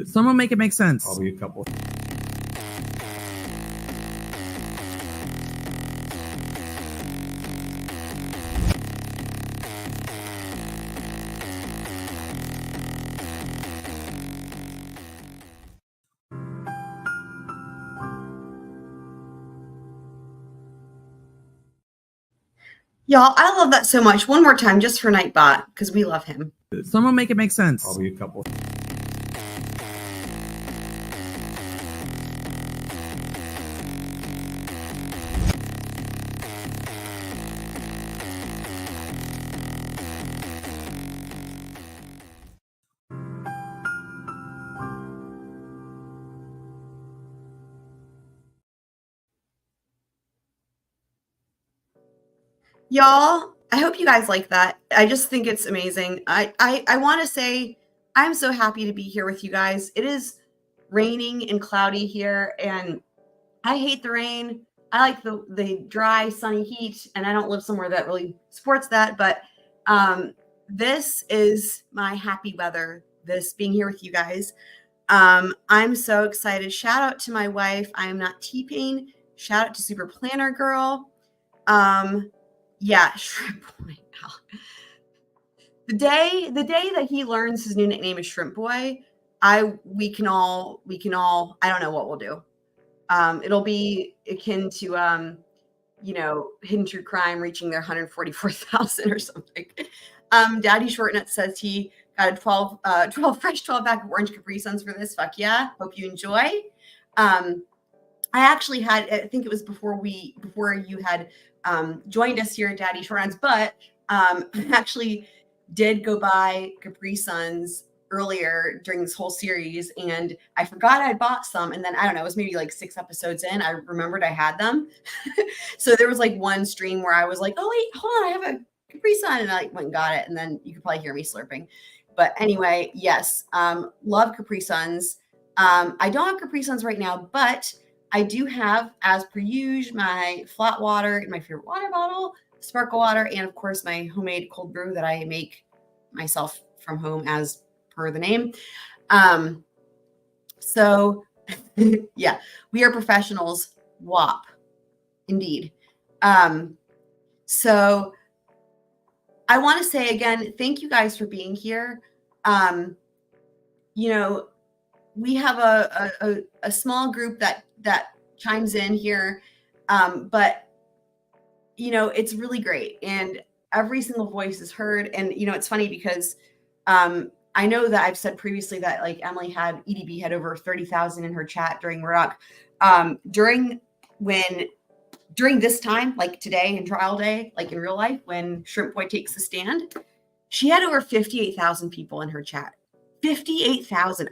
Someone make it make sense. Probably a couple. Y'all, I love that so much. One more time, just for Nightbot, because we love him. Someone make it make sense. Probably a couple. Y'all, I hope you guys like that. I just think it's amazing. I want to say I'm so happy to be here with you guys. It is raining and cloudy here, and I hate the rain. I like the dry, sunny heat, and I don't live somewhere that really supports that. But this is my happy weather, this being here with you guys. I'm so excited. Shout out to my wife. I am not T-Pain. Shout out to Super Planner Girl. Yeah, Shrimp Boy. The day that he learns his new nickname is Shrimp Boy, we can all I don't know what we'll do. It'll be akin to Hidden True Crime reaching their 144,000 or something. Daddy Shortnut says he got a 12 fresh 12 pack of orange Capri Suns for this. Fuck yeah. Hope you enjoy. I actually had, I think it was before you had joined us here at Daddy Shortnuts, but I actually did go buy Capri Suns earlier during this whole series, and I forgot I bought some, and then I don't know, it was maybe like 6 episodes in, I remembered I had them. So there was like one stream where I was like, oh wait, hold on, I have a Capri Sun, and I like went and got it, and then you could probably hear me slurping. But anyway, yes, love Capri Suns. I don't have Capri Suns right now, but I do have, as per usual, my flat water in my favorite water bottle, sparkle water, and of course my homemade cold brew that I make myself from home as per the name. So yeah, we are professionals. WAP, indeed. So I want to say again, thank you guys for being here. We have a small group that chimes in here, but it's really great, and every single voice is heard. And it's funny because I know that I've said previously that like Emily EDB had over 30,000 in her chat during Murdaugh. During this time, like today in trial day, like in real life, when Shrimp Boy takes the stand, she had over 58,000 people in her chat. 58,000.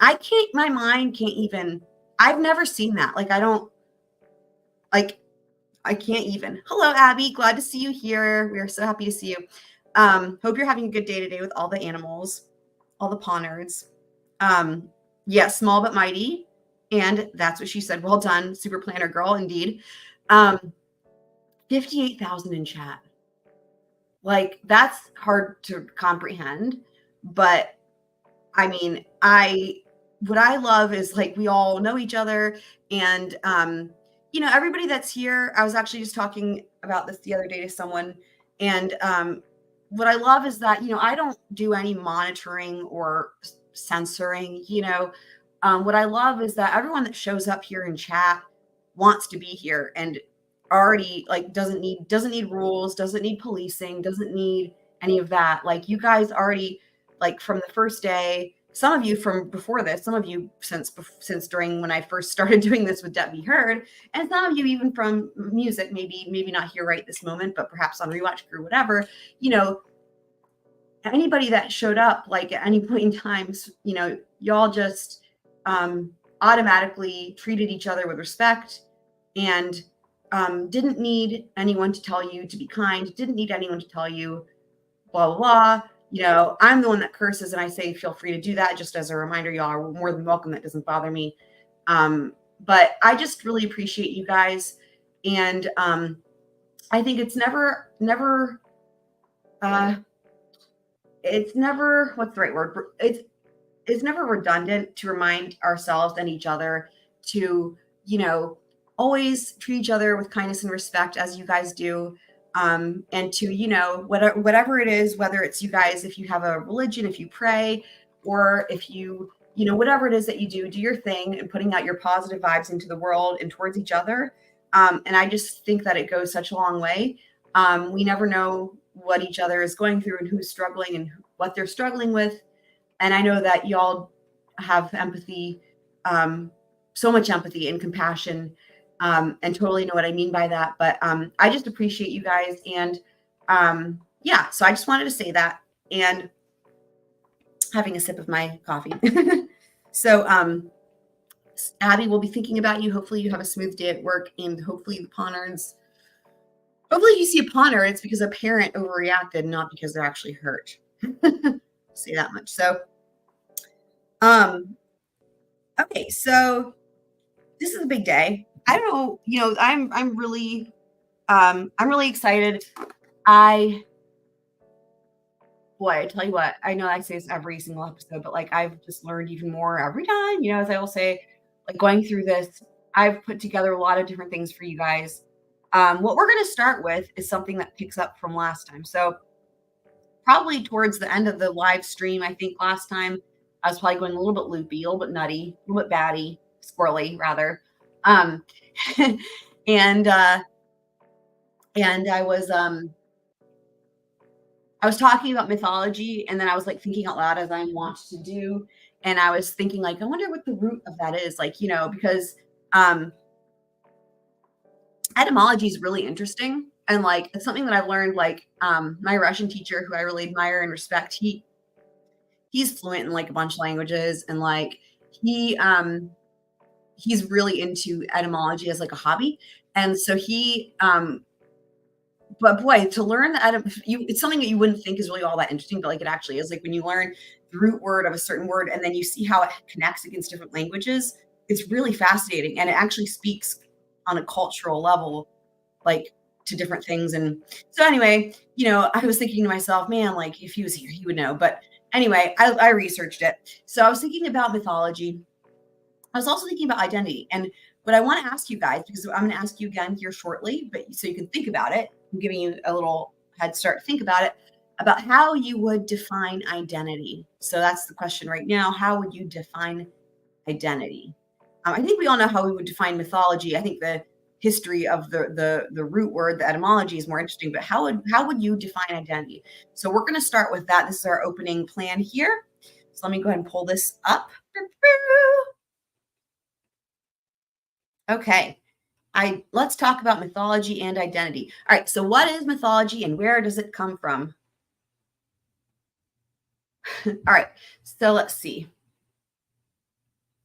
My mind can't even, I've never seen that. I can't even. Hello, Abby. Glad to see you here. We are so happy to see you. Hope you're having a good day today with all the animals, all the paw nerds. Yeah, small but mighty. And that's what she said. Well done, Super Planner Girl, indeed. 58,000 in chat. Like, that's hard to comprehend. But I mean, what I love is like we all know each other, and everybody that's here. I was actually just talking about this the other day to someone, and what I love is that I don't do any monitoring or censoring. What I love is that everyone that shows up here in chat wants to be here and already like doesn't need rules, doesn't need policing, doesn't need any of that. Like, you guys already, like, from the first day, some of you from before this, some of you since during when I first started doing this with Debbie Heard, and some of you even from music, maybe not here right this moment, but perhaps on Rewatch Crew, whatever, anybody that showed up, like at any point in time, y'all just automatically treated each other with respect, and didn't need anyone to tell you to be kind, didn't need anyone to tell you blah, blah, blah. I'm the one that curses, and I say, feel free to do that. Just as a reminder, y'all are more than welcome. That doesn't bother me. But I just really appreciate you guys. And I think it's never, what's the right word? it's never redundant to remind ourselves and each other to, always treat each other with kindness and respect as you guys do. And to, whatever it is, whether it's you guys, if you have a religion, if you pray, or if you, whatever it is that you do your thing and putting out your positive vibes into the world and towards each other. And I just think that it goes such a long way. We never know what each other is going through and who's struggling and what they're struggling with. And I know that y'all have empathy, so much empathy and compassion, and totally know what I mean by that. But I just appreciate you guys. And yeah, so I just wanted to say that, and having a sip of my coffee. So Abby, will be thinking about you. Hopefully you have a smooth day at work, and hopefully the Pawners, hopefully you see a Pawner, it's because a parent overreacted, not because they're actually hurt. Say that much. So okay, so this is a big day. I don't know, I'm really excited. I tell you what, I know I say this every single episode, but like I've just learned even more every time, as I will say, like going through this, I've put together a lot of different things for you guys. What we're going to start with is something that picks up from last time. So probably towards the end of the live stream, I think last time I was probably going a little bit loopy, a little bit nutty, a little bit batty, squirrely rather. And I was talking about mythology, and then I was like thinking out loud as I want to do. And I was thinking like, I wonder what the root of that is, like, because etymology is really interesting. And like, it's something that I've learned, like my Russian teacher, who I really admire and respect, he's fluent in like a bunch of languages, and like he's really into etymology as like a hobby. And so but boy, to learn it's something that you wouldn't think is really all that interesting, but like it actually is. Like when you learn the root word of a certain word and then you see how it connects against different languages, it's really fascinating. And it actually speaks on a cultural level, like to different things. And so anyway, I was thinking to myself, man, like if he was here, he would know. But anyway, I researched it. So I was thinking about mythology. I was also thinking about identity. And what I want to ask you guys, because I'm going to ask you again here shortly, but so you can think about it, I'm giving you a little head start to think about it, about how you would define identity. So that's the question right now. How would you define identity? I think we all know how we would define mythology. I think the history of the root word, the etymology, is more interesting, but how would you define identity? So we're going to start with that. This is our opening plan here. So let me go ahead and pull this up. Okay. Let's talk about mythology and identity. All right. So what is mythology and where does it come from? All right. So let's see.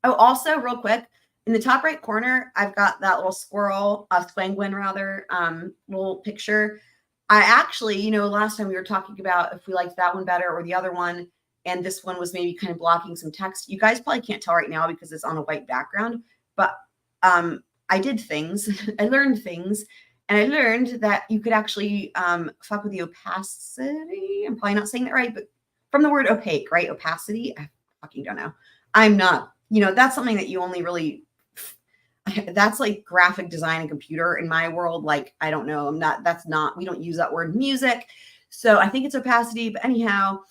Oh, also real quick, in the top right corner, I've got that little squirrel, squanguin rather, little picture. I actually, last time we were talking about if we liked that one better or the other one, and this one was maybe kind of blocking some text. You guys probably can't tell right now because it's on a white background, but I did things, I learned things, and I learned that you could actually fuck with the opacity. I'm probably not saying that right, but from the word opaque, right? Opacity. I fucking don't know. I'm not, that's something that you only really, that's like graphic design and computer in my world. Like, I don't know. We don't use that word in music. So I think it's opacity, but anyhow,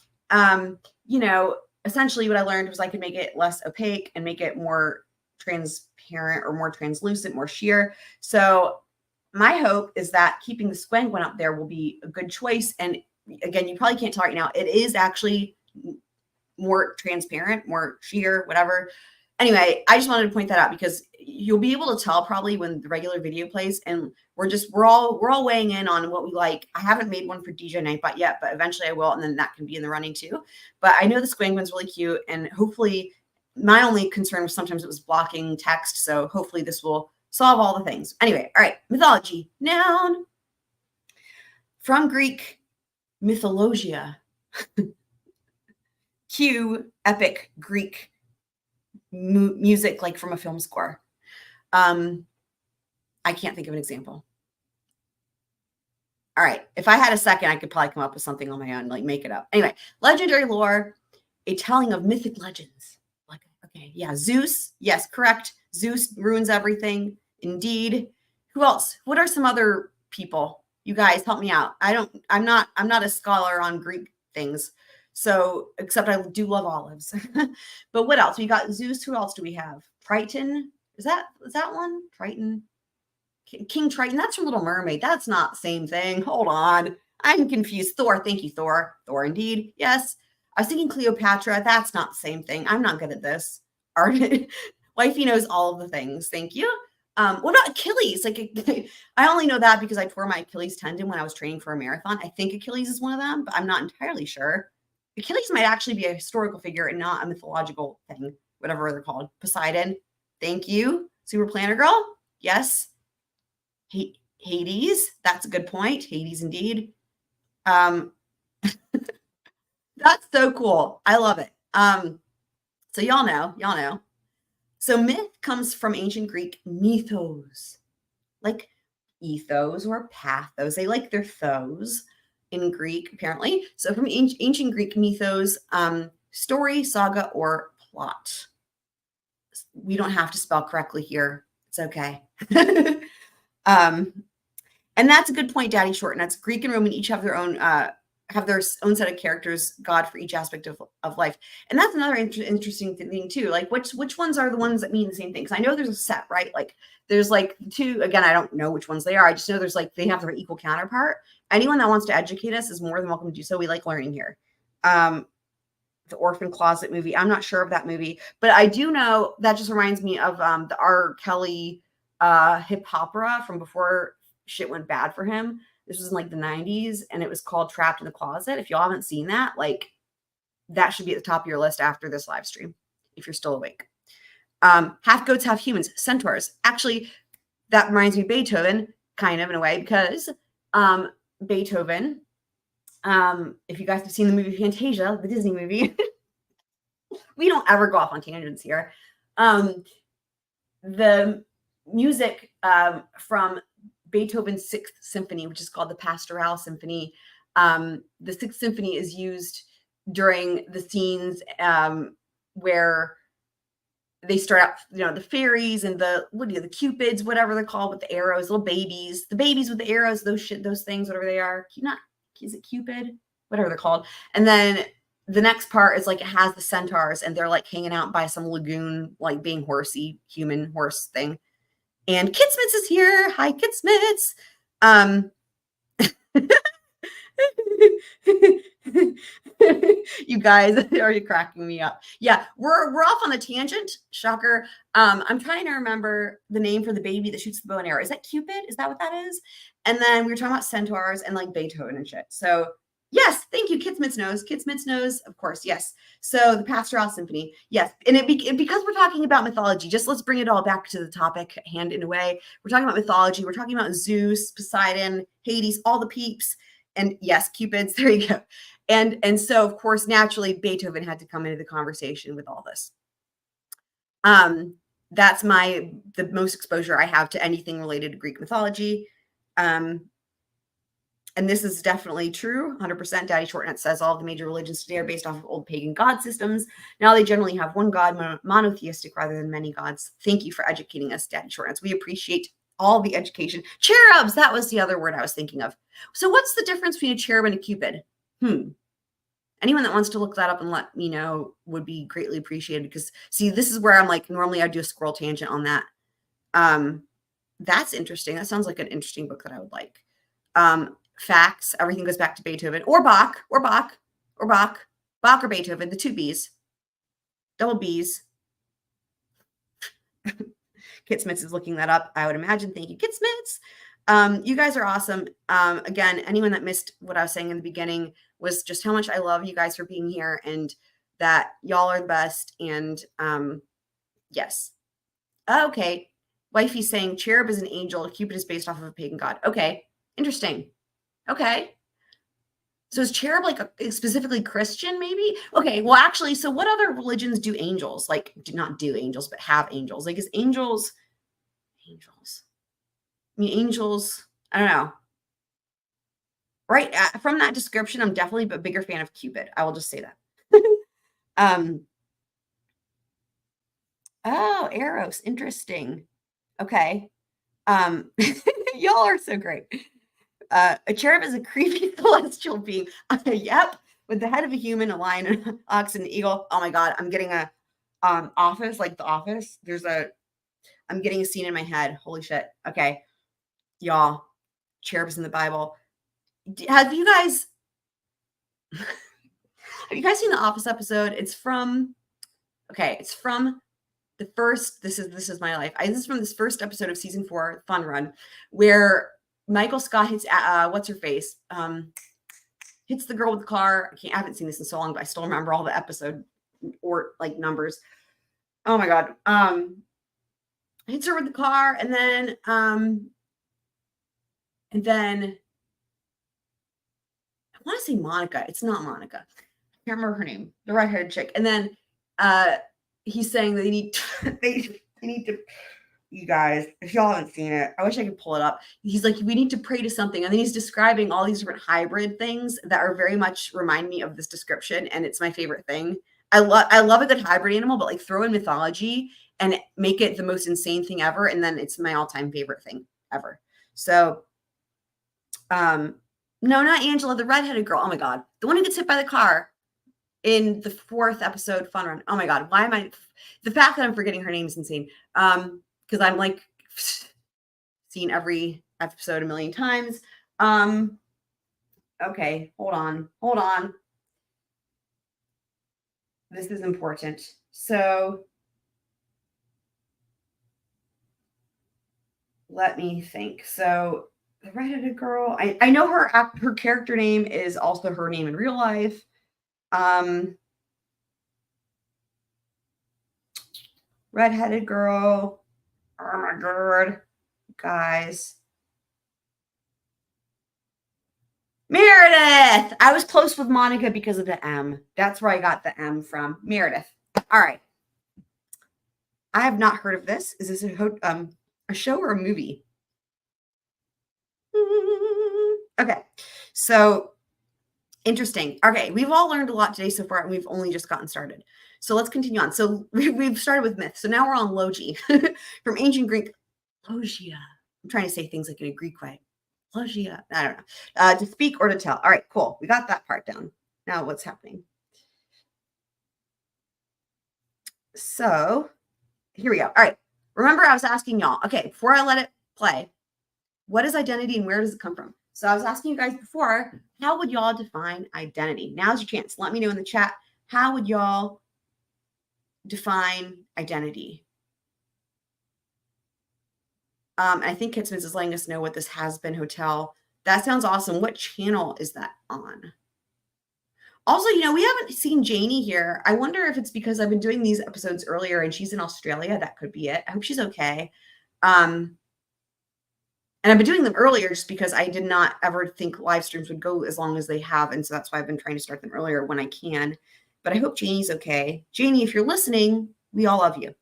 essentially what I learned was I could make it less opaque and make it more transparent or more translucent, more sheer. So my hope is that keeping the squanguin up there will be a good choice. And again, you probably can't tell right now. It is actually more transparent, more sheer, whatever. Anyway, I just wanted to point that out because you'll be able to tell probably when the regular video plays, and we're all weighing in on what we like. I haven't made one for DJ Nightbot yet, but eventually I will, and then that can be in the running too. But I know the squanguin's really cute, and hopefully my only concern was sometimes it was blocking text. So hopefully this will solve all the things. Anyway, all right, mythology, noun. From Greek, mythologia. Cue epic Greek music, like from a film score. I can't think of an example. All right. If I had a second, I could probably come up with something on my own, like make it up. Anyway, legendary lore a telling of mythic legends. Like, okay, yeah, Zeus. Yes, correct. Zeus ruins everything. Indeed. Who else? What are some other people? You guys help me out. I'm not a scholar on Greek things. So, except I do love olives. But what else? We got Zeus. Who else do we have? Triton. Is that one? Triton. King Triton. That's from Little Mermaid. That's not the same thing. Hold on. I'm confused. Thor. Thank you, Thor. Thor, indeed. Yes. I was thinking Cleopatra. That's not the same thing. I'm not good at this. Wifey knows all of the things. Thank you. What about Achilles? Like, I only know that because I tore my Achilles tendon when I was training for a marathon. I think Achilles is one of them, but I'm not entirely sure. Achilles might actually be a historical figure and not a mythological thing, whatever they're called. Poseidon. Thank you. Super Planner Girl. Yes. Hades. That's a good point. Hades, indeed. That's so cool. I love it. So y'all know. So myth comes from ancient Greek mythos, like ethos or pathos. They like their thos in Greek, apparently. So from ancient Greek mythos, story, saga, or plot. We don't have to spell correctly here. It's okay. And that's a good point, Daddy Short. And that's Greek and Roman each have their own set of characters, God for each aspect of life. And that's another interesting thing too. Like which ones are the ones that mean the same thing? Because I know there's a set, right? Like there's like two, again, I don't know which ones they are. I just know there's like, they have their equal counterpart. Anyone that wants to educate us is more than welcome to do so. We like learning here. The Orphan Closet movie. I'm not sure of that movie, but I do know that just reminds me of the R. Kelly hip opera from before shit went bad for him. This was in like the 90s and it was called Trapped in the Closet. If y'all haven't seen that, like that should be at the top of your list after this live stream, if you're still awake. Half goats, half humans, centaurs. Actually, that reminds me of Beethoven, kind of in a way, because Beethoven, if you guys have seen the movie Fantasia, the Disney movie, we don't ever go off on tangents here. The music from Beethoven's Sixth Symphony, which is called the Pastoral Symphony. The Sixth Symphony is used during the scenes where they start out, the fairies and the cupids, whatever they're called, with the arrows, little babies, the babies with the arrows, those things, whatever they are. Is it Cupid? Whatever they're called. And then the next part is like, it has the centaurs and they're like hanging out by some lagoon, like being horsey, human horse thing. And Kitsmits is here. Hi, Kitsmits. You guys are you cracking me up. Yeah, we're off on a tangent. Shocker. I'm trying to remember the name for the baby that shoots the bow and arrow. Is that Cupid? Is that what that is? And then we were talking about centaurs and like Beethoven and shit. So yes, thank you. Kitsmits knows, of course. Yes. So the Pastoral Symphony. Yes. And because we're talking about mythology, just let's bring it all back to the topic at hand in a way. We're talking about mythology. We're talking about Zeus, Poseidon, Hades, all the peeps. And yes, Cupids. There you go. And so, of course, naturally, Beethoven had to come into the conversation with all this. That's the most exposure I have to anything related to Greek mythology. And this is definitely true, 100%. Daddy Shortnut says all of the major religions today are based off of old pagan god systems. Now they generally have one god, monotheistic rather than many gods. Thank you for educating us, Daddy Shortnuts. We appreciate all the education. Cherubs, that was the other word I was thinking of. So what's the difference between a cherub and a cupid? Anyone that wants to look that up and let me know would be greatly appreciated, because see, this is where I'm like, normally I'd do a squirrel tangent on that. That's interesting. That sounds like an interesting book that I would like. Facts. Everything goes back to Beethoven or Bach or Beethoven, the two B's, double B's. Kitsmits is looking that up, I would imagine. Thank you, Kitsmits. You guys are awesome. Again, anyone that missed what I was saying in the beginning was just how much I love you guys for being here and that y'all are the best. And yes. Okay. Wifey's saying cherub is an angel. Cupid is based off of a pagan god. Okay. Interesting. Okay. So is cherub like specifically Christian, maybe? Okay. Well, actually, so what other religions do angels? Like, do not do angels, but have angels? Like, is angels? I mean, angels, I don't know. Right. From that description, I'm definitely a bigger fan of Cupid. I will just say that. Oh, Eros, interesting. Okay. Y'all are so great. A cherub is a creepy celestial being. Yep, with the head of a human, a lion, an ox, and an eagle. Oh my god, I'm getting a Office, like The Office. I'm getting a scene in my head. Holy shit. Okay, y'all, cherubs in the Bible. Have you guys seen the Office episode? It's from the first. This is my life. This is from this first episode of season 4, Fun Run, where Michael Scott hits what's her face, hits the girl with the car. I haven't seen this in so long, but I still remember all the episode or like numbers. Oh my god. Hits her with the car, and then I want to say Monica. It's not Monica. I can't remember her name. The red-haired chick. And then he's saying that they need to. You guys, if y'all haven't seen it, I wish I could pull it up. He's like, we need to pray to something. And then he's describing all these different hybrid things that are very much remind me of this description. And it's my favorite thing. I love a good hybrid animal, but like throw in mythology and make it the most insane thing ever. And then it's my all-time favorite thing ever. So, no, not Angela, the redheaded girl. Oh my God. The one who gets hit by the car in the 4th episode, Fun Run. Oh my God. The fact that I'm forgetting her name is insane. Because I'm like seen every episode a million times. Okay, hold on. This is important. So let me think. So the redheaded girl, I know her character name is also her name in real life. Redheaded girl. Oh my god, guys. Meredith. I was close with Monica because of the M. That's where I got the M from. Meredith. All right. I have not heard of this. Is this a show or a movie? Okay. So interesting. Okay. We've all learned a lot today so far, and we've only just gotten started. So let's continue on. So we've started with myth. So now we're on logi from ancient Greek. Logia. I'm trying to say things like in a Greek way. Logia. I don't know. To speak or to tell. All right, cool. We got that part down. Now what's happening? So here we go. All right. Remember, I was asking y'all, okay, before I let it play, what is identity and where does it come from? So I was asking you guys before, how would y'all define identity? Now's your chance. Let me know in the chat. How would y'all define identity? I think Kitsmans is letting us know what this Has Been Hotel. That sounds awesome. What channel is that on? Also, we haven't seen Janie here. I wonder if it's because I've been doing these episodes earlier and she's in Australia. That could be it. I hope she's okay. And I've been doing them earlier just because I did not ever think live streams would go as long as they have. And so that's why I've been trying to start them earlier when I can. But I hope Janie's okay. Janie, if you're listening, we all love you.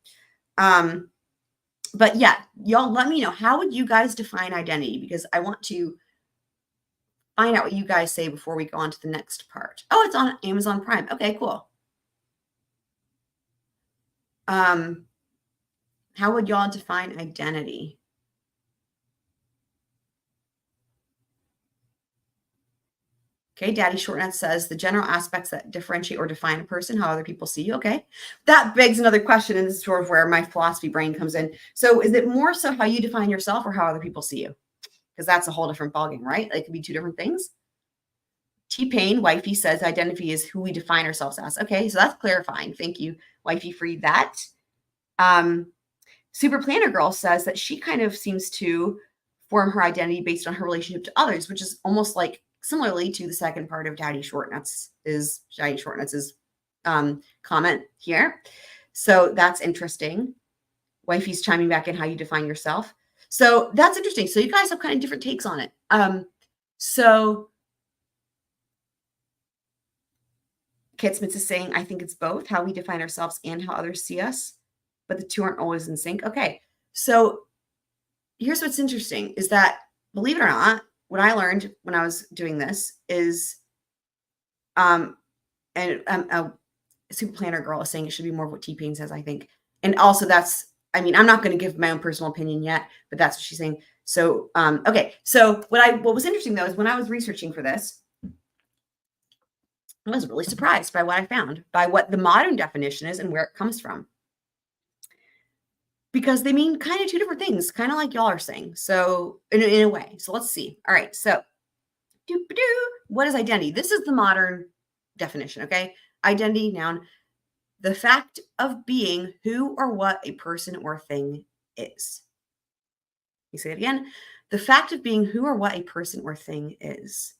But yeah, y'all let me know. How would you guys define identity? Because I want to find out what you guys say before we go on to the next part. Oh, it's on Amazon Prime. Okay, cool. How would y'all define identity? Okay, Daddy Shortnut says the general aspects that differentiate or define a person, how other people see you. Okay, that begs another question, and this is sort of where my philosophy brain comes in. So is it more so how you define yourself or how other people see you? Because that's a whole different ballgame, right? It could be two different things. T-Pain, Wifey, says identity is who we define ourselves as. Okay, so that's clarifying. Thank you, Wifey, for that. Super Planner Girl says that she kind of seems to form her identity based on her relationship to others, which is almost like similarly to the second part of Daddy Shortnuts' comment here. So that's interesting. Wifey's chiming back in how you define yourself. So that's interesting. So you guys have kind of different takes on it. So Kitsmits is saying, I think it's both how we define ourselves and how others see us, but the two aren't always in sync. Okay. So here's what's interesting is that, believe it or not, what I learned when I was doing this is, Super Planner Girl is saying it should be more of what T-Pain says, I think. And also I'm not going to give my own personal opinion yet, but that's what she's saying. So, okay. So what was interesting though, is when I was researching for this, I was really surprised by what I found, by what the modern definition is and where it comes from. Because they mean kind of two different things, kind of like y'all are saying. So in a way, so let's see. All right. So what is identity? This is the modern definition. Okay. Identity, noun, the fact of being who or what a person or thing is. You say it again. The fact of being who or what a person or thing is.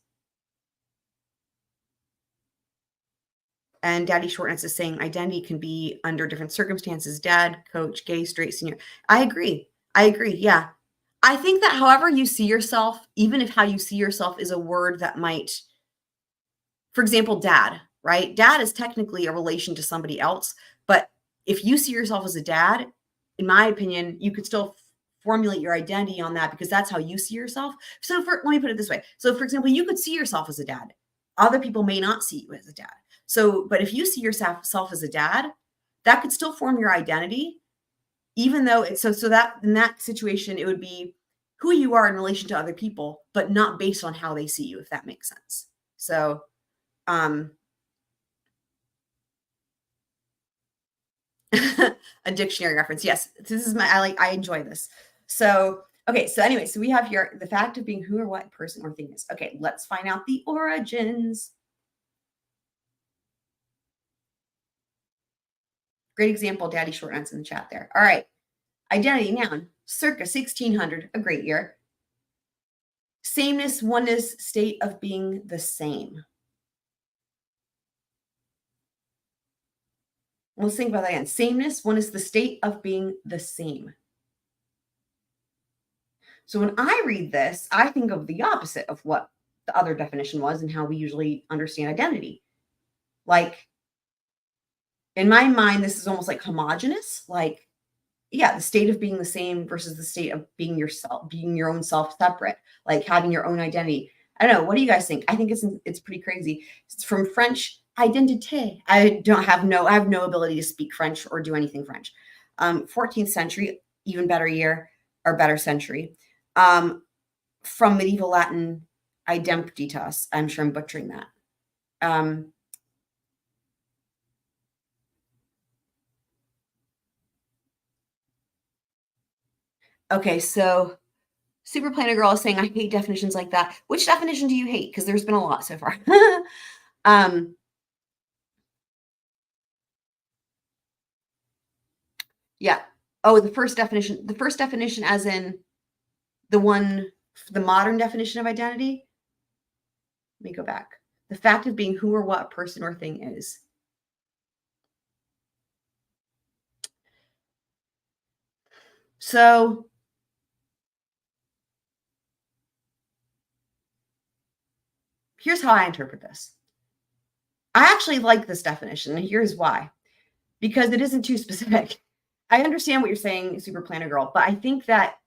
And Daddy Shortnuts is saying identity can be under different circumstances. Dad, coach, gay, straight, senior. I agree. Yeah. I think that however you see yourself, even if how you see yourself is a word that might, for example, dad, right? Dad is technically a relation to somebody else. But if you see yourself as a dad, in my opinion, you could still formulate your identity on that because that's how you see yourself. So let me put it this way. So for example, you could see yourself as a dad. Other people may not see you as a dad. So, but if you see yourself as a dad, that could still form your identity, even though it's so that in that situation, it would be who you are in relation to other people, but not based on how they see you, if that makes sense. So, a dictionary reference. Yes, this is I enjoy this. So, okay. So anyway, so we have here the fact of being who or what person or thing is. Okay. Let's find out the origins. Great example, Daddy Shortnuts in the chat there. All right. Identity, noun, circa 1600, a great year. Sameness, oneness, state of being the same. Let's think about that again. Sameness, oneness, the state of being the same. So when I read this, I think of the opposite of what the other definition was and how we usually understand identity. Like, in my mind, this is almost like homogenous. Like, yeah, the state of being the same versus the state of being yourself, being your own self separate, like having your own identity. I don't know. What do you guys think? I think it's pretty crazy. It's from French, identité. I have no ability to speak French or do anything French. 14th century, even better year or better century. From medieval Latin, idempitas. I'm sure I'm butchering that. Okay, so Super Planner Girl is saying, I hate definitions like that. Which definition do you hate? Because there's been a lot so far. Yeah. Oh, the first definition as in the modern definition of identity. Let me go back. The fact of being who or what a person or thing is. So here's how I interpret this. I actually like this definition, and here's why. Because it isn't too specific. I understand what you're saying, Super Planner Girl, but I think that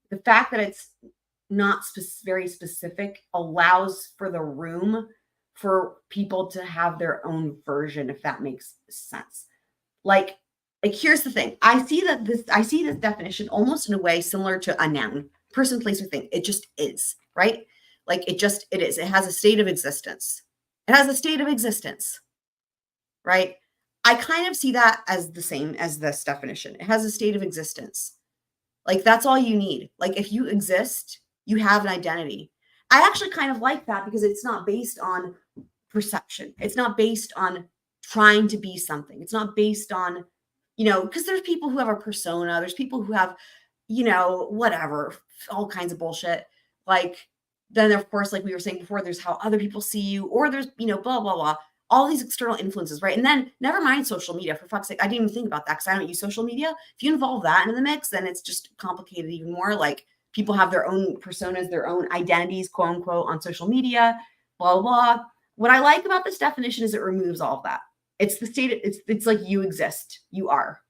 the fact that it's not very specific allows for the room for people to have their own version, if that makes sense. Like here's the thing. I see this definition almost in a way similar to a noun, person, place, or thing. It just is, right? Like it is. It has a state of existence. Right? I kind of see that as the same as this definition. It has a state of existence. Like that's all you need. Like if you exist, you have an identity. I actually kind of like that because it's not based on perception. It's not based on trying to be something. It's not based on, because there's people who have a persona. There's people who have, whatever, all kinds of bullshit. Like then of course, like we were saying before, there's how other people see you, or there's, blah, blah, blah. All these external influences, right? And then never mind social media, for fuck's sake. I didn't even think about that because I don't use social media. If you involve that into the mix, then it's just complicated even more. Like people have their own personas, their own identities, quote unquote, on social media, blah, blah, blah. What I like about this definition is it removes all of that. It's the state, it's like you exist, you are.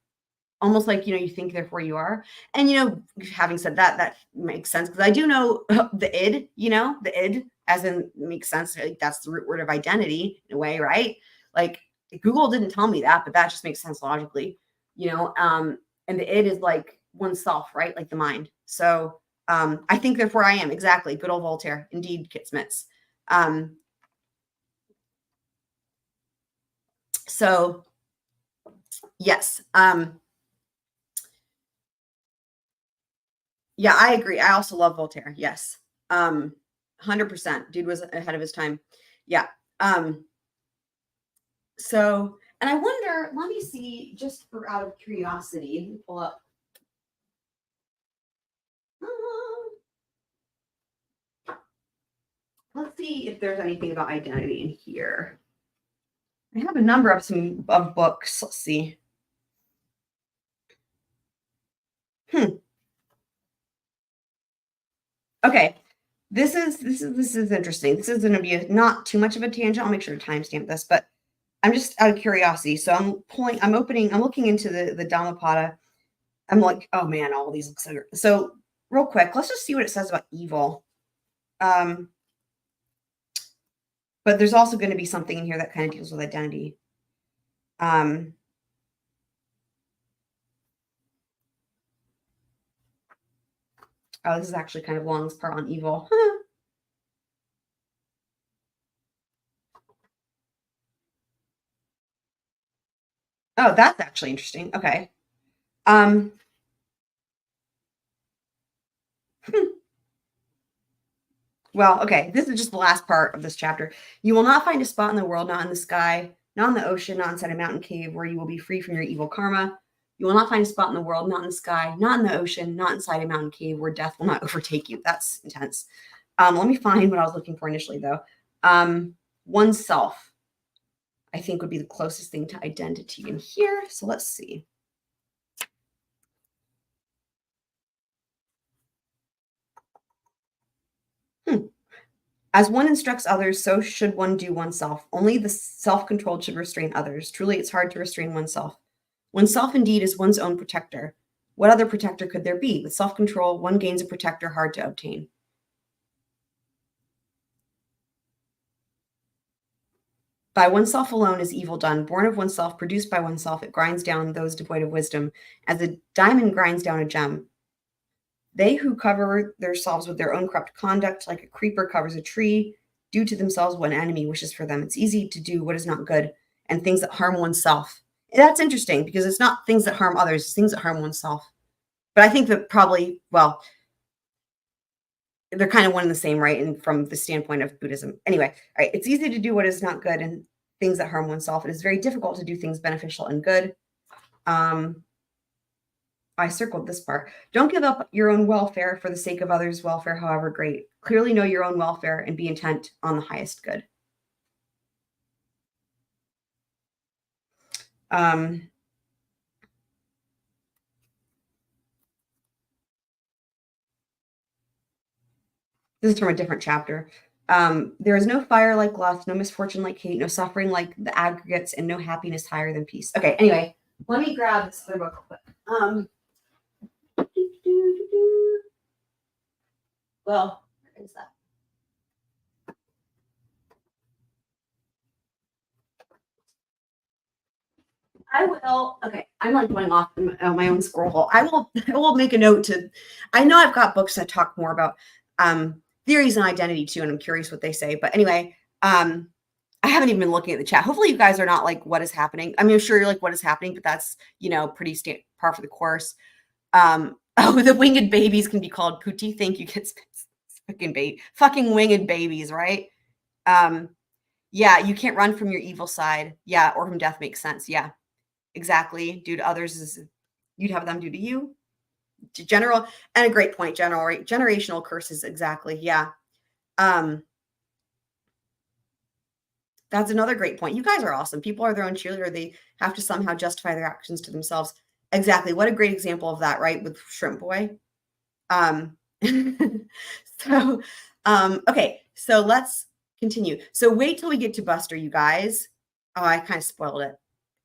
Almost like, you think, therefore you are. And, having said that, that makes sense because I do know the id, the id, as in makes sense. Like that's the root word of identity in a way, right? Like Google didn't tell me that, but that just makes sense logically, you know. And the id is like oneself, right? Like the mind. So I think therefore I am. Exactly. Good old Voltaire. Indeed, Kit Smits. So yes. Yeah, I agree. I also love Voltaire. Yes. 100%. Dude was ahead of his time. Yeah. So, and I wonder, let me see, just for out of curiosity, let me pull up. Let's see if there's anything about identity in here. I have a number of books. Let's see. Okay. This is interesting. This is going to be not too much of a tangent. I'll make sure to timestamp this, but I'm just out of curiosity. So I'm looking into the Dhammapada. I'm like, oh man, all these look so good. So real quick, let's just see what it says about evil. But there's also going to be something in here that kind of deals with identity. Oh, this is actually kind of long, this part on evil. Oh, that's actually interesting. Okay. Well, okay, this is just the last part of this chapter. You will not find a spot in the world, not in the sky, not in the ocean, not inside a mountain cave, where you will be free from your evil karma. You will not find a spot in the world, not in the sky, not in the ocean, not inside a mountain cave, where death will not overtake you. That's intense. Let me find what I was looking for initially, though. Oneself, I think, would be the closest thing to identity in here. So let's see. As one instructs others, so should one do oneself. Only the self-controlled should restrain others. Truly, it's hard to restrain oneself. Oneself, indeed, is one's own protector. What other protector could there be? With self-control, one gains a protector hard to obtain. By oneself alone is evil done. Born of oneself, produced by oneself, it grinds down those devoid of wisdom, as a diamond grinds down a gem. They who cover themselves with their own corrupt conduct, like a creeper covers a tree, do to themselves what an enemy wishes for them. It's easy to do what is not good and things that harm oneself. And that's interesting because it's not things that harm others, it's things that harm oneself. But I think that probably, well, they're kind of one and the same, right? And from the standpoint of Buddhism. Anyway, all right, it's easy to do what is not good and things that harm oneself. It is very difficult to do things beneficial and good. I circled this part. Don't give up your own welfare for the sake of others' welfare, however great. Clearly know your own welfare and be intent on the highest good. This is from a different chapter. There is no fire like lust, no misfortune like hate, no suffering like the aggregates, and no happiness higher than peace. Okay, anyway, let me grab this other book real quick. Well, where is that? I will. Okay, I'm like going off on my own squirrel hole. I will make a note to. I know I've got books that talk more about theories and identity too, and I'm curious what they say. But anyway, I haven't even been looking at the chat. Hopefully, you guys are not like, what is happening? I mean, I'm sure you're like, what is happening? But that's, you know, pretty par for the course. Oh, the winged babies can be called putti. Thank you, kids. Fucking winged babies, right? Yeah, you can't run from your evil side. Yeah, or from death makes sense. Yeah, exactly. Do to others is you'd have them do to you. General, and a great point. Generational curses. Exactly. Yeah. That's another great point. You guys are awesome. People are their own cheerleader. They have to somehow justify their actions to themselves. Exactly. What a great example of that, right? With Shrimp Boy. So, okay. So let's continue. So wait till we get to Buster, you guys. Oh, I kind of spoiled it.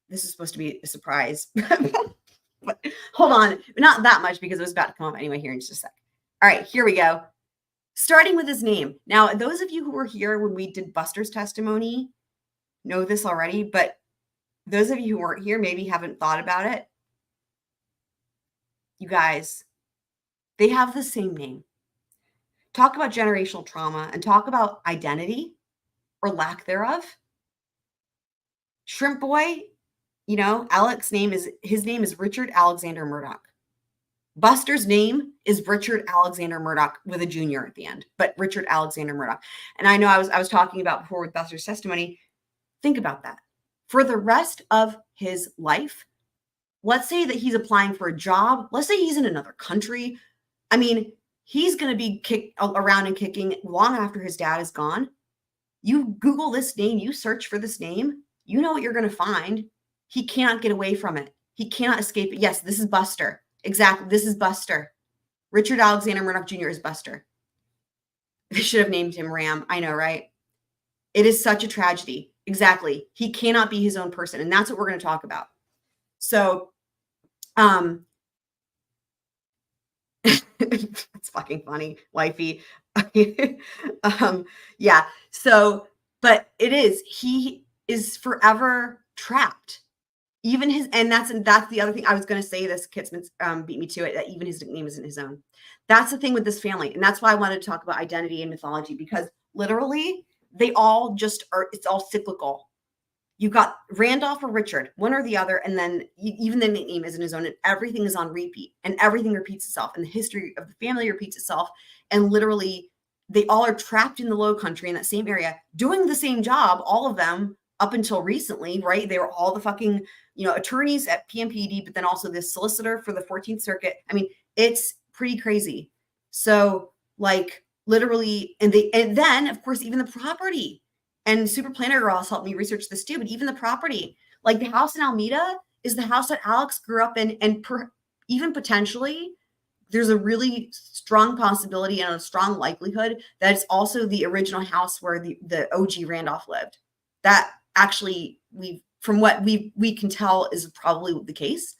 This is supposed to be a surprise. But hold on. Not that much because it was about to come up anyway here in just a sec. All right, here we go. Starting with his name. Now, those of you who were here when we did Buster's testimony know this already, but those of you who weren't here maybe haven't thought about it. You guys, they have the same name. Talk about generational trauma and talk about identity or lack thereof. Shrimp Boy, you know, his name is Richard Alexander Murdaugh. Buster's name is Richard Alexander Murdaugh with a junior at the end, but Richard Alexander Murdaugh. And I know I was talking about before with Buster's testimony. Think about that. For the rest of his life, let's say that he's applying for a job. Let's say he's in another country. I mean, he's going to be kicked around and kicking long after his dad is gone. You Google this name, you search for this name, you know what you're going to find. He cannot get away from it. He cannot escape it. Yes, this is Buster. Exactly. This is Buster. Richard Alexander Murdaugh Jr. is Buster. They should have named him Ram. I know, right? It is such a tragedy. Exactly. He cannot be his own person. And that's what we're going to talk about. So, it's fucking funny, wifey. Yeah. So, but he is forever trapped. Even that's the other thing I was going to say. This Kitzman's beat me to it, that even his nickname isn't his own. That's the thing with this family. And that's why I wanted to talk about identity and mythology, because literally they all just are, it's all cyclical. You got Randolph or Richard, one or the other. And then even the nickname isn't his own, and everything is on repeat, and everything repeats itself, and the history of the family repeats itself. And literally they all are trapped in the Low Country in that same area, doing the same job, all of them up until recently, right? They were all the fucking, attorneys at PMPED, but then also this solicitor for the 14th Circuit. I mean, it's pretty crazy. So like literally, and then of course, even the property, and Super Planner Girls helped me research this too, but even the property, like the house in Alameda is the house that Alex grew up in. And even potentially there's a really strong possibility and a strong likelihood that it's also the original house where the OG Randolph lived. That actually, from what we can tell, is probably the case.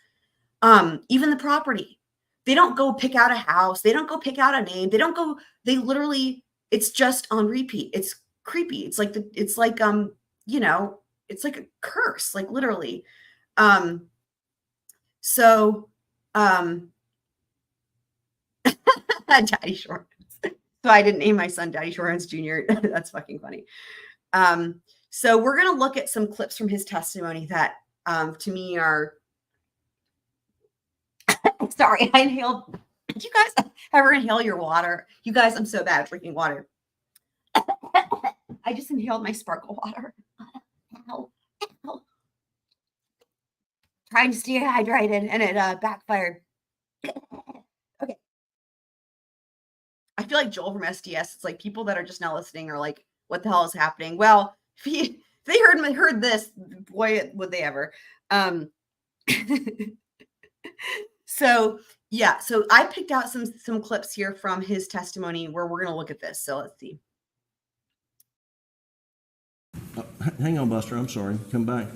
Even the property, they don't go pick out a house. They don't go pick out a name. They literally, it's just on repeat. It's creepy. It's like it's like a curse, like literally. Daddy Shorts. So I didn't name my son Daddy Shorts Jr. That's fucking funny. So we're going to look at some clips from his testimony that to me are, sorry, I inhaled. Did you guys ever inhale your water? You guys, I'm so bad at drinking water. I just inhaled my sparkle water. Ow. Ow. Trying to stay hydrated, and it backfired. Okay. I feel like Joel from SDS. It's like people that are just now listening are like, what the hell is happening? Well, if they heard this, boy, would they ever. So yeah, so I picked out some clips here from his testimony where we're going to look at this. So let's see. Hang on, Buster. I'm sorry. Come back.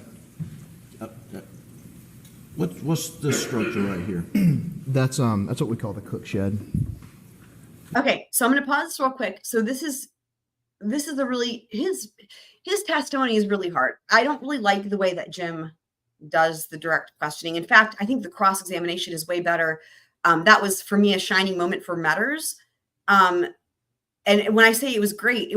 What's this structure right here? That's what we call the cook shed. Okay, so I'm going to pause this real quick. So this is a really, his testimony is really hard. I don't really like the way that Jim does the direct questioning. In fact, I think the cross-examination is way better. That was for me a shining moment for Murdaugh's. And when I say it was great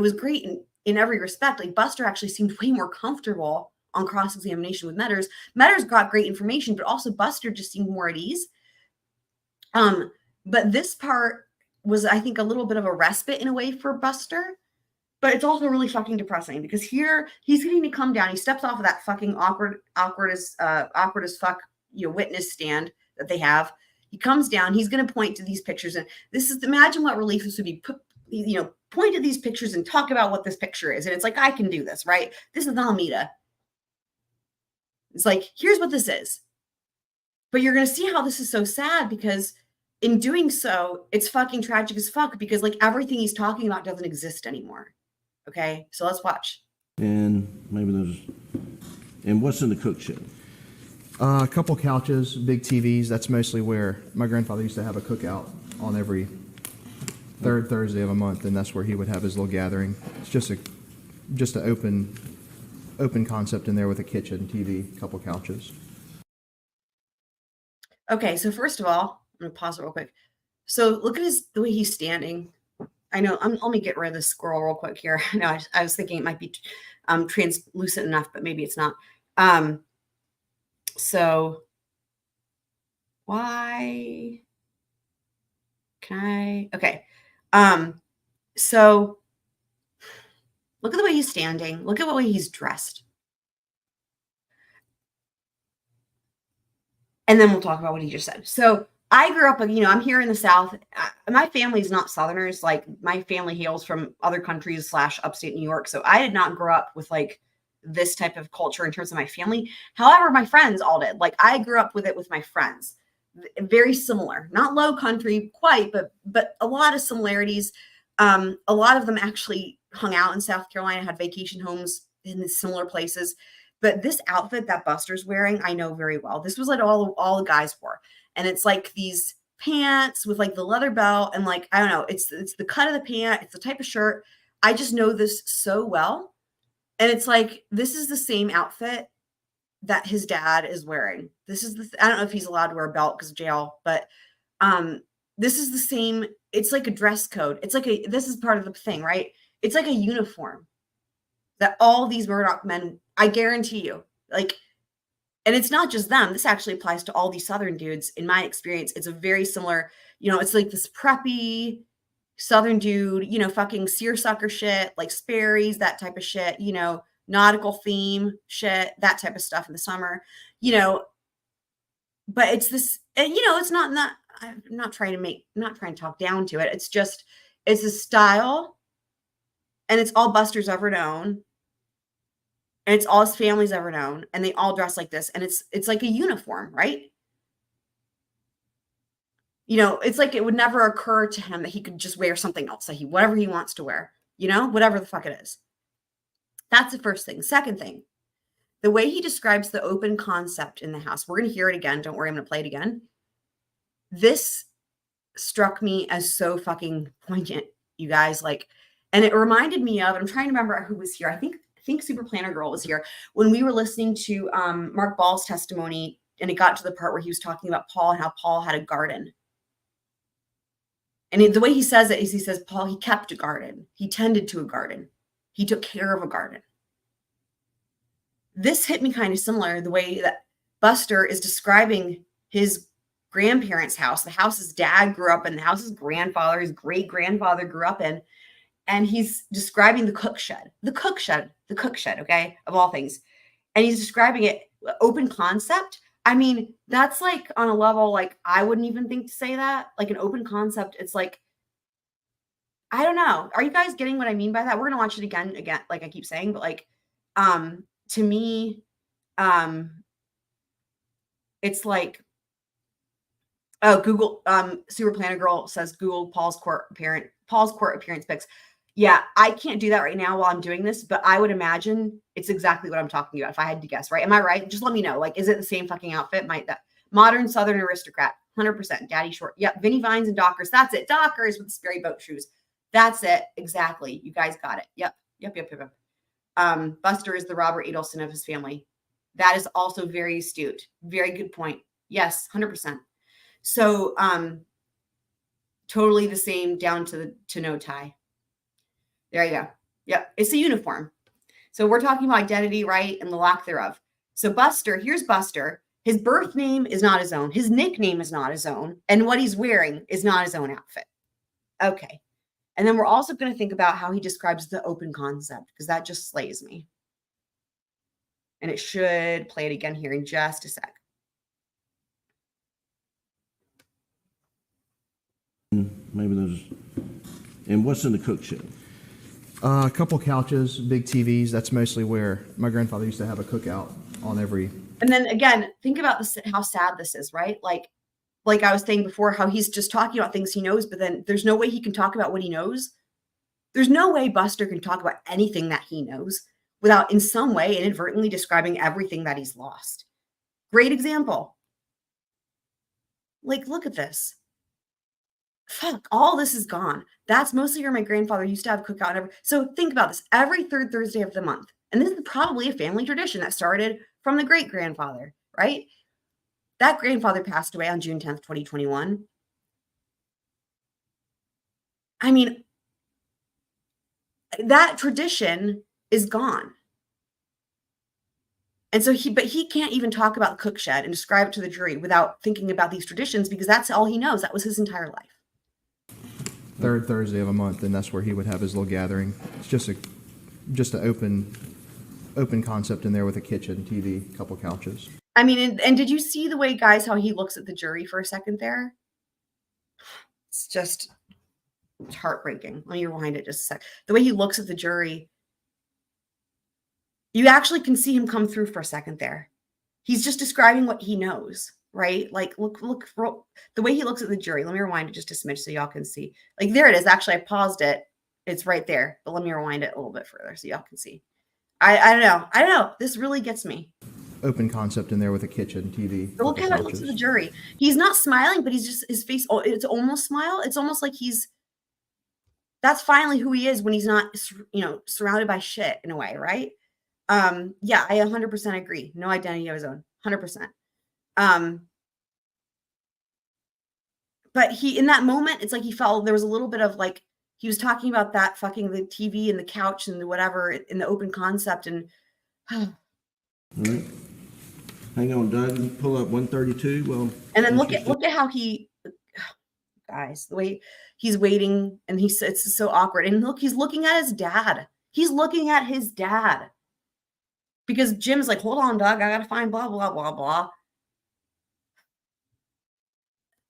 in every respect. Like Buster actually seemed way more comfortable on cross-examination with Murdaugh's. Murdaugh's got great information, but also Buster just seemed more at ease. But this part was, I think, a little bit of a respite in a way for Buster. But it's also really fucking depressing because here he's getting to come down. He steps off of that fucking awkward as fuck, witness stand that they have. He comes down. He's going to point to these pictures, and this is, imagine what relief this would be. Point to these pictures and talk about what this picture is. And it's like, I can do this, right? This is Alameda. It's like, here's what this is. But you're going to see how this is so sad because in doing so, it's fucking tragic as fuck because like everything he's talking about doesn't exist anymore. Okay, so let's watch. And what's in the cook shed? A couple couches, big TVs. That's mostly where my grandfather used to have a cookout on every third Thursday of a month, and that's where he would have his little gathering. It's just an open open concept in there with a kitchen, TV, a couple couches. Okay, so first of all, I'm gonna pause it real quick. So look at the way he's standing. I know. Let me get rid of this squirrel real quick here. No, I was thinking it might be translucent enough, but maybe it's not. So why can I? Okay. So look at the way he's standing. Look at the way he's dressed. And then we'll talk about what he just said. So I grew up, I'm here in the South. My family is not Southerners. Like, my family hails from other countries / upstate New York. So I did not grow up with like this type of culture in terms of my family. However, my friends all did. Like, I grew up with it with my friends. Very similar, not low country quite, but a lot of similarities. A lot of them actually hung out in South Carolina, had vacation homes in similar places. But this outfit that Buster's wearing, I know very well. This was like all the guys wore. And it's like these pants with like the leather belt and like, I don't know, it's the cut of the pant. It's the type of shirt. I just know this so well. And it's like, this is the same outfit that his dad is wearing. This is I don't know if he's allowed to wear a belt because of jail, but this is the same. It's like a dress code. It's like this is part of the thing, right? It's like a uniform that all these Murdaugh men, I guarantee you, like, and it's not just them. This actually applies to all these Southern dudes. In my experience, it's a very similar, it's like this preppy Southern dude, fucking seersucker shit, like Sperry's, that type of shit, nautical theme shit, that type of stuff in the summer, but it's this, and it's not, I'm not trying to talk down to it. It's just, it's a style, and it's all Buster's ever known. And it's all his family's ever known, and they all dress like this, and it's like a uniform, right? It's like it would never occur to him that he could just wear something else, that whatever he wants to wear, whatever the fuck it is. That's the first thing. Second thing, the way he describes the open concept in the house. We're going to hear it again. Don't worry, I'm going to play it again. This struck me as so fucking poignant, you guys. Like, and it reminded me of, I'm trying to remember who was here. I think Super Planner Girl was here when we were listening to Mark Ball's testimony, and it got to the part where he was talking about Paul and how Paul had a garden. And the way he says it is, he says, Paul, he kept a garden. He tended to a garden. He took care of a garden. This hit me kind of similar, the way that Buster is describing his grandparents' house, the house his dad grew up in, the house his grandfather, his great-grandfather grew up in. And he's describing the cook shed, okay, of all things. And he's describing it open concept. I mean, that's like on a level, like, I wouldn't even think to say that. Like, an open concept, it's like, I don't know. Are you guys getting what I mean by that? We're going to watch it again, like I keep saying, but like, to me, it's like, oh, Google, Super Planner Girl says, Google Paul's court appearance pics. Yeah, I can't do that right now while I'm doing this, but I would imagine it's exactly what I'm talking about if I had to guess, right? Am I right? Just let me know. Like, is it the same fucking outfit? That modern Southern aristocrat, 100%. Daddy short. Yep, Vinnie Vines and Dockers. That's it. Dockers with the Sperry boat shoes. That's it. Exactly. You guys got it. Yep. Buster is the Robert Adelson of his family. That is also very astute. Very good point. Yes, 100%. So, totally the same down to no tie. There you go. Yep. It's a uniform. So we're talking about identity, right? And the lack thereof. So here's Buster. His birth name is not his own. His nickname is not his own. And what he's wearing is not his own outfit. Okay. And then we're also going to think about how he describes the open concept, because that just slays me. And it should play it again here in just a sec. Maybe there's, and what's in the cook shed? A couple couches, big TVs. That's mostly where my grandfather used to have a cookout on every. And then again, think about this, how sad this is, right? Like I was saying before, how he's just talking about things he knows, but then there's no way he can talk about what he knows. There's no way Buster can talk about anything that he knows without in some way inadvertently describing everything that he's lost. Great example. Like, look at this. Fuck, all this is gone. That's mostly where my grandfather used to have a cookout. So think about this. Every third Thursday of the month, And this is probably a family tradition that started from the great-grandfather, right? That grandfather passed away on June 10th, 2021. I mean, that tradition is gone. And so he can't even talk about the cook shed and describe it to the jury without thinking about these traditions, because that's all he knows. That was his entire life. Third Thursday of a month, and that's where he would have his little gathering. It's just an open concept in there with a kitchen, TV, a couple couches. I mean, and did you see the way, guys, how he looks at the jury for a second there? It's heartbreaking. Let me rewind it just a sec. The way he looks at the jury, you actually can see him come through for a second there. He's just describing what he knows, right? Like, look, the way he looks at the jury. Let me rewind it just a smidge so y'all can see. Like, there it is. Actually, I paused it. It's right there. But let me rewind it a little bit further so y'all can see. I don't know. I don't know. This really gets me. Open concept in there with a kitchen, TV. But look how he looks at the jury. He's not smiling, but he's just, his face, it's almost smile. It's almost like that's finally who he is when he's not, surrounded by shit in a way, right? Yeah, I 100% agree. No identity of his own, 100%. But in that moment, it's like he felt there was a little bit of like, he was talking about that fucking the TV and the couch and the whatever in the open concept. And All right. Hang on, Doug. Pull up 132. Well, and then look at how guys, the way he's waiting, and it's so awkward. And look, he's looking at his dad. He's looking at his dad. Because Jim's like, hold on, Doug, I gotta find blah, blah, blah, blah.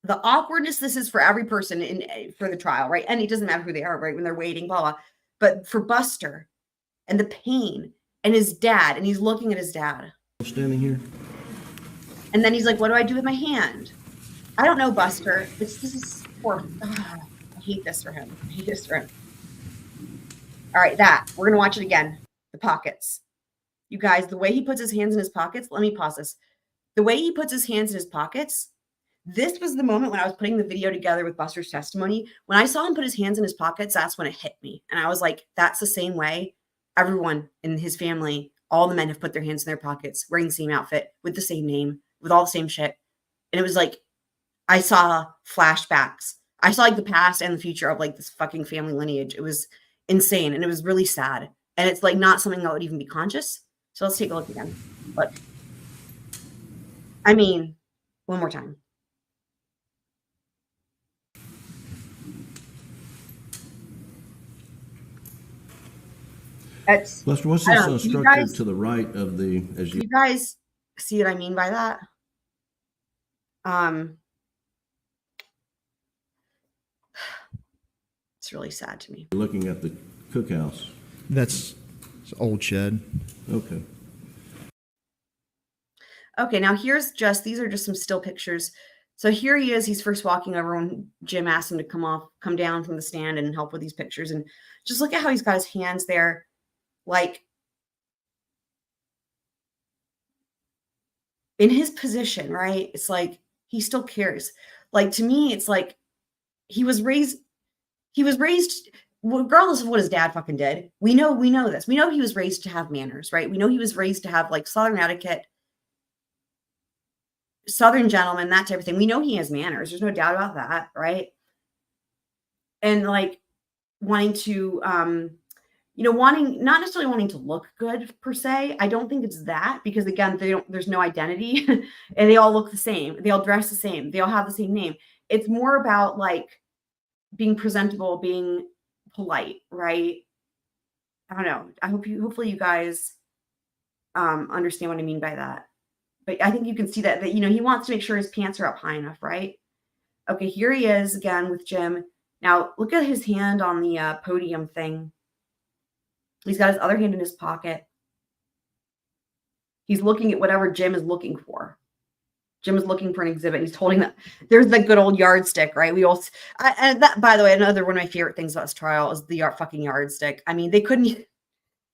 The awkwardness this is for every person for the trial, right? And it doesn't matter who they are, right? When they're waiting, blah, blah. But for Buster and the pain and his dad, and he's looking at his dad. Standing here. And then he's like, what do I do with my hand? I don't know, Buster. This is poor. I hate this for him. I hate this for him. All right, we're gonna watch it again. The pockets. You guys, the way he puts his hands in his pockets, let me pause this. The way he puts his hands in his pockets, this was the moment when I was putting the video together with Buster's testimony. When I saw him put his hands in his pockets, that's when it hit me. And I was like, that's the same way everyone in his family, all the men have put their hands in their pockets, wearing the same outfit, with the same name, with all the same shit. And it was like, I saw flashbacks. I saw like the past and the future of like this fucking family lineage. It was insane. And it was really sad. And it's like not something that would even be conscious. So let's take a look again. Look. I mean, one more time. Buster, what's this structure to the right of the? You guys see what I mean by that? It's really sad to me. You're looking at the cookhouse. That's old shed. Okay. Okay, now these are just some still pictures. So here he is. He's first walking over when Jim asked him to come down from the stand and help with these pictures. And just look at how he's got his hands there. Like, in his position, right? It's like he still cares. Like, to me, it's like he was raised regardless of what his dad fucking did. We know this. We know he was raised to have manners, right? We know he was raised to have like Southern etiquette, Southern gentleman, that type of thing. We know he has manners. There's no doubt about that, right? And like wanting to, not necessarily wanting to look good per se. I don't think it's that, because again, there's no identity and they all look the same. They all dress the same. They all have the same name. It's more about like being presentable, being polite, right? I don't know. Hopefully you guys understand what I mean by that. But I think you can see that he wants to make sure his pants are up high enough, right? Okay, here he is again with Jim. Now look at his hand on the podium thing. He's got his other hand in his pocket. He's looking at whatever Jim is looking for. Jim is looking for an exhibit. He's holding that. There's the good old yardstick, right? And that, by the way, another one of my favorite things about this trial is the fucking yardstick. I mean, they couldn't,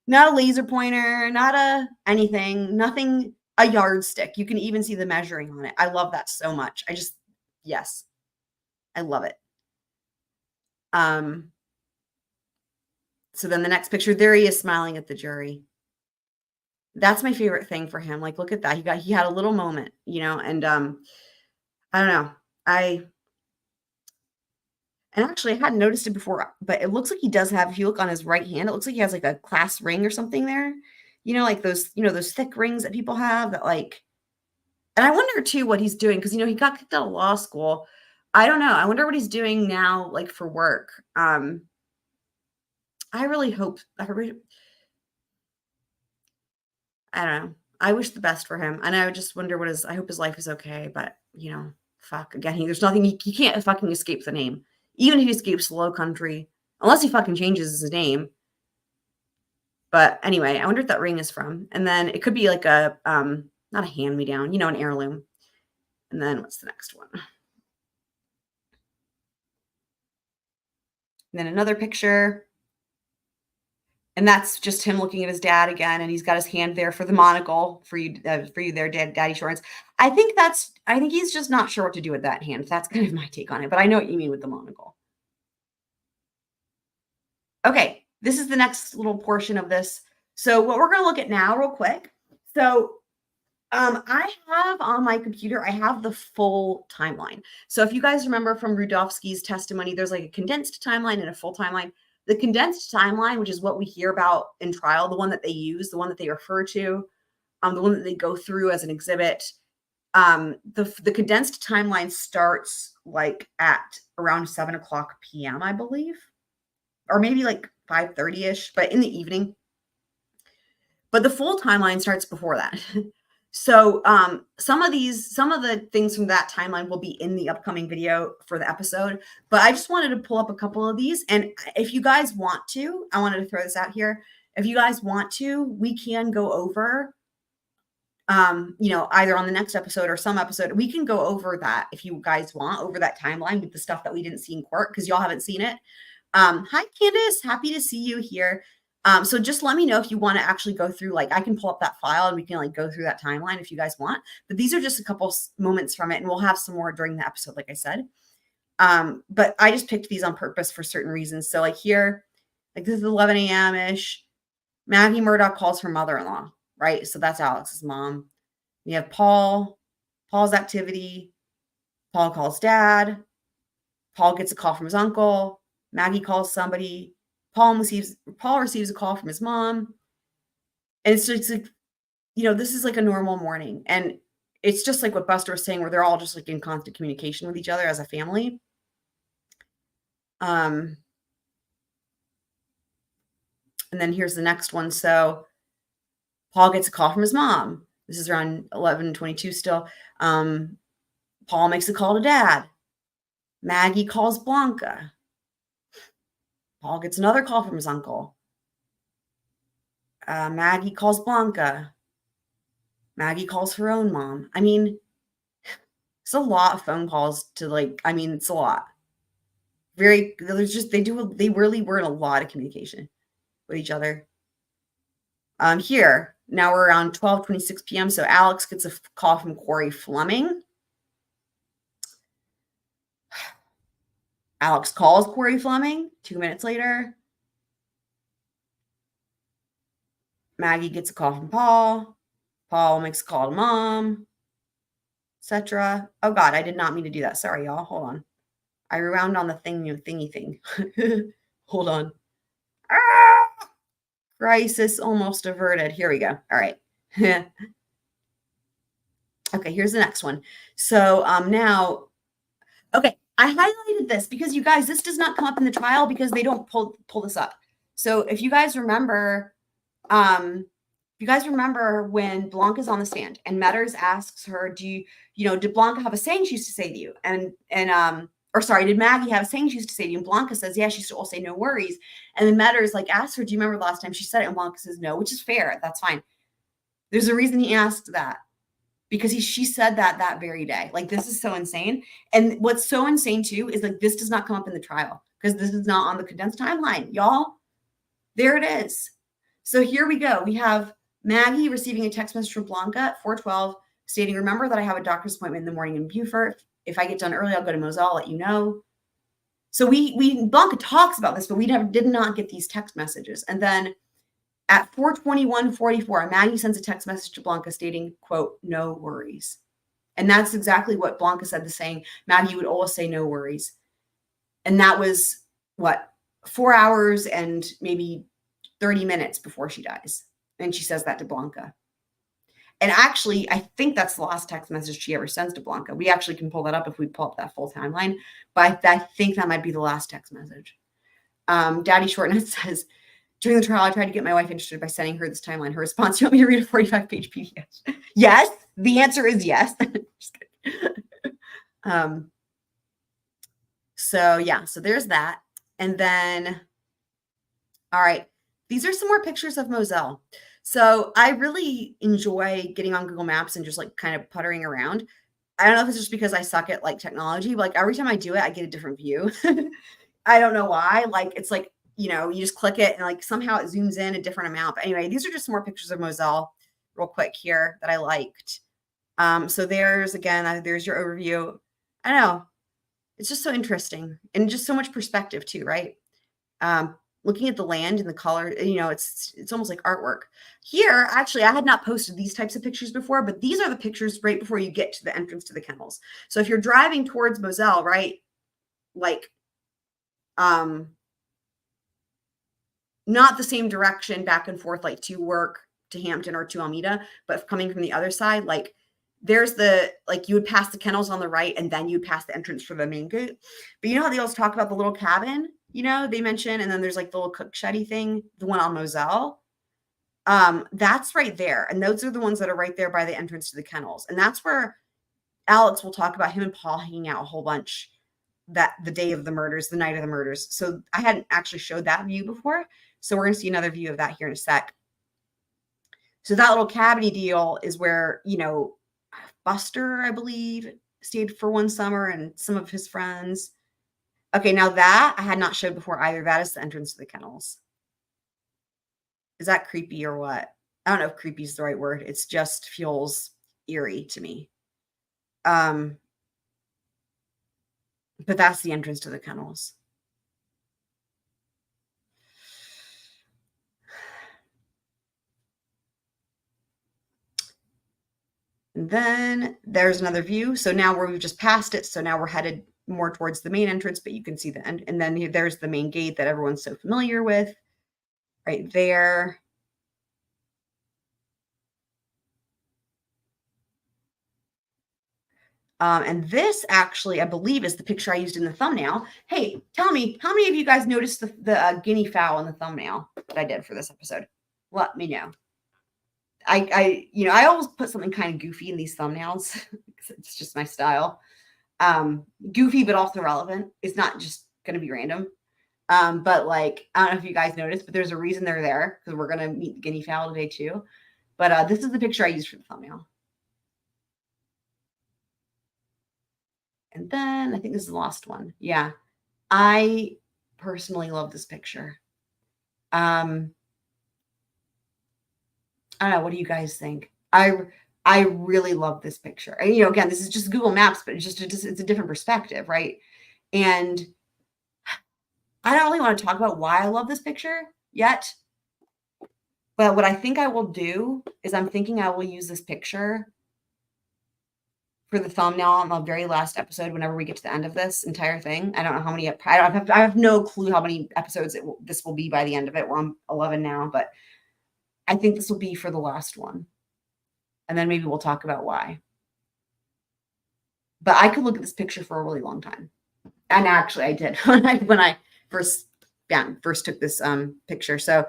not a laser pointer, not nothing, a yardstick. You can even see the measuring on it. I love that so much. Yes, I love it. So then the next picture, there he is smiling at the jury. That's my favorite thing for him. Like, look at that. He had a little moment, you know, and I don't know. And actually I hadn't noticed it before, but it looks like he does have, if you look on his right hand, it looks like he has like a class ring or something there. You know, like those, you know, those thick rings that people have that like, and I wonder too what he's doing, because you know, he got kicked out of law school. I don't know. I wonder what he's doing now, like for work. I really hope, I don't know. I wish the best for him. And I would just wonder I hope his life is okay. But, you know, fuck, again, there's nothing, he can't fucking escape the name. Even if he escapes the Low Country, unless he fucking changes his name. But anyway, I wonder what that ring is from. And then it could be like a, not a hand-me-down, you know, an heirloom. And then what's the next one? And then another picture. And that's just him looking at his dad again, and he's got his hand there for the monocle for you there, Daddy Shorts. I think he's just not sure what to do with that hand. That's kind of my take on it, but I know what you mean with the monocle. Okay, this is the next little portion of this. So what we're going to look at now, real quick. So I have on my computer, I have the full timeline. So if you guys remember from Rudofsky's testimony, there's like a condensed timeline and a full timeline. The condensed timeline, which is what we hear about in trial, the one that they use, the one that they refer to, the one that they go through as an exhibit. The condensed timeline starts like at around 7:00 p.m., I believe, or maybe like 5:30-ish, but in the evening. But the full timeline starts before that. So some of the things from that timeline will be in the upcoming video for the episode, but I just wanted to pull up a couple of these. And if you guys want to, I wanted to throw this out here. If you guys want to, we can go over, you know, either on the next episode or some episode, we can go over that if you guys want, over that timeline with the stuff that we didn't see in court, because y'all haven't seen it. Hi, Candace. Happy to see you here. So just let me know if you want to actually go through, like I can pull up that file and we can like go through that timeline if you guys want, but these are just a couple moments from it, and we'll have some more during the episode, like I said. But I just picked these on purpose for certain reasons. So like here, like this is 11 a.m. ish. Maggie Murdaugh calls her mother-in-law, right? So that's Alex's mom. We have Paul's activity. Paul calls dad. Paul gets a call from his uncle. Maggie calls somebody. Paul receives a call from his mom. And it's just like, you know, this is like a normal morning. And it's just like what Buster was saying, where they're all just like in constant communication with each other as a family. And then here's the next one. So Paul gets a call from his mom. This is around 11:22 still. Paul makes a call to dad. Maggie calls Blanca. Paul gets another call from his uncle. Maggie calls Blanca. Maggie calls her own mom. I mean, it's a lot of phone calls to like, I mean, it's a lot. They really were in a lot of communication with each other. Here, now we're around 12:26 p.m. So Alex gets a call from Corey Fleming. Alex calls Corey Fleming 2 minutes later. Maggie gets a call from Paul. Paul makes a call to mom, etc. Oh God, I did not mean to do that. Sorry, y'all. Hold on. I rewound on the thingy thing. Hold on. Ah! Crisis almost averted. Here we go. All right. Okay, here's the next one. So now, okay. I highlighted this because you guys, this does not come up in the trial because they don't pull this up. So if you guys remember, when Blanca's on the stand and Metters asks her, did Blanca have a saying she used to say to you? Did Maggie have a saying she used to say to you? And Blanca says, yeah, she used to all say no worries. And then Metters like asks her, do you remember the last time she said it? And Blanca says no, which is fair. That's fine. There's a reason he asked that. Because she said that very day. Like, this is so insane. And what's so insane, too, is like this does not come up in the trial because this is not on the condensed timeline. Y'all, there it is. So here we go. We have Maggie receiving a text message from Blanca at 4:12 stating, remember that I have a doctor's appointment in the morning in Beaufort. If I get done early, I'll go to Moselle, I'll let you know. So Blanca talks about this, but we did not get these text messages. And then At 4:21:44, Maggie sends a text message to Blanca stating, quote, "No worries." And that's exactly what Blanca said, the saying, Maggie would always say no worries. And that was what, 4 hours and maybe 30 minutes before she dies. And she says that to Blanca. And actually, I think that's the last text message she ever sends to Blanca. We actually can pull that up if we pull up that full timeline. But I think that might be the last text message. Daddy Shortnut says, during the trial, I tried to get my wife interested by sending her this timeline. Her response, "You want me to read a 45-page PDF?" Yes. The answer is yes. Just kidding. So yeah, so there's that. And then, all right, these are some more pictures of Moselle. So I really enjoy getting on Google Maps and just like kind of puttering around. I don't know if it's just because I suck at like technology, but like every time I do it, I get a different view. I don't know why. Like, it's like, you know, you just click it and like somehow it zooms in a different amount. But anyway, these are just some more pictures of Moselle real quick here that I liked. So there's, again, there's your overview. I don't know. It's just so interesting and just so much perspective too, right? Looking at the land and the color, you know, it's almost like artwork. Here, actually, I had not posted these types of pictures before, but these are the pictures right before you get to the entrance to the kennels. So if you're driving towards Moselle, right, like, not the same direction back and forth, like to work, to Hampton or to Almeda, but coming from the other side, like there's the, like you would pass the kennels on the right and then you'd pass the entrance for the main gate. But you know how they always talk about the little cabin, you know, they mention, and then there's like the little cook shetty thing, the one on Moselle. That's right there. And those are the ones that are right there by the entrance to the kennels. And that's where Alex will talk about him and Paul hanging out a whole bunch that the day of the murders, the night of the murders. So I hadn't actually showed that view before. So we're going to see another view of that here in a sec. So that little cabiny deal is where, you know, Buster, I believe, stayed for one summer and some of his friends. Okay, now that I had not showed before either. That is the entrance to the kennels. Is that creepy or what? I don't know if creepy is the right word. It's just feels eerie to me. But that's the entrance to the kennels. And then there's another view. So now we've just passed it. So now we're headed more towards the main entrance, but you can see the end. And then there's the main gate that everyone's so familiar with right there. And this actually, I believe, is the picture I used in the thumbnail. Hey, tell me, how many of you guys noticed the guinea fowl in the thumbnail that I did for this episode? Let me know. You know, I always put something kind of goofy in these thumbnails. It's just my style. Goofy, but also relevant. It's not just going to be random. But like, I don't know if you guys noticed, but there's a reason they're there because we're going to meet the guinea fowl today too. But this is the picture I used for the thumbnail. And then I think this is the last one. Yeah. I personally love this picture. I don't know. What do you guys think? I really love this picture. And, you know, again, this is just Google Maps, but it's a different perspective, right? And I don't really want to talk about why I love this picture yet. But what I think I will do is I'm thinking I will use this picture for the thumbnail on the very last episode whenever we get to the end of this entire thing. I don't know how many, I have no clue how many episodes this will be by the end of it. We're on 11 now, but I think this will be for the last one. And then maybe we'll talk about why. But I could look at this picture for a really long time. And actually I did when I first took this picture. So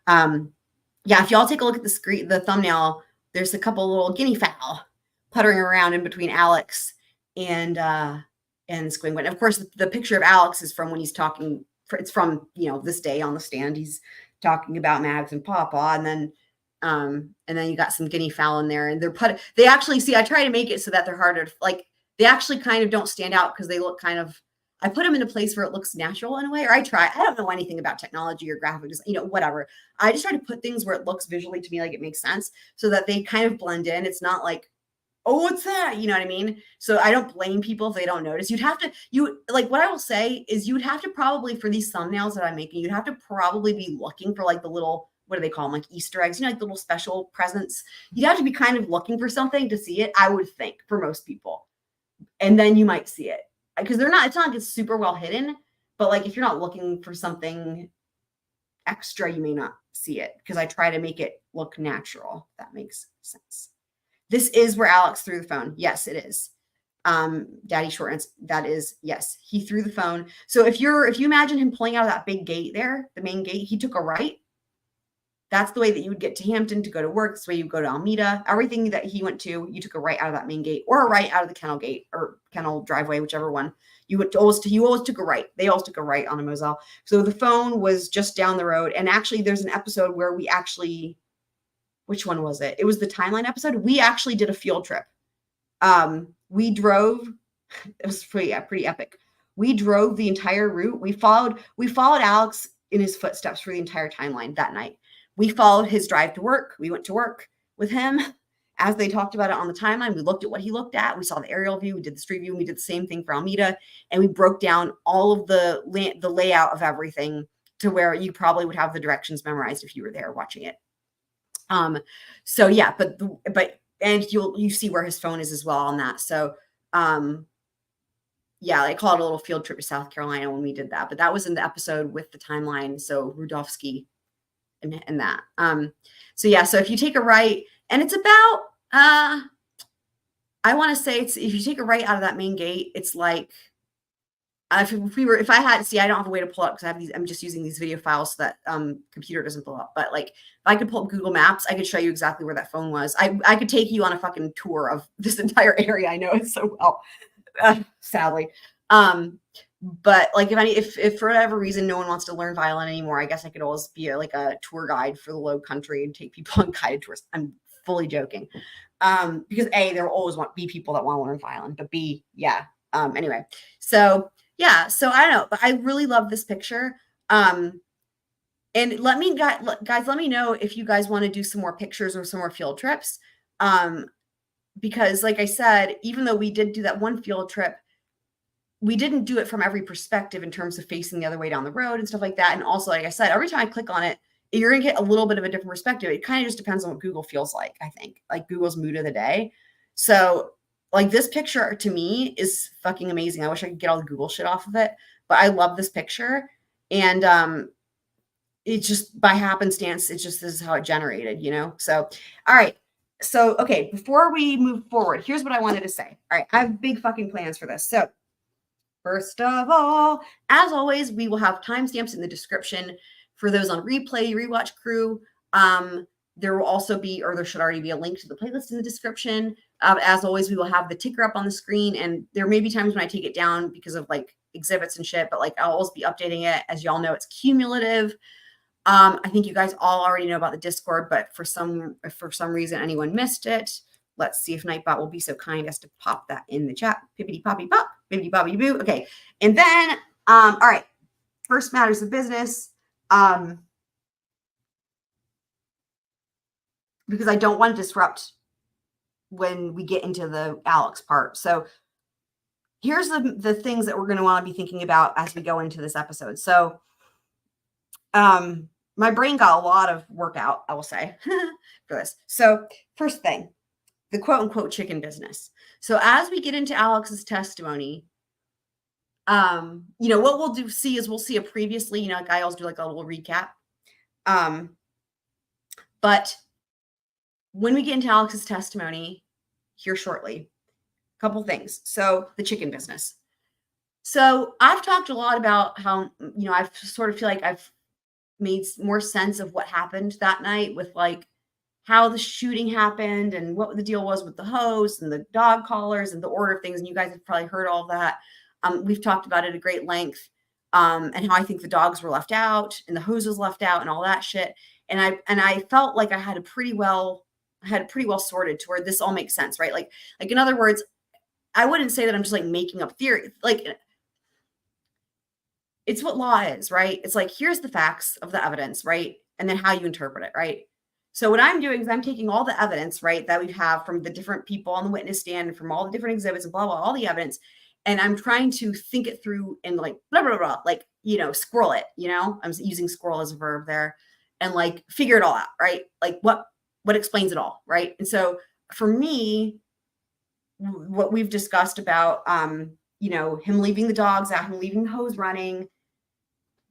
yeah, if y'all take a look at the thumbnail, there's a couple little guinea fowl puttering around in between Alex and Squingwin. Of course, the picture of Alex is from when he's talking. It's from, you know, this day on the stand. He's talking about Mags and Paw Paw, and then you got some guinea fowl in there, and they actually see. I try to make it so that they're harder. Like they actually kind of don't stand out because they look kind of. I put them in a place where it looks natural in a way, or I try. I don't know anything about technology or graphic design, you know, whatever. I just try to put things where it looks visually to me like it makes sense, so that they kind of blend in. It's not like, oh, what's that? You know what I mean? So I don't blame people if they don't notice. Like what I will say is you would have to probably, for these thumbnails that I'm making, you'd have to probably be looking for like the little what do they call them? Like Easter eggs, like little special presents. You'd have to be kind of looking for something to see it, I would think, for most people. And then you might see it. Because it's not like it's super well hidden, but like if you're not looking for something extra, you may not see it, because I try to make it look natural. If that makes sense. This is where Alex threw the phone. Yes, it is. Daddy Short, that is, yes, he threw the phone. So if you imagine him pulling out of that big gate there, the main gate, he took a right. That's the way that you would get to Hampton to go to work. That's the way you go to Alameda. Everything that he went to, you took a right out of that main gate, or a right out of the kennel gate or kennel driveway, whichever one. You always took a right. They always took a right on a Moselle. So the phone was just down the road. And actually, there's an episode where we actually, which one was it? It was the timeline episode. We actually did a field trip. We drove. It was pretty epic. We drove the entire route. We followed Alex in his footsteps for the entire timeline that night. We followed his drive to work. We went to work with him as they talked about it on the timeline. We looked at what he looked at. We saw the aerial view. We did the street view. And we did the same thing for Alameda. And we broke down all of the layout of everything to where you probably would have the directions memorized if you were there watching it. So yeah, and you see where his phone is as well on that. So, yeah, I call it a little field trip to South Carolina when we did that, but that was in the episode with the timeline. So Rudolphski and that. So yeah, so if you take a right, and it's about, I want to say if you take a right out of that main gate, it's like, if I had to see, I don't have a way to pull up because I'm just using these video files so that computer doesn't pull up. But like, if I could pull up Google Maps, I could show you exactly where that phone was. I could take you on a fucking tour of this entire area. I know it so well, sadly. But like, if for whatever reason no one wants to learn violin anymore, I guess I could always be like a tour guide for the Low Country and take people on guided tours. I'm fully joking, because A, there will always be people that want to learn violin, but B, yeah. Anyway, so yeah, so I don't know, but I really love this picture. And guys, let me know if you guys want to do some more pictures or some more field trips. Because like I said, even though we did do that one field trip, we didn't do it from every perspective in terms of facing the other way down the road and stuff like that. And also, like I said, every time I click on it, you're going to get a little bit of a different perspective. It kind of just depends on what Google feels like, I think, like Google's mood of the day. So like this picture to me is fucking amazing. I wish I could get all the Google shit off of it, but I love this picture. And it just by happenstance, this is how it generated, So, all right. So, okay, before we move forward, here's what I wanted to say. All right, I have big fucking plans for this. So first of all, as always, we will have timestamps in the description for those on replay, rewatch crew. There will also be, or there should already be, a link to the playlist in the description. As always, we will have the ticker up on the screen, and there may be times when I take it down because of like exhibits and shit, but like I'll always be updating it. As y'all know, it's cumulative. I think you guys all already know about the Discord, but for some reason anyone missed it, let's see if Nightbot will be so kind as to pop that in the chat. Pippity poppy pop, pippity poppy boo. Okay, and then all right, first matters of business. Because I don't want to disrupt when we get into the Alex part. So here's the things that we're going to want to be thinking about as we go into this episode. So my brain got a lot of workout, I will say, for this. So first thing, the quote unquote chicken business. So as we get into Alex's testimony, what we'll see a previously, like I always do like a little recap. But when we get into Alex's testimony here shortly, a couple things. So the chicken business. So I've talked a lot about how, I sort of feel like I've made more sense of what happened that night with like how the shooting happened and what the deal was with the host and the dog collars and the order of things. And you guys have probably heard all of that. We've talked about it at great length, and how I think the dogs were left out and the hose was left out and all that shit. And I felt like I had it pretty well sorted to where this all makes sense, right? Like in other words, I wouldn't say that I'm just like making up theory. Like it's what law is, right? It's like, here's the facts of the evidence, right? And then how you interpret it, right? So what I'm doing is I'm taking all the evidence, right, that we have from the different people on the witness stand and from all the different exhibits and blah, blah, all the evidence. And I'm trying to think it through and like, blah, blah, blah, like, squirrel it, I'm using squirrel as a verb there. and like figure it all out, right? Like what explains it all, right? And so for me, what we've discussed about, him leaving the dogs out, him leaving the hose running,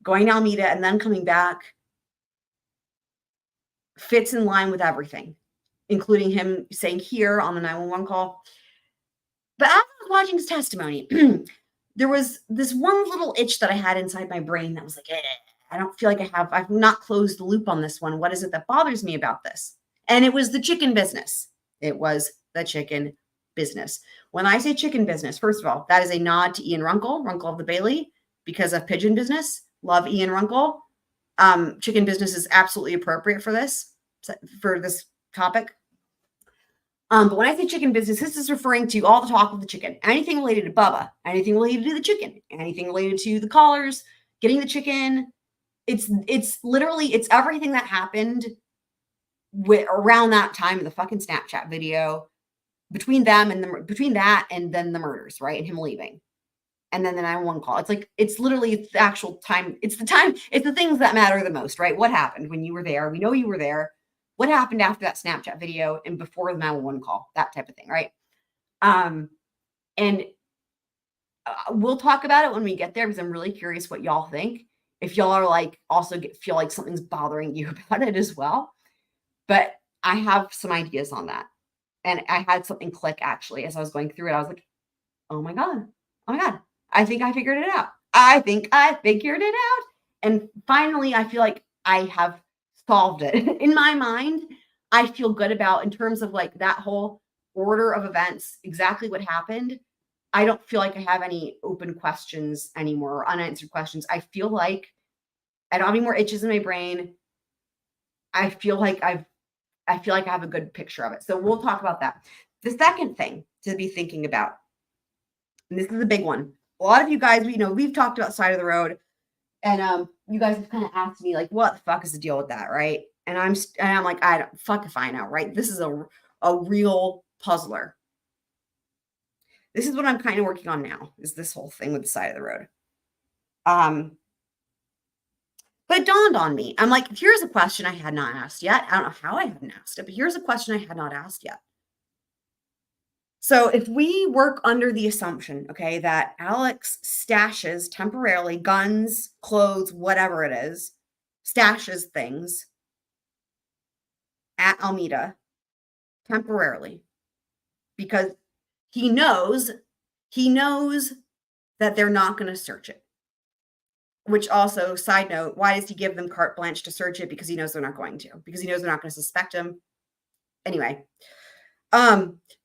going to Alameda, and then coming back fits in line with everything, including him saying here on the 911 call. But as I was watching his testimony, there was this one little itch that I had inside my brain that was like, I don't feel like I've not closed the loop on this one. What is it that bothers me about this? And it was the chicken business. It was the chicken business. When I say chicken business, first of all, that is a nod to Ian Runkle of the Bailey, because of pigeon business. Love Ian Runkle. Chicken business is absolutely appropriate for this topic. But when I say chicken business, this is referring to all the talk of the chicken, anything related to Bubba, anything related to the chicken, anything related to the collars, getting the chicken. It's literally everything that happened around that time in the fucking Snapchat video, between that and then the murders, right? And him leaving. And then the 911 call. It's literally the actual time. It's the things that matter the most, right? What happened when you were there? We know you were there. What happened after that Snapchat video and before the 911 call, that type of thing, right? And we'll talk about it when we get there, because I'm really curious what y'all think. If y'all are like, feel like something's bothering you about it as well. But I have some ideas on that. And I had something click actually as I was going through it. I was like, oh my God. I think I figured it out. And finally, I feel like I have solved it. In my mind, I feel good about, in terms of like that whole order of events, exactly what happened. I don't feel like I have any open questions anymore, or unanswered questions. I feel like I don't have any more itches in my brain. I feel like I have a good picture of it. So we'll talk about that. The second thing to be thinking about, and this is a big one. A lot of you guys, we've talked about side of the road, and you guys have kind of asked me like, what the fuck is the deal with that, right? And I'm like, I don't fuck if I know, right? This is a real puzzler. This is what I'm kind of working on now, is this whole thing with the side of the road. But it dawned on me. I'm like, here's a question I had not asked yet. I don't know how I hadn't asked it, but here's a question I had not asked yet. So if we work under the assumption, okay, that Alex stashes temporarily guns, clothes, whatever it is, stashes things at Alameda temporarily because he knows that they're not going to search it. Which also, side note, why does he give them carte blanche to search it? Because he knows they're not going to. Because he knows they're not going to suspect him. Anyway,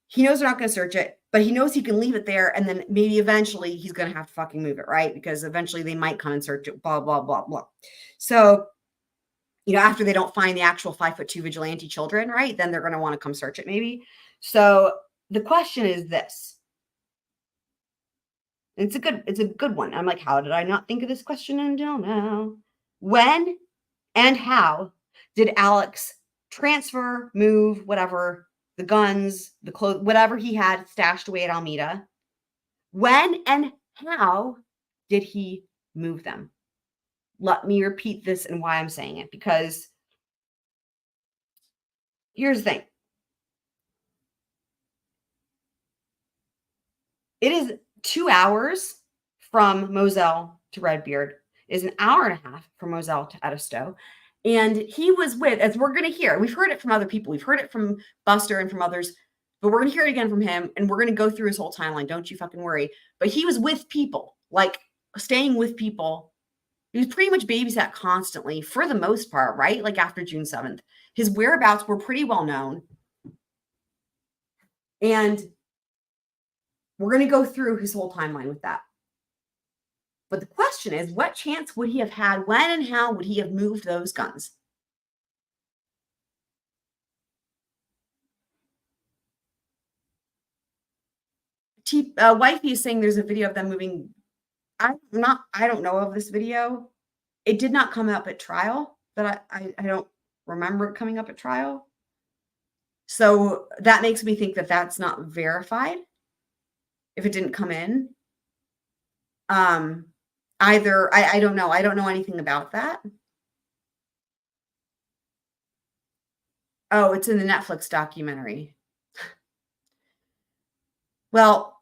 he knows they're not going to search it, but he knows he can leave it there, and then maybe eventually he's going to have to fucking move it, right? Because eventually they might come and search it, blah, blah, blah, blah. So, after they don't find the actual 5'2" vigilante children, right? Then they're going to want to come search it maybe. So the question is this. It's a good one. I'm like, how did I not think of this question until now? When and how did Alex transfer, move, whatever, the guns, the clothes, whatever he had stashed away at Alameda? When and how did he move them? Let me repeat this and why I'm saying it, because here's the thing. It is 2 hours from Moselle to Redbeard. It is an hour and a half from Moselle to Edisto. And he was with, as we're going to hear, we've heard it from other people. We've heard it from Buster and from others, but we're going to hear it again from him. And we're going to go through his whole timeline. Don't you fucking worry. But he was with people, like staying with people. He was pretty much babysat constantly for the most part, right? Like after June 7th. His whereabouts were pretty well known. And we're going to go through his whole timeline with that. But the question is, what chance would he have had? When and how would he have moved those guns? Wifey is saying there's a video of them moving. I don't know of this video. It did not come up at trial, but I don't remember it coming up at trial. So that makes me think that that's not verified. If it didn't come in, either, I don't know. I don't know anything about that. Oh, it's in the Netflix documentary. Well,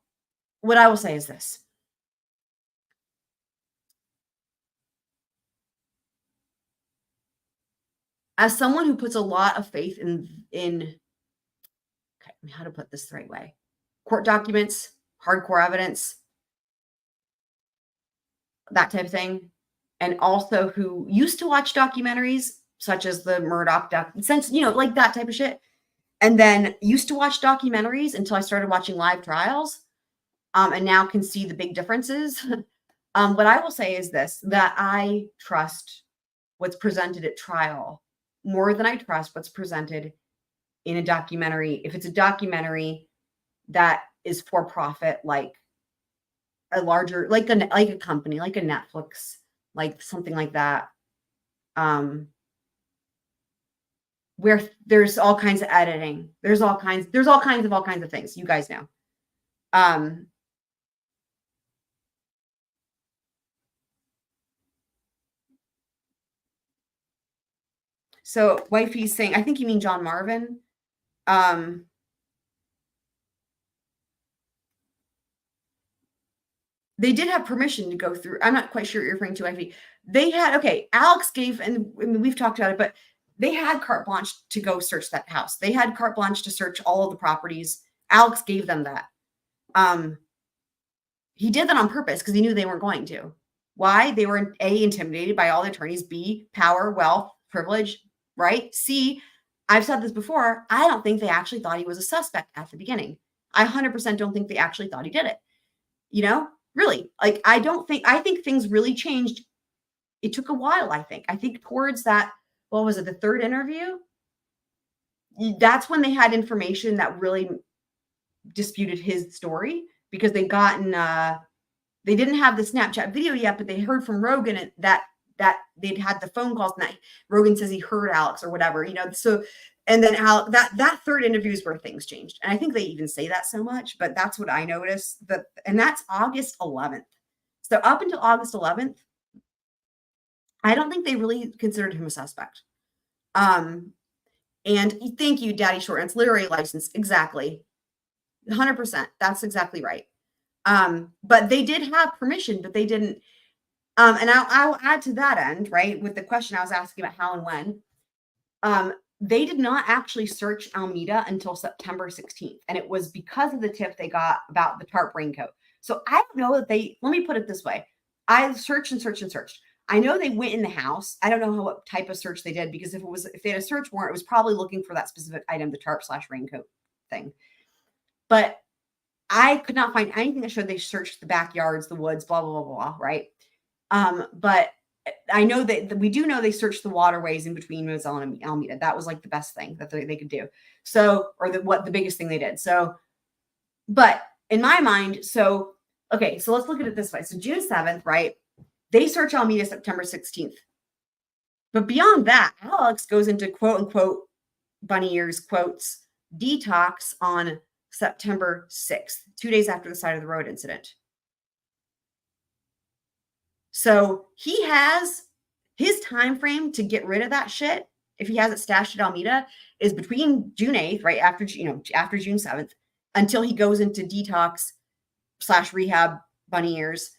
what I will say is this. As someone who puts a lot of faith in okay, how to put this the right way, court documents, hardcore evidence, that type of thing, and also who used to watch documentaries such as the Murdaugh since, like that type of shit, and then used to watch documentaries until I started watching live trials, and now can see the big differences. What I will say is this, that I trust what's presented at trial more than I trust what's presented in a documentary. If it's a documentary that is for profit, like a larger, like a company, like a Netflix, like something like that, where there's all kinds of editing, there's all kinds of things, you guys know. So wifey's saying, I think you mean John Marvin. They did have permission to go through. I'm not quite sure what you're referring to, wifey. They had, okay, Alex gave, and I mean, we've talked about it, but they had carte blanche to go search that house. They had carte blanche to search all of the properties. Alex gave them that. He did that on purpose because he knew they weren't going to. Why? They were A, intimidated by all the attorneys, B, power, wealth, privilege, right? C, I've said this before, I don't think they actually thought he was a suspect at the beginning. I 100% don't think they actually thought he did it. Really, like, I think things really changed. It took a while, I think towards that, what was it, the third interview? That's when they had information that really disputed his story, because they didn't have the Snapchat video yet, but they heard from Rogan that they'd had the phone calls, and that Rogan says he heard Alex or whatever, so, and then that third interview is where things changed. And I think they even say that so much, but that's what I noticed, and that's August 11th. So up until August 11th, I don't think they really considered him a suspect. And thank you, Daddy Short. It's literary license. Exactly. 100%. That's exactly right. But they did have permission, but they didn't. And I'll add to that end, right, with the question I was asking about how and when. They did not actually search Alameda until September 16th. And it was because of the tip they got about the tarp raincoat. So I don't know that let me put it this way. I searched and searched and searched. I know they went in the house. I don't know what type of search they did, because if they had a search warrant, it was probably looking for that specific item, the tarp/raincoat thing. But I could not find anything that showed they searched the backyards, the woods, blah, blah, blah, blah, right? But I know that we do know they searched the waterways in between Moselle and Alameda. That was like the best thing that they could do. So, or the biggest thing they did. So, but in my mind, okay, so let's look at it this way. So June 7th, right? They search Alameda September 16th. But beyond that, Alex goes into quote unquote bunny ears quotes detox on September 6th, 2 days after the side of the road incident. So he has his time frame to get rid of that shit, if he has it stashed at Alameda, is between June 8th, right after June 7th, until he goes into detox/rehab bunny ears.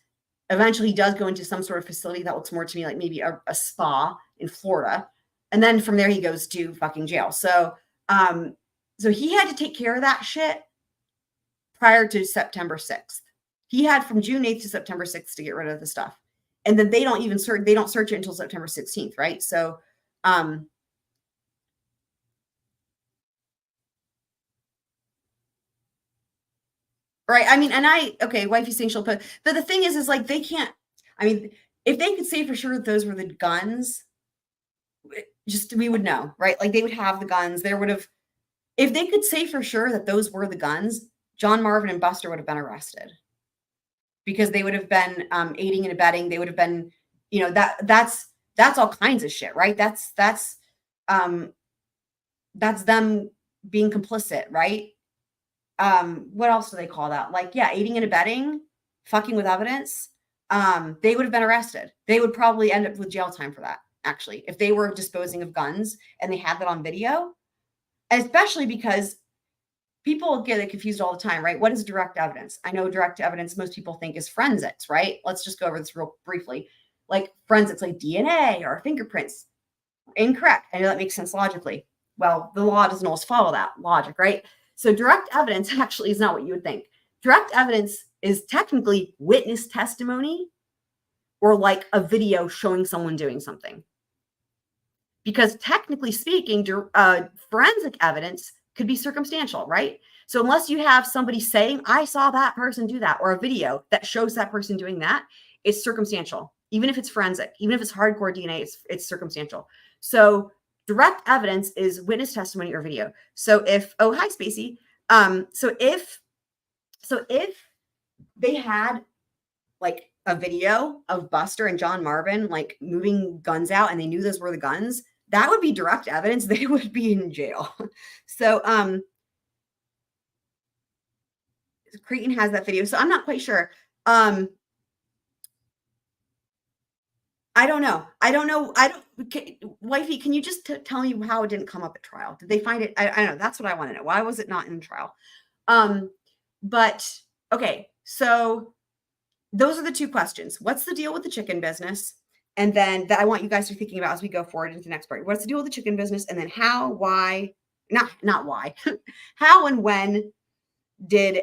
Eventually he does go into some sort of facility that looks more to me like maybe a spa in Florida. And then from there he goes to fucking jail. So he had to take care of that shit prior to September 6th. He had from June 8th to September 6th to get rid of the stuff. And then they don't search it until September 16th, right? So, right. I mean, okay, wifey's saying she'll put, but the thing is like, they can't, I mean, if they could say for sure that those were the guns, we would know, right? Like, they would have the guns. If they could say for sure that those were the guns, John Marvin and Buster would have been arrested, because they would have been aiding and abetting. They would have been, that's all kinds of shit, right? That's them being complicit, right? What else do they call that? Like, yeah, aiding and abetting, fucking with evidence. They would have been arrested. They would probably end up with jail time for that, actually, if they were disposing of guns and they had that on video. especially because people get it confused all the time, right? What is direct evidence? I know direct evidence most people think is forensics, right? Let's just go over this real briefly. Like forensics, like DNA or fingerprints. Incorrect. I know that makes sense logically. Well, the law doesn't always follow that logic, right? So direct evidence actually is not what you would think. Direct evidence is technically witness testimony or like a video showing someone doing something. Because technically speaking, forensic evidence could be circumstantial, right? So unless you have somebody saying, I saw that person do that, or a video that shows that person doing that, it's circumstantial. Even if it's forensic, even if it's hardcore DNA, it's circumstantial. So direct evidence is witness testimony or video. So if, oh, hi, Spacey. So if they had like a video of Buster and John Marvin like moving guns out and they knew those were the guns, that would be direct evidence. They would be in jail. So Creighton has that video. So I'm not quite sure. I don't know. Wifey, can you just tell me how it didn't come up at trial? Did they find it? I don't know. That's what I want to know. Why was it not in trial? But okay. So those are the two questions. What's the deal with the chicken business? And then that I want you guys to be thinking about as we go forward into the next part. What's the deal with the chicken business? And then how, why, not why, how and when did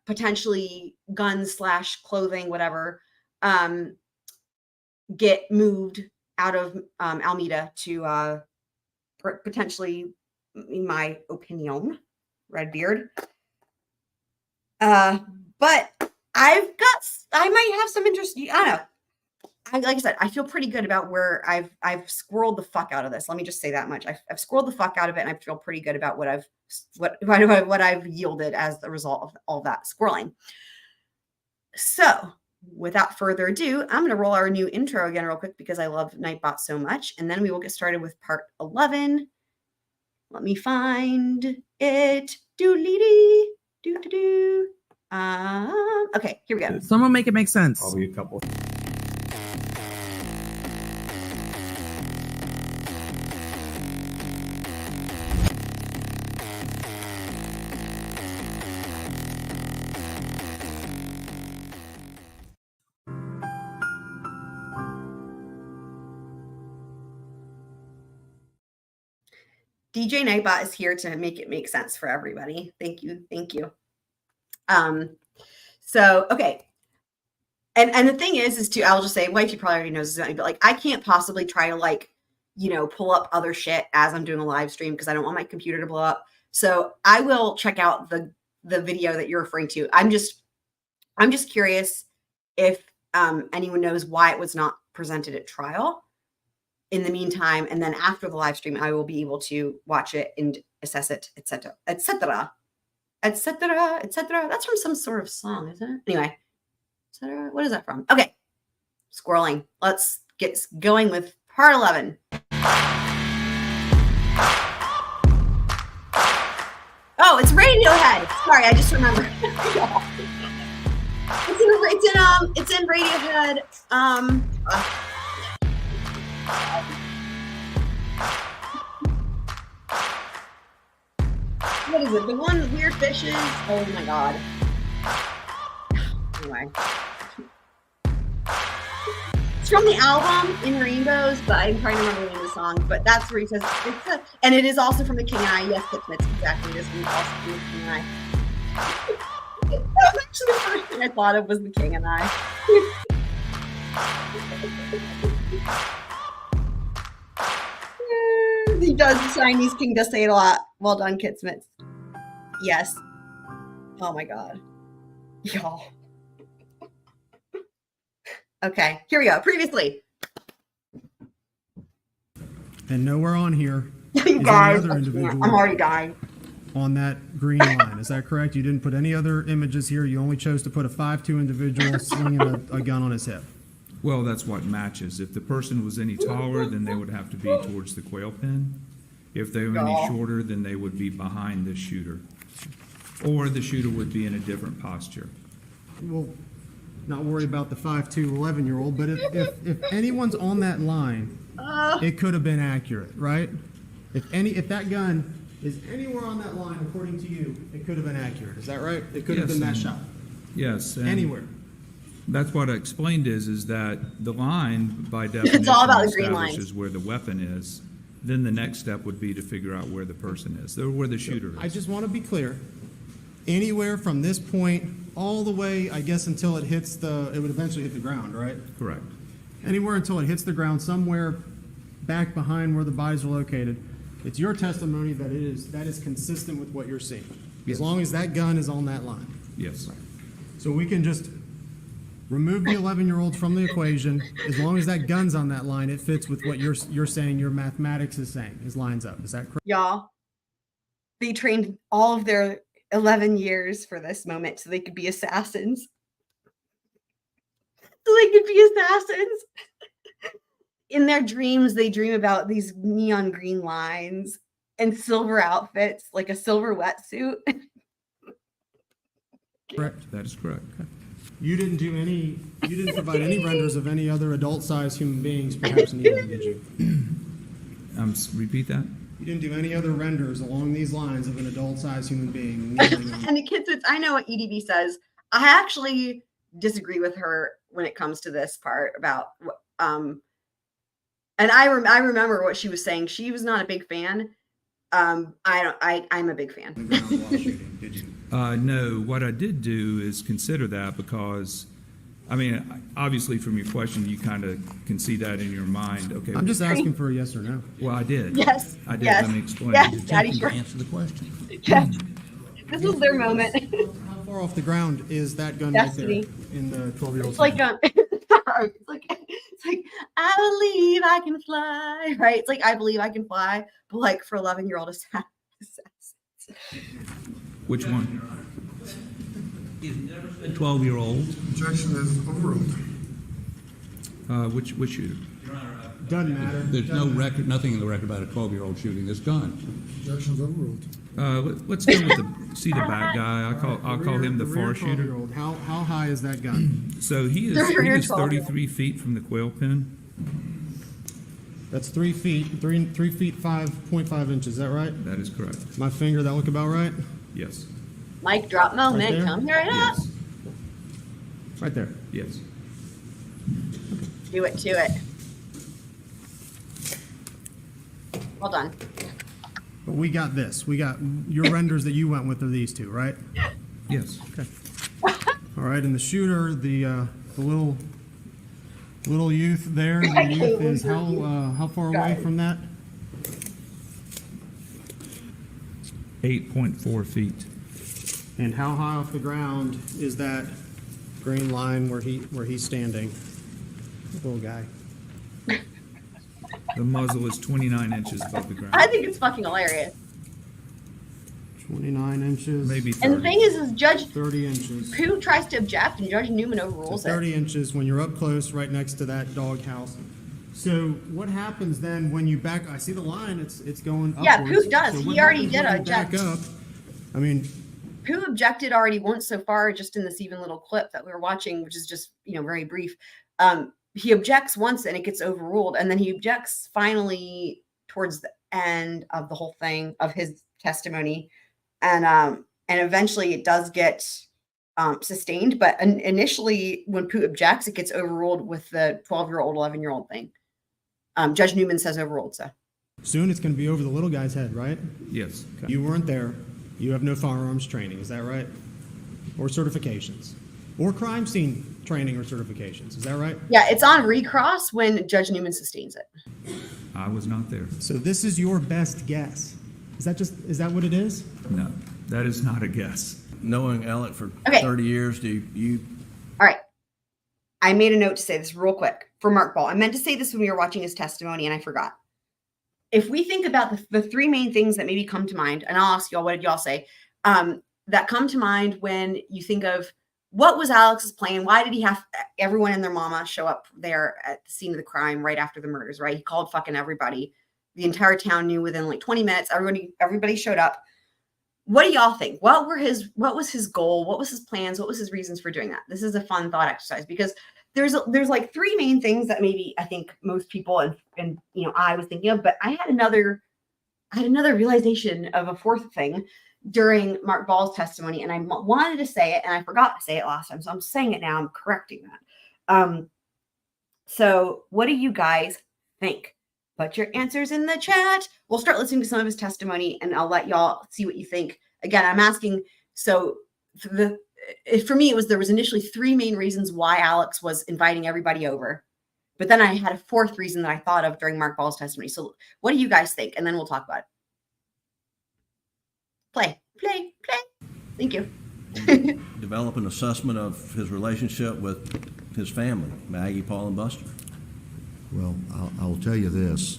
potentially guns / clothing, whatever, get moved out of Alameda to potentially, in my opinion, Redbeard. But I might have some interest. I don't know. Like I said, I feel pretty good about where I've squirreled the fuck out of this. Let me just say that much. I've squirreled the fuck out of it, and I feel pretty good about what I've yielded as the result of all that squirreling. So, without further ado, I'm going to roll our new intro again real quick because I love Nightbot so much, and then we will get started with part 11. Let me find it. Okay, here we go. Someone make it make sense. Probably a couple. DJ Nightbot is here to make it make sense for everybody. Thank you. So, okay. And the thing is too, I'll just say, Wifey probably already knows this, but like, I can't possibly try to pull up other shit as I'm doing a live stream because I don't want my computer to blow up. So I will check out the video that you're referring to. I'm just curious if anyone knows why it was not presented at trial. In the meantime, and then after the live stream, I will be able to watch it and assess it, etc., etc., etc., etc. That's from some sort of song, isn't it? Anyway, etc. What is that from? Okay, squirreling. Let's get going with part 11. Oh, it's Radiohead. Sorry, I just remembered. It's in Radiohead. What is it? The one with weird fishes? Oh my god. Anyway. It's from the album In Rainbows, but I'm trying to remember the name of the song. But that's where he says and it is also from The King and I. Yes, it's exactly this one. Also from The King and I. That was actually the first thing I thought of was The King and I. He does. The Chinese king does say it a lot. Well done, Kit Smith. Yes. Oh my god. Y'all. Okay, here we go. Previously. And nowhere on here You is guys, another individual I'm already dying. on that green line. Is that correct? You didn't put any other images here. You only chose to put a 5'2" individual slinging a gun on his hip. Well, that's what matches. If the person was any taller, then they would have to be towards the quail pen. If they were any shorter, then they would be behind the shooter. Or the shooter would be in a different posture. Well, not worry about the 5'2", 11-year-old, but if anyone's on that line, it could have been accurate, right? If that gun is anywhere on that line, according to you, it could have been accurate. Is that right? It could have Yes, been that and- shot. Yes. and Anywhere. That's what I explained is that the line, by definition, all about the green lines. establishes where the weapon is. Then the next step would be to figure out where the person is, or where the shooter I is. just want to be clear. Anywhere from this point all the way, I guess, until it hits it would eventually hit the ground, right? Correct. Anywhere until it hits the ground, somewhere back behind where the bodies are located. It's your testimony that that is consistent with what you're seeing. Yes. As long as that gun is on that line. Yes. So we can just remove the 11-year-olds from the equation. As long as that gun's on that line, it fits with what you're saying, your mathematics is saying, is lines up. Is that correct? Y'all, they trained all of their 11 years for this moment so they could be assassins. So they could be assassins. In their dreams, they dream about these neon green lines and silver outfits, like a silver wetsuit. Correct. That is correct. You didn't provide any renders of any other adult-sized human beings, perhaps neither, did you? Repeat that? You didn't do any other renders along these lines of an adult-sized human being kneeling on. And the kids, I know what EDB says. I actually disagree with her when it comes to this part about, and I remember what she was saying. She was not a big fan. I'm a big fan. the ground while shooting, did you? No, what I did do is consider that because, I mean, obviously from your question, you kind of can see that in your mind. Okay. I'm just asking for a yes or no. Well, I did. Yes. I did. Yes. Let me explain. Yes, Daddy. To answer the question. Yes. This was their moment. How far off the ground is that gun Destiny. right there in the 12-year-old? It's like it's like I believe I can fly, right? It's like I believe I can fly, but like for 11-year-old assassins. Which one? He's never said 12-year-old. Objection is overruled. Which shooter? Doesn't matter. There's no record, nothing in the record about a 12-year-old shooting this gun. Objection is overruled. Let's go with the back guy. I'll call him the rear far shooter. 12-year-old. How high is that gun? So he The rear is 12-year-old. 33 feet from the quail pen. That's 3 feet, 3 feet 5.5 inches. Is that right? That is correct. My finger, that look about right? Yes. Mic drop moment. Right there? Come here it up. Yes. Right there. Yes. Do it. Well done. But we got this. We got your renders that you went with are these two, right? Yes. Okay. All right, and the shooter, the little youth there. The youth is how far away from that? 8.4 feet. And how high off the ground is that green line where he's standing? Little guy. The muzzle is 29 inches above the ground. I think it's fucking hilarious. 29 inches. Maybe 30. And the thing is Judge 30 inches. Pooh tries to object and Judge Newman So overrules 30 it. inches when you're up close, right next to that dog house. So what happens then when you back? I see the line. It's going upwards. Yeah, Pooh does. So He what already happens did when you object. back up. I mean, Pooh objected already once so far, just in this even little clip that we were watching, which is just, very brief. He objects once and it gets overruled. And then he objects finally towards the end of the whole thing of his testimony. And eventually it does get sustained. But initially when Pooh objects, it gets overruled with the 12-year-old, 11-year-old thing. Judge Newman says overruled. So soon it's going to be over the little guy's head, right? Yes. You weren't there. You have no firearms training. Is that right? Or certifications? Or crime scene training or certifications. Is that right? yeah, it's on recross when Judge Newman sustains it. I was not there. So this is your best guess. Is that what it is? No, that is not a guess. Knowing Alec for Okay. 30 years, do you All right. I made a note to say this real quick for Mark Ball. I meant to say this when we were watching his testimony and I forgot. If we think about the three main things that maybe come to mind, and I'll ask y'all, what did y'all say? That come to mind when you think of what was Alex's plan? Why did he have everyone and their mama show up there at the scene of the crime right after the murders, right? He called fucking everybody. The entire town knew within like 20 minutes. Everybody showed up. What do y'all think? What was his goal? What was his plans? What was his reasons for doing that? This is a fun thought exercise because there's like three main things that maybe I think most people and I was thinking of, but I I had another realization of a fourth thing during Mark Ball's testimony, and I wanted to say it, and I forgot to say it last time, so I'm saying it now. I'm correcting that. So what do you guys think? Put your answers in the chat. We'll start listening to some of his testimony, and I'll let y'all see what you think. Again, I'm asking, so for me, there was initially 3 main reasons why Alex was inviting everybody over. But then I had a 4th reason that I thought of during Mark Ball's testimony. So what do you guys think? And then we'll talk about it. Play. Thank you. Develop an assessment of his relationship with his family, Maggie, Paul, and Buster. Well, I'll tell you this.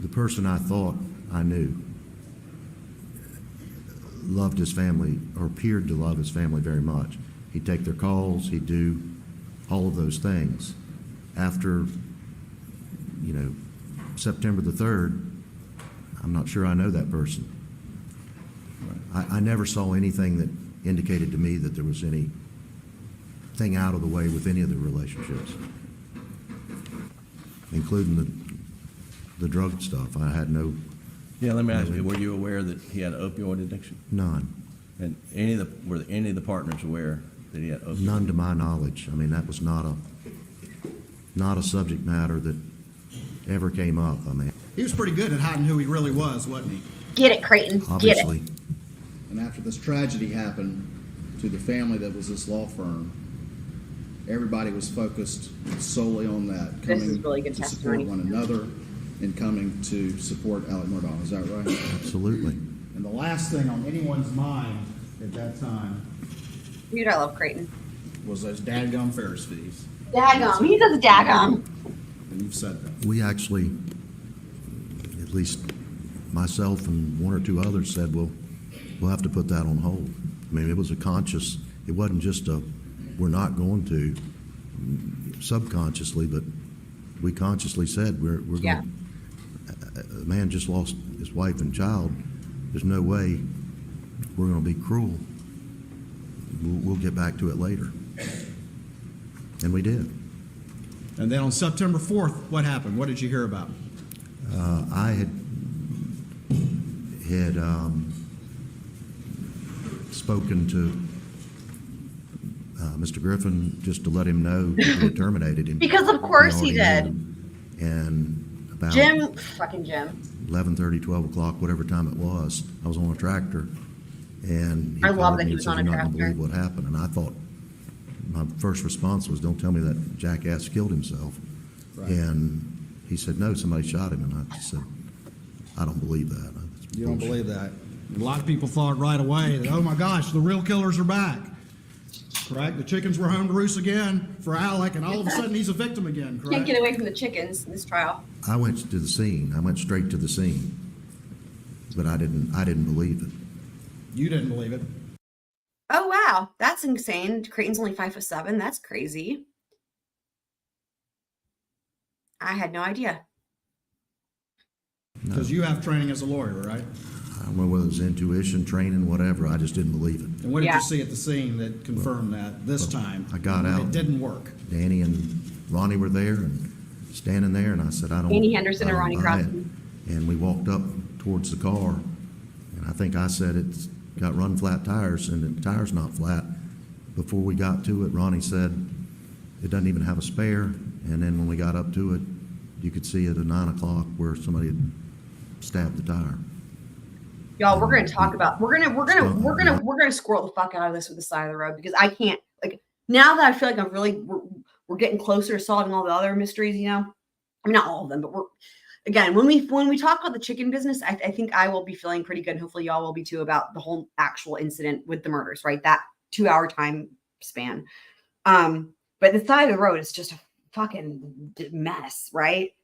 The person I thought I knew loved his family, or appeared to love his family very much. He'd take their calls, he'd do all of those things. After, September the 3rd, I'm not sure I know that person. I never saw anything that indicated to me that there was anything out of the way with any of the relationships, including the drug stuff. I had no. Yeah, let me ask you, were you aware that he had opioid addiction? None. And were any of the partners aware that he had opioid? None to my knowledge. I mean, that was not a subject matter that ever came up. I mean, He was pretty good at hiding who he really was, wasn't he? Get it, Creighton. obviously. Get it. And after this tragedy happened to the family that was this law firm, everybody was focused solely on that, This is coming really good to support testimony. one another and coming to support Alex Murdaugh. Is that right? Absolutely. And the last thing on anyone's mind at that time Dude, I love Creighton. was those dadgum Ferris fees. Daggum. He does daggum. And you've said that. We actually, at least myself and 1 or 2 others, said, well, we'll have to put that on hold. I mean, it was it wasn't just we're not going to subconsciously, but we consciously said we're going Yeah. A man just lost his wife and child. There's no way we're going to be cruel. We'll get back to it later. And we did. And then on September 4th, what happened? What did you hear about? I had spoken to Mr. Griffin just to let him know that we had terminated him. Because of course he already did. knew. And about Fucking Jim. 11:30, 12 o'clock, whatever time it was, I was on a tractor, and I love called that me he and was said, on a "You're not gonna tractor." believe what happened." And I thought, my first response was, "Don't tell me that jackass killed himself." Right. And he said, "No, somebody shot him." And I said, "I don't believe that." That's You don't bullshit. believe that. A lot of people thought right away that, oh my gosh, the real killers are back. Correct? The chickens were home to roost again for Alec, and all of a sudden he's a victim again, correct? Can't get away from the chickens in this trial. I went to the scene. I went straight to the scene, but I didn't believe it. You didn't believe it. Oh wow, that's insane. Creighton's only 5'7". That's crazy. I had no idea. Because you have training as a lawyer, right? I don't know whether it was intuition, training, whatever. I just didn't believe it. And what did Yeah. you see at the scene that confirmed that this time? I got out. It didn't work. Danny and Ronnie were there and standing there, and I said, "I don't." Danny Henderson I and don't Ronnie buy it." Crofton. And we walked up towards the car, and I think I said, "It's got run flat tires," and the tire's not flat. Before we got to it, Ronnie said, "It doesn't even have a spare." And then when we got up to it, you could see at 9 o'clock where somebody had stabbed the tire. Y'all, we're gonna talk about we're gonna squirrel the fuck out of this with the side of the road, because I can't, like, now that I feel like we're getting closer to solving all the other mysteries, you know. I mean, not all of them, but we're again when we talk about the chicken business, I think I will be feeling pretty good, and hopefully y'all will be too, about the whole actual incident with the murders, right? That 2-hour time span. But the side of the road is just a fucking mess, right?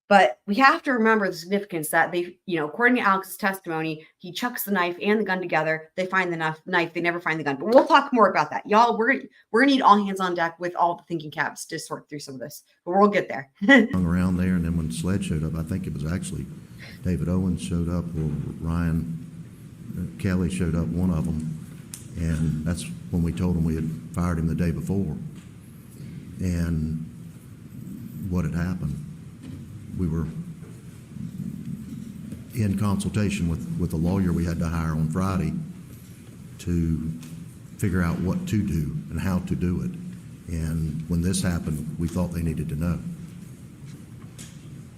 But we have to remember the significance that they, you know, according to Alex's testimony, he chucks the knife and the gun together. They find the knife. They never find the gun. But we'll talk more about that. Y'all, we're gonna need all hands on deck with all the thinking caps to sort through some of this. But we'll get there. Hung around there, and then when Sled showed up, I think it was actually David Owens showed up, or Ryan Kelly showed up, one of them. And that's when we told him we had fired him the day before. And what had happened. We were in consultation with a lawyer we had to hire on Friday to figure out what to do and how to do it. And when this happened, we thought they needed to know.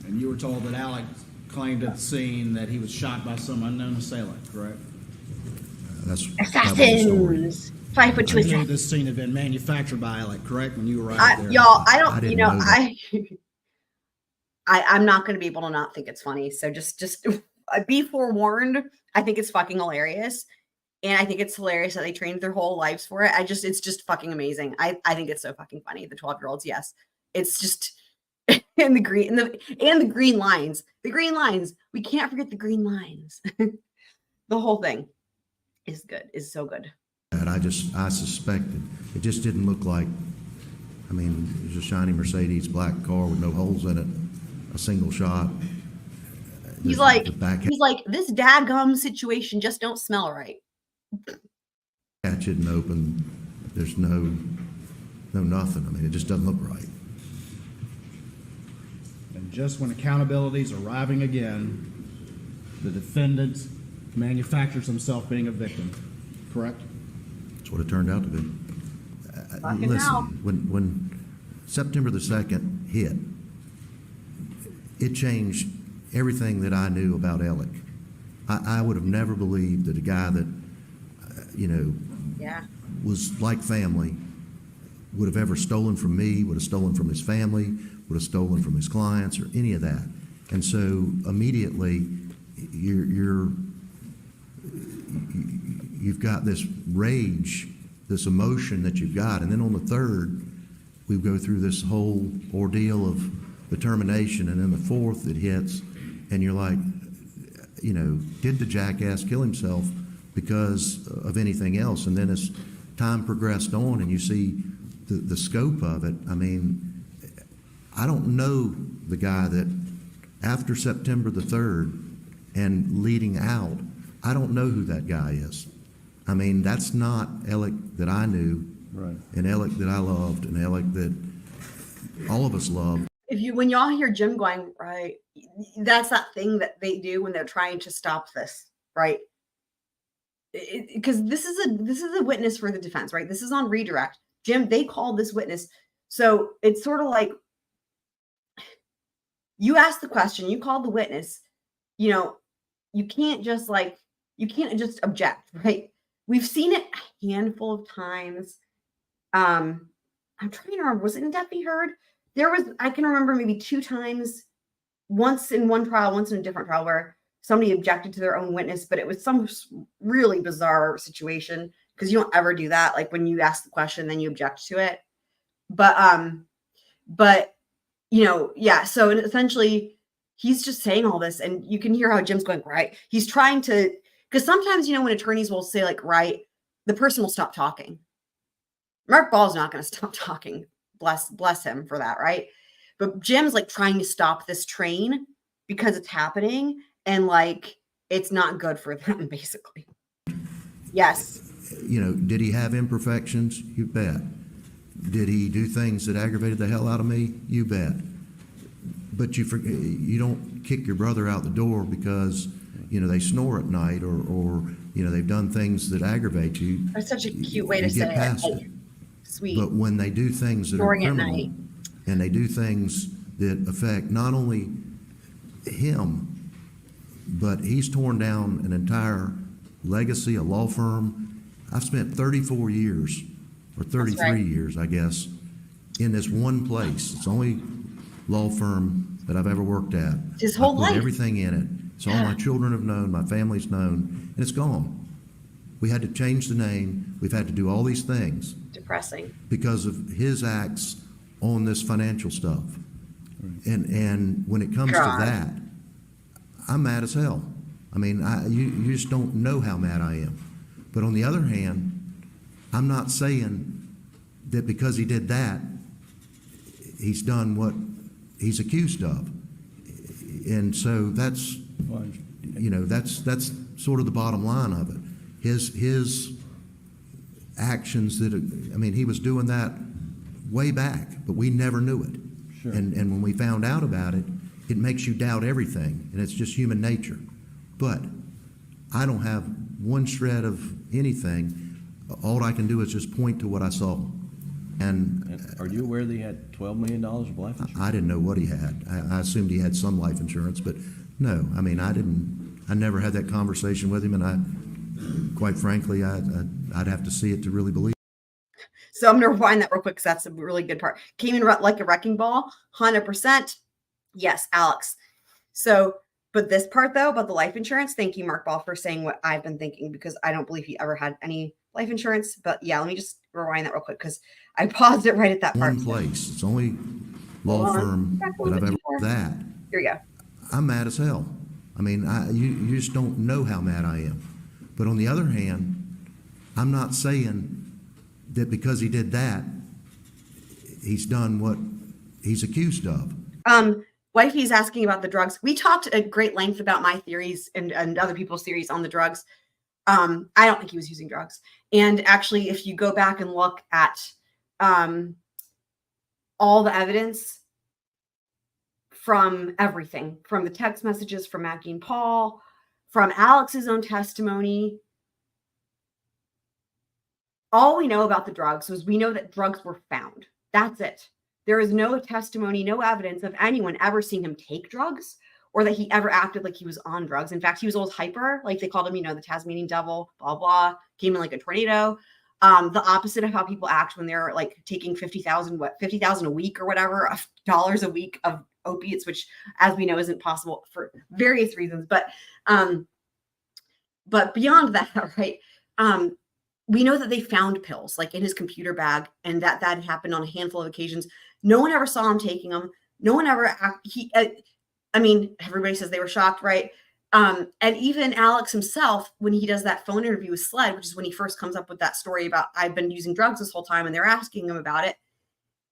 And you were told that Alex claimed at the scene that he was shot by some unknown assailant, correct? That was the story. Assassins. 5 foot I two knew assassins. this scene had been manufactured by Alex, correct, when you arrived there? Y'all, I I don't, didn't you know, know that. I'm not going to be able to not think it's funny. So just be forewarned. I think it's fucking hilarious. And I think it's hilarious that they trained their whole lives for it. It's just fucking amazing. I think it's so fucking funny. The 12-year-olds, yes. It's just, and the green lines. The green lines. We can't forget the green lines. The whole thing is good, is so good. And I suspected. It just didn't look like, I mean, it was a shiny Mercedes black car with no holes in it, a single shot. He's like, this dadgum situation just don't smell right. Catch it and open. There's no nothing. I mean, it just doesn't look right. And just when accountability is arriving again, the defendant manufactures himself being a victim, correct? That's what it turned out to be. Fucking Listen, hell. when September the 2nd hit, it changed everything that I knew about Alec. I would have never believed that a guy that, Yeah. was like family would have ever stolen from me, would have stolen from his family, would have stolen from his clients, or any of that. And so immediately, you've got this rage, this emotion that you've got, and then on the 3rd, we go through this whole ordeal of determination, and then the 4th it hits, and you're like, did the jackass kill himself because of anything else? And then as time progressed on and you see the scope of it, I mean, I don't know the guy that after September the 3rd and leading out, I don't know who that guy is. I mean, that's not Alec that I knew, Right. and Alec that I loved, and Alec that all of us loved. When y'all hear Jim going, right, that's that thing that they do when they're trying to stop this, right? Because this is a witness for the defense, right? This is on redirect. Jim, they called this witness. So it's sort of like you asked the question, you called the witness, you can't just object, right? We've seen it a handful of times. I'm trying to remember, was it in Death Be Heard? I can remember maybe 2 times, once in one trial, once in a different trial, where somebody objected to their own witness, but it was some really bizarre situation because you don't ever do that. Like when you ask the question, then you object to it. But yeah. So essentially, he's just saying all this, and you can hear how Jim's going, right? He's trying to, because sometimes, when attorneys will say like, right, the person will stop talking. Mark Ball's not going to stop talking. Bless him for that, right? But Jim's like trying to stop this train because it's happening, and like it's not good for them, basically. Yes. Did he have imperfections? You bet. Did he do things that aggravated the hell out of me? You bet. But you don't kick your brother out the door because they snore at night or they've done things that aggravate you. That's such a cute way to You get say past it. it. Sweet. But when they do things that Snoring are at criminal, night. and they do things that affect not only him, but he's torn down an entire legacy, a law firm. I've spent 34 years, or 33 right. years, I guess, in this one place. It's the only law firm that I've ever worked at. His whole I put life. everything in it. It's all my children have known, my family's known, and it's gone. We had to change the name. We've had to do all these things Depressing. because of his acts on this financial stuff. And when it comes God. to that, I'm mad as hell. I mean, you just don't know how mad I am. But on the other hand, I'm not saying that because he did that, he's done what he's accused of. And so that's sort of the bottom line of it. His actions he was doing that way back, but we never knew it. Sure. And when we found out about it, it makes you doubt everything, and it's just human nature. But I don't have one shred of anything. All I can do is just point to what I saw. And Are you aware that he had $12 million of life insurance? I didn't know what he had. I assumed he had some life insurance, but no, I mean, I never had that conversation with him, and quite frankly, I'd have to see it to really believe. So I'm going to rewind that real quick because that's a really good part. Came in like a wrecking ball, 100%. Yes, Alex. So, but this part though, about the life insurance, thank you, Mark Ball, for saying what I've been thinking, because I don't believe he ever had any life insurance. But yeah, let me just rewind that real quick because I paused it right at that part. One place. It's the only law firm that I've ever that. Here we go. I'm mad as hell. I mean, you just don't know how mad I am. But on the other hand, I'm not saying that because he did that, he's done what he's accused of. Wifey's asking about the drugs. We talked at great length about my theories and other people's theories on the drugs. I don't think he was using drugs. And actually, if you go back and look at all the evidence from everything, from the text messages from Mackie and Paul, from Alex's own testimony, all we know about the drugs was we know that drugs were found. That's it. There is no testimony, no evidence of anyone ever seeing him take drugs or that he ever acted like he was on drugs. In fact, he was always hyper, like they called him, the Tasmanian devil, blah, blah, came in like a tornado. The opposite of how people act when they're like taking $50,000 a week or whatever, of dollars a week of opiates, which as we know isn't possible for various reasons. But beyond that, right? We know that they found pills like in his computer bag, and that happened on a handful of occasions. No one ever saw him taking them. No one ever, everybody says they were shocked, right? And even Alex himself, when he does that phone interview with SLED, which is when he first comes up with that story about I've been using drugs this whole time, and they're asking him about it.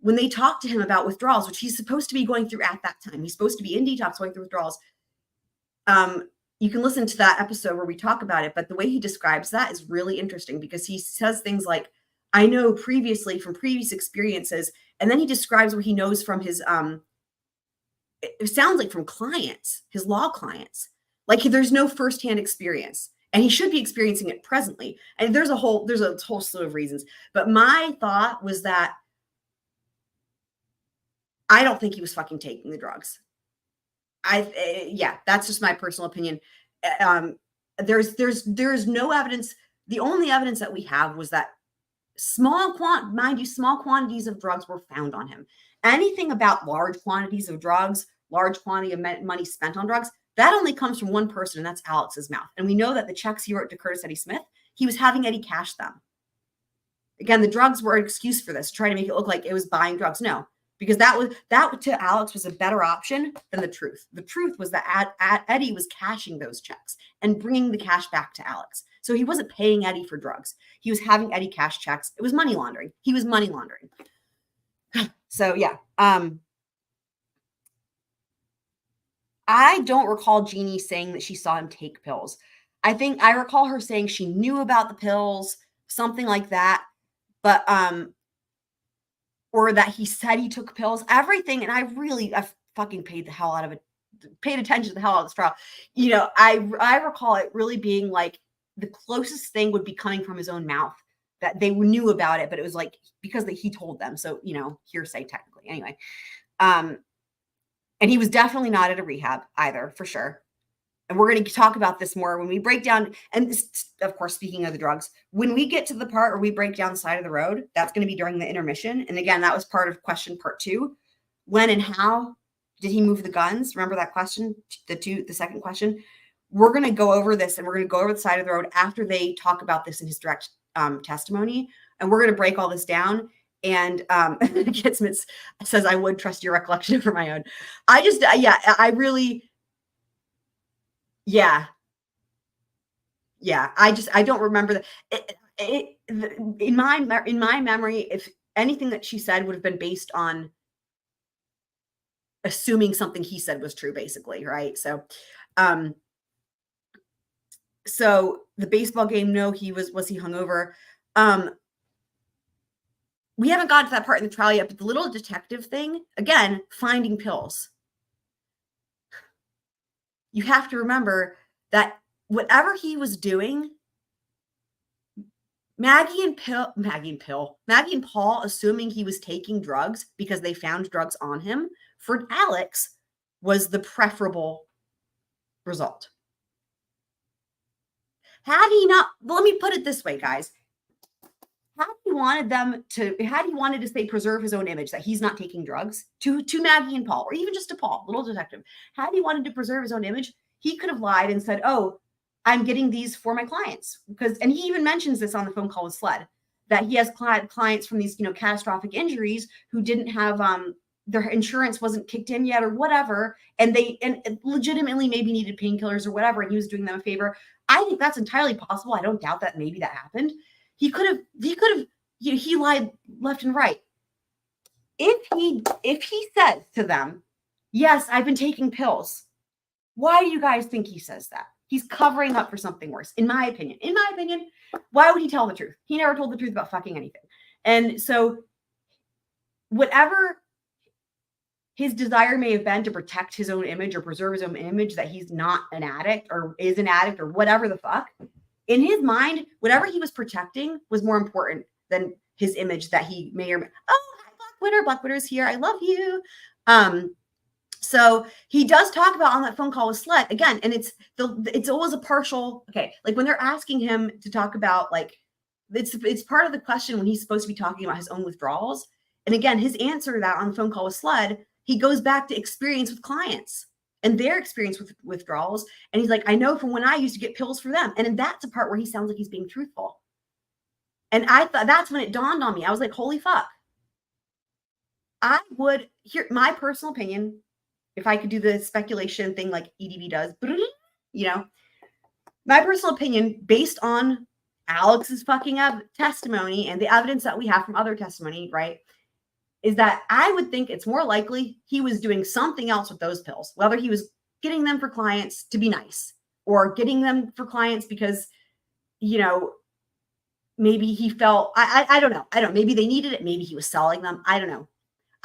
When they talk to him about withdrawals, which he's supposed to be going through at that time, he's supposed to be in detox going through withdrawals. You can listen to that episode where we talk about it, but the way he describes that is really interesting because he says things like, I know previously from previous experiences, and then he describes what he knows from his, it sounds like from clients, his law clients. Like there's no firsthand experience, and he should be experiencing it presently. And there's a whole slew of reasons. But my thought was that I don't think he was fucking taking the drugs. That's just my personal opinion. There's no evidence. The only evidence that we have was that small quantities of drugs were found on him. Anything about large quantities of drugs, large quantity of money spent on drugs, that only comes from one person, and that's Alex's mouth. And we know that the checks he wrote to Curtis Eddie Smith, he was having Eddie cash them. Again, the drugs were an excuse for this, trying to make it look like it was buying drugs. No. Because that to Alex was a better option than the truth. The truth was that Eddie was cashing those checks and bringing the cash back to Alex. So he wasn't paying Eddie for drugs. He was having Eddie cash checks. It was money laundering. He was money laundering. So yeah. I don't recall Jeannie saying that she saw him take pills. I recall her saying she knew about the pills, something like that. But or that he said he took pills, everything. And I fucking paid attention to the hell out of this trial. I recall it really being like the closest thing would be coming from his own mouth, that they knew about it, but it was like, because he told them. So, hearsay technically anyway. And he was definitely not at a rehab either, for sure. And we're going to talk about this more when we break down. And this, of course, speaking of the drugs, when we get to the part where we break down the side of the road, that's going to be during the intermission. And again, that was part of question part 2. When and how did he move the guns? Remember that question, the second question? We're going to go over this, and we're going to go over the side of the road after they talk about this in his direct testimony. And we're going to break all this down. And Kitsmith says, I would trust your recollection over my own. I don't remember that. In my memory, if anything that she said would have been based on assuming something he said was true, basically, right? So, so the baseball game, no, was he hungover? We haven't gotten to that part in the trial yet, but the little detective thing, again, finding pills. You have to remember that whatever he was doing, Maggie and Paul, assuming he was taking drugs because they found drugs on him, for Alex was the preferable result. Had he not, let me put it this way, guys. Had he wanted to say preserve his own image, that he's not taking drugs to Maggie and Paul, or even just to Paul, little detective, had he wanted to preserve his own image, he could have lied and said, oh, I'm getting these for my clients. And he even mentions this on the phone call with Sled, that he has clients from these, catastrophic injuries who didn't have, their insurance wasn't kicked in yet or whatever. And they legitimately maybe needed painkillers or whatever. And he was doing them a favor. I think that's entirely possible. I don't doubt that maybe that happened. He lied left and right. If he said to them, yes, I've been taking pills, why do you guys think he says that? He's covering up for something worse, in my opinion. In my opinion, why would he tell the truth? He never told the truth about fucking anything. And so whatever his desire may have been to protect his own image or preserve his own image, that he's not an addict or is an addict or whatever the fuck, in his mind, whatever he was protecting was more important than his image that he may or may. Oh, hi, Black Widow's here. I love you. So he does talk about on that phone call with Sled again, and it's always a partial. Okay, like when they're asking him to talk about, like, it's part of the question when he's supposed to be talking about his own withdrawals. And again, his answer to that on the phone call with Sled, he goes back to experience with clients and their experience with withdrawals. And he's like, I know from when I used to get pills for them. And then that's a part where he sounds like he's being truthful. And I thought that's when it dawned on me. I was like, holy fuck. I would, here, my personal opinion, if I could do the speculation thing like EDB does, my personal opinion based on Alex's fucking testimony and the evidence that we have from other testimony, right, is that I would think it's more likely he was doing something else with those pills, whether he was getting them for clients to be nice or getting them for clients because, maybe he felt, I don't know. Maybe they needed it. Maybe he was selling them. I don't know.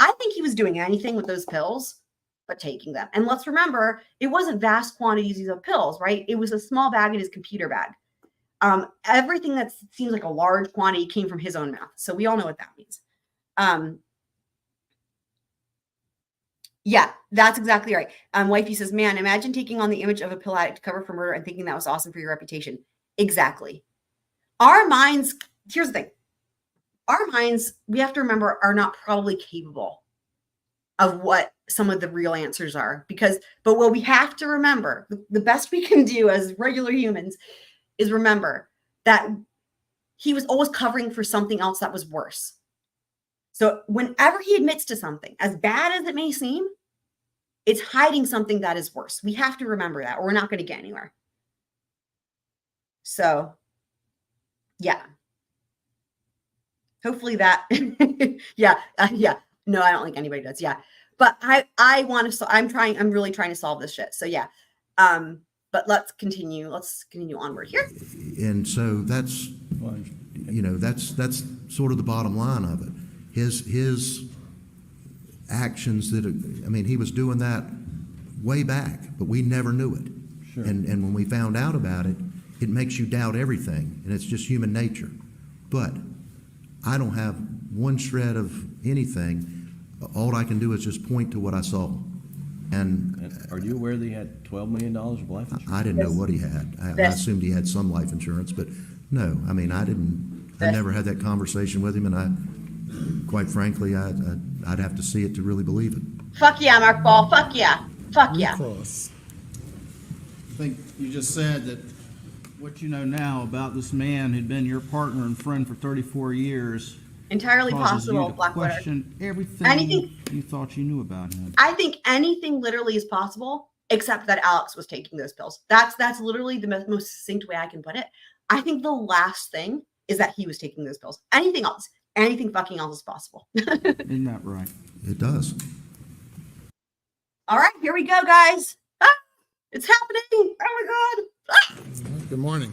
I think he was doing anything with those pills but taking them. And let's remember, it wasn't vast quantities of pills, right? It was a small bag in his computer bag. Everything that seems like a large quantity came from his own mouth. So we all know what that means. Yeah, that's exactly right. Wifey says, man, imagine taking on the image of a pill addict to cover for murder and thinking that was awesome for your reputation. Exactly. Our minds, here's the thing. Our minds, we have to remember, are not probably capable of what some of the real answers are. But what we have to remember, the best we can do as regular humans is remember that he was always covering for something else that was worse. So whenever he admits to something, as bad as it may seem, it's hiding something that is worse. We have to remember that, or we're not going to get anywhere. So, yeah. Hopefully that, yeah. No, I don't think anybody does. Yeah. But I want to, I'm really trying to solve this shit. So yeah. But let's continue onward here. And so that's sort of the bottom line of it. His actions he was doing that way back, but we never knew it. Sure. And when we found out about it, it makes you doubt everything, and it's just human nature. But I don't have one shred of anything. All I can do is just point to what I saw. And are you aware that he had $12 million of life insurance? I didn't know what he had. I assumed he had some life insurance, but no. I never had that conversation with him, and quite frankly, I'd have to see it to really believe it. Fuck yeah, Mark Ball. Fuck yeah. Fuck yeah. I think you just said that what you know now about this man who'd been your partner and friend for 34 years entirely possible, Black Widow. Question everything you thought you knew about him. I think anything literally is possible, except that Alex was taking those pills. That's literally the most succinct way I can put it. I think the last thing is that he was taking those pills. Anything fucking else is possible. Isn't that right? It does. All right, here we go, guys. It's happening. Oh my God. Good morning.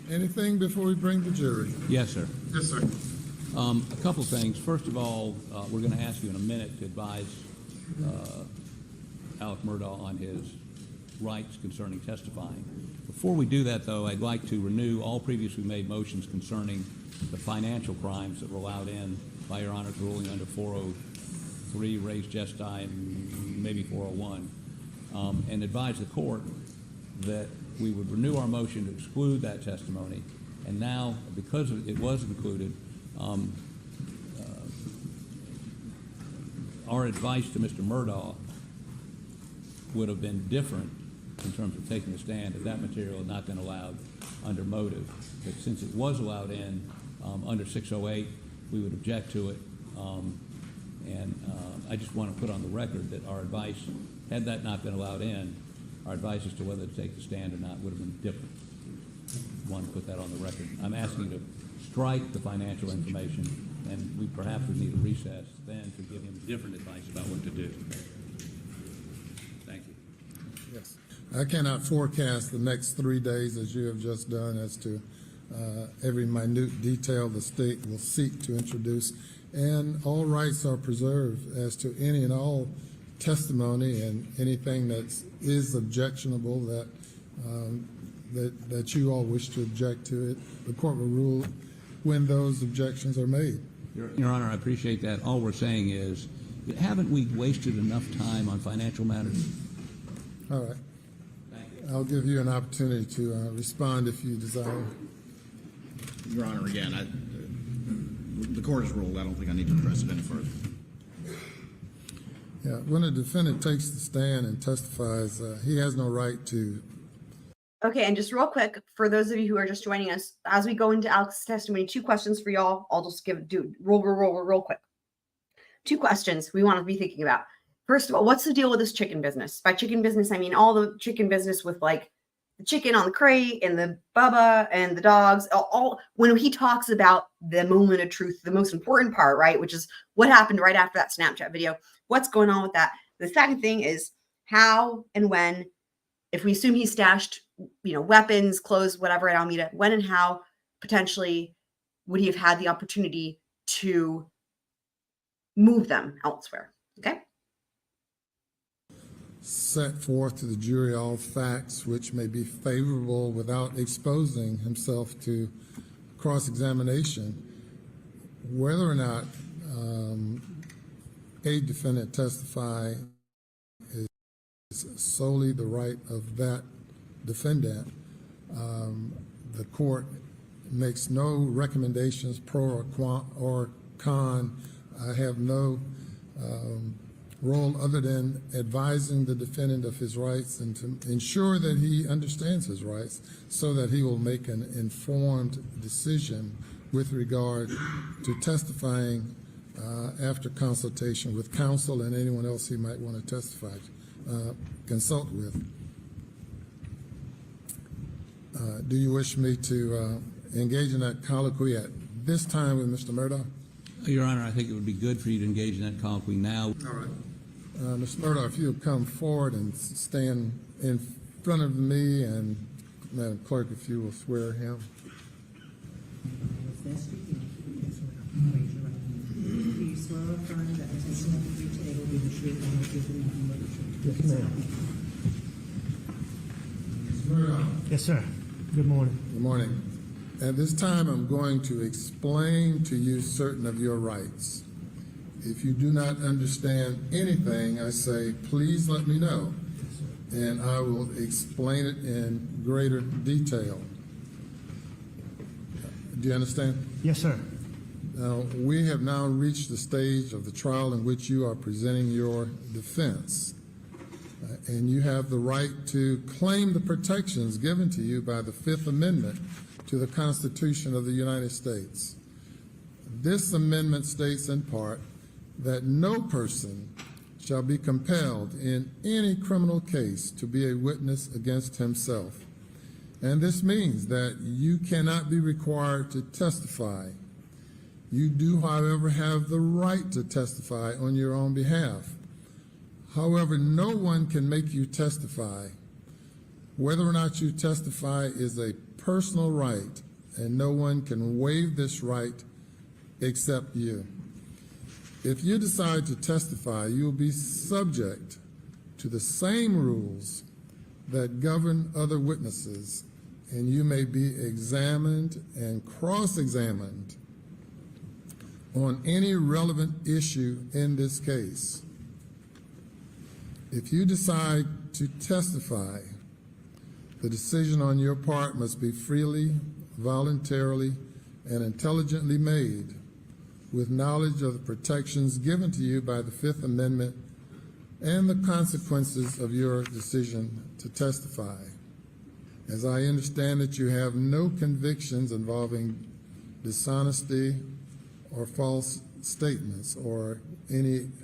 Anything before we bring the jury? Yes, sir. Yes, sir. A couple things. First of all, we're going to ask you in a minute to advise Alex Murdaugh on his rights concerning testifying. Before we do that, though, I'd like to renew all previously made motions concerning the financial crimes that were allowed in by Your Honor's ruling under 403, raised gesti, and maybe 401, and advise the court that we would renew our motion to exclude that testimony. And now, because it was included, our advice to Mr. Murdaugh would have been different in terms of taking a stand if that material had not been allowed under motive. But since it was allowed in under 608, we would object to it. I just want to put on the record that our advice, had that not been allowed in, our advice as to whether to take the stand or not would have been different. I want to put that on the record. I'm asking you to strike the financial information, and we perhaps would need a recess then to give him different advice about what to do. Thank you. Yes. I cannot forecast the next 3 days, as you have just done, as to every minute detail the state will seek to introduce, and all rights are preserved as to any and all testimony and anything that is objectionable that you all wish to object to it. The court will rule when those objections are made. Your Honor, I appreciate that. All we're saying is, haven't we wasted enough time on financial matters? All right. I'll give you an opportunity to respond if you desire. Your Honor, again, the court has ruled. I don't think I need to press it any further. Yeah, when a defendant takes the stand and testifies, he has no right to. Okay, and just real quick, for those of you who are just joining us, as we go into Alex's testimony, 2 questions for y'all. I'll just do real quick. 2 questions we want to be thinking about. First of all, what's the deal with this chicken business? By chicken business, I mean all the chicken business with like the chicken on the crate and the Bubba and the dogs. All when he talks about the moment of truth, the most important part, right, which is what happened right after that Snapchat video. What's going on with that? The second thing is how and when, if we assume he stashed, weapons, clothes, whatever at Alameda, when and how potentially would he have had the opportunity to move them elsewhere? Okay. Set forth to the jury all facts which may be favorable without exposing himself to cross-examination. Whether or not a defendant testify is solely the right of that defendant. The court makes no recommendations pro or con. I have no role other than advising the defendant of his rights and to ensure that he understands his rights so that he will make an informed decision with regard to testifying after consultation with counsel and anyone else he might want to testify, consult with. Do you wish me to engage in that colloquy at this time with Mr. Murdaugh? Your Honor, I think it would be good for you to engage in that colloquy now. All right. Mr. Murdaugh, if you'll come forward and stand in front of me, and Madam Clerk, if you will swear him. Do you swear or affirm that the testimony you give today will be the truth and will give the nothing but the truth? Yes, ma'am. Mr. Murdaugh. Yes, sir. Good morning. Good morning. At this time, I'm going to explain to you certain of your rights. If you do not understand anything I say, please let me know, and I will explain it in greater detail. Do you understand? Yes, sir. Now, we have now reached the stage of the trial in which you are presenting your defense, and you have the right to claim the protections given to you by the Fifth Amendment to the Constitution of the United States. This amendment states in part that no person shall be compelled in any criminal case to be a witness against himself. And this means that you cannot be required to testify. You do, however, have the right to testify on your own behalf. However, no one can make you testify. Whether or not you testify is a personal right, and no one can waive this right except you. If you decide to testify, you will be subject to the same rules that govern other witnesses, and you may be examined and cross-examined on any relevant issue in this case. If you decide to testify, the decision on your part must be freely, voluntarily, and intelligently made with knowledge of the protections given to you by the Fifth Amendment and the consequences of your decision to testify. As I understand that you have no convictions involving dishonesty or false statements or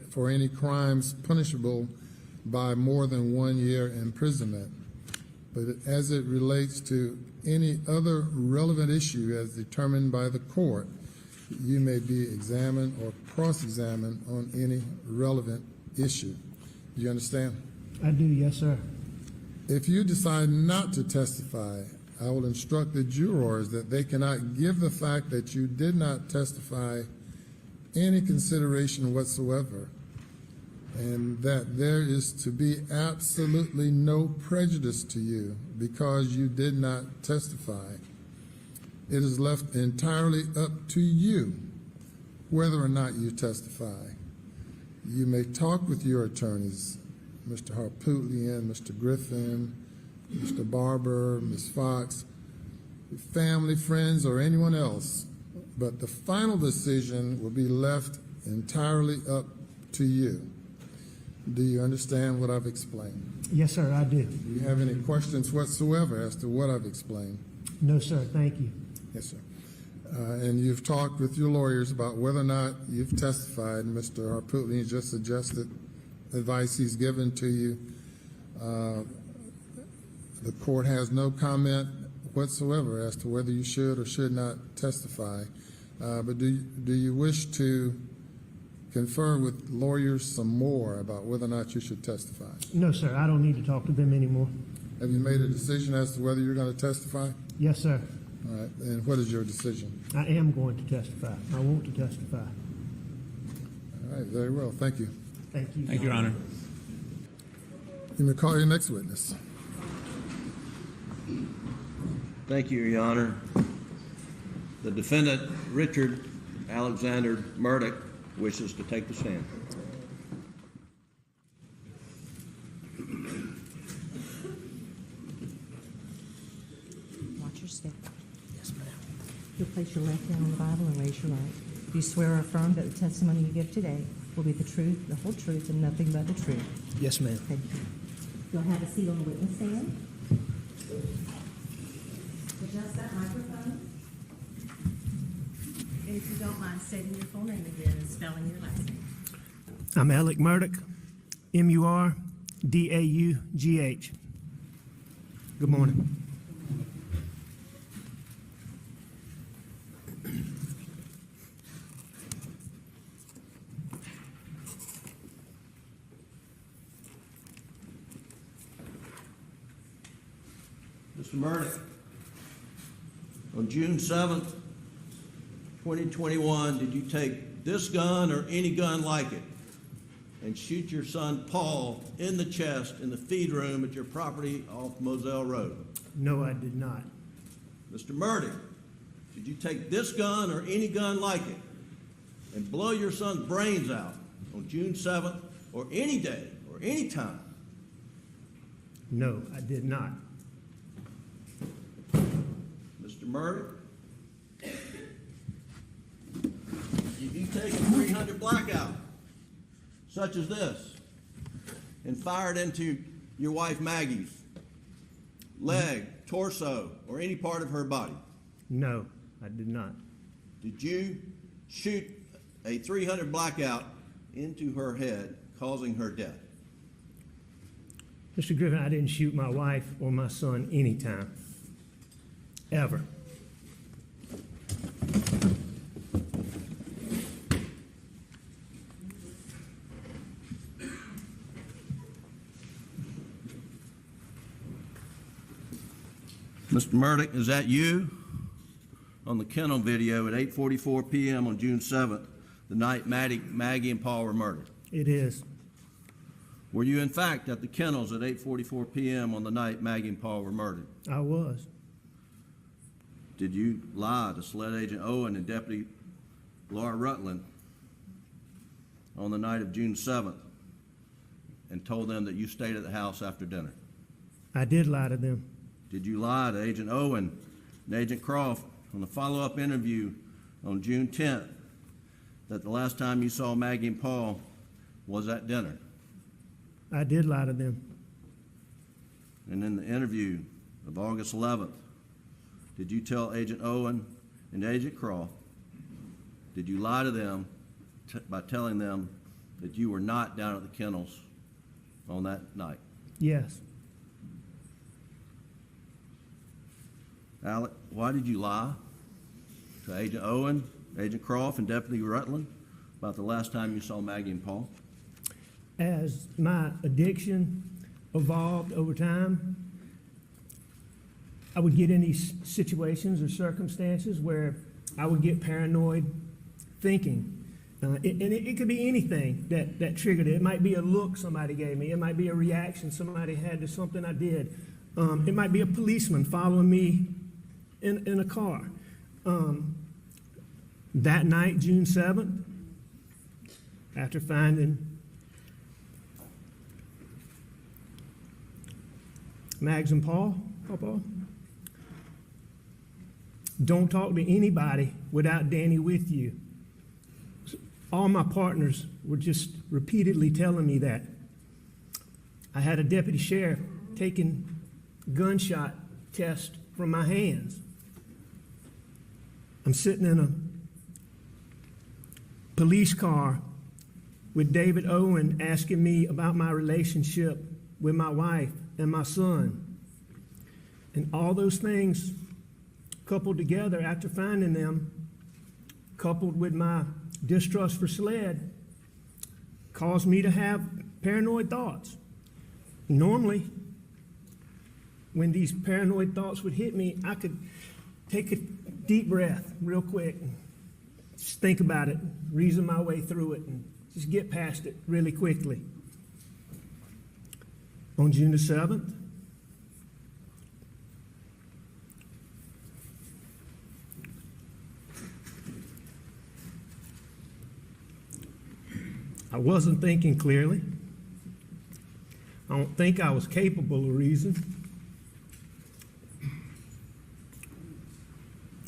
for any crimes punishable by more than 1 year imprisonment, but as it relates to any other relevant issue as determined by the court, you may be examined or cross-examined on any relevant issue. Do you understand? I do, yes, sir. If you decide not to testify, I will instruct the jurors that they cannot give the fact that you did not testify any consideration whatsoever, and that there is to be absolutely no prejudice to you because you did not testify. It is left entirely up to you whether or not you testify. You may talk with your attorneys, Mr. Harpootlian, Mr. Griffin, Mr. Barber, Ms. Fox, family, friends, or anyone else, but the final decision will be left entirely up to you. Do you understand what I've explained? Yes, sir, I do. Do you have any questions whatsoever as to what I've explained? No, sir, thank you. Yes, sir. And you've talked with your lawyers about whether or not you've testified. Mr. Harpootlian just suggested advice he's given to you. The court has no comment whatsoever as to whether you should or should not testify. But do you wish to confer with lawyers some more about whether or not you should testify? No, sir, I don't need to talk to them anymore. Have you made a decision as to whether you're going to testify? Yes, sir. All right. And what is your decision? I am going to testify. I want to testify. All right. Very well. Thank you. Thank you. Thank you, Your Honor. You may call your next witness. Thank you, Your Honor. The defendant, Richard Alexander Murdaugh, wishes to take the stand. Watch your step. Yes, ma'am. You'll place your left hand on the Bible and raise your right. Do you swear or affirm that the testimony you give today will be the truth, the whole truth, and nothing but the truth? Yes, ma'am. Thank you. You'll have a seat on the witness stand. Adjust that microphone. And if you don't mind stating your full name again and spelling your last name. I'm Alex Murdaugh, Murdaugh. Good morning. Mr. Murdaugh, on June 7th, 2021, did you take this gun or any gun like it and shoot your son Paul in the chest in the feed room at your property off Moselle Road? No, I did not. Mr. Murdaugh, did you take this gun or any gun like it and blow your son's brains out on June 7th or any day or any time? No, I did not. Mr. Murdaugh, did you take a 300 blackout, such as this, and fire it into your wife Maggie's leg, torso, or any part of her body? No, I did not. Did you shoot a 300 blackout into her head, causing her death? Mr. Griffin, I didn't shoot my wife or my son anytime. Ever. Mr. Murdaugh, is that you? On the kennel video at 8:44 p.m. on June 7th, the night Maggie and Paul were murdered. It is. Were you in fact at the kennels at 8:44 p.m. on the night Maggie and Paul were murdered? I was. Did you lie to SLED Agent Owen and Deputy Laura Rutland on the night of June 7th and told them that you stayed at the house after dinner? I did lie to them. Did you lie to Agent Owen and Agent Croft on the follow-up interview on June 10th that the last time you saw Maggie and Paul was at dinner? I did lie to them. And in the interview of August 11th, did you tell Agent Owen and Agent Croft, did you lie to them by telling them that you were not down at the kennels on that night? Yes. Alex, why did you lie to Agent Owen, Agent Croft, and Deputy Rutland about the last time you saw Maggie and Paul? As my addiction evolved over time, I would get in these situations or circumstances where I would get paranoid thinking. It could be anything that triggered it. It might be a look somebody gave me. It might be a reaction somebody had to something I did. It might be a policeman following me in a car. That night, June 7th, after finding Mags and Paw Paw, don't talk to anybody without Danny with you. All my partners were just repeatedly telling me that. I had a deputy sheriff taking gunshot tests from my hands. I'm sitting in a police car with David Owen asking me about my relationship with my wife and my son. And all those things coupled together after finding them, coupled with my distrust for SLED, caused me to have paranoid thoughts. Normally, when these paranoid thoughts would hit me, I could take a deep breath real quick, and just think about it, reason my way through it, and just get past it really quickly. On June the 7th, I wasn't thinking clearly. I don't think I was capable of reason.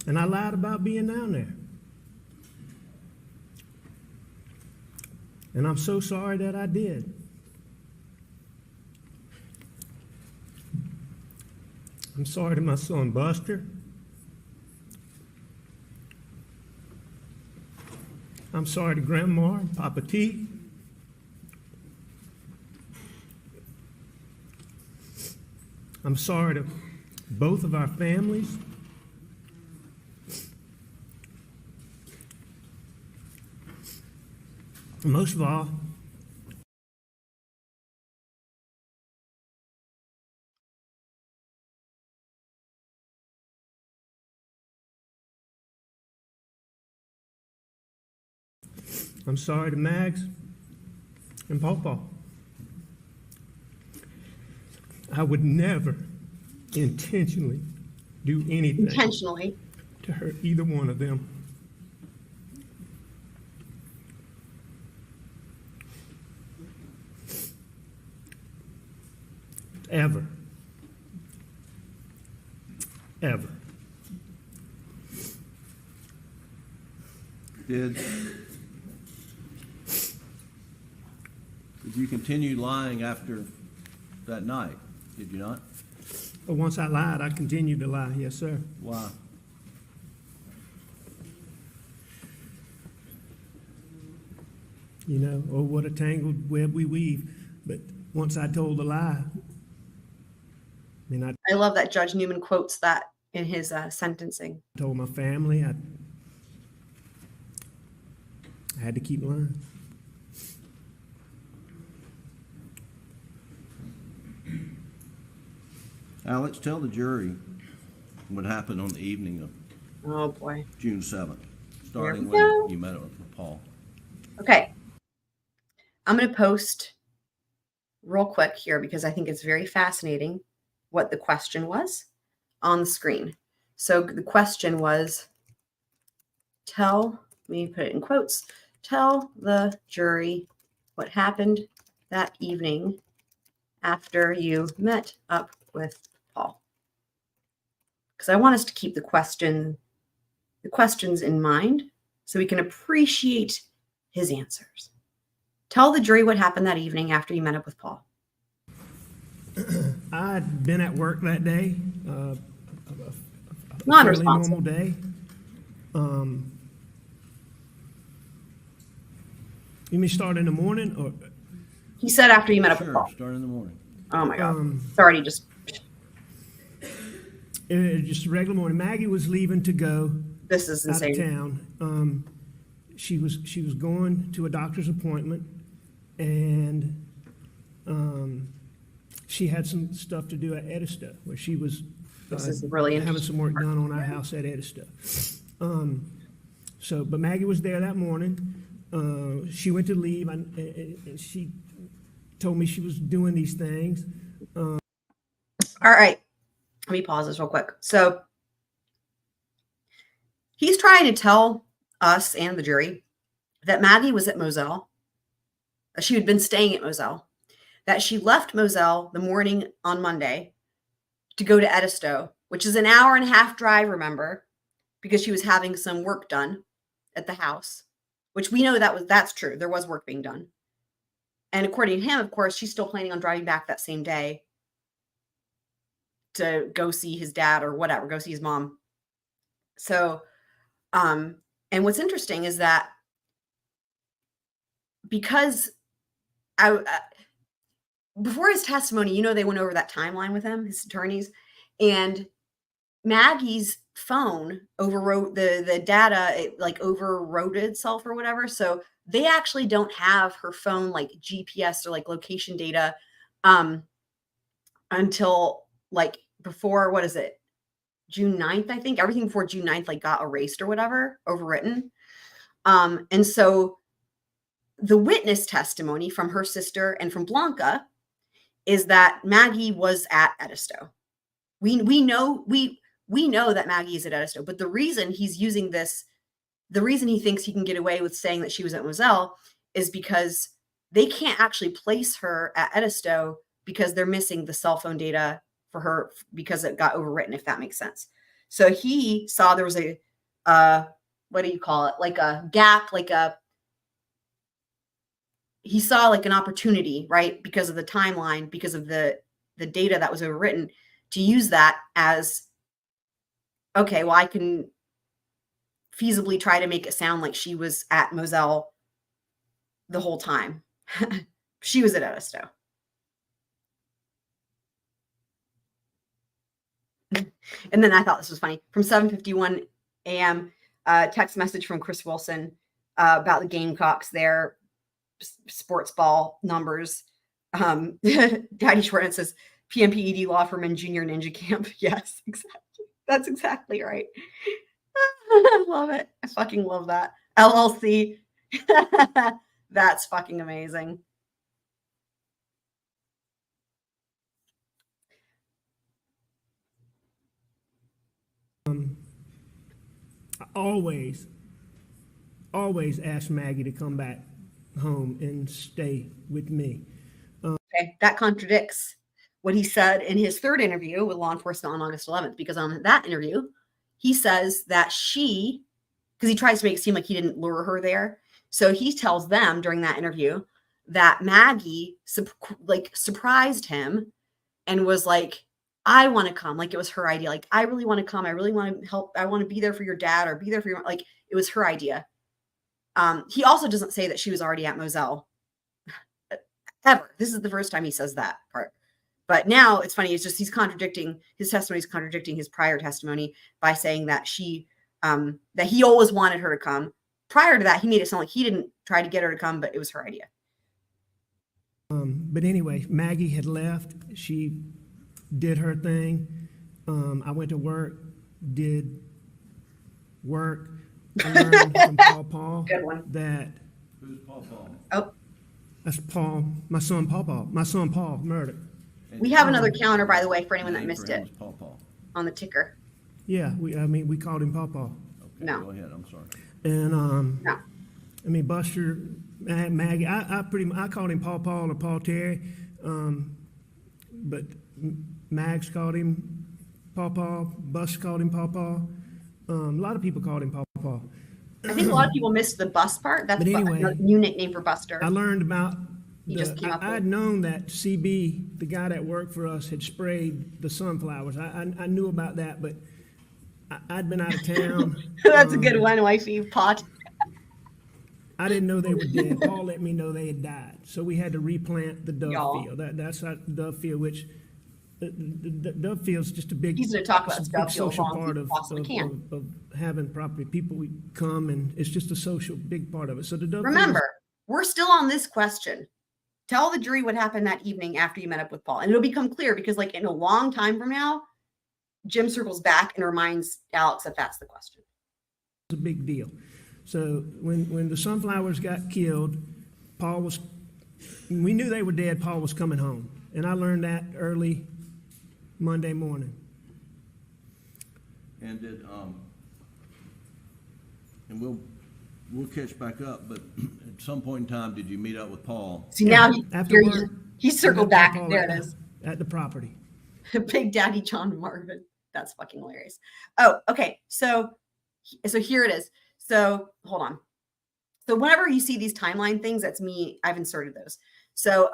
And I lied about being down there. And I'm so sorry that I did. I'm sorry to my son Buster. I'm sorry to Grandma and Papa T. I'm sorry to both of our families. And most of all, I'm sorry to Mags and Paw Paw. I would never intentionally do anything to hurt either one of them. Ever. Ever. Did you continue lying after that night? Did you not? But once I lied, I continued to lie. Yes, sir. Why? You know, oh, what a tangled web we weave. But once I told a lie, I love that Judge Newman quotes that in his sentencing. I told my family, I had to keep lying. Alex, tell the jury what happened on the evening of June 7th, starting when you met up with Paul. Okay. I'm going to post real quick here because I think it's very fascinating what the question was on the screen. So the question was, let me put it in quotes, tell the jury what happened that evening after you met up with Paul. Because I want us to keep the questions in mind so we can appreciate his answers. Tell the jury what happened that evening after you met up with Paul. I'd been at work that day. Non-responsive. Normal day. You mean start in the morning or? He said after you met up with Sure, Paul. start in the morning. Oh my God. It's already just. It was just a regular morning. Maggie was leaving to go. This is insane. Out of town. She was going to a doctor's appointment, and she had some stuff to do at Edisto, where she was This is really having some work done on our house at Edisto. But Maggie was there that morning. She went to leave, and she told me she was doing these things. All right. Let me pause this real quick. So he's trying to tell us and the jury that Maggie was at Moselle. She had been staying at Moselle. That she left Moselle the morning on Monday to go to Edisto, which is an hour and a half drive, remember, because she was having some work done at the house, which we know that's true. There was work being done. And according to him, of course, she's still planning on driving back that same day to go see his dad or whatever, go see his mom. So, and what's interesting is that because before his testimony, they went over that timeline with him, his attorneys, and Maggie's phone overwrote the data, it like overwrote itself or whatever. So they actually don't have her phone like GPS or like location data until like before, what is it? June 9th, I think. Everything before June 9th like got erased or whatever, overwritten. And so the witness testimony from her sister and from Blanca is that Maggie was at Edisto. We know that Maggie is at Edisto, but the reason he's using this, the reason he thinks he can get away with saying that she was at Moselle is because they can't actually place her at Edisto because they're missing the cell phone data for her because it got overwritten, if that makes sense. So he saw there was a, what do you call it? Like a gap, he saw like an opportunity, right? Because of the timeline, because of the data that was overwritten, to use that as, okay, well, I can feasibly try to make it sound like she was at Moselle the whole time. She was at Edisto. And then I thought this was funny. From 7:51 a.m., text message from Chris Wilson about the Gamecocks, their sports ball numbers. Daddy Schwartz says, PMPED law firm and junior ninja camp. Yes, exactly. That's exactly right. I love it. I fucking love that. LLC. That's fucking amazing. I always ask Maggie to come back home and stay with me. Okay, that contradicts what he said in his third interview with law enforcement on August 11th, because on that interview, he says that because he tries to make it seem like he didn't lure her there. So he tells them during that interview that Maggie surprised him and was like, I want to come. Like it was her idea. Like, I really want to come. I really want to help. I want to be there for your dad or be there for your, like, it was her idea. He also doesn't say that she was already at Moselle ever. This is the first time he says that part. But now it's funny. It's just, his testimony is contradicting his prior testimony by saying that that he always wanted her to come. Prior to that, he made it sound like he didn't try to get her to come, but it was her idea. But anyway, Maggie had left. She did her thing. I went to work, did work. I learned from Paw Paw Good one. that Who's Paw Paw? Oh, That's Paul, my son Paw Paw, my son Paul Murdaugh. We have another counter, by the way, for anyone that Name missed for him it is Paw Paw. on the ticker. Yeah, we called him Paw Paw. Okay, No. go ahead, I'm sorry. And No. Buster, Maggie, I called him Paw Paw or Paul Terry, but Mags called him Paw Paw, Buster called him Paw Paw. A lot of people called him Paw Paw. I think a lot of people missed the bus part. That's But anyway, a new nickname for Buster. I learned about. He just came up with. I'd known that CB, the guy that worked for us, had sprayed the sunflowers. I knew about that, but I'd been out of town. That's a good one, wifey. Pot. I didn't know they were dead. Paul let me know they had died, so we had to replant the dove Y'all. field. That's our dove field, which the dove field's just a big, He's gonna talk about it's a dove big field as social long as part he of, possibly can. of having property. People come, and it's just a social big part of it. So the dove Remember, we're still on this question. Tell the jury what happened that evening after you met up with Paul, and it'll become clear because, like, in a long time from now, Jim circles back and reminds Alex that that's the question. It's a big deal. So when the sunflowers got killed, we knew they were dead. Paul was coming home, and I learned that early Monday morning. And and we'll catch back up, but at some point in time, did you meet up with Paul? See, now After he work, circled I met back. Paul There it is. At the property. Big Daddy John Marvin. That's fucking hilarious. Oh, okay. So here it is. So hold on. So whenever you see these timeline things, that's me. I've inserted those. So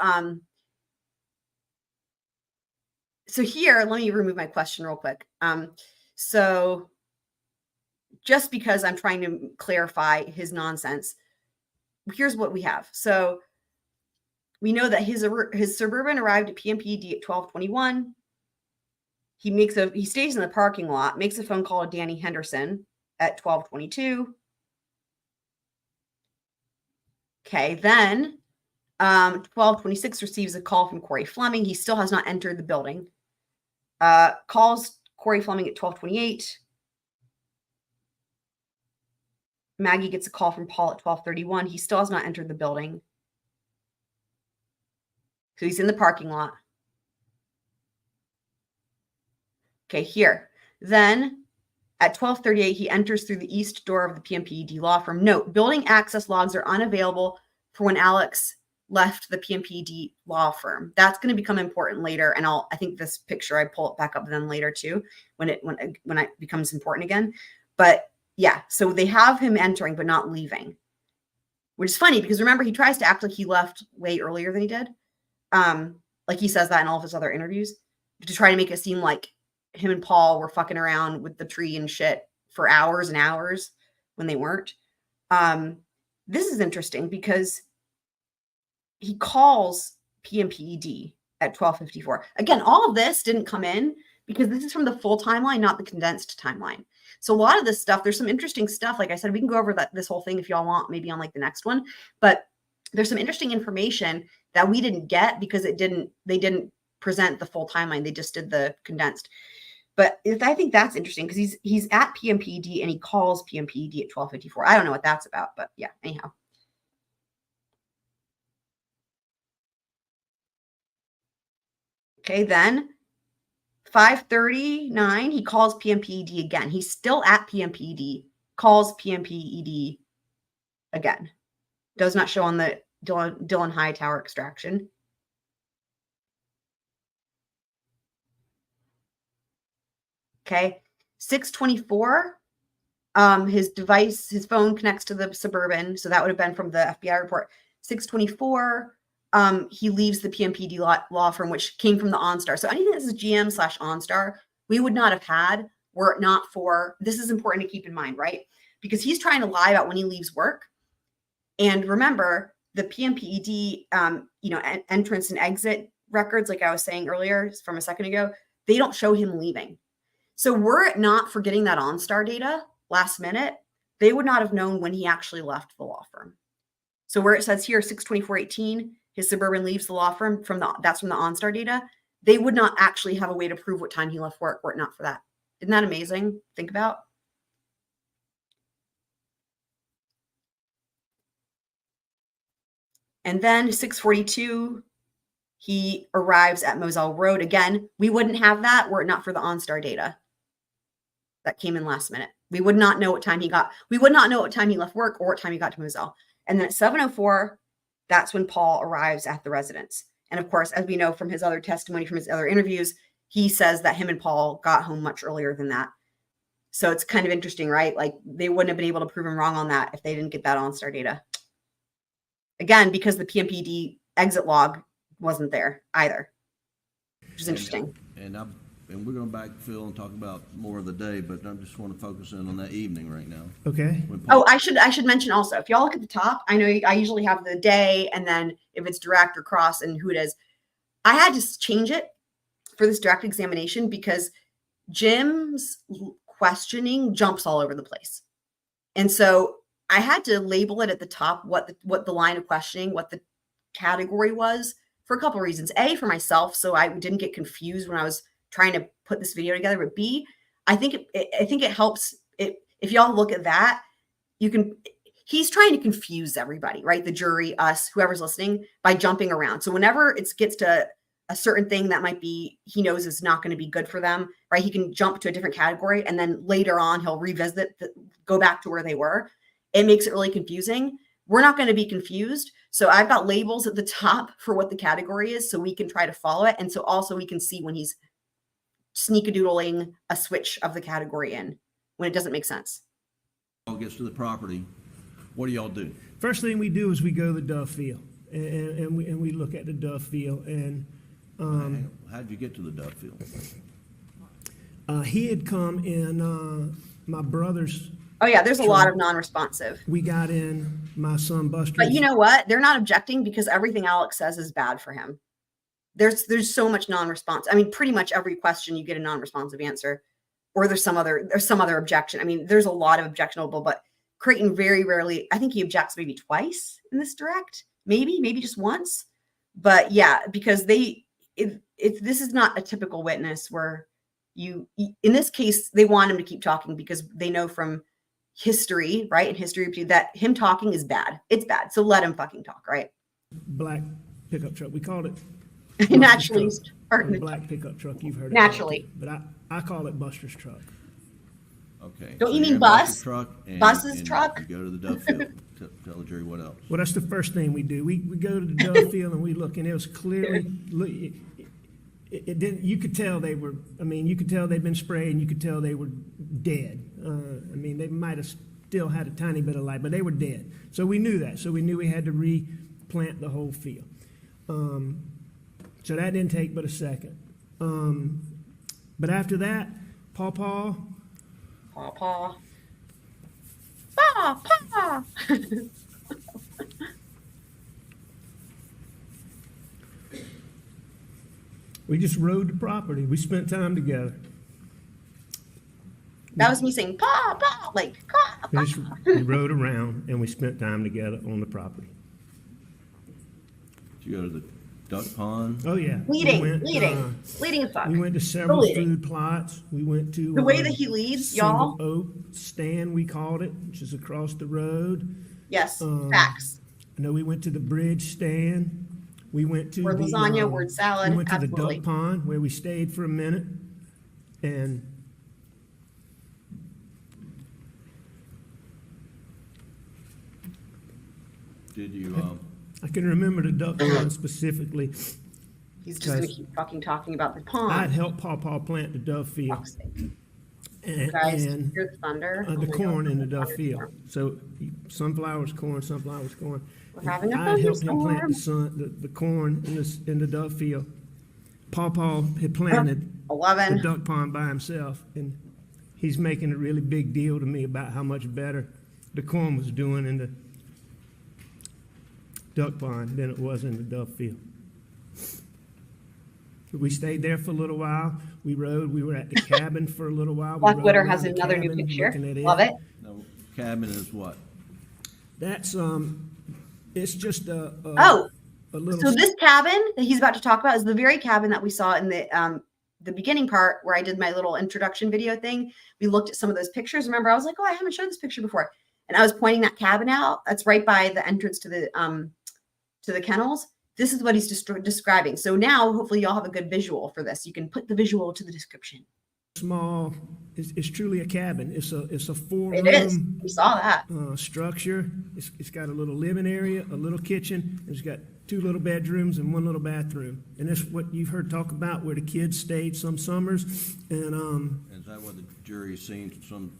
so here, let me remove my question real quick. So just because I'm trying to clarify his nonsense, here's what we have. So we know that his Suburban arrived at PMPD at 12:21. He stays in the parking lot, makes a phone call to Danny Henderson at 12:22. Okay, then 12:26 receives a call from Corey Fleming. He still has not entered the building. Calls Corey Fleming at 12:28. Maggie gets a call from Paul at 12:31. He still has not entered the building. So he's in the parking lot. Okay, here. Then at 12:38, he enters through the east door of the PMPED law firm. Note, building access logs are unavailable for when Alex left the PMPED law firm. That's going to become important later. And I think this picture, I pull it back up then later too, when it becomes important again. But yeah, so they have him entering, but not leaving, which is funny because remember, he tries to act like he left way earlier than he did. Like he says that in all of his other interviews to try to make it seem like him and Paul were fucking around with the tree and shit for hours and hours when they weren't. This is interesting because he calls PMPED at 12:54. Again, all of this didn't come in because this is from the full timeline, not the condensed timeline. So a lot of this stuff, there's some interesting stuff. Like I said, we can go over this whole thing if y'all want, maybe on like the next one. But there's some interesting information that we didn't get because they didn't present the full timeline. They just did the condensed. But I think that's interesting because he's at PMPED and he calls PMPED at 12:54. I don't know what that's about, but yeah, anyhow. Okay, then 5:39, he calls PMPED again. He's still at PMPED, calls PMPED again. Does not show on the Dillon Hightower extraction. Okay, 6:24, his phone connects to the Suburban, so that would have been from the FBI report. 6:24, he leaves the PMPED law firm, which came from the OnStar. So anything that is GM/OnStar, we would not have had were it not for, this is important to keep in mind, right? Because he's trying to lie about when he leaves work. And remember, the PMPED, entrance and exit records, like I was saying earlier from a second ago, they don't show him leaving. So were it not for getting that OnStar data last minute, they would not have known when he actually left the law firm. So where it says here, 6/24/18, his Suburban leaves the law firm that's from the OnStar data, they would not actually have a way to prove what time he left work were it not for that. Isn't that amazing? Think about. And then 6:42, he arrives at Moselle Road. Again, we wouldn't have that were it not for the OnStar data that came in last minute. We would not know what time he left work or what time he got to Moselle. And then at 7:04, that's when Paul arrives at the residence. And of course, as we know from his other testimony, from his other interviews, he says that him and Paul got home much earlier than that. So it's kind of interesting, right? Like they wouldn't have been able to prove him wrong on that if they didn't get that OnStar data. Again, because the PMPD exit log wasn't there either, which is interesting. And we're going to backfill and talk about more of the day, but I just want to focus in on that evening right now. Okay. Oh, I should mention also, if y'all look at the top, I know I usually have the day and then if it's direct or cross and who it is. I had to change it for this direct examination because Jim's questioning jumps all over the place. And so I had to label it at the top what the line of questioning, what the category was for a couple of reasons. A, for myself, so I didn't get confused when I was trying to put this video together. But B, I think it helps if y'all look at that, he's trying to confuse everybody, right? The jury, us, whoever's listening, by jumping around. So whenever it gets to a certain thing that might be, he knows is not going to be good for them, right? He can jump to a different category and then later on he'll revisit, go back to where they were. It makes it really confusing. We're not going to be confused. So I've got labels at the top for what the category is so we can try to follow it. And so also we can see when he's sneakadoodling a switch of the category in when it doesn't make sense. All gets to the property. What do y'all do? First thing we do is we go to the Dove field and we look at the Dove field. And how'd you get to the Dove field? He had come in my brother's. Oh yeah, there's a lot of non-responsive. We got in my son Buster. But you know what? They're not objecting because everything Alex says is bad for him. There's so much non-response. I mean, pretty much every question you get a non-responsive answer, or there's some other objection. I mean, there's a lot of objectionable, but Creighton very rarely. I think he objects maybe twice in this direct, maybe just once. But yeah, because this is not a typical witness where in this case they want him to keep talking because they know from history, right? In history that him talking is bad. It's bad. So let him fucking talk, right? Black pickup truck. We called it naturally black pickup truck. You've heard it naturally, but I call it Buster's truck. Okay. Don't so you mean bus? Bus's truck? You go to the Dove field. Tell the jury what else. Well, that's the first thing we do. We go to the Dove field and we look, and it was clearly it didn't. You could tell they were. I mean, you could tell they'd been sprayed, and you could tell they were dead. I mean, they might have still had a tiny bit of life, but they were dead. So we knew that. So we knew we had to replant the whole field. So that didn't take but a second. But after that, Paw Paw. We just rode the property. We spent time together. That was me saying Paw Paw, like Paw Paw. We rode around and we spent time together on the property. Did you go to the duck pond? Oh yeah, leading as fuck. We went to several food plots. We went to the way that he leads, y'all. Oak stand, we called it, which is across the road. Yes, facts. I know we went to the bridge stand. We went to word lasagna, word salad. We went to absolutely. the duck pond where we stayed for a minute, and did you? I can remember the duck pond specifically. He's just going to keep fucking talking about the pond. I'd helped Paw Paw plant the Dove field. And hear the thunder. The corn in the Dove field. So sunflowers, corn. We're having a I helped him thunderstorm. plant the corn in the Dove field. Paw Paw had planted 11. the duck pond by himself, and he's making a really big deal to me about how much better the corn was doing in the duck pond than it was in the Dove field. We stayed there for a little while. We rode. We were at the cabin for a little while. Black Witter has another new picture. Love it. No, cabin is what? That's it's just a little. So this cabin that he's about to talk about is the very cabin that we saw in the beginning part where I did my little introduction video thing. We looked at some of those pictures. Remember, I was like, oh, I haven't showed this picture before. And I was pointing that cabin out. That's right by the entrance to to the kennels, this is what he's describing. So now hopefully y'all have a good visual for this. You can put the visual to the description. Small, it's truly a cabin. It's a 4-room. It is. We saw that. Structure. It's got a little living area, a little kitchen. It's got 2 little bedrooms and 1 little bathroom. And that's what you've heard talk about, where the kids stayed some summers. And Is that what the jury's seen, some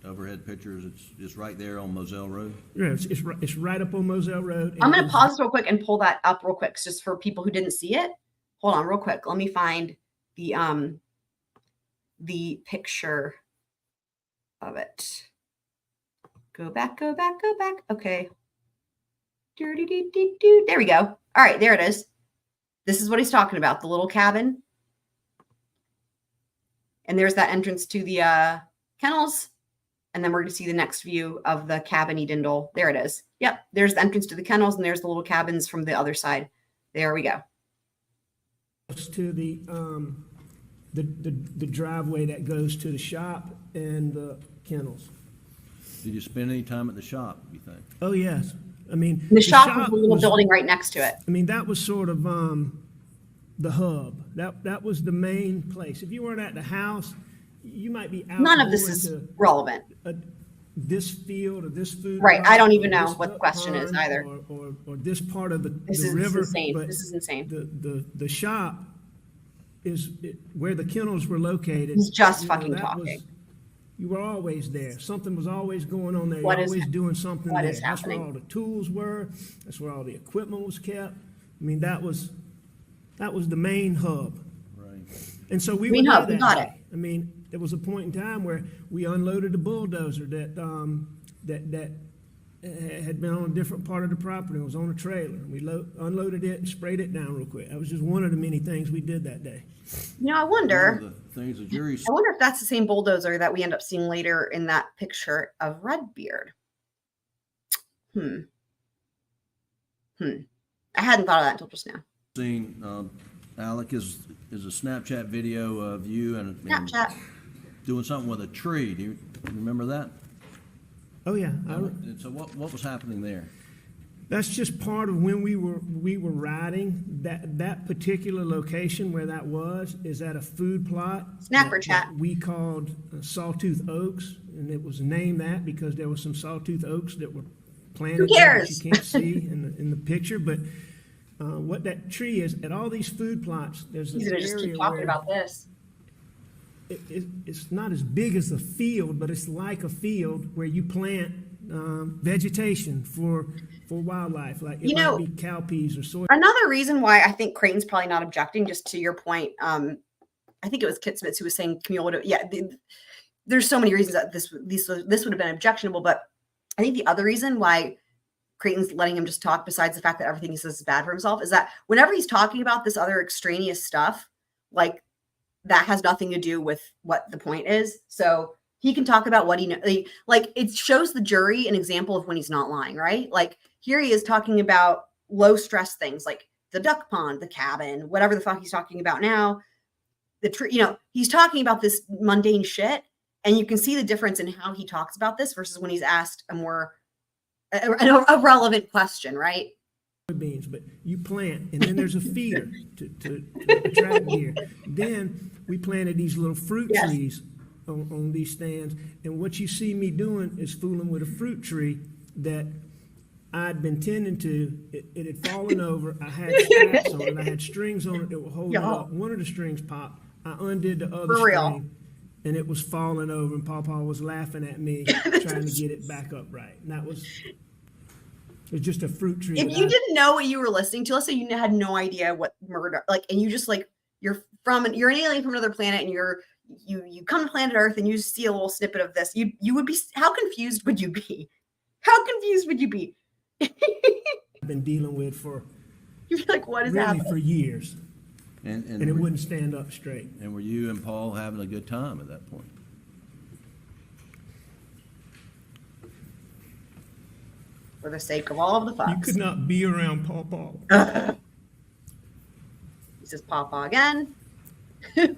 overhead pictures? It's right there on Moselle Road? yeah, it's right up on Moselle Road. I'm going to pause real quick and pull that up real quick, just for people who didn't see it. Hold on real quick. Let me find the picture of it. Go back. Okay. There we go. All right, there it is. This is what he's talking about, the little cabin. And there's that entrance to the kennels. And then we're going to see the next view of the cabin-y dindle. There it is. Yep, there's the entrance to the kennels, and there's the little cabins from the other side. There we go. To the driveway that goes to the shop and the kennels. Did you spend any time at the shop, you think? Oh, yes. I mean, The shop was the little building right next to it. I mean, that was sort of the hub. That was the main place. If you weren't at the house, you might be out. None of this is relevant. This field or this food. Right. plot I don't even or know this what the question is pond either. Or this part of the This river. is insane. But This is insane. The shop is where the kennels were located. He's just You know, fucking that talking. You were always there. Something was always going on there. What You're is always hap- doing something what there. is That's where happening? all the tools were. That's where all the equipment was kept. I mean, that was the main hub. Right. And so we Main were hub, there we that got day. I mean, there was a point in time where we unloaded a bulldozer that had been on a different part of the property. It was on a trailer. We unloaded it and sprayed it down real quick. That was just one of the many things we did that day. You know, I One wonder of the things the jury's, if that's the same bulldozer that we end up seeing later in that picture of Redbeard. I hadn't thought of that until just now. seen, Alec, is a Snapchat video of you and Snapchat. doing something with a tree. Do you remember that? Oh, yeah. And so what was happening there? That's just part of when we were riding. That particular location where that was is at a food plot. Snapper that chat. we called Sawtooth Oaks, and it was named that because there were some Sawtooth Oaks that were planted Who there cares? that you can't see in the picture. But what that tree is, at all these food plots, there's He's an gonna just area keep talking where about this. it's not as big as a field, but it's like a field where you plant vegetation for wildlife, like it might be cowpeas or soy. Another reason why I think Creighton's probably not objecting, just to your point, I think it was Kit Smith who was saying cumulative. Yeah, there's so many reasons that this would have been objectionable, but I think the other reason why Creighton's letting him just talk, besides the fact that everything he says is bad for himself, is that whenever he's talking about this other extraneous stuff, like that has nothing to do with what the point is. So he can talk about what he knows. Like it shows the jury an example of when he's not lying, right? Like here he is talking about low stress things like the duck pond, the cabin, whatever the fuck he's talking about now. The tree, he's talking about this mundane shit, and you can see the difference in how he talks about this versus when he's asked a more a relevant question, right? Beans, but you plant, and then there's a feeder to attract deer. Then we planted these little fruit trees on these stands, and what you see me doing is fooling with a fruit tree that I'd been tending to. It had fallen over. I had straps on it. I had strings on it that were holding it up. One of the strings popped. I undid the other string, and it was falling over, and Paw Paw was laughing at me trying to get it back upright. And that was... It's just a fruit tree. If you didn't know what you were listening to, let's say you had no idea what murder, and you just you're an alien from another planet, and you come to planet Earth, and you see a little snippet of this, you would be, how confused would you be? How confused would you be? I've been dealing with for you'd be like, what is really happening? for years, And it wouldn't stand up straight. And were you and Paul having a good time at that point? For the sake of all of the You fucks. could not be around Paw Paw. He says Paw Paw again. You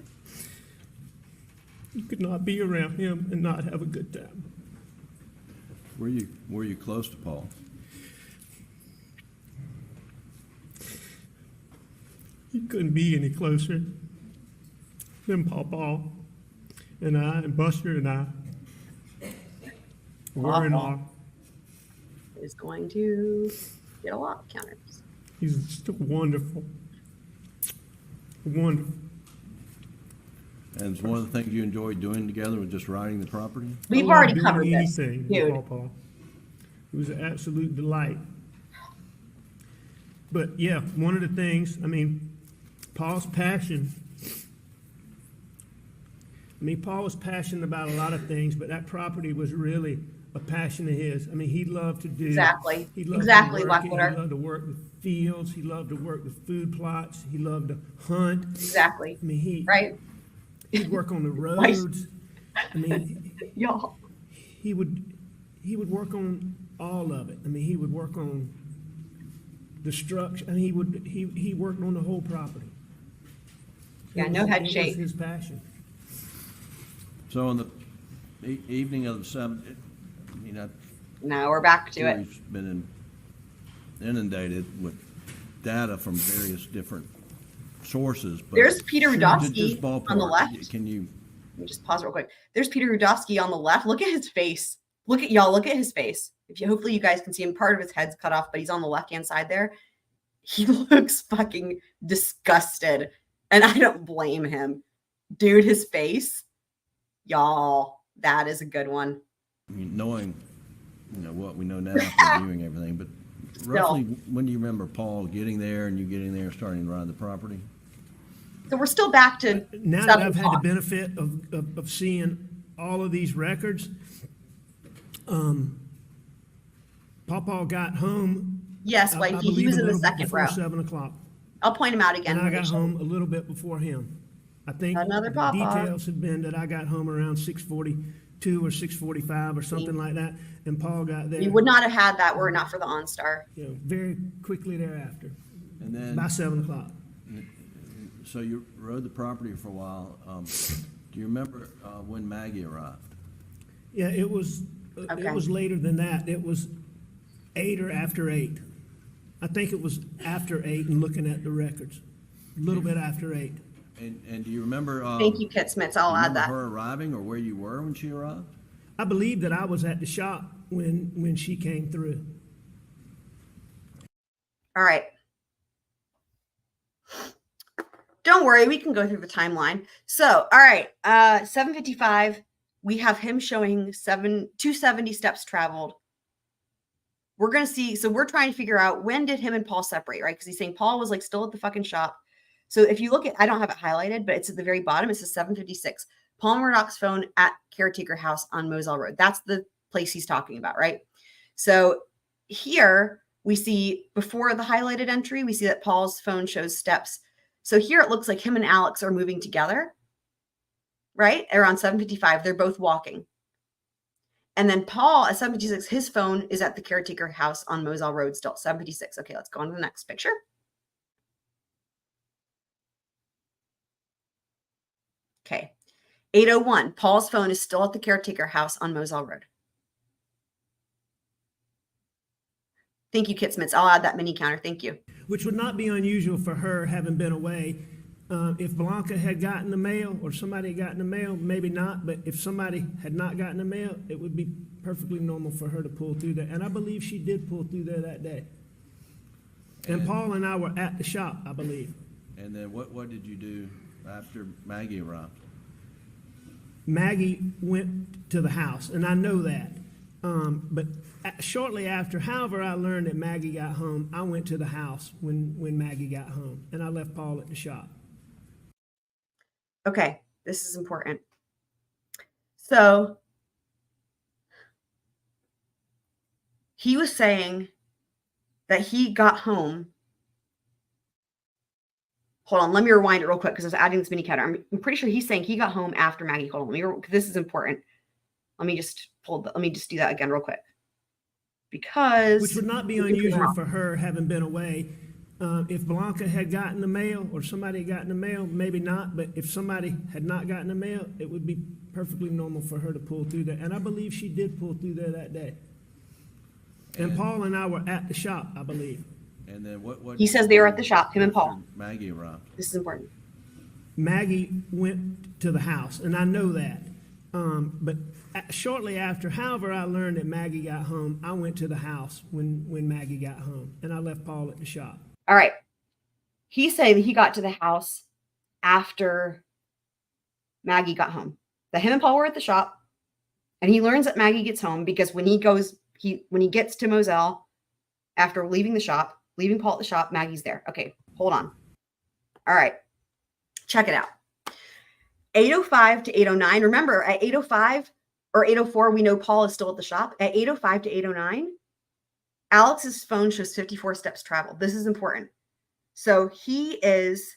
could not be around him and not have a good time. Were you close to Paul? He couldn't be any closer than Paw Paw and I and Buster and I were in awe. Is going to get a lot of counters. He's just wonderful. Wonderful. And it's one of the things you enjoyed doing together was just riding the property? We've I love already doing covered this, anything with dude. Paw Paw. It was an absolute delight. But yeah, one of the things, I mean, Paul's passion. I mean, Paul was passionate about a lot of things, but that property was really a passion of his. I mean, he loved to do. Exactly. He loved Exactly, to work it. Blackwater. He loved to work the fields. He loved to work the food plots. He loved to hunt. Exactly. I mean, Right? he'd work on the roads. I mean, Y'all. he would work on all of it. I mean, he would work on the structure. I mean, he worked on the whole property. Yeah, no head It was shake. his passion. So on the evening of the 7th, I mean, I Now we're back to it. We've been inundated with data from various different sources. But There's Peter just Rudofsky ballpark, on the left. Can you? Let me just pause real quick. There's Peter Rudofsky on the left. Look at his face. Look at his face. Hopefully you guys can see him. Part of his head's cut off, but he's on the left-hand side there. He looks fucking disgusted. And I don't blame him. Dude, his face. Y'all, that is a good one. I mean, knowing, what we know now after viewing everything, but roughly, when do you remember Paul getting there and you getting there and starting to ride the property? So we're still back to Now that I've had the benefit of seeing all of these records, Paw Paw got home. Yes, I Whitey, he believe was a in the little second before row. 7 o'clock. I'll point him out again. And I got home a little bit before him. I think Another the Paw Paw. details had been that I got home around 6:42 or 6:45 or something like that, and Paul got there. We would not have had that were it not for the OnStar. Very quickly thereafter, And then, by 7 o'clock. so you rode the property for a while. Do you remember when Maggie arrived? Yeah, it was later than that. It was 8 or after 8. I think it was after 8 and looking at the records. A little bit after 8. And do you remember? Thank you, Kit Smits. I'll add that. Her arriving or where you were when she arrived? I believe that I was at the shop when she came through. All right. Don't worry, we can go through the timeline. So, all right, 7:55, we have him showing 270 steps traveled. We're going to see, so we're trying to figure out when did him and Paul separate, right? Because he's saying Paul was like still at the fucking shop. So if you look at, I don't have it highlighted, but it's at the very bottom. It says 7:56. Paul Murdaugh's phone at caretaker house on Moselle Road. That's the place he's talking about, right? So here we see before the highlighted entry, we see that Paul's phone shows steps. So here it looks like him and Alex are moving together, right? Around 7:55, they're both walking. And then Paul at 7:56, his phone is at the caretaker house on Moselle Road still, 7:56. Okay, let's go on to the next picture. Okay, 8:01, Paul's phone is still at the caretaker house on Moselle Road. Thank you, Kit Smits. I'll add that mini counter. Thank you. Which would not be unusual for her having been away. If Blanca had gotten the mail or somebody had gotten the mail, maybe not. But if somebody had not gotten the mail, it would be perfectly normal for her to pull through there. And I believe she did pull through there that day. And Paul and I were at the shop, I believe. And then what did you do after Maggie arrived? Maggie went to the house, and I know that. But shortly after, however I learned that Maggie got home, I went to the house when Maggie got home, and I left Paul at the shop. Okay, this is important. So he was saying that he got home. Hold on, let me rewind it real quick because I was adding this mini counter. I'm pretty sure he's saying he got home after Maggie. Hold on, because this is important. Let me just do that again real quick. Because which would not be unusual for her having been away. If Blanca had gotten the mail or somebody had gotten the mail, maybe not. But if somebody had not gotten the mail, it would be perfectly normal for her to pull through there. And I believe she did pull through there that day. And Paul and I were at the shop, I believe. And then what? He says they were at the shop, him and Paul. Maggie arrived. This is important. Maggie went to the house, and I know that. But shortly after, however I learned that Maggie got home, I went to the house when Maggie got home, and I left Paul at the shop. All right. He said he got to the house after Maggie got home. That him and Paul were at the shop, and he learns that Maggie gets home because when he gets to Moselle after leaving Paul at the shop, Maggie's there. Okay, hold on. All right. Check it out. 8:05 to 8:09. Remember, at 8:05 or 8:04, we know Paul is still at the shop. At 8:05 to 8:09, Alex's phone shows 54 steps traveled. This is important. So he is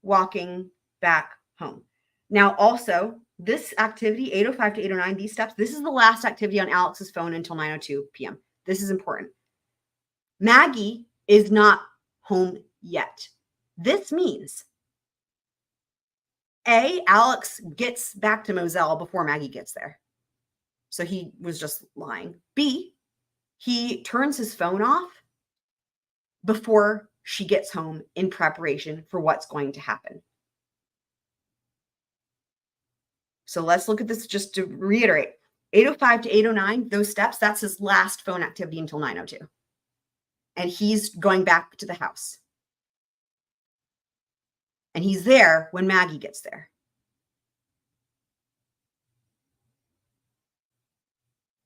walking back home. Now, also, this activity, 8:05 to 8:09, these steps, this is the last activity on Alex's phone until 9:02 p.m. This is important. Maggie is not home yet. This means A, Alex gets back to Moselle before Maggie gets there. So he was just lying. B, he turns his phone off before she gets home in preparation for what's going to happen. So let's look at this just to reiterate. 8:05 to 8:09, those steps, that's his last phone activity until 9:02. And he's going back to the house. And he's there when Maggie gets there.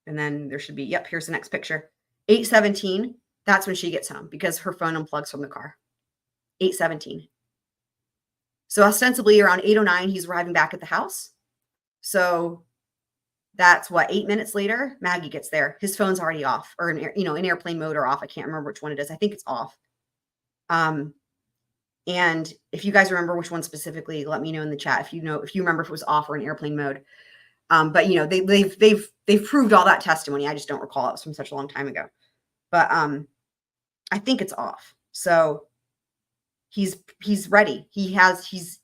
And then there should be, yep, here's the next picture. 8:17, that's when she gets home because her phone unplugs from the car. 8:17. So ostensibly around 8:09, he's arriving back at the house. So that's what, 8 minutes later, Maggie gets there. His phone's already off, or in airplane mode or off. I can't remember which one it is. I think it's off. And if you guys remember which one specifically, let me know in the chat. If you remember if it was off or in airplane mode. But they've proved all that testimony. I just don't recall. It was from such a long time ago. But I think it's off. So he's ready. He's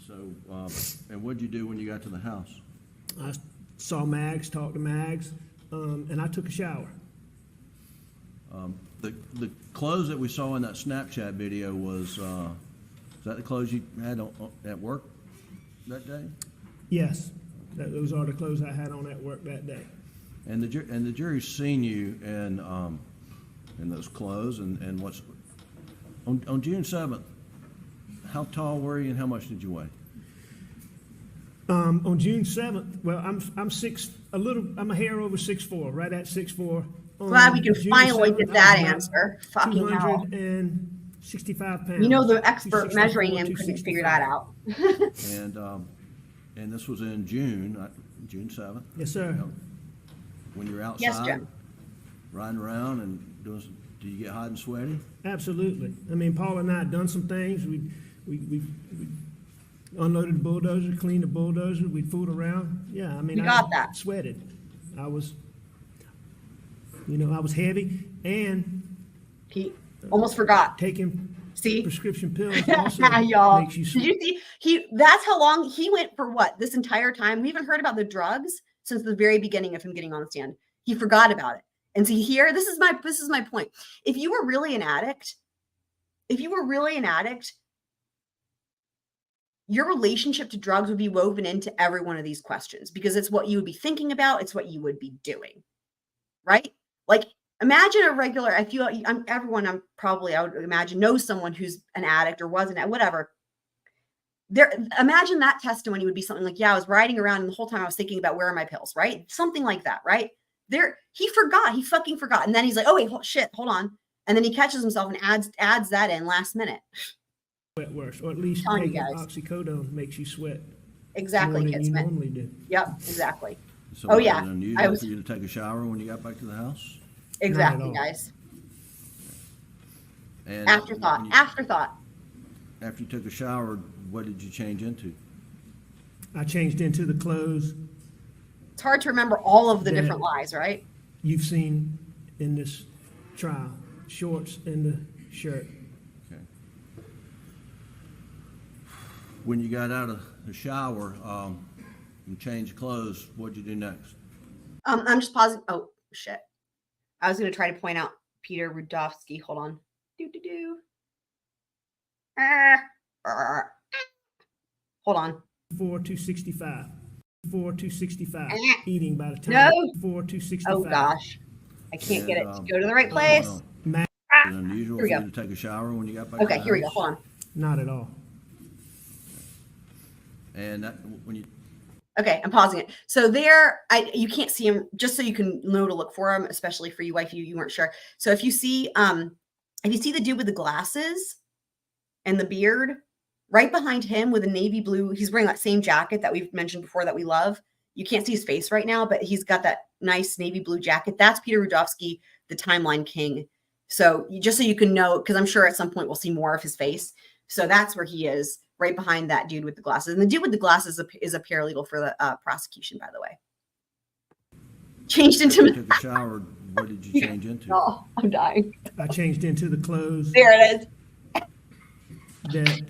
So, and what'd you do when you got to the house? I saw Mags, talked to Mags, and I took a shower. The clothes that we saw in that Snapchat video was that the clothes you had at work that day? Yes, those are the clothes I had on at work that day. And the jury's seen you in those clothes and what's on June 7th. How tall were you and how much did you weigh? On June 7th, well, I'm a hair over 6'4", right at 6'4". Glad we can June finally 7th, get that I was answer. Fucking hell. 265 pounds. The expert measuring him couldn't figure that out. And this was in June 7th. Yes, sir. When you're outside, Yes, Jim. riding around and do you get hot and sweaty? Absolutely. I mean, Paul and I had done some things. We unloaded the bulldozer, cleaned the bulldozer. We'd fooled around. Yeah, I mean, You got that. Sweated. I was heavy and He almost forgot. taking See? prescription pills also Y'all. makes you Did sweat. you see? That's how long he went for what? This entire time? We haven't heard about the drugs since the very beginning of him getting on the stand. He forgot about it. And see here, this is my point. If you were really an addict, your relationship to drugs would be woven into every one of these questions because it's what you would be thinking about. It's what you would be doing, right? Like imagine a regular, I would imagine knows someone who's an addict or wasn't, whatever. Imagine that testimony would be something like, yeah, I was riding around and the whole time I was thinking about where are my pills, right? Something like that, right? He fucking forgot. And then he's like, oh, wait, shit, hold on. And then he catches himself and adds that in last minute. Sweat worse, or at least taking oxycodone makes you sweat. Exactly. More than you normally do. Yep, exactly. So Oh, was yeah. it unusual for you to take a shower when you got back to the house? Exactly, all. guys. And Afterthought. After you took a shower, what did you change into? I changed into the clothes It's hard to remember all of the Yeah. different lies, right? you've seen in this trial, shorts and the shirt. Okay. When you got out of the shower, and changed clothes, what'd you do next? I'm just pausing. Oh shit! I was gonna try to point out Peter Rudofsky. Hold on. Hold on. 4-265. 4-265. Eating by the time. No. 4-265. Oh gosh, I can't get it to go to the right place. Is Ma- it unusual Here for we you go. to take a shower when you got back? Okay, to the here we go. house? Hold on. Not at all. And that, when you Okay, I'm pausing it. So there, you can't see him, just so you can know to look for him, especially for you, wife, you weren't sure. So if you see the dude with the glasses and the beard, right behind him with a navy blue, he's wearing that same jacket that we've mentioned before that we love. You can't see his face right now, but he's got that nice navy blue jacket. That's Peter Rudofsky, the timeline king. So just so you can know, because I'm sure at some point we'll see more of his face. So that's where he is, right behind that dude with the glasses. And the dude with the glasses is a paralegal for the prosecution, by the way. Changed into... took a shower, what did you change into? Oh, I'm dying. I changed into the clothes There it is. that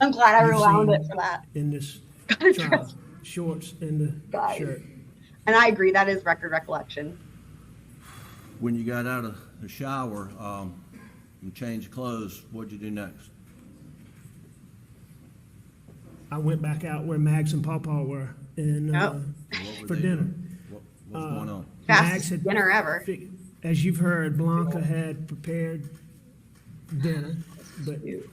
I'm glad I you've rewound seen it for that. in this Gotta trial. trust. Shorts and the Guys. shirt. And I agree, that is record recollection. When you got out of the shower, and changed clothes, what'd you do next? I went back out where Mags and Paw Paw were and Oh. What were for they dinner. doing? What's going on? Fastest dinner ever. As you've heard, Blanca had prepared dinner, but it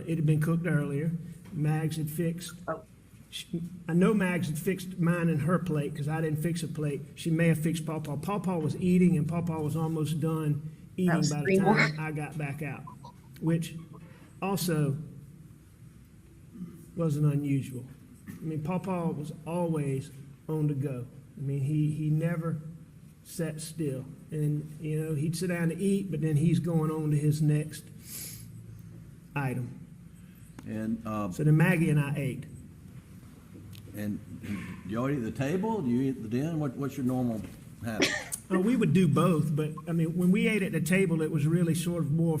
had been cooked earlier. Mags had fixed. Oh. I know Mags had fixed mine and her plate because I didn't fix a plate. She may have fixed Paw Paw. Paw Paw was eating, and Paw Paw was almost done eating was by the three more. time I got back out, which also wasn't unusual. I mean, Paw Paw was always on the go. I mean, he never sat still. And, you know, he'd sit down to eat, but then he's going on to his next item. And So then Maggie and I ate. and do you all eat at the table? Do you eat at the den? What's your normal habit? We would do both, but, I mean, when we ate at the table, it was really sort of more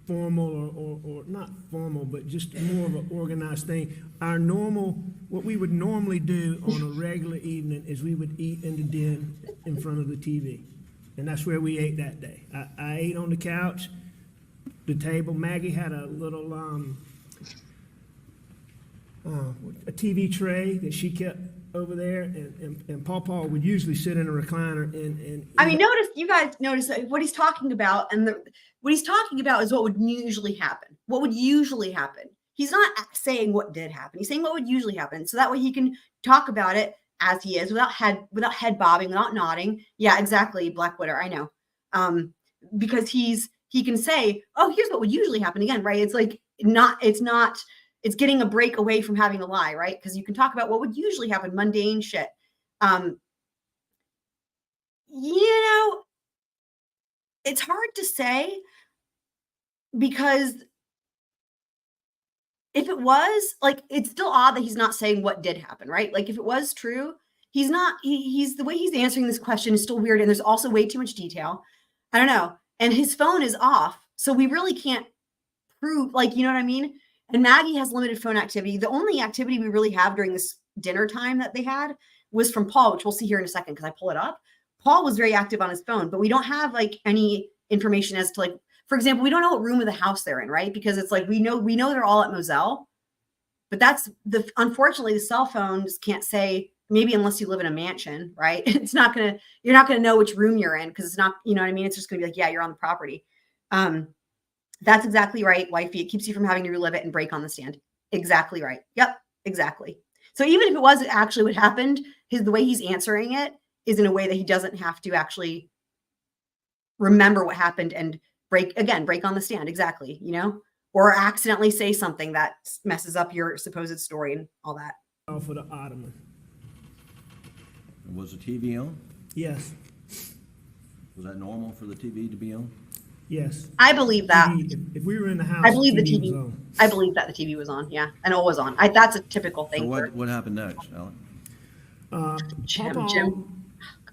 formal or not formal, but just more of an organized thing. Our normal, what we would normally do on a regular evening is we would eat in the den in front of the TV. And that's where we ate that day. I ate on the couch, the table. Maggie had a little, a TV tray that she kept over there, and Paw Paw would usually sit in a recliner and I mean, you guys notice that what he's talking about, and what he's talking about is what would usually happen. What would usually happen? He's not saying what did happen. He's saying what would usually happen, so that way he can talk about it as he is, without head bobbing, without nodding. Yeah, exactly, Blackwater. I know, because he can say, "Oh, here's what would usually happen." Again, right? It's like it's getting a break away from having a lie, right? Because you can talk about what would usually happen, mundane shit. You know, it's hard to say, because if it was, like, it's still odd that he's not saying what did happen, right? Like, if it was true, he's not, he's the way he's answering this question is still weird. And there's also way too much detail. I don't know. And his phone is off. So we really can't prove, like, you know what I mean? And Maggie has limited phone activity. The only activity we really have during this dinner time that they had was from Paul, which we'll see here in a second because I pull it up. Paul was very active on his phone, but we don't have like any information as to, like, for example, we don't know what room of the house they're in, right? Because it's like we know they're all at Moselle, but unfortunately the cell phones can't say, maybe unless you live in a mansion, right? You're not gonna know which room you're in because it's not, you know what I mean? It's just gonna be like, yeah, you're on the property. That's exactly right, wifey. It keeps you from having to relive it and break on the stand. Exactly right. Yep, exactly. So even if it was actually what happened, the way he's answering it is in a way that he doesn't have to actually remember what happened and break on the stand. Exactly, you know, or accidentally say something that messes up your supposed story and all that. For the ottoman. Was the TV on? Yes. Was that normal for the TV to be on? Yes. I believe that. If we were in the house, I believe the was TV. on. I believe that the TV was on. Yeah, and it was on. That's a typical thing. So what happened next, Alex? Jim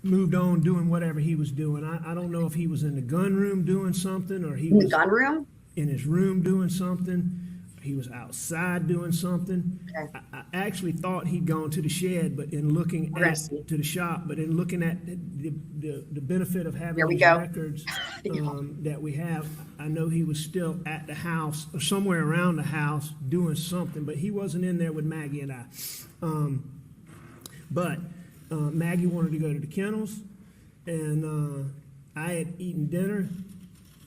moved on doing whatever he was doing. I don't know if he was in the gun room doing something or he in was the gun room. in his room doing something. he was outside doing something. Okay. I actually thought he'd gone to the shed, but in looking at, to the shop, but in looking at the benefit of having these records that we have, I know he was still at the house or somewhere around the house doing something, but he wasn't in there with Maggie and I. But Maggie wanted to go to the kennels, and I had eaten dinner.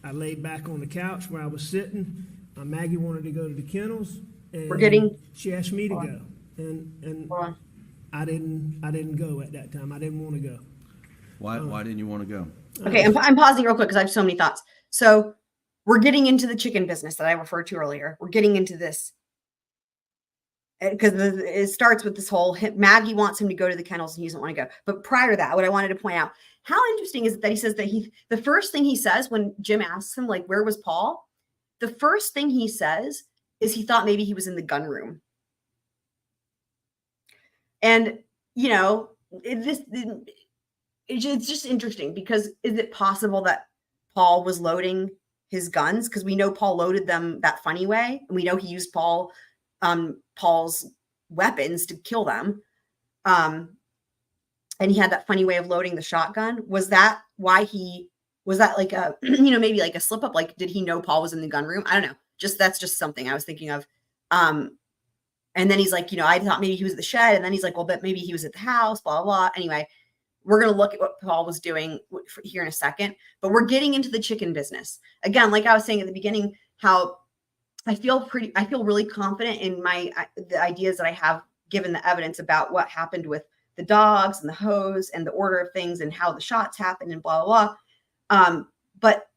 I laid back on the couch where I was sitting. Maggie wanted to go to the kennels, and she asked me to go, and I didn't go at that time. I didn't want to go. Why didn't you want to go? Okay, I'm pausing real quick because I have so many thoughts. So we're getting into the chicken business that I referred to earlier. We're getting into this because it starts with this whole Maggie wants him to go to the kennels and he doesn't want to go. But prior to that, what I wanted to point out, how interesting is it that he says that the first thing he says when Jim asks him, like, where was Paul? The first thing he says is he thought maybe he was in the gun room. And, you know, it's just interesting because is it possible that Paul was loading his guns? Because we know Paul loaded them that funny way. And we know he used Paul's weapons to kill them. And he had that funny way of loading the shotgun. Was that why was that like a, you know, maybe like a slip up? Like, did he know Paul was in the gun room? I don't know. That's just something I was thinking of. And then he's like, you know, I thought maybe he was at the shed. And then he's like, well, but maybe he was at the house, blah, blah, blah. Anyway, we're going to look at what Paul was doing here in a second, but we're getting into the chicken business. Again, like I was saying at the beginning, how I feel really confident in the ideas that I have given the evidence about what happened with the dogs and the hose and the order of things and how the shots happened and blah, blah, blah. But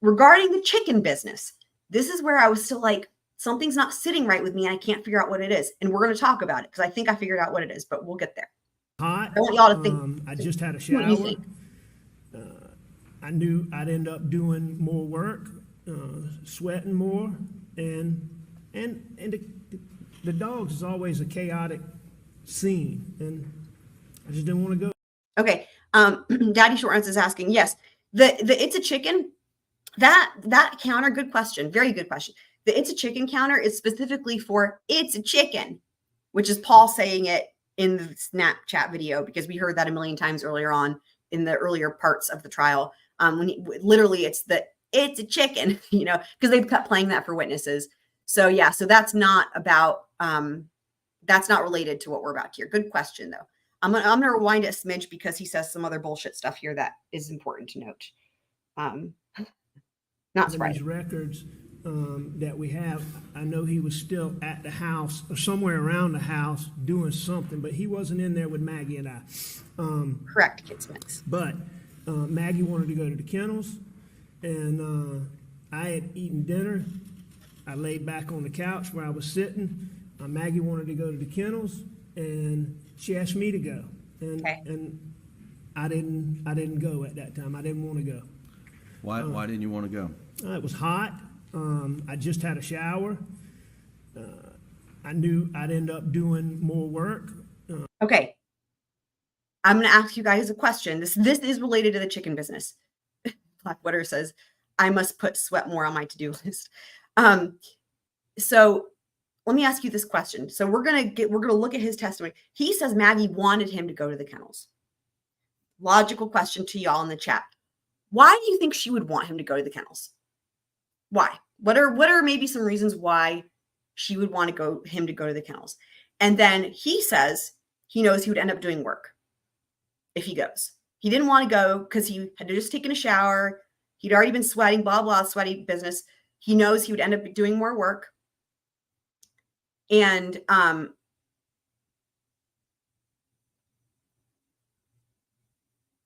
regarding the chicken business, this is where I was still like, something's not sitting right with me. And I can't figure out what it is. And we're going to talk about it because I think I figured out what it is, but we'll get there. Hot. I want y'all to think. I just had a shower. I knew I'd end up doing more work, sweating more, and the dogs is always a chaotic scene, and I just didn't want to go. Okay. Daddy Shortruns is asking, yes, the it's a chicken. That counter, good question. Very good question. The it's a chicken counter is specifically for it's a chicken, which is Paul saying it in the Snapchat video, because we heard that a million times earlier on in the earlier parts of the trial. When literally it's a chicken, you know, because they've kept playing that for witnesses. So yeah, so that's not about, that's not related to what we're about here. Good question though. I'm gonna rewind it a smidge because he says some other bullshit stuff here that is important to note. Not surprising. These records that we have, I know he was still at the house or somewhere around the house doing something, but he wasn't in there with Maggie and I. Correct, Kid Smith. But Maggie wanted to go to the kennels, and I had eaten dinner. I laid back on the couch where I was sitting. Maggie wanted to go to the kennels, and she asked me to go, and I didn't go at that time. I didn't want to go. Why didn't you want to go? It was hot. I just had a shower. I knew I'd end up doing more work. Okay. I'm going to ask you guys a question. This is related to the chicken business. Blackwater says, I must put sweat more on my to-do list. So let me ask you this question. So we're going to look at his testimony. He says Maggie wanted him to go to the kennels. Logical question to y'all in the chat. Why do you think she would want him to go to the kennels? Why? What are maybe some reasons why she would want him to go to the kennels? And then he says he knows he would end up doing work if he goes. He didn't want to go because he had just taken a shower. He'd already been sweating, blah, blah, sweaty business. He knows he would end up doing more work. And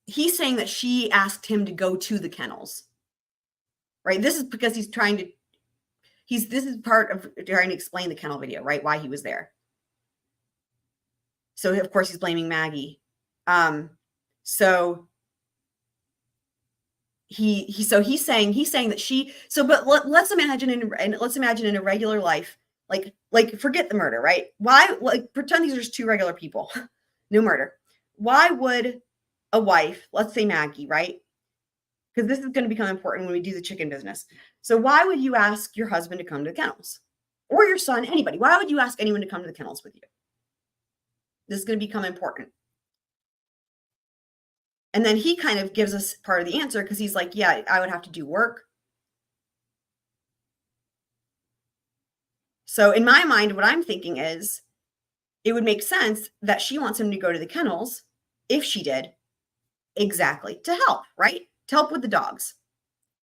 he's saying that she asked him to go to the kennels. Right? This is because this is part of trying to explain the kennel video, right? Why he was there. So of course he's blaming Maggie. So he's saying that but let's imagine in a regular life, like forget the murder, right? Why, like, pretend these are just two regular people, no murder. Why would a wife, let's say Maggie, right? Because this is going to become important when we do the chicken business. So why would you ask your husband to come to the kennels? or your son, anybody. Why would you ask anyone to come to the kennels with you? This is going to become important. And then he kind of gives us part of the answer because he's like, yeah, I would have to do work. So in my mind, what I'm thinking is it would make sense that she wants him to go to the kennels if she did. Exactly. To help, right? To help with the dogs.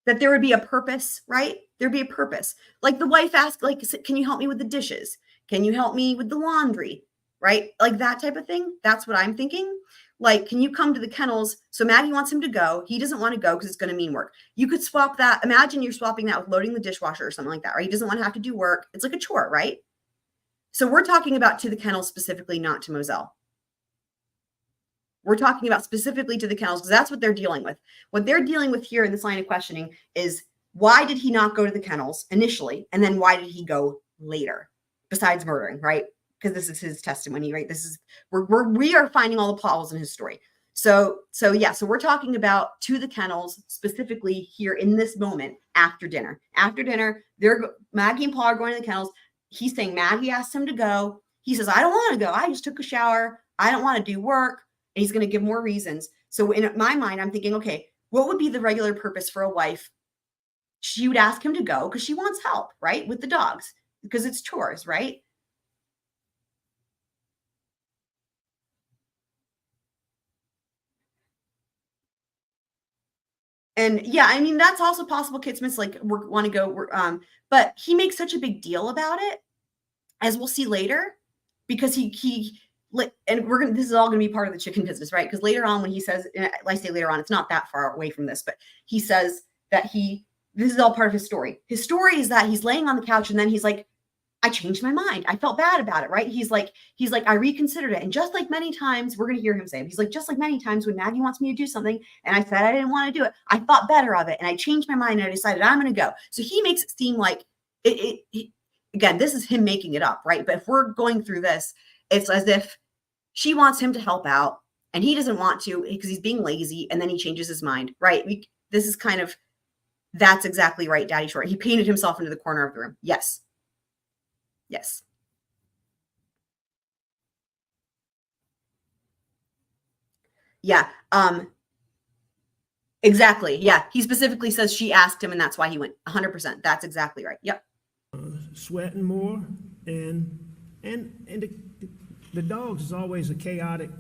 That there would be a purpose, right? There'd be a purpose. Like the wife asked, like, can you help me with the dishes? Can you help me with the laundry? Right? Like that type of thing. That's what I'm thinking. Like, can you come to the kennels? So Maggie wants him to go. He doesn't want to go because it's going to mean work. You could swap that. Imagine you're swapping that with loading the dishwasher or something like that, right? He doesn't want to have to do work. It's like a chore, right? So we're talking about to the kennels specifically, not to Moselle. We're talking about specifically to the kennels because that's what they're dealing with. What they're dealing with here in this line of questioning is why did he not go to the kennels initially? And then why did he go later besides murdering, right? Because this is his testimony, right? This is, we are finding all the plot holes in his story. So we're talking about to the kennels specifically here in this moment after dinner. After dinner, Maggie and Paul are going to the kennels. He's saying Maggie asked him to go. He says, I don't want to go. I just took a shower. I don't want to do work. And he's going to give more reasons. So in my mind, I'm thinking, okay, what would be the regular purpose for a wife? She would ask him to go because she wants help, right? With the dogs, because it's chores, right? And yeah, I mean, that's also possible. Kate Smith's like, we want to go. But he makes such a big deal about it, as we'll see later, because this is all going to be part of the chicken business, right? Because later on when he says, I say later on, it's not that far away from this, but he says that this is all part of his story. His story is that he's laying on the couch and then he's like, I changed my mind. I felt bad about it, right? He's like, I reconsidered it. And just like many times, we're going to hear him say, he's like, just like many times when Maggie wants me to do something and I said I didn't want to do it, I thought better of it and I changed my mind and I decided I'm going to go. So he makes it seem like again, this is him making it up, right? But if we're going through this, it's as if she wants him to help out and he doesn't want to because he's being lazy and then he changes his mind, right? This is kind of, that's exactly right, Daddy Short. He painted himself into the corner of the room. Yes. Yes. Yeah. Exactly. Yeah. He specifically says she asked him and that's why he went. 100%. That's exactly right. Yep. Sweating more and the dogs is always a chaotic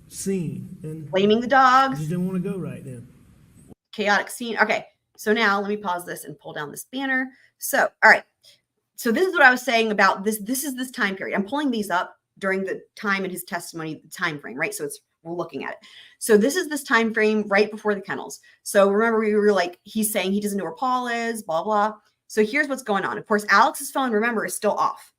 scene. And blaming the dogs. You didn't want to go right then. Chaotic scene. Okay. So now let me pause this and pull down this banner. So, all right. So this is what I was saying about this. This is this time period. I'm pulling these up during the time in his testimony, the time frame, right? So we're looking at it. So this is this time frame right before the kennels. So remember, we were like, he's saying he doesn't know where Paul is, blah, blah. So here's what's going on. Of course, Alex's phone, remember, is still off.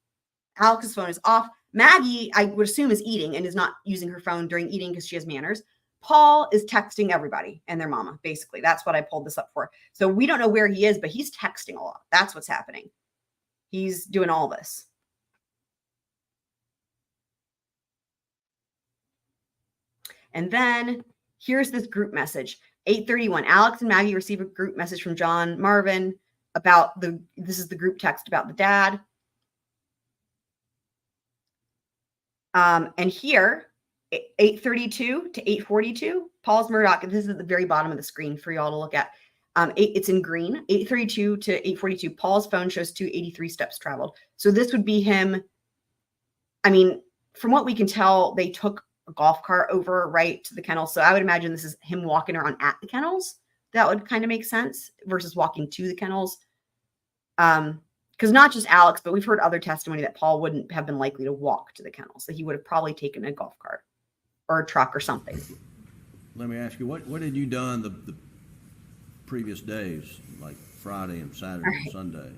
Alex's phone is off. Maggie, I would assume, is eating and is not using her phone during eating because she has manners. Paul is texting everybody and their mama, basically. That's what I pulled this up for. So we don't know where he is, but he's texting a lot. That's what's happening. He's doing all this. And then here's this group message. 8:31. Alex and Maggie receive a group message from John Marvin about this is the group text about the dad. And here, 8:32 to 8:42, Paul's Murdaugh. This is at the very bottom of the screen for y'all to look at. It's in green. 8:32 to 8:42. Paul's phone shows 283 steps traveled. So this would be him. I mean, from what we can tell, they took a golf cart over right to the kennels. So I would imagine this is him walking around at the kennels. That would kind of make sense versus walking to the kennels. Because not just Alex, but we've heard other testimony that Paul wouldn't have been likely to walk to the kennels. So he would have probably taken a golf cart or a truck or something. Let me ask you, what had you done the previous days, like Friday and Saturday and Sunday?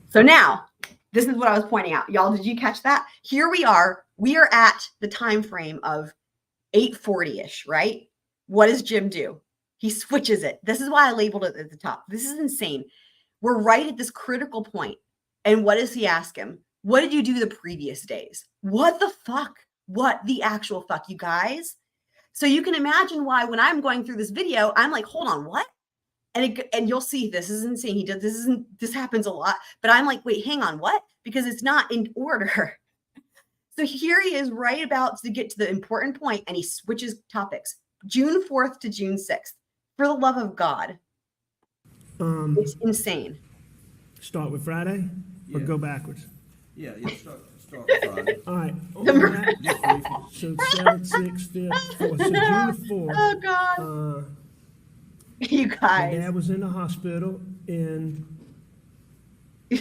So now, this is what I was pointing out. Y'all, did you catch that? Here we are. We are at the time frame of 8:40-ish, right? What does Jim do? He switches it. This is why I labeled it at the top. This is insane. We're right at this critical point. And what does he ask him? What did you do the previous days? What the fuck? What the actual fuck, you guys? So you can imagine why when I'm going through this video, I'm like, hold on, what? And you'll see this is insane. This happens a lot. But I'm like, wait, hang on, what? Because it's not in order. So here he is right about to get to the important point, and he switches topics. June 4th to June 6th. For the love of God. It's insane. Start with Friday or go backwards? Yeah, start with Friday. All right. So 7th, 6th, 5th, 4th. So June 4th. Oh, God. You My guys. dad was in the hospital in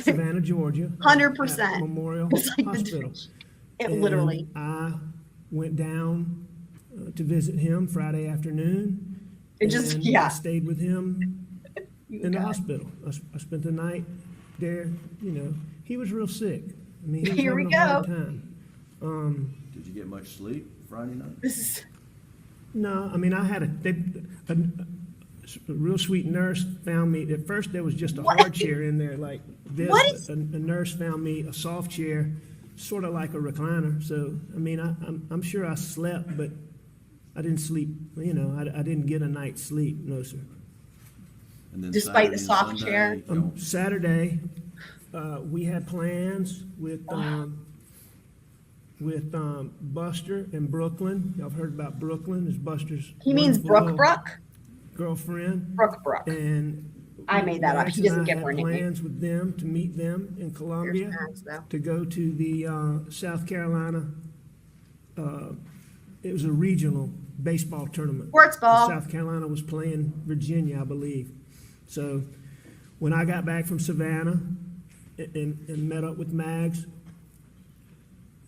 Savannah, Georgia. 100%. At Memorial It's like Hospital. It literally. I went down to visit him Friday afternoon. I stayed with him in the hospital. I spent the night there. You know, he was real sick. I mean, he was having a hard time. Did you get much sleep Friday night? No, I mean, I had a real sweet nurse found me. At first, there was just a hard chair in there like this. A nurse found me a soft chair, sort of like a recliner. So, I mean, I'm sure I slept, but I didn't sleep. You know, I didn't get a night's sleep. No, sir. And then Despite the Saturday soft chair? Saturday, we had plans with Buster in Brooklyn. Y'all have heard about Brooklyn? Is Buster's He means wonderful Brooke. girlfriend. Brooke. And I made that up. Max He doesn't and I get her had nickname. plans with them to meet them in Columbia, Max, though. to go to the South Carolina. It was a regional baseball tournament. Sports ball. South Carolina was playing Virginia, I believe. So when I got back from Savannah and met up with Mags,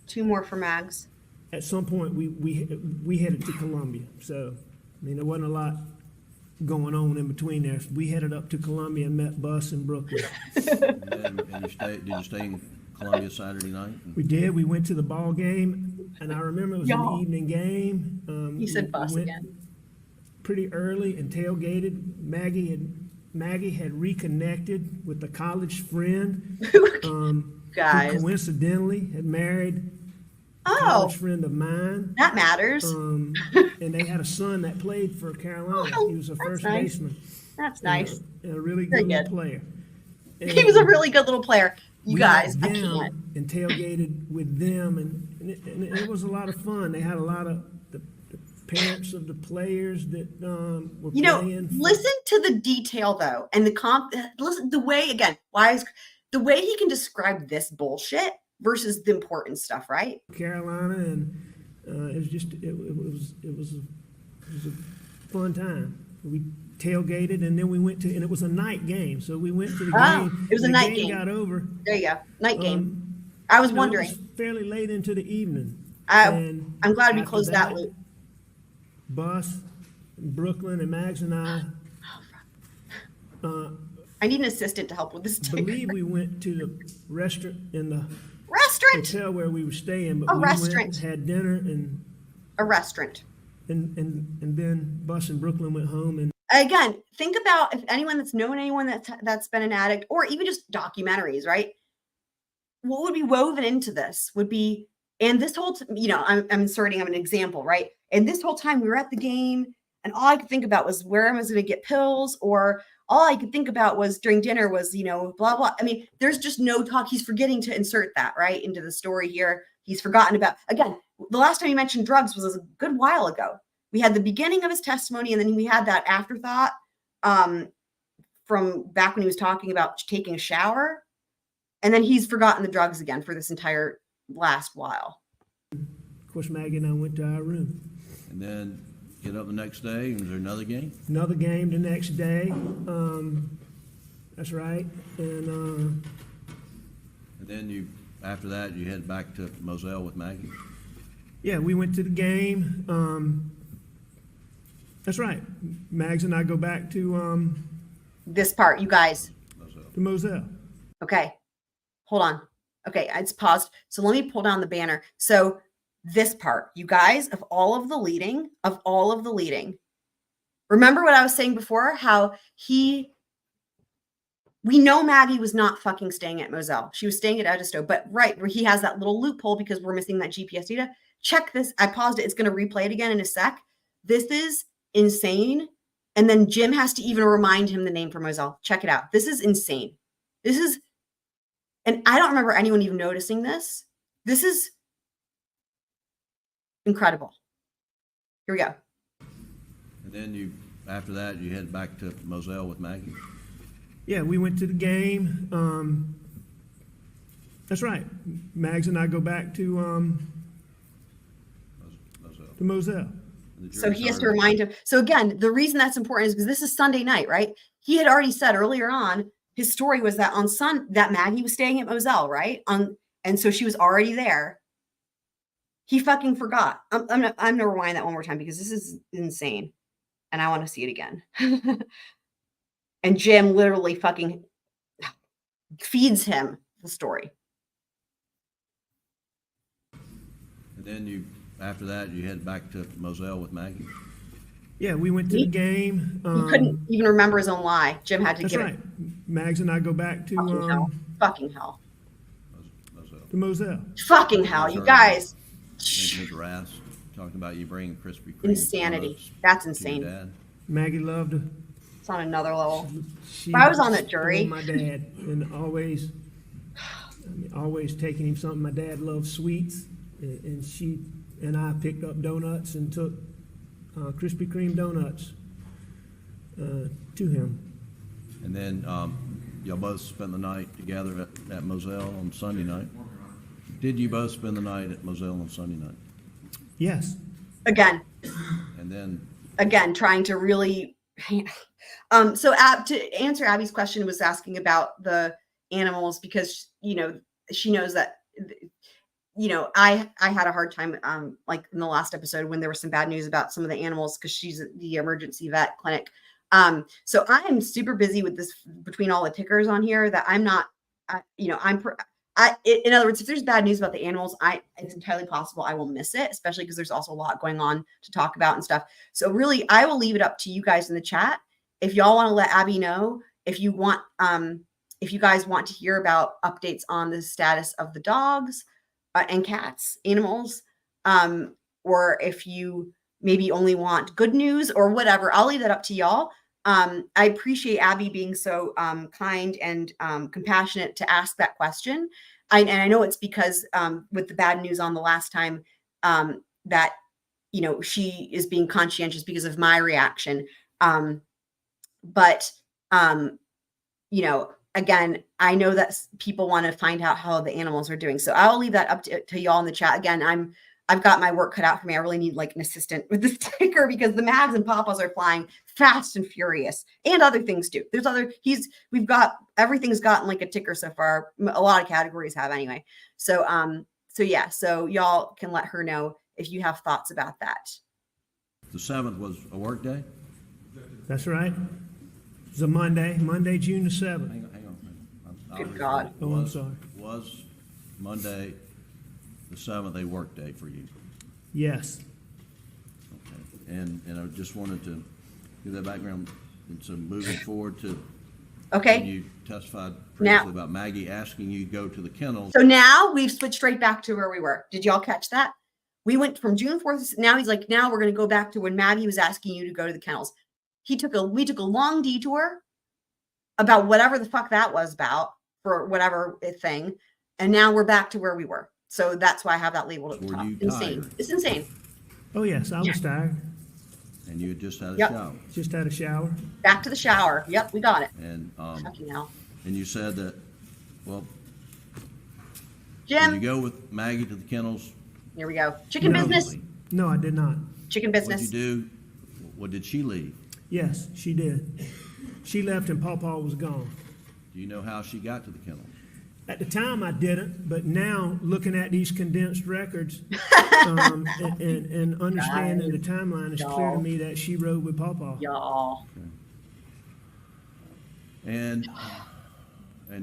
2 more for Mags. at some point we headed to Columbia. So, I mean, there wasn't a lot going on in between there. We headed up to Columbia and met Bus in Brooklyn. And did you stay in Columbia Saturday night? We did. We went to the ball game, and I remember it was an evening game. He said Bus went again. pretty early and tailgated. Maggie had reconnected with a college friend. Guys. Who coincidentally had married a Oh, college friend of mine. that matters. And they had a son that played for Carolina. He was a first nice. baseman. That's nice. And a really Very good good. little player. He was a really good little player. You We guys, went I down can't. and tailgated with them, and it was a lot of fun. They had a lot of the parents of the players that were You know, playing. listen to the detail though, and listen the way again. The way he can describe this bullshit versus the important stuff, right? Carolina, and it was just it was a fun time. We tailgated, and then we went to, and it was a night game, so we went to the game. It was a the night game. game. Got over. There you go, night game. I was No, wondering. it was fairly late into the evening. I'm glad we after closed that loop. Bus, Brooklyn, and Mags and I. I need an assistant to help with this. Believe we went to the restaurant in the Restaurant. hotel where we were staying, but A we restaurant. went, had dinner, and A restaurant. then Bus and Brooklyn went home, and Again, think about if anyone that's known anyone that's been an addict, or even just documentaries, right? What would be woven into this would be, and this whole, I'm inserting an example, right? And this whole time we were at the game, and all I could think about was where I was going to get pills, or all I could think about was during dinner was, blah, blah. I mean, there's just no talk. He's forgetting to insert that, right, into the story here. He's forgotten about, again, the last time he mentioned drugs was a good while ago. We had the beginning of his testimony, and then we had that afterthought from back when he was talking about taking a shower. And then he's forgotten the drugs again for this entire last while. of course Maggie and I went to our room. And then get up the next day, and was there another game? Another game the next day. That's right. And then after that, you head back to Moselle with Maggie. yeah, we went to the game. That's right. Mags and I go back to This part, you guys. Moselle. Okay. Hold on. Okay, it's paused. So let me pull down the banner. So this part, you guys, of all of the leading, remember what I was saying before, how we know Maggie was not fucking staying at Moselle. She was staying at Edisto, but right where he has that little loophole because we're missing that GPS data. Check this. I paused it. It's going to replay it again in a sec. This is insane. And then Jim has to even remind him the name for Moselle. Check it out. This is insane. This is, and I don't remember anyone even noticing this. This is incredible. Here we go. And then after that, you head back to Moselle with Maggie. Yeah, we went to the game. That's right. Mags and I go back to Moselle. So he has to remind him. So again, the reason that's important is because this is Sunday night, right? He had already said earlier on, his story was that that Maggie was staying at Moselle, right? And so she was already there. He fucking forgot. I'm gonna rewind that one more time because this is insane. And I want to see it again. And Jim literally fucking feeds him the story. And then after that, you head back to Moselle with Maggie. Yeah, we went to the game. He couldn't even remember his own lie. Jim had to That's give right. it. Mags and I go back to Fucking hell. to Moselle. Fucking hell, you guys. Making his harass, talking about you bringing Krispy Kreme. Insanity. That's insane. Dad. Maggie loved her. It's on another level. She If I was on that jury. spoiled my dad, and always taking him something. My dad loved sweets, and she and I picked up donuts and took Krispy Kreme donuts to him. And then y'all both spent the night together at Moselle on Sunday night. Did you both spend the night at Moselle on Sunday night? Yes. Again, And then trying to really. So to answer Abby's question, was asking about the animals because she knows that I had a hard time like in the last episode when there was some bad news about some of the animals because she's at the emergency vet clinic. So I am super busy with this between all the tickers on here that I'm not. In other words, if there's bad news about the animals, it's entirely possible I will miss it, especially because there's also a lot going on to talk about and stuff. So really, I will leave it up to you guys in the chat. If y'all want to let Abby know, if you guys want to hear about updates on the status of the dogs and cats, animals, or if you maybe only want good news or whatever, I'll leave that up to y'all. I appreciate Abby being so kind and compassionate to ask that question. And I know it's because with the bad news on the last time that, she is being conscientious because of my reaction. But again, I know that people want to find out how the animals are doing. So I'll leave that up to y'all in the chat. Again, I've got my work cut out for me. I really need like an assistant with this ticker because the Mags and Paw Paws are flying fast and furious and other things too. Everything's gotten like a ticker so far. A lot of categories have anyway. So y'all can let her know if you have thoughts about that. the 7th was a work day? That's right. It was a Monday, June the 7th. Hang on. Good God. Oh, I'm sorry. Was Monday the 7th a work day for you? Yes. Okay. And I just wanted to give that background. And so moving forward to Okay. when you testified previously about Maggie asking you to go to the kennels. So now we've switched right back to where we were. Did y'all catch that? We went from June 4th. Now he's like, now we're going to go back to when Maggie was asking you to go to the kennels. We took a long detour about whatever the fuck that was about for whatever thing. And now we're back to where we were. So that's why I have that labeled at the top. Insane. It's insane. Oh, yes, I was tired. And you had just had a Yep. shower. Just had a shower. Back to the shower. Yep, we got it. And Fucking hell. and you said that, well, Jim, did you go with Maggie to the kennels? here we go. Chicken No. business. No, I did not. Chicken What'd business. you do? What did she leave? Yes, she did. She left and Paw Paw was gone. Do you know how she got to the kennels? At the time, I didn't, but now looking at these condensed records and understanding the timeline, it's clear to me that she rode with Paw Paw. Y'all. And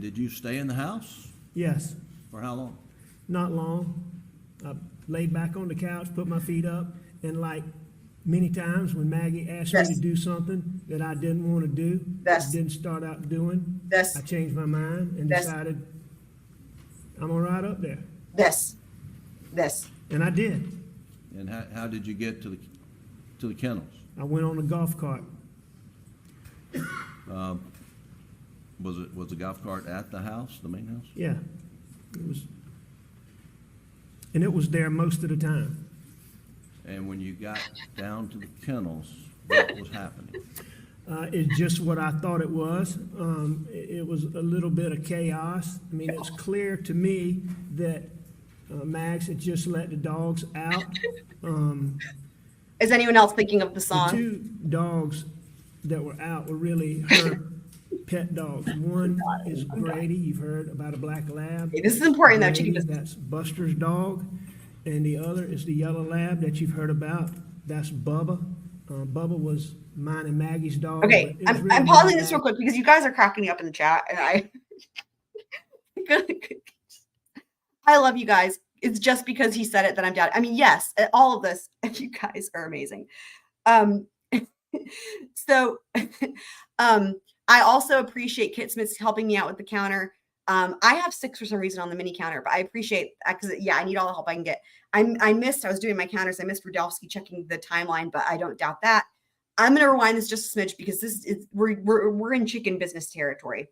did you stay in the house Yes, for how long? not long. I laid back on the couch, put my feet up, and like many times when Maggie asked me Yes. to do something that I didn't want to do, Yes. didn't start out doing, This. I changed my mind and Yes. decided I'm gonna ride up there, This. and I did. And how did you get to the kennels? I went on a golf cart. Was the golf cart at the house, the main house? Yeah, it was there most of the time. And when you got down to the kennels, what was happening? It's just what I thought it was. It was a little bit of chaos. I mean, it was clear to me that Max had just let the dogs out. Is anyone else thinking of the The song? two dogs that were out were really her pet dogs. One is Grady. You've heard about a black lab. Okay, this is important though. Grady, Chicken that's Buster's dog. And the other is the yellow lab that you've heard about. That's Bubba. Bubba was mine and Maggie's dog. Okay, but it was really I'm pausing my this real dog. quick because you guys are cracking me up in the chat, and I love you guys. It's just because he said it that I'm down. I mean, yes, all of this. You guys are amazing. So, I also appreciate Kit Smith's helping me out with the counter. I have 6 for some reason on the mini counter, but I appreciate that because I need all the help I can get. I was doing my counters. I missed Rudolph checking the timeline, but I don't doubt that. I'm going to rewind this just a smidge because we're in chicken business territory.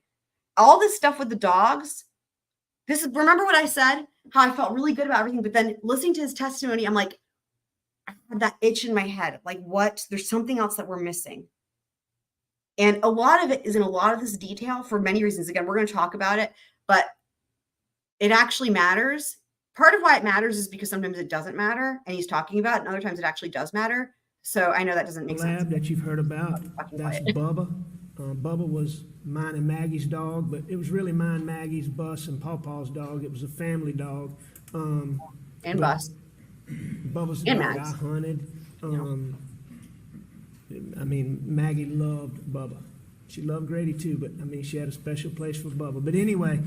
All this stuff with the dogs. Remember what I said? How I felt really good about everything, but then listening to his testimony, I'm like, I had that itch in my head. Like, what? There's something else that we're missing. And a lot of it is in a lot of this detail for many reasons. Again, we're going to talk about it, but it actually matters. Part of why it matters is because sometimes it doesn't matter, and he's talking about it, and other times it actually does matter. So I know that doesn't make sense. Lab that you've heard about, that's Bubba. Bubba was mine and Maggie's dog, but it was really mine, Maggie's, Bus, and Paw Paw's dog. It was a family dog. And Bus. Bubba's the And dog Max. I hunted. I mean, Maggie loved Bubba. She loved Grady too, but I mean, she had a special place for Bubba. But anyway,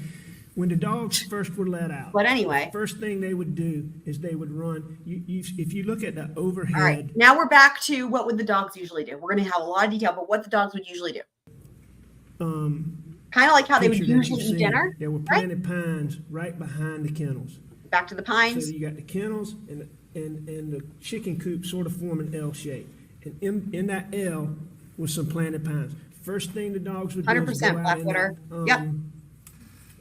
when the dogs first were let out, But anyway. the first thing they would do is they would run. If you look at the overhead. All right. Now we're back to what would the dogs usually do. We're going to have a lot of detail, but what the dogs would usually do. Kind of like how they would picture that usually you've eat seen. dinner. There were right? planted pines right behind the kennels. Back to the pines. So you got the kennels and the chicken coop sort of form an L shape. And in that L was some planted pines. First thing the dogs would do is go 100% out Blackwater. in that, Yep.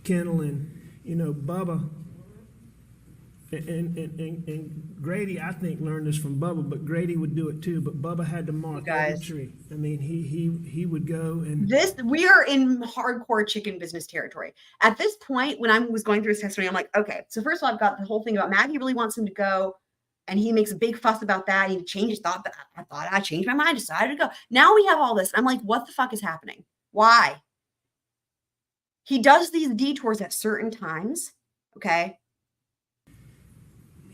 kennel, and Bubba and Grady, I think, learned this from Bubba, but Grady would do it too. But Bubba had to mark every tree. I mean, he would go and We are in hardcore chicken business territory. At this point, when I was going through his testimony, I'm like, okay, so first of all, I've got the whole thing about Maggie really wants him to go, and he makes a big fuss about that. He changed his thought, but I thought I changed my mind, decided to go. Now we have all this. I'm like, what the fuck is happening? Why? He does these detours at certain times, okay?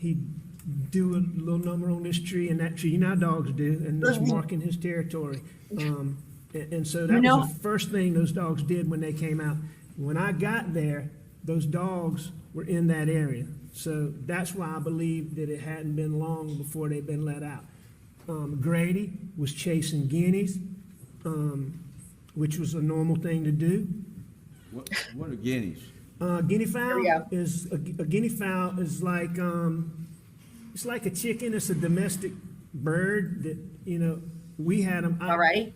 he'd do a little number on this tree and that tree. You know how dogs do, and just marking his territory. And so that was the first thing those dogs did when they came out. When I got there, those dogs were in that area. So that's why I believe that it hadn't been long before they'd been let out. Grady was chasing guineas, which was a normal thing to do. What are guineas? Guinea fowl is a guinea fowl is like it's like a chicken. It's a domestic bird that we had them. Alrighty.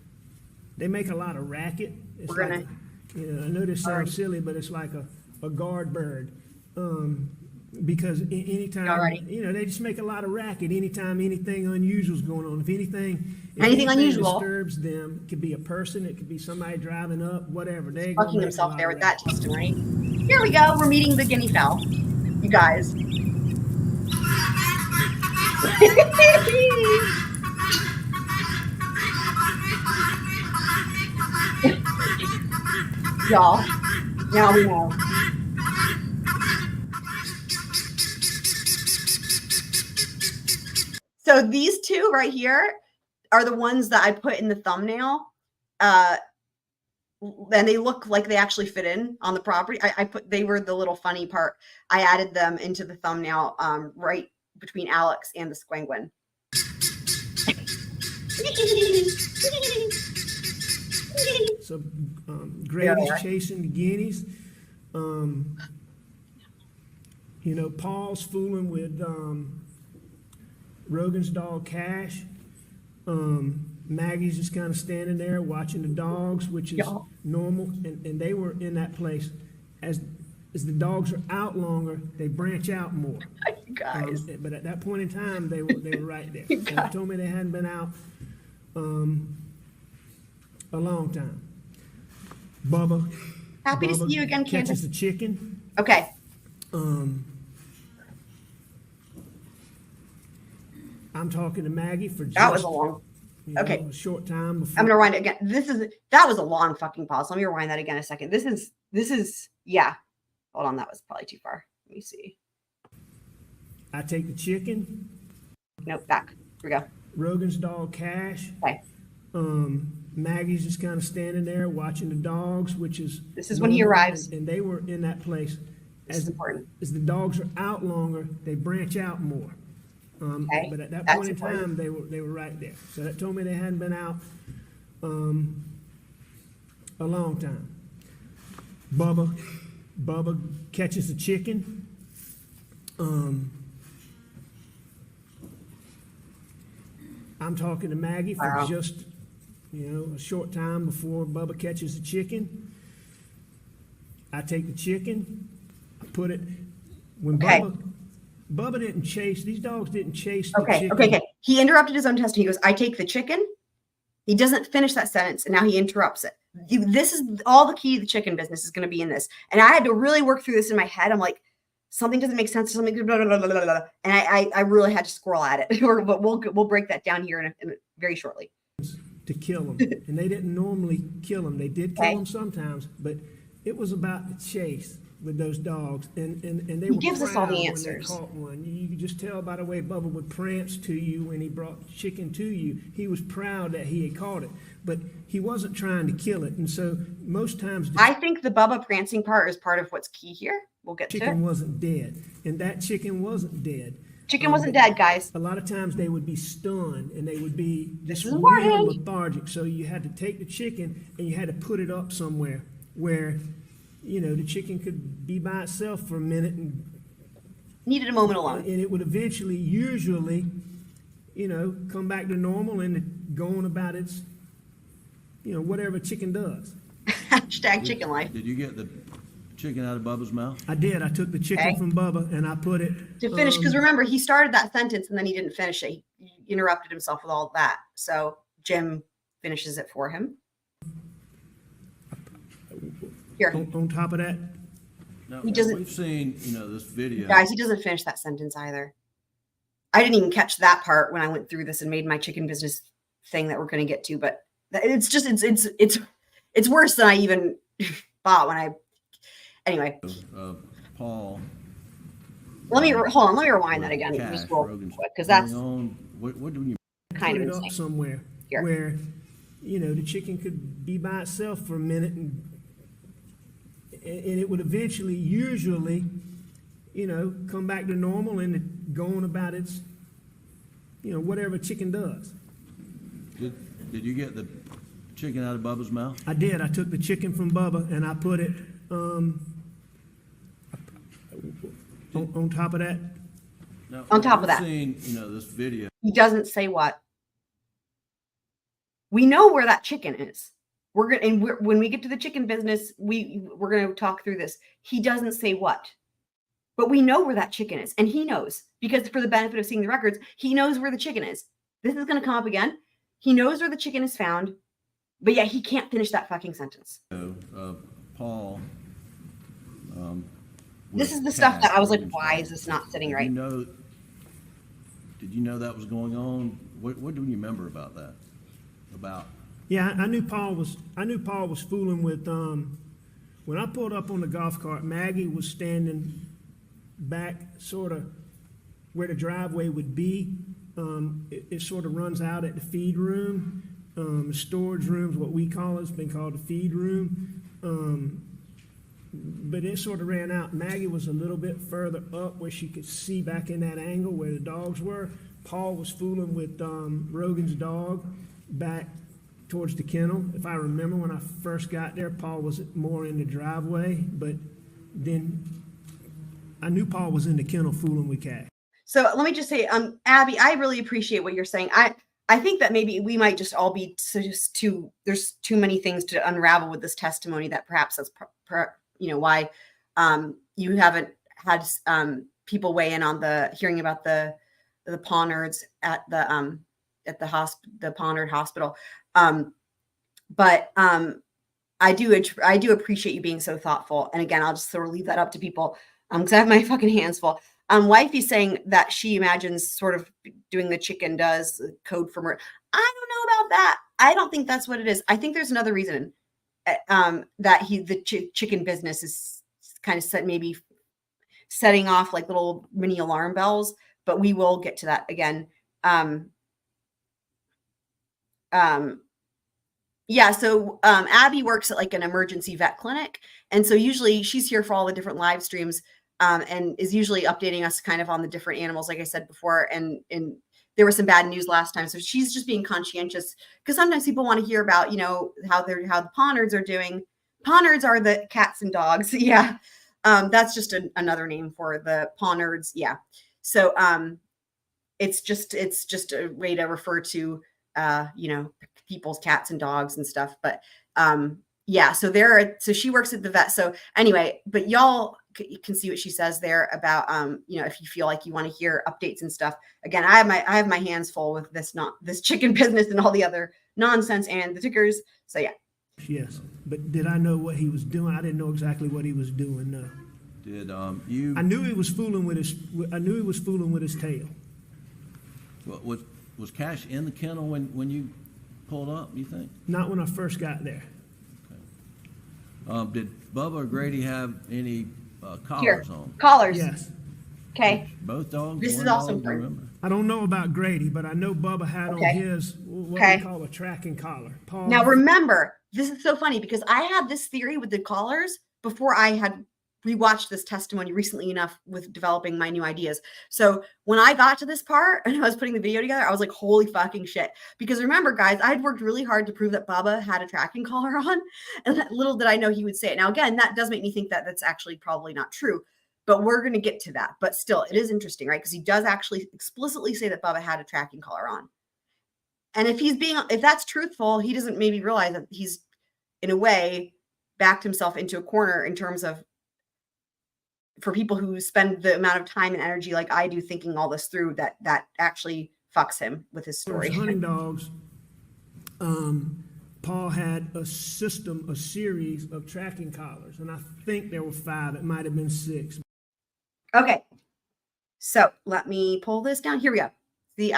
They make a lot of racket. It's We're like I know this sounds silly, but it's like a guard bird. Because anytime they just make a lot of racket anytime anything unusual is going on. If anything unusual disturbs them, it could be a person, it could be somebody driving up, whatever. They fucking himself there with that testimony. Here we go. We're meeting the guinea fowl, you guys. Y'all, now we know. So these two right here are the ones that I put in the thumbnail. And they look like they actually fit in on the property. They were the little funny part. I added them into the thumbnail right between Alex and the squanguin. So Grady's chasing the guineas. Paul's fooling with Rogan's dog Cash. Maggie's just kind of standing there watching the dogs, which is normal, and they were in that place. As the dogs are out longer, they branch out more. You guys. But at that point in time, they were right there. And they told me they hadn't been out a long time. Bubba. Happy to see you again, catches Candace. the chicken. Okay. I'm talking to Maggie for just, That was a long. Okay. a short time before. I'm gonna rewind it again. That was a long fucking pause. Let me rewind that again a second. This is yeah. Hold on, that was probably too far. Let me see. I take the chicken. Nope, back. Here we go. Rogan's dog Cash. Okay. Maggie's just kind of standing there watching the dogs, which is This is when he arrives. and they were in that place. This is important. As the dogs are out longer, they branch out more. Okay, But at that that's point in important. time, they were right there. So that told me they hadn't been out a long time. Bubba catches the chicken. I'm talking to Maggie for Wow. just, a short time before Bubba catches the chicken. I take the chicken, I put it, when Okay. Bubba didn't chase, these dogs didn't chase the Okay, chicken. okay. He interrupted his own testimony. He goes, I take the chicken. He doesn't finish that sentence, and now he interrupts it. This is all the key to the chicken business is going to be in this. And I had to really work through this in my head. I'm like, something doesn't make sense. Something, blah, blah, blah, blah, blah. And I really had to squirrel at it. But we'll break that down here in very shortly. To kill them. And they didn't normally kill them. They did kill them sometimes, but it was about the chase with those dogs. And they He were gives us all the proud answers. when they caught one. You could just tell by the way Bubba would prance to you when he brought the chicken to you. He was proud that he had caught it, but he wasn't trying to kill it. And so most times the I think the Bubba prancing part is part of what's key here. We'll get to it. chicken wasn't dead, and that chicken wasn't dead. Chicken wasn't dead, guys. A lot of times they would be stunned and they would be This just is real important. lethargic. So you had to take the chicken and you had to put it up somewhere where, the chicken could be by itself for a minute and Needed a moment alone. it would eventually, usually, come back to normal and go on about its, whatever a chicken does. Hashtag chicken life. Did you get the chicken out of Bubba's mouth? I did. I took the chicken Okay. from Bubba and I put it To finish, because remember, he started that sentence and then he didn't finish it. He interrupted himself with all of that. So Jim finishes it for him. Here, on top of that. No, He doesn't- we've seen, this video. guys, he doesn't finish that sentence either. I didn't even catch that part when I went through this and made my chicken business thing that we're going to get to, but it's just, it's worse than I even thought when I, anyway, Paul. let me rewind that again, Cash, just real Rogan's quick, because that's going on. What do you? kind Put of it up insane. somewhere Here. where, the chicken could be by itself for a minute and it would eventually, usually, come back to normal and go on about its, whatever a chicken does. Did you get the chicken out of Bubba's mouth? I did. I took the chicken from Bubba and I put it on top of that. No, On top of we've that. Seen, this video. He doesn't say what. We know where that chicken is. When we get to the chicken business, we're gonna talk through this. He doesn't say what, but we know where that chicken is, and he knows because for the benefit of seeing the records, he knows where the chicken is. This is gonna come up again. He knows where the chicken is found, but yet he can't finish that fucking sentence. Paul. This is the with stuff Cash, that I was like, Rogan's why dog. is this not sitting Did right? Did you know that was going on? What do you remember about that? Yeah, I knew Paul was fooling with. When I pulled up on the golf cart, Maggie was standing back, sort of where the driveway would be. It sort of runs out at the feed room. Storage room's what we call it. It's been called the feed room. But it sort of ran out. Maggie was a little bit further up where she could see back in that angle where the dogs were. Paul was fooling with Rogan's dog back towards the kennel. If I remember when I first got there, Paul was more in the driveway, but then I knew Paul was in the kennel fooling with Cash. So let me just say, Abby, I really appreciate what you're saying. I think that maybe we might just all be there's too many things to unravel with this testimony that perhaps that's why you haven't had people weigh in on the hearing about the Paw Nerds at the Paw Nerd Hospital. But I do appreciate you being so thoughtful. And again, I'll just sort of leave that up to people because I have my fucking hands full. Wifey's saying that she imagines sort of doing the chicken does code for murder. I don't know about that. I don't think that's what it is. I think there's another reason that the chicken business is kind of maybe setting off like little mini alarm bells, but we will get to that again. Yeah, so Abby works at like an emergency vet clinic. And so usually she's here for all the different live streams and is usually updating us kind of on the different animals, like I said before. And there was some bad news last time. So she's just being conscientious because sometimes people want to hear about, how the Paw Nerds are doing. Paw Nerds are the cats and dogs. Yeah. That's just another name for the Paw Nerds. Yeah. So it's just a way to refer to, people's cats and dogs and stuff. But yeah, so she works at the vet. So anyway, but y'all can see what she says there about, if you feel like you want to hear updates and stuff. Again, I have my hands full with this chicken business and all the other nonsense and the tickers. So yeah. Yes, but did I know what he was doing? I didn't know exactly what he was doing. No. Did you? I knew he was fooling with his tail. Was Cash in the kennel when you pulled up? You think? Not when I first got there. Okay. Did Bubba or Grady have any collars on? Collars. Yes. Okay. Both dogs. This is also important. I don't know about Grady, but I know Bubba had on his what we call a tracking collar. Paul. Now remember, this is so funny because I had this theory with the collars before I had rewatched this testimony recently enough with developing my new ideas. So when I got to this part and I was putting the video together, I was like, holy fucking shit. Because remember, guys, I had worked really hard to prove that Bubba had a tracking collar on, and little did I know he would say it. Now, again, that does make me think that that's actually probably not true, but we're going to get to that. But still, it is interesting, right? Because he does actually explicitly say that Bubba had a tracking collar on. And if that's truthful, he doesn't maybe realize that he's, in a way, backed himself into a corner in terms of, for people who spend the amount of time and energy like I do thinking all this through, that actually fucks him with his story. For hunting dogs, Paul had a series of tracking collars, and I think there were 5. It might have been 6. Okay, so let me pull this down. Here we go. See,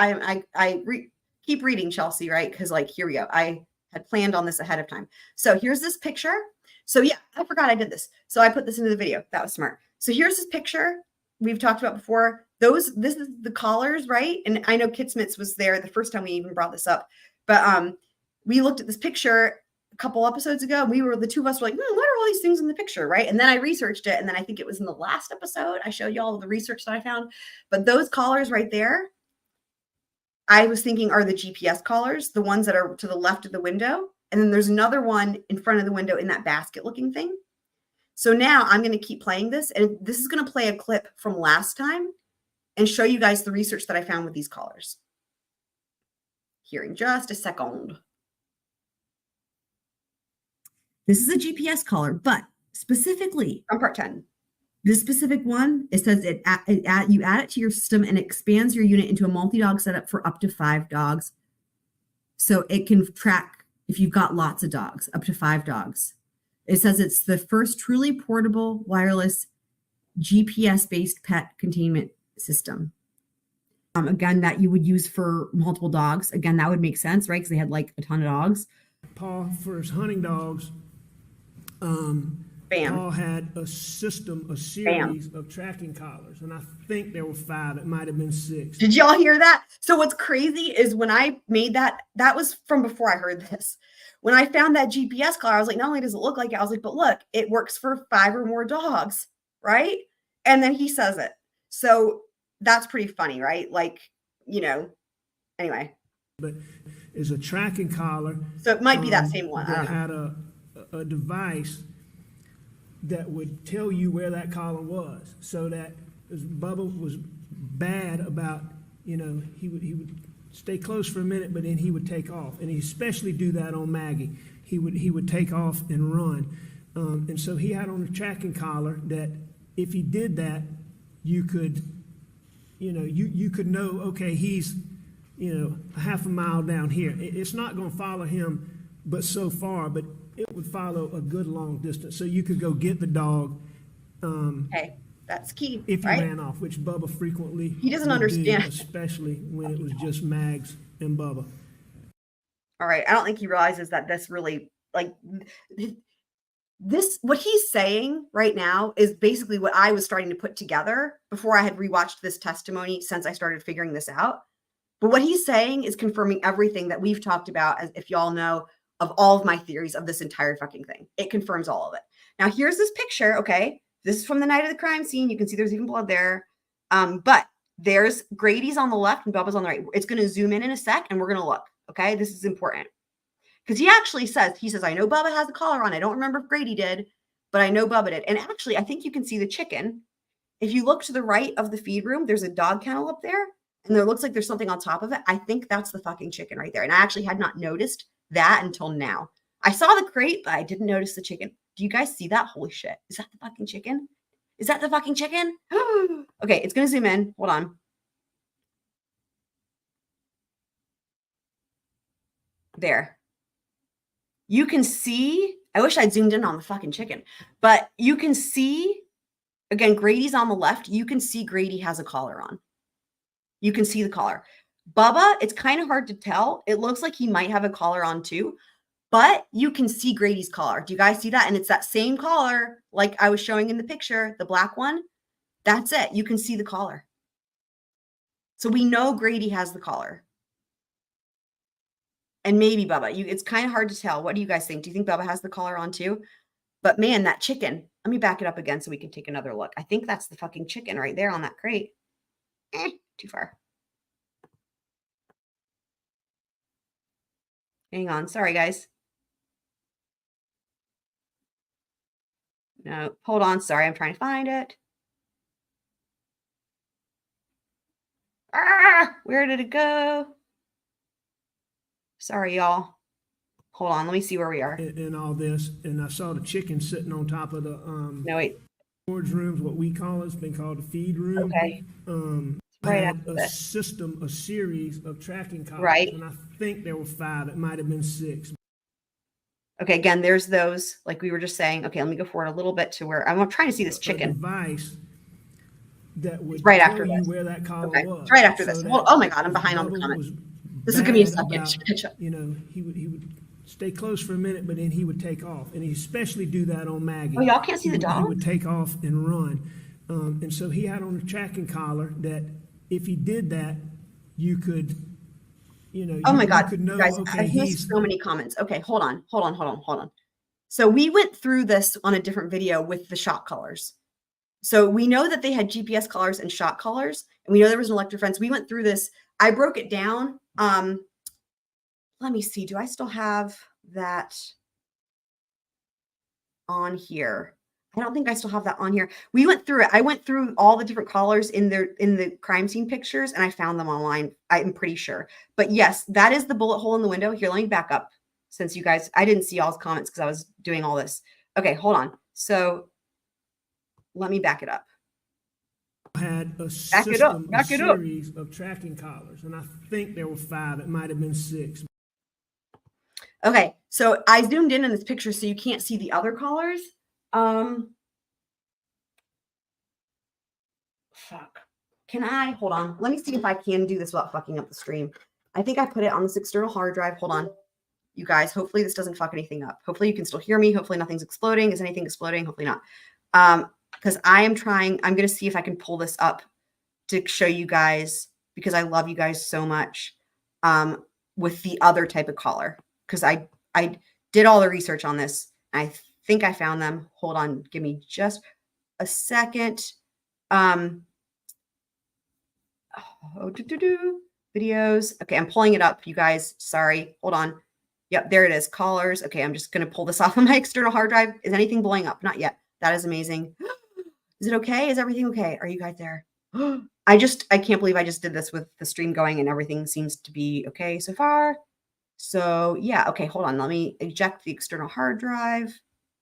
keep reading, Chelsea, right? Because here we go. I had planned on this ahead of time. So here's this picture. So yeah, I forgot I did this. So I put this into the video. That was smart. So here's this picture we've talked about before. This is the collars, right? And I know Kit Smits was there the first time we even brought this up. But we looked at this picture a couple episodes ago. The two of us were like, what are all these things in the picture, right? And then I researched it. And then I think it was in the last episode, I showed you all of the research that I found. But those collars right there, I was thinking are the GPS collars, the ones that are to the left of the window. And then there's another one in front of the window in that basket looking thing. So now I'm going to keep playing this, and this is going to play a clip from last time and show you guys the research that I found with these collars. Here in just a second. This is a GPS collar, but specifically on part 10, this specific one, it says you add it to your system and expands your unit into a multi-dog setup for up to 5 dogs. So it can track if you've got lots of dogs, up to 5 dogs. It says it's the first truly portable, wireless, GPS-based pet containment system. Again, that you would use for multiple dogs. Again, that would make sense, right? Because they had a ton of dogs. Paul, for his hunting dogs, Paul had a series of tracking collars, and I think there were 5. It might have been 6. Did y'all hear that? So what's crazy is when I made that was from before I heard this. When I found that GPS collar, I was like, not only does it look like it, I was like, but look, it works for 5 or more dogs, right? And then he says it. So that's pretty funny, right? Anyway. But it's a tracking collar. So it might be that same one. That had a device that would tell you where that collar was, so that Bubba was bad about, he would stay close for a minute, but then he would take off. And he especially do that on Maggie. He would take off and run. And so he had on a tracking collar that if he did that, you could, you could know, okay, he's, a half a mile down here. It's not going to follow him but so far, but it would follow a good long distance. So you could go get the dog. Okay, that's key. If he right? ran off, which Bubba frequently He doesn't would do, understand. especially when it was just Mags and Bubba. All right. I don't think he realizes that this really, like, this, what he's saying right now is basically what I was starting to put together before I had rewatched this testimony since I started figuring this out. But what he's saying is confirming everything that we've talked about, as if y'all know, of all of my theories of this entire fucking thing. It confirms all of it. Now, here's this picture, okay? This is from the night of the crime scene. You can see there's even blood there. But there's Grady's on the left and Bubba's on the right. It's going to zoom in a sec, and we're going to look, okay? This is important. Because he actually says, I know Bubba has the collar on. I don't remember if Grady did, but I know Bubba did. And actually, I think you can see the chicken. If you look to the right of the feed room, there's a dog kennel up there, and there looks like there's something on top of it. I think that's the fucking chicken right there. And I actually had not noticed that until now. I saw the crate, but I didn't notice the chicken. Do you guys see that? Holy shit. Is that the fucking chicken? Is that the fucking chicken? Okay, it's going to zoom in. Hold on. There. You can see, I wish I'd zoomed in on the fucking chicken, but you can see, again, Grady's on the left. You can see Grady has a collar on. You can see the collar. Bubba, it's kind of hard to tell. It looks like he might have a collar on too, but you can see Grady's collar. Do you guys see that? And it's that same collar like I was showing in the picture, the black one. That's it. You can see the collar. So we know Grady has the collar. And maybe Bubba. It's kind of hard to tell. What do you guys think? Do you think Bubba has the collar on too? But man, that chicken. Let me back it up again so we can take another look. I think that's the fucking chicken right there on that crate. Too far. Hang on. Sorry, guys. No, hold on. Sorry, I'm trying to find it. Where did it go? Sorry, y'all. Hold on. Let me see where we are. And all this, and I saw the chicken sitting on top of the No, wait. storage rooms, what we call it's been called a feed room. Okay. Right after a this. system, a series of tracking collars, Right. and I think there were 5. It might have been 6. Okay, again, there's those, like we were just saying. Okay, let me go forward a little bit to where I'm trying to see this A chicken. device that would Right tell after you this. where that collar Okay, was. it's right after So this. that Well, oh my God, I'm behind on the Bubba comments. was This will give me a bad second. about, Catch up. he would stay close for a minute, but then he would take off, and he especially do that on Maggie. Oh, y'all can't see the He dog? would take off and run, and so he had on a tracking collar that if he did that, you could, Oh my you God, could know, guys, okay, I've missed so many comments. Okay, hold on. So we went through this on a different video with the shot collars. So we know that they had GPS collars and shot collars, and we know there was an electric fence. We went through this. I broke it down. Let me see. Do I still have that on here? I don't think I still have that on here. We went through it. I went through all the different collars in the crime scene pictures, and I found them online. I'm pretty sure. But yes, that is the bullet hole in the window. Here, let me back up since you guys, I didn't see y'all's comments because I was doing all this. Okay, hold on. So let me back it up. had a Back it up, system, a back it up. series of tracking collars, and I think there were 5. It might have been 6. Okay, so I zoomed in this picture so you can't see the other collars. Fuck. Can I, hold on. Let me see if I can do this without fucking up the stream. I think I put it on this external hard drive. Hold on. You guys, hopefully this doesn't fuck anything up. Hopefully you can still hear me. Hopefully nothing's exploding. Is anything exploding? Hopefully not. Because I'm going to see if I can pull this up to show you guys, because I love you guys so much, with the other type of collar. Because I did all the research on this. I think I found them. Hold on. Give me just a second. Videos. Okay, I'm pulling it up, you guys. Sorry. Hold on. Yep, there it is. Collars. Okay, I'm just going to pull this off of my external hard drive. Is anything blowing up? Not yet. That is amazing. Is it okay? Is everything okay? Are you guys there? I can't believe I just did this with the stream going and everything seems to be okay so far. So yeah, okay, hold on. Let me eject the external hard drive.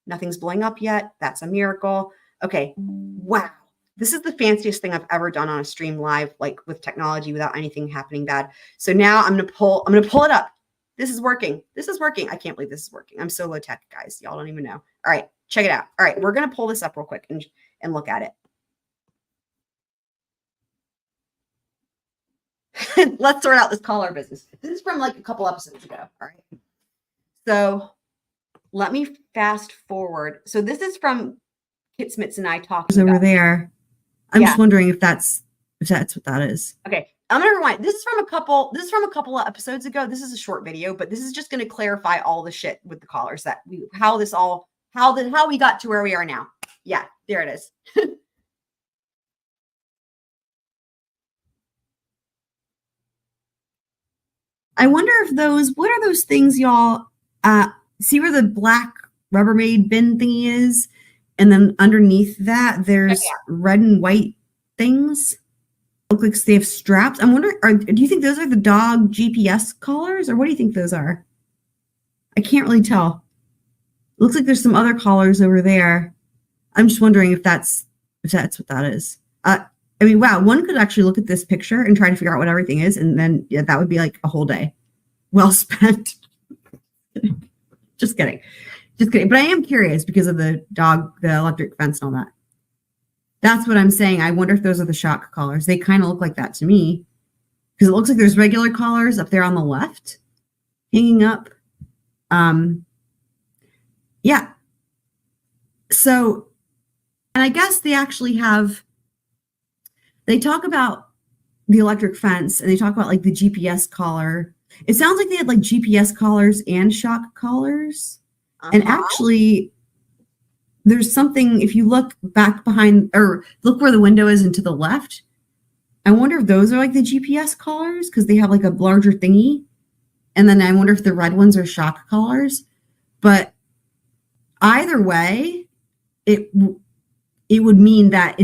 Nothing's blowing up yet. That's a miracle. Okay, wow. This is the fanciest thing I've ever done on a stream live, like with technology without anything happening bad. So now I'm gonna pull it up. This is working. This is working. I can't believe this is working. I'm so low tech, guys. Y'all don't even know. All right, check it out. All right, we're gonna pull this up real quick and look at it. Let's sort out this caller business. This is from like a couple episodes ago. All right. So let me fast forward. So this is from Kit Smits and I talking over there. I'm just wondering if that's what that is. Okay. I'm gonna rewind. This is from a couple of episodes ago. This is a short video, but this is just gonna clarify all the shit with the callers how we got to where we are now. Yeah, there it is. I wonder if what are those things, y'all? See where the black Rubbermaid bin thingy is? And then underneath that, there's red and white things. Look like they have straps. I'm wondering, do you think those are the dog GPS collars? Or what do you think those are? I can't really tell. Looks like there's some other collars over there. I'm just wondering if that's what that is. I mean, wow, one could actually look at this picture and try to figure out what everything is, and then that would be like a whole day. Well spent. Just kidding. But I am curious because of the electric fence and all that. That's what I'm saying. I wonder if those are the shock collars. They kind of look like that to me because it looks like there's regular collars up there on the left hanging up. Yeah. So, and I guess they actually they talk about the electric fence and they talk about like the GPS collar. It sounds like they had like GPS collars and shock collars. And actually, there's something, if you look back behind or look where the window is and to the left, I wonder if those are like the GPS collars because they have like a larger thingy. And then I wonder if the red ones are shock collars. But either way, it would mean that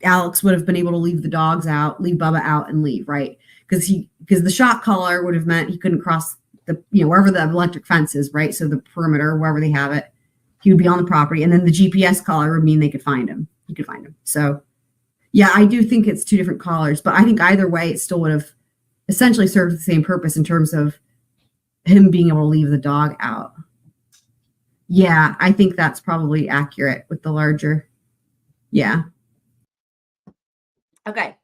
Alex would have been able to leave the dogs out, leave Bubba out and leave, right? Because the shock collar would have meant he couldn't cross wherever the electric fence is, right? So the perimeter, wherever they have it, he would be on the property. And then the GPS collar would mean they could find him. He could find him. So yeah, I do think it's two different collars, but I think either way, it still would have essentially served the same purpose in terms of him being able to leave the dog out. Yeah, I think that's probably accurate with the larger. Yeah. Okay.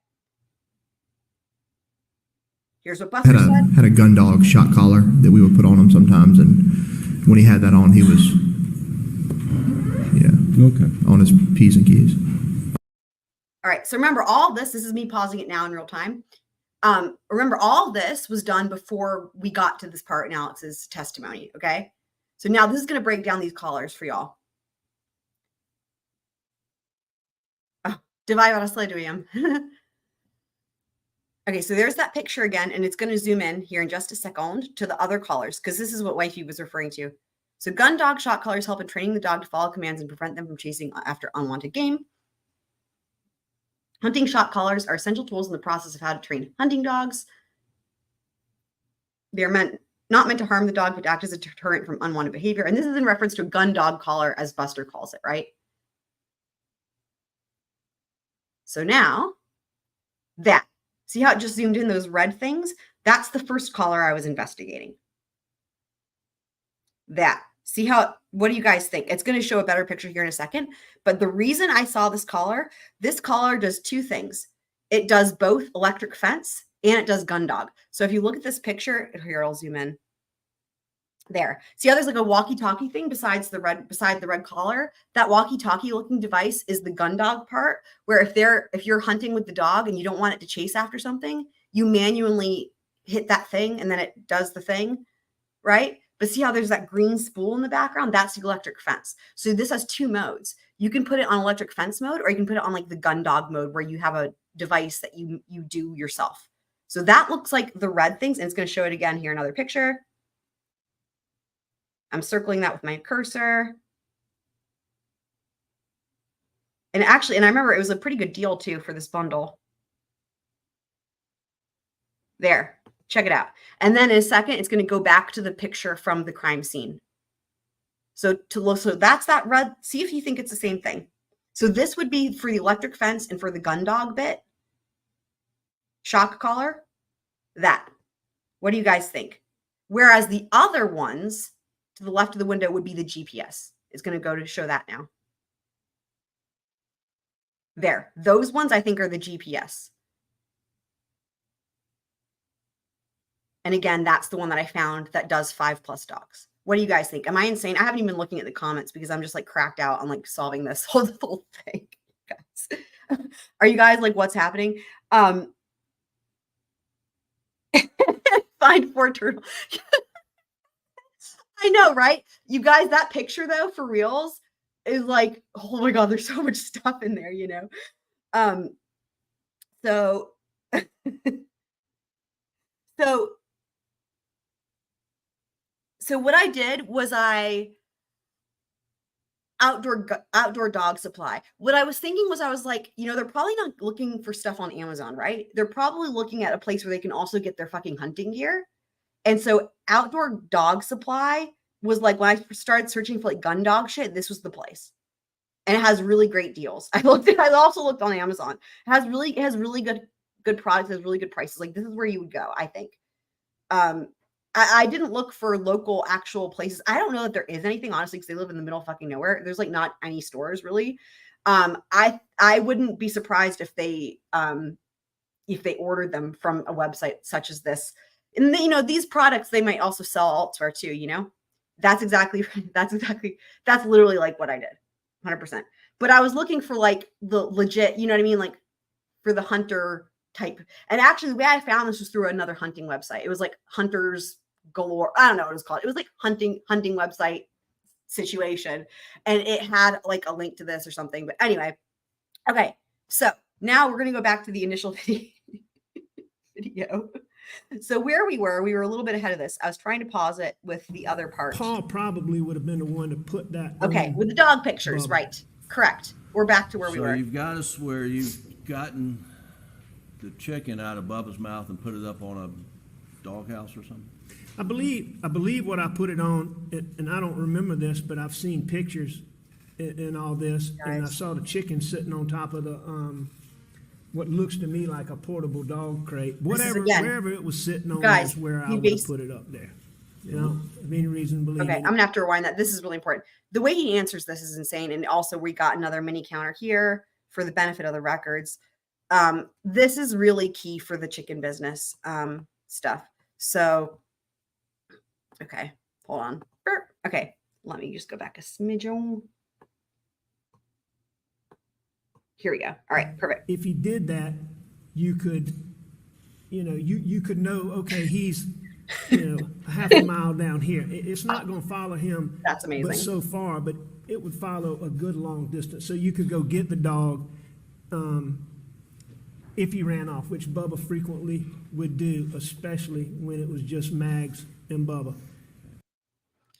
Here's what Buster said. Had a gun dog shock collar that we would put on him sometimes, and when he had that on, he was, on his P's and Q's. All right. So remember all this is me pausing it now in real time. Remember all this was done before we got to this part in Alex's testimony. Okay. So now this is going to break down these collars for y'all. Divide out a slidwium. Okay, so there's that picture again, and it's going to zoom in here in just a second to the other collars, because this is what Wifey was referring to. So gun dog shock collars help in training the dog to follow commands and prevent them from chasing after unwanted game. Hunting shock collars are essential tools in the process of how to train hunting dogs. They're not meant to harm the dog, but to act as a deterrent from unwanted behavior. And this is in reference to a gun dog collar, as Buster calls it, right? So now, see how it just zoomed in those red things? That's the first collar I was investigating. See how, what do you guys think? It's going to show a better picture here in a second. But the reason I saw this collar does two things. It does both electric fence and it does gun dog. So if you look at this picture, here, I'll zoom in. There. See how there's like a walkie-talkie thing beside the red collar? That walkie-talkie looking device is the gun dog part, where if you're hunting with the dog and you don't want it to chase after something, you manually hit that thing and then it does the thing, right? But see how there's that green spool in the background? That's the electric fence. So this has two modes. You can put it on electric fence mode, or you can put it on like the gun dog mode where you have a device that you do yourself. So that looks like the red things, and it's going to show it again here, another picture. I'm circling that with my cursor. And actually, and I remember it was a pretty good deal too for this bundle. There, check it out. And then in a second, it's going to go back to the picture from the crime scene. So that's that red. See if you think it's the same thing. So this would be for the electric fence and for the gun dog bit. Shock collar. That. What do you guys think? Whereas the other ones to the left of the window would be the GPS. It's going to go to show that now. There. Those ones I think are the GPS. And again, that's the one that I found that does 5+ dogs. What do you guys think? Am I insane? I haven't even been looking at the comments because I'm just like cracked out on like solving this whole thing. Guys. Are you guys like, what's happening? Find 4 turtles. I know, right? You guys, that picture though, for reals, is like, oh my God, there's so much stuff in there, you know? So what I did was outdoor dog supply. What I was thinking was I was like, you know, they're probably not looking for stuff on Amazon, right? They're probably looking at a place where they can also get their fucking hunting gear. And so outdoor dog supply was like, when I started searching for like gun dog shit, this was the place. And it has really great deals. I also looked on Amazon. It has really good products, it has really good prices. Like this is where you would go, I think. I didn't look for local actual places. I don't know that there is anything, honestly, because they live in the middle of fucking nowhere. There's like not any stores really. I wouldn't be surprised if they ordered them from a website such as this. And you know, these products, they might also sell elsewhere too, you know? That's literally like what I did. 100%. But I was looking for like the legit, you know what I mean? Like for the hunter type. And actually the way I found this was through another hunting website. It was like Hunters Galore. I don't know what it was called. It was like hunting website situation. And it had like a link to this or something. But anyway, okay. So now we're going to go back to the initial video. So where we were a little bit ahead of this. I was trying to pause it with the other part. Paul probably would have been the one to put that. Okay, with the dog pictures, right? Correct. We're back to where we were. So you've got to swear you've gotten the chicken out of Bubba's mouth and put it up on a doghouse or something? I believe what I put it on, and I don't remember this, but I've seen pictures in all this, and I saw the chicken sitting on top of the what looks to me like a portable dog crate. Wherever it was sitting on is where I would have put it up there. You know, any reason to believe. Okay, I'm gonna have to rewind that. This is really important. The way he answers this is insane, and also we got another mini counter here for the benefit of the records. This is really key for the chicken business stuff. So, okay, hold on. Okay, let me just go back a smidge. Here we go. All right, perfect. If he did that, you could, you could know, okay, he's, a half a mile down here. It's not going to follow him. That's amazing. But so far, but it would follow a good long distance. So you could go get the dog if he ran off, which Bubba frequently would do, especially when it was just Mags and Bubba.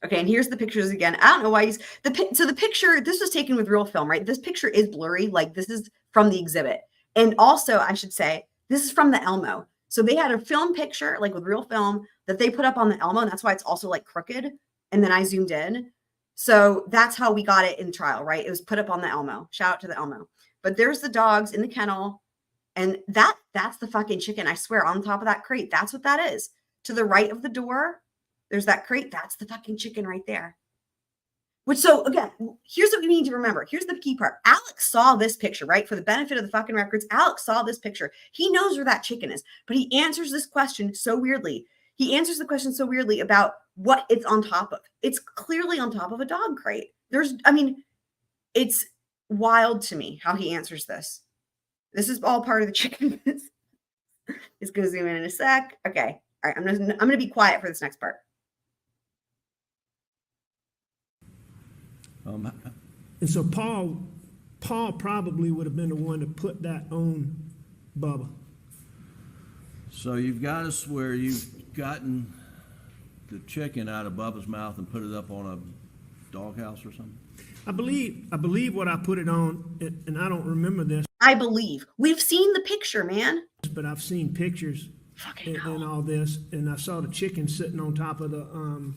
Okay, and here's the pictures again. I don't know why so the picture, this was taken with real film, right? This picture is blurry. Like this is from the exhibit. And also, I should say, this is from the Elmo. So they had a film picture, like with real film, that they put up on the Elmo. And that's why it's also like crooked. And then I zoomed in. So that's how we got it in trial, right? It was put up on the Elmo. Shout out to the Elmo. But there's the dogs in the kennel. And that's the fucking chicken. I swear, on top of that crate, that's what that is. To the right of the door, there's that crate. That's the fucking chicken right there. Which, so again, here's what we need to remember. Here's the key part. Alex saw this picture, right? For the benefit of the fucking records, Alex saw this picture. He knows where that chicken is, but he answers this question so weirdly. He answers the question so weirdly about what it's on top of. It's clearly on top of a dog crate. It's wild to me how he answers this. This is all part of the chicken business. It's going to zoom in a sec. Okay. All right. I'm going to be quiet for this next part. And so Paul probably would have been the one to put that on Bubba. So you've got to swear you've gotten the chicken out of Bubba's mouth and put it up on a doghouse or something? I believe what I put it on, and I don't remember this. I believe. We've seen the picture, man. But I've seen pictures and all this, and I saw the chicken sitting on top of the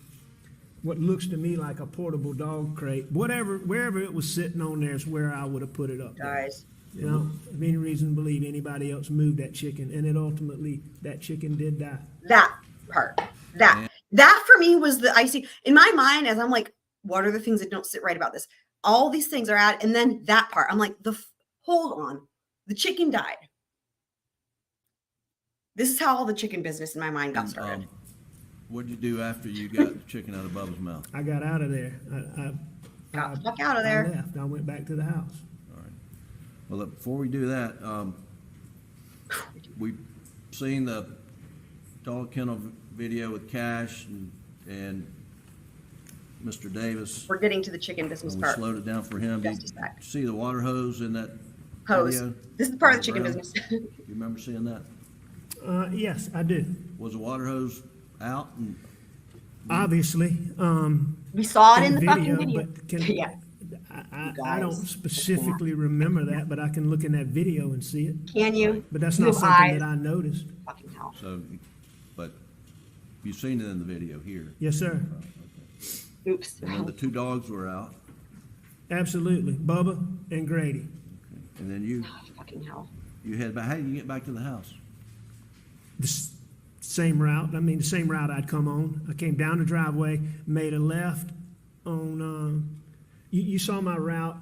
what looks to me like a portable dog crate. Wherever it was sitting on there is where I would have put it up there. Guys, You know, have any reason to believe anybody else moved that chicken, and it ultimately, that chicken did die. that part, that for me was the icing in my mind. As I'm like, what are the things that don't sit right about this? All these things are out, and then that part, I'm like, hold on, the chicken died. This is how all the chicken business in my mind got started. What'd you do after you got the chicken out of Bubba's mouth? I got out of there. Got the fuck out of there. I left. I went back to the house. All right. Well, look, before we do that, we've seen the dog kennel video with Cash and Mr. Davis. We're getting to the chicken business We part. slowed it down for him. Did Just you a sec. see the water hose in that Hose. video? This is the part of the chicken Brown? business. You remember seeing that? Yes, I do. Was the water hose out? And Obviously, We saw it in the video, fucking video. but can, Yeah. I don't specifically remember that, but I can look in that video and see it. Can you? But that's You not have something eyes. that I noticed. Fucking hell. so, but you've seen it in the video here. Yes, sir. Oops. And then the two dogs were out, Absolutely. Bubba and Grady. and then you Fucking hell. head back. How did you get back to the house? Same route. I mean, the same route I'd come on. I came down the driveway, made a left on. You saw my route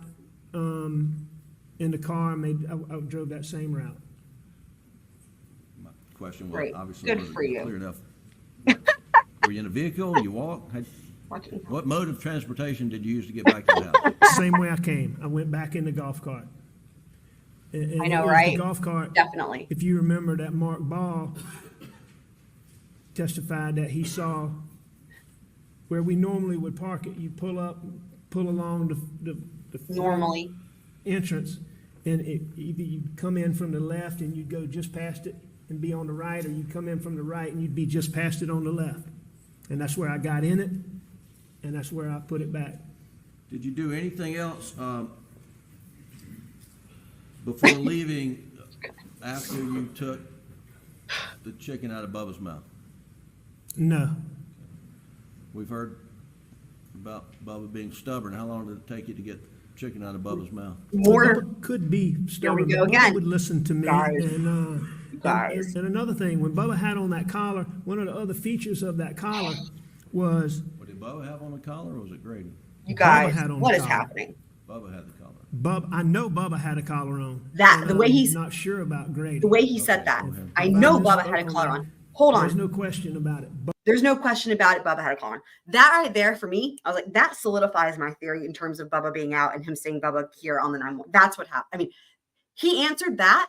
in the car. I drove that same route. My question was Great. obviously Good wasn't for you. clear enough. Were you in a vehicle? You walked? Fucking hell. What mode of transportation did you use to get back to the house? Same way I came. I went back in the golf cart. And I know, it was right? The golf cart. Definitely. If you remember that Mark Ball testified that he saw where we normally would park it, you pull up, pull along the Normally. entrance, and either you'd come in from the left and you'd go just past it and be on the right, or you'd come in from the right and you'd be just past it on the left. And that's where I got in it, and that's where I put it back. Did you do anything else before leaving after you took the chicken out of Bubba's mouth? No. We've heard about Bubba being stubborn. How long did it take you to get chicken out of Bubba's mouth? More. Bubba could be stubborn. Here we go but Bubba again. would listen to me. Guys. And another thing, when Bubba had on that collar, one of the other features of that collar was What did Bubba have on the collar, or was it Grady? You guys, had on what the is collar. happening? Bubba had the collar. I know Bubba had a collar on. That- and the way I'm he's- not sure about Grady. The way he said that. Okay. I If know misspoke Bubba had a on collar that, on. Hold There's on. no question about it. There's no question about it. Bubba had a collar on. That right there for me, I was like, that solidifies my theory in terms of Bubba being out and him saying Bubba here on the 911. That's what happened. I mean, he answered that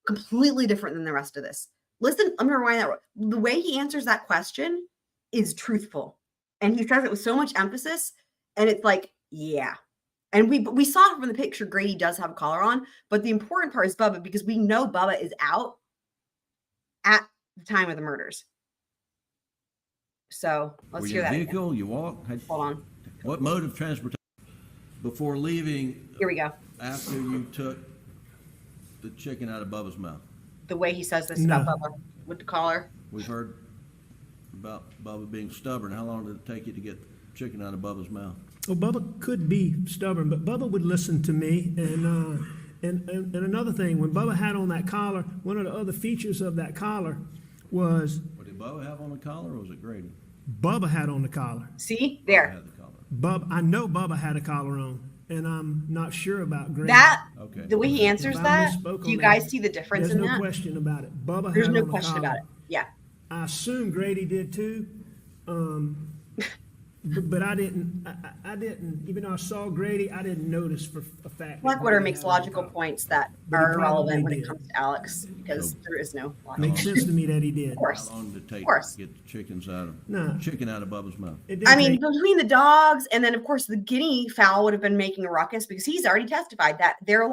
completely different than the rest of this. Listen, I'm going to rewind that. The way he answers that question is truthful. And he says it with so much emphasis. And it's like, yeah. And we saw from the picture, Grady does have a collar on. But the important part is Bubba, because we know Bubba is out at the time of the murders. So let's Were you hear in a that. vehicle? Again. You walked? Hold on. What mode of transportation before leaving Here we go. after you took the chicken out of Bubba's mouth? The way he says this No. about Bubba with the collar. We've heard about Bubba being stubborn. How long did it take you to get chicken out of Bubba's mouth? Well, Bubba could be stubborn, but Bubba would listen to me. And another thing, when Bubba had on that collar, one of the other features of that collar was What did Bubba have on the collar, or was it Grady? Bubba had on the collar. See? Bubba There. had the collar. I know Bubba had a collar on, and I'm not sure about Grady. That, Okay. the way he answers If I that, misspoke do you on guys that, see the difference There's in no that? question about it. Bubba There's had no on the question collar. about it. Yeah. I assume Grady did too, but I didn't. I didn't. Even though I saw Grady, I didn't notice for a fact. that Blackwater Grady makes had on the logical collar. points that But he are irrelevant when probably it did. comes to Alex, because there is no logic. Makes sense to me that he did. Of course. How long did it take course. to get the chickens out of No. chicken out of Bubba's mouth? It didn't I mean, take- between the dogs and then, of course, the guinea fowl would have been making a ruckus because he's already testified that their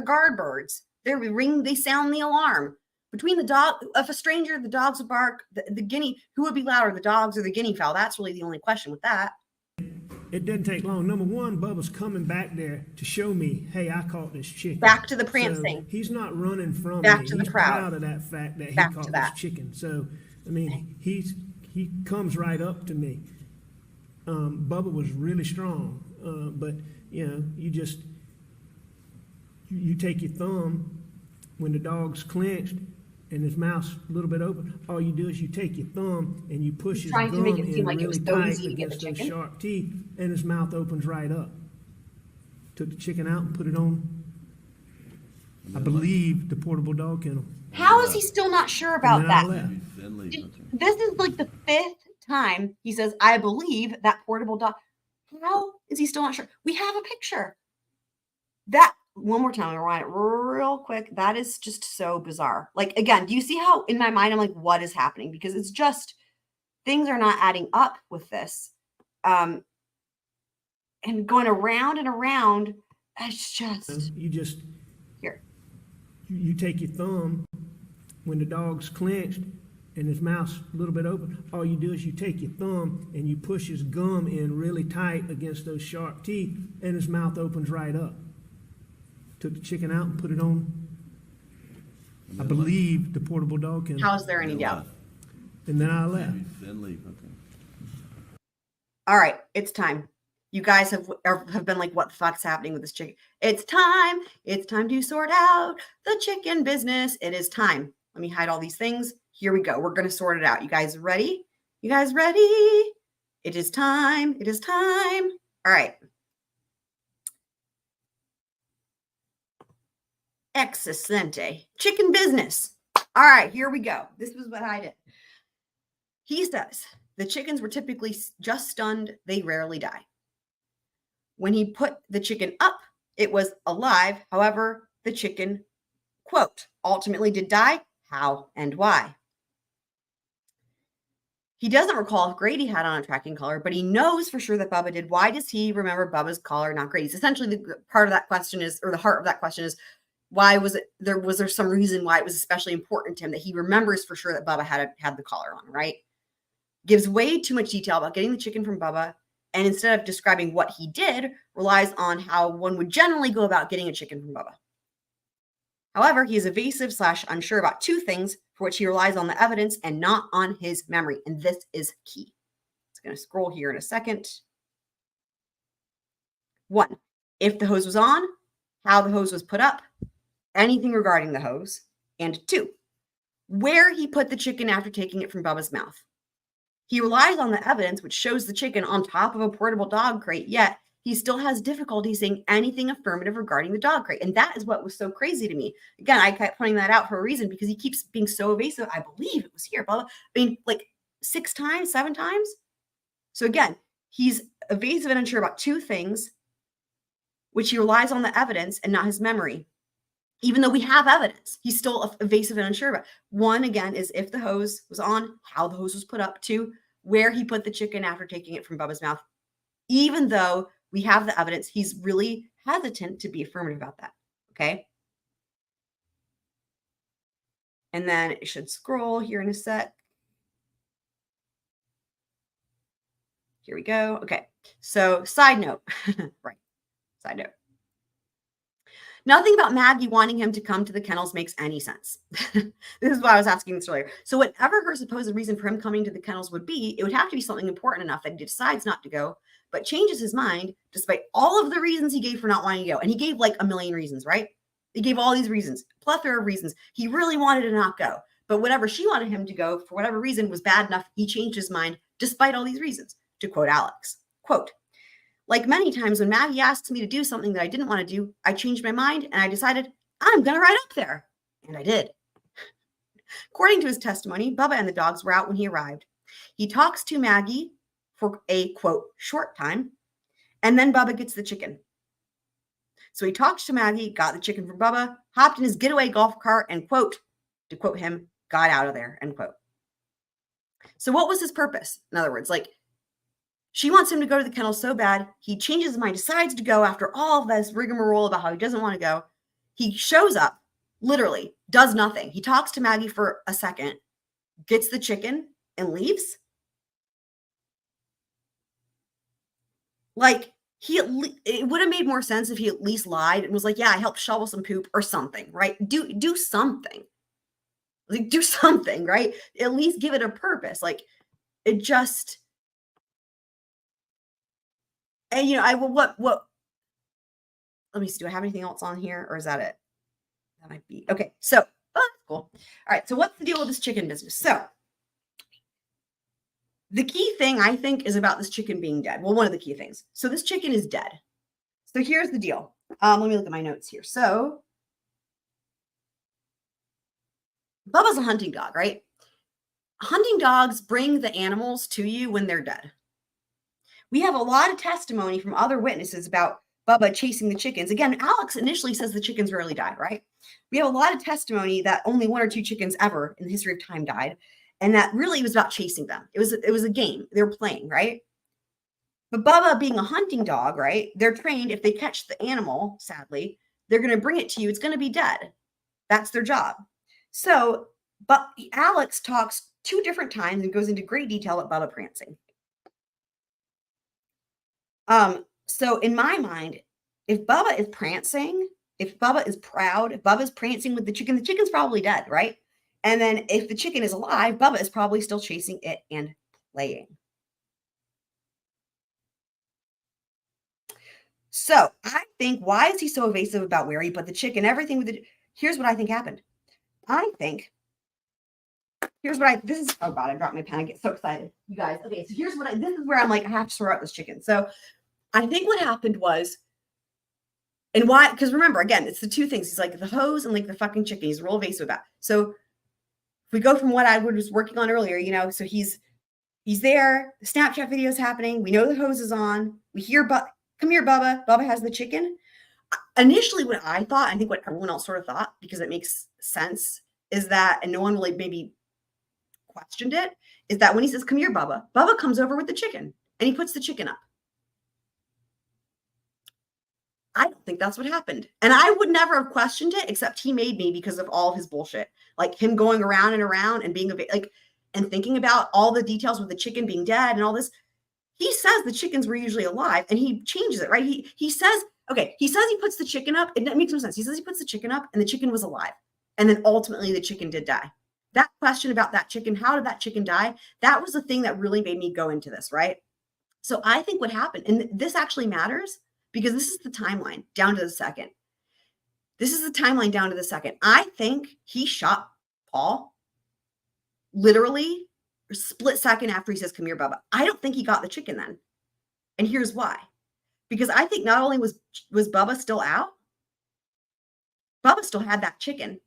guard birds, they sound the alarm. Between the dog, if a stranger, the dogs would bark, the guinea, who would be louder, the dogs or the guinea fowl? That's really the only question with that. it didn't take long. Number one, Bubba's coming back there to show me, hey, I caught this chicken. Back to the prancing. So he's not running from Back me. to the He's crowd. proud of that fact that he Back to caught that. this chicken. So, I mean, he comes right up to me. Bubba was really strong, but you know, you take your thumb when the dog's clenched and his mouth's a little bit open. All you do is you take your thumb and you push his Trying to gum make it in seem like it really was so tight easy to get against the those chicken. sharp teeth, and his mouth opens right up. Took the chicken out and put it on, I believe, the portable dog kennel. How is he still not sure about And then I that? left. Then leave. Okay. This is like the 5th time he says, I believe that portable dog. How is he still not sure? We have a picture. That, one more time, I'm gonna run it real quick. That is just so bizarre. Like, again, do you see how in my mind I'm like, what is happening? Because it's just, things are not adding up with this. And going around and around, it's just, You just here. you take your thumb when the dog's clenched and his mouth's a little bit open. All you do is you take your thumb and you push his gum in really tight against those sharp teeth, and his mouth opens right up. Took the chicken out and put it on, I believe, the portable dog kennel. How is there any doubt? And then I left. Then leave. Okay. All right, it's time. You guys have been like, what the fuck's happening with this chicken? It's time. It's time to sort out the chicken business. It is time. Let me hide all these things. Here we go. We're going to sort it out. You guys ready? You guys ready? It is time. It is time. All right. Excellente. Chicken business. All right, here we go. This was what I did. He says the chickens were typically just stunned. They rarely die. When he put the chicken up, it was alive. However, the chicken, quote, ultimately did die. How and why? He doesn't recall if Grady had on a tracking collar, but he knows for sure that Bubba did. Why does he remember Bubba's collar, not Grady's? Essentially, the part of that question is, or the heart of that question is, why was there some reason why it was especially important to him that he remembers for sure that Bubba had the collar on, right? Gives way too much detail about getting the chicken from Bubba, and instead of describing what he did, relies on how one would generally go about getting a chicken from Bubba. However, he is evasive / unsure about two things for which he relies on the evidence and not on his memory, and this is key. It's going to scroll here in a second. 1, if the hose was on, how the hose was put up, anything regarding the hose, and 2, where he put the chicken after taking it from Bubba's mouth. He relies on the evidence which shows the chicken on top of a portable dog crate, yet he still has difficulty saying anything affirmative regarding the dog crate. And that is what was so crazy to me. Again, I kept pointing that out for a reason because he keeps being so evasive. I believe it was here, blah, blah. I mean, like 6 times, 7 times. So again, he's evasive and unsure about 2 things, which he relies on the evidence and not his memory. Even though we have evidence, he's still evasive and unsure about. 1, again, is if the hose was on, how the hose was put up. 2, where he put the chicken after taking it from Bubba's mouth. Even though we have the evidence, he's really hesitant to be affirmative about that. Okay. And then it should scroll here in a sec. Here we go. Okay. So side note, right. Side note. Nothing about Maggie wanting him to come to the kennels makes any sense. This is why I was asking this earlier. So whatever her supposed reason for him coming to the kennels would be, it would have to be something important enough that he decides not to go, but changes his mind despite all of the reasons he gave for not wanting to go. And he gave like a million reasons, right? He gave all these reasons, plethora of reasons. He really wanted to not go. But whatever she wanted him to go, for whatever reason, was bad enough. He changed his mind despite all these reasons. To quote Alex, quote, like many times when Maggie asks me to do something that I didn't want to do, I changed my mind and I decided I'm going to ride up there. And I did. According to his testimony, Bubba and the dogs were out when he arrived. He talks to Maggie for a, quote, short time, and then Bubba gets the chicken. So he talked to Maggie, got the chicken from Bubba, hopped in his getaway golf cart, and, quote, to quote him, got out of there, end quote. So what was his purpose? In other words, like, she wants him to go to the kennel so bad, he changes his mind, decides to go after all of this rigmarole about how he doesn't want to go. He shows up, literally, does nothing. He talks to Maggie for a second, gets the chicken, and leaves. Like, it would have made more sense if he at least lied and was like, yeah, I helped shovel some poop or something, right? Do something. Like, do something, right? At least give it a purpose. Like, it just, and what, let me see, do I have anything else on here, or is that it? That might be, okay, so, oh, that's cool. All right, so what's the deal with this chicken business? So, the key thing, I think, is about this chicken being dead. Well, one of the key things. So this chicken is dead. So here's the deal. Let me look at my notes here. So Bubba's a hunting dog, right? Hunting dogs bring the animals to you when they're dead. We have a lot of testimony from other witnesses about Bubba chasing the chickens. Again, Alex initially says the chickens rarely die, right? We have a lot of testimony that only 1 or 2 chickens ever in the history of time died. And that really was about chasing them. It was a game they were playing, right? But Bubba being a hunting dog, right? They're trained, if they catch the animal, sadly, they're going to bring it to you. It's going to be dead. That's their job. So, but Alex talks 2 different times and goes into great detail about Bubba prancing. So in my mind, if Bubba is prancing, if Bubba is proud, if Bubba's prancing with the chicken's probably dead, right? And then if the chicken is alive, Bubba is probably still chasing it and playing. So I think, why is he so evasive about where he put the chicken? Everything with here's what I think happened. I think, oh God, I dropped my pen. I get so excited. You guys, okay, so this is where I'm like, I have to throw out this chicken. So I think what happened was, and why, because remember, again, it's the 2 things. He's like the hose and like the fucking chicken. He's real evasive about. So we go from what I was working on earlier, so he's there, the Snapchat video is happening, we know the hose is on, we hear, come here, Bubba has the chicken. Initially, what I thought, I think what everyone else sort of thought, because it makes sense, is that, and no one really maybe questioned it, is that when he says, come here, Bubba comes over with the chicken, and he puts the chicken up. I don't think that's what happened. And I would never have questioned it, except he made me because of all of his bullshit. Like him going around and around and being and thinking about all the details with the chicken being dead and all this. He says the chickens were usually alive, and he changes it, right? He says he puts the chicken up, and that makes no sense. He says he puts the chicken up and the chicken was alive. And then ultimately the chicken did die. That question about that chicken, how did that chicken die? That was the thing that really made me go into this, right? So I think what happened, and this actually matters, because this is the timeline down to the second. I think he shot Paul literally a split second after he says, come here, Bubba. I don't think he got the chicken then. And here's why. Because I think not only was Bubba still out, Bubba still had that chicken.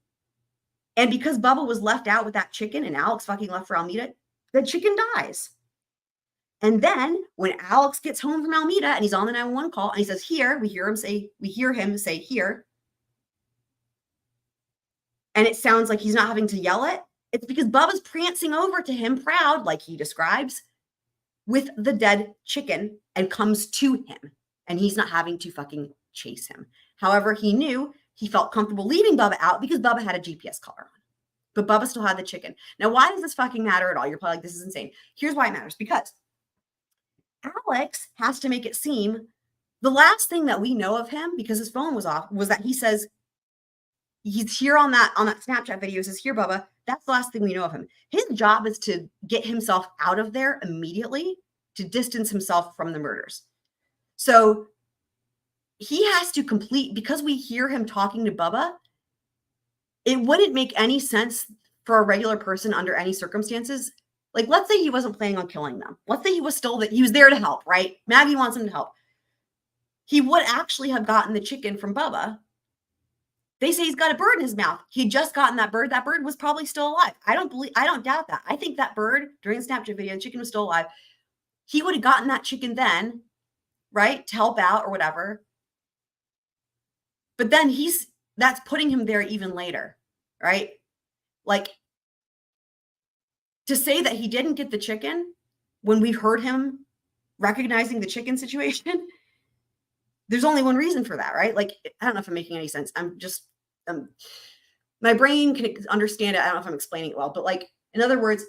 And because Bubba was left out with that chicken and Alex fucking left for Alameda, the chicken dies. And then when Alex gets home from Alameda and he's on the 911 call and he says, here, we hear him say here. And it sounds like he's not having to yell it. It's because Bubba's prancing over to him proud, like he describes, with the dead chicken and comes to him. And he's not having to fucking chase him. However, he felt comfortable leaving Bubba out because Bubba had a GPS collar on. But Bubba still had the chicken. Now, why does this fucking matter at all? You're probably like, this is insane. Here's why it matters. Because Alex has to make it seem the last thing that we know of him, because his phone was off, was that he says he's here on that Snapchat video. He says, here, Bubba. That's the last thing we know of him. His job is to get himself out of there immediately, to distance himself from the murders. So he has to complete, because we hear him talking to Bubba, it wouldn't make any sense for a regular person under any circumstances. Like, let's say he wasn't planning on killing them. Let's say he was there to help, right? Maggie wants him to help. He would actually have gotten the chicken from Bubba. They say he's got a bird in his mouth. He'd just gotten that bird. That bird was probably still alive. I don't doubt that. I think that bird, during the Snapchat video, the chicken was still alive. He would have gotten that chicken then, right? To help out or whatever. But then that's putting him there even later, right? Like, to say that he didn't get the chicken when we heard him recognizing the chicken situation, there's only one reason for that, right? Like, I don't know if I'm making any sense. My brain can understand it. I don't know if I'm explaining it well, but like, in other words,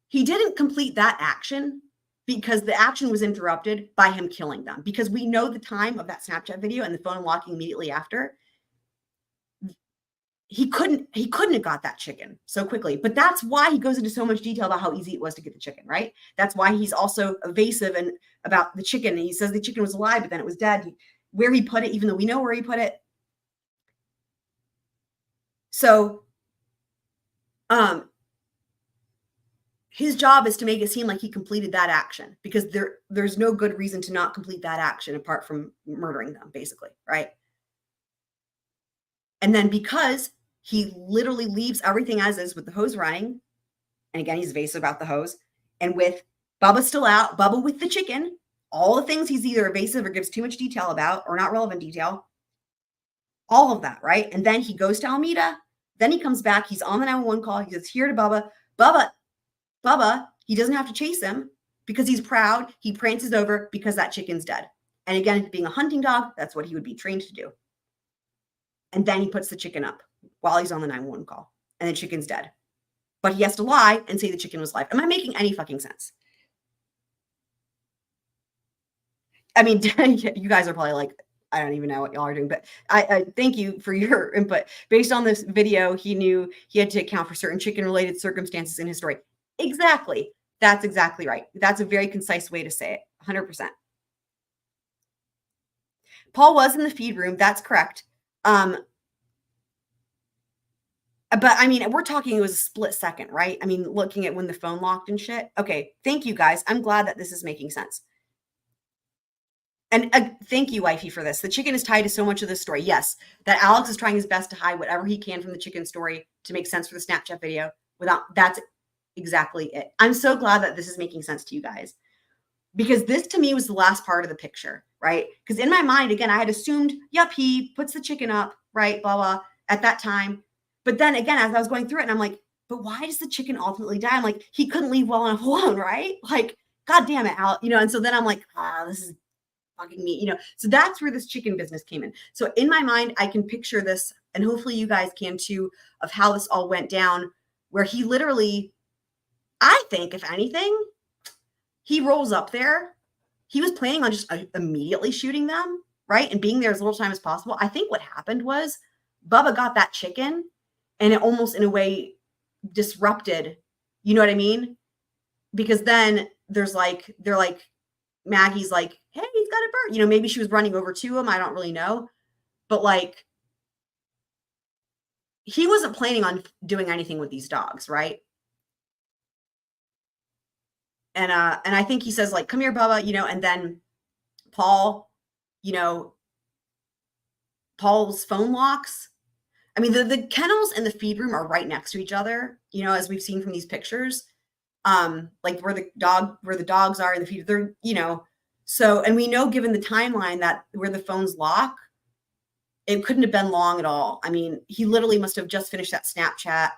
he didn't complete that action because the action was interrupted by him killing them. Because we know the time of that Snapchat video and the phone unlocking immediately after. He couldn't have got that chicken so quickly. But that's why he goes into so much detail about how easy it was to get the chicken, right? That's why he's also evasive and about the chicken. And he says the chicken was alive, but then it was dead. Where he put it, even though we know where he put it. So his job is to make it seem like he completed that action, because there's no good reason to not complete that action apart from murdering them, basically, right? And then because he literally leaves everything as is with the hose running, and again, he's evasive about the hose, and with Bubba still out, Bubba with the chicken, all the things he's either evasive or gives too much detail about or not relevant detail, all of that, right? And then he goes to Almeida, then he comes back, he's on the 911 call, he says here to Bubba, Bubba, he doesn't have to chase him because he's proud, he prances over because that chicken's dead. And again, being a hunting dog, that's what he would be trained to do. And then he puts the chicken up while he's on the 911 call, and the chicken's dead. But he has to lie and say the chicken was alive. Am I making any fucking sense? I mean, you guys are probably like, I don't even know what y'all are doing, but I thank you for your input. Based on this video, he knew he had to account for certain chicken-related circumstances in his story. Exactly. That's exactly right. That's a very concise way to say it. 100%. Paul was in the feed room. That's correct. But I mean, we're talking, it was a split second, right? I mean, looking at when the phone locked and shit. Okay. Thank you guys. I'm glad that this is making sense. And thank you, wifey, for this. The chicken is tied to so much of this story. Yes, that Alex is trying his best to hide whatever he can from the chicken story to make sense for the Snapchat video. That's exactly it. I'm so glad that this is making sense to you guys, because this to me was the last part of the picture, right? Because in my mind, again, I had assumed, yep, he puts the chicken up, right? Blah, blah, at that time. But then again, as I was going through it, and I'm like, but why does the chicken ultimately die? I'm like, he couldn't leave well enough alone, right? Like, God damn it, Alex, and so then I'm like, this is fucking me, so that's where this chicken business came in. So in my mind, I can picture this, and hopefully you guys can too, of how this all went down, where he literally, I think, if anything, he rolls up there. He was planning on just immediately shooting them, right? And being there as little time as possible. I think what happened was Bubba got that chicken, and it almost in a way disrupted, you know what I mean? Because then they're like, Maggie's like, hey, he's got a bird. Maybe she was running over to him. I don't really know. But like, he wasn't planning on doing anything with these dogs, right? And I think he says, like, come here, Bubba, and then Paul, Paul's phone locks. I mean, the kennels and the feed room are right next to each other, as we've seen from these pictures. Like where the dogs are in the feed, they're, so, and we know, given the timeline, that where the phones lock, it couldn't have been long at all. I mean, he literally must have just finished that Snapchat,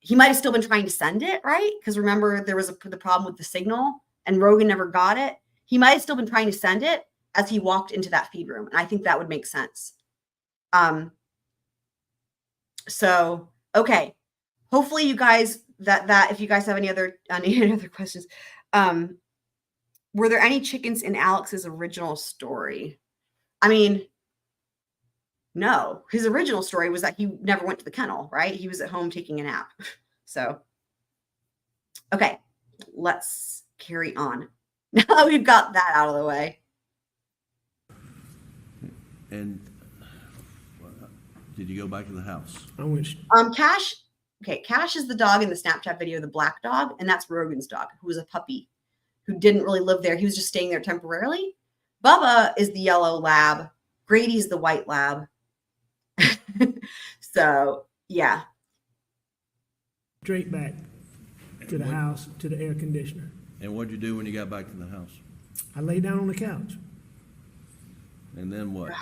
he might've still been trying to send it, right? Because remember, there was the problem with the signal and Rogan never got it. He might've still been trying to send it as he walked into that feed room. And I think that would make sense. So, okay. Hopefully you guys, that if you guys have any other questions, were there any chickens in Alex's original story? I mean, no. His original story was that he never went to the kennel, right? He was at home taking a nap. So, okay, let's carry on. Now that we've got that out of the way. And did you go back to the house? I went. Cash. Okay, Cash is the dog in the Snapchat video, the black dog, and that's Rogan's dog, who was a puppy, who didn't really live there. He was just staying there temporarily. Bubba is the yellow lab. Grady's the white lab. So, yeah. Straight back to the house, to the air conditioner. And what'd you do when you got back to the house? I lay down on the couch. And then what?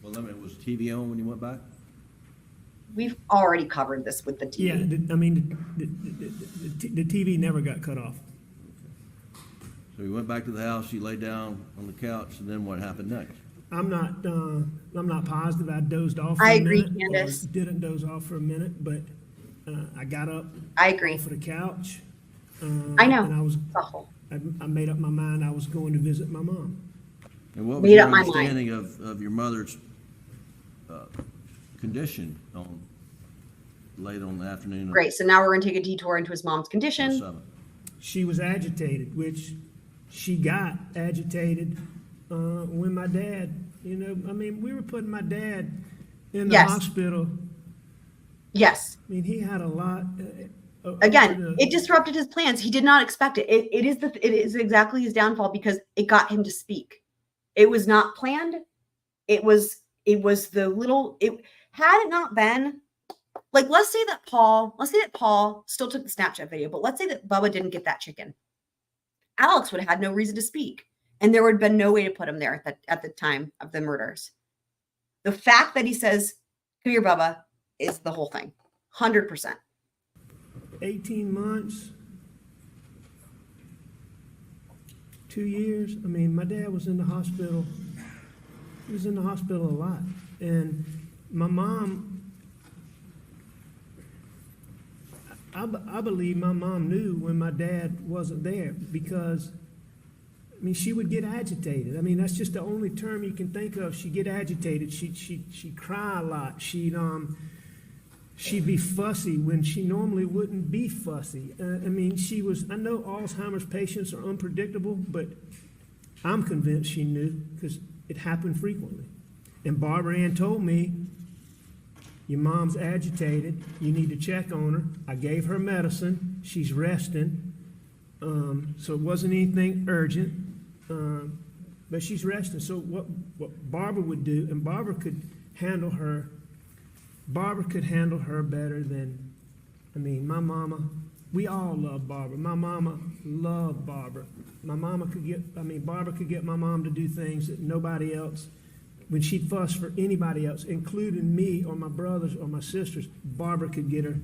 Well, was TV on when you went back? We've already covered this with the TV. Yeah, the TV never got cut off. So you went back to the house, you laid down on the couch, and then what happened next? I'm not positive. I dozed off for I a agree, minute. Candace. Didn't doze off for a minute, but I got up. I agree. Off of the couch, I know. And It's awful. I made up my mind I was going to visit my mom. And what was Made your up my mind. understanding of your mother's condition on late on the afternoon of Great. So now we're going to take a detour into his mom's the condition. 7th? She was agitated, which she got agitated when my dad, we were putting my dad in the Yes. hospital. Yes. I mean, he had a lot. Again, it disrupted his plans. He did not expect it. It is exactly his downfall because it got him to speak. It was not planned. It was the little. It had it not been. Like, let's say that Paul still took the Snapchat video, but let's say that Bubba didn't get that chicken. Alex would have had no reason to speak, and there would have been no way to put him there at the time of the murders. The fact that he says, "Come here, Bubba," is the whole thing, 100%. 18 months, 2 years. I mean, my dad was in the hospital. He was in the hospital a lot, and my mom. I believe my mom knew when my dad wasn't there because, she would get agitated. I mean, that's just the only term you can think of. She'd get agitated. She'd cry a lot. She'd be fussy when she normally wouldn't be fussy. I know Alzheimer's patients are unpredictable, but I'm convinced she knew because it happened frequently. And Barbara Ann told me, your mom's agitated. You need to check on her. I gave her medicine. She's resting. So it wasn't anything urgent, but she's resting. So what Barbara would do, and Barbara could handle her better than, my mama. We all love Barbara. My mama loved Barbara. Barbara could get my mom to do things that nobody else. When she'd fuss for anybody else, including me or my brothers or my sisters, Barbara could get her,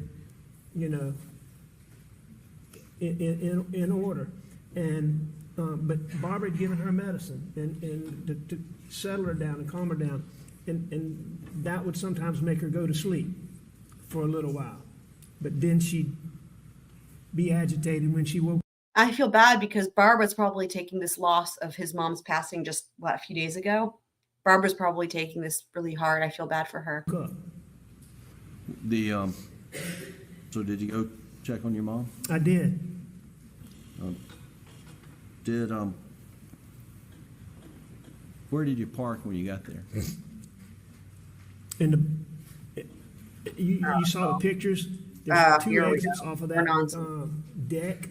in order. And but Barbara had given her medicine and to settle her down and calm her down, and that would sometimes make her go to sleep for a little while. But then she'd be agitated when she woke. I feel bad because Barbara's probably taking this loss of his mom's passing just a few days ago. Barbara's probably taking this really hard. I feel bad for her. Up. So did you go check on your mom? I did. Where did you park when you got there? You saw the pictures. There's two here we exits go. off of that deck.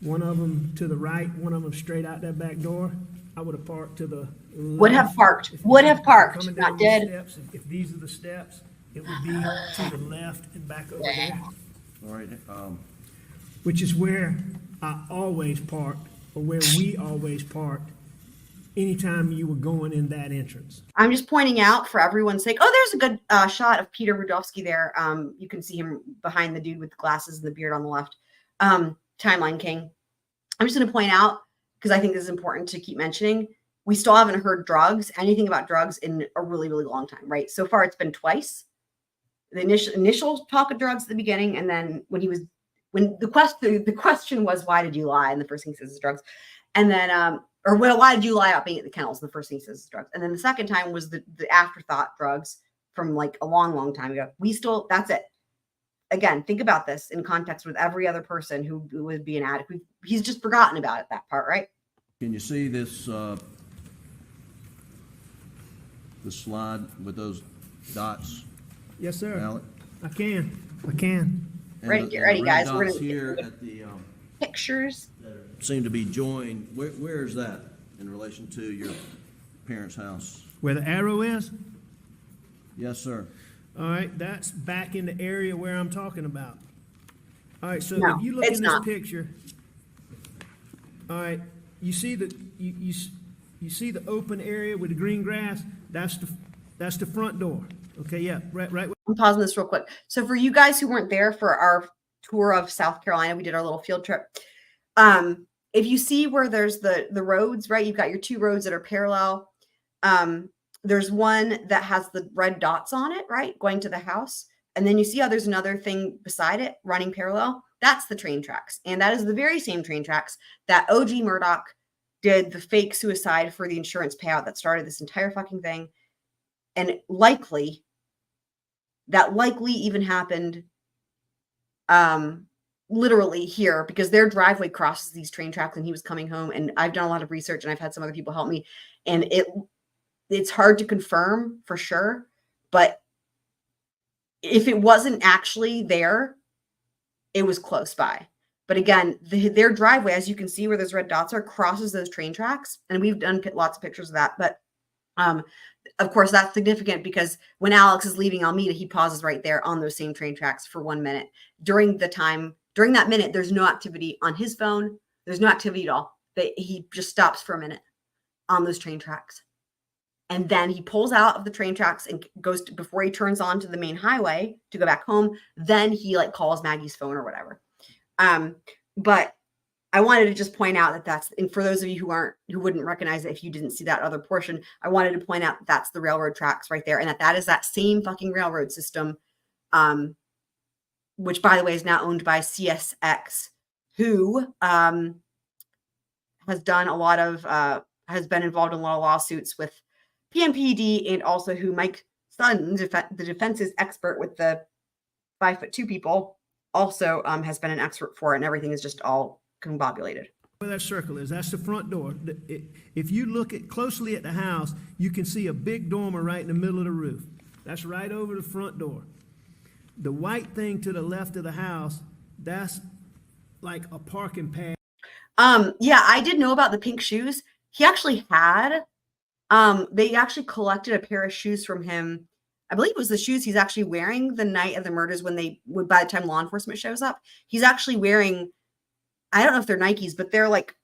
One of them to the right, one of them straight out that back door. I would have parked to the left. Would have parked, Coming down not these did. steps, if these are the steps, it would be to the left and back over there, All right. which is where I always parked, or where we always parked, anytime you were going in that entrance. I'm just pointing out for everyone's sake. Oh, there's a good shot of Peter Rudofsky there. You can see him behind the dude with the glasses and the beard on the left. Timeline King. I'm just going to point out, because I think this is important to keep mentioning, we still haven't heard anything about drugs in a really, really long time, right? So far, it's been twice. The initial talk of drugs at the beginning, and then when the question was, why did you lie? And the first thing he says is drugs. And then, why did you lie about being at the kennels? And the first thing he says is drugs. And then the second time was the afterthought drugs from like a long, long time ago. That's it. Again, think about this in context with every other person who would be an addict. He's just forgotten about it, that part, right? Can you see this the slide with those dots? Yes, sir. Alex? I can. And Get ready, the guys. red We're dots gonna here at the pictures. seem to be joined. Where is that in relation to your parents' house? Where the arrow is? Yes, sir. All right, that's back in the area where I'm talking about. All right, so No, if you look it's in this not. picture, all right, you see the you see the open area with the green grass? That's the front door. Okay, yeah, right. I'm pausing this real quick. So for you guys who weren't there for our tour of South Carolina, we did our little field trip. If you see where there's the roads, right? You've got your two roads that are parallel. There's one that has the red dots on it, right? Going to the house. And then you see how there's another thing beside it running parallel. That's the train tracks. And that is the very same train tracks that OG Murdaugh did the fake suicide for the insurance payout that started this entire fucking thing. And that likely even happened literally here, because their driveway crosses these train tracks and he was coming home. And I've done a lot of research and I've had some other people help me. And it's hard to confirm for sure. But if it wasn't actually there, it was close by. But again, their driveway, as you can see where those red dots are, crosses those train tracks. And we've done lots of pictures of that. But of course, that's significant because when Alex is leaving Alameda, he pauses right there on those same train tracks for 1 minute. During that minute, there's no activity on his phone. There's no activity at all. He just stops for a minute on those train tracks. And then he pulls out of the train tracks and goes before he turns on to the main highway to go back home. Then he calls Maggie's phone or whatever. But I wanted to just point out that and for those of you who wouldn't recognize it if you didn't see that other portion, I wanted to point out that's the railroad tracks right there, and that is that same fucking railroad system, which by the way is now owned by CSX, who has been involved in a lot of lawsuits with PMPD, and also who Mike Sutton, the defense's expert with the 5'2" people, also has been an expert for it, and everything is just all combobulated. Where that circle is, that's the front door. If you look closely at the house, you can see a big dormer right in the middle of the roof. That's right over the front door. The white thing to the left of the house, that's like a parking pad. Yeah, I did know about the pink shoes. He actually had, they actually collected a pair of shoes from him. I believe it was the shoes he's actually wearing the night of the murders by the time law enforcement shows up. He's actually wearing, I don't know if they're Nikes, but they're like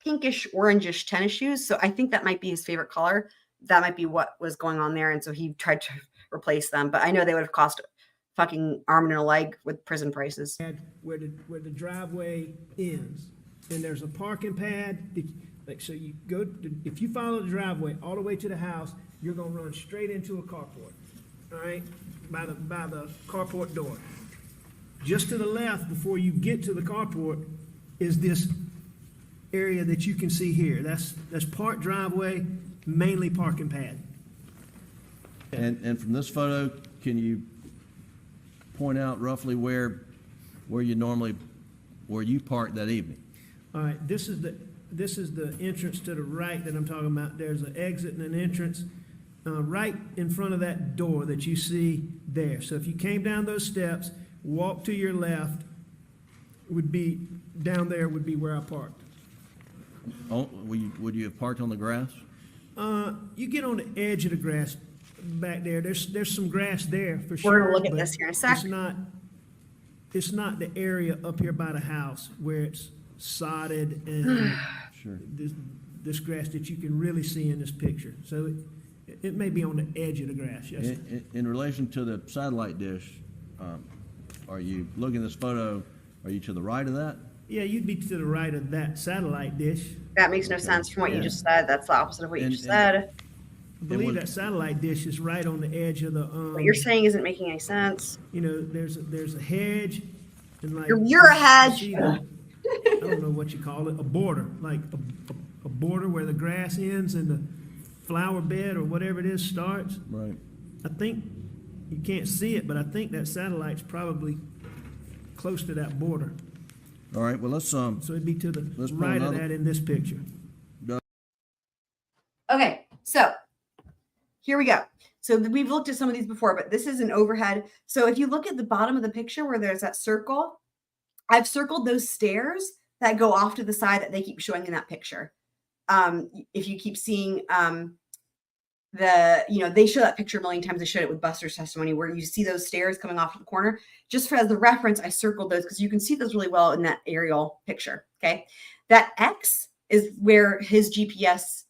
pinkish, orangish tennis shoes. So I think that might be his favorite color. That might be what was going on there. And so he tried to replace them. But I know they would have cost a fucking arm and a leg with prison prices. Where the driveway ends. And there's a parking pad. So you go, if you follow the driveway all the way to the house, you're going to run straight into a carport. All right? By the carport door. Just to the left, before you get to the carport, is this area that you can see here. That's part driveway, mainly parking pad. And from this photo, can you point out roughly where you parked that evening? All right, this is the entrance to the right that I'm talking about. There's an exit and an entrance right in front of that door that you see there. So if you came down those steps, walk to your left, would be down there would be where I parked. Oh, would you have parked on the grass? You get on the edge of the grass back there. There's some grass there for sure. We're gonna look at this here in a sec. It's not the area up here by the house where it's sodded and Sure. this grass that you can really see in this picture. So it may be on the edge of the grass. Yes. In relation to the satellite dish, are you looking at this photo? Are you to the right of that? Yeah, you'd be to the right of that satellite dish. That makes no sense from what you just said. That's the opposite of what you just said. I believe that satellite dish is right on the edge of the. What you're saying isn't making any sense. You know, there's a hedge, and like you're a hedge. I don't know what you call it, a border, like a border where the grass ends and the flower bed or whatever it is starts. Right. I think you can't see it, but I think that satellite's probably close to that border. All right. Well, let's So it'd be to the right of that in this picture. Okay, so here we go. So we've looked at some of these before, but this is an overhead. So if you look at the bottom of the picture where there's that circle, I've circled those stairs that go off to the side that they keep showing in that picture. If you keep seeing they show that picture a million times. They showed it with Buster's testimony where you see those stairs coming off to the corner. Just as the reference, I circled those because you can see those really well in that aerial picture. Okay. That X is where his GPS,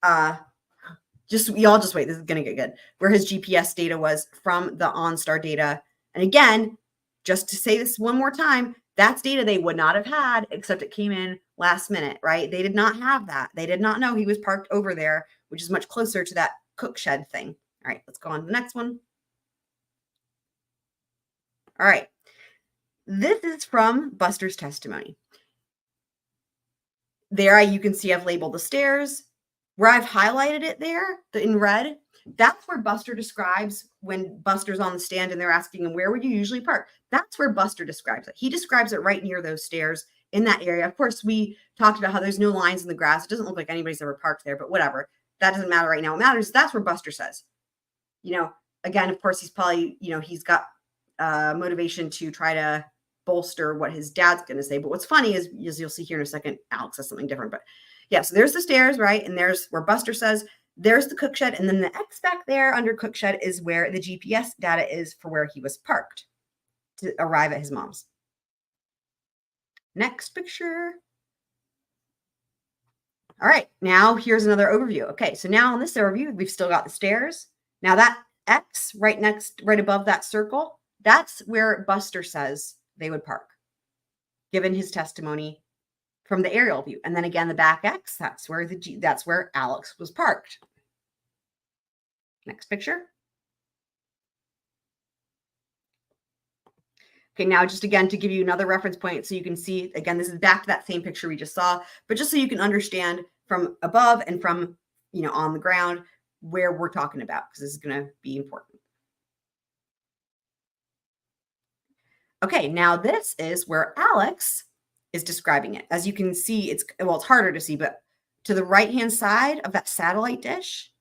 y'all just wait. This is going to get good. Where his GPS data was from the OnStar data. And again, just to say this one more time, that's data they would not have had, except it came in last minute, right? They did not have that. They did not know he was parked over there, which is much closer to that cook shed thing. All right, let's go on to the next one. All right. this is from Buster's testimony. There you can see I've labeled the stairs. Where I've highlighted it there in red, that's where Buster describes when Buster's on the stand and they're asking him, where would you usually park? That's where Buster describes it. He describes it right near those stairs in that area. Of course, we talked about how there's no lines in the grass. It doesn't look like anybody's ever parked there, but whatever. That doesn't matter right now. What matters, that's where Buster says. You know, again, of course, he's probably, you know, he's got motivation to try to bolster what his dad's going to say. But what's funny is, as you'll see here in a second, Alex says something different. But yeah, so there's the stairs, right? And there's where Buster says, there's the cook shed. And then the X back there under cook shed is where the GPS data is for where he was parked to arrive at his mom's. Next picture. All right, now here's another overview. Okay, so now on this overview, we've still got the stairs. Now that X right above that circle, that's where Buster says they would park, given his testimony from the aerial view. And then again, the back X, that's where Alex was parked. Next picture. Okay, now just again to give you another reference point so you can see, again, this is back to that same picture we just saw, but just so you can understand from above and from, you know, on the ground where we're talking about, because this is going to be important. Okay, now this is where Alex is describing it. As you can see, it's harder to see, but to the right-hand side of that satellite dish,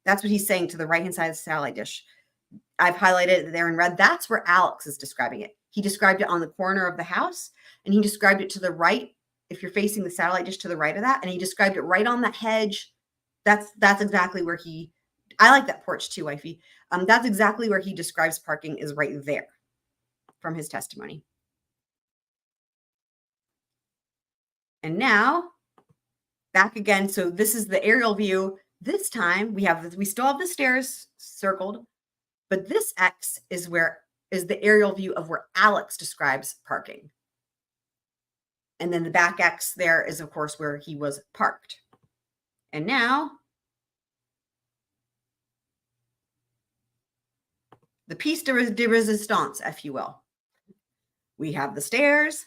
that's what he's saying, to the right-hand side of the satellite dish. I've highlighted it there in red. That's where Alex is describing it. He described it on the corner of the house, and he described it to the right, if you're facing the satellite dish to the right of that, and he described it right on that hedge. That's exactly where I like that porch too, wifey. That's exactly where he describes parking, is right there from his testimony. And now back again. So this is the aerial view. This time we still have the stairs circled, but this X is the aerial view of where Alex describes parking. And then the back X there is, of course, where he was parked. And now the piece de resistance, if you will. We have the stairs.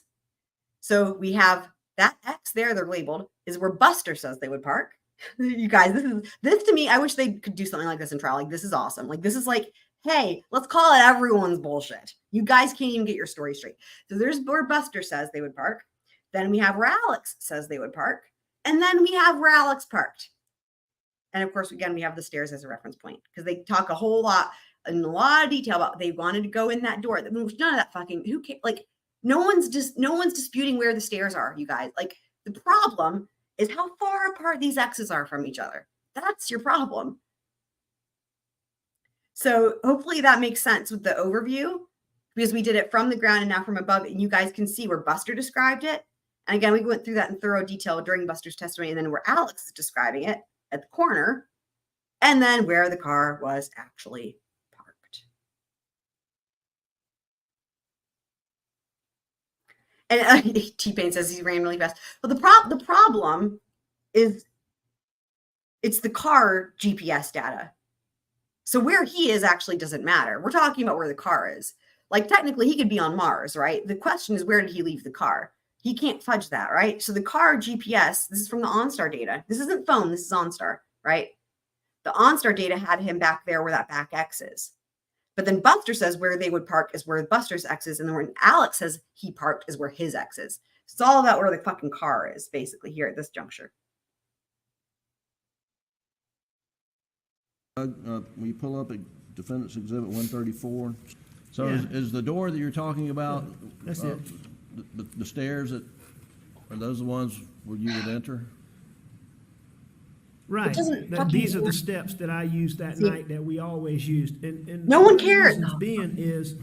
So we have that X there, they're labeled, is where Buster says they would park. You guys, this to me, I wish they could do something like this in trial. Like, this is awesome. Like, this is like, hey, let's call it everyone's bullshit. You guys can't even get your story straight. So there's where Buster says they would park. Then we have where Alex says they would park. And then we have where Alex parked. And of course, again, we have the stairs as a reference point because they talk a whole lot, in a lot of detail about they wanted to go in that door. None of that fucking, who cares? Like, no one's disputing where the stairs are, you guys. Like, the problem is how far apart these X's are from each other. That's your problem. So hopefully that makes sense with the overview, because we did it from the ground and now from above, and you guys can see where Buster described it. And again, we went through that in thorough detail during Buster's testimony, and then where Alex is describing it at the corner, and then where the car was actually parked. And T-Pain says he ran really fast. But the problem is it's the car GPS data. So where he is actually doesn't matter. We're talking about where the car is. Like, technically, he could be on Mars, right? The question is, where did he leave the car? He can't fudge that, right? So the car GPS, this is from the OnStar data. This isn't phone, this is OnStar, right? The OnStar data had him back there where that back X is. But then Buster says where they would park is where Buster's X is, and then when Alex says he parked is where his X is. It's all about where the fucking car is, basically, here at this juncture. When you pull up at Defendant's Exhibit 134, so Yeah. is the door that you're talking about, That's it. the stairs, are those the ones where you would enter? Right. doesn't These are fucking the steps that I used that night that we always used. And No one the cares. reasons being is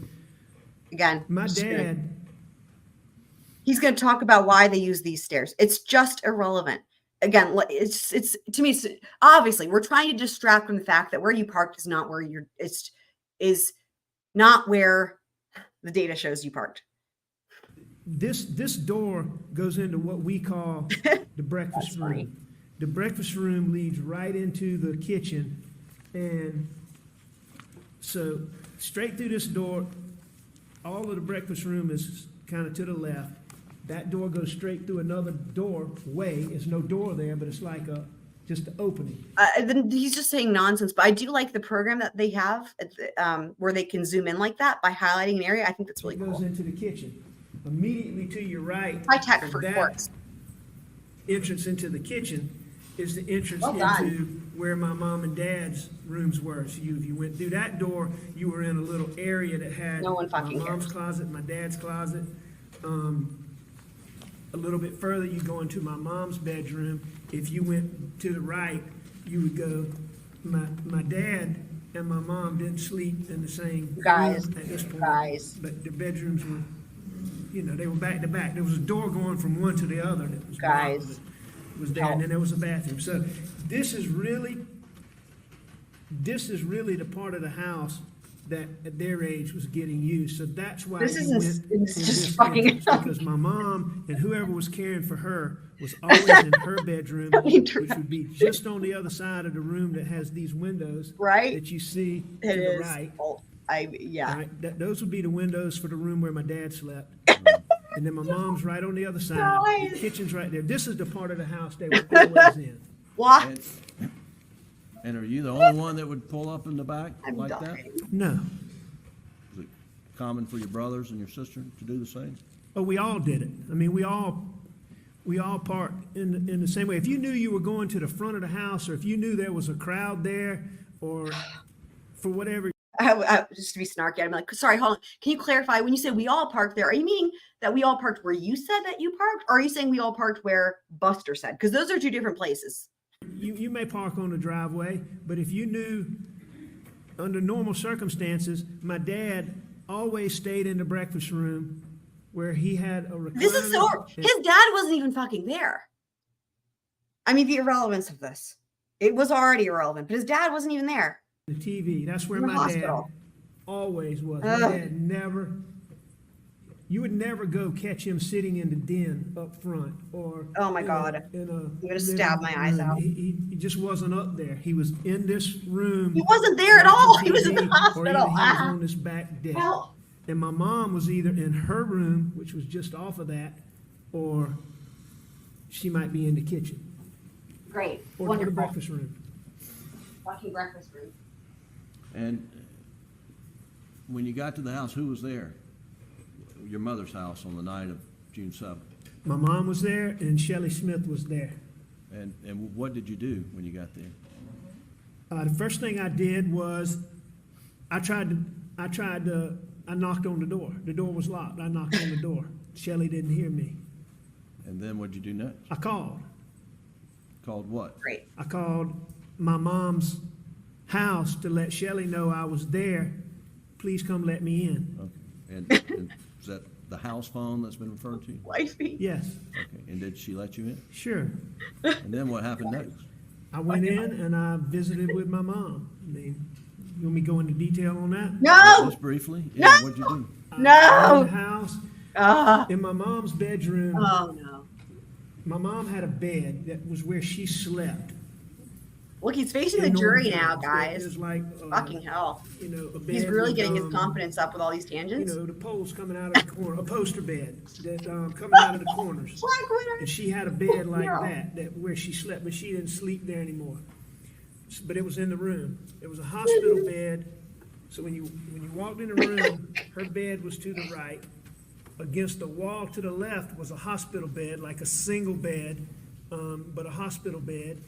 Again, my dad, he's going to talk about why they use these stairs. It's just irrelevant. Again, it's to me, it's obviously we're trying to distract from the fact that where you parked is not where is not where the data shows you parked. this door goes into what we call the breakfast room. The breakfast room leads right into the kitchen, and so straight through this door, all of the breakfast room is kind of to the left. That door goes straight through another doorway. There's no door there, but it's like just an opening. Then he's just saying nonsense, but I do like the program that they have where they can zoom in like that by highlighting an area. I think that's really It goes cool. into the kitchen. Immediately to your right, High tech of for that courts. entrance into the kitchen is the entrance Well done. into where my mom and dad's rooms were. So if you went through that door, you were in a little area that had No one my fucking mom's cares. closet, my dad's closet. A little bit further, you go into my mom's bedroom. If you went to the right, you would go. My dad and my mom didn't sleep in the same Guys, room at this point, guys. but the bedrooms were, they were back to back. There was a door going from one to the other. That was Guys. blocked, but it was there, and then there was a bathroom. So this is really the part of the house that at their age was getting used. So that's why This he isn't- went it's in just this fucking- entrance, because my mom and whoever was caring for her was always in her bedroom, mean, which would be just on the other side of the room that has these windows Right? that you see to It the is. right. Yeah. All right, those would be the windows for the room where my dad slept. And then my mom's right on the other side. The Guys. kitchen's right there. This is the part of the house they were always in. What? And are you the only one that would pull up in the back I'm like that? dying. No. Is it common for your brothers and your sister to do the same? Oh, we all did it. I mean, we all parked in the same way. If you knew you were going to the front of the house, or if you knew there was a crowd there, or for whatever. Just to be snarky, I'm like, sorry, hold on. Can you clarify when you say we all parked there? Are you meaning that we all parked where you said that you parked, or are you saying we all parked where Buster said? Because those are two different places. You may park on the driveway, but if you knew, under normal circumstances, my dad always stayed in the breakfast room where he had a recliner. This is so. His dad wasn't even fucking there. I mean, the irrelevance of this. It was already irrelevant, but his dad wasn't even there. The TV. That's where In the my hospital. dad always was. Ugh. My dad never. You would never go catch him sitting in the den up front, or Oh my in God. in a I'm gonna stab my eyes room. out. He just wasn't up there. He was in this room. He wasn't there at all. watching He was in the TV, hospital. Or either he was Ah. on this back deck. Help. And my mom was either in her room, which was just off of that, or she might be in the kitchen Great. or the Wonderful. breakfast room. Fucking breakfast room. And when you got to the house, who was there? Your mother's house on the night of June 7th. My mom was there, and Shelley Smith was there. And what did you do when you got there? The first thing I did was I knocked on the door. The door was locked. I knocked on the door. Shelley didn't hear me. And then what'd you do next? I called. Called what? Great. I called my mom's house to let Shelley know I was there. Please come let me in. Okay. And is that the house phone that's been referred to? Wifey. Yes, Okay. And did she let you in? sure. And then what happened next? I went in and I visited with my mom. I mean, you want me to go into detail on that? No. Just briefly? Yeah, what'd you do? I No. went in the house. In my mom's bedroom, Oh no. my mom had a bed that was where she slept. Look, he's facing the In jury normal now, times. guys. It was like, Fucking hell. a bed He's really with, getting his confidence up with all these You tangents. know, the poles coming out of the corner, a poster bed that coming out of the corners. Black Widow. And she had a bed like No. that where she slept, but she didn't sleep there anymore. But it was in the room. It was a hospital bed. So when you walked in the room, her bed was to the right. Against the wall to the left was a hospital bed, like a single bed, but a hospital bed,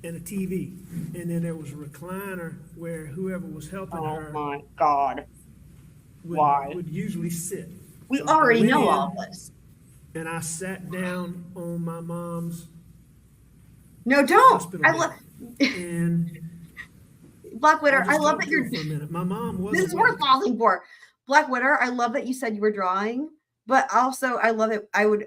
and a TV. And then there was a recliner where whoever was helping Oh her my God. Why? would usually sit. We So I already went know in, all this. And I sat down on my mom's No, don't. hospital I bed. love And Black Widow. I'll I just love talk that to you're. her for a minute. My mom was This is awake. worth pausing for. Black Widow. I love that you said you were drawing, but also I love it. I would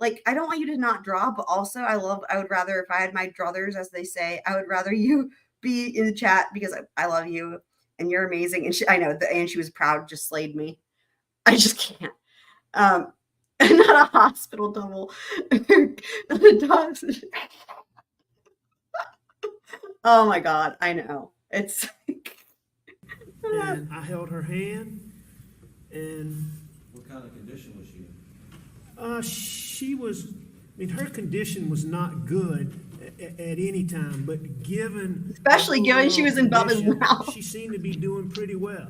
like. I don't want you to not draw, but also I would rather if I had my druthers, as they say, I would rather you be in the chat because I love you and you're amazing. And I know and she was proud, just slayed me. I just can't. Not a hospital double. The dogs. Oh my God, I know. It's And I held her hand, and kind of condition was she in? She was, her condition was not good at any time, but given. Especially given she was in Bubba's condition, mouth. She seemed to be doing pretty well.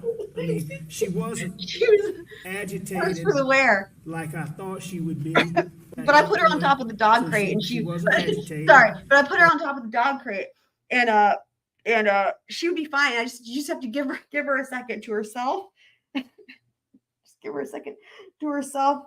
She wasn't She was agitated. first for the wear. Like I thought she would be. But I put her on top of the dog So crate, and she she wasn't agitated. sorry, but I put her on top of the dog crate, and she would be fine. You just have to give her a second to herself. Just give her a second to herself.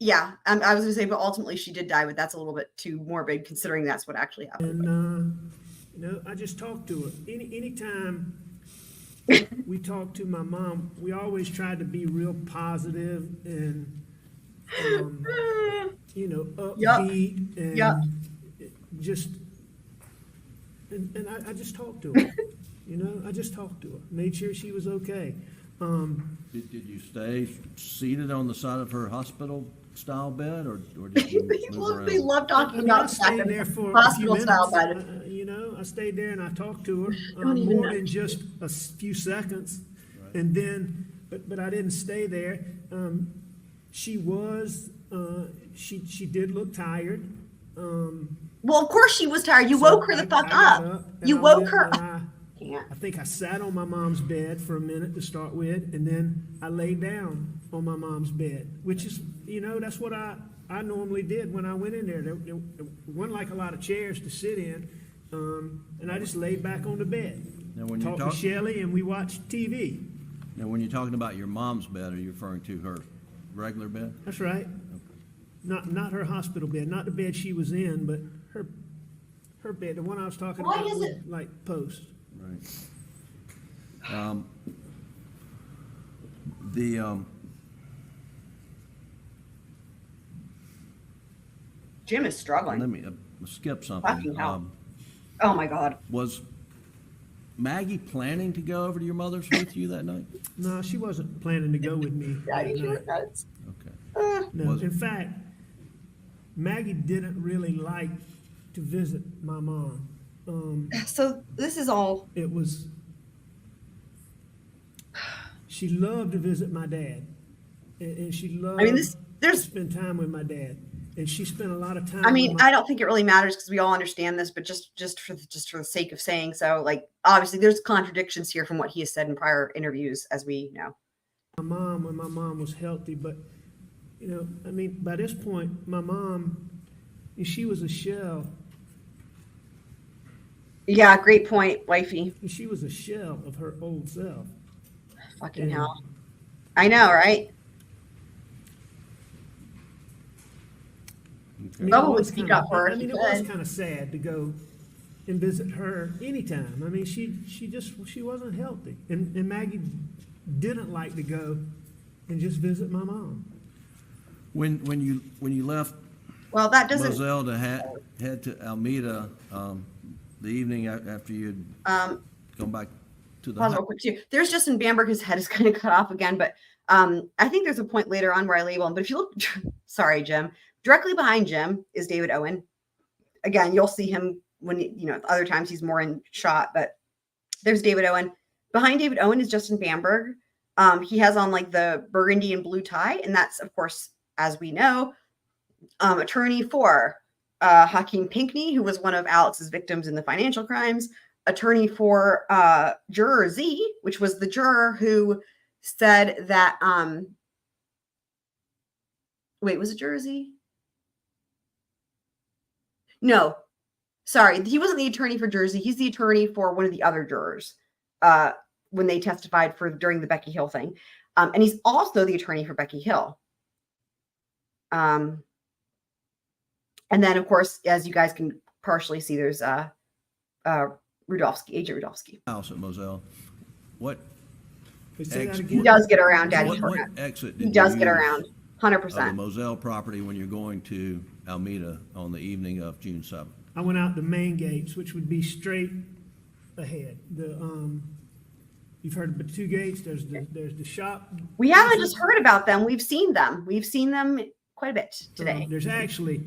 Yeah, I was gonna say, but ultimately she did die, but that's a little bit too morbid considering that's what actually happened. And I just talked to her. Anytime we talked to my mom, we always tried to be real positive and upbeat and just and I just talked to her. I just talked to her, made sure she was okay. Did you stay seated on the side of her hospital style bed, or did you move around? They love talking I about stayed there for a few hospital minutes. style bed. I stayed there and I talked to her Don't even more know. than just a few seconds, and then, but I didn't stay there. She did look tired. Well, of course she was tired. You woke her the fuck I got up. and You I woke went her and up. I think I sat on my mom's bed for a minute to start with, and then I laid down on my mom's bed, which is, that's what I normally did when I went in there. There wasn't like a lot of chairs to sit in, and I just laid back on the bed. Now, when you Talked to talk, Shelley, and we watched TV. now when you're talking about your mom's bed, are you referring to her regular bed? That's right. Not her hospital bed, not the bed she was in, but her bed, the one I was talking Why about is with it- like posts. Right. Jim is struggling. Let me skip Fucking something. hell. Oh my God. Was Maggie planning to go over to your mother's with you that night? No, she wasn't planning to go with me. that Daddy, night. nuts. Okay. No, Was- in fact, Maggie didn't really like to visit my mom. So this is all. It was, she loved to visit my dad, and she loved to There's. spend time with my dad, and she spent a lot of time. I mean, with my, I don't think it really matters because we all understand this, but just for the sake of saying so, like obviously there's contradictions here from what he has said in prior interviews, as we know. my mom when my mom was healthy, but by this point, my mom, she was a shell. Yeah, great point, wifey. She was a shell of her old self. Fucking Yeah. hell. I know, right? I mean, Bubba it would was speak kinda- up for her I if mean, he it was could. kind of sad to go and visit her anytime. I mean, she wasn't healthy, and Maggie didn't like to go and just visit my mom. When you left Well, that doesn't. Moselle to head to Alameda the evening after you'd gone back to the Pause real quick too. There's Justin Bamberg. His head is kind of cut off again, but I think there's a point later on where I label him. But if you look, sorry, Jim. Directly behind Jim is David Owen. Again, you'll see him when other times he's more in shot, but there's David Owen. Behind David Owen is Justin Bamberg. He has on like the burgundy and blue tie, and that's of course, as we know, attorney for Hakeem Pinkney, who was one of Alex's victims in the financial crimes. Attorney for juror Z, which was the juror who said that wait, was it juror Z? No, sorry, he wasn't the attorney for Jersey. He's the attorney for one of the other jurors when they testified during the Becky Hill thing, and he's also the attorney for Becky Hill. And then, of course, as you guys can partially see, there's Rudolphski, Agent Rudolphski. house at Moselle. What Say that Ex- again? He does get around, Daddy. what exit did He does you get use around, of the 100%. Moselle property when you're going to Alameda on the evening of June 7th? I went out the main gates, which would be straight ahead. You've heard of the two gates. There's the shop. We haven't just heard about them. We've seen them. We've seen them quite a bit today. There's actually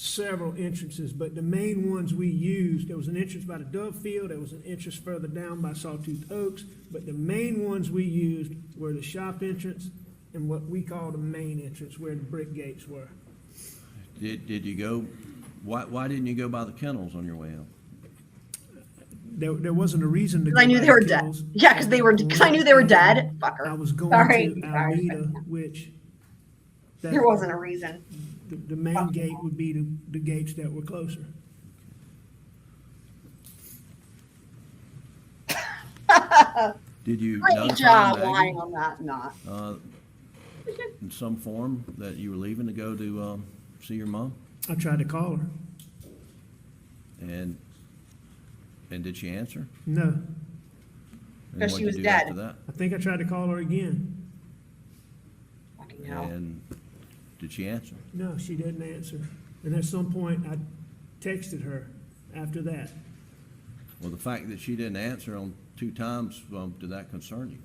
several entrances, but the main ones we used, there was an entrance by the Dove Field, there was an entrance further down by Sawtooth Oaks, but the main ones we used were the shop entrance and what we call the main entrance, where the brick gates were. Did you go, why didn't you go by the kennels on your way out? There wasn't a reason to go. I knew by they were the dead. kennels. Yeah, because I knew they were dead. Fucker. I was going Sorry. to Alameda, which. that- There wasn't a reason. The main gate would be the gates that were closer. Did you Great notify job Maggie, lying on that. Not. in some form that you were leaving to go to see your mom? I tried to call her. And did she answer? No. And Because what'd she you was do dead. after that? I think I tried to call her again. Fucking hell. And did she answer? No, she didn't answer. And at some point, I texted her after that. Well, the fact that she didn't answer on 2 times, did that concern you?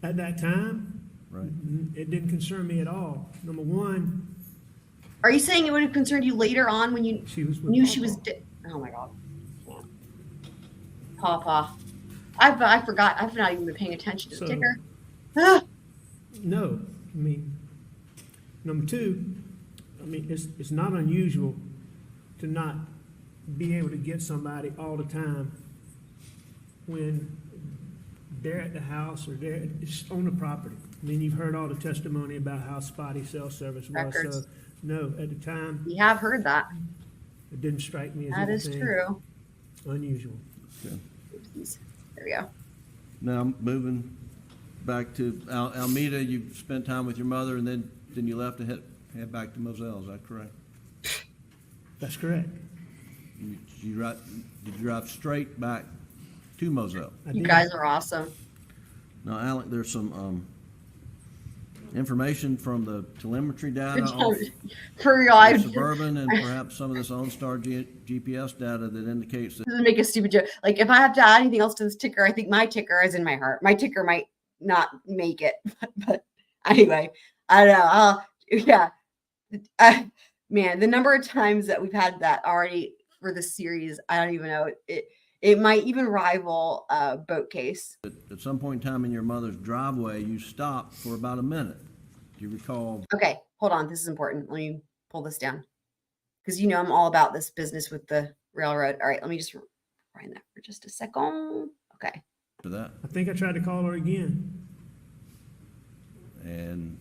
At that time, Right. it didn't concern me at all. Number one, Are you saying it would have concerned you later on when you she was with knew Paw she was Paw. dead? Oh my god. Yeah. Paw Paw. I forgot. I've not even been paying attention to the So- ticker. Ah, No, I mean, number two, I mean, it's not unusual to not be able to get somebody all the time when they're at the house or they're on the property. I mean, you've heard all the testimony about how spotty cell service was. Records. So, no, at the time, we have heard that. it didn't strike me as That is anything true. unusual. Okay. Oopsies. There we go. Now, moving back to Alameda, you spent time with your mother, and then you left to head back to Moselle, is that correct? That's correct. Did you drive straight back to Moselle? I You did. guys are awesome. Now, Alec, there's some information from the telemetry data off For real, your I Suburban and perhaps some of this OnStar GPS data that indicates that This is make a stupid joke. Like if I have to add anything else to this ticker, I think my ticker is in my heart. My ticker might not make it, but anyway, I don't know. Yeah, man, the number of times that we've had that already for the series, I don't even know. It might even rival Boat Case. at some point in time in your mother's driveway, you stopped for about a minute. Do you recall? Okay, hold on. This is important. Let me pull this down because you know I'm all about this business with the railroad. All right, let me just rewind that for just a second. Okay. For that, I think I tried to call her again. and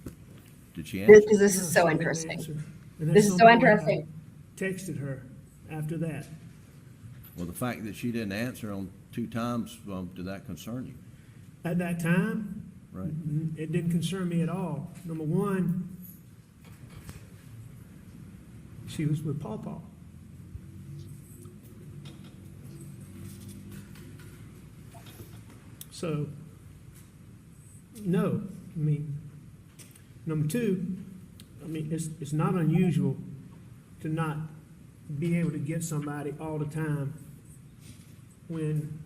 did she answer? Because this is No, so she didn't interesting. answer. And at This is some so point, I interesting. Texted her after that. Well, the fact that she didn't answer on 2 times, did that concern you? At that time, Right. it didn't concern me at all. Number one, she was with Paw Paw. So, no, I mean, number two, I mean, it's not unusual to not be able to get somebody all the time when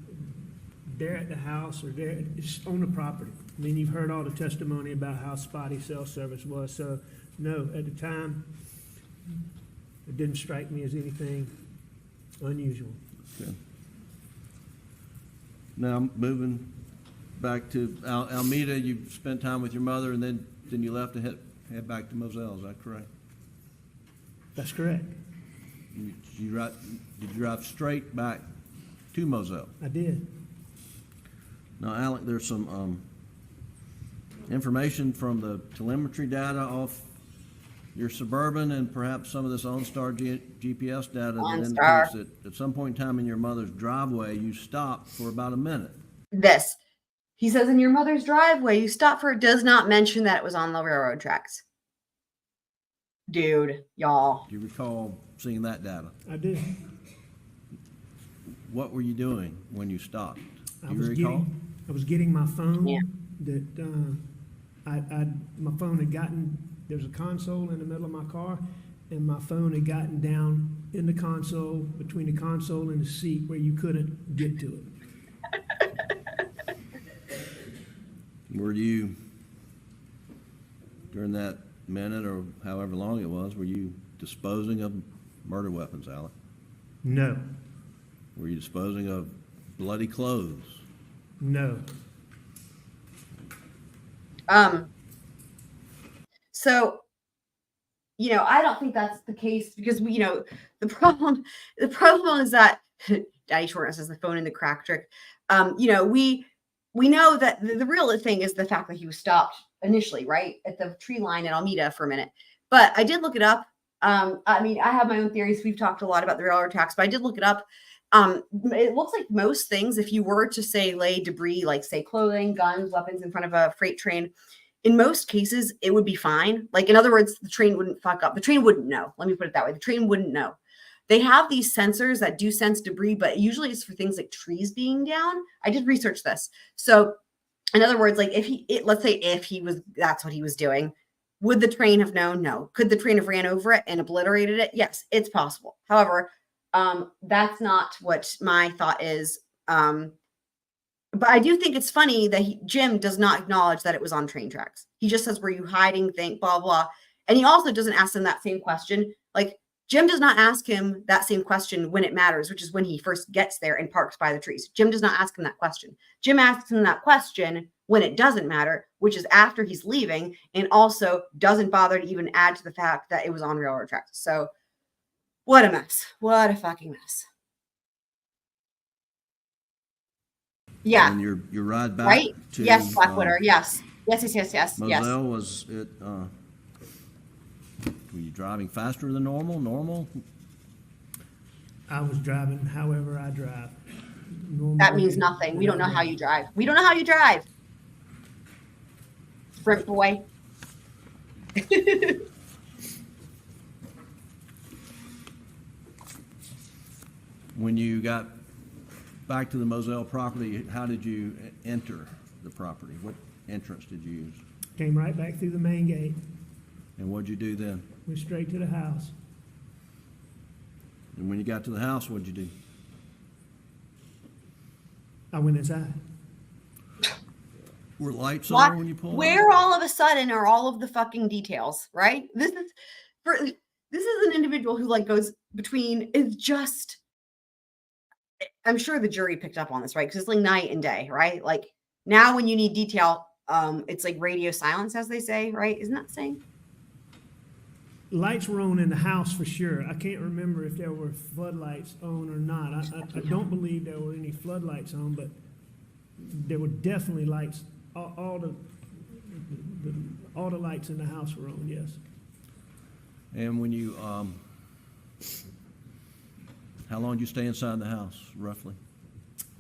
they're at the house or they're on the property. I mean, you've heard all the testimony about how spotty cell service was. So, no, at the time, it didn't strike me as anything unusual. Okay. Now, moving back to Alameda, you spent time with your mother, and then you left to head back to Moselle, is that correct? That's correct. Did you drive straight back to Moselle? I did. Now, Alec, there's some information from the telemetry data off your Suburban and perhaps some of this OnStar GPS data that OnStar. indicates that at some point in time in your mother's driveway, you stopped for about a minute. This. He says in your mother's driveway, you stopped for it, does not mention that it was on the railroad tracks. Dude, y'all. Do you recall seeing that data? I did. What were you doing when you stopped? I Do you was recall? getting my phone. Yeah. That my phone had gotten. There was a console in the middle of my car, and my phone had gotten down in the console, between the console and the seat, where you couldn't get to it. Were you, during that minute or however long it was, were you disposing of murder weapons, Alex? No. Were you disposing of bloody clothes? No. So, I don't think that's the case because the problem is that Daddy Shortness has the phone in the crack trick. We know that the real thing is the fact that he was stopped initially, right, at the tree line in Alameda for a minute. But I did look it up. I have my own theories. We've talked a lot about the railroad tracks, but I did look it up. It looks like most things, if you were to say lay debris, like say clothing, guns, weapons in front of a freight train, in most cases, it would be fine. Like, in other words, the train wouldn't fuck up. The train wouldn't know. Let me put it that way. The train wouldn't know. They have these sensors that do sense debris, but usually it's for things like trees being down. I did research this. So in other words, like let's say if that's what he was doing, would the train have known? No. Could the train have ran over it and obliterated it? Yes, it's possible. However, that's not what my thought is. But I do think it's funny that Jim does not acknowledge that it was on train tracks. He just says, were you hiding? Blah, blah. And he also doesn't ask them that same question. Like, Jim does not ask him that same question when it matters, which is when he first gets there and parks by the trees. Jim does not ask him that question. Jim asks him that question when it doesn't matter, which is after he's leaving, and also doesn't bother to even add to the fact that it was on railroad tracks. So what a mess. What a fucking mess. Yeah. And your ride back right? to Yes, Blackwater. Yes. Yes. Moselle, was it were you driving faster than normal? I was driving however I drive. Normally, That means nothing. We don't know how you drive. We don't know how you drive. Sprint boy. When you got back to the Moselle property, how did you enter the property? What entrance did you use? Came right back through the main gate. And what'd you do then? Went straight to the house. And when you got to the house, what'd you do? I went inside. Were lights on when you pulled Where all of a sudden are all of the fucking details, right? This is an individual who goes between, is just, I'm sure the jury picked up on this, right? Because it's like night and day, right? Like now when you need detail, it's like radio silence, as they say, right? Isn't that the saying? Lights were on in the house for sure. I can't remember if there were floodlights on or not. I don't believe there were any floodlights on, but there were definitely lights. All the lights in the house were on, yes. And when you, how long did you stay inside the house, roughly?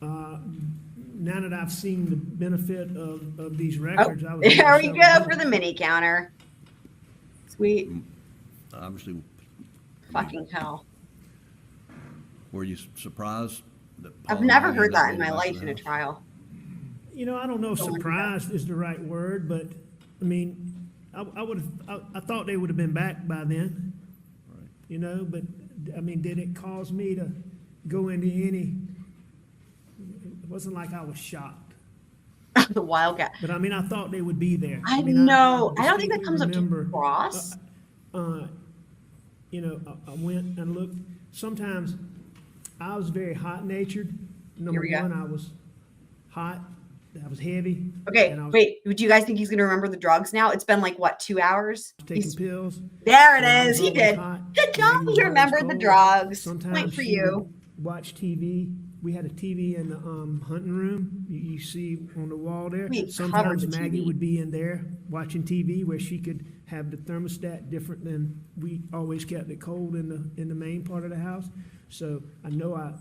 Now that I've seen the benefit of these records, I was there we go for the mini counter. Sweet. Obviously. Fucking hell. Were you surprised that I've never heard that in my life in a trial. I don't know if surprised is the right word, but I mean, I thought they would have been back by then, right. But I mean, did it cause me to go into any, it wasn't like I was shocked. The wildcat. But I mean, I thought they would be there. I don't think that comes up to cross. I went and looked. Sometimes I was very hot-natured. Number one, I was hot. I was heavy. Okay, wait. Do you guys think he's going to remember the drugs now? It's been 2 hours? Taking pills. There it is. He did. Good job. He remembered the drugs. Sometimes Point for you. Watch TV. We had a TV in the hunting room. You see on the wall there. Sometimes Maggie would be in there watching TV where she could have the thermostat different than we always kept it cold in the main part of the house. So I know I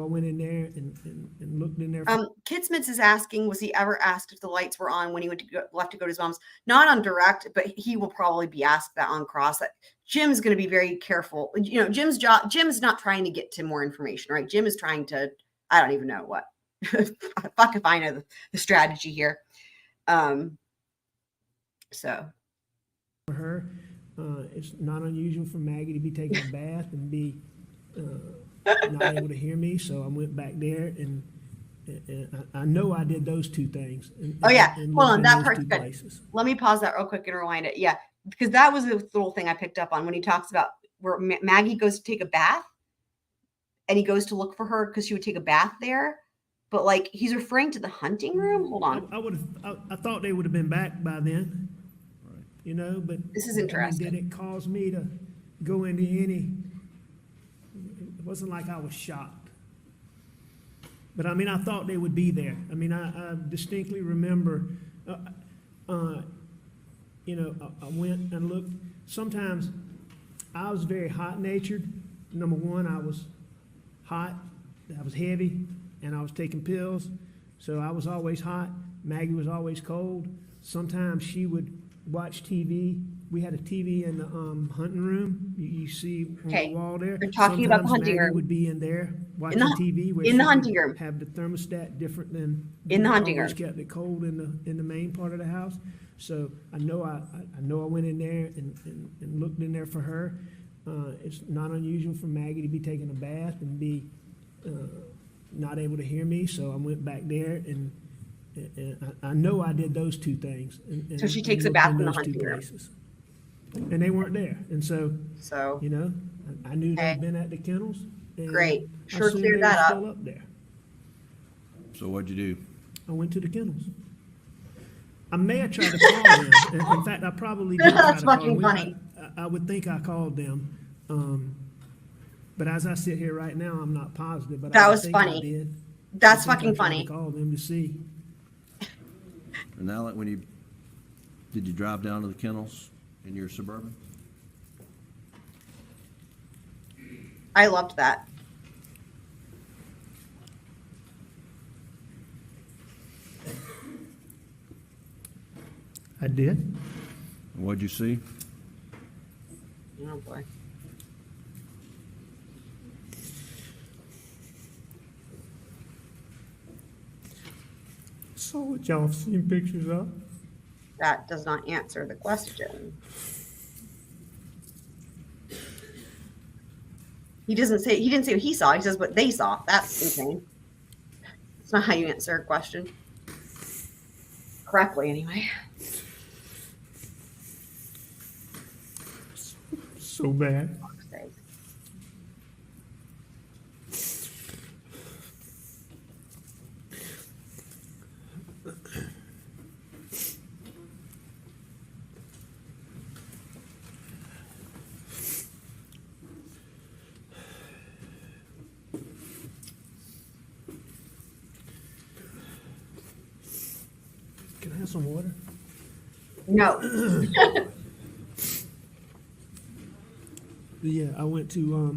went in there and looked in there. Kidsmith is asking, was he ever asked if the lights were on when he left to go to his mom's? Not on direct, but he will probably be asked that on cross. That Jim's going to be very careful. Jim's job. Jim's not trying to get to more information, right? Jim is trying to. I don't even know what. Fuck if I know the strategy here. So. For her, it's not unusual for Maggie to be taking a bath and be not able to hear me. So I went back there and I know I did those two things. Hold on, that part's good. Let me pause that real quick and rewind it. Yeah, because that was the little thing I picked up on when he talks about where Maggie goes to take a bath, and he goes to look for her because she would take a bath there. But like he's referring to the hunting room. Hold on. I thought they would have been back by then. Right. You know, but This is interesting. Did it cause me to go into any? It wasn't like I was shocked. But I mean, I thought they would be there. I mean, I distinctly remember. You know, I went and looked. Sometimes I was very hot-natured. Number one, I was hot. I was heavy. And I was taking pills, so I was always hot. Maggie was always cold. Sometimes she would watch TV. We had a TV in the hunting room. You see on the wall there. We're talking about the hunting Maggie room. would be in there watching TV. In the hunting room. Have the thermostat different than In the hunting always room. kept it cold in the main part of the house. So I know I went in there and looked in there for her. It's not unusual for Maggie to be taking a bath and be not able to hear me, so I went back there and I know I did those two things. And So she takes a bath in the those hunting two room. places. And they weren't there, and so you know, I knew they'd been at the kennels. And Great. I Sure assumed cleared they that were up. Still up there. So what'd you do? I went to the kennels. I may have tried to call them. In fact, I probably did try That's to call fucking them. funny. I would think I called them. But as I sit here right now, I'm not positive. But That I was think I funny. did. That's I think fucking I tried funny. to call them to see. And now, did you drive down to the kennels in your Suburban? I loved that. I did. What'd you see? Oh boy. Saw what y'all have seen pictures of. That does not answer the question. He didn't say what he saw. He says what they saw. That's insane. It's not how you answer a question. Correctly, anyway. So bad. For fuck's sake. Can I have some water? No. Yeah, I went to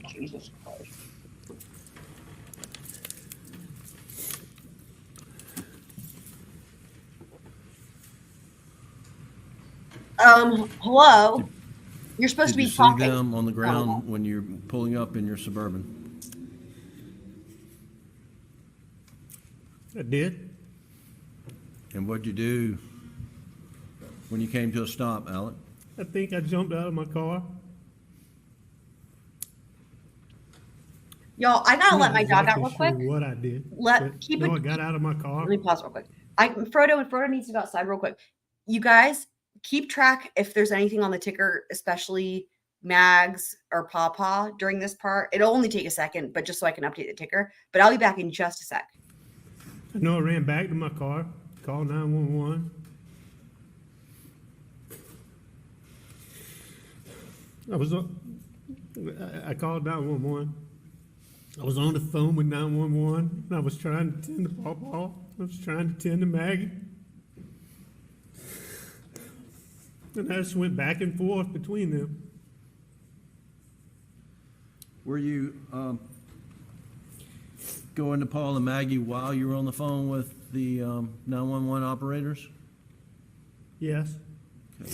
Jesus Christ. Hello? You're supposed to Did be you see talking. them on the Oh. ground when you're pulling up in your Suburban? I did. And what'd you do when you came to a stop, Alec? I think I jumped out of my car. Y'all, I gotta let my dog out Exactly real quick. sure what I did. Keep No, it. I got out of my car. Let me pause real quick. Frodo needs to go outside real quick. You guys keep track if there's anything on the ticker, especially Mags or Paw Paw during this part. It'll only take a second, but just so I can update the ticker. But I'll be back in just a sec. I know I ran back to my car, called 911. I called 911. I was on the phone with 911. And I was trying to tend to Paw Paw. I was trying to tend to Maggie. And I just went back and forth between them. Were you going to Paul and Maggie while you were on the phone with the 911 operators? Yes. Okay.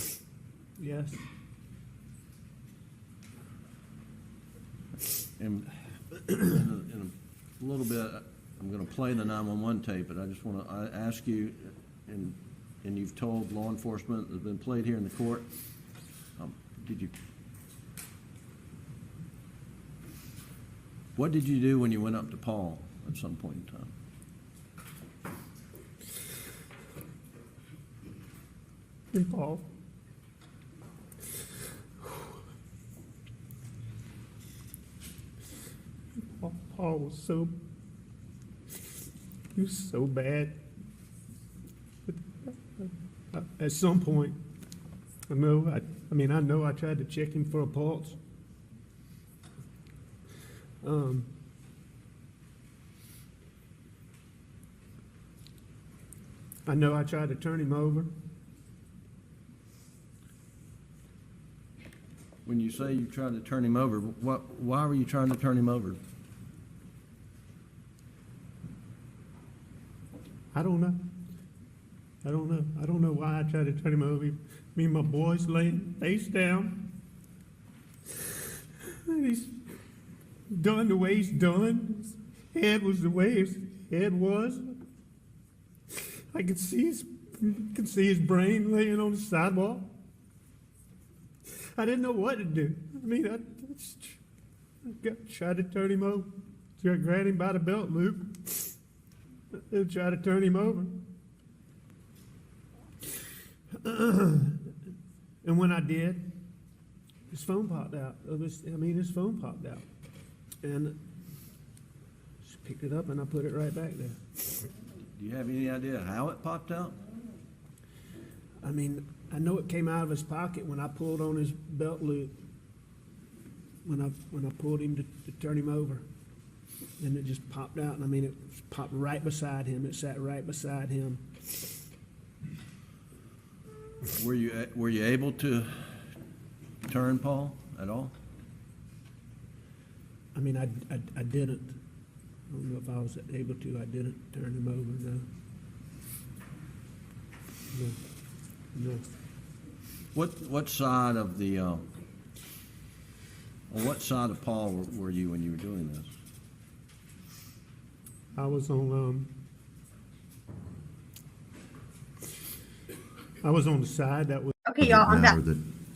Yes. And in a little bit, I'm going to play the 911 tape, but I just want to ask you, and you've told law enforcement that's been played here in the court, did you What did you do when you went up to Paul at some point in time? Hey, Paul. Paul was so bad. But at some point, I know I tried to check him for a pulse. I know I tried to turn him over. When you say you tried to turn him over, why were you trying to turn him over? I don't know. I don't know why I tried to turn him over. Me and my boys laying face down. And he's done the way he's done. His head was the way his head was. I could see his brain laying on the sidewalk. I didn't know what to do. I mean, I tried to turn him over. I grabbed him by the belt loop and tried to turn him over. And when I did, his phone popped out. His phone popped out. And I just picked it up and I put it right back there. Do you have any idea how it popped out? I mean, I know it came out of his pocket when I pulled on his belt loop. When I pulled him to turn him over. And it just popped out. And I mean, it popped right beside him. It sat right beside him. Were you able to turn Paul at all? I mean, I didn't. I don't know if I was able to. I didn't turn him over, no. What side of the on what side of Paul were you when you were doing this? I was on the side that was. Okay, y'all, I'm back.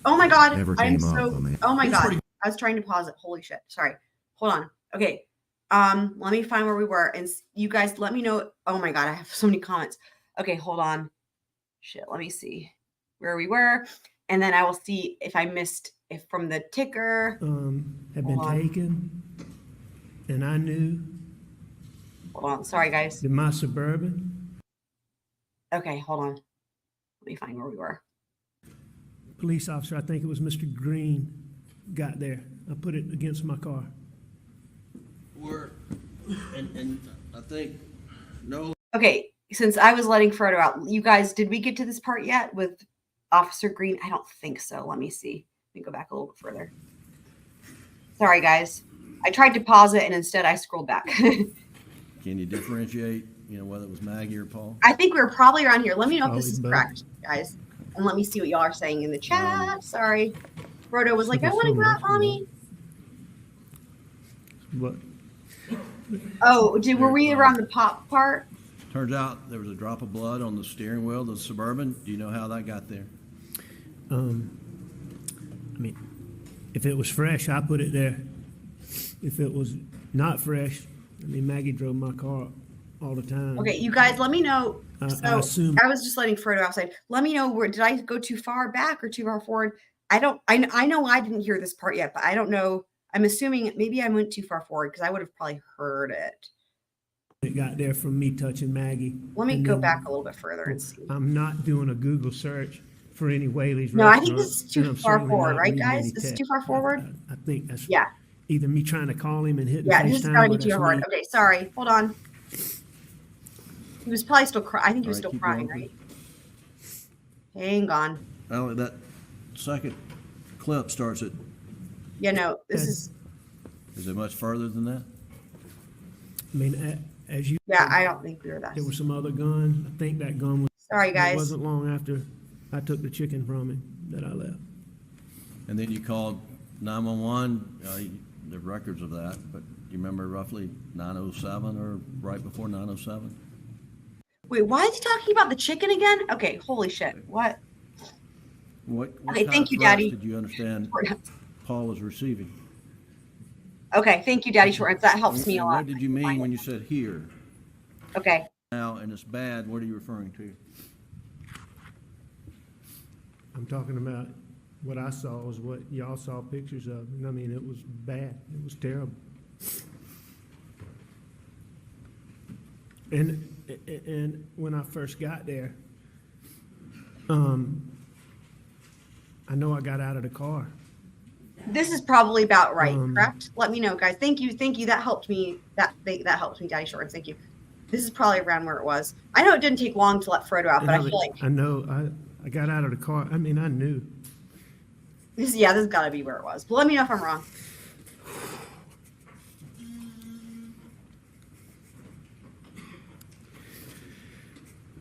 Oh my God, I'm so. Oh my God, I was trying to pause it. Holy shit! Sorry. Hold on. Okay, let me find where we were, and you guys let me know. Oh my God, I have so many comments. Okay, hold on. Shit, let me see where we were, and then I will see if I missed if from the ticker. Had been taken, and I knew. Hold on, sorry guys. In my Suburban. Okay, hold on. Let me find where we were. Police officer, I think it was Mr. Green, got there. I put it against my car. And I think no. Okay, since I was letting Frodo out, you guys, did we get to this part yet with Officer Green? I don't think so. Let me see. Let me go back a little bit further. Sorry, guys. I tried to pause it, and instead I scrolled back. Can you differentiate, whether it was Maggie or Paul? I think we're probably around here. Let me know if this is correct, guys. And let me see what y'all are saying in the chat. Sorry. Frodo was like, I want to grab Mommy. What? Oh, were we around the pop part? Turns out there was a drop of blood on the steering wheel of the Suburban. Do you know how that got there? I mean, if it was fresh, I put it there. If it was not fresh, I mean, Maggie drove my car all the time. Okay, you guys, let me know. I was just letting Frodo outside. Let me know did I go too far back or too far forward? I know I didn't hear this part yet, but I don't know. I'm assuming maybe I went too far forward because I would have probably heard it. It got there from me touching Maggie. Let me go back a little bit further and see. I'm not doing a Google search for any Whaley's. No, I think this is too far forward, right, guys? This is too far forward? I think that's yeah. Either me trying to call him and hit this is gotta be too hard. Okay, sorry. Hold on. He was probably still crying. I think he was still crying, right? Hang on. Well, that second clip starts at. Yeah, no, this is. Is it much further than that? I mean, as you. Yeah, I don't think we were that. There were some other guns. I think that gun was. Sorry, guys. It wasn't long after I took the chicken from him that I left. And then you called 911. The records of that, but do you remember roughly 9:07 or right before 9:07? Wait, why is he talking about the chicken again? Okay, holy shit. What? What okay, thank you, Daddy. Did you understand Paul was receiving? Okay, thank you, Daddy Shortens. That helps me a And lot. what did you mean when you said here? Okay. Now, and it's bad, what are you referring to? I'm talking about what I saw was what y'all saw pictures of. And I mean, it was bad. It was terrible. And when I first got there, I know I got out of the car. This is probably about right, correct? Let me know, guys. Thank you. That helped me. That helped me, Daddy Shortens. Thank you. This is probably around where it was. I know it didn't take long to let Frodo out, but I feel like I know I got out of the car. I mean, I knew. this has got to be where it was. But let me know if I'm wrong.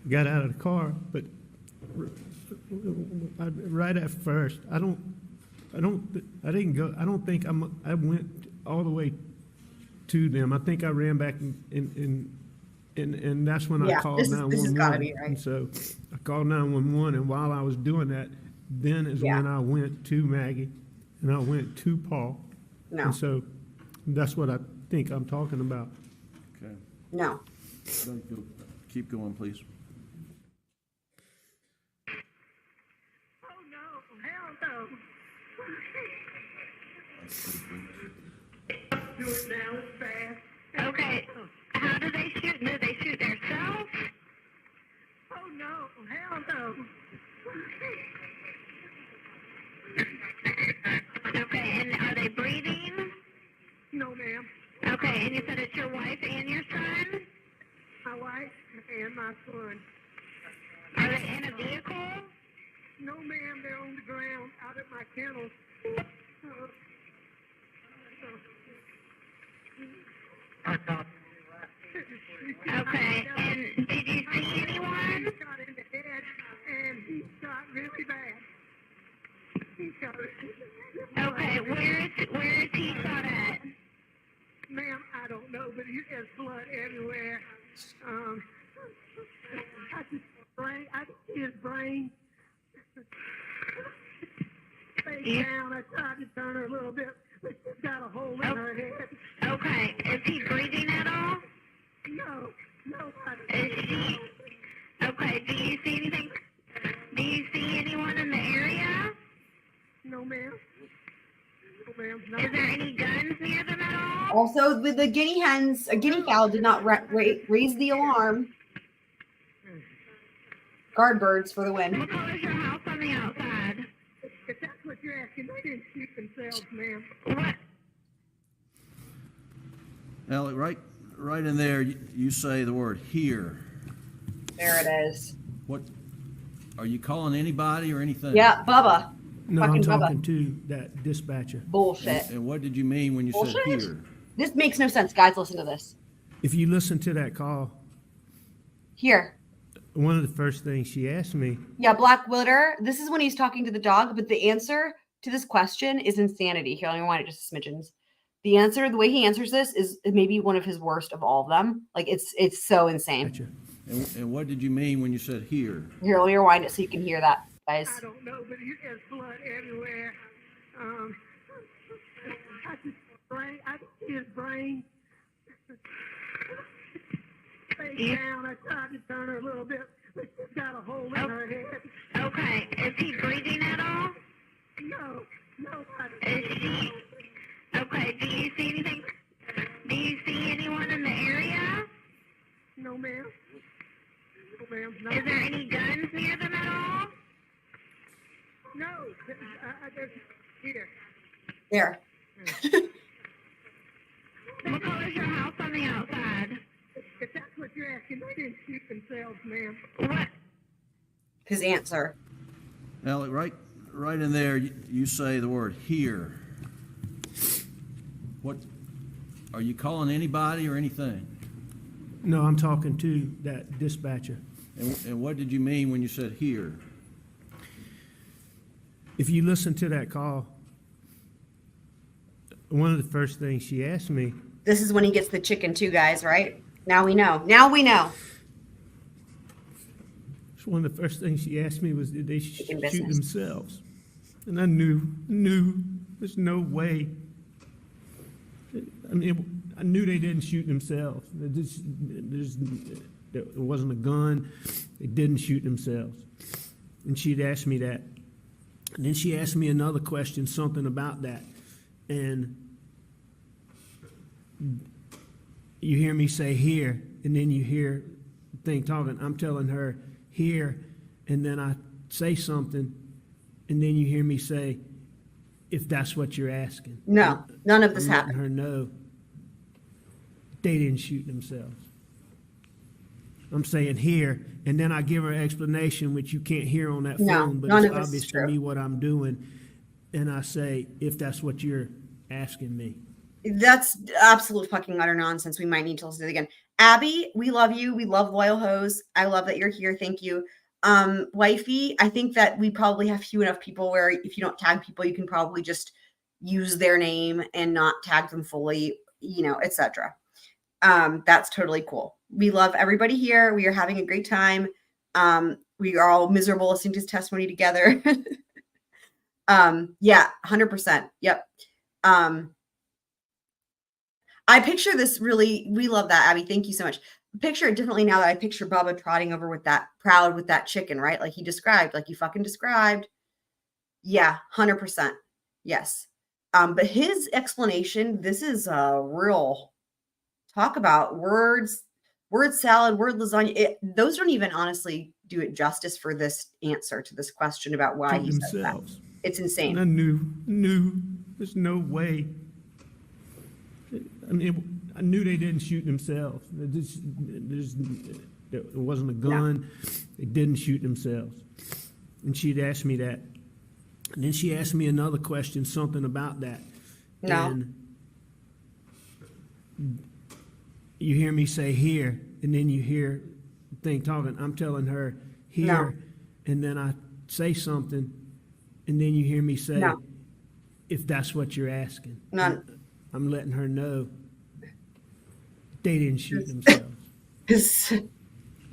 Got out of the car, but right at first, I didn't go. I don't think I went all the way to them. I think I ran back and that's when I called 911. This has got to be right. And so I called 911, and while I was doing that, then is when I went to Maggie, and I went to Paul. No. And so that's what I think I'm talking about. Okay. No. Keep going, please. Oh, no. Hell no. Do it now. It's fast. Okay. How do they shoot? Do they shoot themselves? Oh, no. Hell no. Okay, and are they breathing? No, ma'am. Okay, and you said it's your wife and your son? My wife and my son. Are they in a vehicle? No, ma'am. They're on the ground out at my kennel. Okay, and did you see anyone? He shot in the head, and he shot really bad. He shot okay, where is he shot at? Ma'am, I don't know, but there's blood everywhere. I see his brain. Face down. I tried to turn her a little bit, but she's got a hole in her head. Okay, is he breathing at all? No, nobody. Is she? Okay, do you see anything? Do you see anyone in the area? No, ma'am. No, ma'am. No. Is there any guns near them at all? Also, with the guinea hens, a guinea fowl did not raise the alarm. Guard birds for the win. What color is your house on the outside? If that's what you're asking, they didn't shoot themselves, ma'am. What? Alex, right in there, you say the word here. There it is. What, are you calling anybody or anything? Yeah, Bubba. No, Fucking I'm talking Bubba. to that dispatcher. Bullshit. And what did you mean when you Bullshit? said here? This makes no sense, guys. Listen to this. If you listen to that call, Here. one of the first things she asked me, Yeah, Black Witter. This is when he's talking to the dog, but the answer to this question is insanity. Here, let me wind it just a smidgens. The answer, the way he answers this, is maybe one of his worst of all of them. Like it's so insane. gotcha. And what did you mean when you said here? Here, let me rewind it so you can hear that, guys. I don't know, but there's blood everywhere. I see his brain. Face down. I tried to turn her a little bit, but she's got a hole in her head. Okay, is he breathing at all? No, nobody. Is she? Okay, do you see anything? Do you see anyone in the area? No, ma'am. No, ma'am. No. Is there any guns near them at all? No. Here. There. What color is your house on the outside? If that's what you're asking, they didn't shoot themselves, ma'am. What? His answer. Alex, right in there, you say the word here. What, are you calling anybody or anything? No, I'm talking to that dispatcher. And what did you mean when you said here? If you listen to that call, one of the first things she asked me, This is when he gets the chicken too, guys, right? Now we know. Now we know. one of the first things she asked me was, did they shoot business. themselves? And I knew there's no way. I mean, I knew they didn't shoot themselves. It wasn't a gun. They didn't shoot themselves. And she'd asked me that. And then she asked me another question, something about that. And you hear me say here, and then you hear the thing talking. I'm telling her here, and then I say something, and then you hear me say, if that's what you're asking. No, none of this I'm happened. letting her know they didn't shoot themselves. I'm saying here, and then I give her an explanation, which you can't hear on that No, phone, but none it's of this is obvious to true. me what I'm doing. And I say, if that's what you're asking me. That's absolute fucking utter nonsense. We might need to listen to it again. Abby, we love you. We love Loyal Hose. I love that you're here. Thank you. Wifey, I think that we probably have few enough people where if you don't tag people, you can probably just use their name and not tag them fully, etc. That's totally cool. We love everybody here. We are having a great time. We are all miserable listening to his testimony together. Yeah, 100%. Yep. I picture this really, we love that, Abby. Thank you so much. Picture it differently now that I picture Bubba trotting over with that, proud with that chicken, right? Like he described, like you fucking described. Yeah, 100%. Yes. But his explanation, this is a real talk about word salad, word lasagna. Those don't even honestly do it justice for this answer to this question about why he said that. It's insane. And I knew there's no way. I mean, I knew they didn't shoot themselves. It wasn't a gun. No. They didn't shoot themselves. And she'd asked me that. And then she asked me another question, something about that. No. And you hear me say here, and then you hear the thing talking. I'm telling her here, no. And then I say something, and then you hear me say, no. If that's what you're asking. No. I'm letting her know they didn't shoot themselves.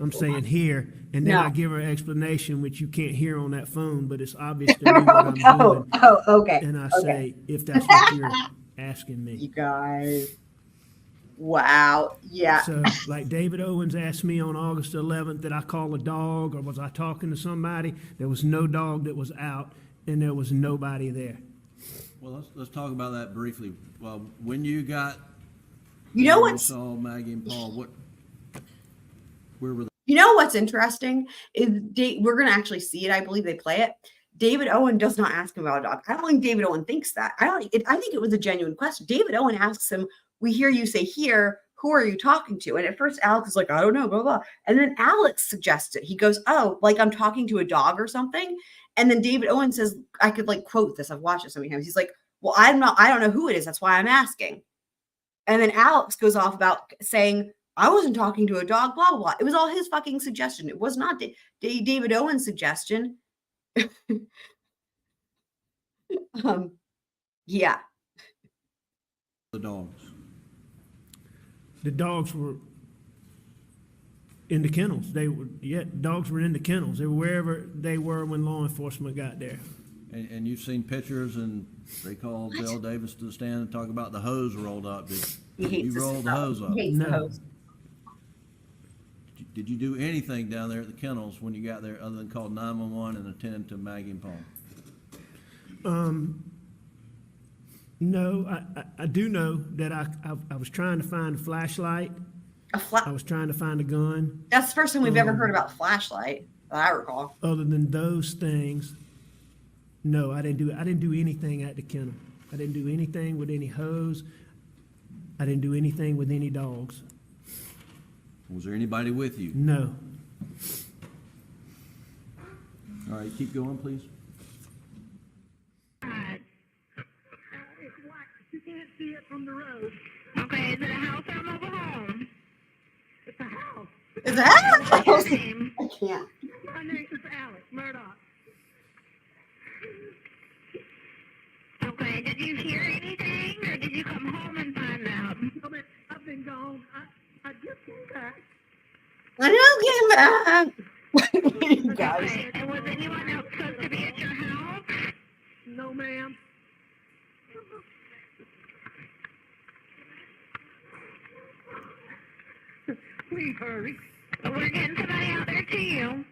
I'm saying here, and then I give her an explanation, which you can't hear on that phone, but it's obvious to me what I'm doing. Oh, okay. And I say, if that's what you're asking me. You guys. Wow. Yeah. So, like David Owens asked me on August 11th, did I call a dog or was I talking to somebody? There was no dog that was out, and there was nobody there. Well, let's talk about that briefly. Well, when you got, saw Maggie and Paul, where were they? You know what's interesting is we're going to actually see it. I believe they play it. David Owen does not ask him about a dog. I don't think David Owen thinks that. I think it was a genuine question. David Owen asks him, "We hear you say here. Who are you talking to?" And at first, Alex is like, "I don't know, blah blah." And then Alex suggests it. He goes, "Oh, like I'm talking to a dog or something." And then David Owen says, I could like quote this. I've watched it so many times. He's like, "Well, I don't know who it is. That's why I'm asking." And then Alex goes off about saying, "I wasn't talking to a dog, blah, blah, blah." It was all his fucking suggestion. It was not David Owen's suggestion. Yeah. The dogs. The dogs were in the kennels. Dogs were in the kennels. They were wherever they were when law enforcement got there. And you've seen pictures, and they called Bill Davis to the stand and talk about the hose rolled up. Did you roll the hose up? No. Did you do anything down there at the kennels when you got there other than call 911 and attend to Maggie and Paul? No, I do know that I was trying to find a flashlight. I was trying to find a gun. That's the first time we've ever heard about a flashlight that I recall. Other than those things, no, I didn't do anything at the kennel. I didn't do anything with any hose. I didn't do anything with any dogs. Was there anybody with you? No. All right, keep going, please. It's white. You can't see it from the road. Okay, is it a house or a mobile home? It's a house. Is it Alex? What's your name? I can't. My name is Alex Murdaugh. Okay, did you hear anything, or did you come home and find out? I've been gone. I just came back. I just came back. You guys. Okay, and was anyone else supposed to be at your house? No, ma'am. Please hurry. We're getting somebody out there to you.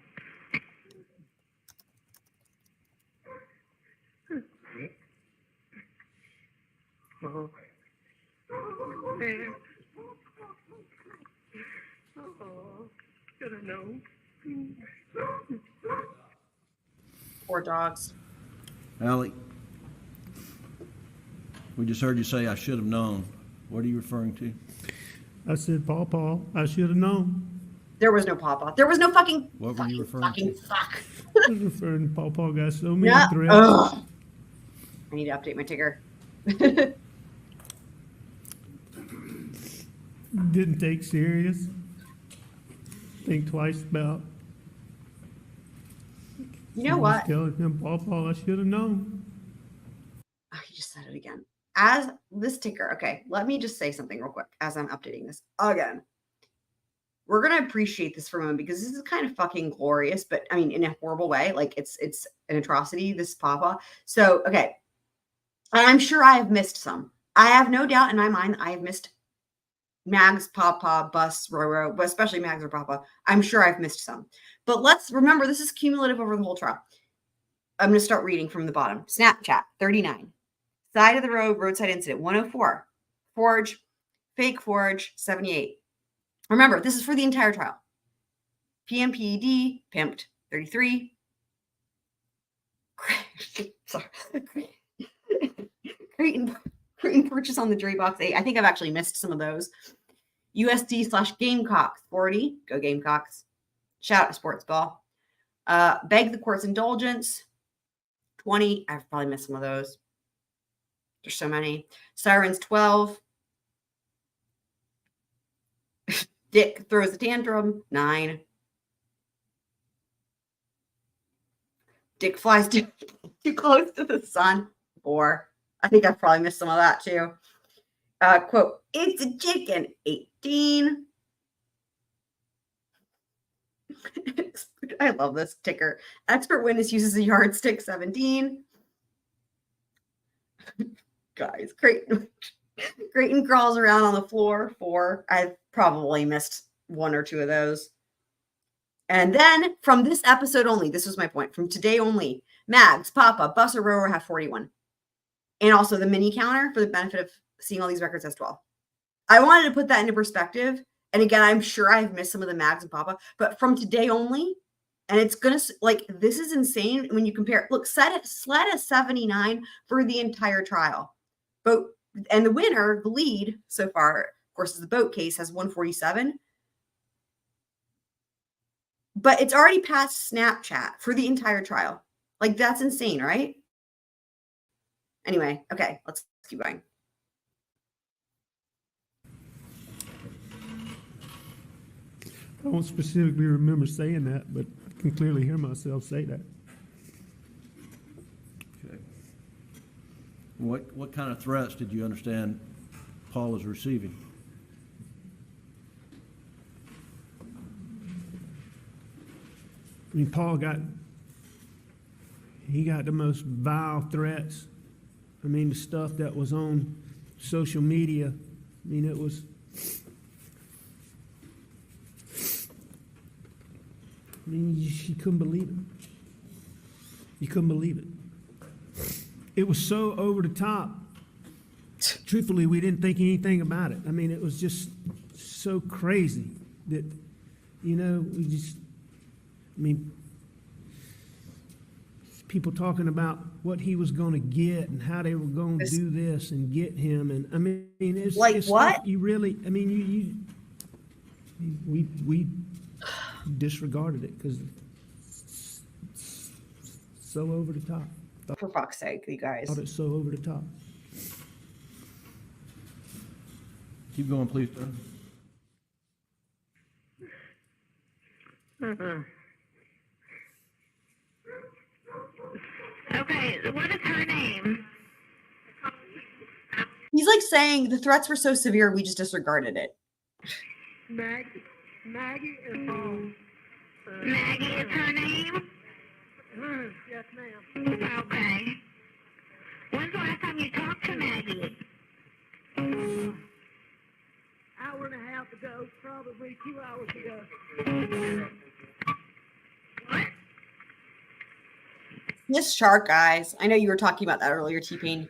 Oh, man. Oh, should have known. Poor dogs. Alec, we just heard you say, I should have known. What are you referring to? I said, Paw Paw, I should have known. There was no Paw Paw. There was no fucking. What were you referring fucking to? fuck. I was referring to Paw Paw got so many Yeah. threats. Ugh. I need to update my ticker. Didn't take serious. Think twice about. You know what? Telling him, Paw Paw, I should have known. Oh, you just said it again. As this ticker, okay, let me just say something real quick as I'm updating this again. We're gonna appreciate this for a moment because this is kind of fucking glorious, but I mean in a horrible way. Like it's an atrocity, this Paw Paw. So okay. And I'm sure I have missed some. I have no doubt in my mind that I have missed Mags, Paw Paw, Bus, Roro, but especially Mags or Paw Paw. I'm sure I've missed some. But let's remember this is cumulative over the whole trial. I'm going to start reading from the bottom. Snapchat, 39. Side of the road, roadside incident, 104. Forge, fake forge, 78. Remember, this is for the entire trial. PMPED, pimped, 33. Sorry. Creighton purchase on the jury box, 8. I think I've actually missed some of those. USD/Gamecocks, 40. Go Gamecocks. Shout out to Sports Ball. Beg the court's indulgence, 20. I've probably missed some of those. There's so many. Sirens, 12. Dick throws a tantrum, 9. Dick flies too close to the sun, 4. I think I've probably missed some of that too. Quote, it's a chicken, 18. I love this ticker. Expert witness uses a yardstick, 17. Guys, Creighton crawls around on the floor, 4. I've probably missed 1 or 2 of those. And then from this episode only, this was my point, from today only, Mags, Papa, Bus, or Rower have 41. And also the mini counter for the benefit of seeing all these records has 12. I wanted to put that into perspective. And again, I'm sure I've missed some of the Mags and Papa, but from today only, and it's going to, like, this is insane when you compare. Look, SLED has 79 for the entire trial. And the winner, the lead so far, of course, is the boat case, has 147. But it's already past Snapchat for the entire trial. Like, that's insane, right? Anyway, okay, let's keep going. I don't specifically remember saying that, but I can clearly hear myself say that. Okay. What kind of threats did you understand Paul was receiving? I mean, Paul got the most vile threats. I mean, the stuff that was on social media. I mean, it was. I mean, you couldn't believe it. You couldn't believe it. It was so over the top. Truthfully, we didn't think anything about it. I mean, it was just so crazy that, you know, people talking about what he was going to get and how they were going to do this and get him. And I mean, it's like it's what? Not, you really, I mean, we disregarded it because it's so over the top. For fuck's sake, you guys. Thought it's so over the top. Keep going, please, John. Okay, what is her name? He's like saying the threats were so severe, we just disregarded it. Maggie is Maggie is her name? Yes, ma'am. Okay. When's the last time you talked to Maggie? Hour and a half half ago, probably 2 hours ago. What? This shark guys. I know you were talking about that earlier, T-Pain.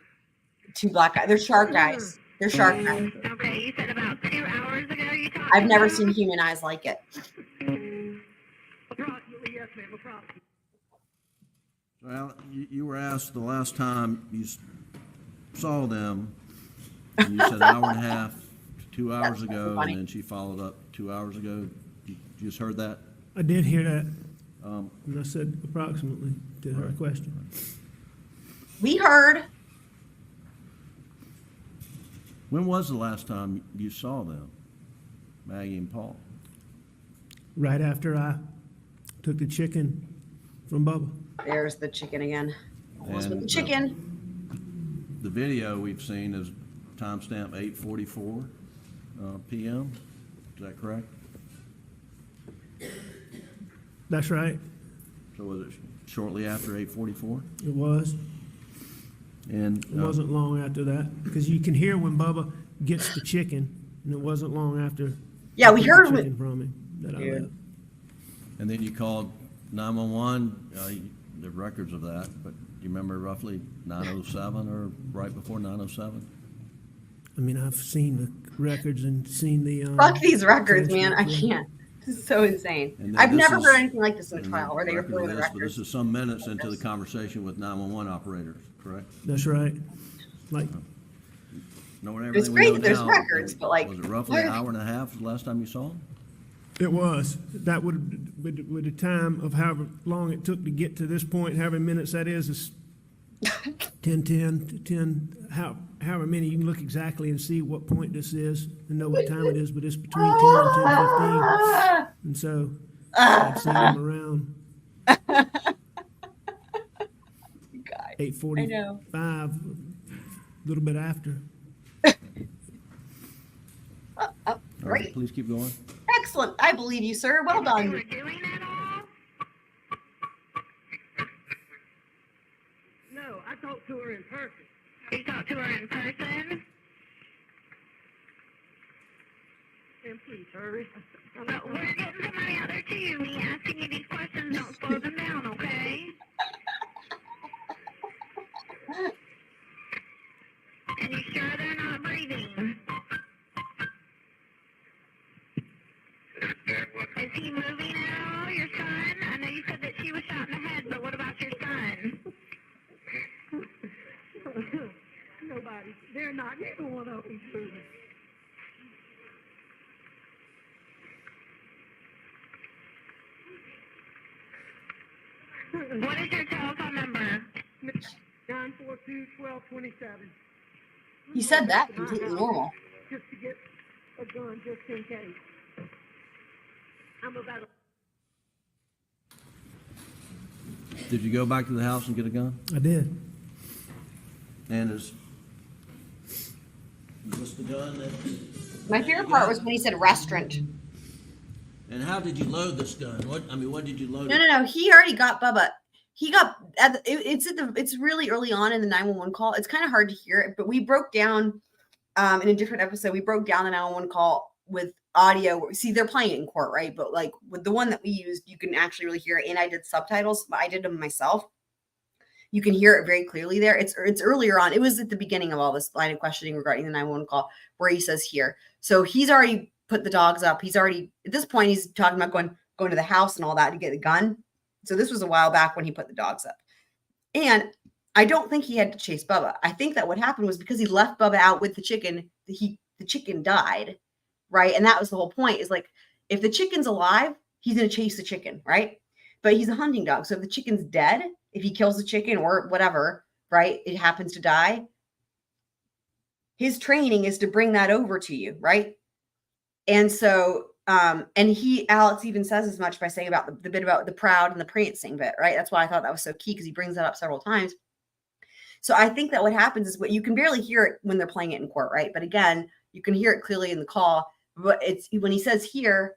Two black guys. They're shark guys. They're shark guys. Okay, you said about 2 hours ago you talked I've never about? seen human eyes like it. Approximately, yes, ma'am, approximately. Well, you were asked the last time you saw them, and you said an hour and a half to 2 hours ago, funny. and then she followed up 2 hours ago. You just heard that? I did hear that. And I said approximately to her question. We heard. When was the last time you saw them, Maggie and Paul? Right after I took the chicken from Bubba. There's the chicken again. Almost with the And, chicken. The video we've seen is timestamp 8:44 p.m. Is that correct? That's right. So was it shortly after 8:44? It was. And It wasn't long after that because you can hear when Bubba gets the chicken, and it wasn't long after. Yeah, I we took heard the when- chicken from him that I left. And then you called 911. The records of that, but do you remember roughly 9:07 or right before 9:07? I mean, I've seen the records and seen the. Fuck these records, man. I transcript, yeah. can't. This is so insane. And then I've this never is- heard anything like this in a and trial where they record refer of to the this, But records. this is some minutes into the conversation with 911 operators, correct? That's right. Like, Knowing It's everything we great know that there's now, records, but like, was it roughly an hour and a half the last time you saw them? it was. That would, with the time of however long it took to get to this point, however many minutes that is 10, however many, you can look exactly and see what point this is and know what time it is, but it's between 10 and 10:15. And so I've seen them around God. 8:45, a little bit after. All right, Great. please keep going. Excellent. I believe you, sir. Well You done. were doing that all? No, I talked to her in person. You talked to her in person? And please hurry. Well, we're getting somebody out there too. Me asking you these questions, don't slow them down, okay? And you sure they're not breathing? Is he moving at all, your son? I know you said that she was shot in the head, but what about your son? Nobody. They're not. Neither one of them's moving. What is your telephone number? 942-1227. He said that completely normal. Just to get a gun, just in case. I'm about. Did you go back to the house and get a gun? I did. And is this the gun that? My favorite part was when he said restaurant. And how did you load this gun? What did you load? No. He already got Bubba. He got it's really early on in the 911 call. It's kind of hard to hear it, but we broke down in a different episode. We broke down the 911 call with audio. See, they're playing it in court, right? But like with the one that we used, you can actually really hear it. And I did subtitles, but I did them myself. You can hear it very clearly there. It's earlier on. It was at the beginning of all this line of questioning regarding the 911 call where he says here. So he's already put the dogs up. He's already, at this point, he's talking about going to the house and all that to get the gun. So this was a while back when he put the dogs up. And I don't think he had to chase Bubba. I think that what happened was because he left Bubba out with the chicken, the chicken died, right? And that was the whole point, is like, if the chicken's alive, he's going to chase the chicken, right? But he's a hunting dog. So if the chicken's dead, if he kills the chicken or whatever, right, it happens to die, his training is to bring that over to you, right? And so, and Alex even says as much by saying about the bit about the proud and the prancing bit, right? That's why I thought that was so key, because he brings that up several times. So I think that what happens is what you can barely hear it when they're playing it in court, right? But again, you can hear it clearly in the call. But it's when he says here,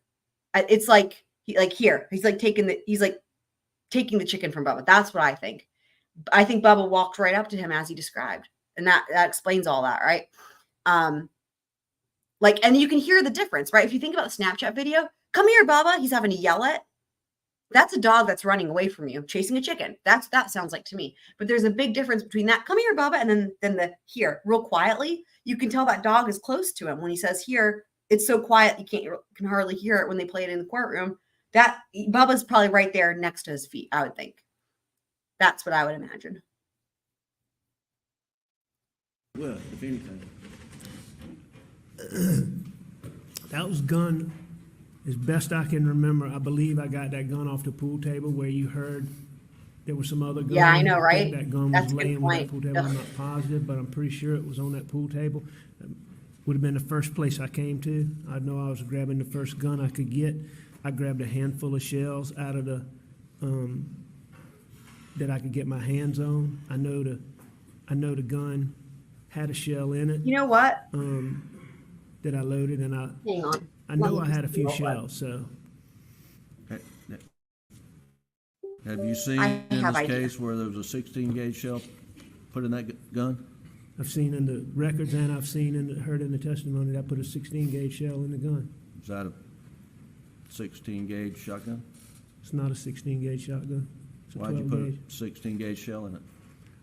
it's like he's like taking the chicken from Bubba. That's what I think. I think Bubba walked right up to him as he described, and that explains all that, right? Like, and you can hear the difference, right? If you think about the Snapchat video, come here, Bubba, he's having to yell at. That's a dog that's running away from you, chasing a chicken. That sounds like to me. But there's a big difference between that, come here, Bubba, and then the here, real quietly. You can tell that dog is close to him. When he says here, it's so quiet you can hardly hear it when they play it in the courtroom. That Bubba's probably right there next to his feet, I would think. That's what I would imagine. Well, if anything. That was gun, as best I can remember. I believe I got that gun off the pool table where you heard there was some other gun. Yeah, I know, think right? That gun That's was a good laying on that point. pool table. I'm not positive, but I'm pretty sure it was on that pool table. Would have been the first place I came to. I know I was grabbing the first gun I could get. I grabbed a handful of shells out of the that I could get my hands on. I know the gun had a shell in it. You know what? That I loaded, and Hang on. I know I had a few shells. So Have you seen I in have this idea. case where there was a 16 gauge shell put in that gun? I've seen in the records, and I've seen heard in the testimony that I put a 16 gauge shell in the gun. Is that a 16 gauge shotgun? It's not a 16 gauge shotgun. It's a Why'd you 12 put gauge. a 16 gauge shell in it?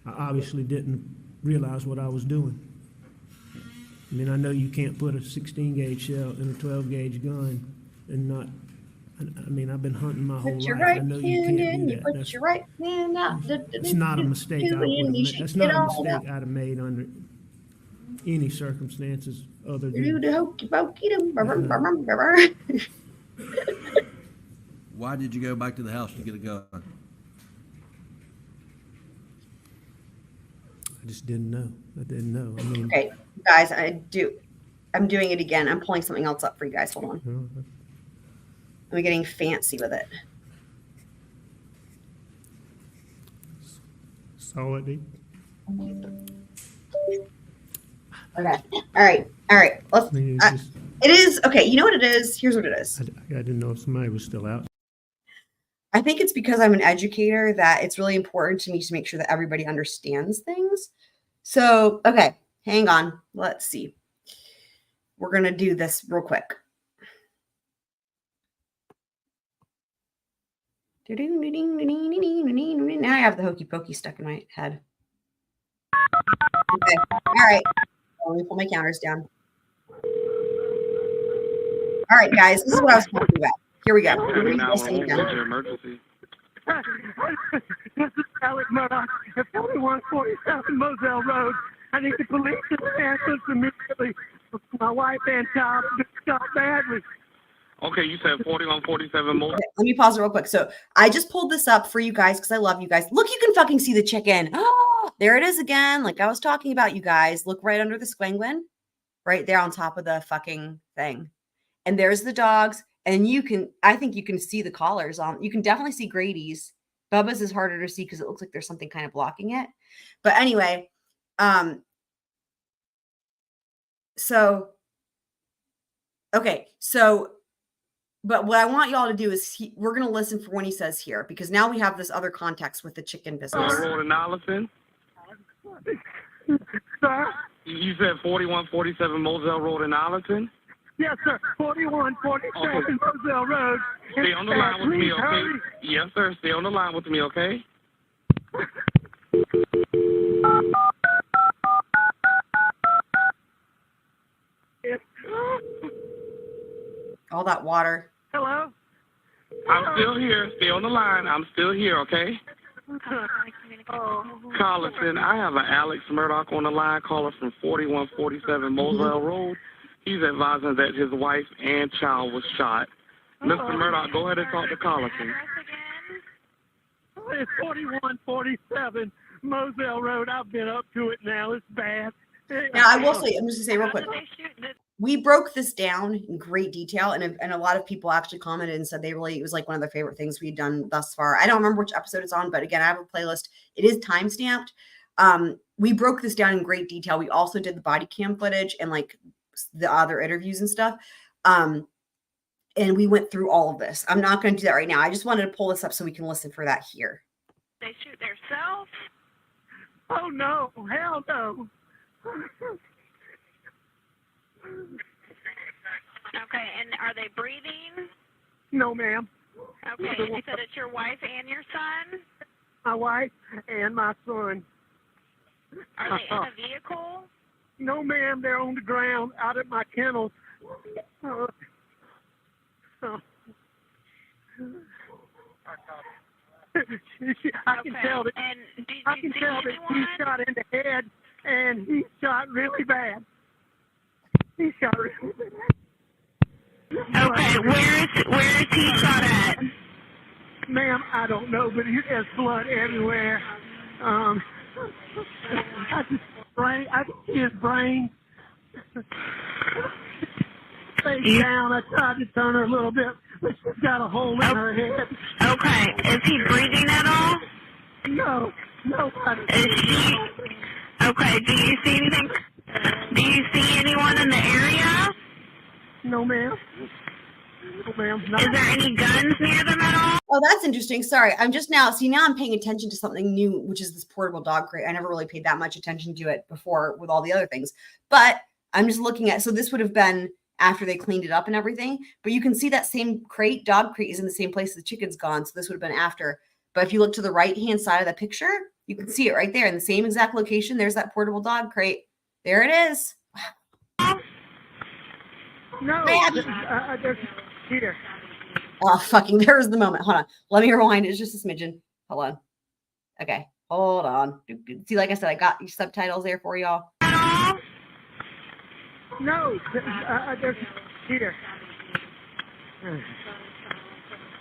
I obviously didn't realize what I was doing. I mean, I know you can't put a 16 gauge shell in a 12 gauge gun and not. I mean, I've been hunting my whole Put your life. right I know you hand can't in, do you that. put That's, your right hand out. it's not a mistake I would have And you made. shake That's it not a all mistake out. I'd have made under any circumstances other Do than. the hokey pokey dum, bum, bum, bum, bum, bum. Why did you go back to the house to get a gun? I just didn't know. I didn't know. I mean, Okay, guys, I'm doing it again. I'm pulling something else up for you guys. Hold on. you know, I'm getting fancy with it. saw it. Okay. All right. Let's. I mean, it's just, It is okay. You know what it is? Here's what it is. I didn't know if somebody was still out. I think it's because I'm an educator that it's really important to me to make sure that everybody understands things. So, okay, hang on. Let's see. We're going to do this real quick. Now I have the hokey pokey stuck in my head. Okay. All right. Let me pull my counters down. All right, guys. This is what I was talking about. Here we go. What's your emergency? This is Alex Murdaugh at 4147 Moselle Road. I need the police and the ambulance immediately. My wife and child got badly. Okay, you said 4147 Moselle. Okay, let me pause it real quick. So I just pulled this up for you guys because I love you guys. Look, you can fucking see the chicken. Oh, there it is again. Like I was talking about, you guys. Look right under the squingwin, right there on top of the fucking thing. And there's the dogs. And I think you can see the collars on. You can definitely see Grady's. Bubba's is harder to see because it looks like there's something kind of blocking it. But anyway, but what I want y'all to do is we're going to listen for when he says here, because now we have this other context with the chicken business. Road in Allison. Sir? You said 4147 Moselle Road in Allison? Yes, sir. 4147 Moselle Road. Stay on the line with me, okay? Hurry. Yes, sir. Stay on the line with me, okay? All that water. Hello? I'm still here. Stay on the line. I'm still here, okay? Carlton, I have an Alex Murdaugh on the line, caller from 4147 Moselle Road. He's advising that his wife and child was shot. Mr. Murdaugh, go ahead and talk to Carlton. It's 4147 Moselle Road. I've been up to it now. It's bad. Now, I will say, I'm just going to say real quick. We broke this down in great detail, and a lot of people actually commented and said it was like one of their favorite things we'd done thus far. I don't remember which episode it's on, but again, I have a playlist. It is time-stamped. We broke this down in great detail. We also did the body cam footage and like the other interviews and stuff. And we went through all of this. I'm not going to do that right now. I just wanted to pull this up so we can listen for that here. They shoot themselves? Oh, no. Hell no. Okay, and are they breathing? No, ma'am. Okay, and you said it's your wife and your son? My wife and my son. Are they in a vehicle? No, ma'am. They're on the ground out at my kennels. I can tell that. And did I you can see tell that anyone? he shot in the head, and he shot really bad. He shot really bad. Okay, where is he shot at? Ma'am, I don't know, but there's blood everywhere. I can see his brain. Face down. I tried to turn her a little bit, but she's got a hole in her head. Okay, is he breathing at all? No, nobody. Okay, do you see anything? Do you see anyone in the area? No, ma'am. No, ma'am. Is there any guns near them at all? Oh, that's interesting. Sorry. I'm paying attention to something new, which is this portable dog crate. I never really paid that much attention to it before with all the other things. But I'm just looking at, so this would have been after they cleaned it up and everything. But you can see that same crate, dog crate, is in the same place the chicken's gone. So this would have been after. But if you look to the right-hand side of the picture, you can see it right there in the same exact location. There's that portable dog crate. There it is. No, there's here. Oh, fucking, there's the moment. Hold on. Let me rewind. It's just a smidgen. Hold on. Okay. Hold on. See, like I said, I got these subtitles there for y'all. No, there's here.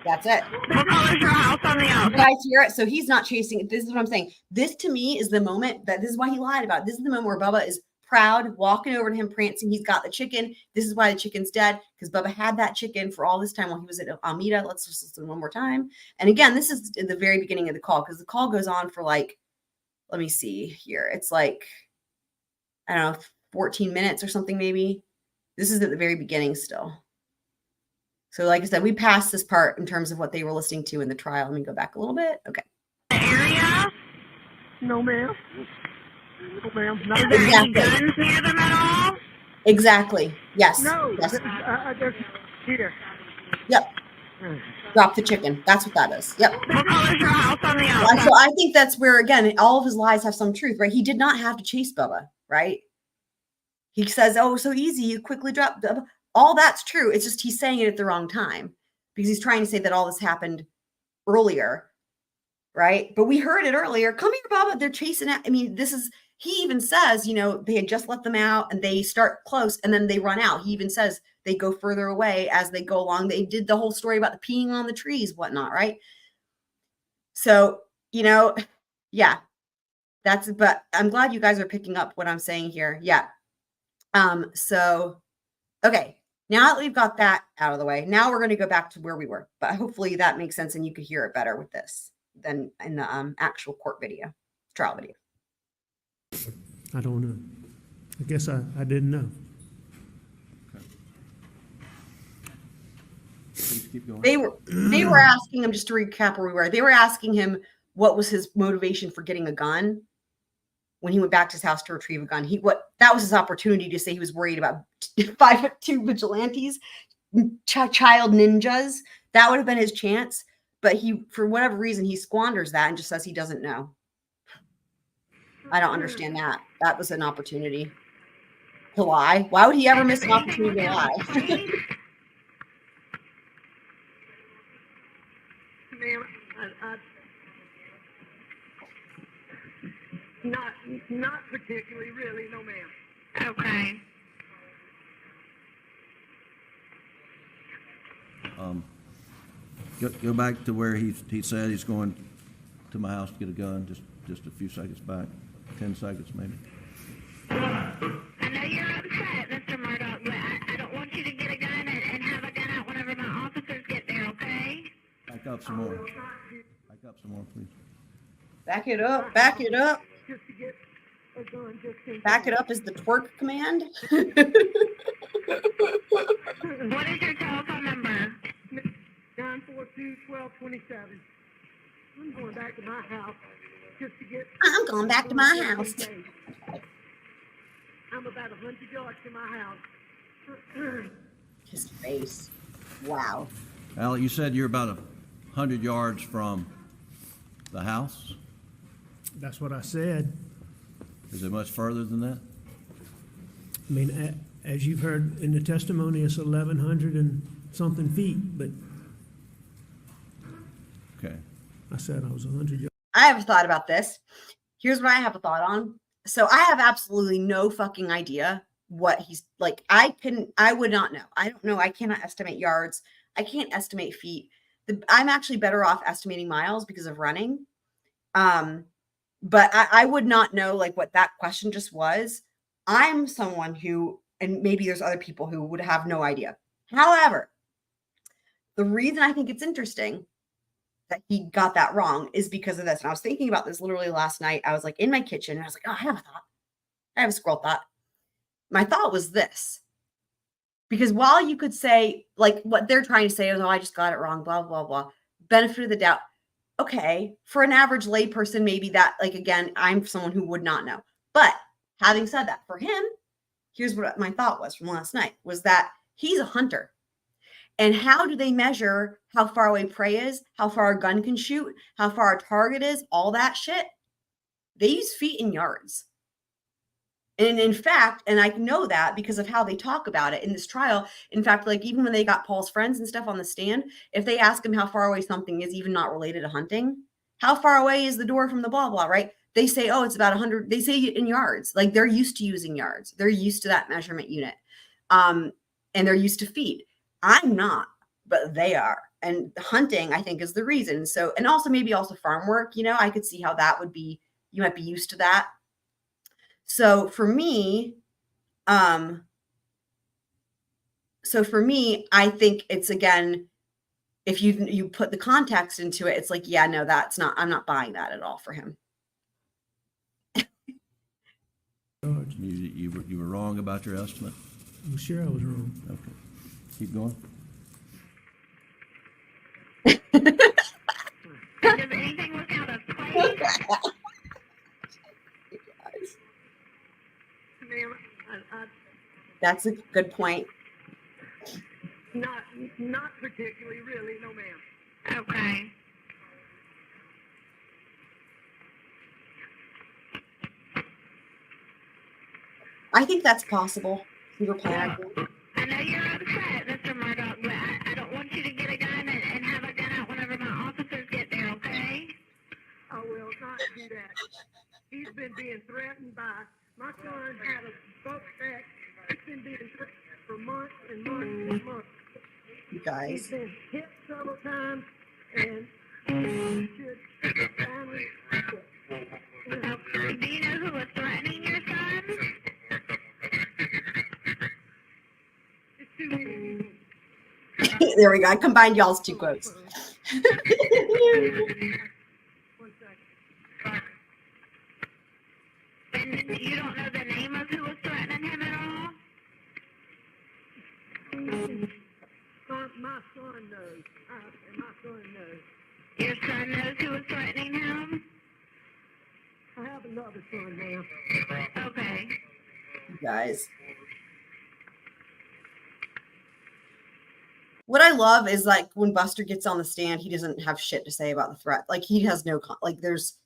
That's it. What color is your house on the You outside? guys hear it? So he's not chasing it. This is what I'm saying. This to me is the moment this is why he lied about it. This is the moment where Bubba is proud, walking over to him, prancing. He's got the chicken. This is why the chicken's dead, because Bubba had that chicken for all this time while he was at Almeida. Let's just listen one more time. And again, this is in the very beginning of the call, because the call goes on for like, let me see here. It's like, I don't know, 14 minutes or something maybe. This is at the very beginning still. So like I said, we passed this part in terms of what they were listening to in the trial. Let me go back a little bit. Okay. Area? No, ma'am. No, ma'am. Is there any guns near them at all? Exactly. Yes. No, Yes. there's here. Yep. Drop the chicken. That's what that is. Yep. What color is your house on the outside? So I think that's where, again, all of his lies have some truth, right? He did not have to chase Bubba, right? He says, oh, so easy. You quickly drop Bubba. All that's true. It's just he's saying it at the wrong time because he's trying to say that all this happened earlier, right? But we heard it earlier. Come here, Bubba. They're chasing it. I mean, he even says, they had just let them out and they start close and then they run out. He even says they go further away as they go along. They did the whole story about the peeing on the trees, whatnot, right? So, yeah, but I'm glad you guys are picking up what I'm saying here. Yeah. So, okay. Now that we've got that out of the way, now we're going to go back to where we were, but hopefully that makes sense and you could hear it better with this than in the actual trial video. I don't know. I guess I didn't know. Please keep going. They were asking him, just to recap where we were, they were asking him what was his motivation for getting a gun when he went back to his house to retrieve a gun. That was his opportunity to say he was worried about 5'2" vigilantes, child ninjas. That would have been his chance. But he, for whatever reason, he squanders that and just says he doesn't know. I don't understand that. That was an opportunity to lie. Why would he ever miss an opportunity to lie? Ma'am, not particularly, really, no, ma'am. Okay. Go back to where he said he's going to my house to get a gun, just a few seconds back, 10 seconds maybe. I know you're upset, Mr. Murdaugh, but I don't want you to get a gun and have a gun out whenever my officers get there, okay? Back up some more. Back up some more, please. Back it up. Back it up. Just to get a gun, just in Back it up is the twerk command. What is your telephone number? 942-1227. I'm going back to my house just to get. I'm going back to my house. I'm about 100 yards from my house. His face. Wow. Alec, you said you're about 100 yards from the house? That's what I said. Is it much further than that? I mean, as you've heard in the testimony, it's 1,100 and something feet, but Okay. I said I was 100 yards. I have a thought about this. Here's what I have a thought on. So I have absolutely no fucking idea what he's like. I would not know. I don't know. I cannot estimate yards. I can't estimate feet. I'm actually better off estimating miles because of running. But I would not know like what that question just was. I'm someone who, and maybe there's other people who would have no idea. However, the reason I think it's interesting that he got that wrong is because of this. And I was thinking about this literally last night. I was like in my kitchen and I was like, oh, I have a thought. I have a squirrel thought. My thought was this. Because while you could say, like, what they're trying to say is, oh, I just got it wrong, blah, blah, blah. Benefit of the doubt. Okay, for an average layperson, maybe that, like, again, I'm someone who would not know. But having said that, for him, here's what my thought was from last night, was that he's a hunter. And how do they measure how far away prey is, how far a gun can shoot, how far a target is, all that shit? They use feet and yards. And in fact, and I know that because of how they talk about it in this trial. In fact, like even when they got Paul's friends and stuff on the stand, if they ask him how far away something is, even not related to hunting, how far away is the door from the blah, blah, right? They say, oh, it's about 100. They say in yards. Like they're used to using yards. They're used to that measurement unit. And they're used to feet. I'm not, but they are. And hunting, I think, is the reason. So, and also maybe also farm work, you know, I could see how that would be, you might be used to that. So for me, I think it's, again, if you put the context into it, it's like, yeah, no, that's not, I'm not buying that at all for him. You were wrong about your estimate? I'm sure I was wrong. Okay. Keep going. Does anything look out of place? Ma'am, That's a good point. not particularly, really, no, ma'am. Okay. I think that's possible. We were planning. I know you're upset, Mr. Murdaugh, but I don't want you to get a gun and have a gun out whenever my officers get there, okay? I will not do that. He's been being threatened by, my son had a boat wreck. He's been being threatened for months and months and months. You guys. He's been hit several times and should finally quit. Do you know who was threatening your son? It's too many. There we go. I combined y'all's two quotes. One second. And you don't know the name of who was threatening him at all? My son knows. My son knows. Your son knows who was threatening him? I have another son now. Okay. You guys. What I love is like when Buster gets on the stand, he doesn't have shit to say about the threat. Like he has no, like there's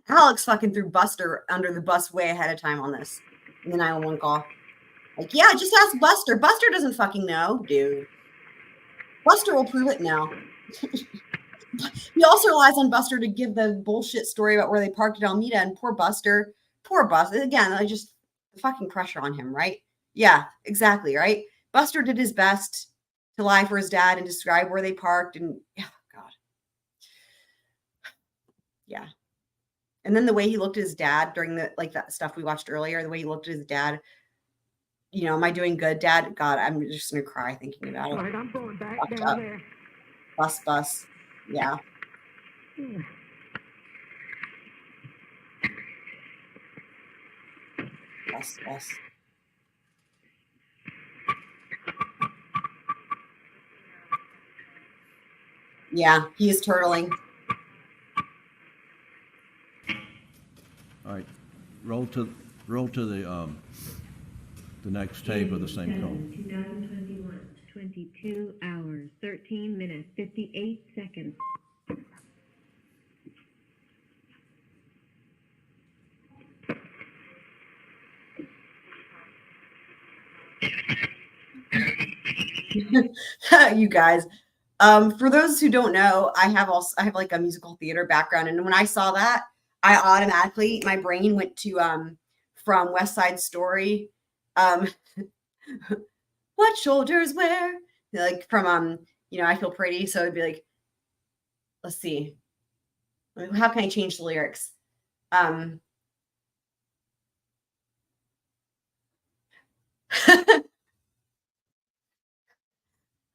Alex fucking threw Buster under the bus way ahead of time on this in the 911 call. Like, yeah, just ask Buster. Buster doesn't fucking know, dude. Buster will prove it now. He also relies on Buster to give the bullshit story about where they parked at Almeda, and poor Buster. Again, I just fucking pressure on him, right? Yeah, exactly, right? Buster did his best to lie for his dad and describe where they parked, and yeah, God. Yeah. And then the way he looked at his dad during the, like that stuff we watched earlier, the way he looked at his dad, you know, am I doing good, Dad? God, I'm just going to cry thinking about it. All right, I'm going back Fucked down up. there. Bus. Yeah. Bus. Yeah, he is turtling. All right, roll to the the next tape of the same call. 2021, 22 hours, 13 minutes, 58 seconds. You guys, for those who don't know, I have like a musical theater background, and when I saw that, I automatically, my brain went to from West Side Story, what shoulders wear, like from I Feel Pretty. So it'd be like, let's see, how can I change the lyrics?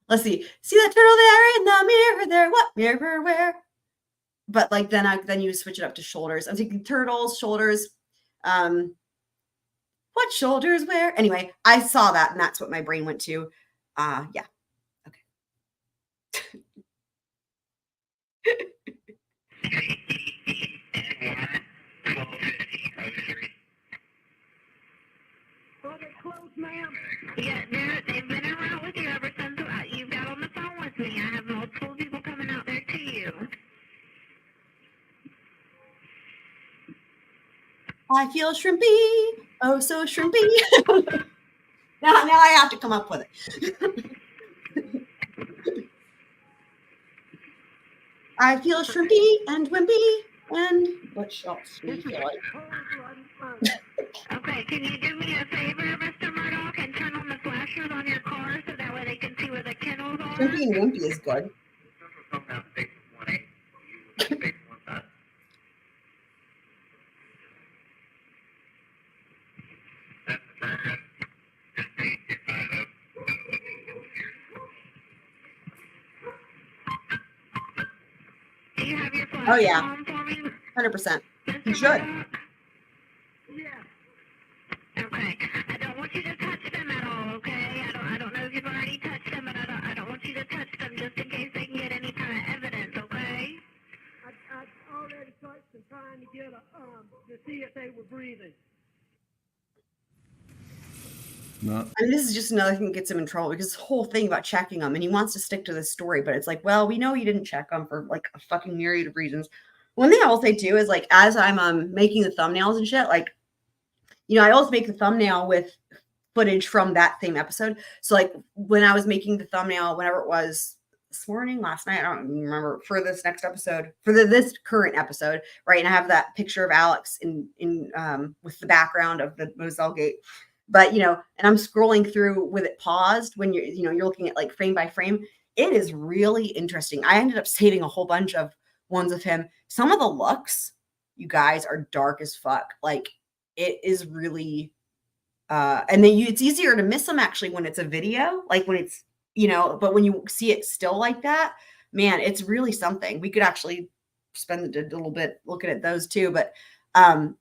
Let's see that turtle there in the mirror there, what mirror where? But like then you switch it up to shoulders. I'm thinking turtles, shoulders, what shoulders where? Anyway, I saw that and that's what my brain went to. Yeah. Okay. Oh, they're close, ma'am. Yeah, they've been around with you ever since you got on the phone with me. I have multiple people coming out there to you. I feel shrimpy. Oh, so shrimpy. now I have to come up with it. I feel shrimpy and wimpy and what shots do you feel like? Okay, can you do me a favor, Mr. Murdaugh, and turn on the flashers on your car so that way they can see where the kennels are? Shrimpy and wimpy is good. Do you have your flashers Oh yeah, on for me? 100%. You should. Okay. I don't want you to touch them at all, okay? I don't know if you've already touched them, but I don't want you to touch them just in case they can get any kind of evidence, okay? I already touched them trying to get to see if they were breathing. No. I mean, this is just another thing that gets him in trouble because this whole thing about checking them, and he wants to stick to this story, but it's like, well, we know you didn't check them for like a fucking myriad of reasons. One thing I will say too is like, as I'm making the thumbnails and shit, like, I always make the thumbnail with footage from that same episode. So like when I was making the thumbnail, whenever it was this morning, last night, I don't even remember, for this next episode, for this current episode, right? And I have that picture of Alex in with the background of the Moselle gate. But, and I'm scrolling through with it paused when you're looking at like frame by frame. It is really interesting. I ended up saving a whole bunch of ones of him. Some of the looks, you guys, are dark as fuck. Like it is really, and then it's easier to miss them actually when it's a video, like when it's, but when you see it still like that, man, it's really something. We could actually spend a little bit looking at those too. But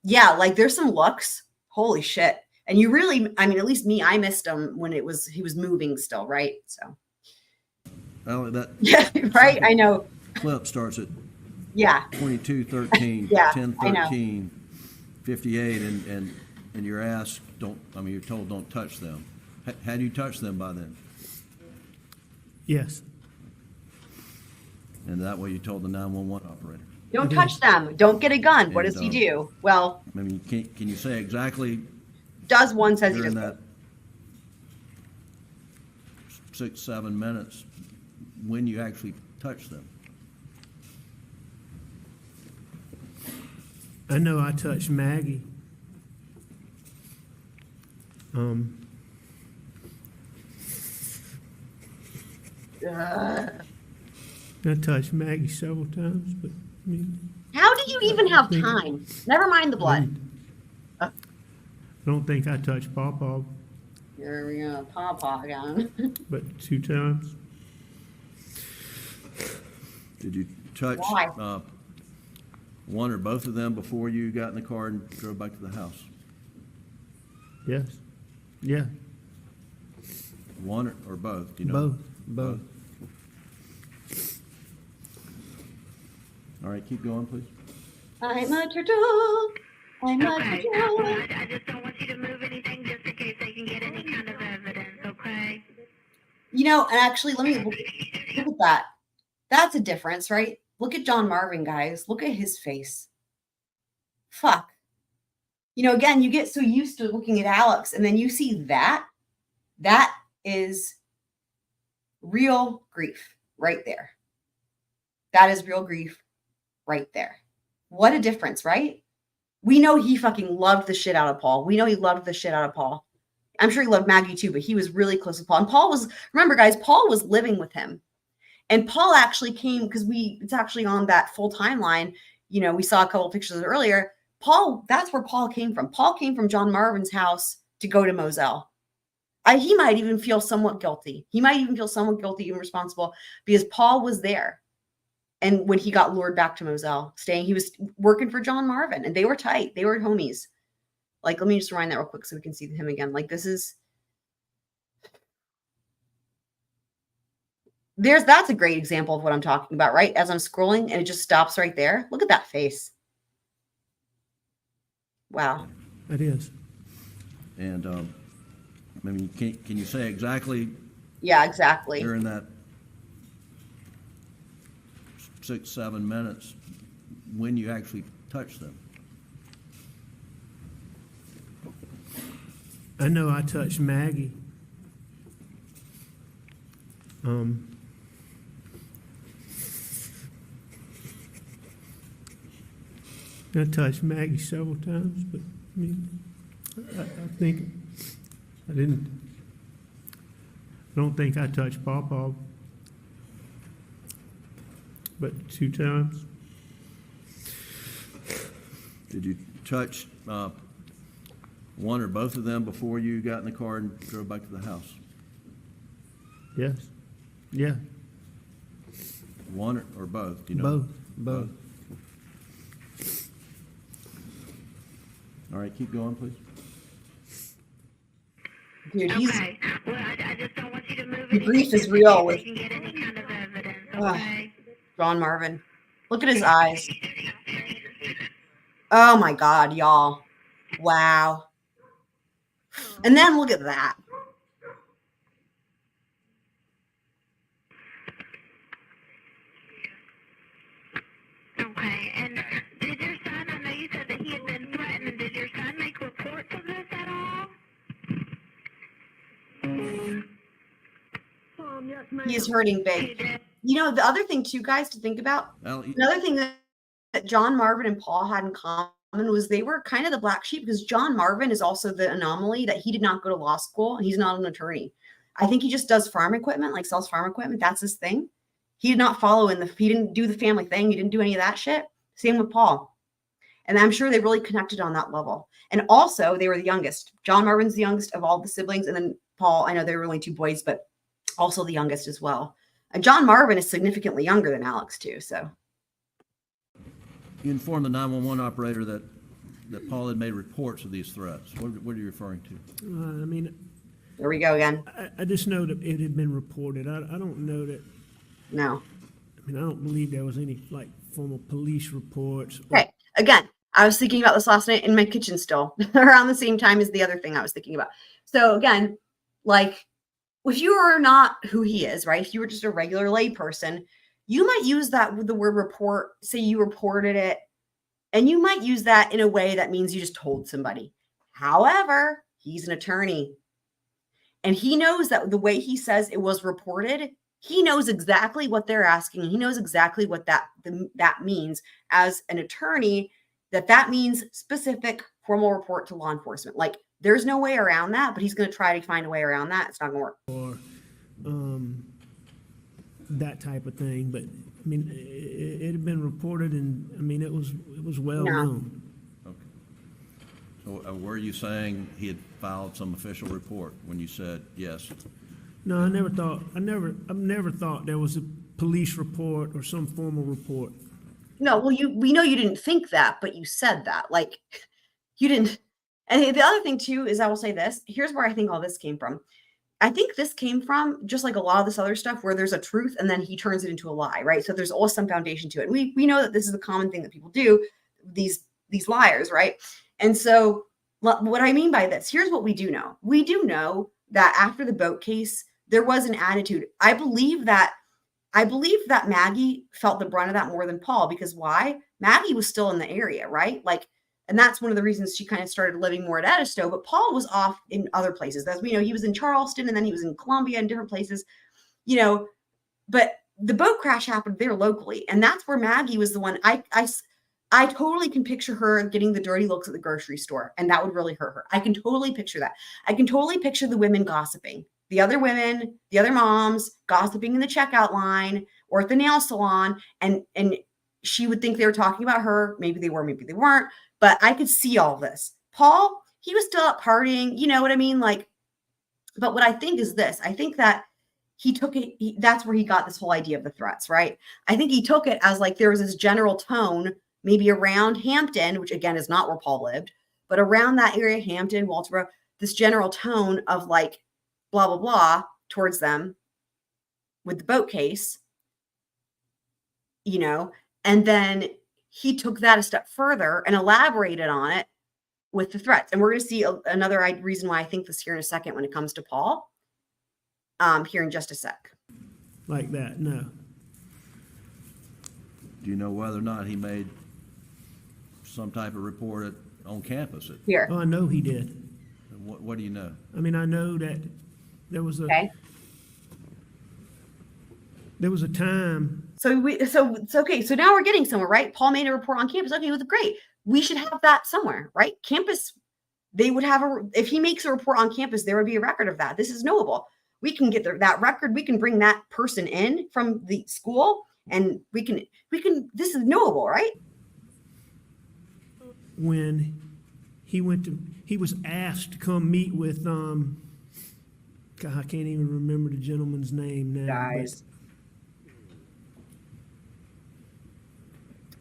yeah, like there's some looks, holy shit. And you really, I mean, at least me, I missed him when he was moving still, right? So. Well, that Yeah, right. I know. clip starts at 22:13, 10:13, 58, and you're asked, you're told don't touch them. Had you touched them by then? Yes. And that way you told the 911 operator. Don't touch them. Don't get a gun. What does he do? Well, I mean, can you say exactly? Does one says he during does. that 6-7 minutes when you actually touched them? I know I touched Maggie. I touched Maggie several times, but I mean, How do you even have time? Never mind the blood. I don't think I touched Paw Paw, Here we go, Paw Paw again. but 2 times. Did you touch Why? one or both of them before you got in the car and drove back to the house? Yes. Yeah. One or both? Do you know? Both. All right, keep going, please. I'm a turtle. I'm a Okay, turtle. I just don't want you to move anything just in case they can get any You know, and actually, let me look at that. That's a difference, right? Look at John Marvin, guys. Look at his face. Fuck. You know, again, you get so used to looking at Alex, and then you see that. That is real grief right there. That is real grief right there. What a difference, right? We know he fucking loved the shit out of Paul. We know he loved the shit out of Paul. I'm sure he loved Maggie too, but he was really close to Paul. And Paul was, remember guys, Paul was living with him. And Paul actually came, because it's actually on that full timeline. You know, we saw a couple of pictures earlier. Paul, that's where Paul came from. Paul came from John Marvin's house to go to Moselle. He might even feel somewhat guilty. He might even feel somewhat guilty and responsible because Paul was there. And when he got lured back to Moselle, he was working for John Marvin, and they were tight. They were homies. Like, let me just rewind that real quick so we can see him again. Like, that's a great example of what I'm talking about, right? As I'm scrolling and it just stops right there. Look at that face. Wow. It is. And I mean, can you say exactly? Yeah, exactly. During that 6-7 minutes when you actually touched them? I know I touched Maggie. I touched Maggie several times, but I mean, I think I don't think I touched Paw Paw, but 2 times. Did you touch one or both of them before you got in the car and drove back to the house? Yes. Yeah. One or both? You know? Both. All right, keep going, please. Dude, Okay. Well, I just don't want you to move the grief is real with can get any kind of evidence, okay? John Marvin. Look at his eyes. Oh my God, y'all. Wow. And then look at that. Okay, and did your son, I know you said that he had been threatened, did your son make reports of this at all? Yes, he is hurting big. You know, the other thing too, guys, to think about, another thing that John Marvin and Paul had in common was they were kind of the black sheep, because John Marvin is also the anomaly that he did not go to law school and he's not an attorney. I think he just does farm equipment, like sells farm equipment. That's his thing. He did not follow he didn't do the family thing. He didn't do any of that shit. Same with Paul. And I'm sure they really connected on that level. And also they were the youngest. John Marvin's the youngest of all the siblings. And then Paul, I know there were only 2 boys, but also the youngest as well. And John Marvin is significantly younger than Alex too. So You informed the 911 operator that Paul had made reports of these threats. What are you referring to? I mean, there we go again. I just know that it had been reported. I don't know that. No. I mean, I don't believe there was any like formal police reports. Okay. Again, I was thinking about this last night in my kitchen still around the same time as the other thing I was thinking about. So again, like if you are not who he is, right? If you were just a regular lay person, you might use that with the word report, say you reported it, and you might use that in a way that means you just told somebody. However, he's an attorney and he knows that the way he says it was reported, he knows exactly what they're asking. He knows exactly what that means as an attorney, that means specific formal report to law enforcement. Like there's no way around that, but he's going to try to find a way around that. It's not going to work. Or that type of thing. But I mean, it had been reported, and I mean, it was well known. Okay. So were you saying he had filed some official report when you said yes? No, I never thought there was a police report or some formal report. No, well, we know you didn't think that, but you said that. Like, you didn't. And the other thing, too, is I will say this. Here's where I think all this came from. I think this came from just like a lot of this other stuff where there's a truth and then he turns it into a lie, right? So there's always some foundation to it. We know that this is a common thing that people do, these liars, right? And so what I mean by this, here's what we do know. We do know that after the boat case, there was an attitude. I believe that Maggie felt the brunt of that more than Paul, because why? Maggie was still in the area, right? Like, and that's one of the reasons she kind of started living more at Edisto, but Paul was off in other places. As we know, he was in Charleston, and then he was in Columbia and different places, you know, but the boat crash happened there locally. And that's where Maggie was the one. I totally can picture her getting the dirty looks at the grocery store, and that would really hurt her. I can totally picture that. I can totally picture the women gossiping. The other women, the other moms gossiping in the checkout line or at the nail salon. And she would think they were talking about her. Maybe they were, maybe they weren't, but I could see all this. Paul, he was still out partying. You know what I mean? Like, but what I think is this, I think that he took it. That's where he got this whole idea of the threats, right? I think he took it as like, there was this general tone, maybe around Hampton, which again is not where Paul lived, but around that area, Hampton, Walterboro, this general tone of like, blah, blah, blah, towards them with the boat case, you know, and then he took that a step further and elaborated on it with the threats. And we're going to see another reason why I think this here in a second when it comes to Paul, here in just a sec. Like that, no. Do you know whether or not he made some type of report on campus? Here. Oh, I know he did. What do you know? I mean, I know that there was a time. So it's okay. So now we're getting somewhere, right? Paul made a report on campus. Okay, it was great. We should have that somewhere, right? Campus, they would have if he makes a report on campus, there would be a record of that. This is knowable. We can get that record. We can bring that person in from the school, and we can, this is knowable, right? When he was asked to come meet with, God, I can't even remember the gentleman's name now. Guys.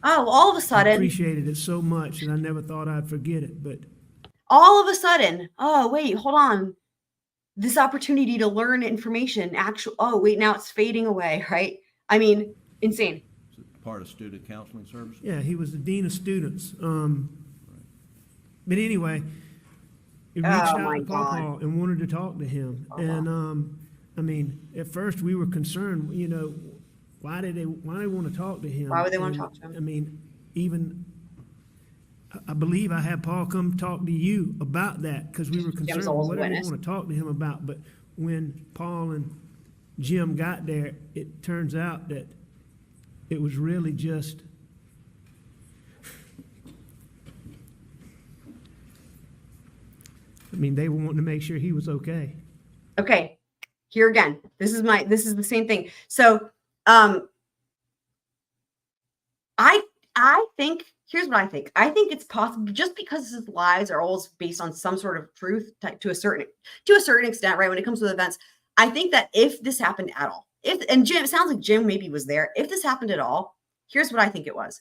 Oh, all of a sudden. I appreciated it so much, and I never thought I'd forget it, but. All of a sudden, oh, wait, hold on. This opportunity to learn information, oh, wait, now it's fading away, right? I mean, insane. Is it part of student counseling services? Yeah, he was the dean of students. But anyway, he reached out to Paw Paw and wanted to talk to him. And I mean, at first we were concerned, you know, why they want to talk to him? Why would they want to talk to him? I mean, even I believe I had Paul come talk to you about that because we were concerned. What do they want to talk to him about? But when Paul and Jim got there, it turns out that it was really just I mean, they were wanting to make sure he was okay. Okay. Here again. This is the same thing. So I think, here's what I think. I think it's possible, just because his lies are always based on some sort of truth to a certain extent, right? When it comes to events, I think that if this happened at all, and Jim, it sounds like Jim maybe was there. If this happened at all, here's what I think it was.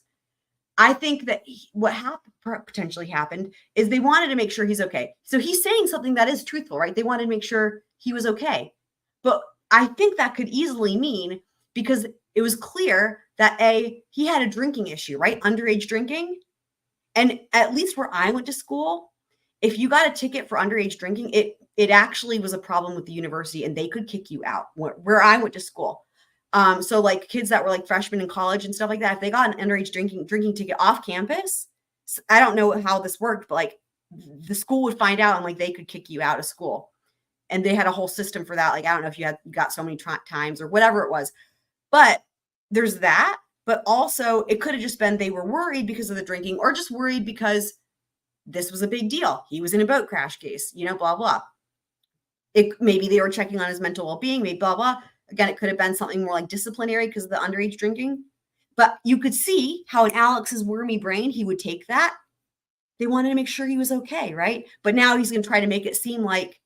I think that what potentially happened is they wanted to make sure he's okay. So he's saying something that is truthful, right? They wanted to make sure he was okay. But I think that could easily mean, because it was clear that he had a drinking issue, right? Underage drinking. And at least where I went to school, if you got a ticket for underage drinking, it actually was a problem with the university and they could kick you out where I went to school. So like kids that were like freshmen in college and stuff like that, if they got an underage drinking ticket off campus, I don't know how this worked, but like the school would find out and like they could kick you out of school. And they had a whole system for that. Like, I don't know if you got so many times or whatever it was, but there's that. But also it could have just been they were worried because of the drinking, or just worried because this was a big deal. He was in a boat crash case, you know, blah, blah. Maybe they were checking on his mental well-being, maybe blah, blah. Again, it could have been something more like disciplinary because of the underage drinking. But you could see how in Alex's wormy brain, he would take that. They wanted to make sure he was okay, right? But now he's going to try to make it seem like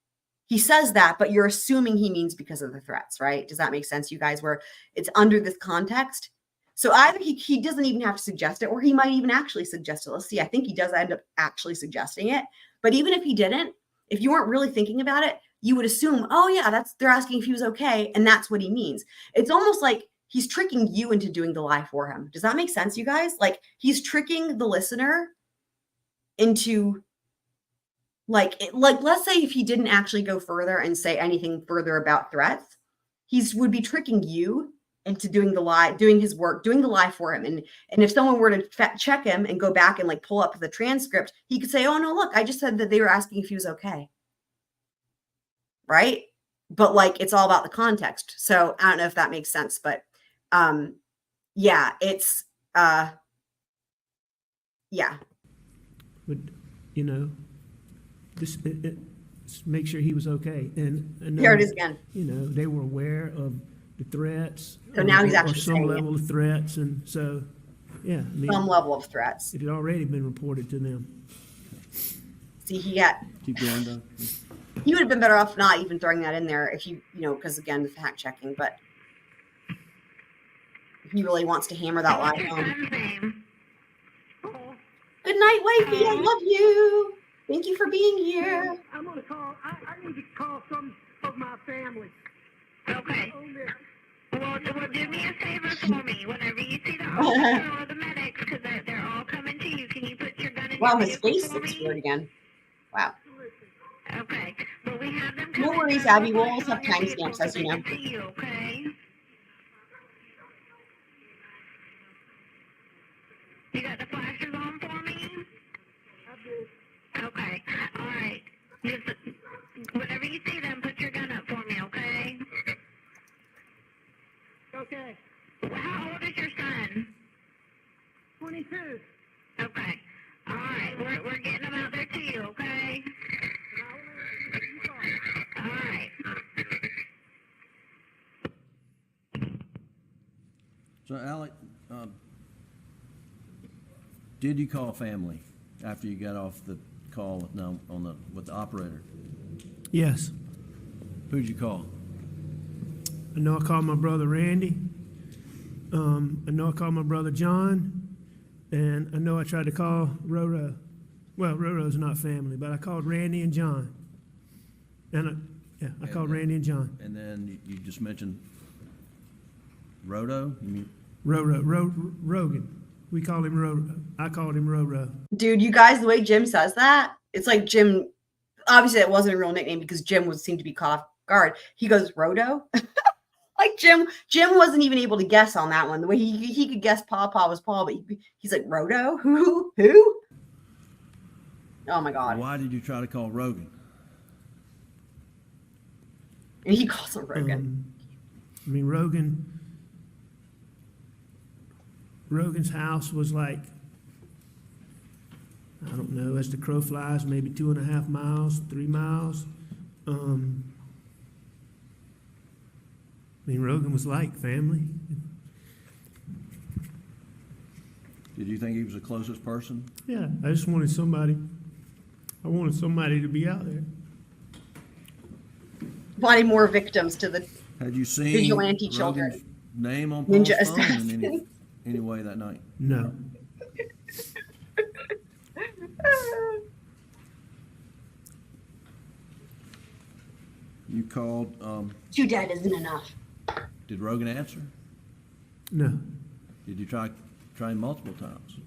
he says that, but you're assuming he means because of the threats, right? Does that make sense, you guys, where it's under this context? So either he doesn't even have to suggest it, or he might even actually suggest it. Let's see. I think he does end up actually suggesting it. But even if he didn't, if you weren't really thinking about it, you would assume, oh yeah, they're asking if he was okay, and that's what he means. It's almost like he's tricking you into doing the lie for him. Does that make sense, you guys? Like he's tricking the listener into like let's say if he didn't actually go further and say anything further about threats, would be tricking you into doing the lie, doing his work, doing the lie for him. And if someone were to check him and go back and like pull up the transcript, he could say, oh no, look, I just said that they were asking if he was okay. Right? But like, it's all about the context. So I don't know if that makes sense, but yeah, it's yeah. But you know, just make sure he was okay. And Here it is again. You know, they were aware of the threats. So now he's actually or some saying level of threats, and so yeah, I mean, some level of threats. It had already been reported to them. See, he got. Keep going, though. He would have been better off not even throwing that in there if you know, because again, the fact checking. But he really wants to hammer that lie home. Good night, wifey. I love you. Thank you for being here. I'm gonna call. I need to call some of my family. Okay. Well, do me a favor for me. Whenever you see the officer or the medics, because they're all coming to you, can you put your gun in Wow, your his vehicle face for looks me? weird again. Wow. Okay. Well, we have them No coming worries, down Abby. We'll always have on your vehicle timestamps, as so you they know. can see you, okay? You got the flashers on for me? Okay. All right. Just, whenever you see them, put your gun up for me, okay? Okay. How old is your son? 22. Okay. All right. We're getting them out there to you, okay? All right. So, Alec, did you call family after you got off the call with the operator? Yes. Who'd you call? I know I called my brother Randy. I know I called my brother John, and I know I tried to call Roro. Well, Roro's not family, but I called Randy and John. And I called Randy and John. And then you just mentioned Rodo? You mean? Rogan. We call him Roro. I called him Roro. Dude, you guys, the way Jim says that, it's like Jim. Obviously, it wasn't a real nickname because Jim would seem to be caught off guard. He goes, Rodo? Like Jim wasn't even able to guess on that one. The way he could guess Paw Paw was Paul, but he's like, Rodo? Who? Oh my God. Why did you try to call Rogan? And he calls him Rogan. I mean, Rogan's house was like, I don't know, as the crow flies, maybe 2.5 miles, 3 miles. I mean, Rogan was like family. Did you think he was the closest person? Yeah, I just wanted somebody. I wanted somebody to be out there. Wanting more victims to the Had you seen vigilante children. Rogan's name on Paul's Ninja phone in assassin. any way that night? No. You called. Too dead isn't enough. Did Rogan answer? No. Did you try him multiple times?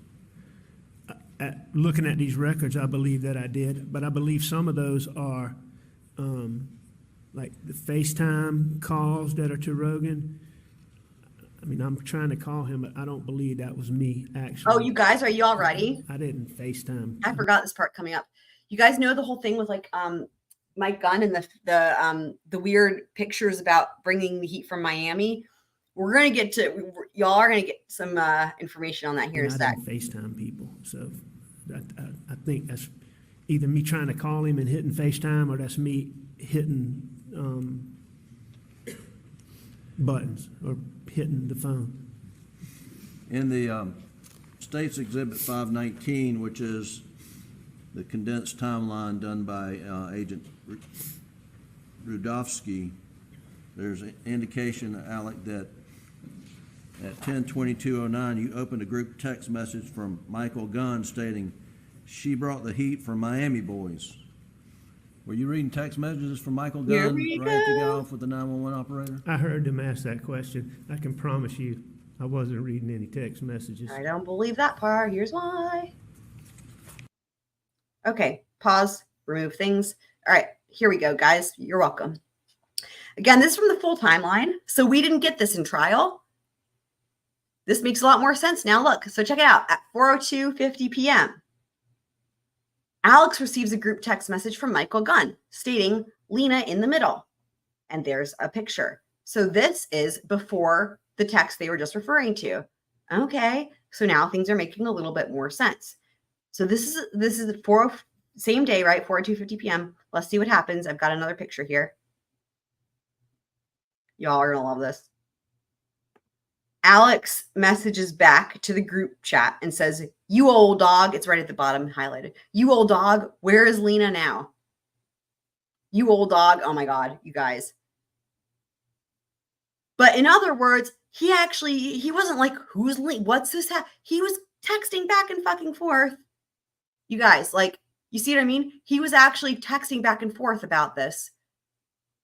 Looking at these records, I believe that I did, but I believe some of those are like the FaceTime calls that are to Rogan. I mean, I'm trying to call him, but I don't believe that was me, actually. Oh, you guys, are you all ready? I didn't FaceTime. I forgot this part coming up. You guys know the whole thing with like Mike Gunn and the weird pictures about bringing the heat from Miami. We're gonna get to y'all are gonna get some information on that here in a sec. I didn't FaceTime people, so I think that's either me trying to call him and hitting FaceTime, or that's me hitting buttons or hitting the phone. In the State's Exhibit 519, which is the condensed timeline done by Agent Rudofsky, there's an indication, Alec, that at 10:22:09, you opened a group text message from Michael Gunn stating, "She brought the heat for Miami boys." Were you reading text messages from Michael Gunn right after you got off with the 911 operator? I heard them ask that question. I can promise you I wasn't reading any text messages. I don't believe that part. Here's why. Okay, pause. remove things. All right, here we go, guys. You're welcome. Again, this is from the full timeline. So we didn't get this in trial. This makes a lot more sense now. Look, so check it out. At 4:02:50 p.m., Alex receives a group text message from Michael Gunn stating Lena in the middle. And there's a picture. So this is before the text they were just referring to. Okay, so now things are making a little bit more sense. So this is 4, same day, right? 4:02:50 p.m. Let's see what happens. I've got another picture here. Y'all are gonna love this. Alex messages back to the group chat and says, "You old dog," it's right at the bottom, highlighted. "You old dog, where is Lena now? You old dog." Oh my God, you guys. But in other words, he wasn't like, who's Lena? What's this? He was texting back and fucking forth. You guys, like, you see what I mean? He was actually texting back and forth about this.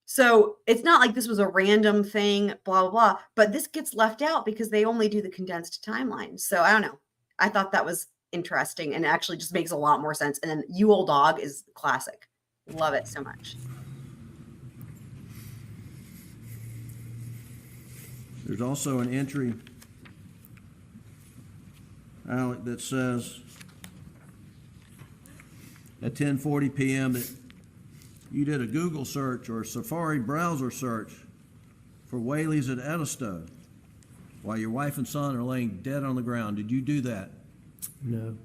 So it's not like this was a random thing, blah, blah, blah. But this gets left out because they only do the condensed timeline. So I don't know. I thought that was interesting and actually just makes a lot more sense. And then "you old dog" is classic. Love it so much. There's also an entry, Alec, that says at 10:40 p.m. that you did a Google search or a Safari browser search for Whaley's at Edisto while your wife and son are laying dead on the ground. Did you do that? No.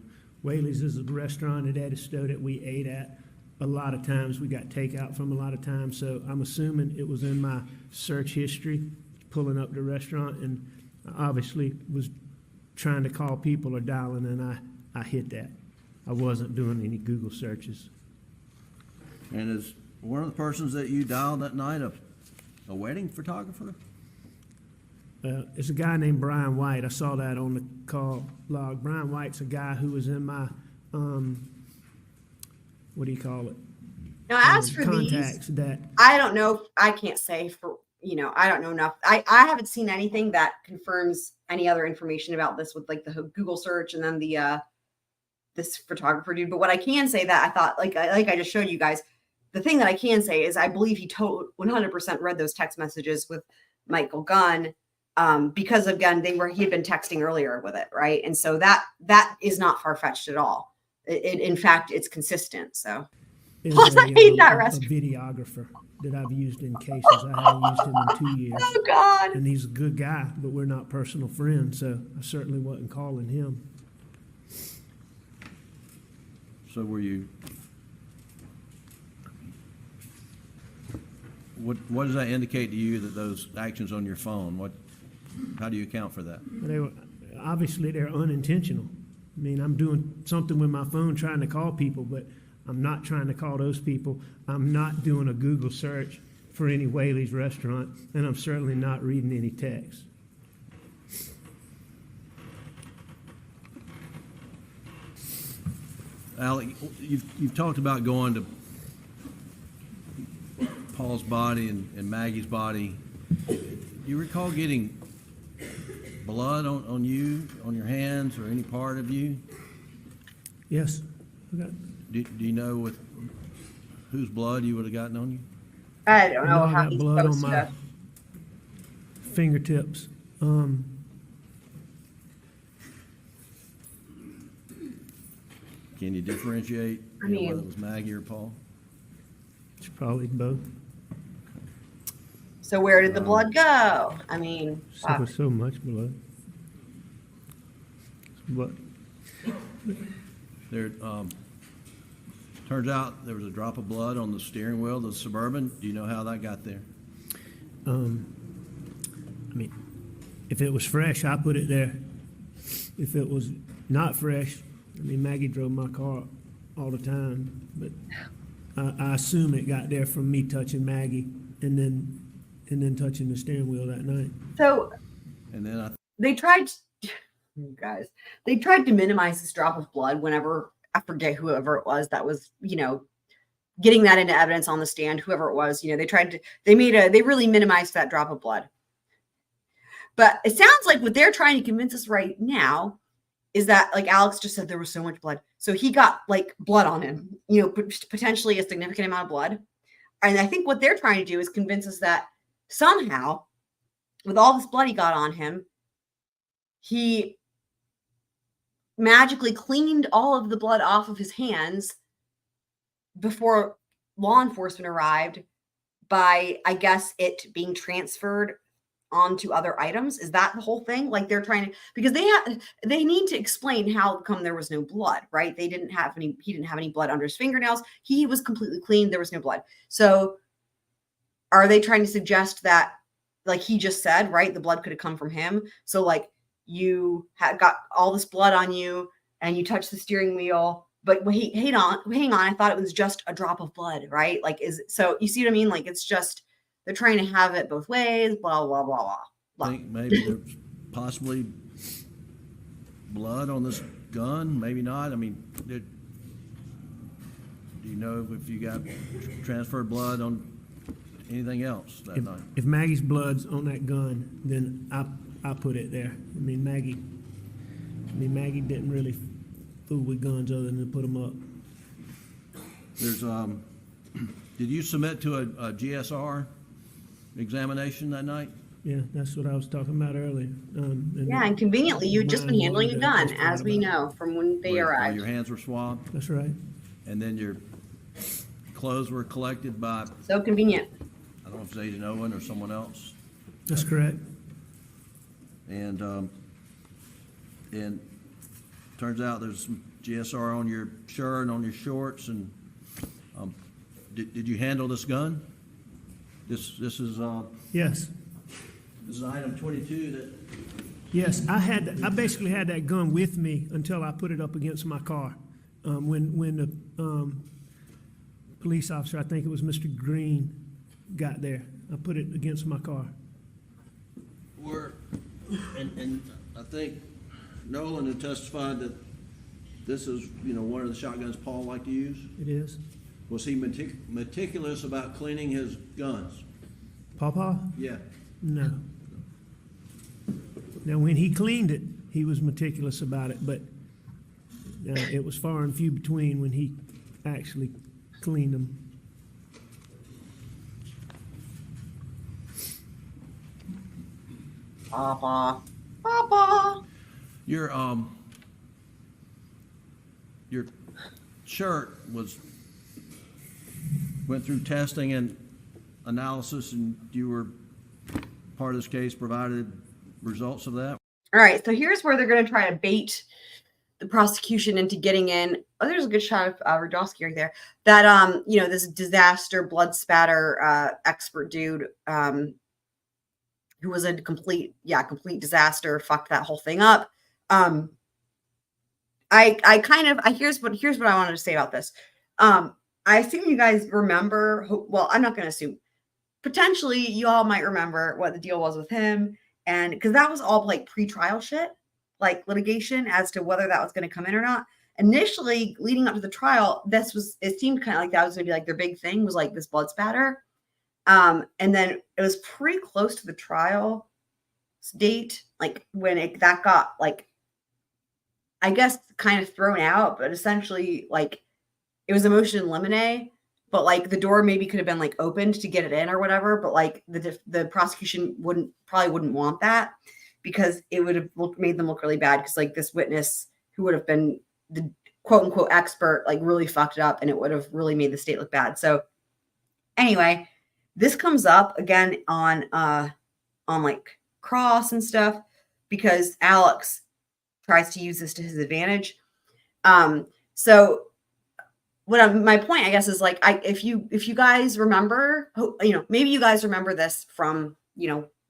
Whaley's is a restaurant at Edisto that we ate at a lot of times. We got takeout from a lot of times. So I'm assuming it was in my search history, pulling up the restaurant, and I obviously was trying to call people or dialing, and I hit that. I wasn't doing any Google searches. And is one of the persons that you dialed that night a wedding photographer? It's a guy named Brian White. I saw that on the call log. Brian White's a guy who was in my, what do you call it? Now, as for contacts these, that I don't know. I can't say for, I don't know enough. I haven't seen anything that confirms any other information about this with like the Google search and then the this photographer dude. But what I can say that I thought, like I just showed you guys, the thing that I can say is I believe he 100% read those text messages with Michael Gunn, because of Gunn, he had been texting earlier with it, right? And so that is not far-fetched at all. In fact, it's consistent. So plus, I hate that restaurant. A videographer that I've used in cases. I haven't used him in 2 years. Oh God! And he's a good guy, but we're not personal friends, so I certainly wasn't calling him. So were you? What does that indicate to you that those actions on your phone? How do you account for that? Obviously they're unintentional. I mean, I'm doing something with my phone trying to call people, but I'm not trying to call those people. I'm not doing a Google search for any Whaley's restaurant, and I'm certainly not reading any text. Alec, you've talked about going to Paul's body and Maggie's body. Do you recall getting blood on you, on your hands, or any part of you? Yes. Do you know with whose blood you would have gotten on you? I don't know I how got he's blood on supposed my to. fingertips. Can you differentiate whether it was Maggie or Paul? It's probably both. So where did the blood go? I mean, There was so much blood. But There, turns out there was a drop of blood on the steering wheel of the Suburban. Do you know how that got there? I mean, if it was fresh, I put it there. If it was not fresh, I mean, Maggie drove my car all the time, but I assume it got there from me touching Maggie and then touching the steering wheel that night. So And then they tried, guys, they tried to minimize this drop of blood whenever, I forget whoever it was that was, getting that into evidence on the stand, whoever it was, they really minimized that drop of blood. But it sounds like what they're trying to convince us right now is that, like Alex just said, there was so much blood. So he got like blood on him, you know, potentially a significant amount of blood. And I think what they're trying to do is convince us that somehow, with all this blood he got on him, he magically cleaned all of the blood off of his hands before law enforcement arrived by, I guess, it being transferred onto other items. Is that the whole thing? Like they're trying to, because they need to explain how come there was no blood, right? He didn't have any blood under his fingernails. He was completely clean. There was no blood. So are they trying to suggest that, like he just said, right, the blood could have come from him? So like you had got all this blood on you and you touched the steering wheel, but hang on, I thought it was just a drop of blood, right? Like, so you see what I mean? Like, it's just, they're trying to have it both ways, blah, blah, blah, blah, blah. I think maybe there's possibly blood on this gun, maybe not. I mean, do you know if you got transferred blood on anything else that night? If Maggie's blood's on that gun, then I put it there. I mean, Maggie didn't really fool with guns other than to put them up. There's, did you submit to a GSR examination that night? Yeah, that's what I was talking about earlier. And conveniently, you'd just been handling a gun, as we know from when they arrived. Your hands were swabbed? That's right. And then your clothes were collected by, So convenient. I don't know if it's Agent Owen or someone else. That's correct. And turns out there's some GSR on your shirt and on your shorts. And did you handle this gun? This is Yes. this is item 22 that. Yes, I basically had that gun with me until I put it up against my car. When the police officer, I think it was Mr. Green, got there, I put it against my car. And I think Nolan had testified that this is, one of the shotguns Paul liked to use. It is. Was he meticulous about cleaning his guns? Paw Paw? Yeah. No. Now, when he cleaned it, he was meticulous about it, but it was far and few between when he actually cleaned them. Papa. Papa. Your shirt went through testing and analysis, and you were part of this case, provided results of that. All right, so here's where they're going to try to bait the prosecution into getting in. Oh, there's a good shot of Rudowski right there. That this disaster blood spatter expert dude who was a complete disaster, fucked that whole thing up. Here's what I wanted to say about this. I assume you guys remember. Well, I'm not going to assume. Potentially, you all might remember what the deal was with him, and because that was all like pre-trial shit, like litigation as to whether that was going to come in or not. Initially, leading up to the trial, it seemed kind of like that was going to be like their big thing, was like this blood spatter, and then it was pretty close to the trial date, like when that got like, I guess, kind of thrown out, but essentially like it was a motion in limine. But like the door maybe could have been like opened to get it in or whatever. But like the prosecution probably wouldn't want that, because it would have made them look really bad. Because like this witness who would have been the quote unquote expert, like really fucked it up, and it would have really made the state look bad. So anyway, this comes up again on like cross and stuff, because Alex tries to use this to his advantage. So my point, I guess, is like, if you guys remember, maybe you guys remember this from,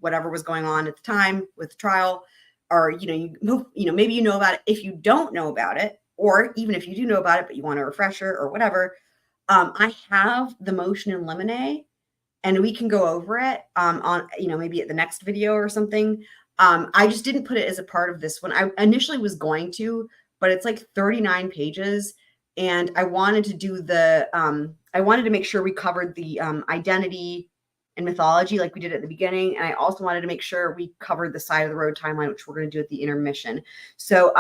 whatever was going on at the time with the trial, or, maybe you know about it. If you don't know about it, or even if you do know about it, but you want a refresher or whatever, I have the motion in limine, and we can go over it on, maybe at the next video or something. I just didn't put it as a part of this one. I initially was going to, but it's like 39 pages. And I wanted to do I wanted to make sure we covered the identity and mythology like we did at the beginning. And I also wanted to make sure we covered the side of the road timeline, which we're going to do at the intermission. So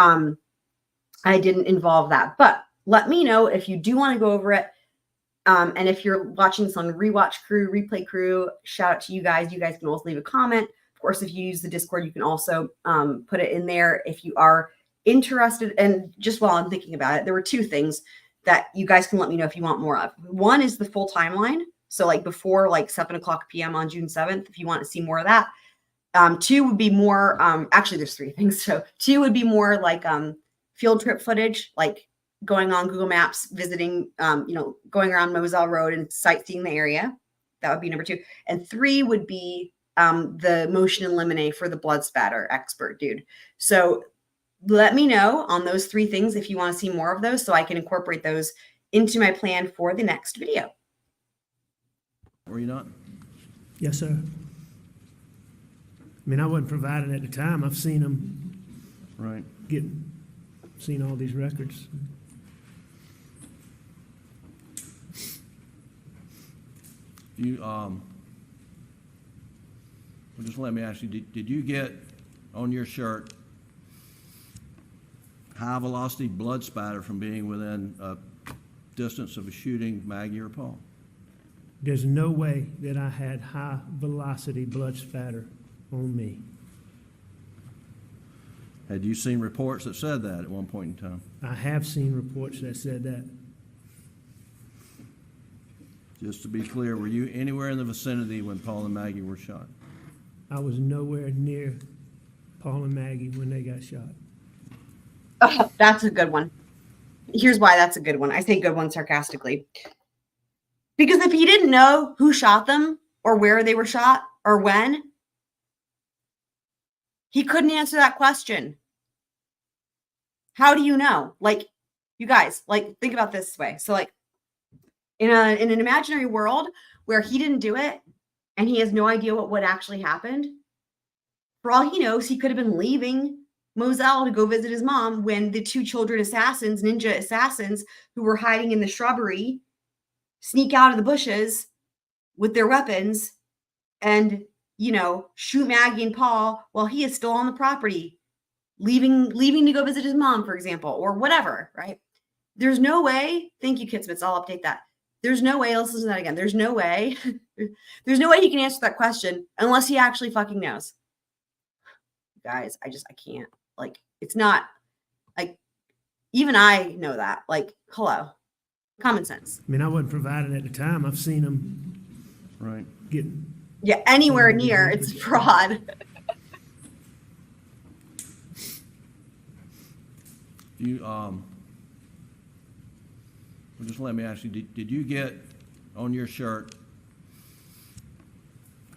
I didn't involve that. But let me know if you do want to go over it. And if you're watching this on Rewatch Crew, Replay Crew, shout out to you guys. You guys can also leave a comment. Of course, if you use the Discord, you can also put it in there if you are interested. And just while I'm thinking about it, there were two things that you guys can let me know if you want more of. One is the full timeline. So like before like 7:00 p.m. on June 7th, if you want to see more of that. Two would be more, actually there's three things. So two would be more like field trip footage, like going on Google Maps, visiting, going around Moselle Road and sightseeing the area. That would be number two. And three would be the motion in limine for the blood spatter expert dude. So let me know on those three things if you want to see more of those so I can incorporate those into my plan for the next video. Were you not? Yes, sir. I mean, I wasn't provided at the time. I've seen them Right. seen all these records. You, well, just let me ask you, did you get on your shirt high velocity blood spatter from being within a distance of a shooting Maggie or Paul? There's no way that I had high velocity blood spatter on me. Had you seen reports that said that at one point in time? I have seen reports that said that. Just to be clear, were you anywhere in the vicinity when Paul and Maggie were shot? I was nowhere near Paul and Maggie when they got shot. Oh, that's a good one. Here's why that's a good one. I say good one sarcastically. Because if he didn't know who shot them or where they were shot or when, he couldn't answer that question. How do you know? Like, you guys, like, think about this way. So, like, in an imaginary world where he didn't do it and he has no idea what actually happened, for all he knows, he could have been leaving Moselle to go visit his mom when the two children assassins, ninja assassins, who were hiding in the shrubbery, sneak out of the bushes with their weapons and, shoot Maggie and Paul while he is still on the property, leaving to go visit his mom, for example, or whatever, right? There's no way. Thank you, Kitsmits. I'll update that. There's no way. Let's listen to that again. There's no way. There's no way he can answer that question unless he actually fucking knows. Guys, I can't. Like, it's not like, even I know that. Like, hello. Common sense. I mean, I wasn't provided at the time. I've seen them Right. Yeah, anywhere near. It's fraud. You, well, just let me ask you, did you get on your shirt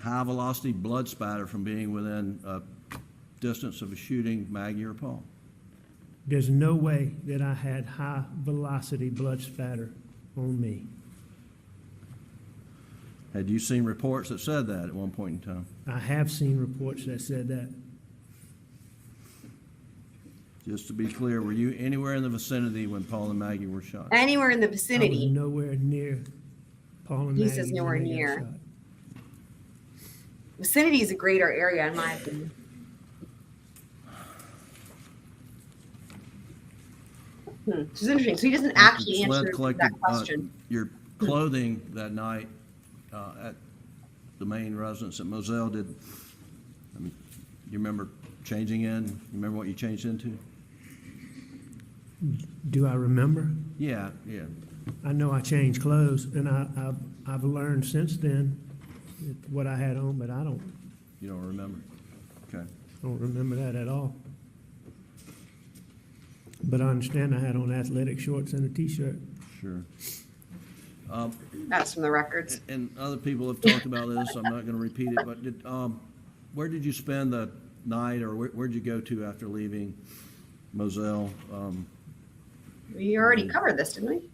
high velocity blood spatter from being within a distance of a shooting Maggie or Paul? There's no way that I had high velocity blood spatter on me. Had you seen reports that said that at one point in time? I have seen reports that said that. Just to be clear, were you anywhere in the vicinity when Paul and Maggie were shot? Anywhere in the I vicinity. was nowhere near Paul and Maggie. He says nowhere when they got near. shot. Vicinity is a greater area, in my opinion. Which is interesting. So he doesn't actually answer that question. Your clothing that night at the main residence at Moselle, you remember changing in? You remember what you changed into? Do I remember? Yeah. I know I changed clothes, and I've learned since then what I had on, but I don't. You don't remember? Okay. I don't remember that at all. But I understand I had on athletic shorts and a T-shirt. Sure. That's from the records. And other people have talked about this. I'm not going to repeat it. But where did you spend the night, or where'd you go to after leaving Moselle? We already covered this, didn't we?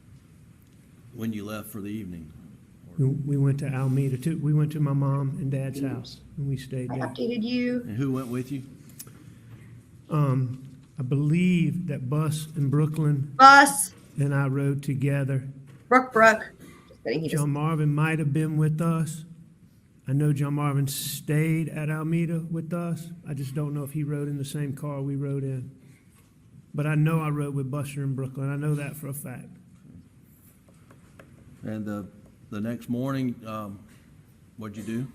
When you left for the evening? We went to Alameda too. We went to my mom and dad's house, and we stayed I there. updated you. And who went with you? I believe that Bus in Brooklyn Bus. and I rode together. Brooke. Just kidding. He just John Marvin might have been with us. I know John Marvin stayed at Alameda with us. I just don't know if he rode in the same car we rode in. but I know I rode with Buster in Brooklyn. I know that for a fact. And the next morning, what'd you do?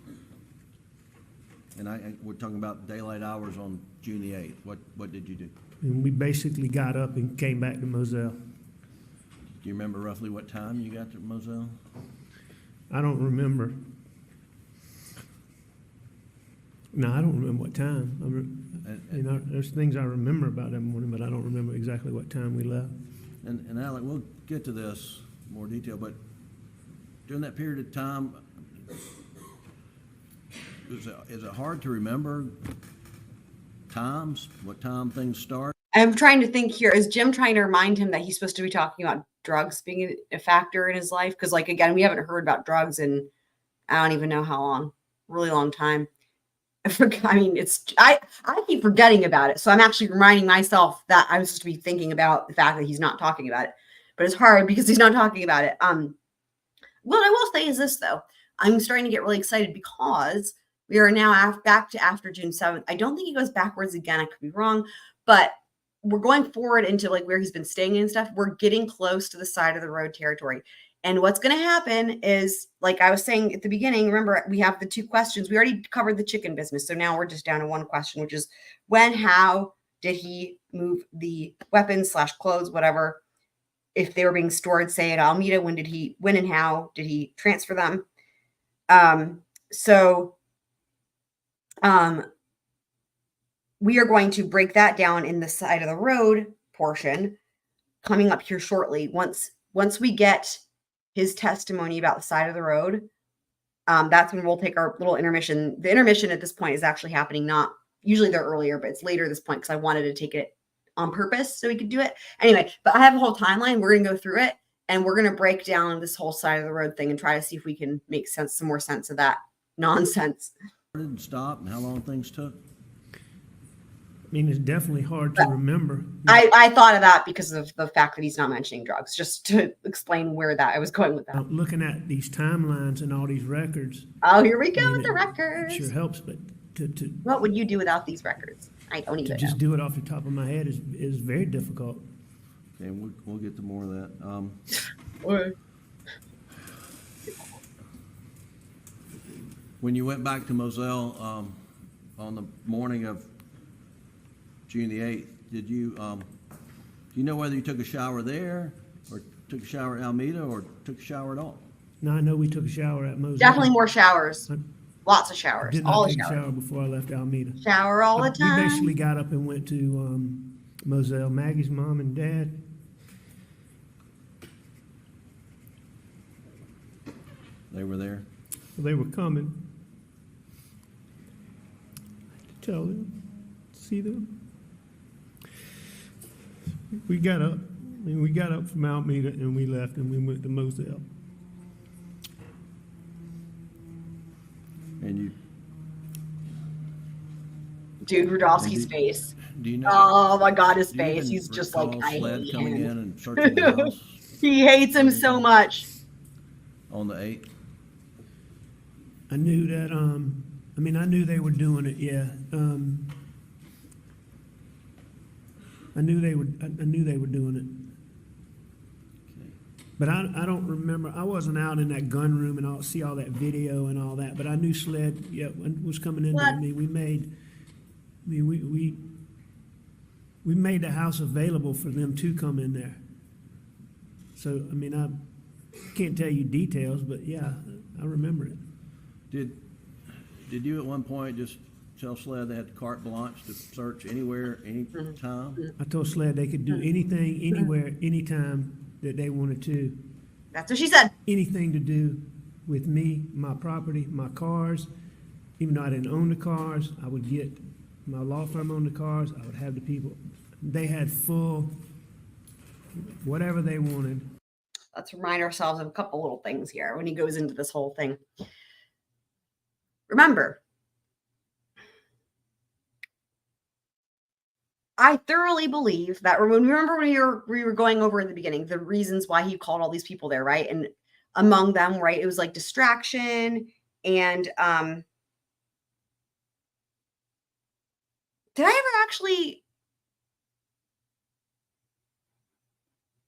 And we're talking about daylight hours on June the 8th. What did you do? And we basically got up and came back to Moselle. Do you remember roughly what time you got to Moselle? I don't remember. No, I don't remember what time. There's things I remember about that morning, but I don't remember exactly what time we left. And Alec, we'll get to this in more detail, but during that period of time, is it hard to remember times, what time things start? I'm trying to think here. Is Jim trying to remind him that he's supposed to be talking about drugs being a factor in his life? Because, like, again, we haven't heard about drugs in I don't even know how long, really long time. I mean, I keep forgetting about it. So I'm actually reminding myself that I'm supposed to be thinking about the fact that he's not talking about it. But it's hard because he's not talking about it. What I will say is this, though. I'm starting to get really excited because we are now back to after June 7th. I don't think he goes backwards again. I could be wrong. But we're going forward into like where he's been staying and stuff. We're getting close to the side of the road territory. And what's going to happen is, like I was saying at the beginning, remember, we have the 2 questions. We already covered the chicken business. So now we're just down to 1 question, which is how did he move the weapons / clothes, whatever, if they were being stored, say, at Alameda? When and how did he transfer them? We are going to break that down in the side of the road portion coming up here shortly. Once we get his testimony about the side of the road, that's when we'll take our little intermission. The intermission at this point is actually happening, not usually they're earlier, but it's later at this point because I wanted to take it on purpose so we could do it. Anyway, but I have a whole timeline. We're going to go through it and we're going to break down this whole side of the road thing and try to see if we can make some more sense of that nonsense. And stop and how long things took? I mean, it's definitely hard to remember. I thought of that because of the fact that he's not mentioning drugs, just to explain where that I was going with that. Looking at these timelines and all these records. Oh, here we go with the records. It sure helps, but what would you do without these records? I don't even know. Just do it off the top of my head is very difficult. Okay, we'll get to more of that. When you went back to Moselle on the morning of June the 8th, did you, do you know whether you took a shower there or took a shower at Alameda or took a shower at all? No, I know we took a shower at Moselle. Definitely more showers. Lots of showers. Did not take a shower before I left Alameda. Shower all the time. We basically got up and went to Moselle. Maggie's mom and dad. They were there? They were coming. To tell them, see them. We got up. We got up from Alameda and we left and we went to Moselle. And you, dude, Rudolski's face. Do you know? Oh my God, his face. He's just like, I hate coming in him. and searching the house He hates him so much. on the 8th? I knew that. I knew they were doing it. Yeah. I knew they were doing it. But I don't remember. I wasn't out in that gun room and see all that video and all that. But I knew Sled, was coming in with me. We made the house available for them to come in there. So I can't tell you details, but yeah, I remember it. Did you at one point just tell Sled they had carte blanche to search anywhere, anytime? I told Sled they could do anything, anywhere, anytime that they wanted to. That's what she said. Anything to do with me, my property, my cars. Even though I didn't own the cars, I would get my law firm owned the cars. I would have the people. They had full, whatever they wanted. Let's remind ourselves of a couple little things here when he goes into this whole thing. Remember, I thoroughly believe that when we were going over in the beginning, the reasons why he called all these people there, right? And among them, right, it was like distraction and did I ever actually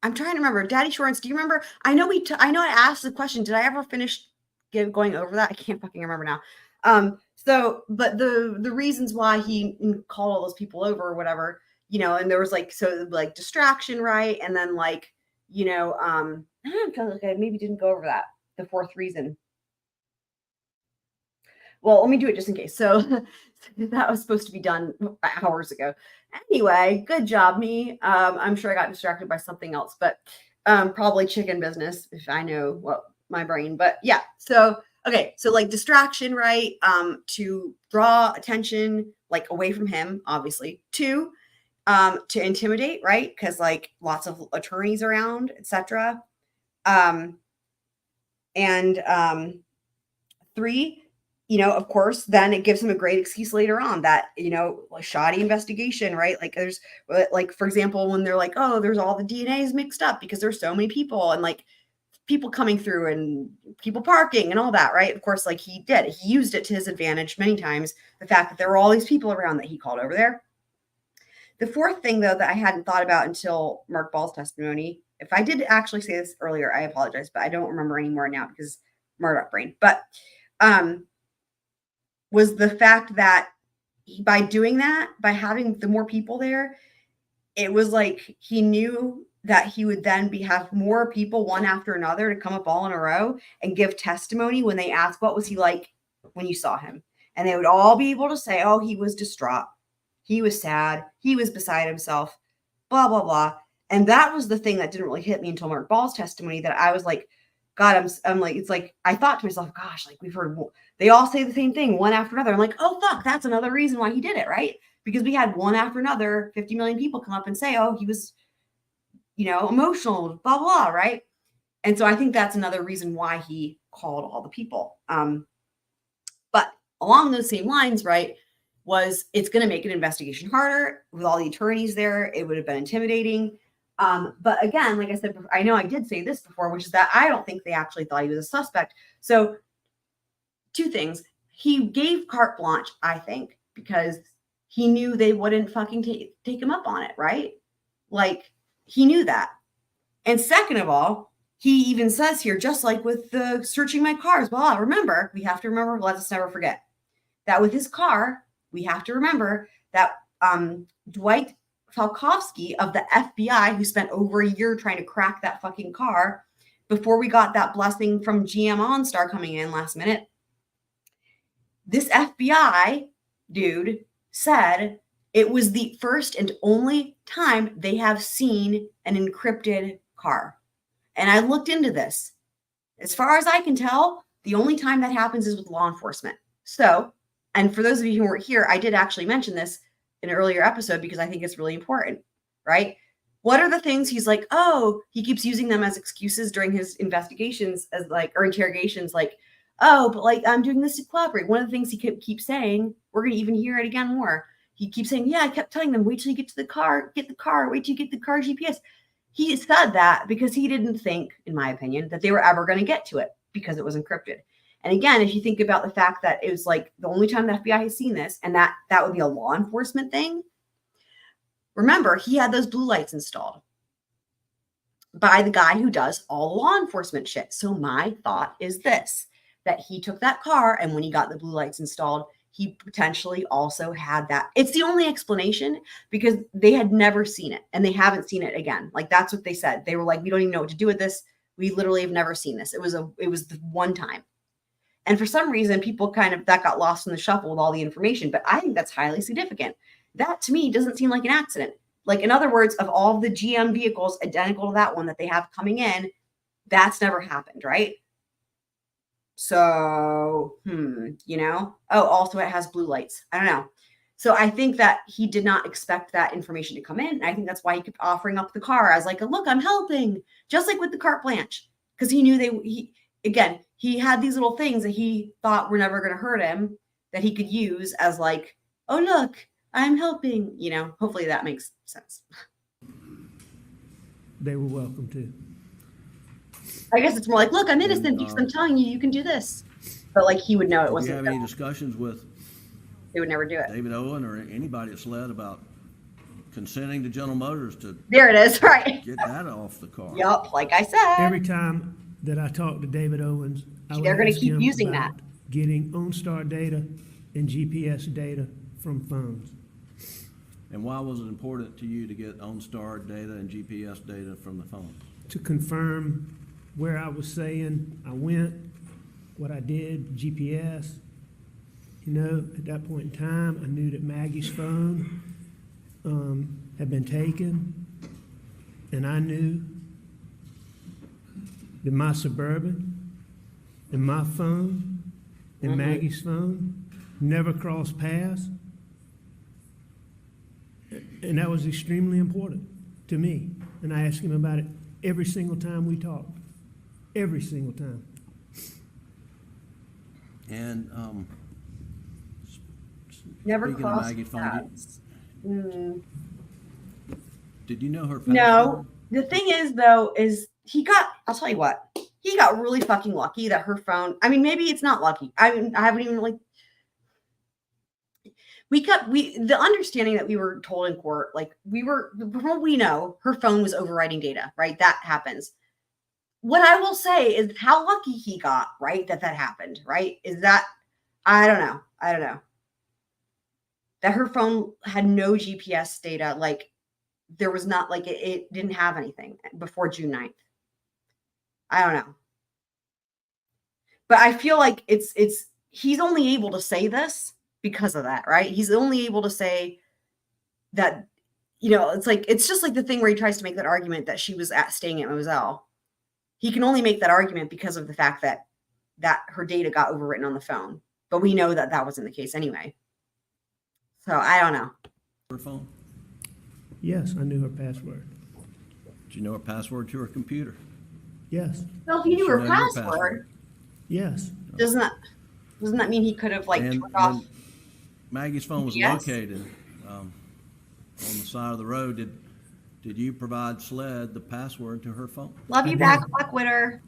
I'm trying to remember. Daddy Shorts, do you remember? I know I asked the question. Did I ever finish going over that? I can't fucking remember now. But the reasons why he called all those people over or whatever, and there was like distraction, right? And then I feel like I maybe didn't go over that. The fourth reason. Well, let me do it just in case. So that was supposed to be done hours ago. Anyway, good job, me. I'm sure I got distracted by something else, but probably chicken business if I know what my brain. But yeah, so okay, so like distraction, right? To draw attention away from him, obviously. 2, to intimidate, right? Because lots of attorneys around, etc. And 3. Of course, then it gives him a great excuse later on that, shoddy investigation, right? There's for example, when they're like, oh, there's all the DNAs mixed up because there's so many people and people coming through and people parking and all that, right? Of course, he used it to his advantage many times. The fact that there were all these people around that he called over there. The fourth thing, though, that I hadn't thought about until Mark Ball's testimony, if I did actually say this earlier, I apologize, but I don't remember anymore now because Murdaugh brain. But, was the fact that by doing that, by having the more people there, it was he knew that he would then have more people one after another to come up all in a row and give testimony when they asked, what was he like when you saw him? And they would all be able to say, oh, he was distraught. He was sad. He was beside himself, blah, blah, blah. And that was the thing that didn't really hit me until Mark Ball's testimony, that I was like, God, I'm like, it's I thought to myself, gosh, we've heard, they all say the same thing one after another. I'm like, oh, fuck, that's another reason why he did it, right? Because we had one after another, 50 million people come up and say, oh, he was, emotional, blah, blah, right? And so I think that's another reason why he called all the people. But along those same lines, right, was it's going to make an investigation harder with all the attorneys there. It would have been intimidating. But again, like I said, I know I did say this before, which is that I don't think they actually thought he was a suspect. So 2 things. He gave carte blanche, I think, because he knew they wouldn't fucking take him up on it, right? He knew that. And second of all, he even says here, just like with the searching my cars, well, remember, we have to remember, let us never forget that with his car, we have to remember that Dwight Falkowski of the FBI, who spent over a year trying to crack that fucking car before we got that blessing from GM OnStar coming in last minute. This FBI dude said it was the first and only time they have seen an encrypted car. And I looked into this. As far as I can tell, the only time that happens is with law enforcement. So, and for those of you who weren't here, I did actually mention this in an earlier episode because I think it's really important, right? What are the things he's like, oh, he keeps using them as excuses during his investigations or interrogations, oh, but I'm doing this to cooperate. One of the things he keeps saying, we're going to even hear it again more. He keeps saying, yeah, I kept telling them, wait till you get to the car, wait till you get the car GPS. He said that because he didn't think, in my opinion, that they were ever going to get to it because it was encrypted. And again, if you think about the fact that it was the only time the FBI has seen this, and that would be a law enforcement thing. Remember, he had those blue lights installed by the guy who does all law enforcement shit. So my thought is this, that he took that car, and when he got the blue lights installed, he potentially also had that. It's the only explanation because they had never seen it, and they haven't seen it again. That's what they said. They were like, we don't even know what to do with this. We literally have never seen this. It was the one time. And for some reason, people that got lost in the shuffle with all the information. But I think that's highly significant. That, to me, doesn't seem like an accident. In other words, of all the GM vehicles identical to that one that they have coming in, that's never happened, right? So, oh, also it has blue lights. I don't know. So I think that he did not expect that information to come in. And I think that's why he kept offering up the car as look, I'm helping. Just like with the carte blanche. Because he knew he had these little things that he thought were never going to hurt him that he could use as oh, look, I'm helping. Hopefully that makes sense. They were welcome to. I guess it's more look, I'm innocent because I'm telling you, you can do this. But he would know it wasn't. Do you have any discussions with they would never do it. David Owen or anybody at SLED about consenting to General Motors to There it is, right? get that off the car. Yup, like I said. Every time that I talked to David Owens, I would They're gonna ask keep him using about that. getting OnStar data and GPS data from phones. And why was it important to you to get OnStar data and GPS data from the phone? To confirm where I was saying I went, what I did, GPS. You know, at that point in time, I knew that Maggie's phone had been taken, and I knew that my Suburban and my phone and Maggie's phone never crossed paths. And that was extremely important to me. And I asked him about it every single time we talked. Every single time. And Never speaking of crossed Maggie's phone, paths. Mm. did you know her password? No. The thing is, though, is I'll tell you what, he got really fucking lucky that her phone, I mean, maybe it's not lucky. I mean, I haven't even like, the understanding that we were told in court, like from what we know, her phone was overwriting data, right? That happens. What I will say is how lucky he got, right? That happened, right? Is that, I don't know. That her phone had no GPS data. Like there was not like, it didn't have anything before June 9th. I don't know. But I feel like he's only able to say this because of that, right? He's only able to say that, you know, it's just like the thing where he tries to make that argument that she was staying at Moselle. He can only make that argument because of the fact that her data got overwritten on the phone. But we know that wasn't the case anyway. So I don't know. Her phone? Yes, I knew her password. Did you know her password to her computer? Yes. Well, if he knew She her knew your password, Yes. doesn't that mean he could have like And turned off? when Maggie's phone was Yes. located on the side of the road, did you provide SLED the password to her phone? Love you back, Blackwitter.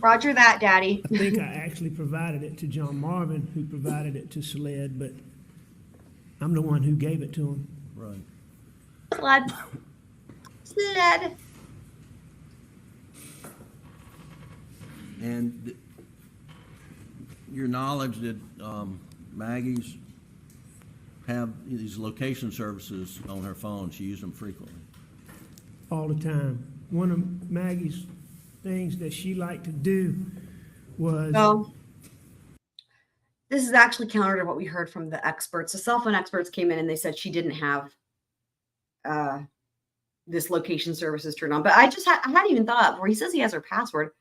Roger that, Daddy. I think I actually provided it to John Marvin, who provided it to SLED, but I'm the one who gave it to him. Right. Sled. And your knowledge, did Maggie's have these location services on her phone? She used them frequently. All the time. One of Maggie's things that she liked to do was... Well, this is actually counter to what we heard from the experts. The cell phone experts came in and they said she didn't have this location services turned on. But I hadn't even thought of where he says he has her password.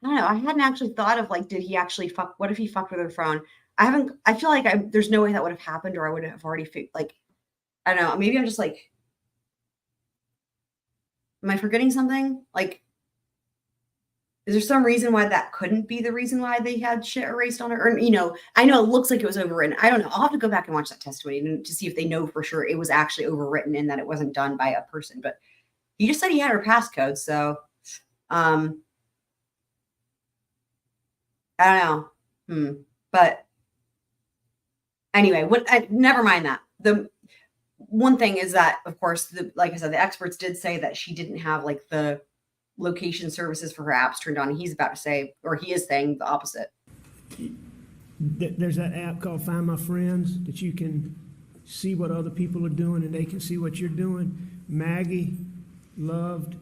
I don't know. I hadn't actually thought of like, did he actually fuck? What if he fucked with her phone? I feel like there's no way that would have happened, or I would have already like, I don't know. Maybe I'm just like, am I forgetting something? Like, is there some reason why that couldn't be the reason why they had shit erased on her? Or, you know, I know it looks like it was overwritten. I don't know. I'll have to go back and watch that testimony to see if they know for sure it was actually overwritten and that it wasn't done by a person. But he just said he had her passcode. So, I don't know. But anyway, never mind that. The one thing is that, of course, like I said, the experts did say that she didn't have like the location services for her apps turned on. He's about to say, or he is saying the opposite. There's that app called Find My Friends that you can see what other people are doing and they can see what you're doing. Maggie loved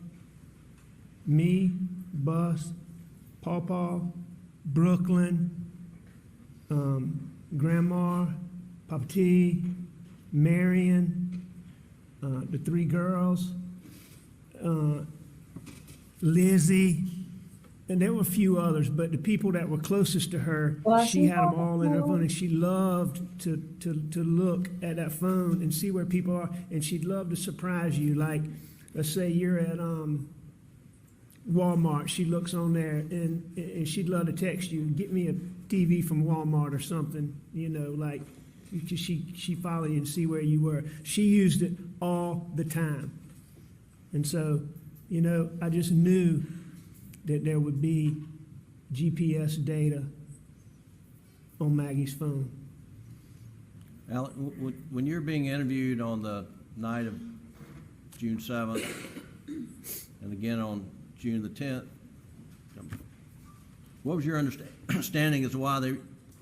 me, Bus, Paw Paw, Brooklyn, Grandma, Papa T, Marion, the three girls, Lizzie, and there were a few others, but the people that were closest to her, she had them all in her phone, and she loved to look at that phone and see where people are, and she'd love to surprise you. Like, let's say you're at Walmart, she looks on there, and she'd love to text you, get me a TV from Walmart or something, you know, like, she follow you and see where you were. She used it all the time. And so, you know, I just knew that there would be GPS data on Maggie's phone. Alex, when you're being interviewed on the night of June 7th and again on June the 10th, what was your understanding as to why they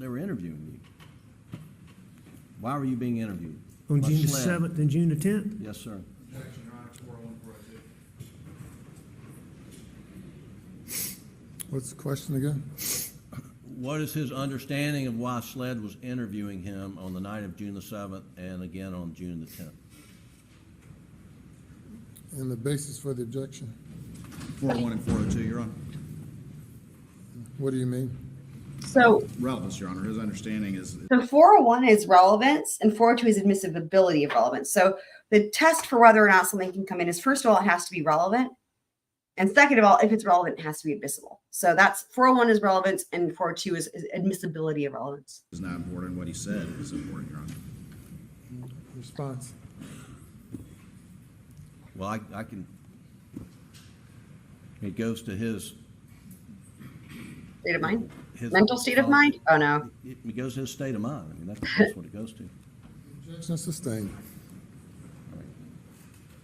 were interviewing you? Why were you being interviewed? On By June the SLED? 7th and June the 10th? Yes, sir. What's the question again? What is his understanding of why SLED was interviewing him on the night of June the 7th and again on June the 10th? And the basis for the objection? 401 and 402, Your Honor. What do you mean? So Relevance, Your Honor. His understanding is the 401 is relevance and 402 is admissibility of relevance. So the test for whether or not something can come in is, first of all, it has to be relevant. And second of all, if it's relevant, it has to be admissible. So that's 401 is relevance and 402 is admissibility of relevance. is not important. What he said is important, Your Honor. Response. Well, I can, it goes to his State of mind? his Mental state of mind? Oh, no. It goes to his state of mind. I mean, that's what it goes to. Objection sustained.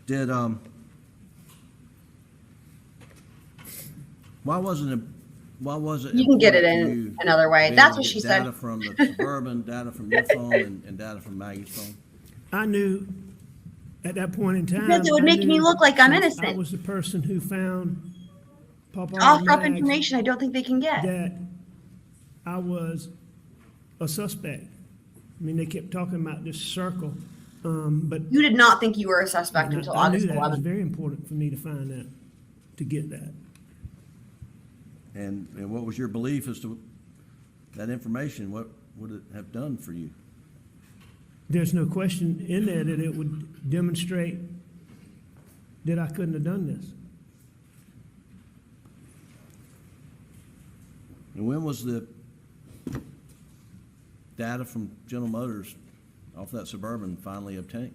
Did why wasn't it? You can get it important to in you another way. being That's able what to she get said. Data from the Suburban, data from your phone, and data from Maggie's phone. I knew at that point in time. Because it would I make me knew look like I'm I innocent. was the person who found Paw Paw Off-top Mags, information I don't think they can get. that I was a suspect. I mean, they kept talking about this circle, but You did not think you were a suspect until I knew August that. It was 11th. very important for me to find that, to get that. And what was your belief as to that information? What would it have done for you? There's no question in there that it would demonstrate that I couldn't have done this. And when was the data from General Motors off that Suburban finally obtained?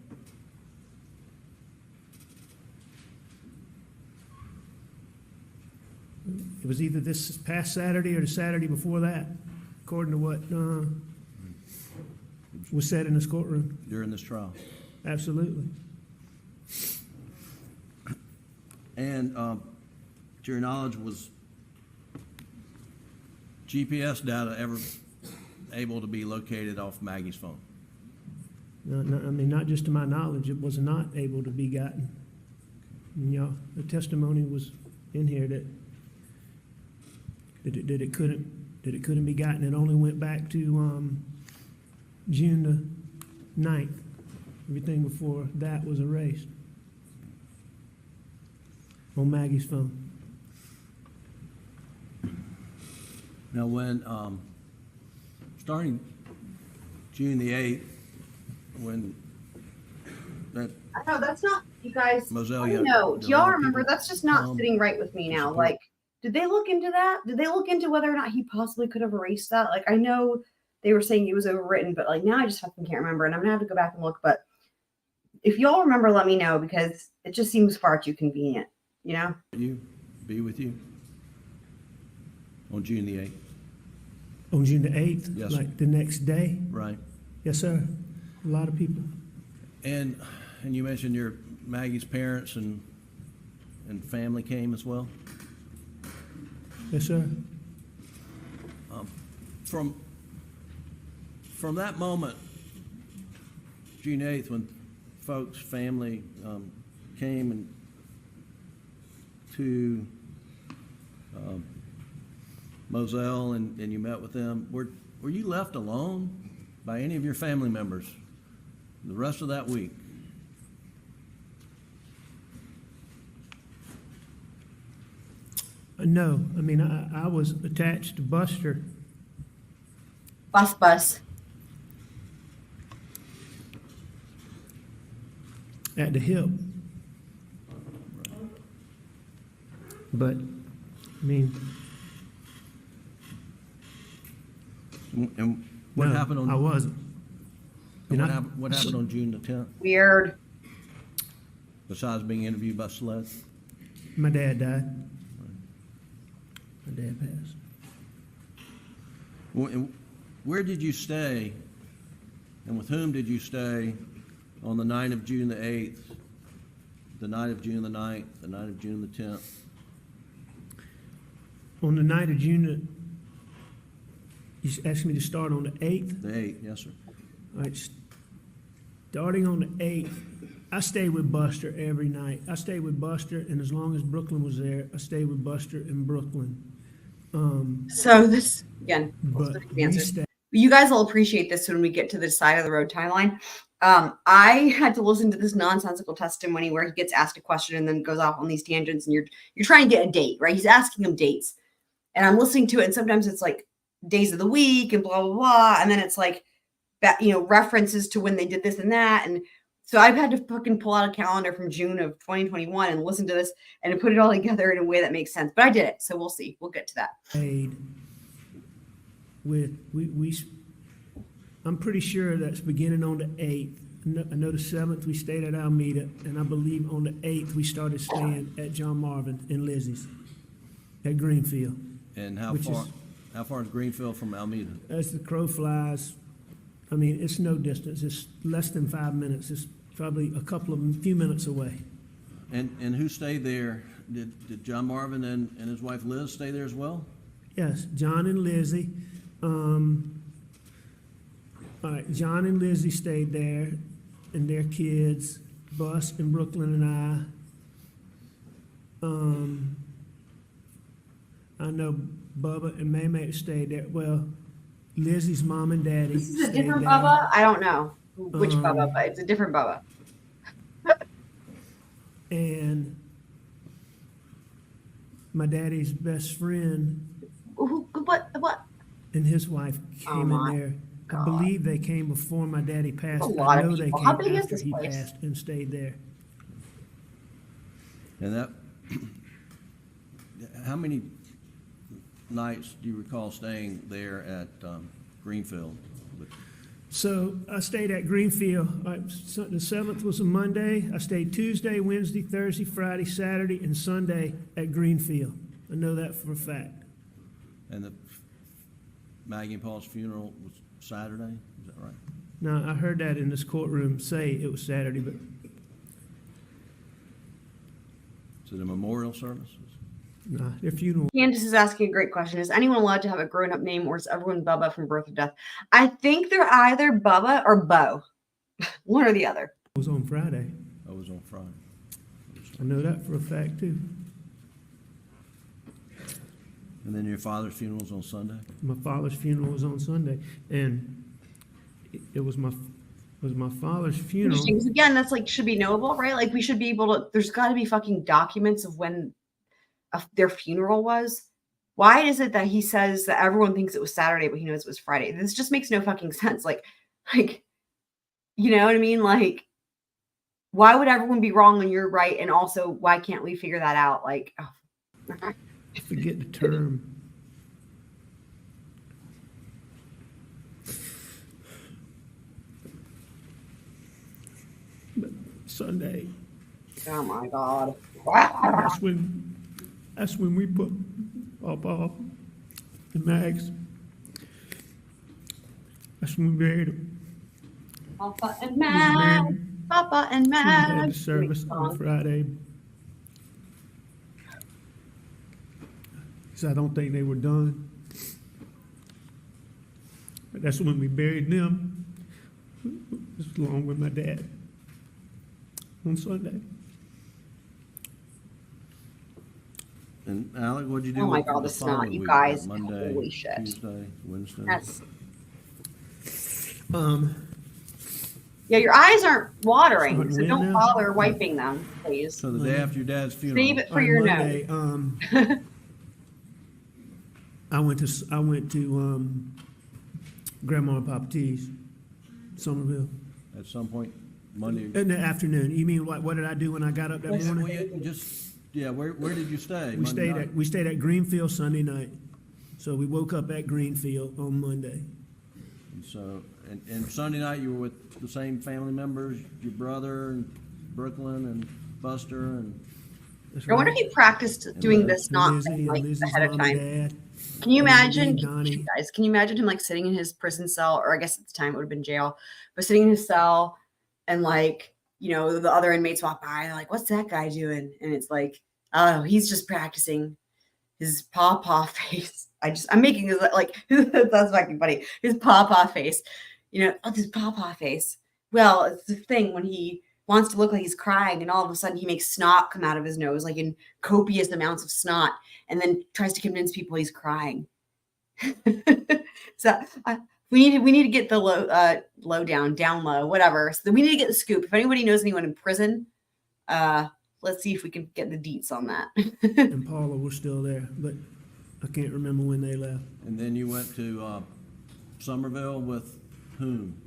It was either this past Saturday or the Saturday before that, according to what was said in this courtroom. During this trial. Absolutely. And to your knowledge, was GPS data ever able to be located off Maggie's phone? No, I mean, not just to my knowledge, it was not able to be gotten. And, you know, the testimony was in here that it couldn't be gotten. It only went back to June the 9th. Everything before that was erased on Maggie's phone. Now, when starting June the 8th, when that No, that's not, you guys. Moselle, I yeah, don't know. Do there are y'all other remember? people, That's just not sitting right with me now. support. Like, did they look into that? Did they look into whether or not he possibly could have erased that? Like, I know they were saying it was overwritten, but like now I just fucking can't remember, and I'm gonna have to go back and look. But if y'all remember, let me know because it just seems far too convenient. You know? you be with you on June the 8th, On June the 8th, Yes, like sir. the next day. right? Yes, sir. A lot of people. And you mentioned your Maggie's parents and family came as well. Yes, sir. From that moment, June 8th, when folks, family came and to Moselle and you met with them, were you left alone by any of your family members the rest of that week? No, I mean, I was attached to Buster. Bus. At the hip. But, I mean, And what no, happened on? I wasn't. and And what happened on June the 10th? Weird. Besides being interviewed by SLED? My dad died. My dad passed. And where did you stay And with whom did you stay on the night of June the 8th, the night of June the 9th, the night of June the 10th? On the night of June, you asked me to start on the 8th? The 8th, yes, sir. All right, starting on the 8th, I stayed with Buster every night. I stayed with Buster, and as long as Brooklyn was there, I stayed with Buster in Brooklyn. So this, again, But we answers. stayed. You guys will appreciate this when we get to the side of the road timeline. I had to listen to this nonsensical testimony where he gets asked a question and then goes off on these tangents, and you're trying to get a date, right? He's asking him dates, and I'm listening to it, and sometimes it's like days of the week and blah blah blah, and then it's like that, references to when they did this and that, and so I've had to fucking pull out a calendar from June of 2021 and listen to this and to put it all together in a way that makes sense. But I did it, so we'll see. We'll get to that. I'm pretty sure that's beginning on the 8th. I know the 7th we stayed at Alameda, and I believe on the 8th we started staying at John Marvin and Lizzie's at Greenfield. And how far is Greenfield from Alameda? As the crow flies, I mean, it's no distance. It's less than 5 minutes. It's probably a few minutes away. And who stayed there? Did John Marvin and his wife Liz stay there as well? Yes, John and Lizzie. All right, John and Lizzie stayed there, and their kids, Bus and Brooklyn and I know Bubba and May stayed there. Well, Lizzie's mom and daddy. This is a stayed different there. Bubba. I don't know which Bubba, but it's a different Bubba. And my daddy's best friend What? and his wife came my in there. God. I believe they came before my daddy passed. A lot I of know they people. came How big is after this he place? passed and stayed there. And that, how many nights do you recall staying there at Greenfield? So I stayed at Greenfield. The 7th was a Monday. I stayed Tuesday, Wednesday, Thursday, Friday, Saturday, and Sunday at Greenfield. I know that for a fact. And the Maggie and Paul's funeral was Saturday, is that right? Now, I heard that in this courtroom say it was Saturday, but So the memorial services? nah, their funeral. Candace is asking a great question. Is anyone allowed to have a grown-up name, or is everyone Bubba from birth or death? I think they're either Bubba or Bo. One or the other. Was on Friday. Oh, it was on Friday. I know that for a fact, too. And then your father's funeral was on Sunday? My father's funeral was on Sunday, and it was my father's funeral. Interesting. 'Cause again, that's like should be knowable, right? Like we should be able to. There's got to be fucking documents of when their funeral was. Why is it that he says that everyone thinks it was Saturday, but he knows it was Friday? This just makes no fucking sense. Like, you know what I mean? Like, why would everyone be wrong when you're right? And also, why can't we figure that out? Like, oh. I forget the term. But Sunday. Oh my God. That's when we put Paw Paw and Mags. That's when we buried him. Papa and Max. Papa and We had the Max. service on Friday. So I don't think they were done. But that's when we buried them, along with my dad, on Sunday. And Alec, what'd you do? Oh my with God, the this is not, following you week? guys. Monday, Holy shit. Tuesday, Wednesday? That's, yeah, your eyes aren't watering, Starting so when don't now? bother wiping them, please. So the day after your dad's funeral? Save it for On your Monday, nose. I went to Grandma and Papa T's, Somerville. At some point Monday? In the afternoon. You mean what did I do when I got up that Well, morning? where did you stay? We stayed at Greenfield Sunday night. So we woke up at Greenfield on Monday. And so, and Sunday night you were with the same family members, your brother and Brooklyn and Buster and? I wonder if you practiced doing this not Lizzie and like Lizzie's ahead of mom and time. dad. Can you imagine, Donnie. guys? Can you imagine him like sitting in his prison cell, or I guess at the time it would have been jail, but sitting in his cell, and like, you know, the other inmates walk by, and like, what's that guy doing? And it's like, oh, he's just practicing his Paw Paw face. I'm making this like that's fucking funny. His Paw Paw face, you know, oh, this Paw Paw face. Well, it's the thing when he wants to look like he's crying, and all of a sudden he makes snot come out of his nose, like in copious amounts of snot, and then tries to convince people he's crying. So we need to get the low down low, whatever. So we need to get the scoop. If anybody knows anyone in prison, let's see if we can get the deets on that. And Paula was still there, but I can't remember when they left. And then you went to Somerville with whom?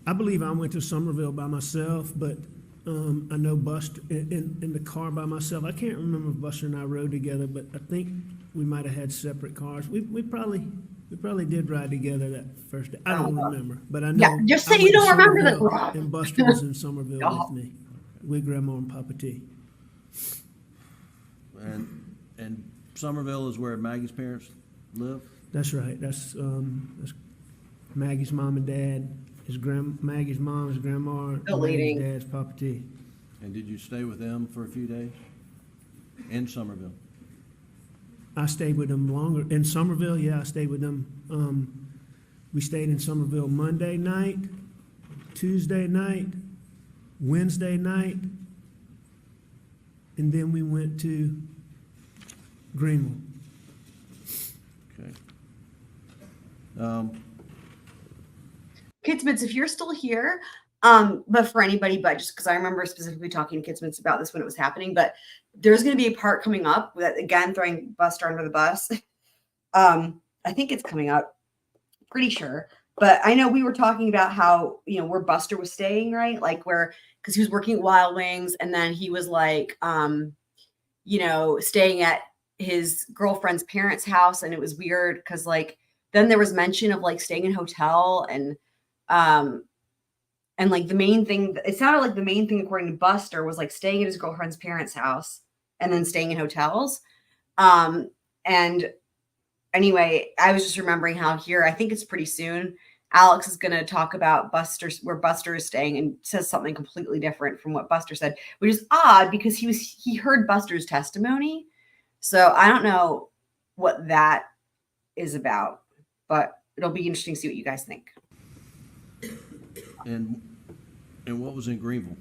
I believe I went to Somerville by myself, but I know Buster in the car by myself. I can't remember if Buster and I rode together, but I think we might have had separate cars. We probably did ride together that first day. I don't remember, but I know. Yeah, just say you don't remember that. And Buster was in Somerville with me, with Grandma and Papa T. And Somerville is where Maggie's parents live? That's right. That's Maggie's mom and dad. Maggie's mom is Grandma. Maggie's dad's Papa T. And did you stay with them for a few days in Somerville? I stayed with them longer. In Somerville, yeah, I stayed with them. We stayed in Somerville Monday night, Tuesday night, Wednesday night, and then we went to Greenville. Okay. Kidsmits, if you're still here, but for anybody, but just because I remember specifically talking to Kidsmits about this when it was happening, but there's going to be a part coming up that, again, throwing Buster under the bus. I think it's coming up, pretty sure. But I know we were talking about how, you know, where Buster was staying, right? Like because he was working at Wild Wings, and then he was like, you know, staying at his girlfriend's parents' house. And it was weird because like, then there was mention of like staying in a hotel and like the main thing, it sounded like the main thing according to Buster was like staying at his girlfriend's parents' house and then staying in hotels. And anyway, I was just remembering how here, I think it's pretty soon, Alex is going to talk about where Buster is staying, and says something completely different from what Buster said, which is odd because he heard Buster's testimony. So I don't know what that is about, but it'll be interesting to see what you guys think. And what was in Greenville?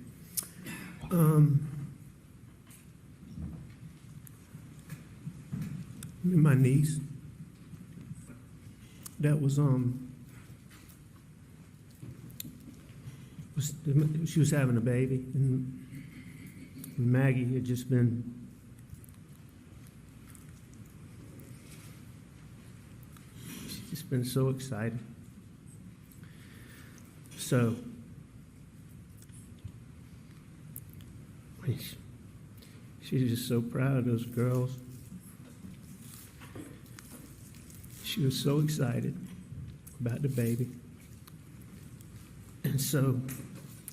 My niece. That was she was having a baby, and Maggie had just been so excited. So she was just so proud of those girls. She was so excited about the baby. And so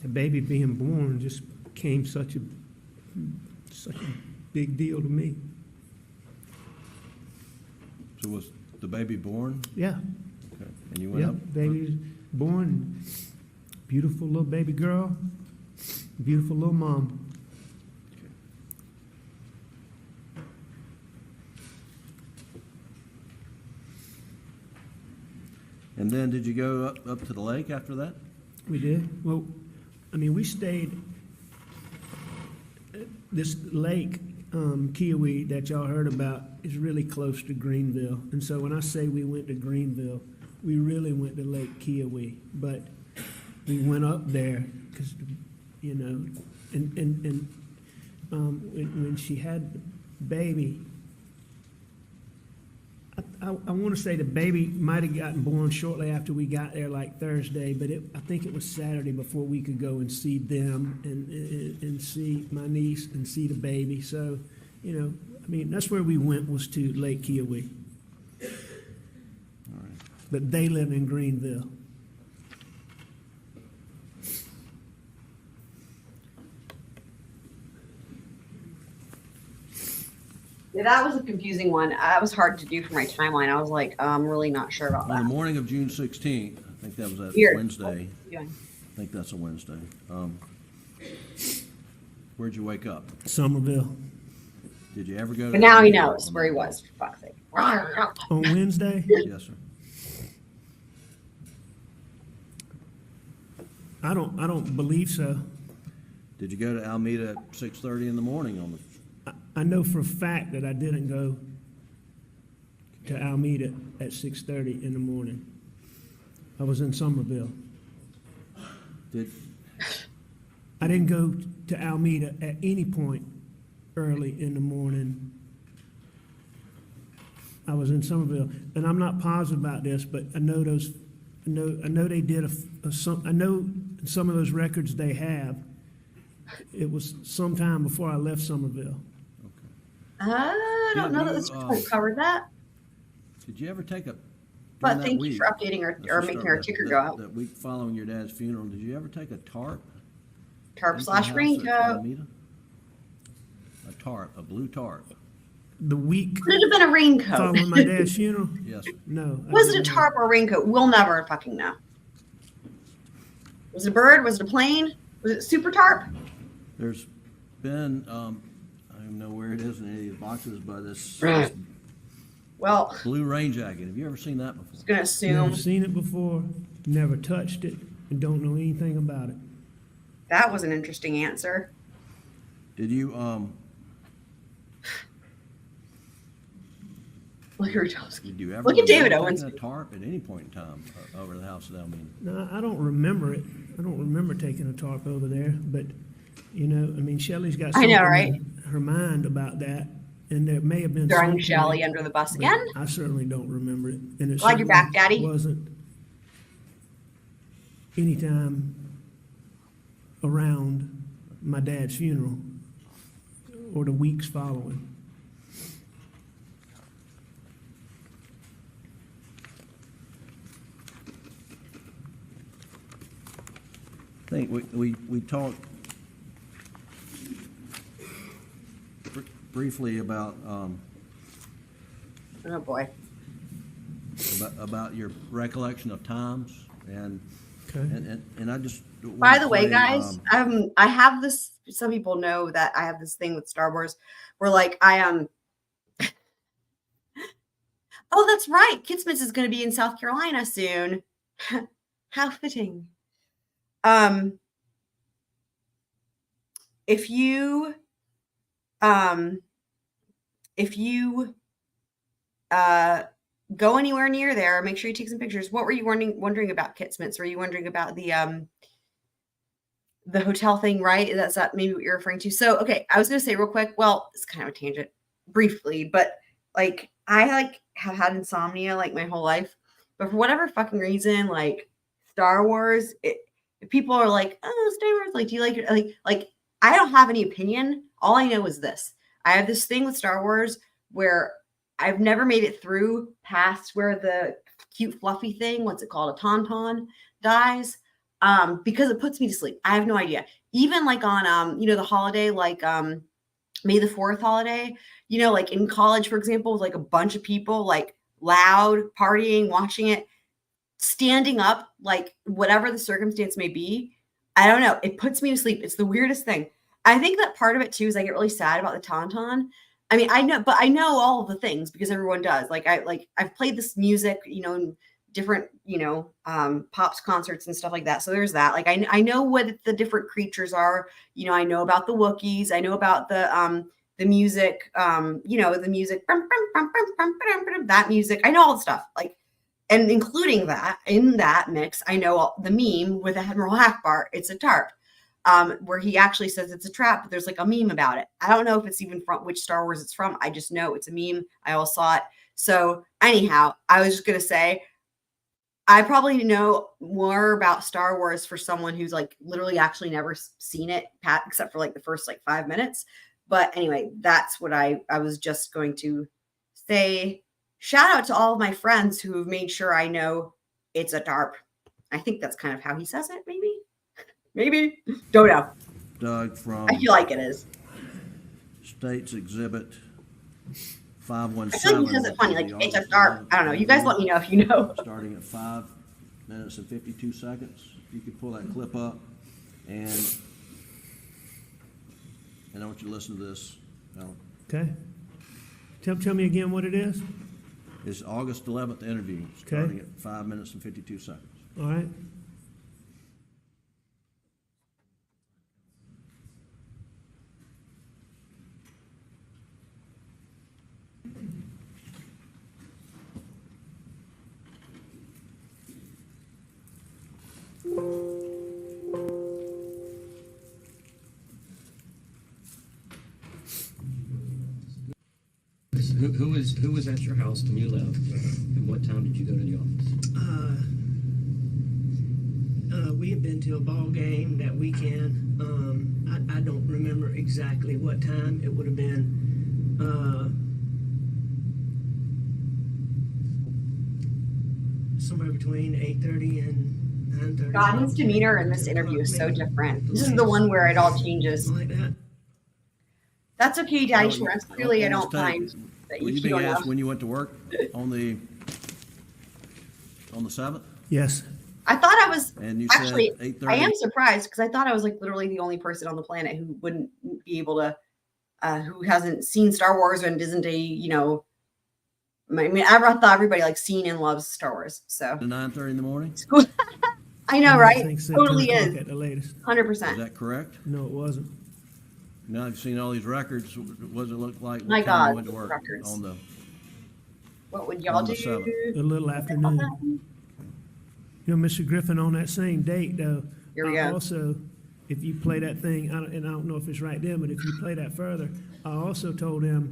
the baby being born just became such a big deal to me. So was the baby born? Yeah. Okay. And you went up? Baby born. Beautiful little baby girl. Beautiful little mom. And then did you go up to the lake after that? We did. Well, I mean, we stayed this lake, Kiowee, that y'all heard about, is really close to Greenville. And so when I say we went to Greenville, we really went to Lake Kiowee. But we went up there because, you know, and when she had the baby, I want to say the baby might have gotten born shortly after we got there, like Thursday, but I think it was Saturday before we could go and see them and see my niece and see the baby. So, you know, I mean, that's where we went, was to Lake Kiowee. All right. But they live in Greenville. Yeah, that was a confusing one. That was hard to do for my timeline. I was like, I'm really not sure about On the that. morning of June 16th, I think that was that Weird. Wednesday. Yeah. I think that's a Wednesday. Where'd you wake up? Somerville. Did you ever go to? But now he Alameda knows on where he that was, for fuck's sake. On Wednesday? day? Yes, sir. I don't believe so. Did you go to Alameda at 6:30 in the morning on the? I know for a fact that I didn't go to Alameda at 6:30 in the morning. I was in Somerville. I didn't go to Alameda at any point early in the morning. I was in Somerville, and I'm not positive about this, but I know those. I know they did I know some of those records they have. It was sometime before I left Somerville. I don't know that this report covered that. Did you ever take a? But during that thank you week, for updating or let's just making start our with ticker that- go out. That week following your dad's funeral, did you ever take a tarp? Tarp into slash the house at raincoat. Alameda? A tarp, a blue tarp. The week Could it have been a raincoat? following my dad's funeral? Yes. No. I Was it a didn't. tarp or a raincoat? We'll never fucking know. Was it a bird? Was it a plane? Was it super tarp? There's been, I don't know where it is in any of these boxes, but this Well, blue rain jacket. Have you ever seen that before? I was gonna assume Never seen it before, never touched it, and don't know anything about it. that was an interesting answer. Did you, Look at Rudowski. did you ever? Look at David remember Owens. taking a tarp at any point in time over the house at Alameda? No, I don't remember it. I don't remember taking a tarp over there, but, you know, I mean, Shelley's got I something know, right? in her mind about that, and there may have been Throwing something, Shelley under the bus but again. I certainly don't remember it. And it Glad you're back, certainly Daddy. wasn't anytime around my dad's funeral or the weeks following. I think we talked briefly about, Oh boy. about your recollection of times and Okay. and I just By wanna the way, say, guys, I have this. Some people know that I have this thing with Star Wars, where like I Oh, that's right. Kidsmith is going to be in South Carolina soon. How fitting. If you go anywhere near there, make sure you take some pictures. What were you wondering about Kidsmiths? Were you wondering about the hotel thing, right? That's that maybe what you're referring to. So, okay, I was going to say real quick. Well, it's kind of a tangent, briefly, but like I like have had insomnia like my whole life, but for whatever fucking reason, like Star Wars, if people are like, oh, Star Wars, like, do you like it? Like I don't have any opinion. All I know is this: I have this thing with Star Wars where I've never made it through past where the cute fluffy thing, what's it called, a tauntaun, dies, because it puts me to sleep. I have no idea. Even like on the holiday, like May the 4th holiday, like in college, for example, with like a bunch of people like loud partying, watching it, standing up, like whatever the circumstance may be. I don't know. It puts me to sleep. It's the weirdest thing. I think that part of it too is I get really sad about the tauntaun. I mean, I know all of the things because everyone does. I've played this music, in different, pops concerts and stuff like that. So there's that. Like I know what the different creatures are. I know about the Wookiees. I know about the music. The music. That music. I know all the stuff. Like, and including that in that mix, I know the meme with Admiral Akbar. It's a tarp. Where he actually says it's a trap, but there's like a meme about it. I don't know if it's even from which Star Wars it's from. I just know it's a meme. I all saw it. So anyhow, I was just going to say, I probably know more about Star Wars for someone who's like literally actually never seen it, except for like the first like 5 minutes. But anyway, that's what I was just going to say. Shout out to all of my friends who have made sure I know it's a tarp. I think that's kind of how he says it, maybe. Maybe. Don't know. Doug from I feel like it is. States Exhibit I feel like 517. he does it funny, like would be August HFR. I don't know. You guys let me know if you know. Starting at 5 minutes and 52 seconds. You could pull that clip up, and I want you to listen to this. Now, Okay. Tell me again what it is. it's August 11th interview, starting at 5 minutes and 52 seconds. All right. Who was at your house when you left, and what time did you go to the office? We had been to a ball game that weekend. I don't remember exactly what time. It would have been somewhere between 8:30 and 9:30. God, his demeanor in this interview is so different. This is the one where it all changes. Like that. That's okay, Daddy Schwartz. Clearly, I don't Almost mind that Were you you cheat being on asked us. when you went to work on the 7th? Yes. I thought I was And you said actually. 8:30? I am surprised because I thought I was like literally the only person on the planet who wouldn't be able to, who hasn't seen Star Wars and isn't a, you know. I mean, I thought everybody like seen and loves Star Wars. So To 9:30 in the morning? I know, right? think so, Totally 10 o'clock is. at the latest. 100%. Is that correct? No, it wasn't. Now I've seen all these records. What does it look like? My what time God, you went to work records. on the What would y'all on the do? 7th? A little afternoon. You know, Mr. Griffin, on that same date, though, Here we I go. also, if you play that thing, and I don't know if it's right then, but if you play that further, I also told him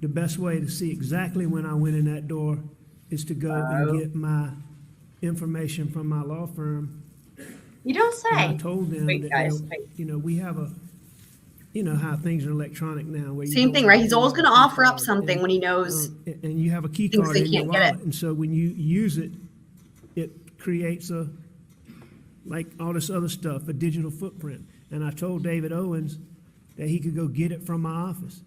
the best way to see exactly when I went in that door is to go and get my information from my law firm. You don't And I say. told them Wait, that, guys, you know, we have a, you know how things are electronic now. Where you Same go thing, in right? and He's you always have going a to key offer up card, something when he knows. and you have a key thinks card they in your can't get it. wallet, and so when you use it, it creates a, like all this other stuff, a digital footprint. And I told David Owens that he could go get it from my office.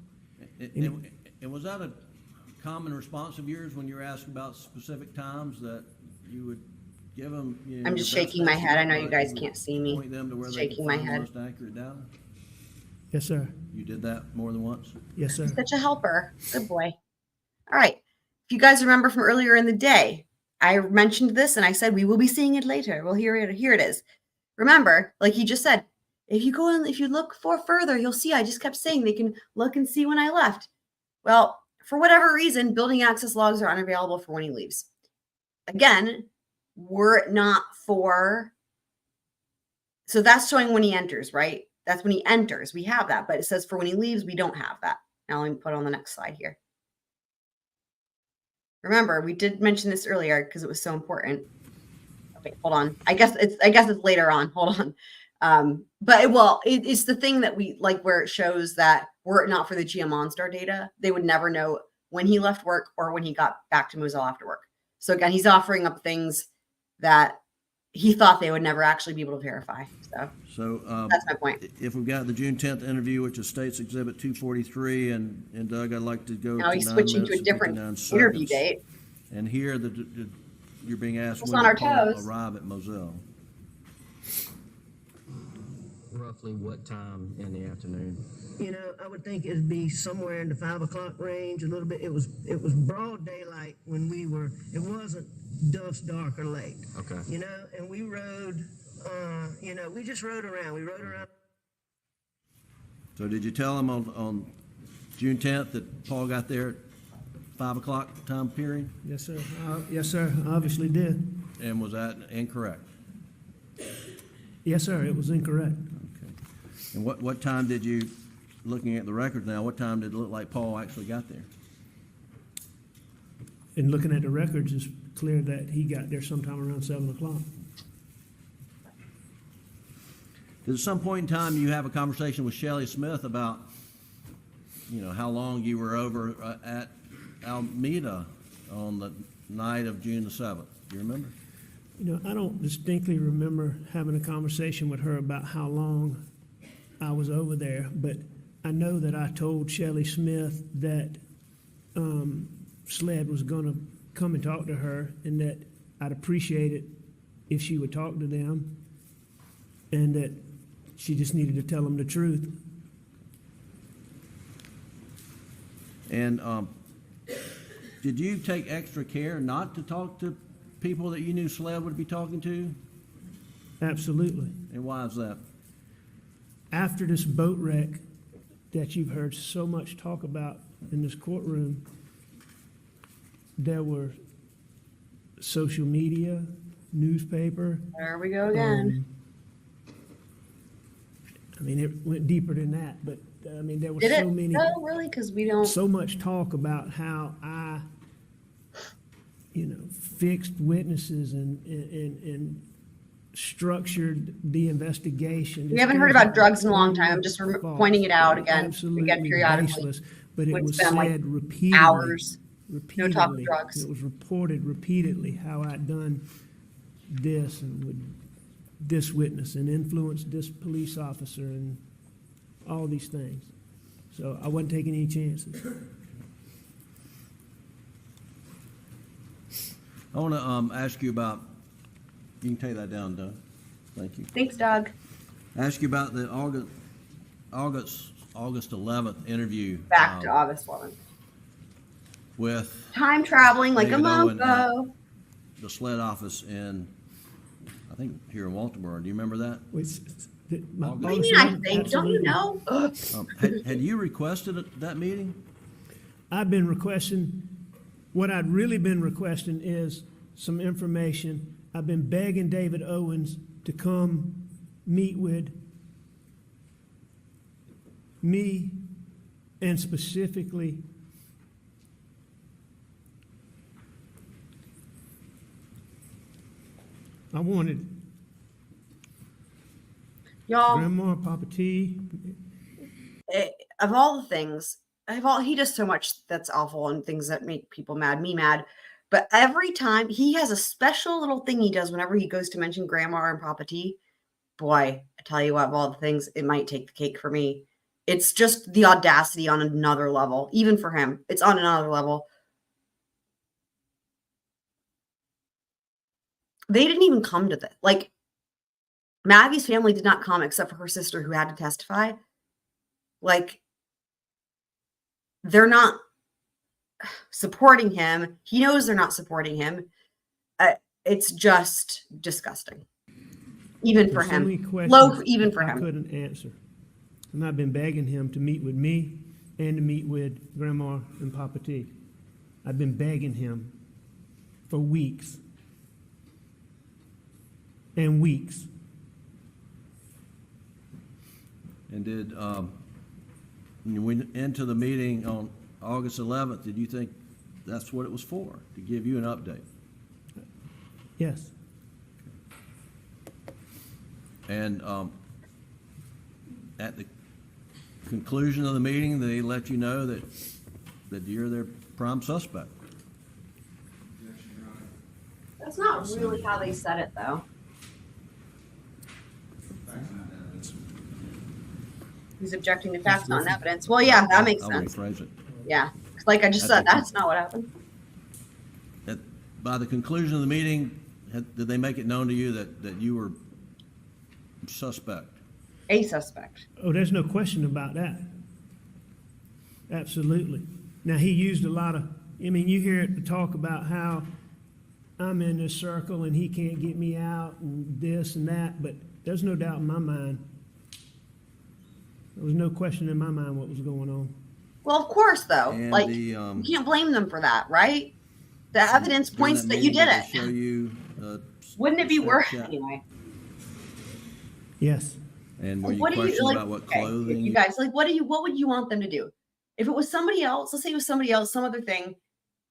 And was that a common response of yours when you were asked about specific times that you would give them? You know, I'm just your best shaking my head. I know estimate, you or guys would can't see me. Point them to where they Shaking could my find the head. most accurate data? Yes, sir. You did that more than once? Yes, sir. Such a helper. Good boy. All right. If you guys remember from earlier in the day, I mentioned this and I said we will be seeing it later. Well, here it is. Remember, like he just said, if you go in, if you look for further, you'll see I just kept saying they can look and see when I left. Well, for whatever reason, building access logs are unavailable for when he leaves. Again, were it not for, so that's showing when he enters, right? That's when he enters. We have that, but it says for when he leaves, we don't have that. Now let me put on the next slide here. Remember, we did mention this earlier because it was so important. Okay, hold on. I guess it's later on. Hold on. But it's the thing that we like where it shows that were it not for the GM OnStar data, they would never know when he left work or when he got back to Moselle after work. So again, he's offering up things that he thought they would never actually be able to verify. So that's my point. If we've got the June 10th interview, which is State's Exhibit 243, and Doug, I'd like to go Now to he's 9 switching to a minutes and different 59 seconds. interview date. And here, you're being asked It's when on our did Paul toes. arrive at Moselle. Roughly what time in the afternoon? You know, I would think it'd be somewhere in the 5 o'clock range, a little bit. It was broad daylight when we were. It wasn't dusk, dark, or late. Okay. You know, and we rode. You know, we just rode around. We rode around. So did you tell him on June 10th that Paul got there at 5 o'clock time period? Yes, sir. Yes, sir. I obviously did. And was that incorrect? Yes, sir. It was incorrect. Okay. And what time did you, looking at the record now, what time did it look like Paul actually got there? And looking at the records, it's clear that he got there sometime around 7 o'clock. Did at some point in time you have a conversation with Shelley Smith about, you know, how long you were over at Alameda on the night of June the 7th? Do you remember? You know, I don't distinctly remember having a conversation with her about how long I was over there, but I know that I told Shelley Smith that SLED was going to come and talk to her, and that I'd appreciate it if she would talk to them, and that she just needed to tell them the truth. And did you take extra care not to talk to people that you knew SLED would be talking to? Absolutely. And why is that? After this boat wreck that you've heard so much talk about in this courtroom, there were social media, newspaper. There we go again. I mean, it went deeper than that, but I mean, there were Did so it? many. No, really, because we don't. So much talk about how I, fixed witnesses and structured the investigation. We haven't heard about drugs in a long time. I'm just pointing it out again. Absolutely Again, periodically. baseless, but it Would was spend, said like, repeatedly. hours. No talk of repeatedly. drugs. It was reported repeatedly how I'd done this and with this witness and influenced this police officer and all these things. So I wasn't taking any chances. I want to ask you about, you can take that down, Doug. Thank you. Thanks, Doug. Ask you about the August 11th interview. Back to August 11th. With Time traveling like a David Owen at mongo. the SLED office in, I think, here in Walterboro. Do you remember that? What do you mean, I think? Don't you know? Had you requested that meeting? I've been requesting, what I'd really been requesting is some information. I've been begging David Owens to come meet with me and specifically I wanted Y'all, Grandma, Papa T. Of all the things, he does so much that's awful and things that make people mad, me mad. But every time he has a special little thing he does whenever he goes to mention Grandma and Papa T. Boy, I tell you what, of all the things, it might take the cake for me. It's just the audacity on another level. Even for him, it's on another level. They didn't even come to this. Like, Maggie's family did not come except for her sister who had to testify. Like, they're not supporting him. He knows they're not supporting him. It's just disgusting. Even for There's so many him. questions Low, even for I him. couldn't answer. And I've been begging him to meet with me and to meet with Grandma and Papa T. I've been begging him for weeks and weeks. And did, when you went into the meeting on August 11th, did you think that's what it was for, to give you an update? Yes. And at the conclusion of the meeting, they let you know that you're their prime suspect. That's not really how they said it, though. He's objecting to facts, not evidence. Well, yeah, that makes I'll sense. rephrase it. Yeah. Like I just said, that's not what happened. By the conclusion of the meeting, did they make it known to you that you were suspect? A suspect. Oh, there's no question about that. Absolutely. Now, he used a lot of, I mean, you hear it talk about how I'm in this circle and he can't get me out and this and that, but there's no doubt in my mind. There was no question in my mind what was going on. Well, of course, though. And like, the, you can't blame them for that, right? The evidence points that you did it. Show you, Wouldn't it be worth Snapchat. anyway? Yes. And were you What do you questioning like? about what Okay, clothing? you guys like? What would you want them to do? If it was somebody else, let's say it was somebody else, some other thing,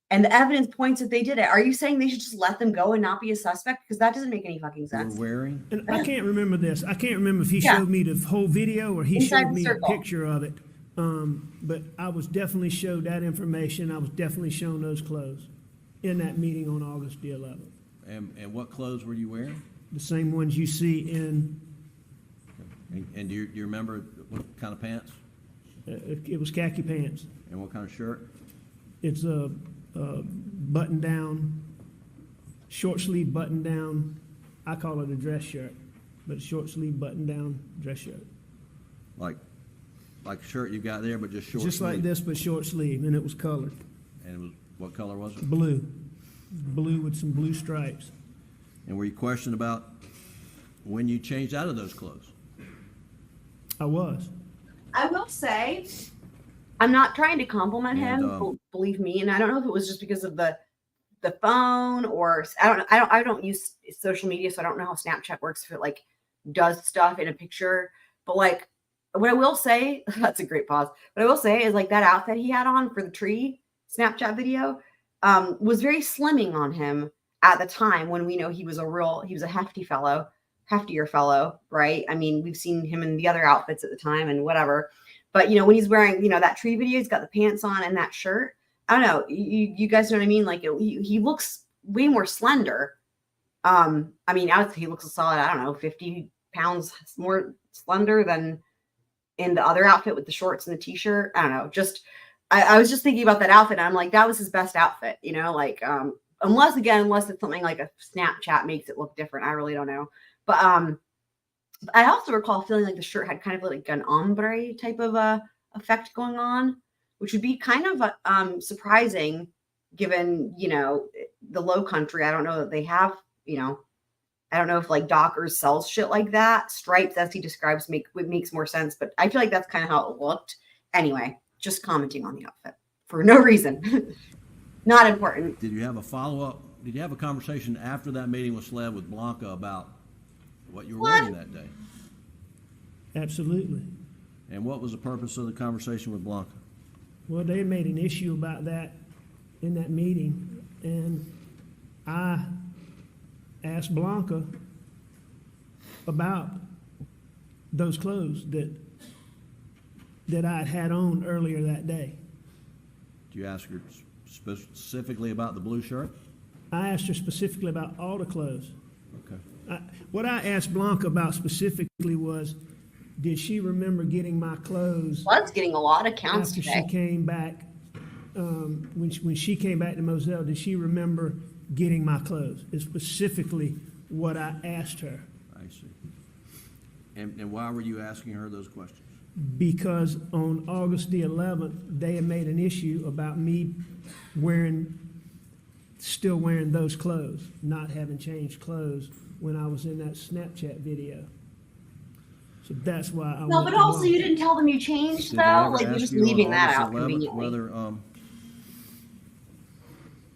and the evidence points that they did it. Are you saying they should just let them go and not be a suspect? Because that doesn't make any fucking sense. Were wearing? And I can't remember this. I can't remember if he Yeah. showed me the whole video or he Inside showed the me a circle. picture of it. But I was definitely showed that information. I was definitely shown those clothes in that meeting on August the 11th. And what clothes were you wearing? The same ones you see in, And do you remember what kind of pants it was khaki pants. and what kind of shirt? It's a button down, short sleeve button down. I call it a dress shirt, but a short sleeve button down dress shirt. Like a shirt you got there, but just short Just like sleeve. this, but short sleeve, and it was colored. And it was, what color was it? Blue. Blue with some blue stripes. And were you questioned about when you changed out of those clothes? I was. I will say, I'm not trying to compliment And, him. Believe me, and I don't know if it was just because of the phone or I don't use social media, so I don't know how Snapchat works if it like does stuff in a picture. But like, what I will say, that's a great pause. What I will say is like that outfit he had on for the tree Snapchat video was very slimming on him at the time when we know he was a heftier fellow, right? I mean, we've seen him in the other outfits at the time and whatever. But, you know, when he's wearing, you know, that tree video, he's got the pants on and that shirt. I don't know. You guys know what I mean? Like, he looks way more slender. I mean, he looks a solid, I don't know, 50 pounds more slender than in the other outfit with the shorts and the t-shirt. I don't know. Just, I was just thinking about that outfit. And I'm like, that was his best outfit, you know, like, unless it's something like a Snapchat makes it look different. I really don't know. But I also recall feeling like the shirt had kind of like an ombre type of effect going on, which would be kind of surprising given, you know, the Low Country. I don't know that they have, you know, I don't know if like Dockers sells shit like that. Stripes, as he describes, makes more sense. But I feel like that's kind of how it looked. Anyway, just commenting on the outfit for no reason. Not important. Did you have a follow-up? Did you have a conversation after that meeting with SLED with Blanca about what you were wearing that day? Absolutely. And what was the purpose of the conversation with Blanca? Well, they made an issue about that in that meeting, and I asked Blanca about those clothes that I had on earlier that day. Did you ask her specifically about the blue shirt? I asked her specifically about all the clothes. Okay. What I asked Blanca about specifically was, did she remember getting my clothes? Blood's getting a lot of counts after today. she came back, when she came back to Moselle, did she remember getting my clothes? Is specifically what I asked her. I see. And why were you asking her those questions? Because on August the 11th, they had made an issue about me still wearing those clothes, not having changed clothes when I was in that Snapchat video. So that's why I No, but also you didn't tell them you changed though. Like you're just leaving that out conveniently.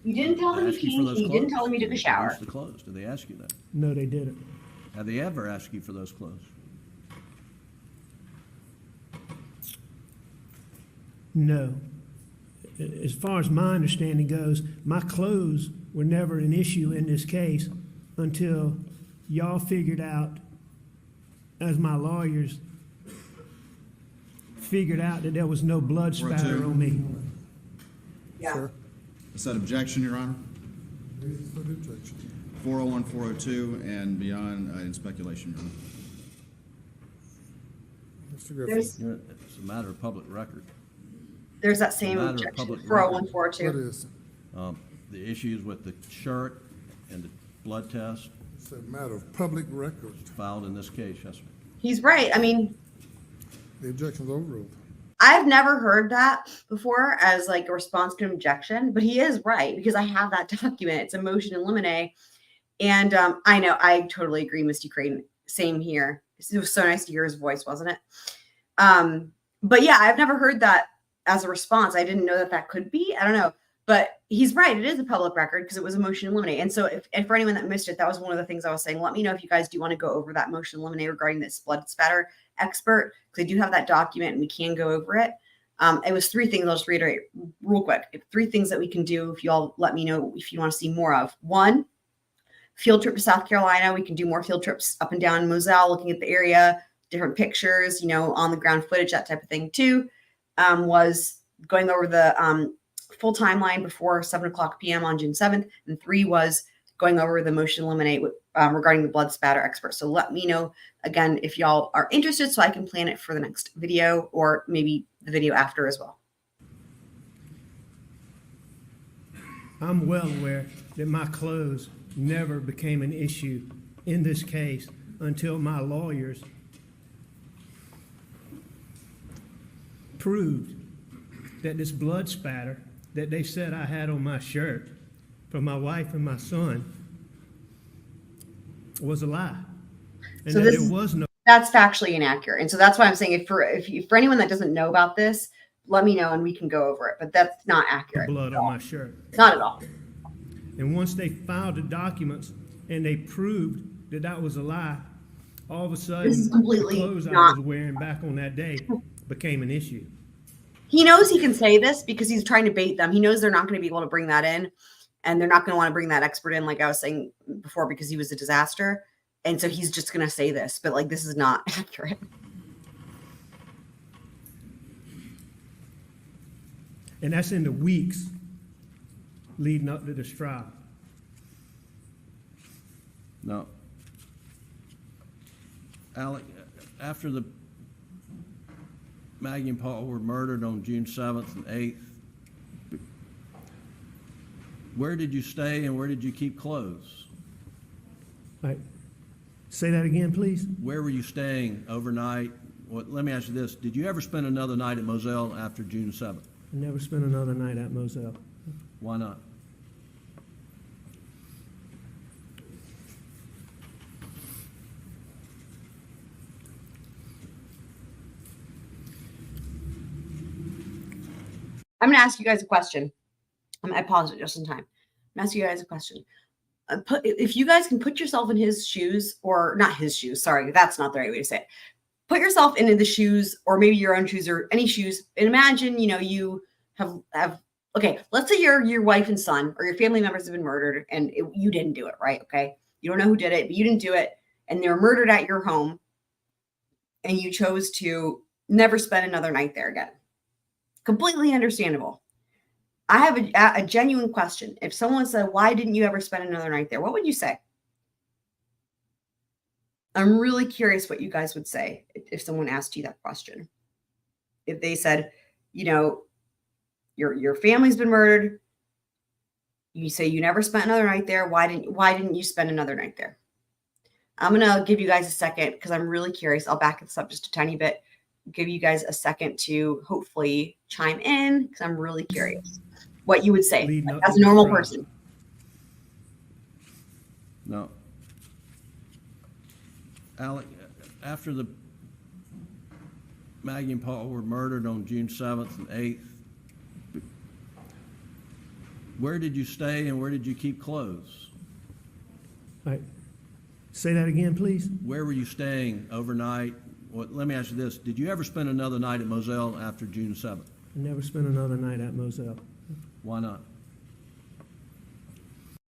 You didn't tell them you changed. You didn't tell them you took a shower. The clothes. Did they ask you that? No, they didn't. Have they ever asked you for those clothes? No. As far as my understanding goes, my clothes were never an issue in this case until y'all figured out, as my lawyers figured out, that there was no blood spatter on me. Yeah. Sir? Is that objection, Your Honor? Reasons for the objection. 401, 402, and beyond in speculation, Your Honor. Mr. Griffin. It's a matter of public record. There's that same matter of objection, public 401, What 402. is? The issues with the shirt and the blood test It's a matter of public record. filed in this case, yes, ma'am. He's right. I mean, The objection's overruled. I've never heard that before as like a response to an objection, but he is right because I have that document. It's a motion in limine. And I know, I totally agree, Misty Creighton. Same here. It was so nice to hear his voice, wasn't it? But yeah, I've never heard that as a response. I didn't know that could be. I don't know. But he's right. It is a public record because it was a motion in limine. And so and for anyone that missed it, that was one of the things I was saying. Let me know if you guys do want to go over that motion in limine regarding this blood spatter expert, because I do have that document and we can go over it. It was 3 things. I'll just reiterate real quick. 3 things that we can do if you all let me know if you want to see more of. 1, field trip to South Carolina. We can do more field trips up and down Moselle, looking at the area, different pictures, you know, on the ground footage, that type of thing. 2 was going over the full timeline before 7:00 p.m. on June 7th. And 3 was going over the motion eliminate regarding the blood spatter expert. So let me know again if y'all are interested so I can plan it for the next video or maybe the video after as well. I'm well aware that my clothes never became an issue in this case until my lawyers proved that this blood spatter that they said I had on my shirt from my wife and my son was a lie. And So that this- there was no That's factually inaccurate. And so that's why I'm saying if for anyone that doesn't know about this, let me know and we can go over it. But that's not accurate. blood on my shirt. Not at all. And once they filed the documents and they proved that that was a lie, all of a sudden, This is completely the clothes I not- was wearing back on that day became an issue. He knows he can say this because he's trying to bait them. He knows they're not going to be able to bring that in, and they're not going to want to bring that expert in, like I was saying before, because he was a disaster. And so he's just going to say this, but like this is not accurate. And that's in the weeks leading up to this trial. No. Alex, after the Maggie and Paul were murdered on June 7th and 8th, where did you stay and where did you keep clothes? Right. Say that again, please. Where were you staying overnight? Well, let me ask you this. Did you ever spend another night at Moselle after June 7th? I never spent another night at Moselle. Why not? I'm going to ask you guys a question. I paused it just in time. I'm going to ask you guys a question. If you guys can put yourself in his shoes, or not his shoes, sorry, that's not the right way to say it. Put yourself into the shoes, or maybe your own shoes, or any shoes, and imagine, you have okay, let's say your wife and son or your family members have been murdered and you didn't do it, right? Okay. You don't know who did it, but you didn't do it, and they were murdered at your home, and you chose to never spend another night there again. Completely understandable. I have a genuine question. If someone said, why didn't you ever spend another night there? What would you say? I'm really curious what you guys would say if someone asked you that question. If they said, your family's been murdered, you say you never spent another night there. Why didn't you spend another night there? I'm going to give you guys a second because I'm really curious. I'll back this up just a tiny bit. Give you guys a second to hopefully chime in because I'm really curious what you would say as a normal person. No. Alex, after the Maggie and Paul were murdered on June 7th and 8th, where did you stay and where did you keep clothes? Right. Say that again, please. Where were you staying overnight? Well, let me ask you this. Did you ever spend another night at Moselle after June 7th? I never spent another night at Moselle. Why not?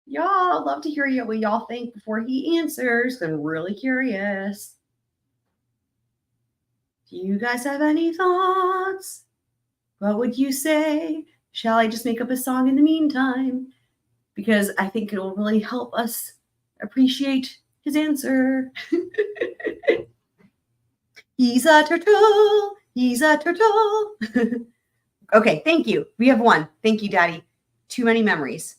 Y'all, I'd love to hear what y'all think before he answers. I'm really curious. Do you guys have any thoughts? What would you say? Shall I just make up a song in the meantime? Because I think it will really help us appreciate his answer. He's a turtle. He's a turtle. Okay, thank you. We have one. Thank you, Daddy. Too many memories.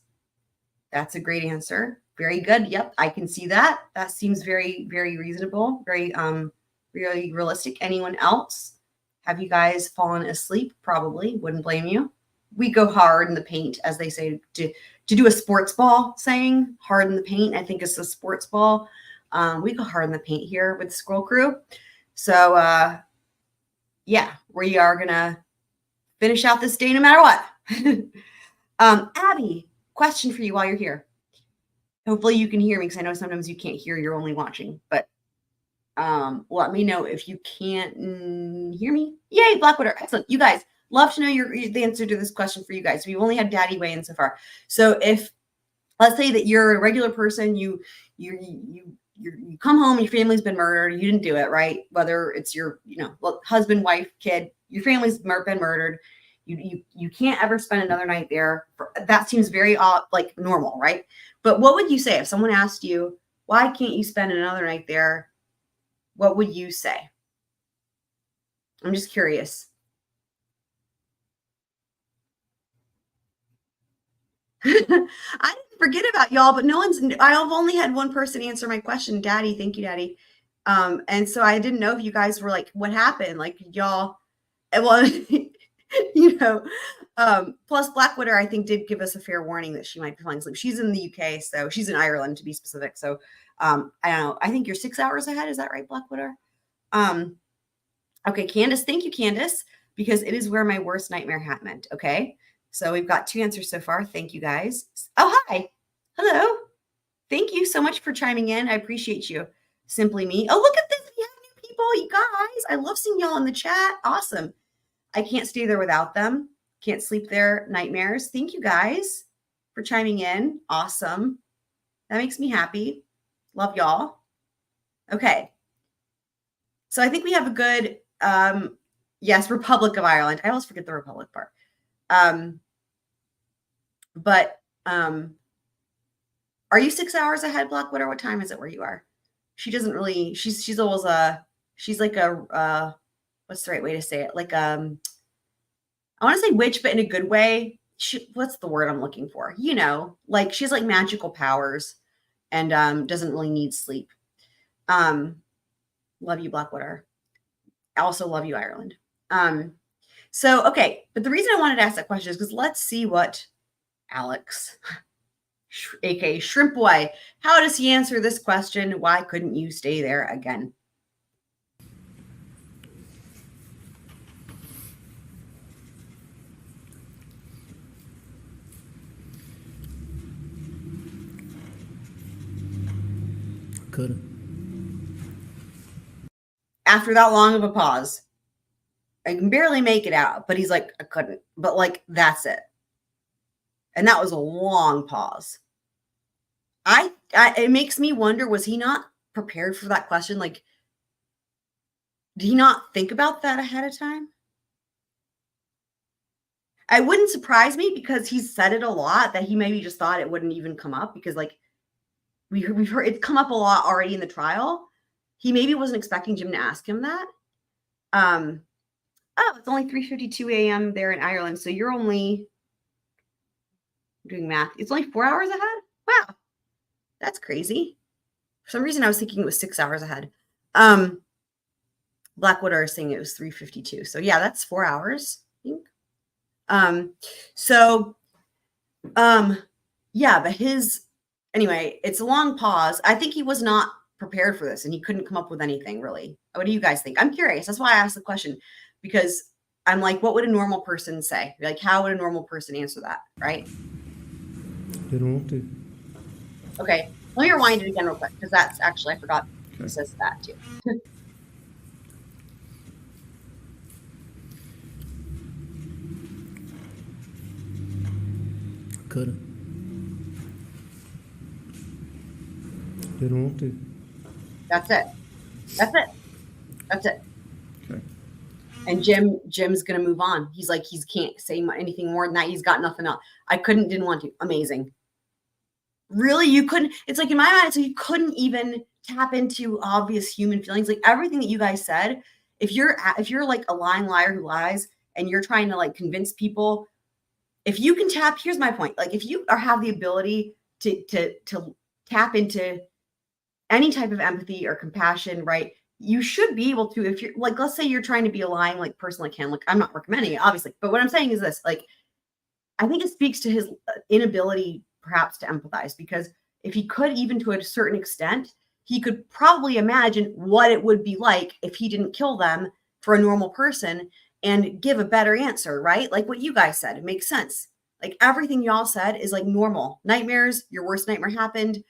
That's a great answer. Very good. Yep, I can see that. That seems very, very reasonable. Very, really realistic. Anyone else? Have you guys fallen asleep? Probably. Wouldn't blame you. We go hard in the paint, as they say, to do a sports ball saying. Hard in the paint. I think it's a sports ball. We go hard in the paint here with the Squirrel Crew. So, yeah, we are going to finish out this day no matter what. Abby, question for you while you're here. Hopefully you can hear me because I know sometimes you can't hear, you're only watching. But let me know if you can't hear me. Yay, Blackwater. Excellent. You guys, love to know the answer to this question for you guys. We've only had Daddy weigh in so far. So if, let's say that you're a regular person, you come home and your family's been murdered. You didn't do it, right? Whether it's your, husband, wife, kid, your family's been murdered. You can't ever spend another night there. That seems very like normal, right? But what would you say if someone asked you, why can't you spend another night there? What would you say? I'm just curious. I didn't forget about y'all, but I've only had one person answer my question. Daddy, thank you, Daddy. And so I didn't know if you guys were like, what happened? Like y'all, well, plus Blackwater, I think, did give us a fair warning that she might be falling asleep. She's in the UK, so she's in Ireland to be specific. So I don't know. I think you're 6 hours ahead. Is that right, Blackwater? Okay, Candace, thank you, Candace, because it is where my worst nightmare happened. Okay. So we've got 2 answers so far. Thank you guys. Oh, hi. Hello. Thank you so much for chiming in. I appreciate you. Simply Me. Oh, look at this. We have new people, you guys. I love seeing y'all in the chat. Awesome. I can't stay there without them. Can't sleep there. Nightmares. Thank you guys for chiming in. Awesome. That makes me happy. Love y'all. Okay. So I think we have a good, yes, Republic of Ireland. I always forget the Republic part. Are you 6 hours ahead, Blackwater? What time is it where you are? She doesn't really, she's always she's like a, what's the right way to say it? Like, I want to say witch, but in a good way. What's the word I'm looking for? You know, like she's like magical powers and, doesn't really need sleep. Love you, Blackwater. I also love you, Ireland. So, okay. But the reason I wanted to ask that question is because let's see what Alex, aka Shrimp Boy, how does he answer this question? Why couldn't you stay there again? Couldn't. After that long of a pause, I can barely make it out, but he's like, I couldn't. But like, that's it. And that was a long pause. It makes me wonder, was he not prepared for that question? Like, did he not think about that ahead of time? It wouldn't surprise me because he's said it a lot that he maybe just thought it wouldn't even come up because like we've heard it's come up a lot already in the trial. He maybe wasn't expecting Jim to ask him that. Oh, it's only 3:52 a.m. there in Ireland. So you're only doing math. It's only 4 hours ahead. Wow. That's crazy. For some reason, I was thinking it was 6 hours ahead. Blackwater is saying it was 3:52. So yeah, that's 4 hours, I think. Yeah, but anyway, it's a long pause. I think he was not prepared for this and he couldn't come up with anything really. What do you guys think? I'm curious. That's why I asked the question, because I'm like, what would a normal person say? Like, how would a normal person answer that? Right? Didn't want to. Okay. Let me rewind it again real quick because that's actually, I forgot it says that too. Couldn't. Didn't want to. That's it. That's it. That's it. Okay. And Jim's gonna move on. He's like, he can't say anything more than that. He's got nothing else. Didn't want to. Amazing. Really, you couldn't. It's like in my mind, so you couldn't even tap into obvious human feelings. Like everything that you guys said. If you're like a lying liar who lies and you're trying to like convince people, if you can tap. Here's my point. Like if you have the ability to tap into any type of empathy or compassion, right? You should be able to, if you're like, let's say you're trying to be a lying like person like him, like I'm not recommending it, obviously, but what I'm saying is this, like, I think it speaks to his inability perhaps to empathize, because if he could, even to a certain extent, he could probably imagine what it would be like if he didn't kill them for a normal person and give a better answer, right? Like what you guys said, it makes sense. Like everything y'all said is like normal. Nightmares, your worst nightmare happened,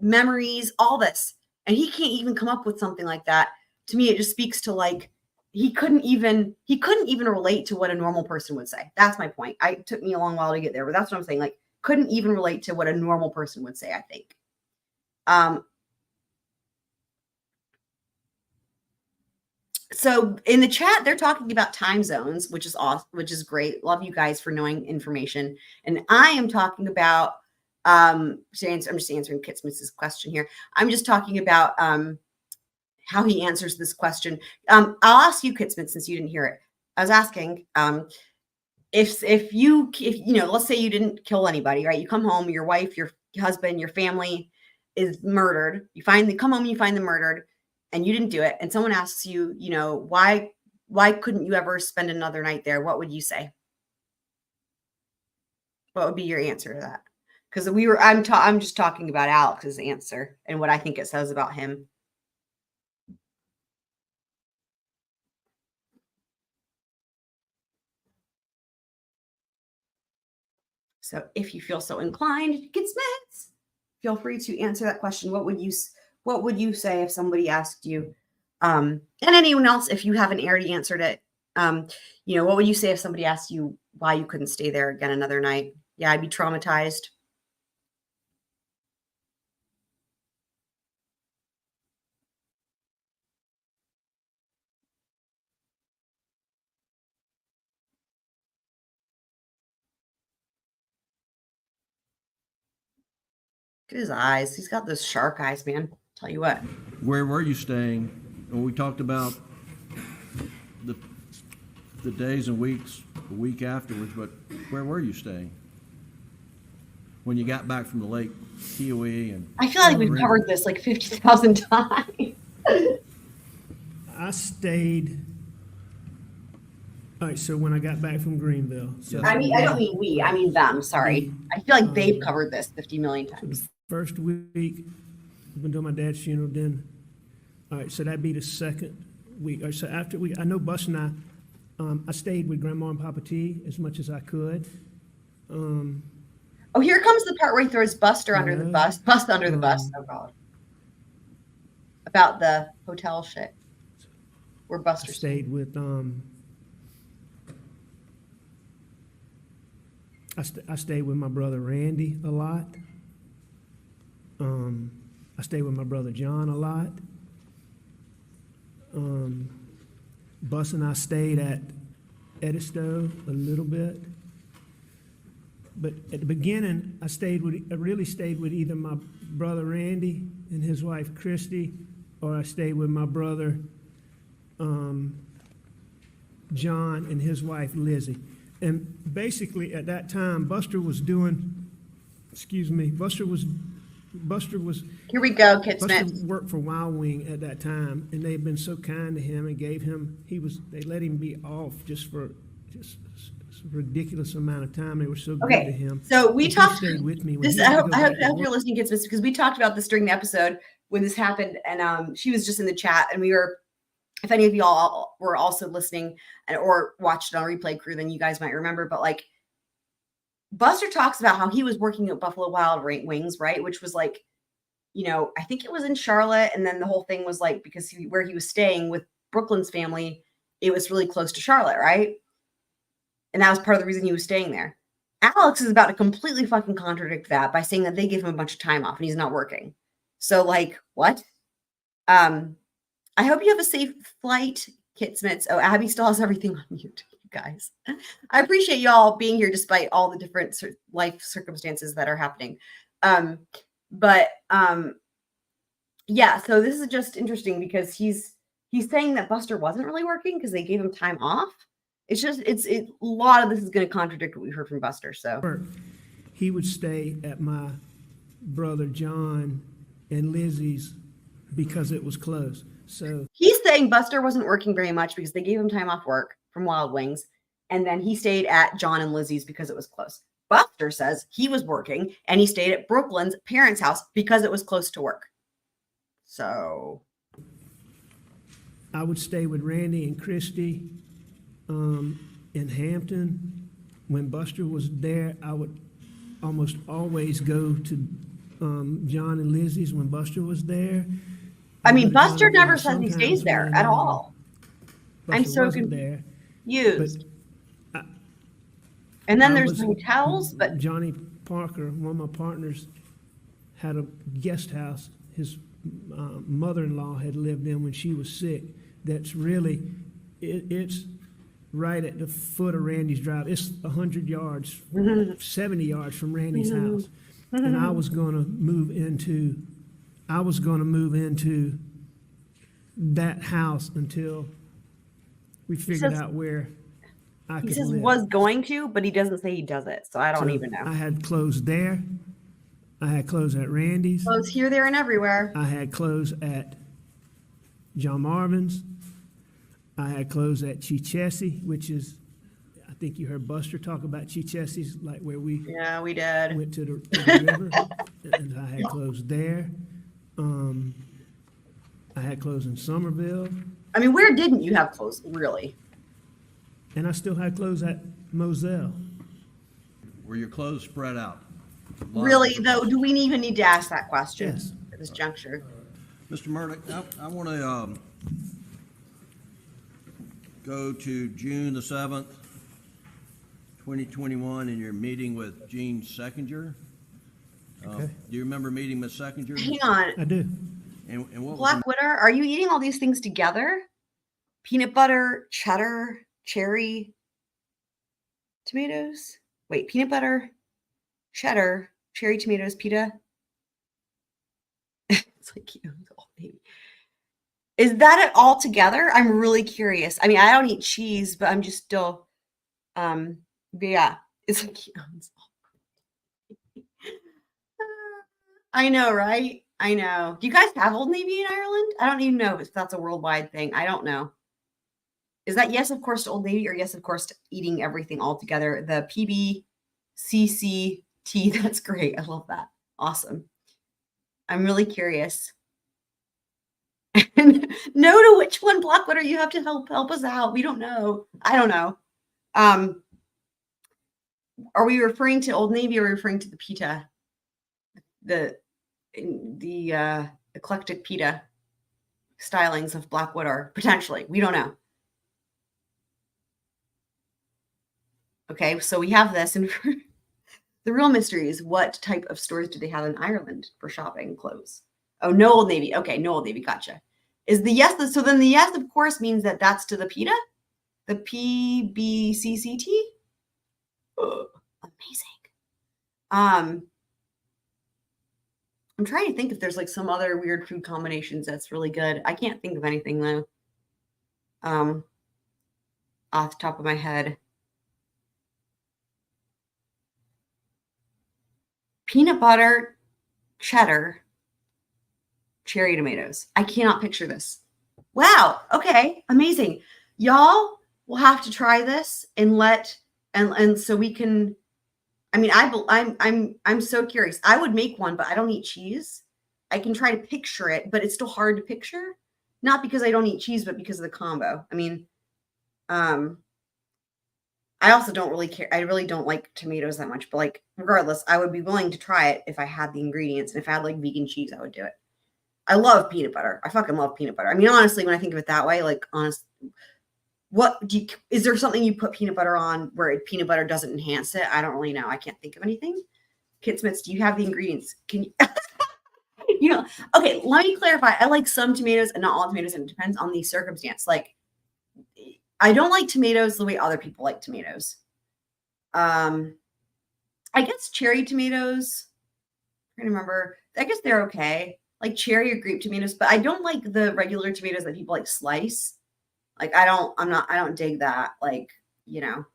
memories, all this. And he can't even come up with something like that. To me, it just speaks to like, he couldn't even relate to what a normal person would say. That's my point. It took me a long while to get there, but that's what I'm saying. Like, couldn't even relate to what a normal person would say, I think. So in the chat, they're talking about time zones, which is awesome, which is great. Love you guys for knowing information. And I am talking about, I'm just answering Kit Smith's question here. I'm just talking about how he answers this question. I'll ask you, Kit Smith, since you didn't hear it. I was asking, if you know, let's say you didn't kill anybody, right? You come home, your wife, your husband, your family is murdered. You come home and you find them murdered, and you didn't do it. And someone asks you, you know, why couldn't you ever spend another night there? What would you say? What would be your answer to that? Because I'm just talking about Alex's answer and what I think it says about him. So if you feel so inclined, Kitsmits, feel free to answer that question. What would you say if somebody asked you, and anyone else, if you haven't already answered it, you know, what would you say if somebody asked you why you couldn't stay there again another night? Yeah, I'd be traumatized. Look at his eyes. He's got those shark eyes, man. Tell you what. Where were you staying? When we talked about the days and weeks, the week afterwards, but where were you staying when you got back from the lake, Kiowee? And I feel like we've covered this like 50,000 times. I stayed. All right, so when I got back from Greenville. So I don't mean we, I mean them. Sorry. I feel like they've covered this 50 million times. So the first week, I've been doing my dad's funeral. Then, all right, so that'd be the second week. All right, so after I know Bus and I stayed with Grandma and Papa T as much as I could. Oh, here comes the part where he throws Buster under the bus. Bust under the bus. Oh, God. About the hotel shit. Where Buster stayed with, I stayed with my brother Randy a lot. I stayed with my brother John a lot. Bus and I stayed at Edisto a little bit. But at the beginning, I really stayed with either my brother Randy and his wife Christy, or I stayed with my brother John and his wife Lizzie. And basically at that time, Buster was here we go, Kit Smith. Buster worked for Wild Wing at that time, and they had been so kind to him and they let him be off just a ridiculous amount of time. They were so good to him. So we talked. Stayed with me. I hope you're listening, Kit Smith, because we talked about this during the episode when this happened, and she was just in the chat, and we were. If any of y'all were also listening or watched it on Replay Crew, then you guys might remember. But like, Buster talks about how he was working at Buffalo Wild Wings, right? Which was like, you know, I think it was in Charlotte. And then the whole thing was like, because where he was staying with Brooklyn's family, it was really close to Charlotte, right? And that was part of the reason he was staying there. Alex is about to completely fucking contradict that by saying that they gave him a bunch of time off and he's not working. So like, what? I hope you have a safe flight, Kit Smits. Oh, Abby still has everything on mute, you guys. I appreciate y'all being here despite all the different life circumstances that are happening. Yeah, so this is just interesting because he's saying that Buster wasn't really working because they gave him time off. It's a lot of this is going to contradict what we heard from Buster. So he would stay at my brother John and Lizzie's because it was close. So he's saying Buster wasn't working very much because they gave him time off work from Wild Wings. And then he stayed at John and Lizzie's because it was close. Buster says he was working and he stayed at Brooklyn's parents' house because it was close to work. So I would stay with Randy and Christy in Hampton. When Buster was there, I would almost always go to John and Lizzie's when Buster was there. I mean, Buster never says he stays there at all. I'm so confused. And then there's the hotels, but Johnny Parker, one of my partners, had a guest house his mother-in-law had lived in when she was sick. That's really, it's right at the foot of Randy's drive. It's 100 yards, 70 yards from Randy's house. And I was going to move into that house until we figured out where I He could says live. was going to, but he doesn't say he does it. So I don't So even know. I had clothes there. I had clothes at Randy's. Clothes here, there, and everywhere. I had clothes at John Marvin's. I had clothes at Chichesi, which is, I think you heard Buster talk about Chichesi's, like where we Yeah, we did. went to the river. And I had clothes there. I had clothes in Somerville. I mean, where didn't you have clothes, really? And I still had clothes at Moselle. Were your clothes spread out? Really, though, do we even need to ask that question Yes. at this juncture? Mr. Murdaugh, I want to go to June the 7th, 2021, in your meeting with Gene Seckinger. Okay. Do you remember meeting Ms. Seckinger? Hang on. I do. And what was Black Widow, are you eating all these things together? Peanut butter, cheddar, cherry, tomatoes? Wait, peanut butter, cheddar, cherry, tomatoes, pita? It's like, oh, baby. Is that it all together? I'm really curious. I mean, I don't eat cheese, but I'm just still, but yeah, it's like, I know, right? I know. Do you guys have Old Navy in Ireland? I don't even know if that's a worldwide thing. I don't know. Is that yes, of course, to Old Navy, or yes, of course, to eating everything all together? The PBCCT. That's great. I love that. Awesome. I'm really curious. No to which one, Black Widow, you have to help us out. We don't know. I don't know. Are we referring to Old Navy or referring to the pita? The eclectic pita stylings of Black Widow, potentially. We don't know. Okay, so we have this, and the real mystery is what type of stores do they have in Ireland for shopping clothes? Oh, no Old Navy. Okay, no Old Navy. Gotcha. Is the yes? So then the yes, of course, means that that's to the PETA, the PBCCT. Oh, amazing. I'm trying to think if there's like some other weird food combinations that's really good. I can't think of anything though. Off the top of my head. Peanut butter, cheddar, cherry tomatoes. I cannot picture this. Wow. Okay. Amazing. Y'all will have to try this and and so we can. I mean, I'm so curious. I would make one, but I don't eat cheese. I can try to picture it, but it's still hard to picture. Not because I don't eat cheese, but because of the combo. I mean, I also don't really care. I really don't like tomatoes that much, but like, regardless, I would be willing to try it if I had the ingredients. And if I had like vegan cheese, I would do it. I love peanut butter. I fucking love peanut butter. I mean, honestly, when I think of it that way, like, is there something you put peanut butter on where peanut butter doesn't enhance it? I don't really know. I can't think of anything. Kit Smiths, do you have the ingredients? Can you, okay, let me clarify. I like some tomatoes and not all tomatoes, and it depends on the circumstance. Like, I don't like tomatoes the way other people like tomatoes. I guess cherry tomatoes, I'm trying to remember. I guess they're okay. Like cherry or grape tomatoes, but I don't like the regular tomatoes that people like slice. Like I don't dig that. Like, you know.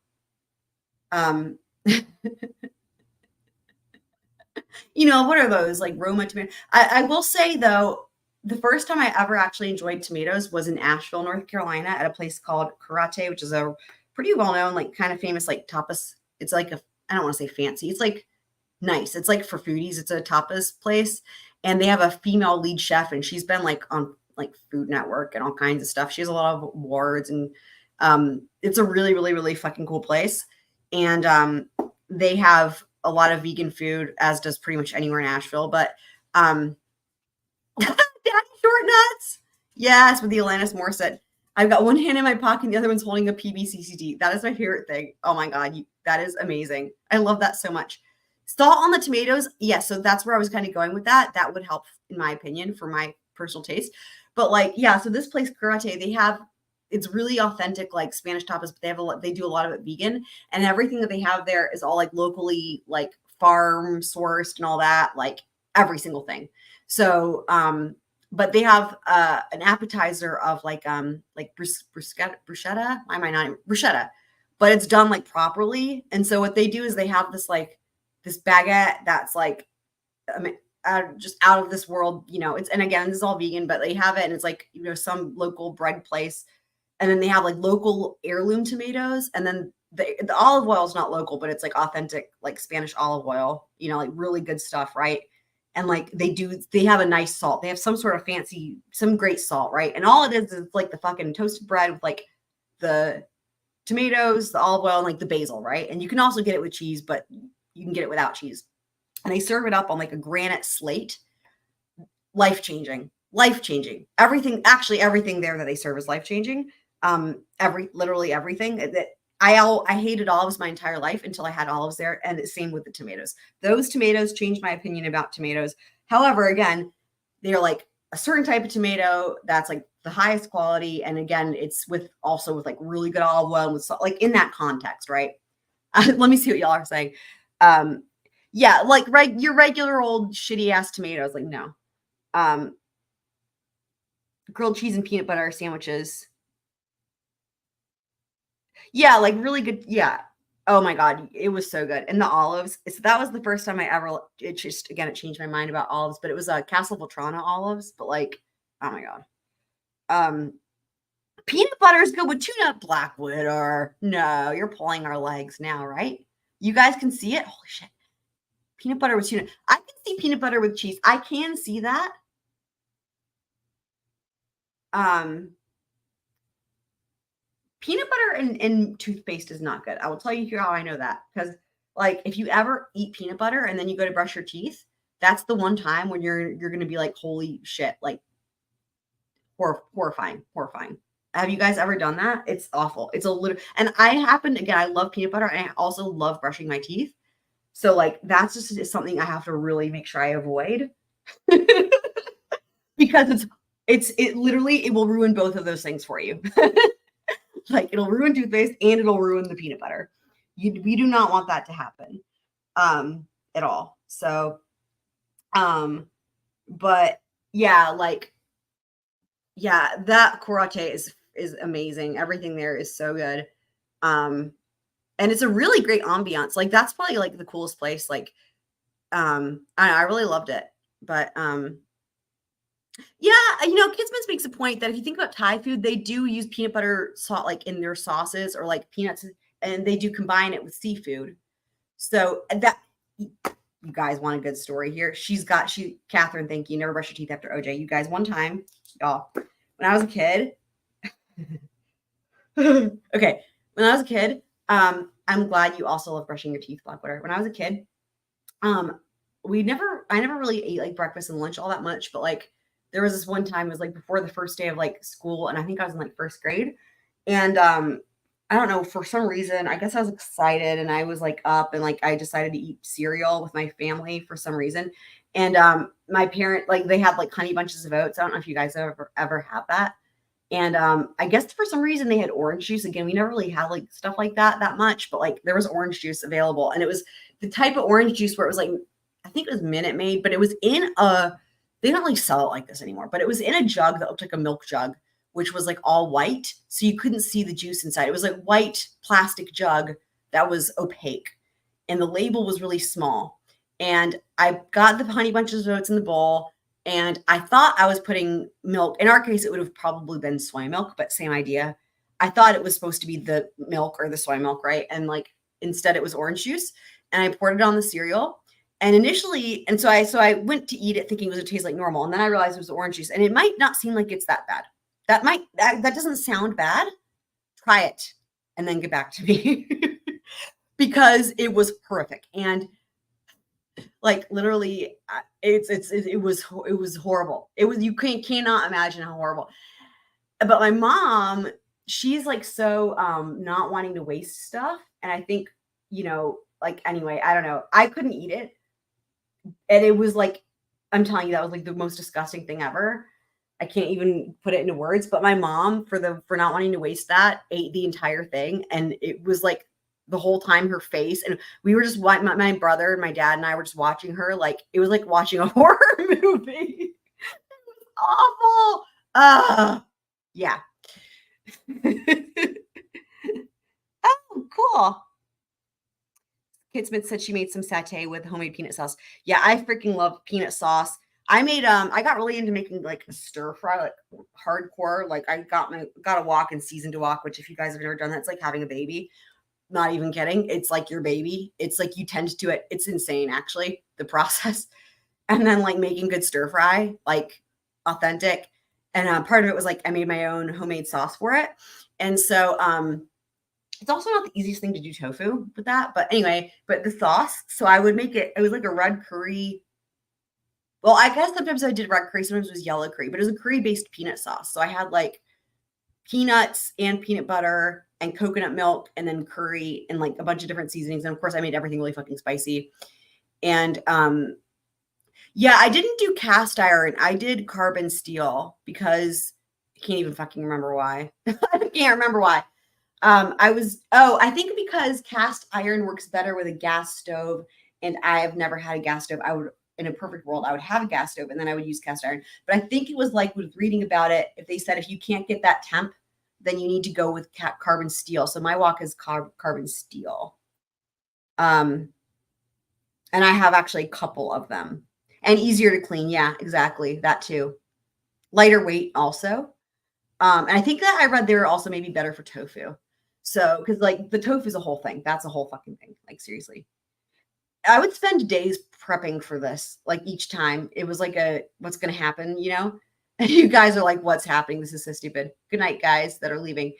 You know, what are those? Like Roma tomatoes. I will say though, the first time I ever actually enjoyed tomatoes was in Asheville, North Carolina, at a place called Karate, which is a pretty well-known, like kind of famous, like tapas. It's like I don't want to say fancy. It's like nice. It's like for foodies. It's a tapas place. And they have a female lead chef, and she's been like on like Food Network and all kinds of stuff. She has a lot of awards, and it's a really, really, really fucking cool place. And they have a lot of vegan food, as does pretty much anywhere in Asheville. But Daddy Short Nuts, yes, with the Alanis Morissette. I've got one hand in my pocket, and the other one's holding a PBCCT. That is my favorite thing. Oh my god, that is amazing. I love that so much. Salt on the tomatoes, yes. So that's where I was kind of going with that. That would help, in my opinion, for my personal taste. But like, yeah. So this place, Karate, it's really authentic, like Spanish tapas, but they do a lot of it vegan, and everything that they have there is all like locally, like farm sourced and all that, like every single thing. So, but they have an appetizer of like bruschetta. Why am I not bruschetta? but it's done like properly. And so what they do is they have this like this baguette that's like just out of this world, you know. It's, and again, this is all vegan, but they have it and it's like, you know, some local bread place. And then they have like local heirloom tomatoes, and then the olive oil is not local, but it's like authentic, like Spanish olive oil, you know, like really good stuff, right? And like they have a nice salt. They have some sort of fancy, some great salt, right? And all it is like the fucking toasted bread with like the tomatoes, the olive oil, and like the basil, right? And you can also get it with cheese, but you can get it without cheese. And they serve it up on like a granite slate. Life-changing. Everything, actually everything there that they serve is life-changing. Literally everything. That I hated olives my entire life until I had olives there, and the same with the tomatoes. Those tomatoes changed my opinion about tomatoes. However, again, they're like a certain type of tomato that's like the highest quality, and again, it's with like really good olive oil and with salt, like in that context, right? Let me see what y'all are saying. Yeah, like your regular old shitty ass tomatoes, like no. Grilled cheese and peanut butter sandwiches. Yeah, like really good. Yeah. Oh my God. It was so good. And the olives. So that was the first time it changed my mind about olives, but it was Castle Voltrona olives, but like, oh my God. Peanut butter is good with tuna. Blackwood, or no, you're pulling our legs now, right? You guys can see it. Holy shit. Peanut butter with tuna. I can see peanut butter with cheese. I can see that. Peanut butter and toothpaste is not good. I will tell you here how I know that. Because like if you ever eat peanut butter and then you go to brush your teeth, that's the one time when you're gonna be like, holy shit, like horrifying. Have you guys ever done that? It's awful. It's a little, and I love peanut butter, and I also love brushing my teeth. So like that's just something I have to really make sure I avoid. Because it literally, it will ruin both of those things for you. Like it'll ruin toothpaste and it'll ruin the peanut butter. We do not want that to happen at all. So, but yeah, like, yeah, that Kurate is amazing. Everything there is so good. And it's a really great ambiance. Like that's probably like the coolest place. Like, I really loved it. But yeah, you know, Kisman's makes a point that if you think about Thai food, they do use peanut butter salt like in their sauces, or like peanuts, and they do combine it with seafood. So that, you guys want a good story here. Catherine, thank you. Never brush your teeth after OJ. You guys, one time, y'all, when I was a kid, okay, when I was a kid, I'm glad you also love brushing your teeth, Blackwater. When I was a kid, I never really ate like breakfast and lunch all that much, but like there was this one time, it was like before the first day of like school, and I think I was in like first grade, and I don't know, for some reason, I guess I was excited and I was like up, and like I decided to eat cereal with my family for some reason. And my parent, like they had like honey bunches of oats. I don't know if you guys ever have that. And I guess for some reason they had orange juice. Again, we never really had like stuff like that much, but like there was orange juice available, and it was the type of orange juice where it was like, I think it was Minute Maid, but it was in they don't really sell it like this anymore, but it was in a jug that looked like a milk jug, which was like all white. So you couldn't see the juice inside. It was like white plastic jug that was opaque, and the label was really small. And I got the honey bunches of oats in the bowl, and I thought I was putting milk. In our case, it would have probably been soy milk, but same idea. I thought it was supposed to be the milk or the soy milk, right? And like instead it was orange juice, and I poured it on the cereal. And initially, and so I went to eat it thinking it was going to taste like normal. And then I realized it was orange juice, and it might not seem like it's that bad. That doesn't sound bad. Try it and then get back to me because it was horrific. And like literally it was horrible. It was, you cannot imagine how horrible. But my mom, she's like so not wanting to waste stuff. And I think, you know, like anyway, I don't know. I couldn't eat it. And it was like, I'm telling you, that was like the most disgusting thing ever. I can't even put it into words, but my mom, for not wanting to waste that, ate the entire thing. And it was like the whole time her face, and we were just, my brother and my dad and I were just watching her. Like, it was like watching a horror movie. It was awful. Yeah. Oh cool. Kate Smith said she made some satay with homemade peanut sauce. Yeah, I freaking love peanut sauce. I made I got really into making like a stir fry, like hardcore. Like I got a wok and seasoned a wok, which if you guys have never done that, it's like having a baby. Not even kidding. It's like your baby. It's like you tend to it. It's insane, actually, the process. And then like making good stir fry, like authentic. And part of it was like I made my own homemade sauce for it. And so it's also not the easiest thing to do tofu with that. But anyway, but the sauce. So I would make it. It was like a red curry. Well, I guess sometimes I did red curry. Sometimes it was yellow curry. But it was a curry-based peanut sauce. So I had like peanuts and peanut butter and coconut milk and then curry and like a bunch of different seasonings. And of course, I made everything really fucking spicy. And yeah, I didn't do cast iron. I did carbon steel because I can't even fucking remember why. I can't remember why. I think because cast iron works better with a gas stove, and I have never had a gas stove. I would, in a perfect world, I would have a gas stove and then I would use cast iron. But I think it was like with reading about it, if they said if you can't get that temp, then you need to go with carbon steel. So my wok is carbon steel. And I have actually a couple of them. And easier to clean. Yeah, exactly. That too. Lighter weight also. And I think that I read they were also maybe better for tofu. So, because like the tofu is a whole thing. That's a whole fucking thing. Like seriously. I would spend days prepping for this. Like each time it was like what's going to happen, you know? And you guys are like, what's happening? This is so stupid. Good night, guys that are leaving.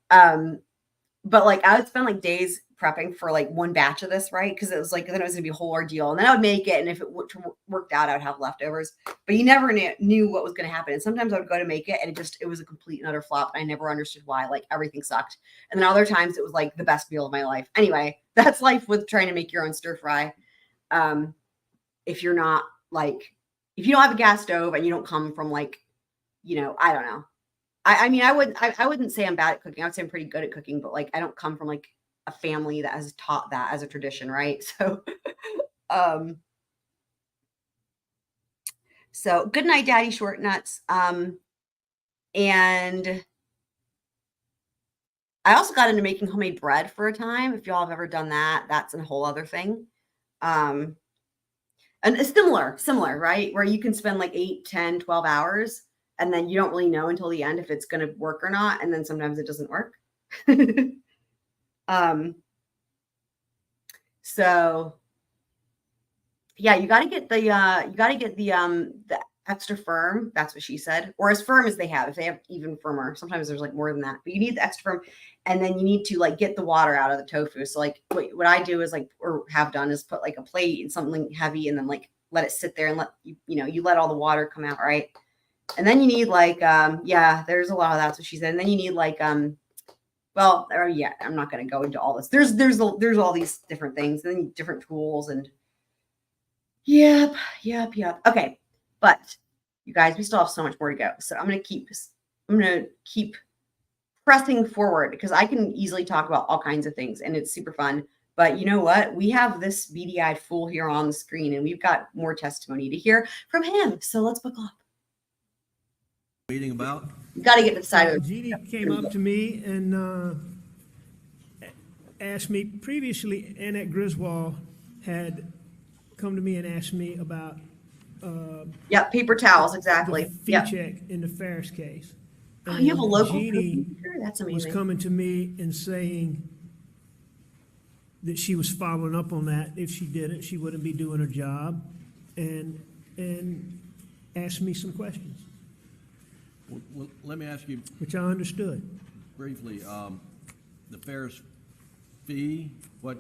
But like I would spend like days prepping for like one batch of this, right? Because it was like then it was gonna be a whole ordeal, and then I would make it, and if it worked out, I would have leftovers. But you never knew what was gonna happen. And sometimes I would go to make it, and it was a complete and utter flop. And I never understood why. Like everything sucked. And then other times it was like the best meal of my life. Anyway, that's life with trying to make your own stir fry. If you're not like if you don't have a gas stove and you don't come from like, you know, I don't know. I mean, I wouldn't say I'm bad at cooking. I would say I'm pretty good at cooking, but like I don't come from like a family that has taught that as a tradition, right? So, so good night, Daddy Short Nuts. And I also got into making homemade bread for a time. If y'all have ever done that, that's a whole other thing. And it's similar, right? Where you can spend like 8, 10, 12 hours. And then you don't really know until the end if it's going to work or not. And then sometimes it doesn't work. So yeah, you got to get the extra firm. That's what she said, or as firm as they have. If they have even firmer, sometimes there's like more than that, but you need the extra firm. And then you need to like get the water out of the tofu. So like what I do is like, or have done is put like a plate and something heavy and then like let it sit there and let you let all the water come out. Right. And then you need like, yeah, there's a lot of that's what she said. And then you need like, well, yeah, I'm not going to go into all this. There's all these different things and then different tools and yep. Okay. But you guys, we still have so much more to go. So I'm going to keep pressing forward because I can easily talk about all kinds of things and it's super fun. But you know what? We have this beady-eyed fool here on the screen and we've got more testimony to hear from him. So let's buckle up. Meeting about? You got to get to the side of Jeannie came up to me and asked me previously, Annette Griswold had come to me and asked me about paper towels, exactly. The fee check in the Ferris case. Oh, you have a local Jeannie That's amazing. was coming to me and saying that she was following up on that. If she didn't, she wouldn't be doing her job, and asked me some questions. Well, let me ask you, which I understood briefly. The Ferris fee, what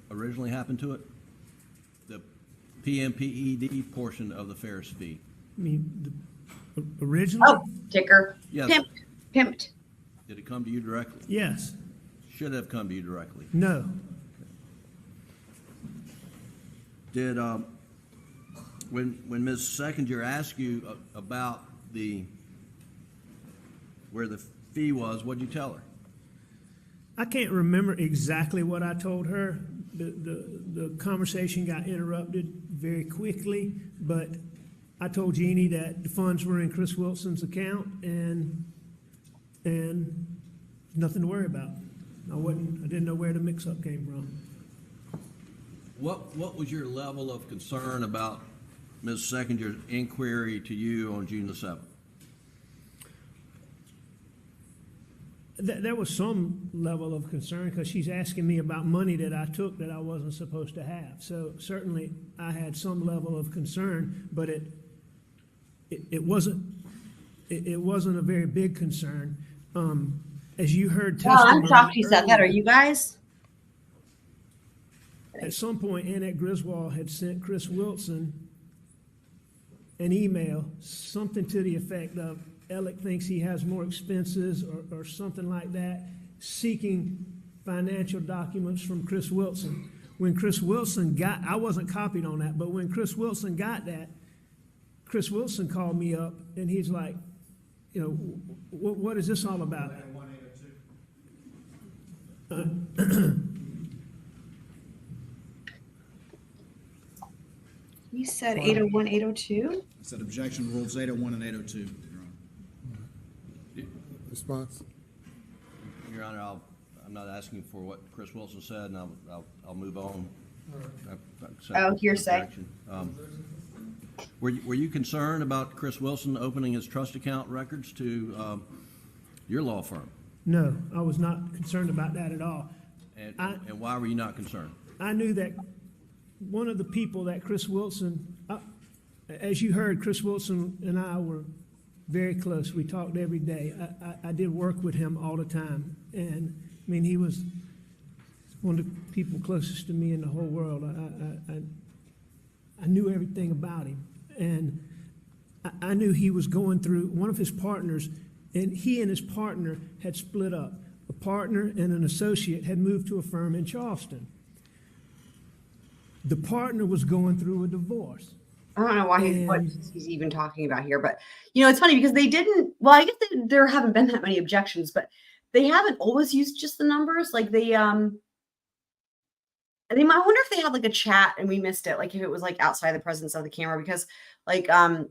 originally happened to it? The PMPED portion of the Ferris fee. I mean, originally. Oh, ticker. Yes. Pimped. Did it come to you directly? Yes. Should have come to you directly. No. Did when Ms. Seconder asked you about where the fee was, what'd you tell her? I can't remember exactly what I told her. The conversation got interrupted very quickly, but I told Jeannie that the funds were in Chris Wilson's account and nothing to worry about. I didn't know where the mix-up came from. What was your level of concern about Ms. Seckinger's inquiry to you on June the 7th? There was some level of concern because she's asking me about money that I took that I wasn't supposed to have. So certainly I had some level of concern, but it wasn't a very big concern. As you heard Well, testimony. I'm shocked you said that. Are earlier, you guys? at some point, Annette Griswold had sent Chris Wilson an email, something to the effect of, Alec thinks he has more expenses or something like that, seeking financial documents from Chris Wilson. When Chris Wilson got, I wasn't copied on that, but when Chris Wilson got that, Chris Wilson called me up and he's like, you know, what is this all about? You said 801, 802? I said objection rules 801 and 802. Response? Your Honor, I'm not asking for what Chris Wilson said, and I'll move on. Oh, hearsay. Were you concerned about Chris Wilson opening his trust account records to your law firm? No, I was not concerned about that at all. And why were you not concerned? I knew that one of the people that Chris Wilson, as you heard, Chris Wilson and I were very close. We talked every day. I did work with him all the time. And, I mean, he was one of the people closest to me in the whole world. I knew everything about him. And I knew he was going through, one of his partners, and he and his partner had split up. A partner and an associate had moved to a firm in Charleston. The partner was going through a divorce. I don't know why what he's even talking about here, but you know, it's funny because they didn't, well, I guess there haven't been that many objections, but they haven't always used just the numbers. Like they I wonder if they had like a chat and we missed it. Like if it was like outside the presence of the camera, because what am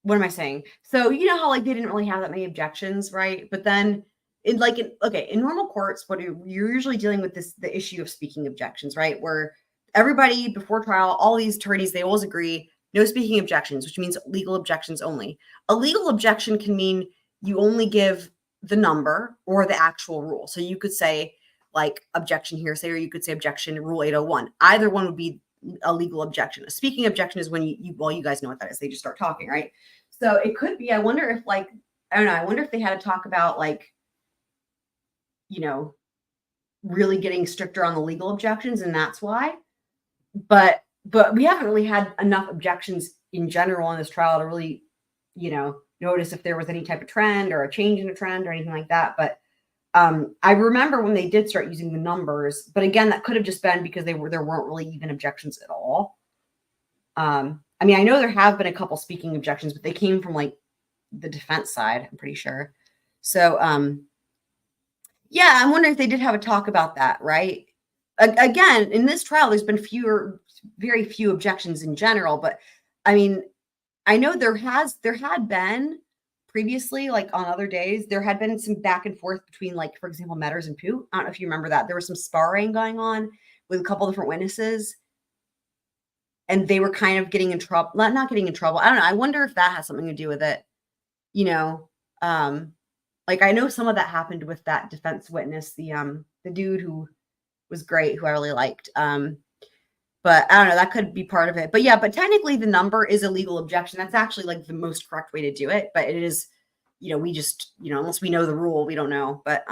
I saying? So you know how like they didn't really have that many objections, right? But then in normal courts, you're usually dealing with the issue of speaking objections, right? Where everybody before trial, all these attorneys, they always agree, no speaking objections, which means legal objections only. A legal objection can mean you only give the number or the actual rule. So you could say like objection hearsay, or you could say objection rule 801. Either one would be a legal objection. A speaking objection is when you guys know what that is. They just start talking, right? So it could be, I wonder if I wonder if they had to talk about like, you know, really getting stricter on the legal objections, and that's why. But we haven't really had enough objections in general in this trial to really, you know, notice if there was any type of trend or a change in a trend or anything like that. But I remember when they did start using the numbers, but again, that could have just been because there weren't really even objections at all. I mean, I know there have been a couple speaking objections, but they came from like the defense side, I'm pretty sure. So, yeah, I'm wondering if they did have a talk about that, right? Again, in this trial, there's been very few objections in general, but I mean, I know there had been previously, like on other days, there had been some back and forth between, like, for example, Metters and Pooh. I don't know if you remember that. There was some sparring going on with a couple different witnesses, and they were kind of getting in trouble, not getting in trouble. I don't know. I wonder if that has something to do with it, you know? Like I know some of that happened with that defense witness, the dude who was great, who I really liked. But I don't know, that could be part of it. But yeah, but technically the number is a legal objection. That's actually like the most correct way to do it. But it is, you know, we just, you know, unless we know the rule, we don't know. But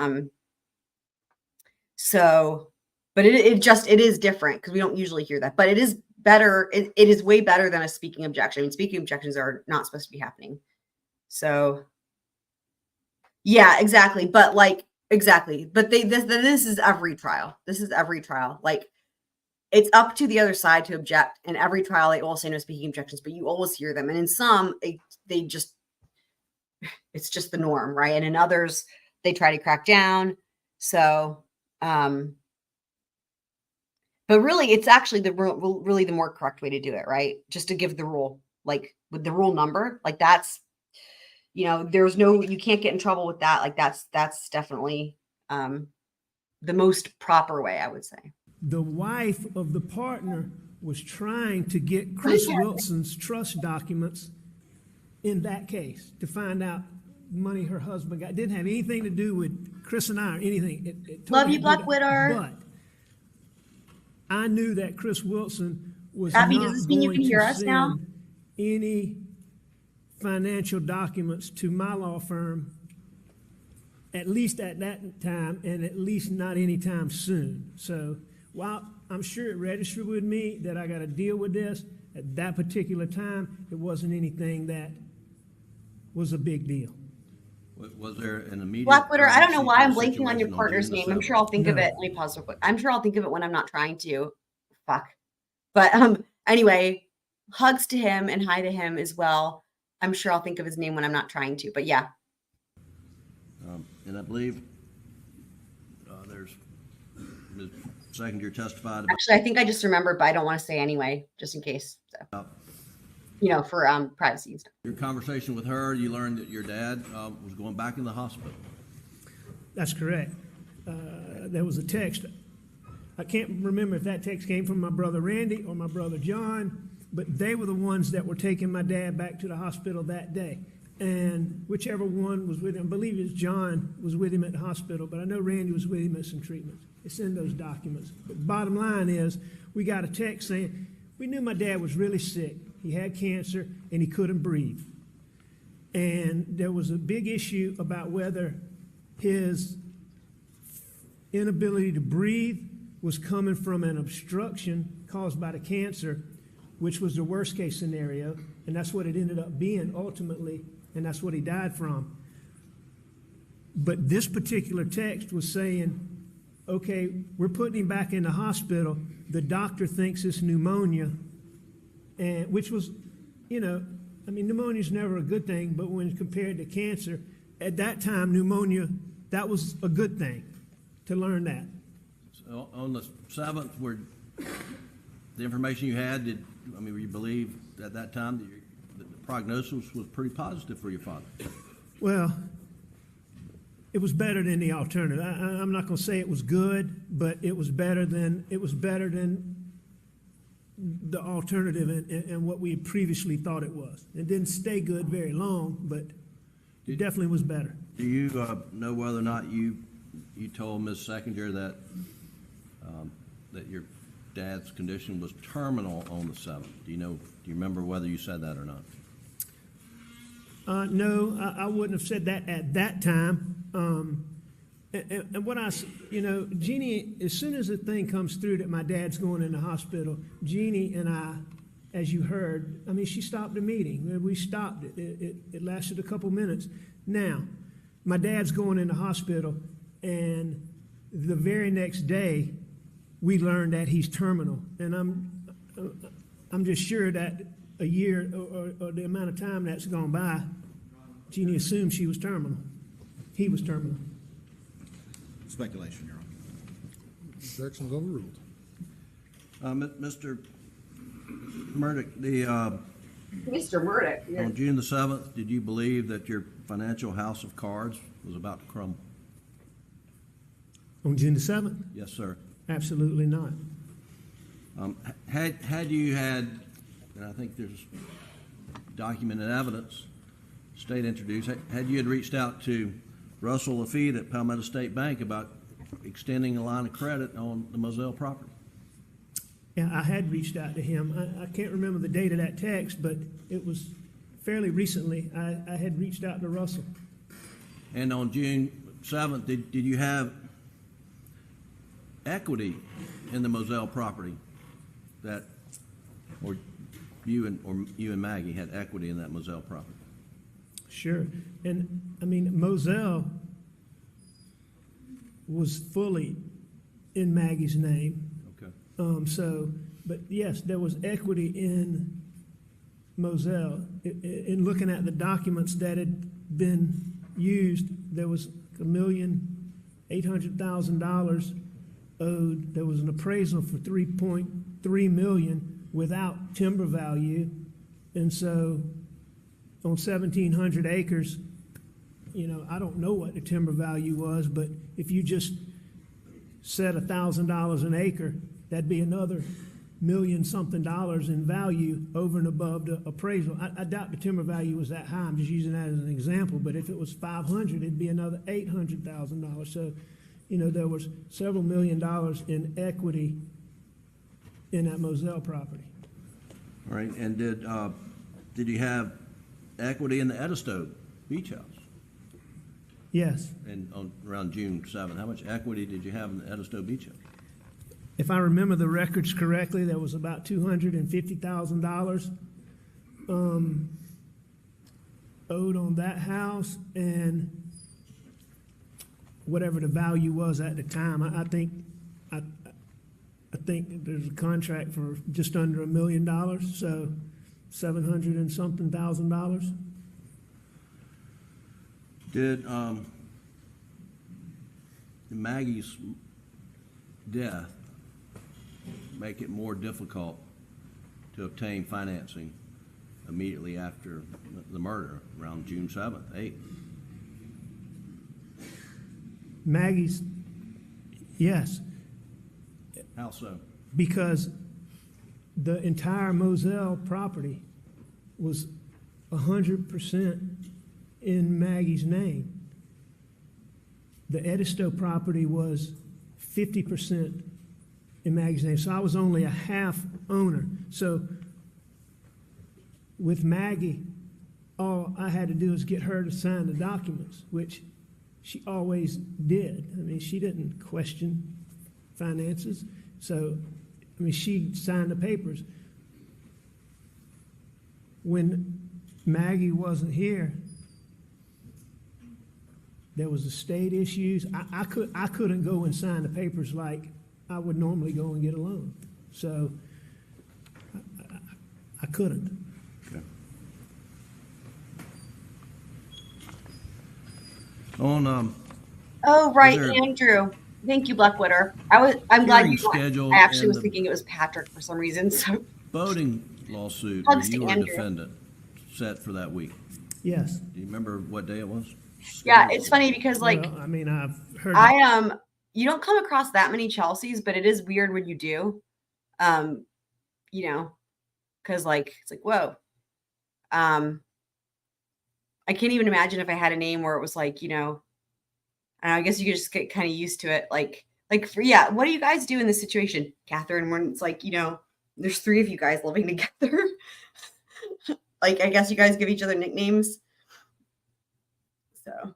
so, but it is different because we don't usually hear that. But it is better. It is way better than a speaking objection. I mean, speaking objections are not supposed to be happening. So. Yeah, exactly. But like, exactly. But this is every trial. This is every trial. Like, it's up to the other side to object. In every trial, they all say no speaking objections, but you always hear them. And in some, they just, it's just the norm, right? And in others, they try to crack down. So, but really, it's actually really the more correct way to do it, right? Just to give the rule, like with the rule number, like that's, you know, there's no, you can't get in trouble with that. Like that's definitely the most proper way, I would say. The wife of the partner was trying to get Chris Wilson's trust documents in that case to find out money her husband got. It didn't have anything to do with Chris and I or anything. It Love you, Black Widow. But I knew that Chris Wilson was Abby, not does this mean you going can hear to us now? send any financial documents to my law firm, at least at that time, and at least not anytime soon. So while I'm sure it registered with me that I got to deal with this, at that particular time, it wasn't anything that was a big deal. Was there an immediate? Black Widow, I don't know why I'm situation blanking on your on partner's June the name. I'm 7th? sure I'll think of No. it. Let me pause real quick. I'm sure I'll think of it when I'm not trying to. Fuck. But anyway, hugs to him and hi to him as well. I'm sure I'll think of his name when I'm not trying to. But yeah. And I believe there's Ms. Seconder testified about. Actually, I think I just remembered, but I don't want to say anyway, just in case. So, you know, for privacy and stuff. Your conversation with her, you learned that your dad was going back in the hospital. That's correct. There was a text. I can't remember if that text came from my brother Randy or my brother John, but they were the ones that were taking my dad back to the hospital that day. And whichever one was with him, I believe it was John was with him at the hospital, but I know Randy was with him at some treatments. It's in those documents. But bottom line is, we got a text saying, we knew my dad was really sick. He had cancer and he couldn't breathe. And there was a big issue about whether his inability to breathe was coming from an obstruction caused by the cancer, which was the worst case scenario, and that's what it ended up being ultimately, and that's what he died from. But this particular text was saying, okay, we're putting him back in the hospital. The doctor thinks it's pneumonia, and which was, you know, I mean, pneumonia is never a good thing, but when compared to cancer, at that time, pneumonia, that was a good thing to learn that. So on the 7th, where the information you had, were you believe at that time that the prognosis was pretty positive for your father? Well, it was better than the alternative. I'm not going to say it was good, but it was better than the alternative and what we had previously thought it was. It didn't stay good very long, but it definitely was better. Do you know whether or not you told Ms. Seconder that that your dad's condition was terminal on the 7th? Do you remember whether you said that or not? No, I wouldn't have said that at that time. And what Jeannie, as soon as the thing comes through that my dad's going in the hospital, Jeannie and I, as you heard, I mean, she stopped the meeting. We stopped it. It lasted a couple minutes. Now, my dad's going in the hospital, and the very next day, we learned that he's terminal. And I'm just sure that a year or the amount of time that's gone by, Jeannie assumed she was terminal. He was terminal. Speculation, Your Honor. Objections overruled. Mr. Murdaugh, Mr. Murdaugh. on June the 7th, did you believe that your financial house of cards was about to crumble? On June the 7th? Yes, sir. Absolutely not. Had you had, and I think there's documented evidence, state introduced, had you had reached out to Russell Lafitte at Palmetto State Bank about extending a line of credit on the Moselle property? Yeah, I had reached out to him. I can't remember the date of that text, but it was fairly recently. I had reached out to Russell. And on June 7th, did you have equity in the Moselle property that, or you and Maggie had equity in that Moselle property? Sure. And I mean, Moselle was fully in Maggie's name. Okay. But yes, there was equity in Moselle. In looking at the documents that had been used, there was $1,800,000 owed. There was an appraisal for $3.3 million without timber value. And so on 1,700 acres, I don't know what the timber value was, but if you just set $1,000 an acre, that'd be another $1,000,000-something in value over and above the appraisal. I doubt the timber value was that high. I'm just using that as an example, but if it was 500, it'd be another $800,000. So, there was several $1,000,000 in equity in that Moselle property. All right, and did you have equity in the Edisto Beach House? Yes. And around June 7th, how much equity did you have in the Edisto Beach House? If I remember the records correctly, there was about $250,000 owed on that house, and whatever the value was at the time. I think there's a contract for just under $1 million, so $700 and something thousand. Did Maggie's death make it more difficult to obtain financing immediately after the murder around June 7th, 8th? Maggie's, yes. How so? Because the entire Moselle property was 100% in Maggie's name. The Edisto property was 50% in Maggie's name. So I was only a half owner. So with Maggie, all I had to do was get her to sign the documents, which she always did. I mean, she didn't question finances. So, I mean, she signed the papers. When Maggie wasn't here, there was estate issues. I couldn't go and sign the papers like I would normally go and get a loan. So I couldn't. Okay. On Oh, right, there- Andrew. Thank you, Blackwater. I'm glad Hearing you. schedule I actually and was the- thinking it was Patrick for some reason. So voting lawsuit where Hugs to you were a Andrew. defendant set for that week. Yes. Do you remember what day it was? yeah, it's funny because like Well, I mean, I've heard. you don't come across that many Chelseas, but it is weird when you do. Because like it's like whoa. I can't even imagine if I had a name where it was like, I guess you could just get kind of used to it. Like what do you guys do in this situation, Catherine? When it's like, there's 3 of you guys living together. Like, I guess you guys give each other nicknames. So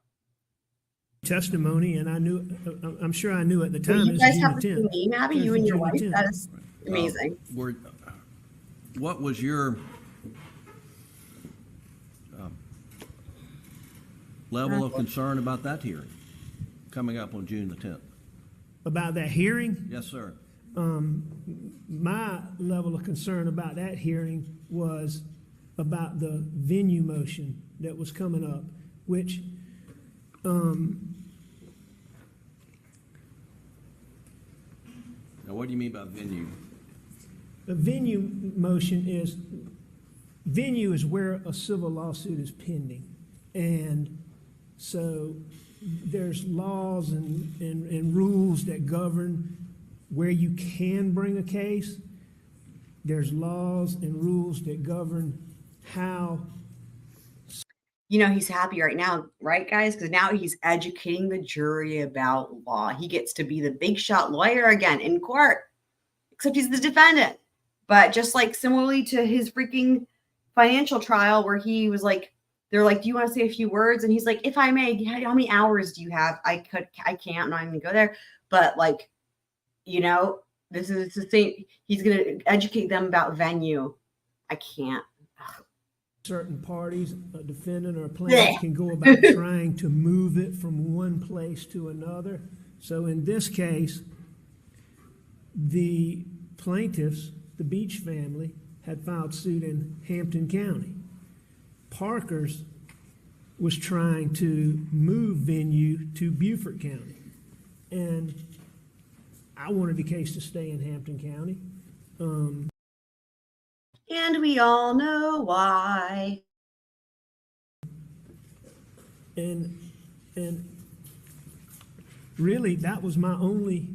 testimony, and I'm sure I knew at the Wait, time. you it's guys June have the the same 10th. name, Abby? It's You and your June the wife? 10th. That is amazing. What was your level of concern about that hearing coming up on June the 10th? About that hearing? Yes, sir. My level of concern about that hearing was about the venue motion that was coming up, which Now, what do you mean by venue? the venue motion is where a civil lawsuit is pending. And so there's laws and rules that govern where you can bring a case. There's laws and rules that govern how. He's happy right now, right, guys? Because now he's educating the jury about law. He gets to be the big shot lawyer again in court, except he's the defendant. But just like similarly to his freaking financial trial where he was like, they're like, do you want to say a few words? And he's like, if I may, how many hours do you have? I can't, I'm not even gonna go there. But like, this is the thing. He's going to educate them about venue. I can't. Certain parties, a defendant or a plaintiff, can go about trying to move it from one place to another. So in this case, the plaintiffs, the Beach family, had filed suit in Hampton County. Parker's was trying to move venue to Beaufort County. And I wanted the case to stay in Hampton County. And we all know why. And And really, that was my only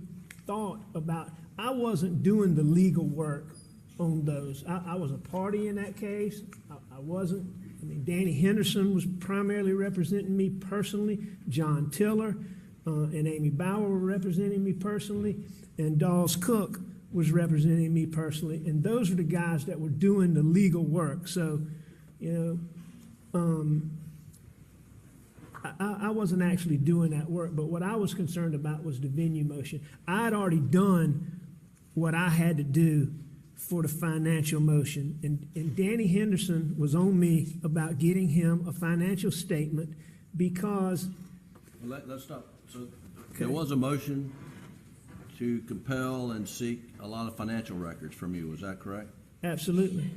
thought about, I wasn't doing the legal work on those. I was a party in that case. I wasn't. I mean, Danny Henderson was primarily representing me personally. John Tiller and Amy Bauer were representing me personally. And Dawes Cook was representing me personally. And those were the guys that were doing the legal work. So, you know, I wasn't actually doing that work. But what I was concerned about was the venue motion. I had already done what I had to do for the financial motion. And Danny Henderson was on me about getting him a financial statement because... Well, let's stop. So there was a motion to compel and seek a lot of financial records from you. Was that correct? Absolutely.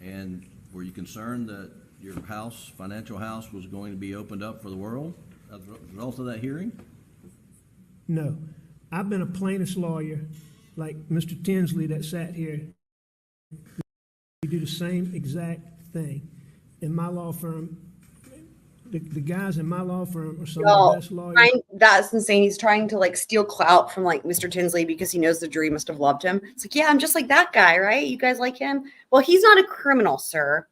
And were you concerned that your house, financial house, was going to be opened up for the world as a result of that hearing? No. I've been a plaintiff's lawyer like Mr. Tinsley that sat here. We do the same exact thing. In my law firm, the guys in my law firm are some of the best lawyers. That's insane. He's trying to like steal clout from like Mr. Tinsley because he knows the jury must have loved him. It's like, yeah, I'm just like that guy, right? You guys like him? Well, he's not a criminal, sir.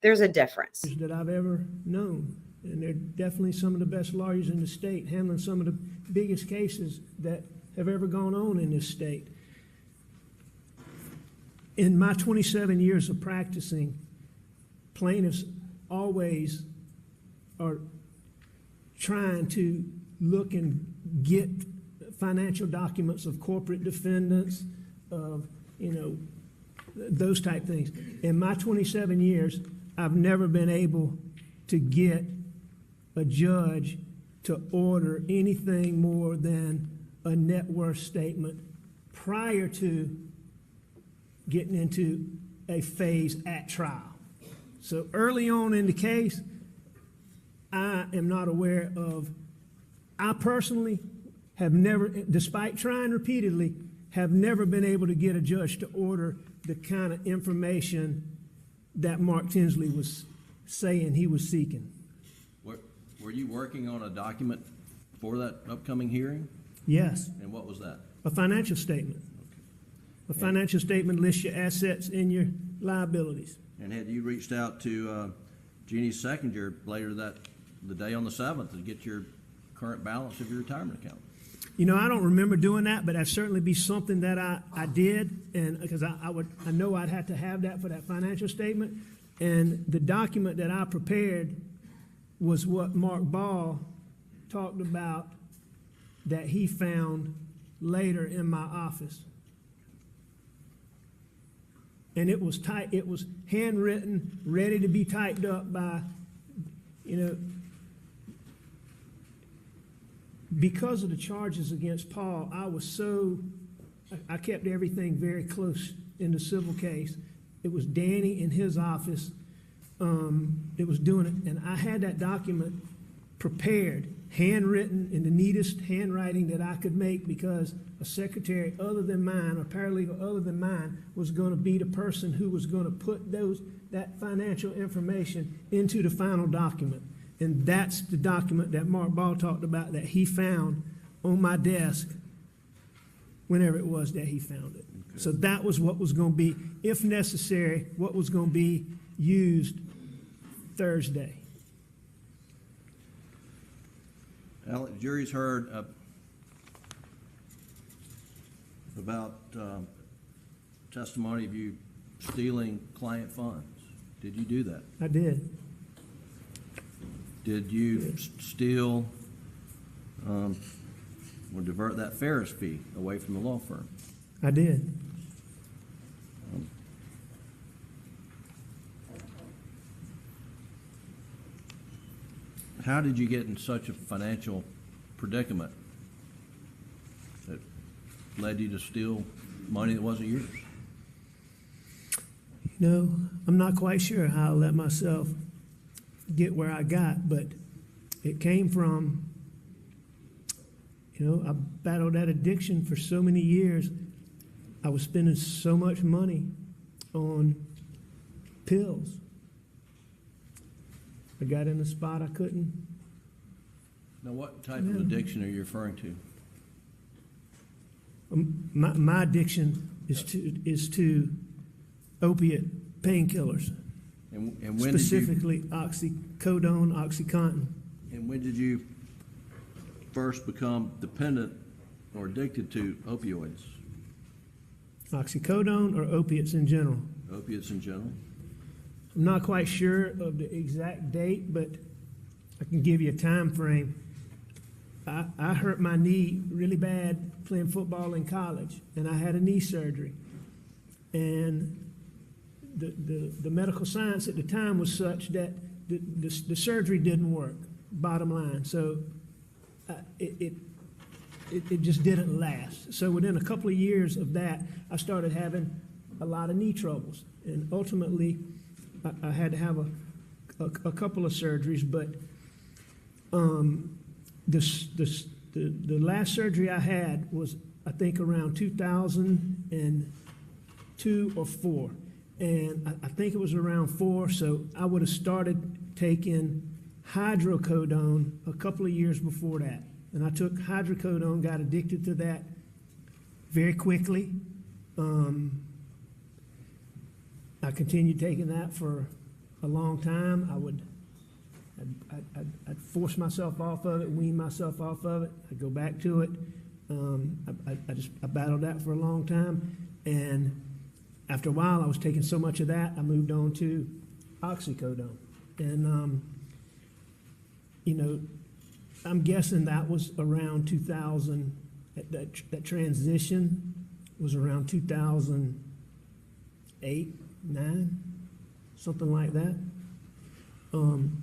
There's a difference. That I've ever known. And they're definitely some of the best lawyers in the state, handling some of the biggest cases that have ever gone on in this state. In my 27 years of practicing, plaintiffs always are trying to look and get financial documents of corporate defendants, of, you know, those type things. In my 27 years, I've never been able to get a judge to order anything more than a net worth statement prior to getting into a phase at trial. So early on in the case, I am not aware of, I personally have never, despite trying repeatedly, have never been able to get a judge to order the kind of information that Mark Tinsley was saying he was seeking. Were you working on a document for that upcoming hearing? Yes. And what was that? A financial statement. A financial statement lists your assets and your liabilities. And had you reached out to Jeannie Seconder later the day on the 7th to get your current balance of your retirement account? You know, I don't remember doing that, but that'd certainly be something that I did, and because I know I'd have to have that for that financial statement. And the document that I prepared was what Mark Ball talked about that he found later in my office. And it was it was handwritten, ready to be typed up by, you know, because of the charges against Paul, I kept everything very close in the civil case. It was Danny in his office that was doing it, and I had that document prepared, handwritten in the neatest handwriting that I could make, because a secretary other than mine, or paralegal other than mine, was going to be the person who was going to put that financial information into the final document. And that's the document that Mark Ball talked about that he found on my desk whenever it was that he found it. Okay. So that was what was going to be, if necessary, what was going to be used Thursday. Alex, jury's heard about testimony of you stealing client funds. Did you do that? I did. Did you steal or divert that Ferris fee away from the law firm? I did. How did you get in such a financial predicament that led you to steal money that wasn't yours? You know, I'm not quite sure how I let myself get where I got, but it came from, you know, I battled that addiction for so many years. I was spending so much money on pills. I got in a spot I couldn't Now, what type of addiction are you referring to? My addiction is to opiate painkillers, And when specifically oxycodone, OxyContin. And when did you first become dependent or addicted to opioids? Oxycodone or opiates in general? Opiates in general? I'm not quite sure of the exact date, but I can give you a time frame. I hurt my knee really bad playing football in college, and I had a knee surgery. And the medical science at the time was such that the surgery didn't work, bottom line. So it just didn't last. So within a couple of years of that, I started having a lot of knee troubles. And ultimately, I had to have a couple of surgeries, but the last surgery I had was, I think, around 2002 or 4. And I think it was around 4, so I would have started taking hydrocodone a couple of years before that. And I took hydrocodone, got addicted to that very quickly. I continued taking that for a long time. I'd force myself off of it, wean myself off of it. I'd go back to it. I battled that for a long time. And after a while, I was taking so much of that, I moved on to oxycodone. And, I'm guessing that was around 2000, that transition was around 2008, 9, something like that. And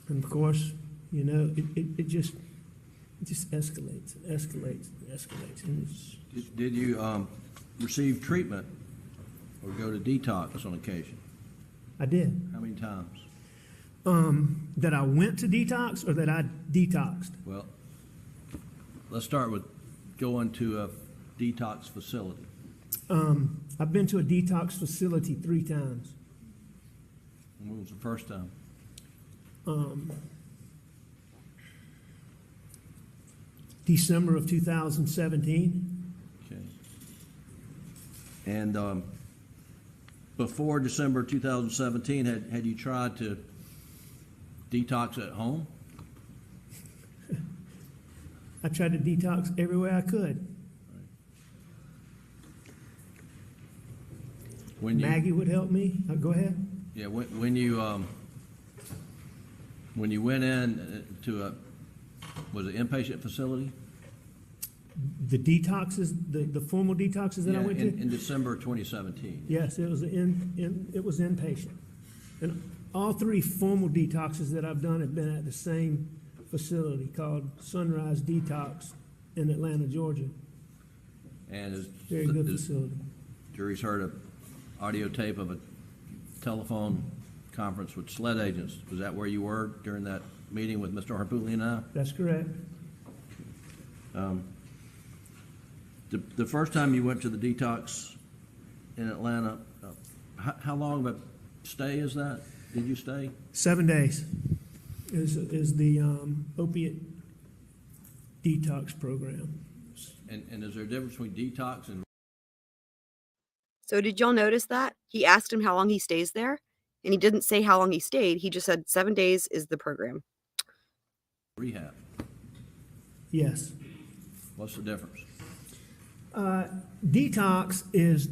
of course, it just escalates and escalates and escalates. And Did you receive treatment or go to detox on occasion? I did. How many times? That I went to detox or that I detoxed? Well, let's start with going to a detox facility. I've been to a detox facility 3 times. And when was the first time? December of 2017. Okay. And before December 2017, had you tried to detox at home? I tried to detox every way I could. Maggie would help me. Go ahead. Yeah, when you went in to was it inpatient facility? The detoxes, the formal detoxes that I went to? In December 2017. Yes, it was it was inpatient. And all 3 formal detoxes that I've done have been at the same facility called Sunrise Detox in Atlanta, Georgia. And very good facility. Jury's heard an audio tape of a telephone conference with SLED agents. Was that where you were during that meeting with Mr. Harpootli and I? That's correct. The first time you went to the detox in Atlanta, how long of a stay is that? Did you stay? 7 days is the opiate detox program. And is there a difference between detox and... So did y'all notice that? He asked him how long he stays there, and he didn't say how long he stayed. He just said 7 days is the program. Rehab? Yes. What's the difference? Detox is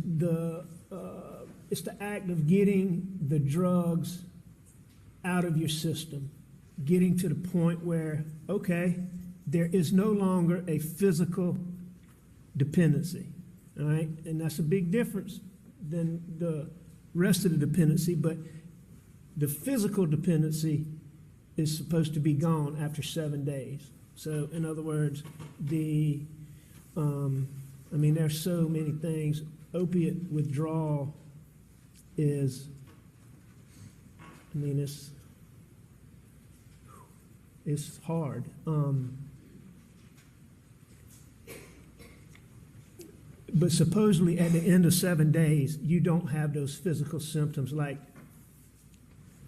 it's the act of getting the drugs out of your system, getting to the point where, okay, there is no longer a physical dependency, all right? And that's a big difference than the rest of the dependency, but the physical dependency is supposed to be gone after 7 days. So, in other words, there's so many things. Opiate withdrawal is, it's hard. But supposedly at the end of 7 days, you don't have those physical symptoms like,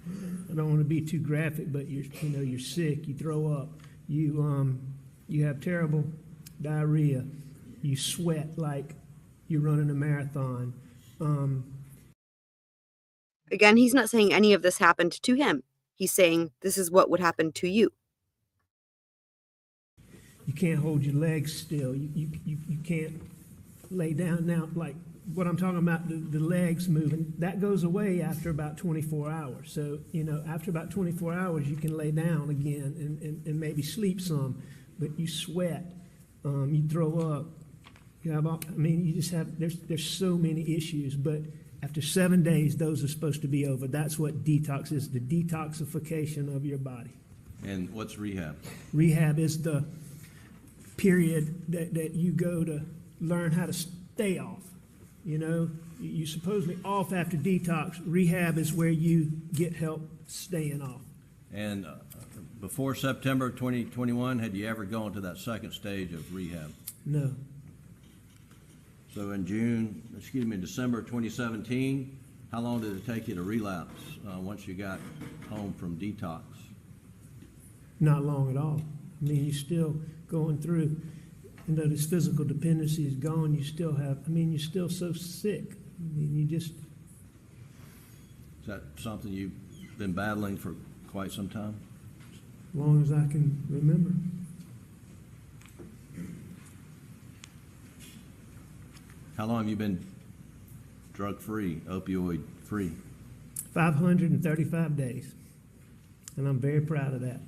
I don't want to be too graphic, but you're sick, you throw up, You have terrible diarrhea. You sweat like you're running a marathon. Again, he's not saying any of this happened to him. He's saying this is what would happen to you. You can't hold your legs still. You can't lay down. Now, like what I'm talking about, the legs moving, that goes away after about 24 hours. So, after about 24 hours, you can lay down again and maybe sleep some, but you sweat, you throw up. You just have, there's so many issues, but after 7 days, those are supposed to be over. That's what detox is, the detoxification of your body. And what's rehab? Rehab is the period that you go to learn how to stay off. You're supposedly off after detox. Rehab is where you get help staying off. And before September 2021, had you ever gone to that second stage of rehab? No. So in December 2017, how long did it take you to relapse once you got home from detox? Not long at all. You're still going through, this physical dependency is gone, you still have, you're still so sick. Is that something you've been battling for quite some time? As long as I can remember. How long have you been drug-free, opioid-free? 535 days, and I'm very proud of that.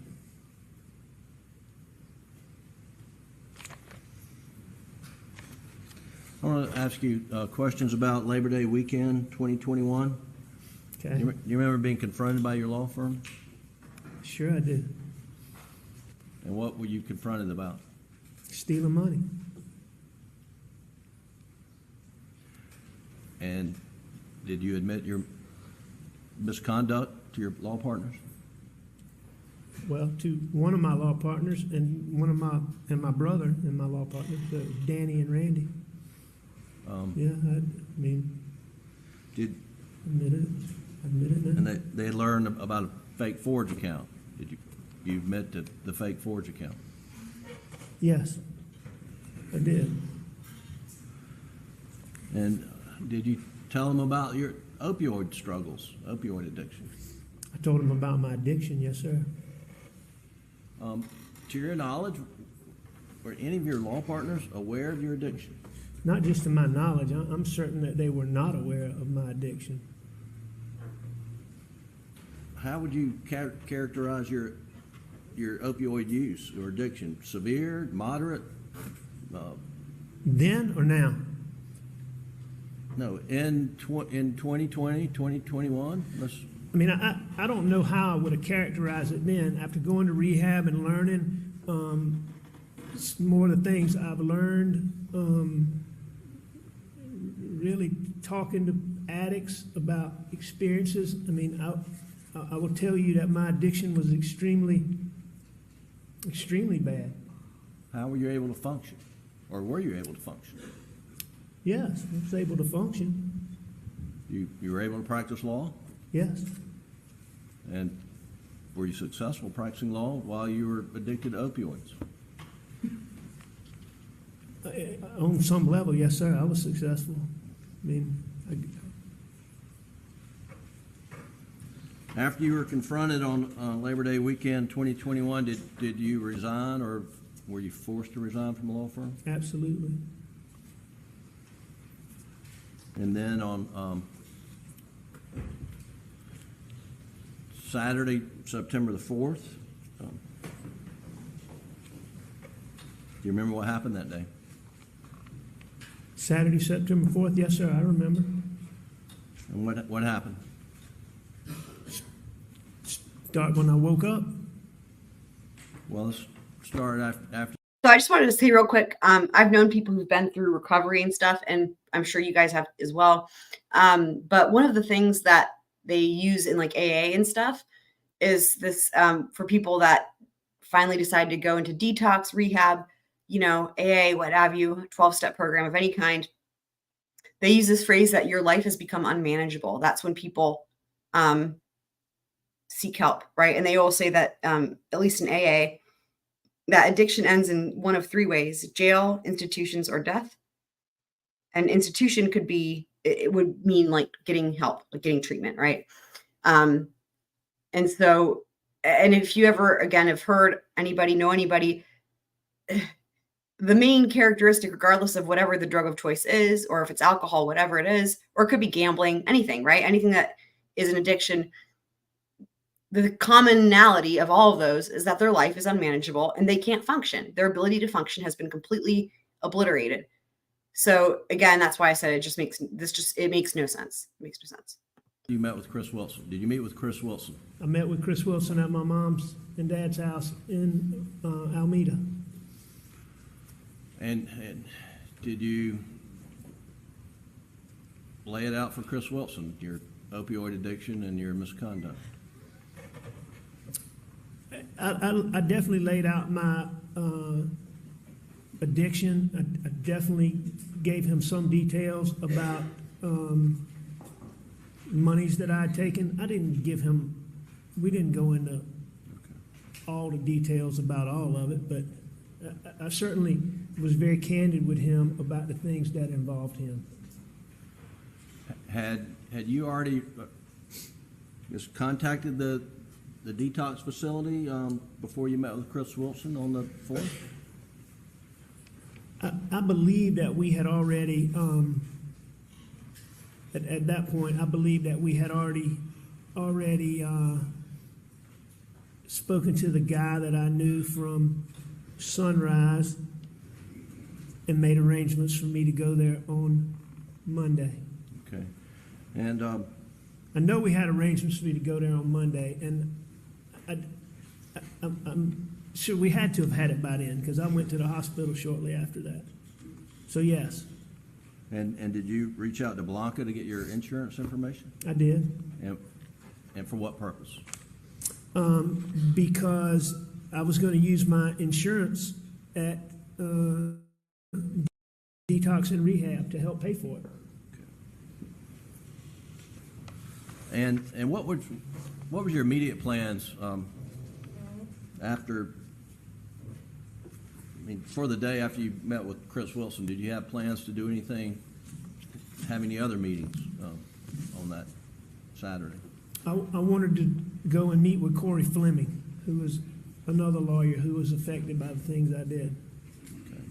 I want to ask you questions about Labor Day weekend 2021. Okay. You remember being confronted by your law firm? Sure I do. And what were you confronted about? Stealing money. And did you admit your misconduct to your law partners? Well, to one of my law partners and my brother and my law partners, Danny and Randy. Did admit it now. And they learned about a fake forge account. Did you admit to the fake forge account? Yes, I did. And did you tell them about your opioid struggles, opioid addiction? I told them about my addiction, yes, sir. To your knowledge, were any of your law partners aware of your addiction? Not just to my knowledge, I'm certain that they were not aware of my addiction. How would you characterize your opioid use or addiction? Severe, moderate? Then or now? No, in 2020, 2021? I don't know how I would have characterized it then. After going to rehab and learning more of the things I've learned, really talking to addicts about experiences. I will tell you that my addiction was extremely, extremely bad. How were you able to function? Or were you able to function? Yes, I was able to function. You were able to practice law? Yes. And were you successful practicing law while you were addicted to opioids? On some level, yes, sir, I was successful. After you were confronted on Labor Day weekend 2021, did you resign, or were you forced to resign from the law firm? Absolutely. And then on Saturday, September the 4th, do you remember what happened that day? Saturday, September 4th, yes, sir, I remember. And what happened? Start when I woke up. Well, let's start after. So I just wanted to say real quick, I've known people who've been through recovery and stuff, and I'm sure you guys have as well. But one of the things that they use in like AA and stuff is this for people that finally decide to go into detox, rehab, AA, what have you, 12-step program of any kind. They use this phrase that your life has become unmanageable. That's when people seek help, right? And they all say that, at least in AA, that addiction ends in one of three ways: jail, institutions, or death. An institution could be, it would mean like getting help, like getting treatment, right? And so, and if you ever, again, have heard anybody, know anybody, the main characteristic, regardless of whatever the drug of choice is, or if it's alcohol, whatever it is, or it could be gambling, anything, right? Anything that is an addiction, the commonality of all of those is that their life is unmanageable and they can't function. Their ability to function has been completely obliterated. So again, that's why I said it makes no sense. It makes no sense. You met with Chris Wilson. Did you meet with Chris Wilson? I met with Chris Wilson at my mom's and dad's house in Alameda. And did you lay it out for Chris Wilson, your opioid addiction and your misconduct? I definitely laid out my addiction. I definitely gave him some details about monies that I had taken. I didn't give him, we didn't go into all the details about all of it, but I certainly was very candid with him about the things that involved him. Had you already just contacted the detox facility before you met with Chris Wilson on the 4th? I believe that we had already, at that point, I believe that we had already spoken to the guy that I knew from Sunrise and made arrangements for me to go there on Monday. Okay. And I know we had arrangements for me to go there on Monday, and I'm sure we had to have had it by then because I went to the hospital shortly after that. So yes. And did you reach out to Blanca to get your insurance information? I did. And for what purpose? Because I was going to use my insurance at detox and rehab to help pay for it. Okay. And what was your immediate plans after? I mean, for the day after you met with Chris Wilson, did you have plans to do anything? Have any other meetings on that Saturday? I wanted to go and meet with Corey Fleming, who was another lawyer who was affected by the things I did. Okay.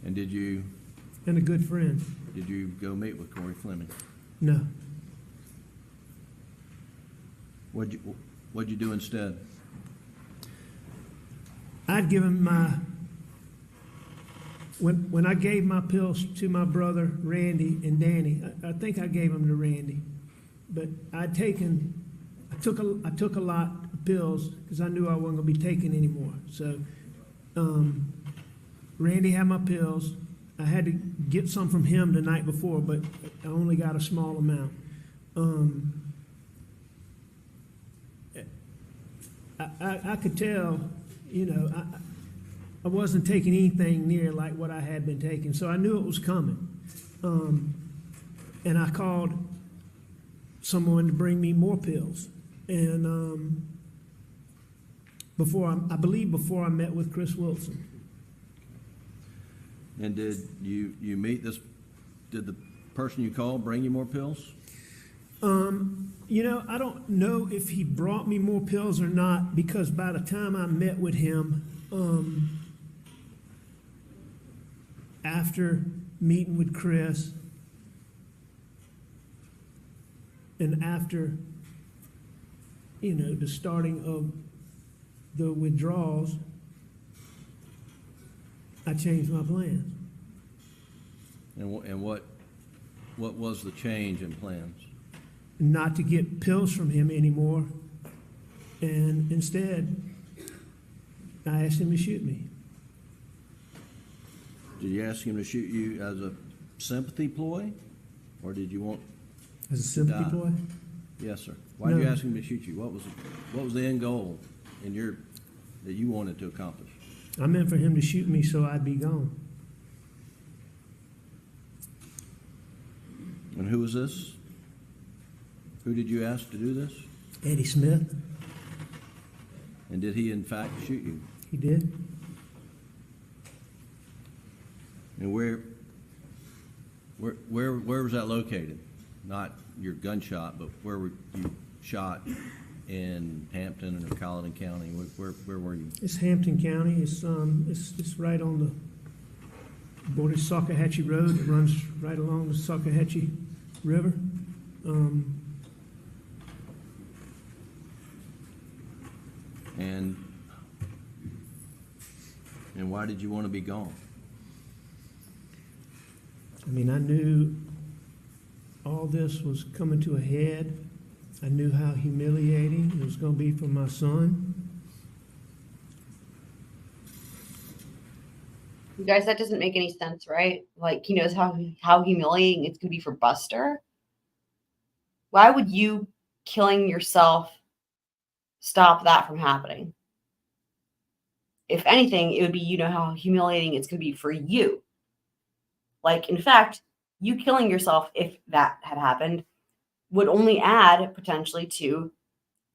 And did you? And a good friend. Did you go meet with Corey Fleming? No. What'd you do instead? I'd given when I gave my pills to my brother Randy and Danny, I think I gave them to Randy, but I took a lot of pills because I knew I wasn't going to be taking anymore. So Randy had my pills. I had to get some from him the night before, but I only got a small amount. I could tell, I wasn't taking anything near like what I had been taking, so I knew it was coming. And I called someone to bring me more pills. And before I met with Chris Wilson. And did you meet this? Did the person you called bring you more pills? I don't know if he brought me more pills or not, because by the time I met with him, after meeting with Chris and after, the starting of the withdrawals, I changed my plans. And what was the change in plans? Not to get pills from him anymore, and instead, I asked him to shoot me. Did you ask him to shoot you as a sympathy ploy, or did you want as a sympathy ploy? Yes, sir. Why did you ask him to shoot you? What was the end goal that you wanted to accomplish? I meant for him to shoot me so I'd be gone. And who was this? Who did you ask to do this? Eddie Smith. And did he in fact shoot you? He did. And where was that located? Not your gunshot, but where were you shot in Hampton or Colleton County? Where were you? It's Hampton County. It's right on the border of Salkehatchie Road. It runs right along the Salkehatchie River. And why did you want to be gone? I mean, I knew all this was coming to a head. I knew how humiliating it was going to be for my son. You guys, that doesn't make any sense, right? Like, he knows how humiliating it's going to be for Buster. Why would you killing yourself stop that from happening? If anything, it would be, you know, how humiliating it's going to be for you. Like, in fact, you killing yourself, if that had happened, would only add potentially to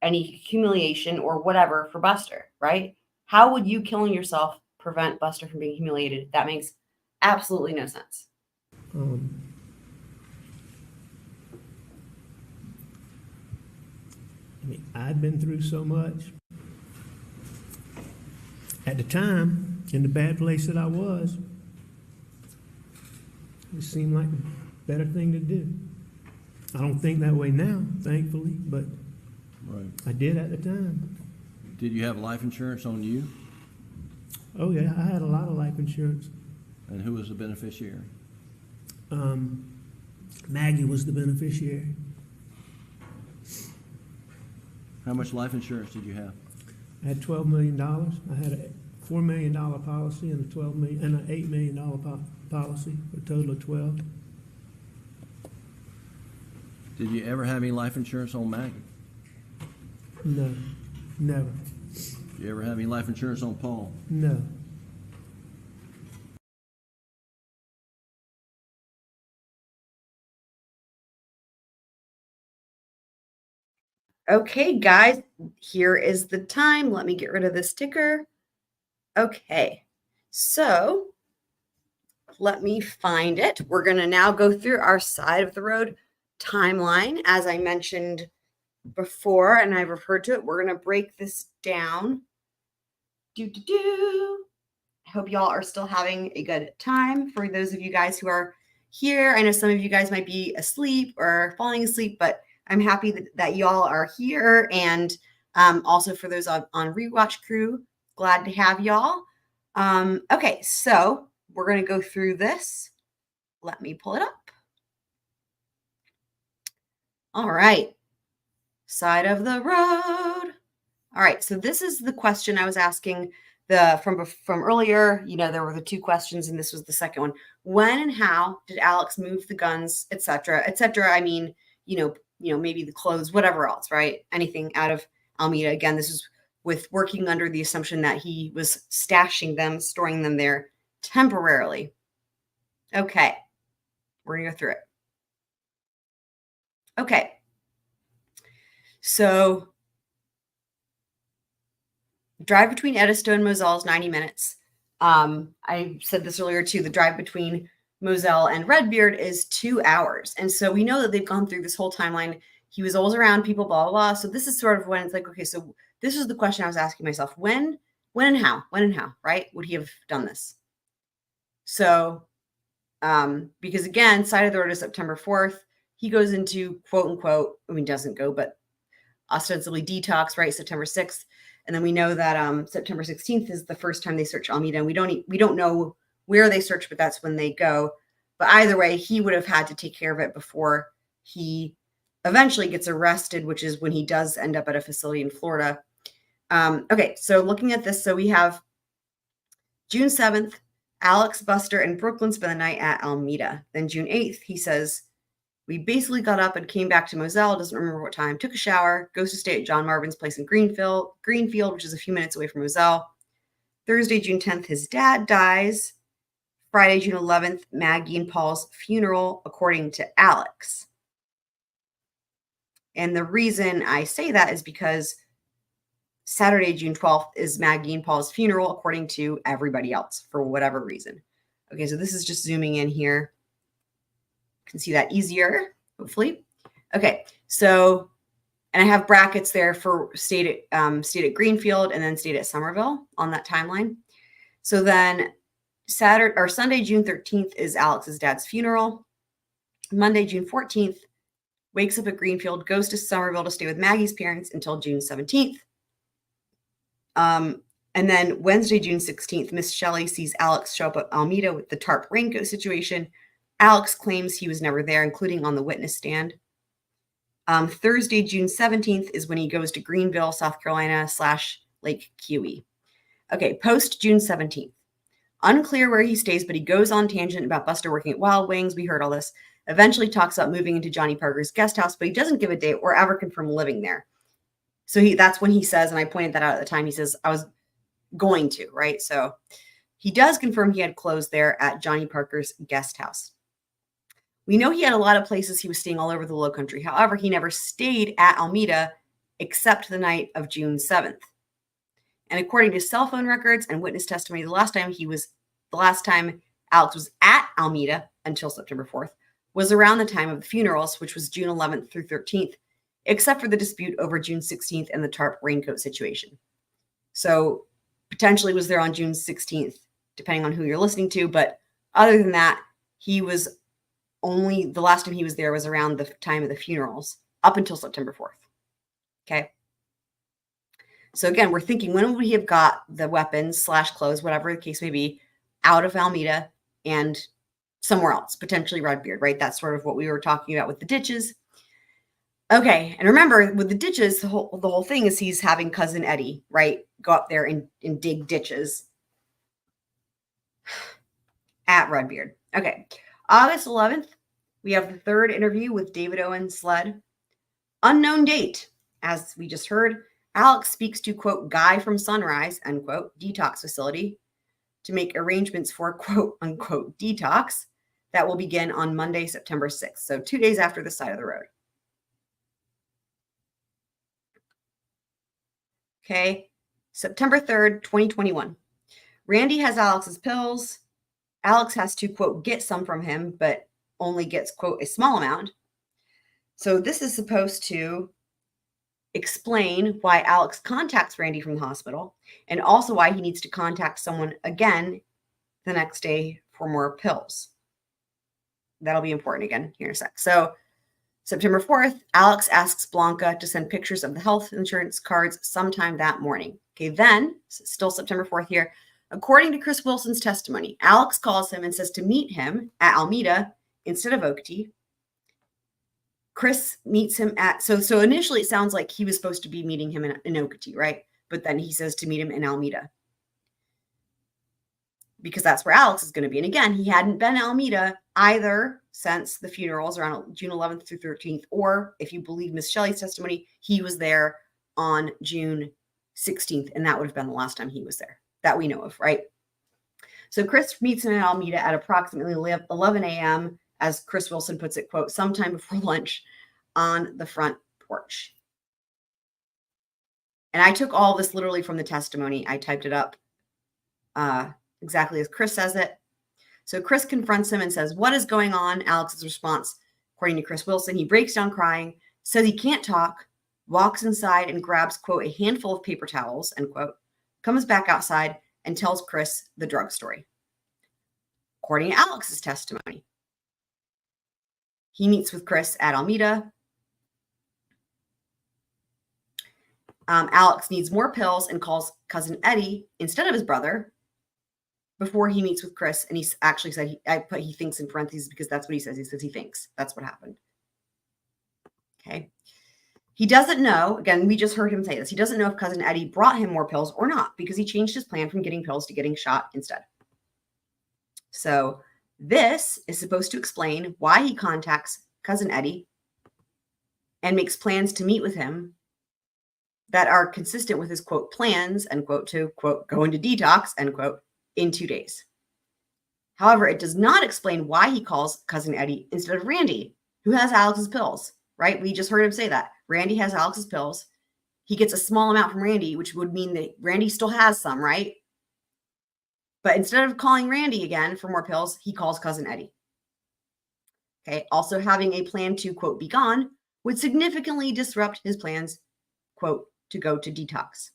any humiliation or whatever for Buster, right? How would you killing yourself prevent Buster from being humiliated? That makes absolutely no sense. I mean, I'd been through so much. At the time, in the bad place that I was, it seemed like the better thing to do. I don't think that way now, thankfully, but Right. I did at the time. Did you have life insurance on you? Oh yeah, I had a lot of life insurance. And who was the beneficiary? Maggie was the beneficiary. How much life insurance did you have? I had $12 million. I had a $4 million policy and an $8 million policy, for a total of 12. Did you ever have any life insurance on Maggie? No, never. Did you ever have any life insurance on Paul? No. Okay, guys, here is the time. Let me get rid of this ticker. Okay, so let me find it. We're going to now go through our side of the road timeline. As I mentioned before, and I've referred to it, we're going to break this down. I hope y'all are still having a good time. For those of you guys who are here, I know some of you guys might be asleep or falling asleep, but I'm happy that y'all are here. And also for those on Rewatch Crew, glad to have y'all. Okay, so we're going to go through this. Let me pull it up. All right. Side of the road. All right, so this is the question I was asking from earlier. You know, there were the two questions, and this was the second one. When and how did Alex move the guns, etc., etc.? I mean, you know, maybe the clothes, whatever else, right? Anything out of Alameda. Again, this is with working under the assumption that he was stashing them, storing them there temporarily. Okay, we're gonna go through it. Okay, so drive between Edisto and Moselle is 90 minutes. I said this earlier too. The drive between Moselle and Redbeard is 2 hours. And so we know that they've gone through this whole timeline. He was always around people, blah, blah, blah. So this is sort of when it's like, okay, so this is the question I was asking myself. When and how, right? Would he have done this? So, because again, side of the road is September 4th. He goes into quote unquote, I mean, doesn't go, but ostensibly detox, right? September 6th. And then we know that September 16th is the first time they search Alameda. And we don't know where they search, but that's when they go. But either way, he would have had to take care of it before he eventually gets arrested, which is when he does end up at a facility in Florida. Okay, so looking at this, so we have June 7th, Alex, Buster, and Brooklyn spend the night at Alameda. Then June 8th, he says, we basically got up and came back to Moselle, doesn't remember what time, took a shower, goes to stay at John Marvin's place in Greenfield, which is a few minutes away from Moselle. Thursday, June 10th, his dad dies. Friday, June 11th, Maggie and Paul's funeral, according to Alex. And the reason I say that is because Saturday, June 12th is Maggie and Paul's funeral, according to everybody else, for whatever reason. Okay, so this is just zooming in here. You can see that easier, hopefully. Okay, so, and I have brackets there for state at Greenfield and then state at Somerville on that timeline. So then Sunday, June 13th is Alex's dad's funeral. Monday, June 14th, wakes up at Greenfield, goes to Somerville to stay with Maggie's parents until June 17th. And then Wednesday, June 16th, Miss Shelley sees Alex show up at Almeda with the tarp raincoat situation. Alex claims he was never there, including on the witness stand. Thursday, June 17th is when he goes to Greenville, South Carolina / Lake Keowee. Okay, post June 17th. Unclear where he stays, but he goes on tangent about Buster working at Wild Wings. We heard all this. Eventually talks about moving into Johnny Parker's guest house, but he doesn't give a date or ever confirm living there. So that's when he says, and I pointed that out at the time, he says, I was going to, right? So he does confirm he had clothes there at Johnny Parker's guest house. We know he had a lot of places he was staying all over the Low Country. However, he never stayed at Almeda except the night of June 7th. And according to cell phone records and witness testimony, the last time Alex was at Almeda until September 4th was around the time of the funerals, which was June 11th through 13th, except for the dispute over June 16th and the tarp raincoat situation. So potentially was there on June 16th, depending on who you're listening to. But other than that, he was only, the last time he was there was around the time of the funerals up until September 4th. Okay. So again, we're thinking, when would he have got the weapons / clothes, whatever the case may be, out of Almeda and somewhere else, potentially Redbeard, right? That's sort of what we were talking about with the ditches. Okay, and remember, with the ditches, the whole thing is he's having cousin Eddie, right, go up there and dig ditches at Redbeard. Okay, August 11th, we have the third interview with David Owen Sled. Unknown date. As we just heard, Alex speaks to, quote, guy from Sunrise, unquote, detox facility to make arrangements for, quote, unquote, detox that will begin on Monday, September 6th. So 2 days after the side of the road. Okay, September 3rd, 2021. Randy has Alex's pills. Alex has to, quote, get some from him, but only gets, quote, a small amount. So this is supposed to explain why Alex contacts Randy from the hospital and also why he needs to contact someone again the next day for more pills. That'll be important again here in a sec. So September 4th, Alex asks Blanca to send pictures of the health insurance cards sometime that morning. Okay, then, still September 4th here, according to Chris Wilson's testimony, Alex calls him and says to meet him at Almeda instead of Oakety. Chris meets him at, so initially it sounds like he was supposed to be meeting him in Oakety, right? But then he says to meet him in Almeda, because that's where Alex is going to be. And again, he hadn't been Almeda either since the funerals around June 11th through 13th, or if you believe Miss Shelley's testimony, he was there on June 16th, and that would have been the last time he was there that we know of, right? So Chris meets him in Almeda at approximately 11 a.m., as Chris Wilson puts it, quote, sometime before lunch on the front porch. And I took all this literally from the testimony. I typed it up exactly as Chris says it. So Chris confronts him and says, what is going on? Alex's response, according to Chris Wilson, he breaks down crying, says he can't talk, walks inside and grabs, quote, a handful of paper towels, end quote, comes back outside and tells Chris the drug story. According to Alex's testimony, he meets with Chris at Almeda. Alex needs more pills and calls cousin Eddie instead of his brother before he meets with Chris. And he actually said, he thinks in parentheses because that's what he says. He says he thinks that's what happened. Okay. He doesn't know, again, we just heard him say this. He doesn't know if cousin Eddie brought him more pills or not because he changed his plan from getting pills to getting shot instead. So this is supposed to explain why he contacts cousin Eddie and makes plans to meet with him that are consistent with his, quote, plans, end quote, to, quote, go into detox, end quote, in 2 days. However, it does not explain why he calls cousin Eddie instead of Randy, who has Alex's pills, right? We just heard him say that. Randy has Alex's pills. he gets a small amount from Randy, which would mean that Randy still has some, right? But instead of calling Randy again for more pills, he calls cousin Eddie. Okay. Also, having a plan to, quote, be gone would significantly disrupt his plans, quote, to go to detox.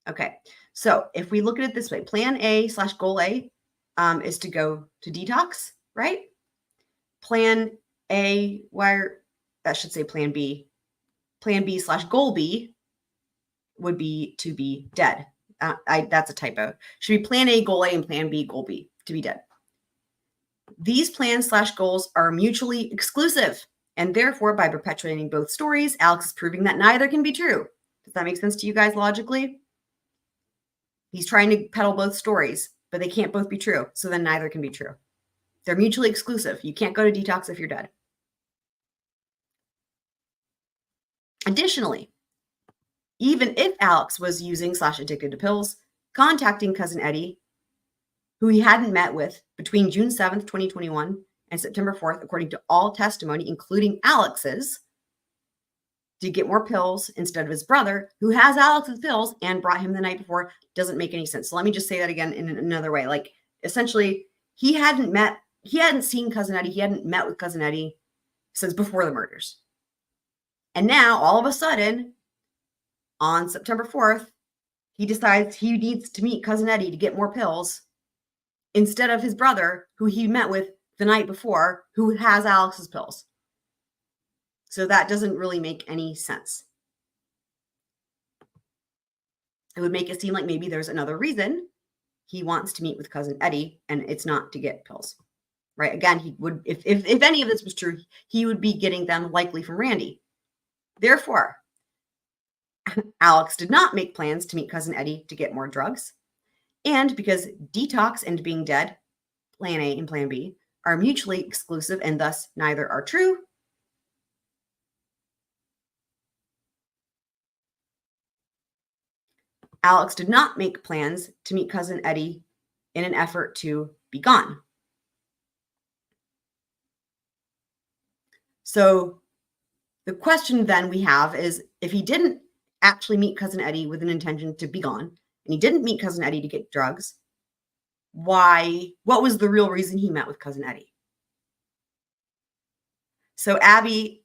Okay. So if we look at it this way, plan A / goal A is to go to detox, right? Plan A, that should say plan B. Plan B / goal B would be to be dead. That's a typo. Should be plan A, goal A, and plan B, goal B, to be dead. These plans / goals are mutually exclusive, and therefore, by perpetuating both stories, Alex is proving that neither can be true. Does that make sense to you guys logically? He's trying to peddle both stories, but they can't both be true, so then neither can be true. They're mutually exclusive. You can't go to detox if you're dead. Additionally, even if Alex was using / addicted to pills, contacting cousin Eddie, who he hadn't met with between June 7th, 2021 and September 4th, according to all testimony, including Alex's, to get more pills instead of his brother, who has Alex's pills and brought him the night before, doesn't make any sense. So let me just say that again in another way. Like, essentially, he hadn't seen cousin Eddie, he hadn't met with cousin Eddie since before the murders. And now, all of a sudden, on September 4th, he decides he needs to meet cousin Eddie to get more pills instead of his brother, who he met with the night before, who has Alex's pills. So that doesn't really make any sense. It would make it seem like maybe there's another reason he wants to meet with cousin Eddie, and it's not to get pills, right? Again, he would, if any of this was true, he would be getting them likely from Randy. Therefore, Alex did not make plans to meet cousin Eddie to get more drugs. And because detox and being dead, plan A and plan B, are mutually exclusive and thus neither are true, Alex did not make plans to meet cousin Eddie in an effort to be gone. So the question then we have is, if he didn't actually meet cousin Eddie with an intention to be gone, and he didn't meet cousin Eddie to get drugs, what was the real reason he met with cousin Eddie? So Abby,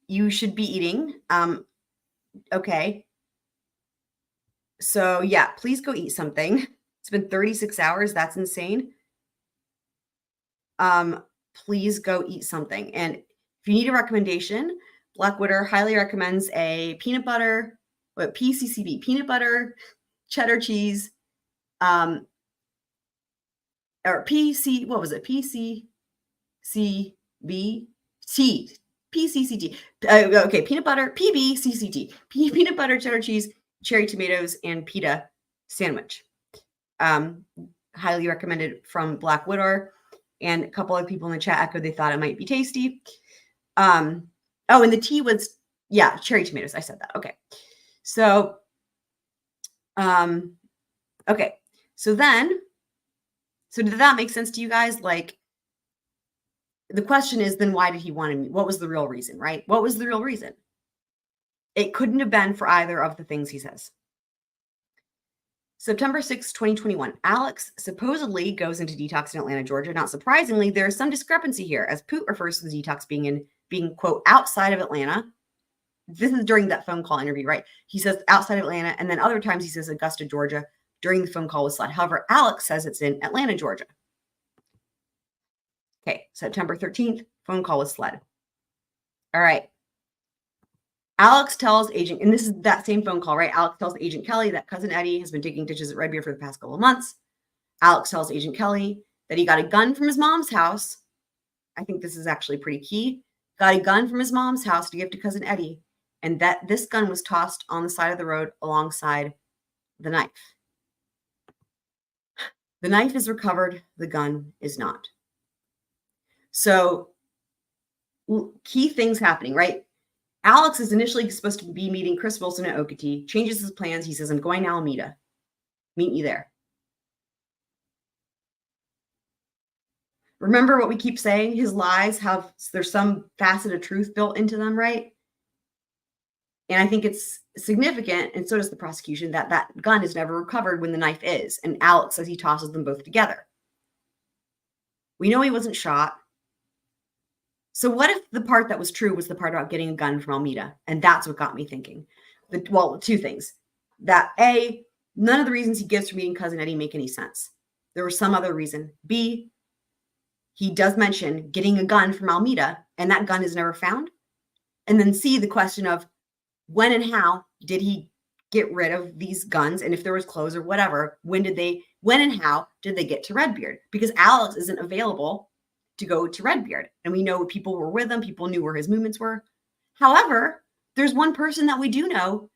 you should be eating. Okay. So yeah, please go eat something. It's been 36 hours. That's insane. Please go eat something. And if you need a recommendation, Blackwater highly recommends a peanut butter, PCCB, peanut butter, cheddar cheese, or PC, what was it? PCCT. Okay, peanut butter, PBCCT, peanut butter, cheddar cheese, cherry tomatoes, and pita sandwich. Highly recommended from Black Widow. And a couple of people in the chat echoed they thought it might be tasty. And the tea was, cherry tomatoes. I said that. Okay. So, okay. So did that make sense to you guys? Like, the question is, then why did he want to meet? What was the real reason, right? What was the real reason? It couldn't have been for either of the things he says. September 6, 2021, Alex supposedly goes into detox in Atlanta, Georgia. Not surprisingly, there is some discrepancy here, as Poot refers to the detox being, quote, outside of Atlanta. This is during that phone call interview, right? He says outside of Atlanta, and then other times he says Augusta, Georgia, during the phone call with Sled. However, Alex says it's in Atlanta, Georgia. Okay, September 13th, phone call with Sled. All right. Alex tells Agent, and this is that same phone call, right? Alex tells Agent Kelly that cousin Eddie has been digging ditches at Red Beer for the past couple of months. Alex tells Agent Kelly that he got a gun from his mom's house. I think this is actually pretty key. Got a gun from his mom's house to give to cousin Eddie, and that this gun was tossed on the side of the road alongside the knife. The knife is recovered. The gun is not. So key things happening, right? Alex is initially supposed to be meeting Chris Wilson at Okatee, changes his plans. He says, I'm going to Alameda. Meet me there. Remember what we keep saying? His lies there's some facet of truth built into them, right? And I think it's significant, and so does the prosecution, that that gun is never recovered when the knife is. And Alex says he tosses them both together. We know he wasn't shot. So what if the part that was true was the part about getting a gun from Almeida? And that's what got me thinking. Well, two things. That A, none of the reasons he gives for meeting Cousin Eddie make any sense. There was some other reason. B, he does mention getting a gun from Almeida, and that gun is never found. And then C, the question of when and how did he get rid of these guns? And if there was clothes or whatever, when and how did they get to Redbeard? Because Alex isn't available to go to Redbeard. And we know people were with him. People knew where his movements were. However, there's one person that we do know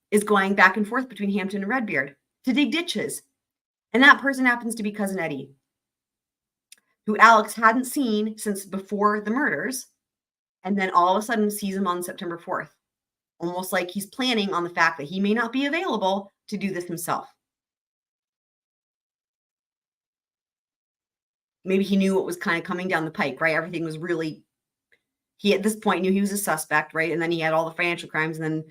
is going back and forth between Hampton and Redbeard to dig ditches. And that person happens to be Cousin Eddie, who Alex hadn't seen since before the murders. And then all of a sudden sees him on September 4th. Almost like he's planning on the fact that he may not be available to do this himself. Maybe he knew what was kind of coming down the pike, right? Everything was really, he at this point knew he was a suspect, right? And then he had all the financial crimes and then,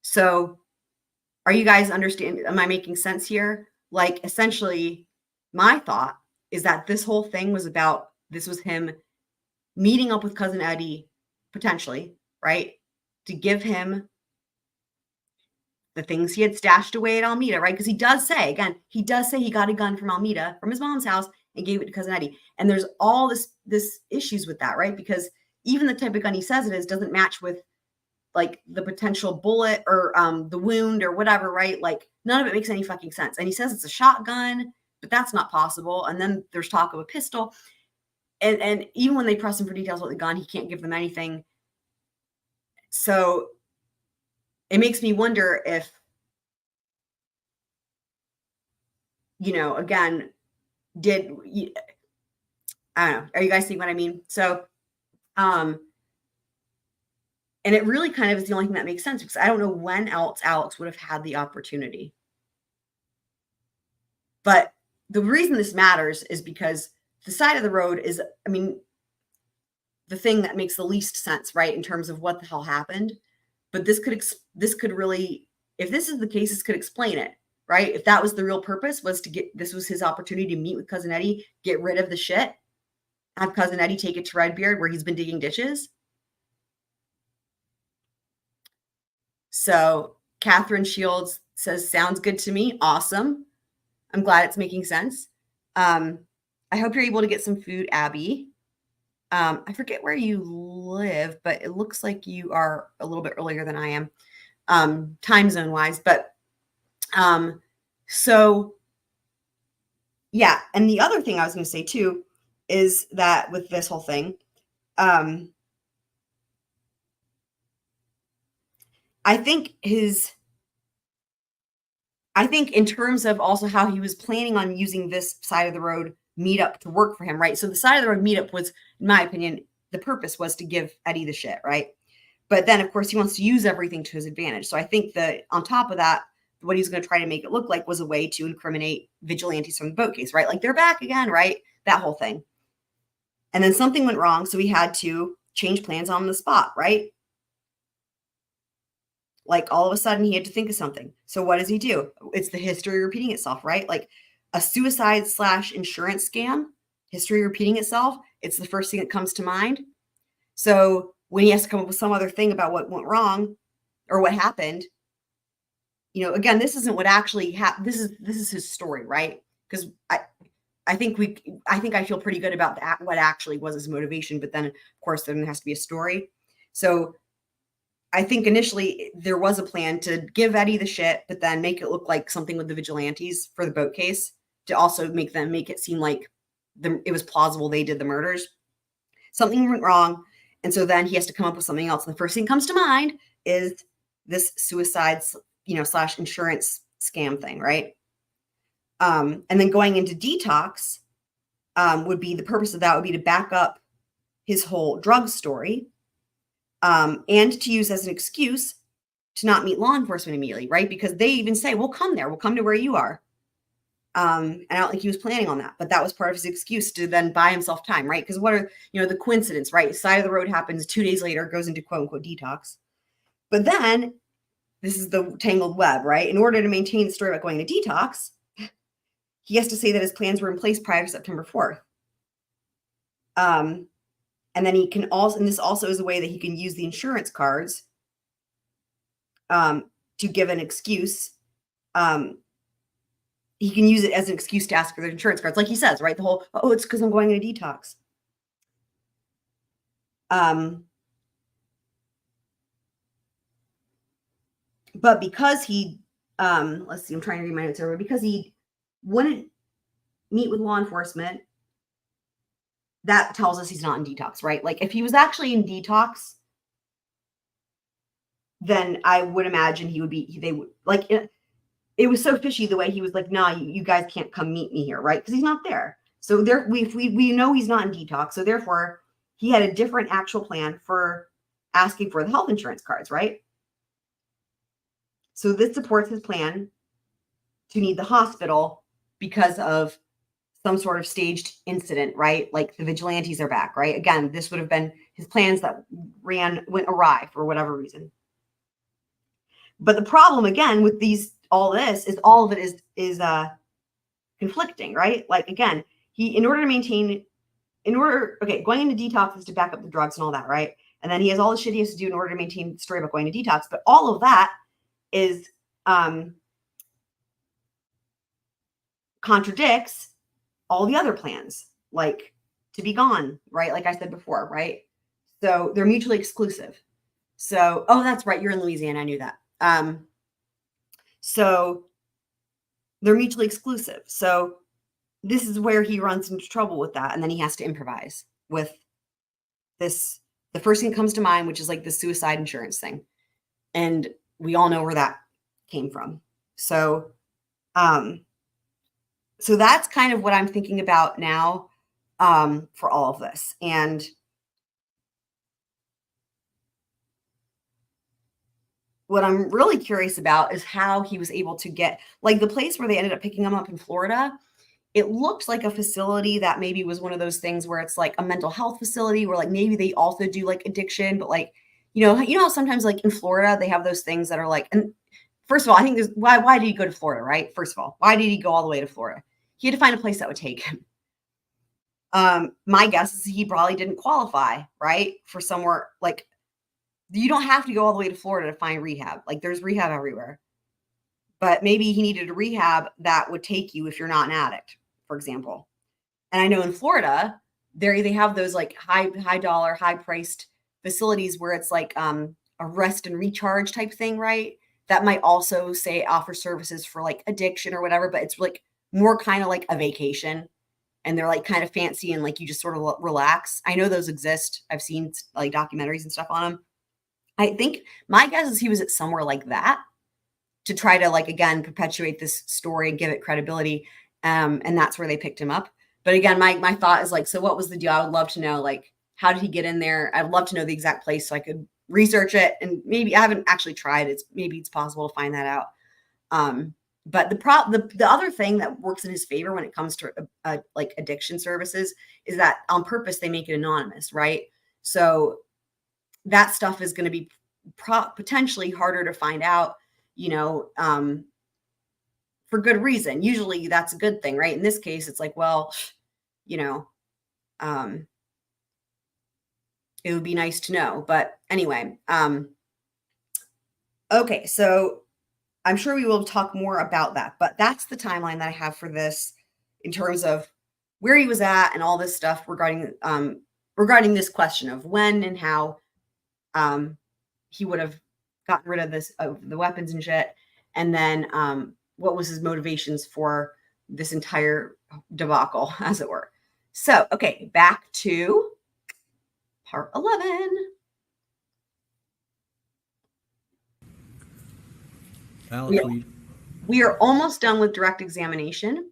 so are you guys understanding? Am I making sense here? Like, essentially, my thought is that this whole thing was about, this was him meeting up with Cousin Eddie, potentially, right? To give him the things he had stashed away at Almeida, right? Because he does say he got a gun from Almeida, from his mom's house, and gave it to Cousin Eddie. And there's all this issues with that, right? Because even the type of gun he says it is doesn't match with like the potential bullet or the wound or whatever, right? Like none of it makes any fucking sense. And he says it's a shotgun, but that's not possible. And then there's talk of a pistol. And even when they press him for details about the gun, he can't give them anything. So it makes me wonder if, again, I don't know. Are you guys seeing what I mean? So, and it really kind of is the only thing that makes sense because I don't know when else Alex would have had the opportunity. But the reason this matters is because the side of the road is, the thing that makes the least sense, right? In terms of what the hell happened. But this could really, if this is the case, this could explain it, right? If that was the real purpose, this was his opportunity to meet with Cousin Eddie, get rid of the shit, have Cousin Eddie take it to Redbeard where he's been digging ditches. So Catherine Shields says, sounds good to me. Awesome. I'm glad it's making sense. I hope you're able to get some food, Abby. I forget where you live, but it looks like you are a little bit earlier than I am, time zone wise. But so yeah. And the other thing I was going to say too is that with this whole thing, I think in terms of also how he was planning on using this side of the road meetup to work for him, right? So the side of the road meetup was, in my opinion, the purpose was to give Eddie the shit, right? But then, of course, he wants to use everything to his advantage. So I think that on top of that, what he's going to try to make it look like was a way to incriminate vigilantes from the boat case, right? Like they're back again, right? That whole thing. And then something went wrong, so he had to change plans on the spot, right? Like all of a sudden he had to think of something. So what does he do? It's the history repeating itself, right? Like a suicide/insurance scam, history repeating itself. It's the first thing that comes to mind. So when he has to come up with some other thing about what went wrong or what happened, again, this isn't what actually happened. This is his story, right? Because I think I feel pretty good about what actually was his motivation, but then of course there has to be a story. So I think initially there was a plan to give Eddie the shit, but then make it look like something with the vigilantes for the boat case to also make it seem like it was plausible they did the murders. Something went wrong. And so then he has to come up with something else. And the first thing that comes to mind is this suicide, / insurance scam thing. Right. And then going into detox would be the purpose of that would be to back up his whole drug story. And to use as an excuse to not meet law enforcement immediately, right? Because they even say, we'll come there. We'll come to where you are. And I don't think he was planning on that, but that was part of his excuse to then buy himself time, right? Because what are, the coincidence, right? Side of the road happens 2 days later, goes into quote unquote detox. But then, this is the tangled web, right? In order to maintain the story about going to detox, he has to say that his plans were in place prior to September 4th. And then he can also, and this also is a way that he can use the insurance cards to give an excuse. He can use it as an excuse to ask for the insurance cards. Like he says, right? The whole, oh, it's because I'm going in a detox. But because he, let's see, I'm trying to read my notes here, because he wouldn't meet with law enforcement, that tells us he's not in detox, right? Like if he was actually in detox, then I would imagine he would be, they would, like, it was so fishy the way he was like, nah, you guys can't come meet me here, right? Because he's not there. So there, we know he's not in detox. So therefore, he had a different actual plan for asking for the health insurance cards, right? So this supports his plan to need the hospital because of some sort of staged incident, right? Like the vigilantes are back, right? Again, this would have been his plans that went awry for whatever reason. But the problem again with all of it is conflicting, right? Like again, going into detox is to back up the drugs and all that, right? And then he has all the shit he has to do in order to maintain the story about going to detox. But all of that is contradicts all the other plans, like to be gone, right? Like I said before, right? So they're mutually exclusive. So, oh, that's right. You're in Louisiana. I knew that. So they're mutually exclusive. So this is where he runs into trouble with that. And then he has to improvise with this. The first thing that comes to mind, which is like the suicide insurance thing. And we all know where that came from. So, so that's kind of what I'm thinking about now for all of this. And what I'm really curious about is how he was able to get, like the place where they ended up picking him up in Florida, it looked like a facility that maybe was one of those things where it's like a mental health facility where like maybe they also do like addiction, but like, you know how sometimes like in Florida, they have those things that are like, and first of all, I think there's, why did he go to Florida, right? First of all, why did he go all the way to Florida? He had to find a place that would take him. My guess is he probably didn't qualify, right? For somewhere like, you don't have to go all the way to Florida to find rehab. Like there's rehab everywhere. But maybe he needed a rehab that would take you if you're not an addict, for example. And I know in Florida, they have those like high dollar, high priced facilities where it's like a rest and recharge type thing, right? That might also say offer services for like addiction or whatever, but it's like more kind of like a vacation. And they're like kind of fancy and like you just sort of relax. I know those exist. I've seen like documentaries and stuff on them. I think my guess is he was at somewhere like that to try to like, again, perpetuate this story and give it credibility. And that's where they picked him up. But again, my thought is like, so what was the deal? I would love to know, like, how did he get in there? I'd love to know the exact place so I could research it. And maybe I haven't actually tried. Maybe it's possible to find that out. But the other thing that works in his favor when it comes to like addiction services is that on purpose, they make it anonymous, right? So that stuff is going to be potentially harder to find out, for good reason. Usually that's a good thing, right? In this case, it's like, well, it would be nice to know. But anyway, okay, so I'm sure we will talk more about that, but that's the timeline that I have for this in terms of where he was at and all this stuff regarding this question of when and how he would have gotten rid of the weapons and shit. And then what was his motivations for this entire debacle, as it were. So, okay, back to part 11. Alex, we are almost done with direct examination.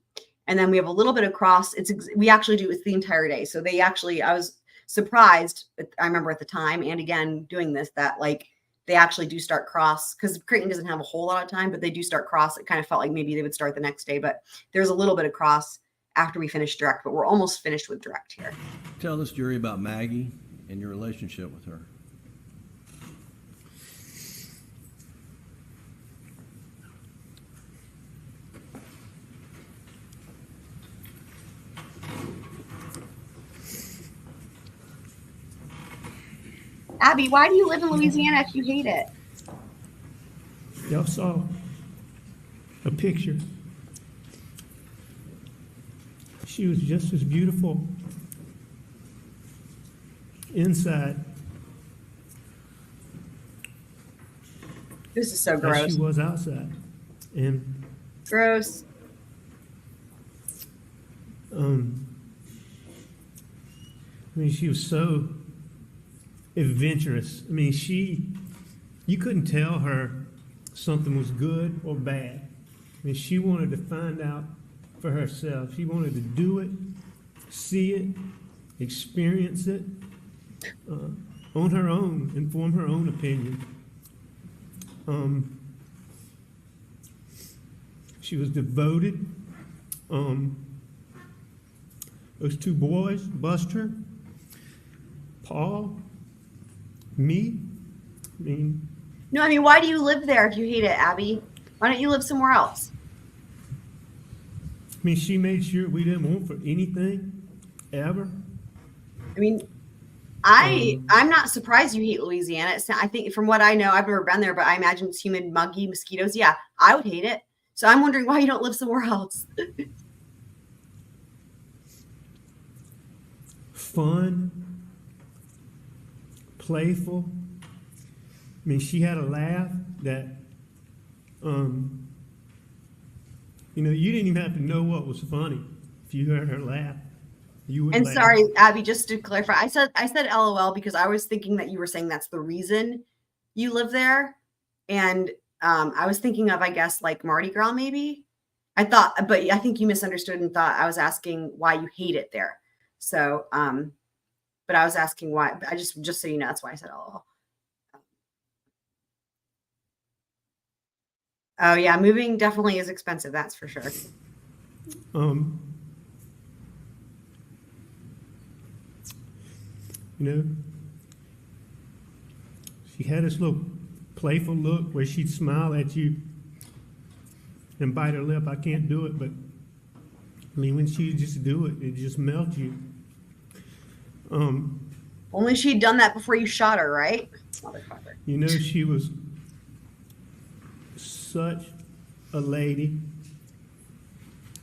And then we have a little bit of cross. It's the entire day. So I was surprised, I remember at the time, and again, doing this, that like they actually do start cross, because Creighton doesn't have a whole lot of time, but they do start cross. It kind of felt like maybe they would start the next day, but there's a little bit of cross after we finish direct, but we're almost finished with direct here. Tell this jury about Maggie and your relationship with her. Abby, why do you live in Louisiana if you hate it? Y'all saw a picture. She was just as beautiful inside This is so as gross. she was outside. And Gross. I mean, she was so adventurous. I mean, you couldn't tell her something was good or bad. I mean, she wanted to find out for herself. She wanted to do it, see it, experience it on her own and form her own opinion. She was devoted. Those two boys, Buster, Paul, me. I mean, No, I mean, why do you live there if you hate it, Abby? Why don't you live somewhere else? she made sure we didn't want for anything ever. I mean, I'm not surprised you hate Louisiana. It's not, I think from what I know, I've never been there, but I imagine it's humid, muggy, mosquitoes. Yeah, I would hate it. So I'm wondering why you don't live somewhere else. Fun, playful. I mean, she had a laugh that, you didn't even have to know what was funny. If you heard her laugh, you would And laugh. sorry, Abby, just to clarify, I said LOL because I was thinking that you were saying that's the reason you live there. And I was thinking of, I guess, like Mardi Gras, maybe. I thought, but I think you misunderstood and thought I was asking why you hate it there. So, but I was asking why. I just so you know, that's why I said LOL. Oh yeah, moving definitely is expensive. That's for sure. She had this little playful look where she'd smile at you and bite her lip. I can't do it, but I mean, when she just do it, it just melts you. Only she'd done that before you shot her, right? Motherfucker. She was such a lady,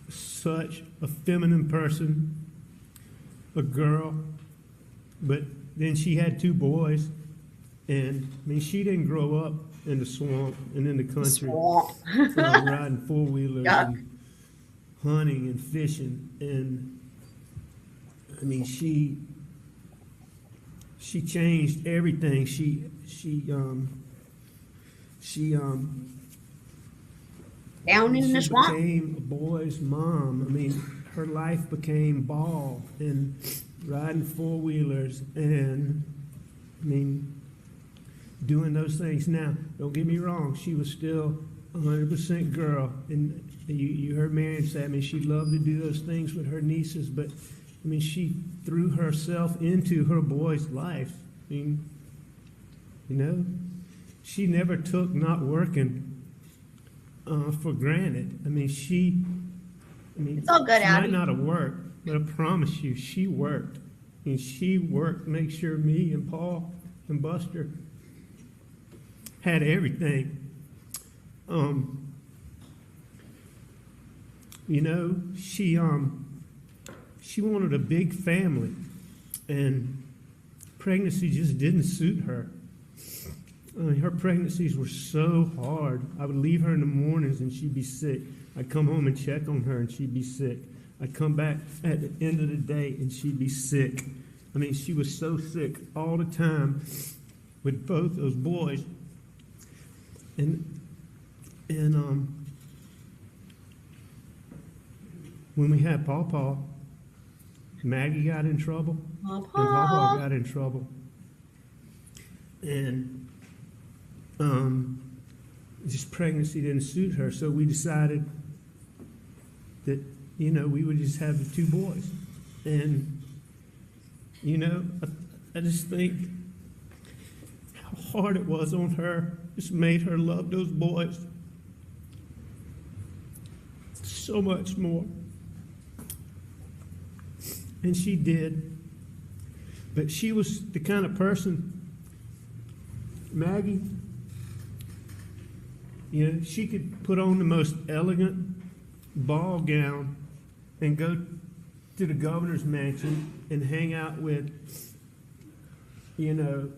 such a feminine person, a girl, but then she had two boys, and I mean, she didn't grow up in the swamp and in the country, riding four-wheelers and hunting and fishing, and I mean, she changed everything. She down in the swamp. Became a boy's mom. I mean, her life became ball and riding four-wheelers and, I mean, doing those things. Now, don't get me wrong, she was still 100% girl. And you heard Marion say, I mean, she loved to do those things with her nieces, but, I mean, she threw herself into her boy's life. I mean, she never took not working for granted. I mean, it's all good, she Abby. might not have worked, but I promise you, she worked. And she worked to make sure me and Paul and Buster had everything. She wanted a big family, and pregnancy just didn't suit her. Her pregnancies were so hard. I would leave her in the mornings and she'd be sick. I'd come home and check on her and she'd be sick. I'd come back at the end of the day and she'd be sick. I mean, she was so sick all the time with both those boys. And when we had Paw Paw, Maggie got in trouble. Paw And Paw Paw got in trouble. And just pregnancy didn't suit her, so we decided that, we would just have the two boys. And, I just think how hard it was on her, just made her love those boys so much more. And she did. But she was the kind of person Maggie, you know, she could put on the most elegant ball gown and go to the governor's mansion and hang out with, you know,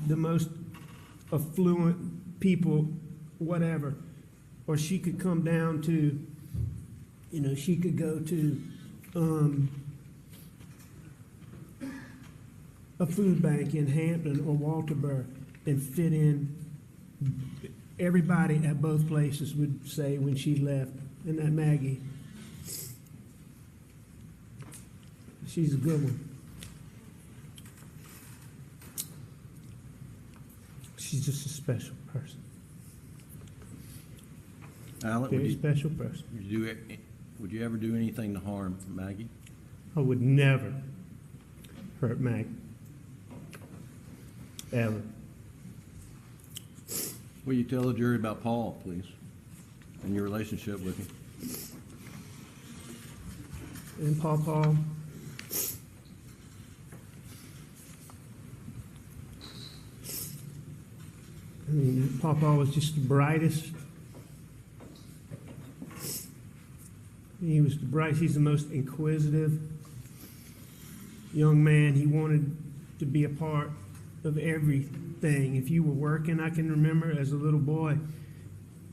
the most affluent people, whatever. Or she could come down to, you know, she could go to a food bank in Hampton or Walterboro and fit in. Everybody at both places would say when she left, and that Maggie, she's a good one. She's just a special person. Alan, Very special person. would you ever do anything to harm Maggie? I would never hurt Maggie. Ever. Will you tell the jury about Paul, please, and your relationship with him? And Paw Paw, I mean, Paw Paw was just the brightest. He was the brightest. He's the most inquisitive young man. He wanted to be a part of everything. If you were working, I can remember as a little boy,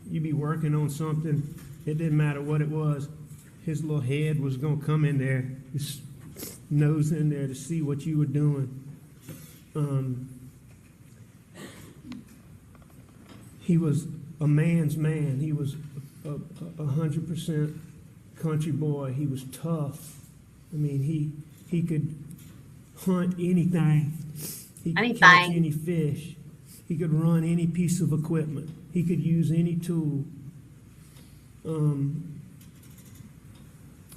you'd be working on something. It didn't matter what it was. His little head was going to come in there, his nose in there to see what you were doing. He was a man's man. He was 100% country boy. He was tough. I mean, he could hunt anything. He could catch any fish. He could run any piece of equipment. He could use any tool. I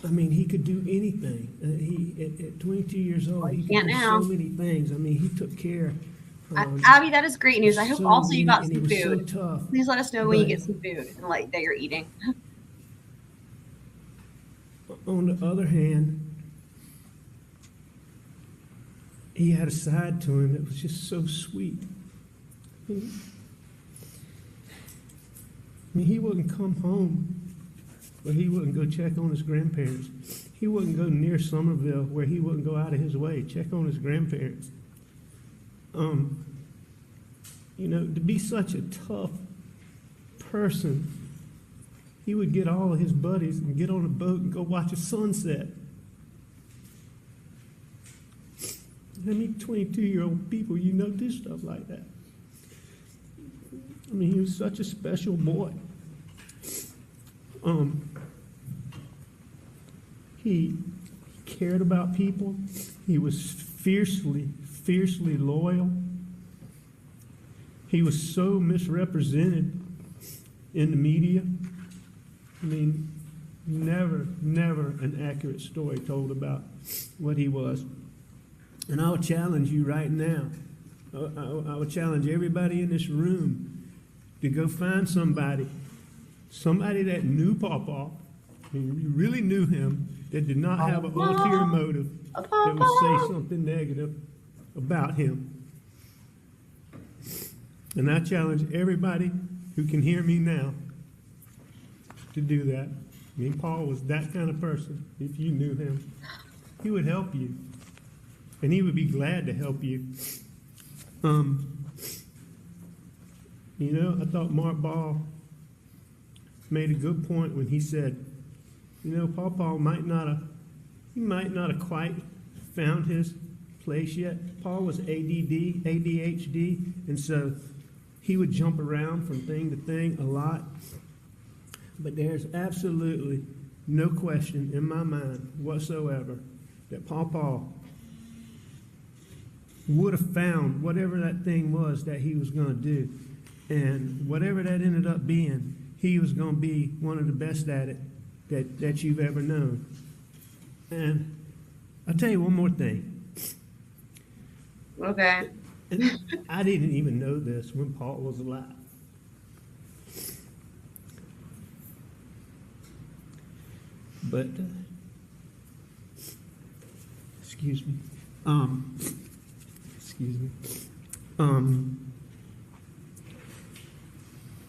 mean, he could do anything. At 22 years old, he could do so many things. I mean, he took care. Abby, that is great news. I hope also you got some food. So tough. Please let us know when you get some food and like that you're eating. On the other hand, he had a side to him that was just so sweet. I mean, he wouldn't come home, but he wouldn't go check on his grandparents. He wouldn't go near Somerville where he wouldn't go out of his way, check on his grandparents. You know, to be such a tough person, he would get all of his buddies and get on a boat and go watch a sunset. How many 22-year-old people you know do stuff like that? I mean, he was such a special boy. He cared about people. He was fiercely loyal. He was so misrepresented in the media. I mean, never an accurate story told about what he was. And I would challenge you right now. I would challenge everybody in this room to go find somebody that knew Paw Paw, who really knew him, that did not have an ulterior motive, that would say something negative about him. And I challenge everybody who can hear me now to do that. I mean, Paul was that kind of person. If you knew him, he would help you. And he would be glad to help you. You know, I thought Mark Ball made a good point when he said, you know, Paw Paw might not have quite found his place yet. Paul was ADHD, and so he would jump around from thing to thing a lot. But there's absolutely no question in my mind whatsoever that Paw Paw would have found whatever that thing was that he was going to do. And whatever that ended up being, he was going to be one of the best at it that you've ever known. And I'll tell you one more thing. Okay. And I didn't even know this when Paul was alive. But, excuse me.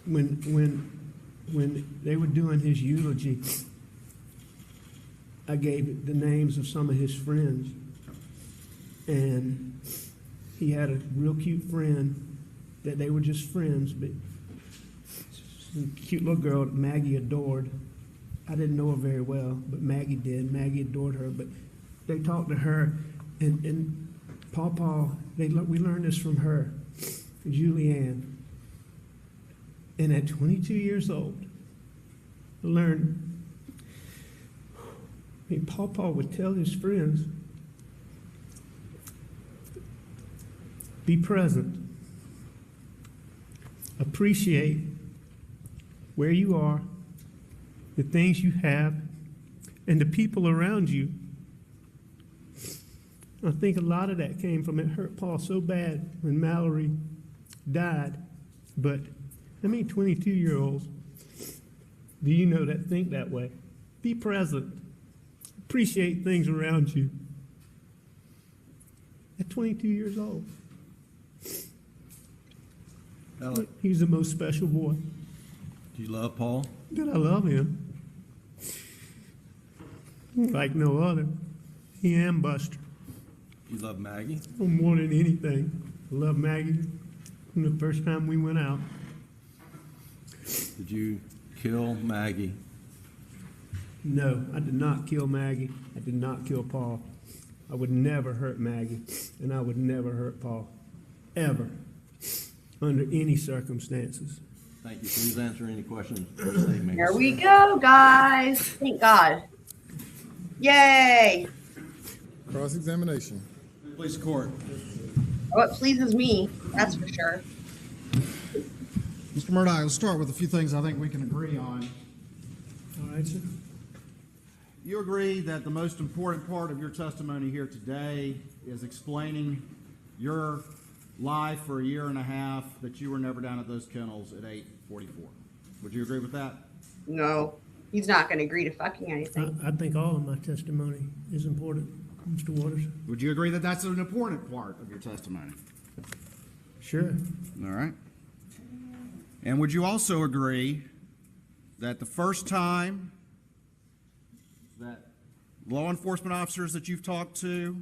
when they were doing his eulogy, I gave the names of some of his friends, and he had a real cute friend that they were just friends, but a cute little girl that Maggie adored. I didn't know her very well, but Maggie did. Maggie adored her, but they talked to her, and Paw Paw, we learned this from her, Julianne. And at 22 years old, I learned, Paw Paw would tell his friends, be present, appreciate where you are, the things you have, and the people around you. I think a lot of that came from it hurt Paul so bad when Mallory died. But how many 22-year-olds do you know that think that way? Be present. Appreciate things around you. At 22 years old. Alex, He's the most special boy. do you love Paul? Did I love him? Like no other. He and Buster. You love Maggie? More than anything. I love Maggie from the first time we went out. Did you kill Maggie? No, I did not kill Maggie. I did not kill Paul. I would never hurt Maggie, and I would never hurt Paul. Ever. Under any circumstances. Thank you. Please answer any questions. Here we go, guys. Thank God. Yay. Cross-examination. Please, court. What pleases me, that's for sure. Mr. Murdaugh, I'll start with a few things I think we can agree on. All right, sir. You agree that the most important part of your testimony here today is explaining your life for a year and a half, that you were never down at those kennels at 844. Would you agree with that? No, he's not going to agree to fucking anything. I think all of my testimony is important, Mr. Waters. Would you agree that that's an important part of your testimony? Sure. All right. And would you also agree that the first time that law enforcement officers that you've talked to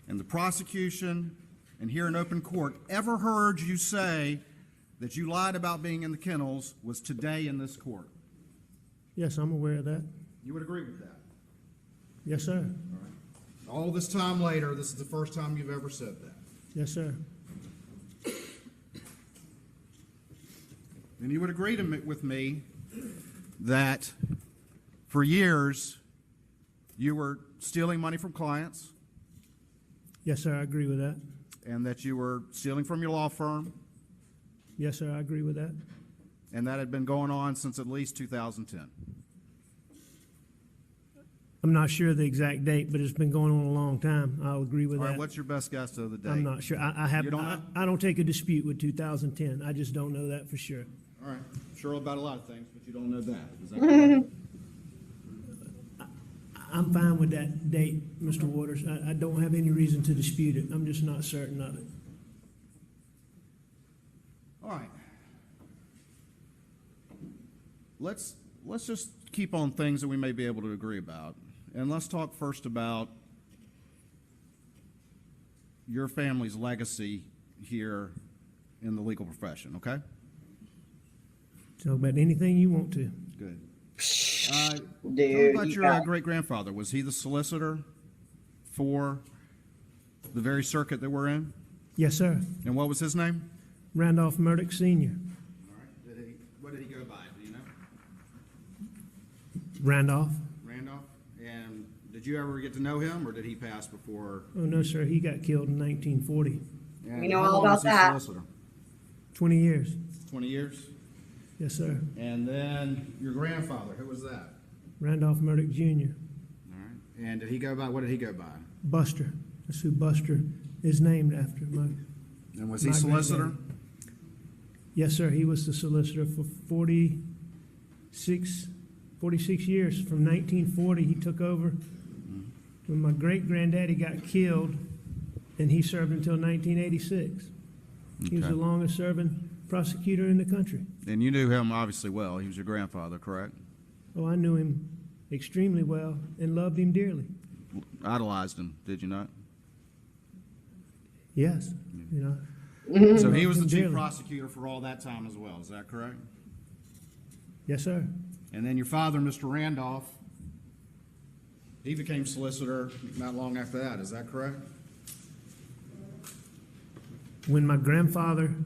and the prosecution and here in open court ever heard you say that you lied about being in the kennels was today in this court? Yes, I'm aware of that. You would agree with that? Yes, sir. All this time later, this is the first time you've ever said that. Yes, sir. And you would agree with me that for years you were stealing money from clients. Yes, sir, I agree with that. And that you were stealing from your law firm. Yes, sir, I agree with that. And that had been going on since at least 2010. I'm not sure the exact date, but it's been going on a long time. I'll agree with All that. right, what's your best guess of the date? I'm not sure. I don't take a dispute with 2010. I just don't know that for sure. All right. Sure about a lot of things, but you don't know that. Is that correct? I'm fine with that date, Mr. Waters. I don't have any reason to dispute it. I'm just not certain of it. All right. Let's just keep on things that we may be able to agree about. And let's talk first about your family's legacy here in the legal profession, okay? Talk about anything you want to. Good. Dude, How about your great-grandfather? Was he the solicitor for the very circuit that we're in? Yes, sir. And what was his name? Randolph Murdaugh Sr. All right. What did he go by? Do you know? Randolph. Randolph? And did you ever get to know him, or did he pass before? Oh, no, sir. He got killed in 1940. And We know how all long about was he that. solicitor? 20 years. 20 years? Yes, sir. And then your grandfather, who was that? Randolph Murdaugh Jr. All right. And did he go by, what did he go by? Buster. That's who Buster is named after. And was he my solicitor? granddad. Yes, sir. He was the solicitor for 46 years. From 1940, he took over when my great-granddaddy got killed, and he served until 1986. He was Okay. the longest-serving prosecutor in the country. And you knew him obviously well. He was your grandfather, correct? Oh, I knew him extremely well and loved him dearly. Idolized him, did you not? Yes, you know. So he was the Loved him chief dearly. prosecutor for all that time as well, is that correct? Yes, sir. And then your father, Mr. Randolph, he became solicitor not long after that, is that correct? When my grandfather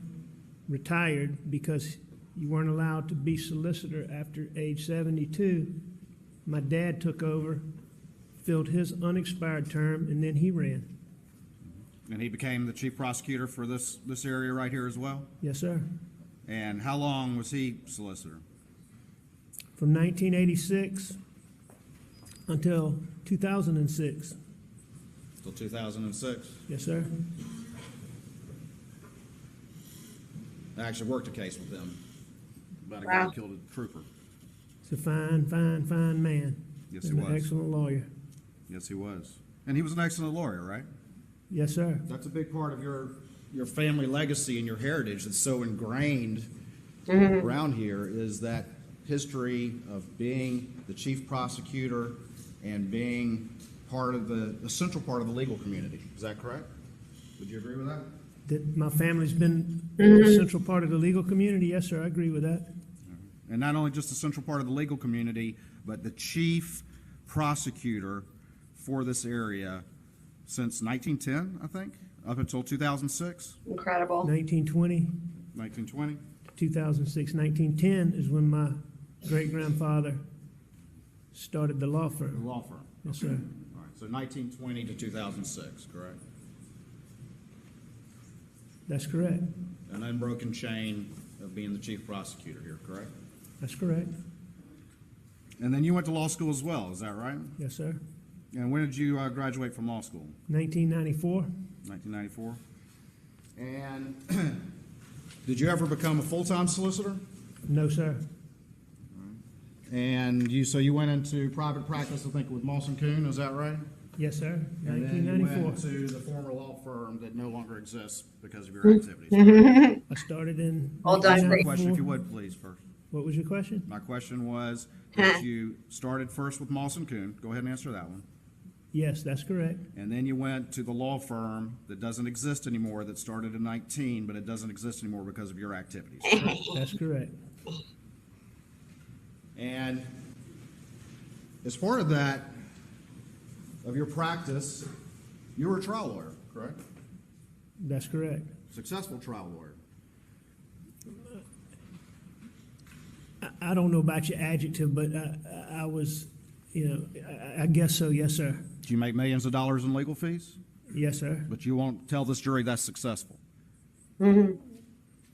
retired, because you weren't allowed to be solicitor after age 72, my dad took over, filled his unexpired term, and then he ran. And he became the chief prosecutor for this area right here as well? Yes, sir. And how long was he solicitor? From 1986 until 2006. Till 2006? Yes, sir. I actually worked a case with them about a guy Wow. who killed a trooper. He's a fine, fine, fine man. Yes, he and was. an excellent lawyer. Yes, he was. And he was an excellent lawyer, right? Yes, sir. That's a big part of your family legacy and your heritage that's so ingrained around here is that history of being the chief prosecutor and being part of the central part of the legal community. Is that correct? Would you agree with that? That my family's been a central part of the legal community. Yes, sir. I agree with that. And not only just the central part of the legal community, but the chief prosecutor for this area since 1910, I think, up until 2006. Incredible. 1920, 1920. 2006, 1910 is when my great-grandfather started the law The firm. law firm. Yes, sir. All right. So 1920 to 2006, correct? That's correct. An unbroken chain of being the chief prosecutor here, correct? That's correct. And then you went to law school as well, is that right? Yes, sir. And when did you graduate from law school? 1994. 1994. And did you ever become a full-time solicitor? No, sir. And so you went into private practice, I think, with Moss and Coon, is that right? Yes, sir. And then you 1994. went to the former law firm that no longer exists because of your activities. I started in. All done, My great. question, if you would, please, first. What was your question? My question was that you started first with Moss and Coon. Go ahead and answer that one. Yes, that's correct. And then you went to the law firm that doesn't exist anymore, that started in 19, but it doesn't exist anymore because of your activities. correct? That's correct. And as part of that, of your practice, you were a trial lawyer, correct? That's correct. Successful trial lawyer. I don't know about your adjective, but I was, I guess so. Yes, sir. Did you make millions of dollars in legal fees? Yes, sir. But you won't tell this jury that's successful. Well,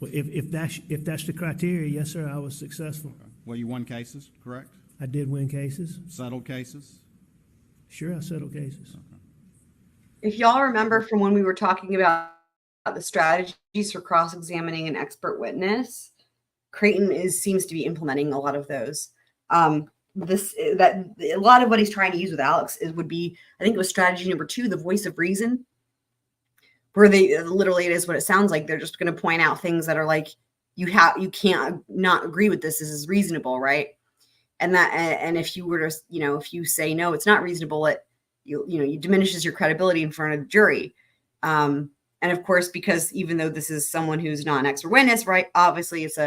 if that's the criteria, yes, sir, I was successful. Well, you won cases, correct? I did win cases. Settled cases? Sure, I settled cases. If y'all remember from when we were talking about the strategies for cross-examining an expert witness, Creighton seems to be implementing a lot of those. A lot of what he's trying to use with Alex would be, I think it was strategy number 2, the voice of reason, where they literally, it is what it sounds like. They're just going to point out things that are like, you can't not agree with this. This is reasonable, right? And if you were to, if you say no, it's not reasonable, it diminishes your credibility in front of the jury. And of course, because even though this is someone who's not an expert witness, right? Obviously, it's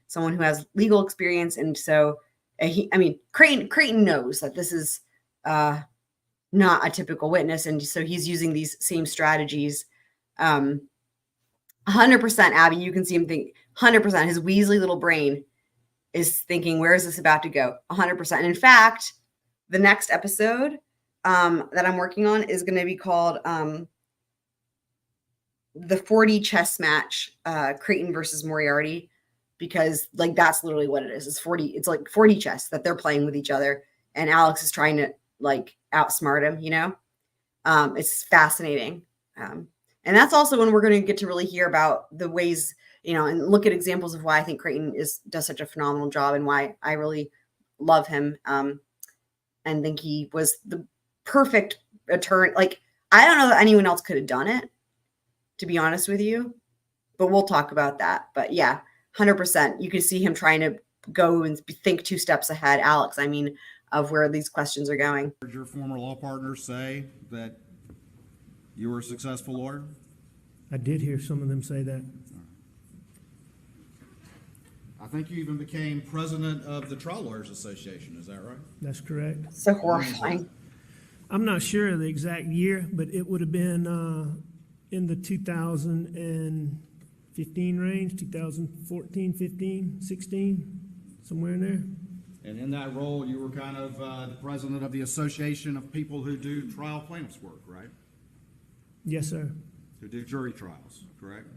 someone who has legal experience, and so Creighton knows that this is not a typical witness, and so he's using these same strategies. 100%, Abby, you can see him think 100%. His Weasley little brain is thinking, where is this about to go? 100%. And in fact, the next episode that I'm working on is going to be called the 40 chess match, Creighton versus Moriarty, because that's literally what it is. It's like 40 chess that they're playing with each other, and Alex is trying to outsmart him, it's fascinating. And that's also when we're going to get to really hear about the ways, and look at examples of why I think Creighton does such a phenomenal job and why I really love him. And think he was the perfect attorney. I don't know that anyone else could have done it, to be honest with you, but we'll talk about that. But yeah, 100%. You can see him trying to go and think 2 steps ahead, Alex. I mean, of where these questions are going. Did your former law partners say that you were a successful lawyer? I did hear some of them say that. I think you even became president of the Trial Lawyers Association. Is that right? That's correct. So horrifying. I'm not sure of the exact year, but it would have been in the 2015 range, 2014, 15, 16, somewhere in there. And in that role, you were kind of the president of the Association of People Who Do Trial Plaintiffs Work, right? Yes, sir. Who do jury trials, correct?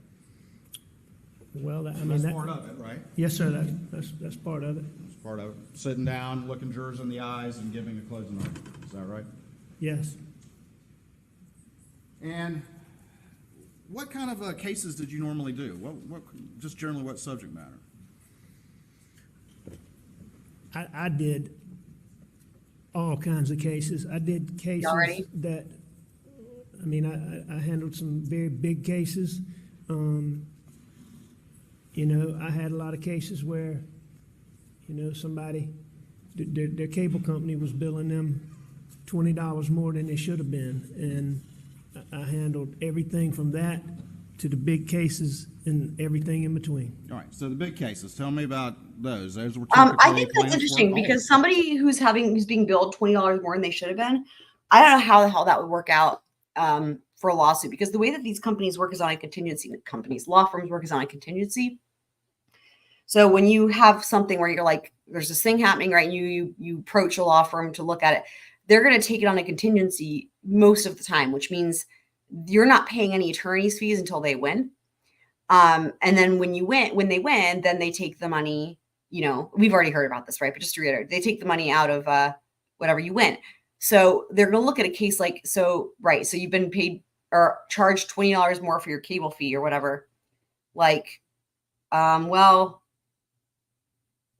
Well, That's part of it, right? Yes, sir. That's part of it. It's part of it. Sitting down, looking jurors in the eyes, and giving a closing argument. Is that right? Yes. And what kind of cases did you normally do? What just generally what subject matter? I did all kinds of cases. I did cases that, I mean, I handled some very big cases. You know, I had a lot of cases where, you know, somebody, their cable company was billing them $20 more than they should have been. And I handled everything from that to the big cases and everything in between. All right, so the big cases, tell me about those. Those were I think that's interesting because somebody who's being billed $20 more than they should have been, I don't know how the hell that would work out for a lawsuit, because the way that these companies work is on a contingency. Law firms work is on a contingency. So when you have something where you're like, there's this thing happening, right? You approach a law firm to look at it. They're going to take it on a contingency most of the time, which means you're not paying any attorney's fees until they win. And then when they win, then they take the money, you know, we've already heard about this, right? But just to reiterate, they take the money out of whatever you win. So they're going to look at a case like, so you've been paid or charged $20 more for your cable fee or whatever. Like, well,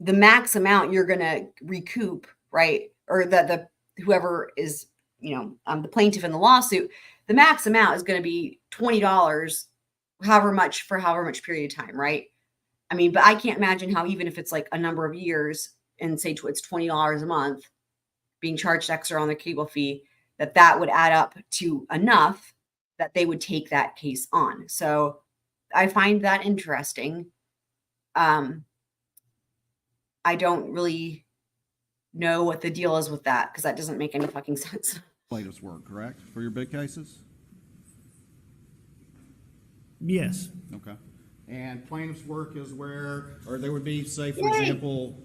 the max amount you're going to recoup, right? Or the whoever is, you know, the plaintiff in the lawsuit, the max amount is going to be $20, however much period of time, right? I mean, but I can't imagine how, even if it's like a number of years and say it's $20 a month being charged extra on their cable fee, that would add up to enough that they would take that case on. So I find that interesting. I don't really know what the deal is with that, because that doesn't make any fucking sense. Plaintiff's work, correct, for your big cases? Yes. Okay. And plaintiff's work is where, or there would be, say, for example,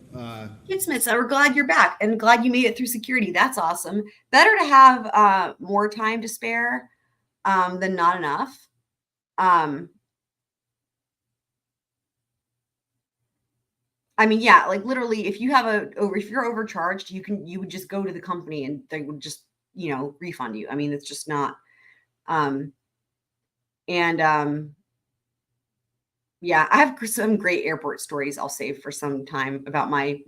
Kid Smiths, we're glad you're back and glad you made it through security. That's awesome. Better to have more time to spare than not enough. I mean, yeah, like literally, if you're overcharged, you would just go to the company and they would just, you know, refund you. I mean, it's just not. Yeah, I have some great airport stories I'll save for some time about my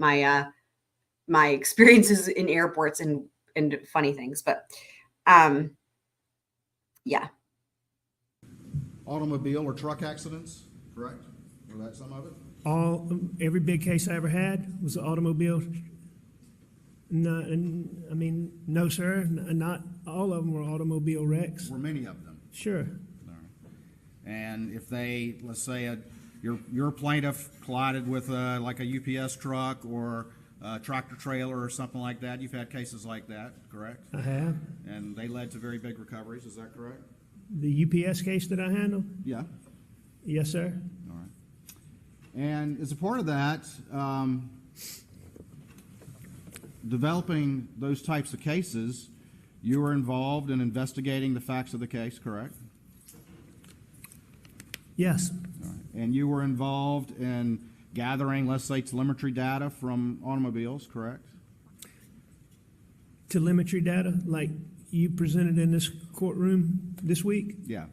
experiences in airports and funny things. But yeah. Automobile or truck accidents, correct? Or that some of it? Every big case I ever had was an automobile. No, I mean, no, sir. Not all of them were automobile wrecks. Were many of them? Sure. All right. And if they, let's say, your plaintiff collided with like a UPS truck or a tractor trailer or something like that, you've had cases like that, correct? I have. And they led to very big recoveries, is that correct? The UPS case that I handled? Yeah. Yes, sir. All right. And as a part of that, developing those types of cases, you were involved in investigating the facts of the case, correct? Yes. All right. And you were involved in gathering, let's say, telemetry data from automobiles, correct? Telemetry data, like you presented in this courtroom this week? Yeah.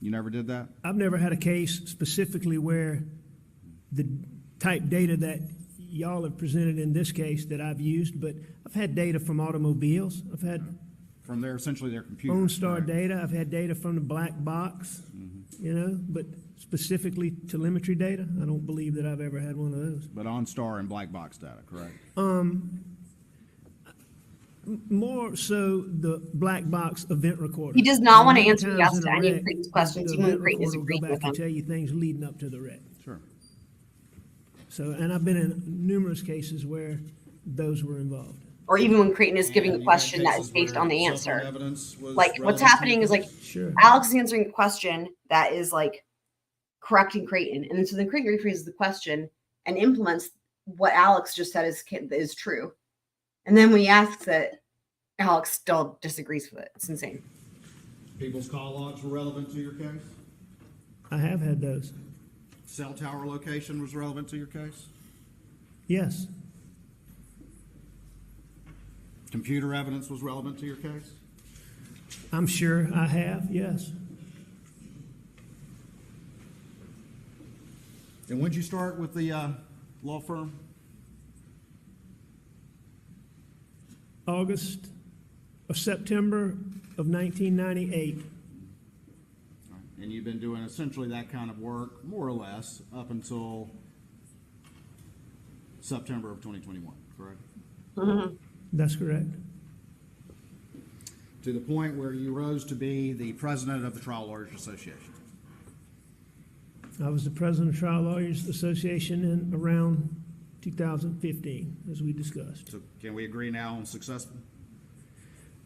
You never did that? I've never had a case specifically where the type data that y'all have presented in this case that I've used, but I've had data from automobiles. I've had from essentially their computers. OnStar data. I've had data from the black box, you know, but specifically telemetry data. I don't believe that I've ever had one of those. But OnStar and black box data, correct? More so the black box event recorder. He does not want to Many answer times yes in to a any of wreck, Creighton's questions, the even when event Creighton recorder will disagrees go with back and him. tell you things leading up to the wreck. Sure. So, and I've been in numerous cases where those were involved. Or even when Creighton is giving And a you had question that is cases based where on the cell answer. phone evidence was Like what's relevant to happening your is like case? Sure. Alex is answering a question that is like correcting Creighton. And then so then Creighton rephrases the question and implements what Alex just said is true. And then when he asks it, Alex still disagrees with it. It's insane. People's call logs were relevant to your case? I have had those. Cell tower location was relevant to your case? Yes. Computer evidence was relevant to your case? I'm sure I have, yes. And when did you start with the law firm? September of 1998. And you've been doing essentially that kind of work, more or less, up until September of 2021, correct? Mm-hmm. That's correct. To the point where you rose to be the president of the Trial Lawyers Association. I was the president of Trial Lawyers Association in around 2015, as we discussed. So can we agree now on successful?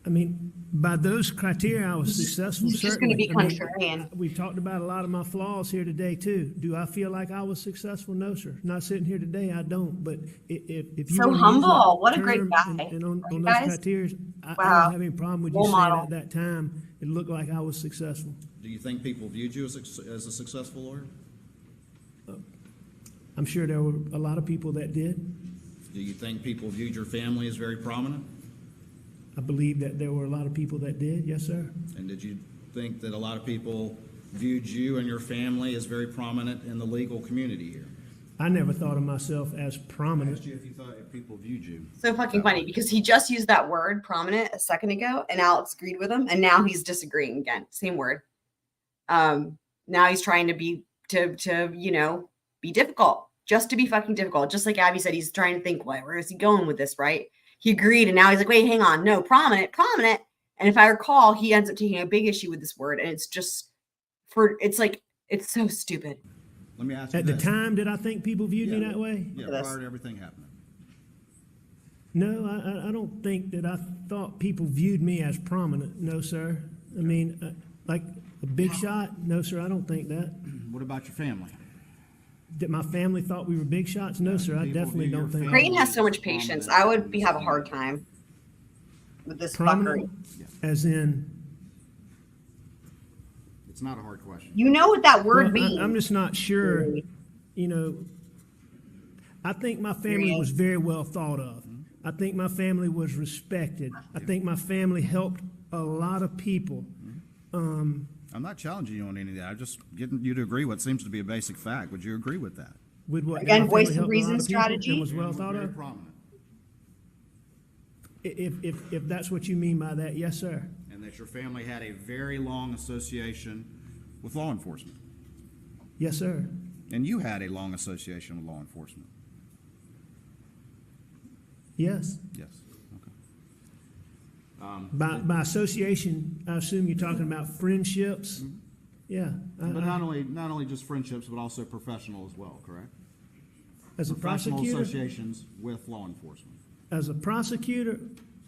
I mean, by those criteria, I was successful. He's just going to be certainly. contrarian. We've talked about a lot of my flaws here today too. Do I feel like I was successful? No, sir. Not sitting here today, I don't. But if you So wanna use humble. that What a great term guy. and on Right, those guys? criteria, I Wow. don't have any problem with you Role saying model. at that time it looked like I was successful. Do you think people viewed you as a successful lawyer? I'm sure there were a lot of people that did. Do you think people viewed your family as very prominent? I believe that there were a lot of people that did. Yes, sir. And did you think that a lot of people viewed you and your family as very prominent in the legal community here? I never thought of myself as I prominent. asked you if you thought if people viewed you. So fucking funny because he just used that word prominent a second ago and Alex agreed with him and now he's disagreeing again. Same word. Now he's trying to be be difficult, just to be fucking difficult. Just like Abby said, he's trying to think, where is he going with this, right? He agreed and now he's like, wait, hang on. No, prominent. And if I recall, he ends up taking a big issue with this word and it's just it's so stupid. Let me ask you At the this. time, did I think people viewed me Yeah. that way? Yeah, Look at prior this. to everything happening. No, I don't think that I thought people viewed me as prominent. No, sir. I mean, like a big shot? No, sir, I don't think that. What about your family? That my family thought we were big shots? No, sir, I People definitely view your don't think. family Creighton has so much as patience. prominent I would in have a this hard community. time with this Prominent, fuckery. as in. It's not a hard question. You know what that word Well, means. I'm just not sure. You know, I think my family was very well thought of. I think my family was respected. I think my family helped a lot of people. I'm not challenging you on any of that. I'm just getting you to agree what seems to be a basic fact. Would you agree with that? With what? Again, my family voice of helped a lot reason of people strategy. and was well thought Very of. prominent. If that's what you mean by that, yes, sir. And that your family had a very long association with law enforcement. Yes, sir. And you had a long association with law enforcement. Yes. Yes. Okay. By association, I assume you're talking about friendships. Yeah. But not only just friendships, but also professional as well, correct? As a Professional prosecutor, associations with law enforcement. as a prosecutor,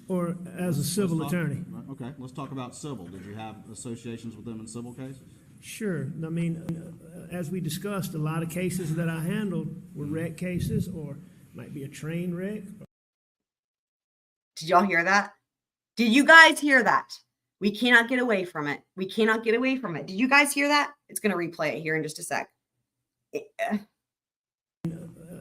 or as a civil Let's talk- attorney. Okay, let's talk about civil. Did you have associations with them in civil cases? Sure. I mean, as we discussed, a lot of cases that I handled were wreck cases, or might be a train wreck. Did y'all hear that? Did you guys hear that? We cannot get away from it. We cannot get away from it. Did you guys hear that? It's going to replay it here in just a sec.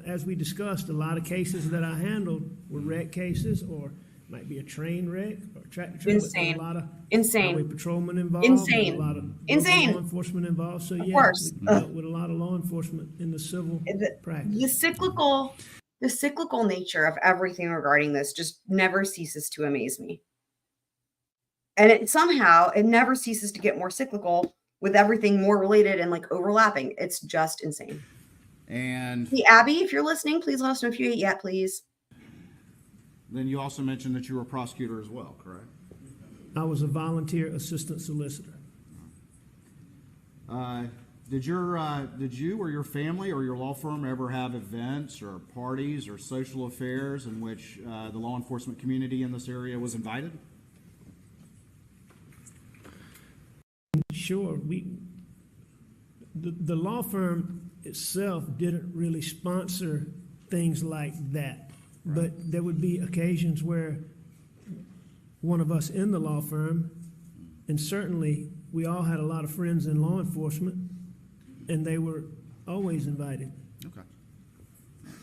As we discussed, a lot of cases that I handled were wreck cases, or might be a train wreck, or tractor trailer. Insane. A lot of Insane. highway patrolmen involved. Insane. A lot of Insane. law enforcement involved. So Of yeah, course. we dealt with a lot of law enforcement in the civil practice. The cyclical nature of everything regarding this just never ceases to amaze me. And it never ceases to get more cyclical with everything more related and like overlapping. It's just insane. And Hey, Abby, if you're listening, please let us know if you ate yet, please. then you also mentioned that you were a prosecutor as well, correct? I was a volunteer assistant solicitor. Did you or your family or your law firm ever have events or parties or social affairs in which the law enforcement community in this area was invited? Sure, the law firm itself didn't really sponsor things like that, but there would be occasions where one of us in the law firm, and certainly we all had a lot of friends in law enforcement, and they were always invited. Okay.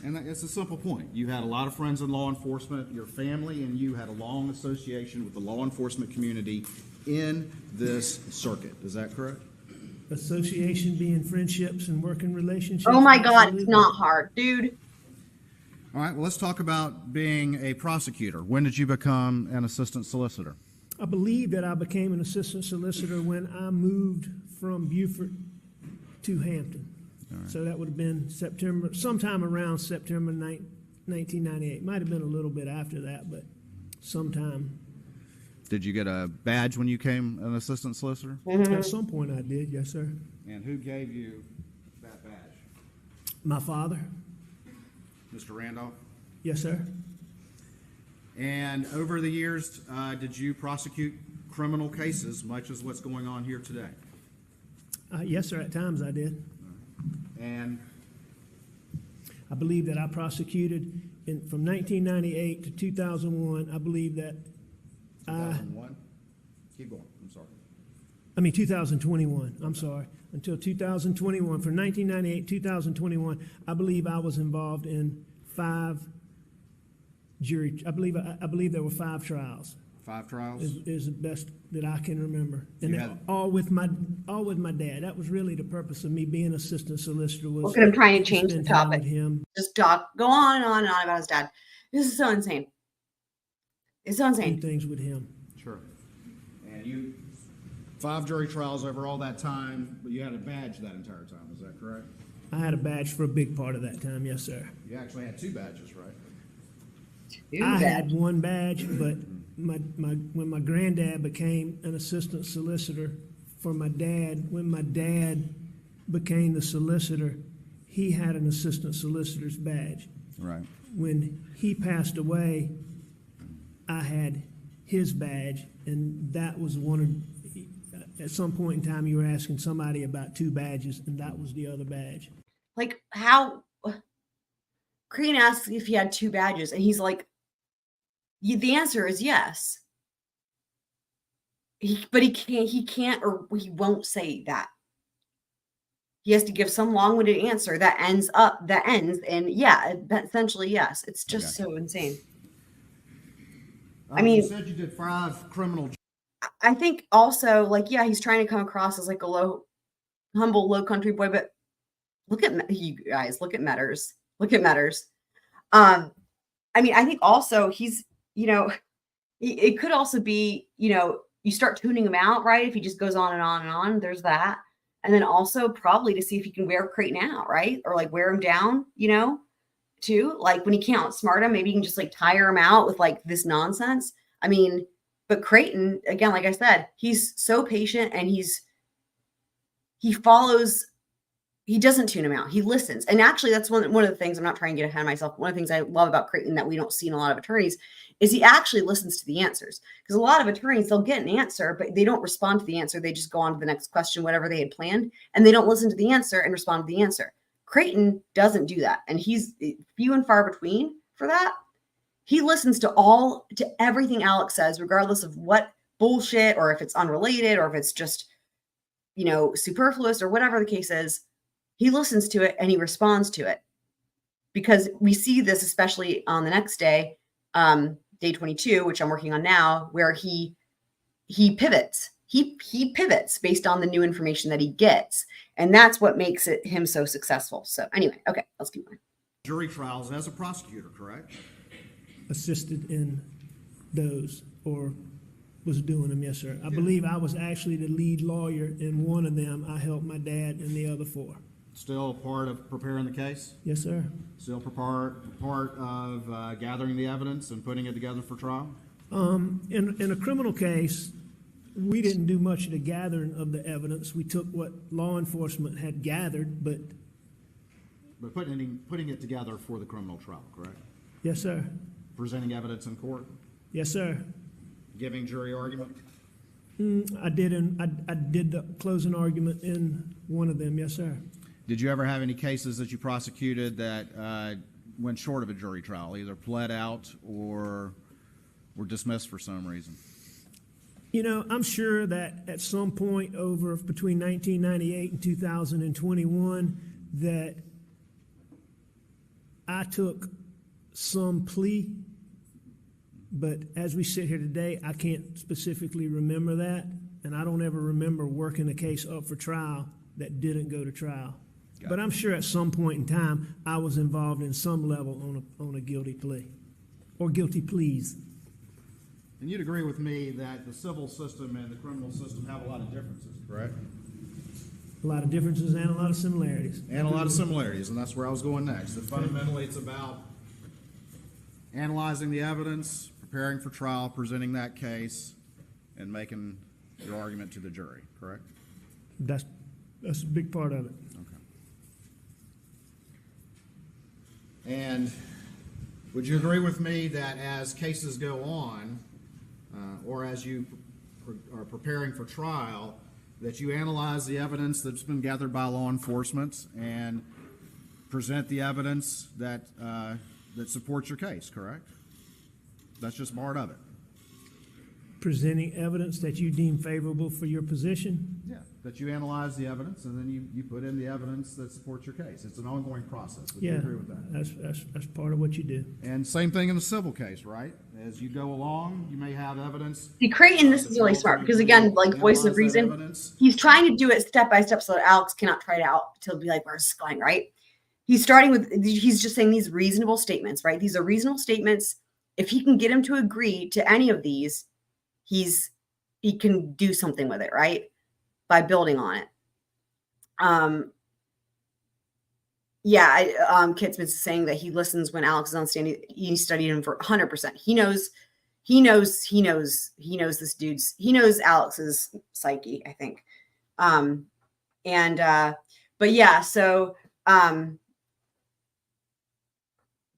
And it's a simple point. You had a lot of friends in law enforcement, your family and you had a long association with the law enforcement community in this circuit. Is that correct? Association being friendships and working relationships. Oh my God, absolutely. it's not hard, dude. All right, well, let's talk about being a prosecutor. When did you become an assistant solicitor? I believe that I became an assistant solicitor when I moved from Beaufort to Hampton. So that would have been September, sometime around September 1998. Might have been a little bit after that, but sometime. Did you get a badge when you became an assistant solicitor? At some point I did, yes, sir. And who gave you that badge? My father, Mr. Randolph? yes, sir. And over the years, did you prosecute criminal cases, much as what's going on here today? Yes, sir, at times I did. And I believe that I prosecuted from 1998 to 2001. I believe that 2001? Keep going, I'm sorry. 2021, I'm sorry, until 2021. From 1998 to 2021, I believe I was involved in 5 jury, I believe there were 5 trials. 5 trials? Is the best that I can remember. And You that had- all with my dad. That was really the purpose of me being assistant solicitor, was Look at him trying to change the spend time topic. with him. Just go on and on and on about his dad. This is so insane. It's so Do insane. things with him. Sure. And you, 5 jury trials over all that time, but you had a badge that entire time, is that correct? I had a badge for a big part of that time, yes, sir. You actually had 2 badges, right? I had one badge, but when my granddad became an assistant solicitor for my dad, when my dad became the solicitor, he had an assistant solicitor's badge. Right. When he passed away, I had his badge, and that was one of, at some point in time, you were asking somebody about 2 badges, and that was the other badge. Like, how? Crane asks if he had 2 badges, and he's like, the answer is yes. But he can't, or he won't say that. He has to give some long-winded answer that ends, and yeah, essentially yes. It's just so insane. I mean, you said you did 5 criminal. I think also, like, yeah, he's trying to come across as like a humble, low country boy, but look at you guys, look at Metters. I mean, I think also he's, it could also be, you start tuning him out, right? If he just goes on and on and on, there's that. And then also probably to see if he can wear Creighton out, right? Or like wear him down, too. Like when he can't outsmart him, maybe you can just like tire him out with like this nonsense. I mean, but Creighton, again, like I said, he's so patient and he follows. He doesn't tune him out. He listens. And actually, that's one of the things, I'm not trying to get ahead of myself. One of the things I love about Creighton that we don't see in a lot of attorneys is he actually listens to the answers. Because a lot of attorneys, they'll get an answer, but they don't respond to the answer. They just go on to the next question, whatever they had planned, and they don't listen to the answer and respond to the answer. Creighton doesn't do that. And he's few and far between for that. He listens to everything Alex says, regardless of what bullshit, or if it's unrelated, or if it's just, superfluous, or whatever the case is. He listens to it and he responds to it, because we see this, especially on the next day, day 22, which I'm working on now, where he pivots. He pivots based on the new information that he gets. And that's what makes him so successful. So anyway, okay, let's keep going. Jury trials as a prosecutor, correct? Assisted in those, or was doing them, yes, sir. I believe I was actually the lead lawyer in one of them. I helped my dad in the other 4. Still part of preparing the case? Yes, sir. Still part of gathering the evidence and putting it together for trial? In a criminal case, we didn't do much of the gathering of the evidence. We took what law enforcement had gathered, but But putting it together for the criminal trial, correct? yes, sir. Presenting evidence in court, Yes, sir. giving jury argument? I did the closing argument in one of them, yes, sir. Did you ever have any cases that you prosecuted that went short of a jury trial, either pled out or were dismissed for some reason? You know, I'm sure that at some point over between 1998 and 2021 that I took some plea, but as we sit here today, I can't specifically remember that, and I don't ever remember working a case up for trial that didn't go to trial. But I'm sure at some point in time, I was involved in some level on a guilty plea, or guilty pleas. And you'd agree with me that the civil system and the criminal system have a lot of differences, correct? A lot of differences and a lot of similarities. And a lot of similarities, and that's where I was going next. That fundamentally, it's about analyzing the evidence, preparing for trial, presenting that case, and making your argument to the jury, correct? That's a big part of it. Okay. And would you agree with me that as cases go on, or as you are preparing for trial, that you analyze the evidence that's been gathered by law enforcement and present the evidence that supports your case, correct? That's just part of it. Presenting evidence that you deem favorable for your position? Yeah. That you analyze the evidence and then you put in the evidence that supports your case. It's an ongoing process. Would you agree with that? That's part of what you do. And same thing in the civil case, right? As you go along, you may have evidence. See, Creighton, this is really smart because again, like voice of reason, he's trying to do it step by step so that Alex cannot try it out to be like, where's this going, right? He's starting with, he's just saying these reasonable statements, right? These are reasonable statements. If he can get him to agree to any of these, he can do something with it, right? By building on it. Kit Smith's saying that he listens when Alex is on stand. He studied him for 100%. He knows this dude's, he knows Alex's psyche, I think.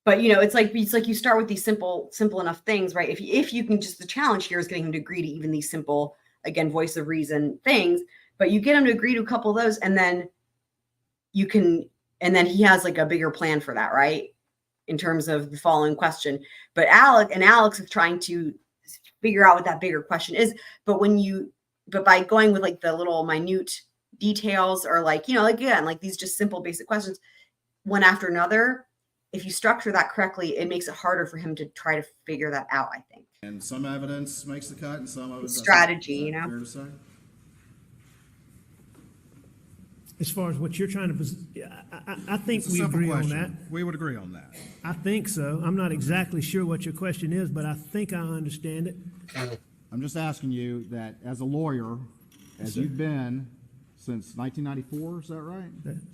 But you know, it's like you start with these simple enough things, right? If you can just, the challenge here is getting him to agree to even these simple, again, voice of reason things, but you get him to agree to a couple of those, and then he has like a bigger plan for that, right? In terms of the following question. But Alex is trying to figure out what that bigger question is. But by going with like the little minute details, or like, you know, like, again, like these just simple basic questions, one after another, if you structure that correctly, it makes it harder for him to try to figure that out, I think. And some evidence makes the cut and some of it doesn't. Strategy, you know? Fair to say? As far as what you're trying to, I think we agree on that. We would agree on that. I think so. I'm not exactly sure what your question is, but I think I understand it. I'm just asking you that as a lawyer, as you've been since 1994, is that right?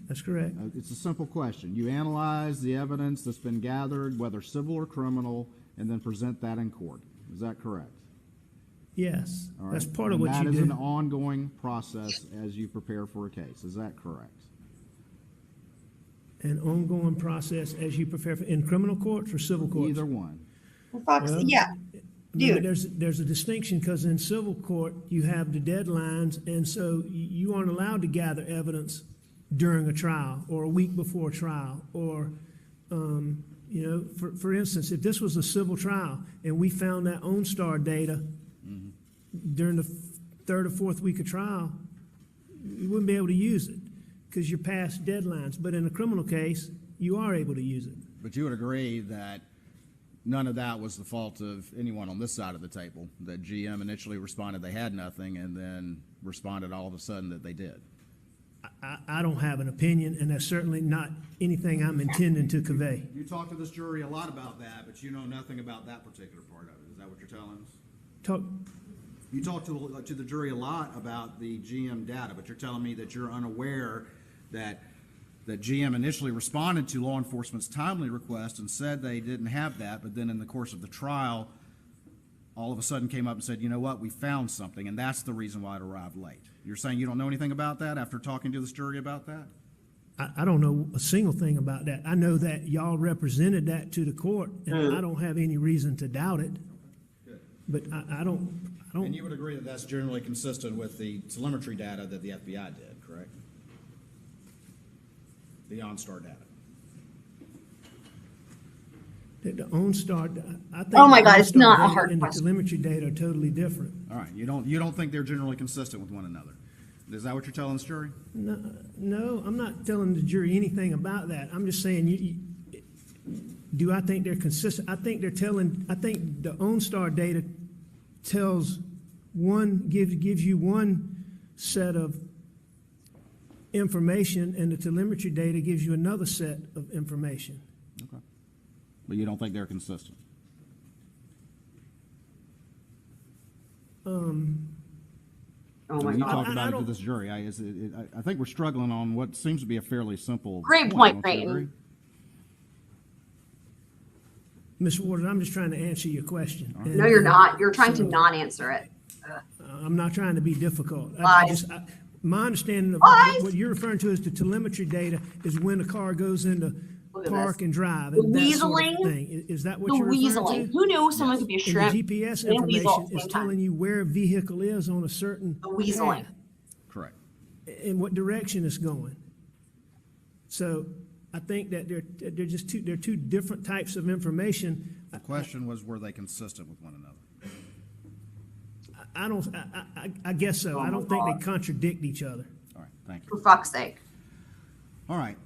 That's correct. It's a simple question. You analyze the evidence that's been gathered, whether civil or criminal, and then present that in court. Is that correct? Yes. All right. That's part of what you do. That is an ongoing process as you prepare for a case. Is that correct? An ongoing process as you prepare for, in criminal courts or civil courts? Either one. Well, yeah. Dude. There's a distinction, because in civil court you have the deadlines, and so you aren't allowed to gather evidence during a trial or a week before a trial, or for instance, if this was a civil trial and we found that OnStar data during the third or fourth week of trial, you wouldn't be able to use it because you're past deadlines. But in a criminal case, you are able to use it. But you would agree that none of that was the fault of anyone on this side of the table, that GM initially responded they had nothing and then responded all of a sudden that they did. I don't have an opinion, and that's certainly not anything I'm intending to convey. You talked to this jury a lot about that, but you know nothing about that particular part of it. Is that what you're telling us? You talked to the jury a lot about the GM data, but you're telling me that you're unaware that GM initially responded to law enforcement's timely request and said they didn't have that, but then in the course of the trial, all of a sudden came up and said, you know what, we found something, and that's the reason why it arrived late. You're saying you don't know anything about that after talking to this jury about that? I don't know a single thing about that. I know that y'all represented that to the court, and I don't have any reason to doubt it. Good. But I don't. And you would agree that that's generally consistent with the telemetry data that the FBI did, correct? The OnStar data. The OnStar, I think. Oh my the God, it's OnStar not a data hard and question. the telemetry data are totally different. All right, you don't think they're generally consistent with one another? Is that what you're telling this jury? No, I'm not telling the jury anything about that. I'm just saying, do I think they're consistent? I think the OnStar data gives you one set of information, and the telemetry data gives you another set of information. Okay. But you don't think they're consistent? Oh my you God. talked about it to this jury. I think we're struggling on what seems to be a fairly simple Great point, don't you Creighton. agree? Ms. Warden, I'm just trying to answer your question. Right. No, you're not. You're trying to So, not answer it. I'm not trying to be difficult. Lies. My understanding of Lies. what you're referring to as the telemetry data is when the car goes into Look at park this. and drive. The And that sort of weaseling. thing. Is that what The you're referring weaseling. to? Who knew someone could be a shrimp? And the GPS and a weasel information at the is same telling time? you where a vehicle is on a certain The weaseling. path Correct. and what direction it's going. So I think that they're just they're two different types of information. The question was, were they consistent with one another? I guess so. Oh I my don't think God. they contradict each other. All right, thank you. For fuck's sake. All right.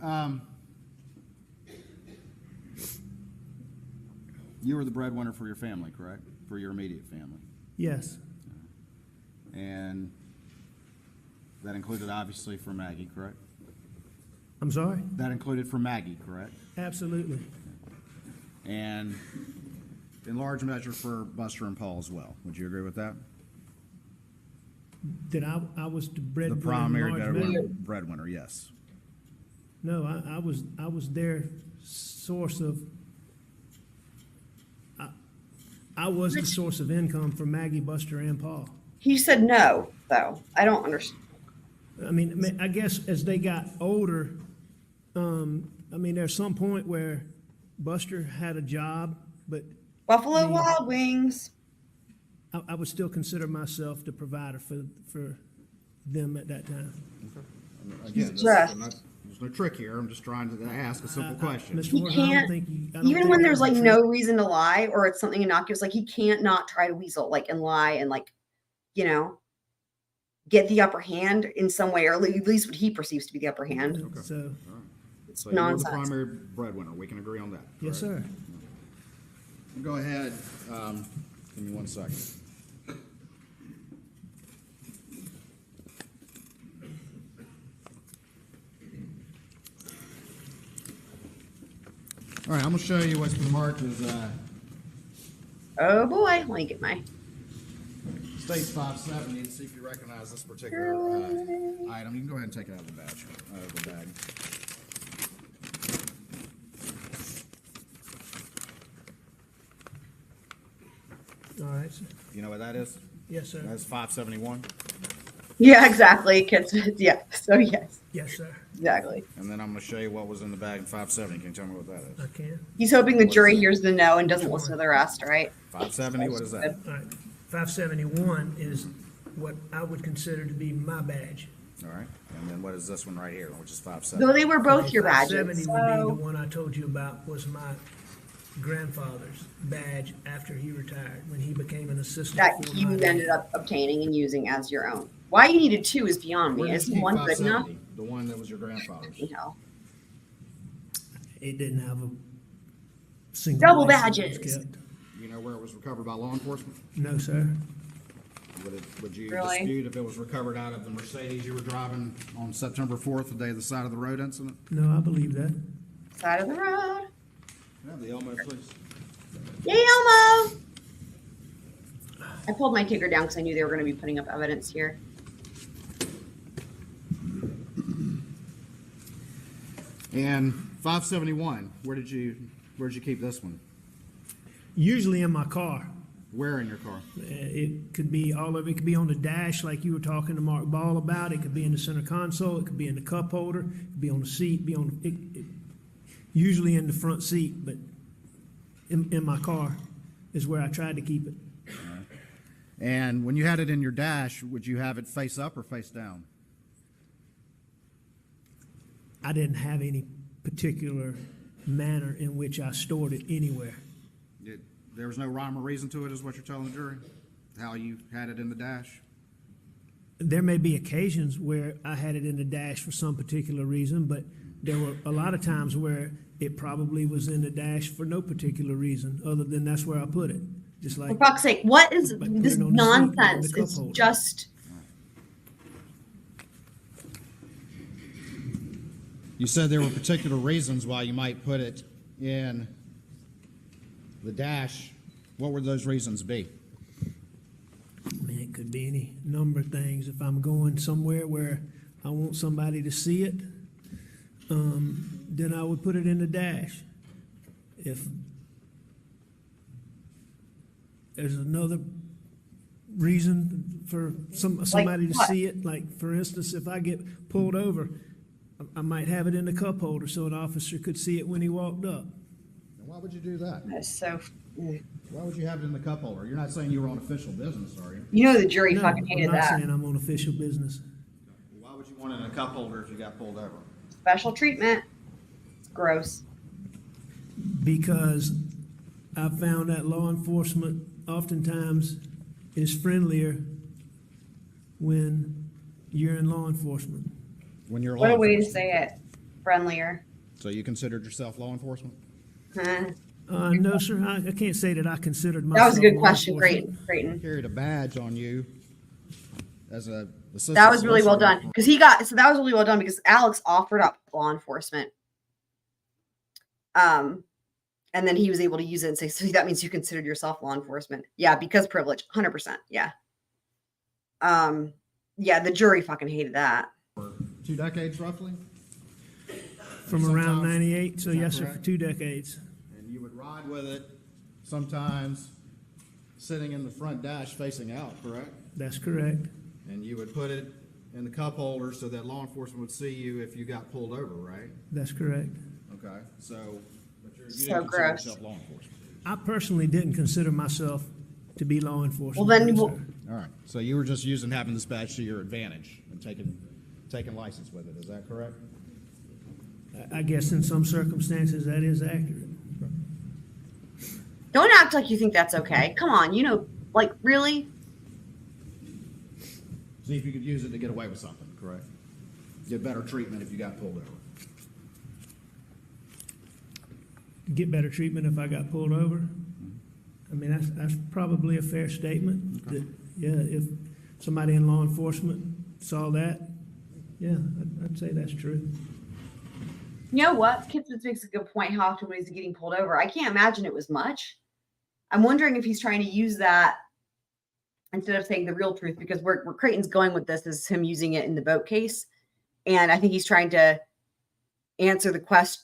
You were the breadwinner for your family, correct? For your immediate family. Yes. And that included, obviously, for Maggie, correct? I'm sorry? That included for Maggie, correct? Absolutely. And in large measure for Buster and Paul as well. Would you agree with that? That I was the breadwinner. The primary in large measure? breadwinner, yes. No, I was their source of. I was the source of income for Maggie, Buster, and Paul. He said no, though. I don't understand. I mean, I guess as they got older, there's some point where Buster had a job, but Buffalo Wild Wings. I would still consider myself the provider for them at that time. Again, Just- there's no trick here. I'm just trying to ask a simple question. Ms. He Warden, I don't can't, think even when there's like no reason to lie or it's something innocuous, like he can't not try to weasel, like, and lie and like, get the upper hand in some way, or at least what he perceives to be the upper hand. Okay. So, All right. It's So you were the nonsense. primary breadwinner. We can agree on that. yes, correct? sir. Go ahead. Give me 1 second. All right, I'm going to show you what's been marked as Oh boy, let me get my. States 570 and see if you recognize this particular item. You can go ahead and take it out of the badge, out of the bag. All right. Sir. You know what that is? Yes, sir. That's 571. Yeah, exactly. Kids. Yeah. So yes, Yes, sir. exactly. And then I'm going to show you what was in the bag in 570. Can you tell me what that is? I can. He's hoping the jury hears the no and doesn't listen to the rest, right? 570, what is that? All right. 571 is what I would consider to be my badge. All right. And then what is this one right here, which is 570? Though they were both Okay, your 570 badges. would be the So one I told you about was my grandfather's badge after he retired, when he became an assistant. that for you my ended up obtaining and using as your own. Why you needed two is beyond Where me. did Is you keep one good enough? 570? The one that was your grandfather's. You know, It didn't have a single Double license it was badges. kept. You know where it was recovered by law enforcement? No, sir. Would you Really? dispute if it was recovered out of the Mercedes you were driving on September 4th, the day of the side of the road incident? No, I believe that. side of the road. Can I have the Elmo, please? Yay, Elmo! I pulled my kicker down because I knew they were going to be putting up evidence here. And 571, where did you keep this one? Usually in my car. Where in your car? It could be all of it. It could be on the dash, like you were talking to Mark Ball about. It could be in the center console. It could be in the cup holder. It could be on the seat. Usually in the front seat, but in my car is where I tried to keep it. And when you had it in your dash, would you have it face up or face down? I didn't have any particular manner in which I stored it anywhere. There was no rhyme or reason to it, is what you're telling the jury? How you had it in the dash? There may be occasions where I had it in the dash for some particular reason, but there were a lot of times where it probably was in the dash for no particular reason other than that's where I put it. Just like, for fuck's sake, what is like this put it on the seat, nonsense? the cup It's holder. just You said there were particular reasons why you might put it in the dash. What would those reasons be? I mean, it could be any number of things. If I'm going somewhere where I want somebody to see it, then I would put it in the dash. If there's another reason for somebody to what? see it, like for instance, if I get pulled over, I might have it in the cup holder so an officer could see it when he walked up. Why would you do that? that's so. Why would you have it in the cup holder? You're not saying you were on official business, are you? You know the jury No, fucking hated I'm not that. saying I'm on official business. Why would you want it in a cup holder if you got pulled over? Special treatment. It's gross. Because I found that law enforcement oftentimes is friendlier when you're in law enforcement. When you're What law a way to enforcement. say it. Friendlier. So you considered yourself law enforcement? Huh. No, sir, I can't say that I considered myself. That was a good law question, enforcement. Creighton. Carried a badge on you as a assistant That was really well solicitor. done because that was really well done because Alex offered up law enforcement. And then he was able to use it and say, so that means you considered yourself law enforcement. Yeah, because privilege, 100%. Yeah. Yeah, the jury fucking hated that. For 2 decades roughly? From around Sometimes- 98, so is that yes, sir, for correct? 2 decades. And you would ride with it sometimes sitting in the front dash facing out, correct? That's correct. And you would put it in the cup holder so that law enforcement would see you if you got pulled over, right? That's correct. Okay, so, but you So didn't consider gross. yourself law enforcement. I personally didn't consider myself to be law enforcement. Well, then no, we'll- sir. All right, so you were just using having this badge to your advantage and taking license with it, is that correct? I guess in some circumstances that is accurate. Don't act like you think that's okay. Come on, like really? See if you could use it to get away with something, correct? Get better treatment if you got pulled over. Get better treatment if I got pulled over. I mean, that's probably a fair statement. Okay. That, yeah, if somebody in law enforcement saw that, yeah, I'd say that's true. You know what? Kipnis makes a good point. How often was he getting pulled over? I can't imagine it was much. I'm wondering if he's trying to use that instead of saying the real truth, because where Creighton's going with this is him using it in the boat case, and I think he's trying to answer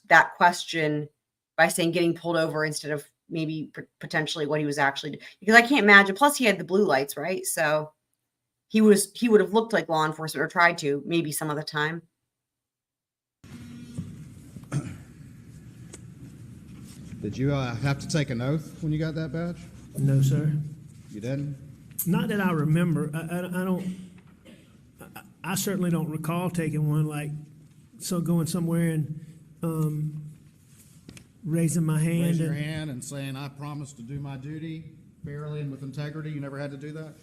that question by saying getting pulled over instead of maybe potentially what he was actually doing. Because I can't imagine. Plus, he had the blue lights, right? So he would have looked like law enforcement or tried to maybe some of the time. Did you have to take an oath when you got that badge? No, sir. You didn't? Not that I remember. I don't. I certainly don't recall taking one. Like, so going somewhere and raising my hand. Raising your and, hand and saying, I promise to do my duty fairly and with integrity. You never had to do that?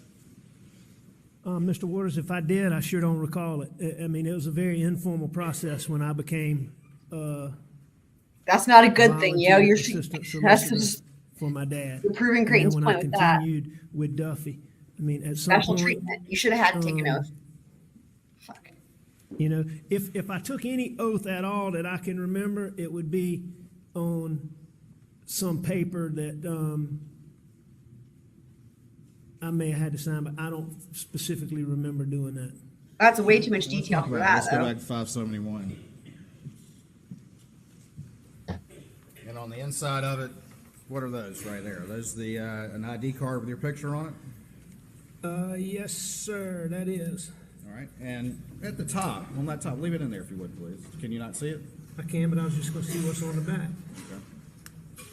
Mr. Waters, if I did, I sure don't recall it. I mean, it was a very informal process when I became. That's not a good thing, yo. volunteer You're assistant that's solicitor just for my dad. You're proving And then Creighton's when point I with that. continued with Duffy, I mean, at some Special point, treatment. You should have had to take an oath. Fuck. you know, if I took any oath at all that I can remember, it would be on some paper that I may have had to sign, but I don't specifically remember doing that. That's way too much detail for that, Let's go though. back to 571. And on the inside of it, what are those right there? Are those the an ID card with your picture on it? Yes, sir, that is. All right. And at the top, on that top, leave it in there if you would, please. Can you not see it? I can, but I was just gonna see what's on the back. Okay.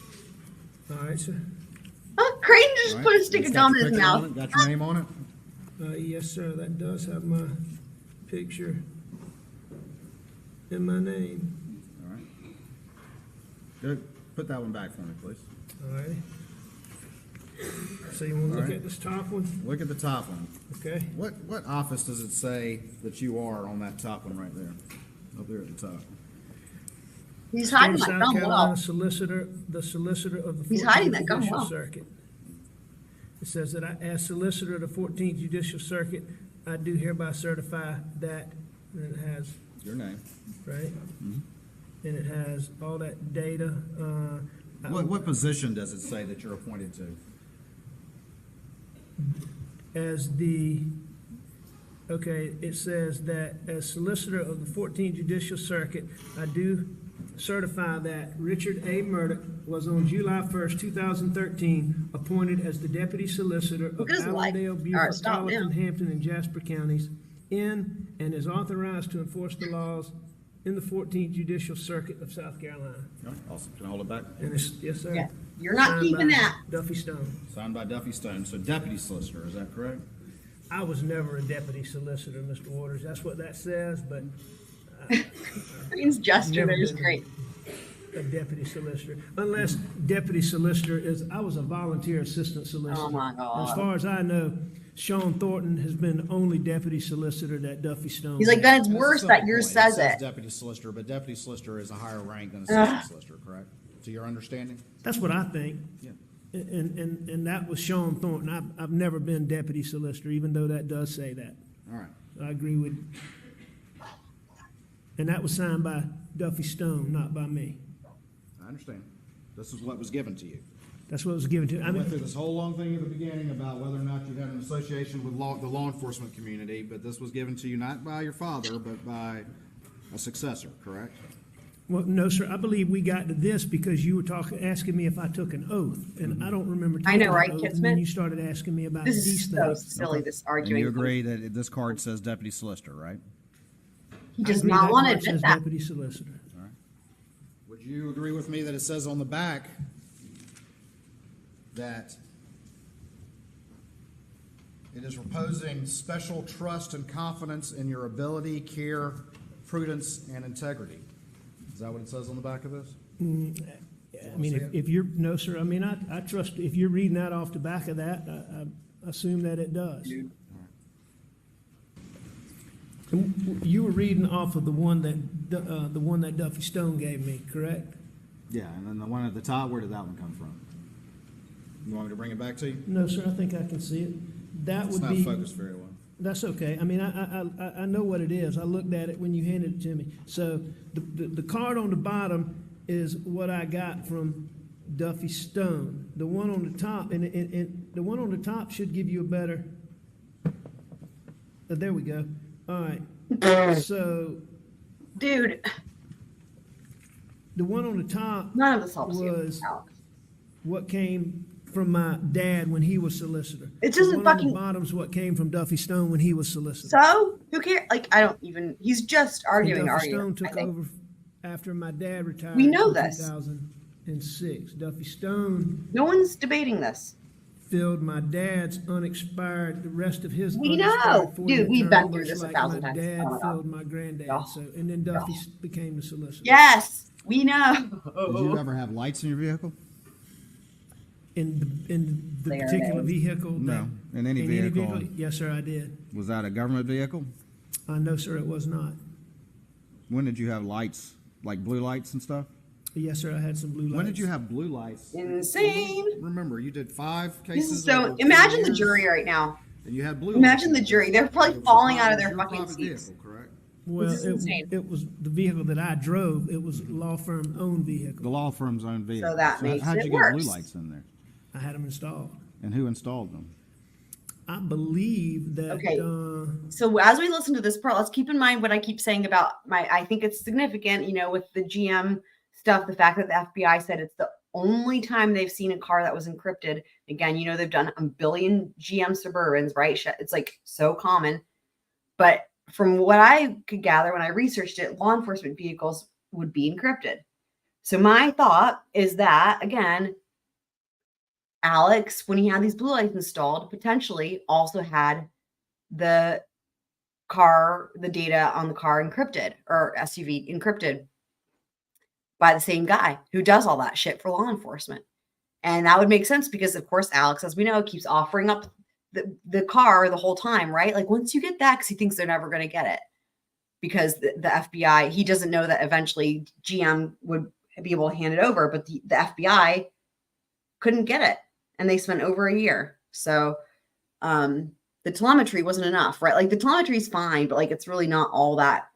All right, sir. Oh, Creighton just All right. put a stick It's of got gum your in his picture on mouth. it, got your name on it? Yes, sir, that does have my picture and my name. All right. Good. Put that one back for me, please. All right. So you wanna All look right. at this top one? Look at the top one. Okay. What office does it say that you are on that top one right there? Up there at the top. He's State hiding of that South gum Carolina well. solicitor, the solicitor of the He's 14th hiding that gum Judicial well. Circuit. It says that I, as solicitor of the 14th Judicial Circuit, I do hereby certify that, and it has, Your name. right? And it has all that data. What position does it say that you're appointed to? As the, okay, it says that as solicitor of the 14th Judicial Circuit, I do certify that Richard A. Murdaugh was on July 1st, 2013, appointed as the deputy solicitor of Look at his life. Allendale, All right, Beaufort, stop Colleton, now. Hampton, and Jasper counties in and is authorized to enforce the laws in the 14th Judicial Circuit of South Carolina. Oh, awesome. Can I hold it back? And it's, yes, sir. Yeah. You're not Signed keeping by that. Duffy Stone. Signed by Duffy Stone. So deputy solicitor, is that correct? I was never a deputy solicitor, Mr. Waters. That's what that says, but Creighton's gesture Never there is been. great. a deputy solicitor. Unless deputy solicitor is, I was a volunteer assistant solicitor. Oh, my God. As far as I know, Sean Thornton has been the only deputy solicitor that Duffy Stone. He's like, had. then it's worse that yours says it. Deputy solicitor, but deputy solicitor is a higher rank than assistant solicitor, correct? To your understanding? That's what I think. Yeah. And that was Sean Thornton. I've never been deputy solicitor, even though that does say that. All right. I agree with, and that was signed by Duffy Stone, not by me. I understand. This is what was given to you. That's what was given to, I I went mean, through this whole long thing at the beginning about whether or not you had an association with the law enforcement community, but this was given to you not by your father, but by a successor, correct? well, no, sir, I believe we got to this because you were asking me if I took an oath, and I don't remember taking I know, right, an oath, Kitsman? and then you started asking me about This these is so things. silly, this And arguing. you agree that this card says deputy solicitor, right? He I does agree not that want to part admit says that. Deputy solicitor. Would you agree with me that it says on the back that it is reposing special trust and confidence in your ability, care, prudence, and integrity? Is that what it says on the back of this? I mean, if you're, no, sir, I mean, I trust, if you're reading that off the back of that, I assume that it does. And you were reading off of the one that Duffy Stone gave me, correct? Yeah, and then the one at the top, where did that one come from? You want me to bring it back to you? No, sir, I think I can see it. That It's would not be. focused very well. That's okay. I mean, I know what it is. I looked at it when you handed it to me. So the card on the bottom is what I got from Duffy Stone. The one on the top, and the one on the top should give you a better. There we go. All right. So Dude, the one on the top none of this helps you. was Alex. what came from my dad when he was solicitor. It doesn't The one on fucking- the bottom's what came from Duffy Stone when he was solicitor. So, who cares? Like, I don't even, he's just And arguing, Duffy Stone I took think. over after my dad retired. We know in this. 2006. Duffy Stone No one's debating this. filled my dad's unexpired, the rest of his We unexpired know. 4-year Dude, we've term, been through much this a like thousand my times. dad Oh my God. filled my granddad. Yeah. So, and then Duffy became the solicitor. Yes, we know. Did you ever have lights in your vehicle? In the There it particular is. vehicle? No, in any vehicle. Yes, sir, I did. Was that a government vehicle? No, sir, it was not. When did you have lights, like blue lights and stuff? Yes, sir, I had some blue lights. When did you have blue lights? Insane. Remember, you did 5 This cases. is so, over 2 imagine the years, jury right now. And you had blue Imagine lights. the jury. They're probably It was falling your out of their private fucking seats. vehicle, correct? Well, This is insane. it was the vehicle that I drove. It was a law firm owned vehicle. The law firm's own vehicle. that makes how'd it you get blue worse. lights in there? I had them installed. And who installed them? I believe that. Okay. So as we listen to this part, let's keep in mind what I keep saying about I think it's significant, with the GM stuff, the fact that the FBI said it's the only time they've seen a car that was encrypted. Again, they've done a billion GM Suburbans, right? It's like so common. But from what I could gather when I researched it, law enforcement vehicles would be encrypted. So my thought is that, again, Alex, when he had these blue lights installed, potentially also had the data on the car encrypted, or SUV encrypted by the same guy who does all that shit for law enforcement. And that would make sense because, of course, Alex, as we know, keeps offering up the car the whole time, right? Like, once you get that, because he thinks they're never going to get it, because the FBI, he doesn't know that eventually GM would be able to hand it over, but the FBI couldn't get it. And they spent over a year. So the telemetry wasn't enough, right? Like, the telemetry is fine, but like, it's really not all that,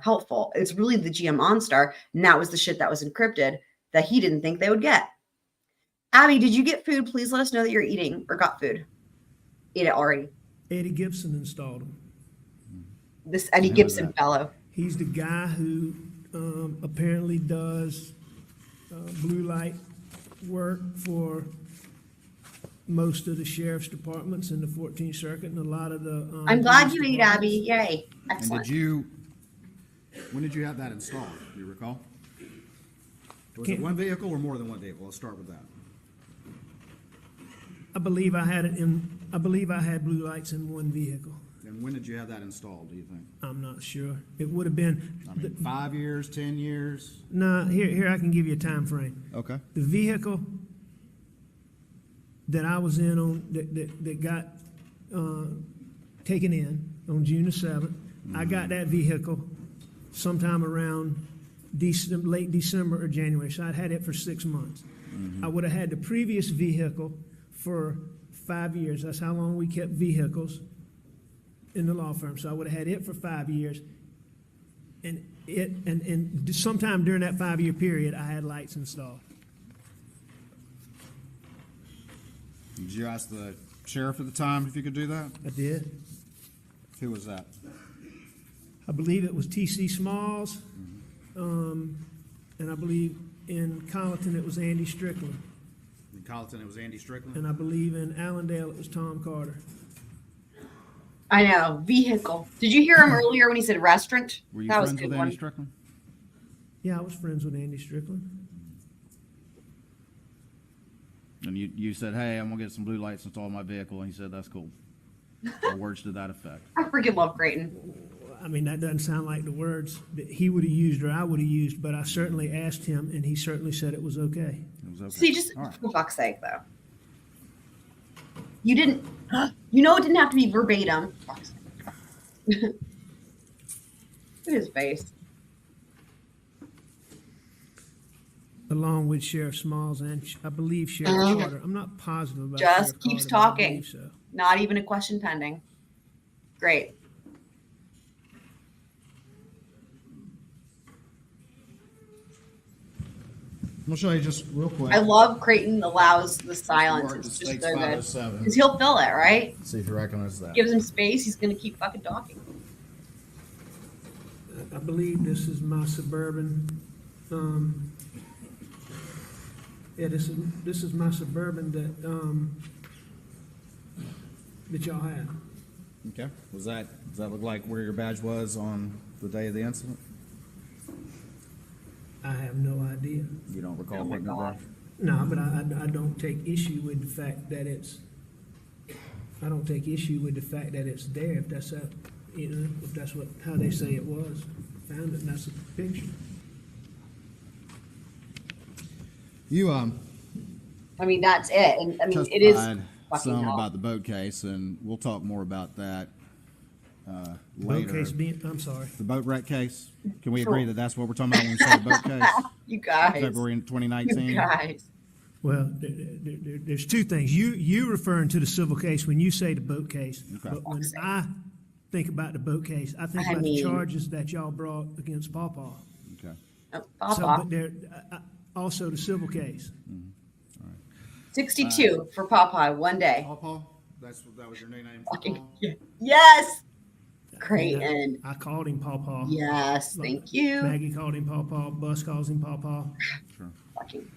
helpful. It's really the GM OnStar. And that was the shit that was encrypted that he didn't think they would get. Abby, did you get food? Please let us know that you're eating or got food. Ate it already. Eddie Gibson installed them. This Eddie Gibson fellow. He's the guy who apparently does blue light work for most of the sheriff's departments in the 14th Circuit and a lot of the. I'm glad you ate, Abby. Yay. Excellent. And when did you have that installed? Do you recall? Was it one vehicle or more than one vehicle? Let's start with that. I believe I had blue lights in one vehicle. And when did you have that installed, do you think? I'm not sure. It would have been 5 years, 10 years? No, here I can give you a time frame. Okay. The vehicle that I was in on that got taken in on June the 7th, I got that vehicle sometime around late December or January. So I'd had it for 6 months. I would have had the previous vehicle for 5 years. That's how long we kept vehicles in the law firm. So I would have had it for 5 years. And sometime during that 5 year period, I had lights installed. Did you ask the sheriff at the time if you could do that? I did. Who was that? I believe it was T.C. Smalls. And I believe in Colleton it was Andy Strickland. In Colleton it was Andy Strickland? And I believe in Allendale it was Tom Carter. I know. Vehicle. Did you hear him earlier when he said restaurant? Were you that was friends a good with one. Andy Strickland? Yeah, I was friends with Andy Strickland. And you said, hey, I'm going to get some blue lights installed in my vehicle. And he said, that's cool. Or words to that effect. I freaking love Creighton. I mean, that doesn't sound like the words that he would have used or I would have used, but I certainly asked him, and he certainly said it was okay. It was okay. See, just for fuck's sake, though. You didn't, it didn't have to be verbatim. Look at his face. Along with Sheriff Smalls and I believe Sheriff Carter. I'm not positive about Just Sheriff keeps Carter, but I talking. believe so. Not even a question pending. Great. I'm going to show you just real quick. I love Creighton allows the silence. It's just so good. Because he'll fill it, right? See if you recognize that. Gives him space, he's going to keep fucking talking. I believe this is my Suburban. This is my Suburban that y'all have. Okay. Does that look like where your badge was on the day of the incident? I have no idea. You don't recall putting it there? No, but I don't take issue with the fact that it's. I don't take issue with the fact that it's there. If that's if that's how they say it was, found it, and that's a picture. I mean, that's it. And I mean, it is fucking some hell. about the boat case, and we'll talk more about that later. Boat case being, I'm sorry. The boat wreck case. Can we agree that that's what we're talking about when we say the boat case? You guys. February 2019. You guys. Well, there's two things. You referring to the civil case when you say the boat case, Okay. but when I think about the boat case, I think about the charges that y'all brought against Paw Paw. Okay. Paw So, Paw. but there also the civil case. 62 for Paw Paw one day. Paw Paw? That was your nickname? Fucking yes, Creighton. I called him Paw Paw. Yes, thank you. Maggie called him Paw Paw. Bus calls him Paw Paw. Sure.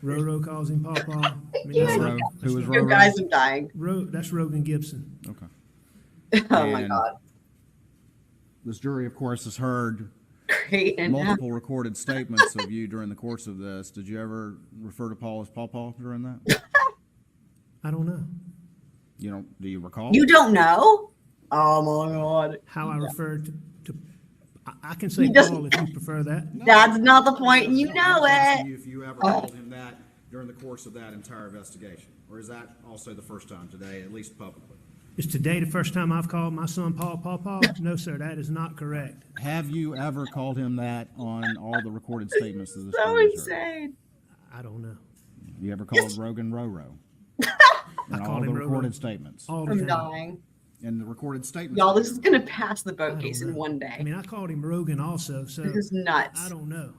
Roro calls him Paw Paw. I mean, You that's guys- not- Who was You Roro? guys, I'm dying. That's Rogan Gibson. Okay. Oh my And god, This jury, of course, has heard Creighton. multiple recorded statements of you during the course of this. Did you ever refer to Paul as Paw Paw during that? I don't know Do you recall? You don't know? Oh my god. how I referred to. I can say He doesn't- Paul if you prefer that. That's not the point. You know I'm asking it. you if you ever called him that during the course of that entire investigation, or is that also the first time today, at least publicly? Is today the first time I've called my son Paw Paw? No, sir, that is not correct. Have you ever called him that on all the recorded statements of this? So jury has heard? insane. I don't know. You ever called Rogan Roro? I In all called the him recorded Roro statements. all the I'm time. dying. In the recorded statements. Y'all, this is gonna pass the I boat don't case in know. one I day. mean, I called him Rogan also, so This is nuts. I don't know.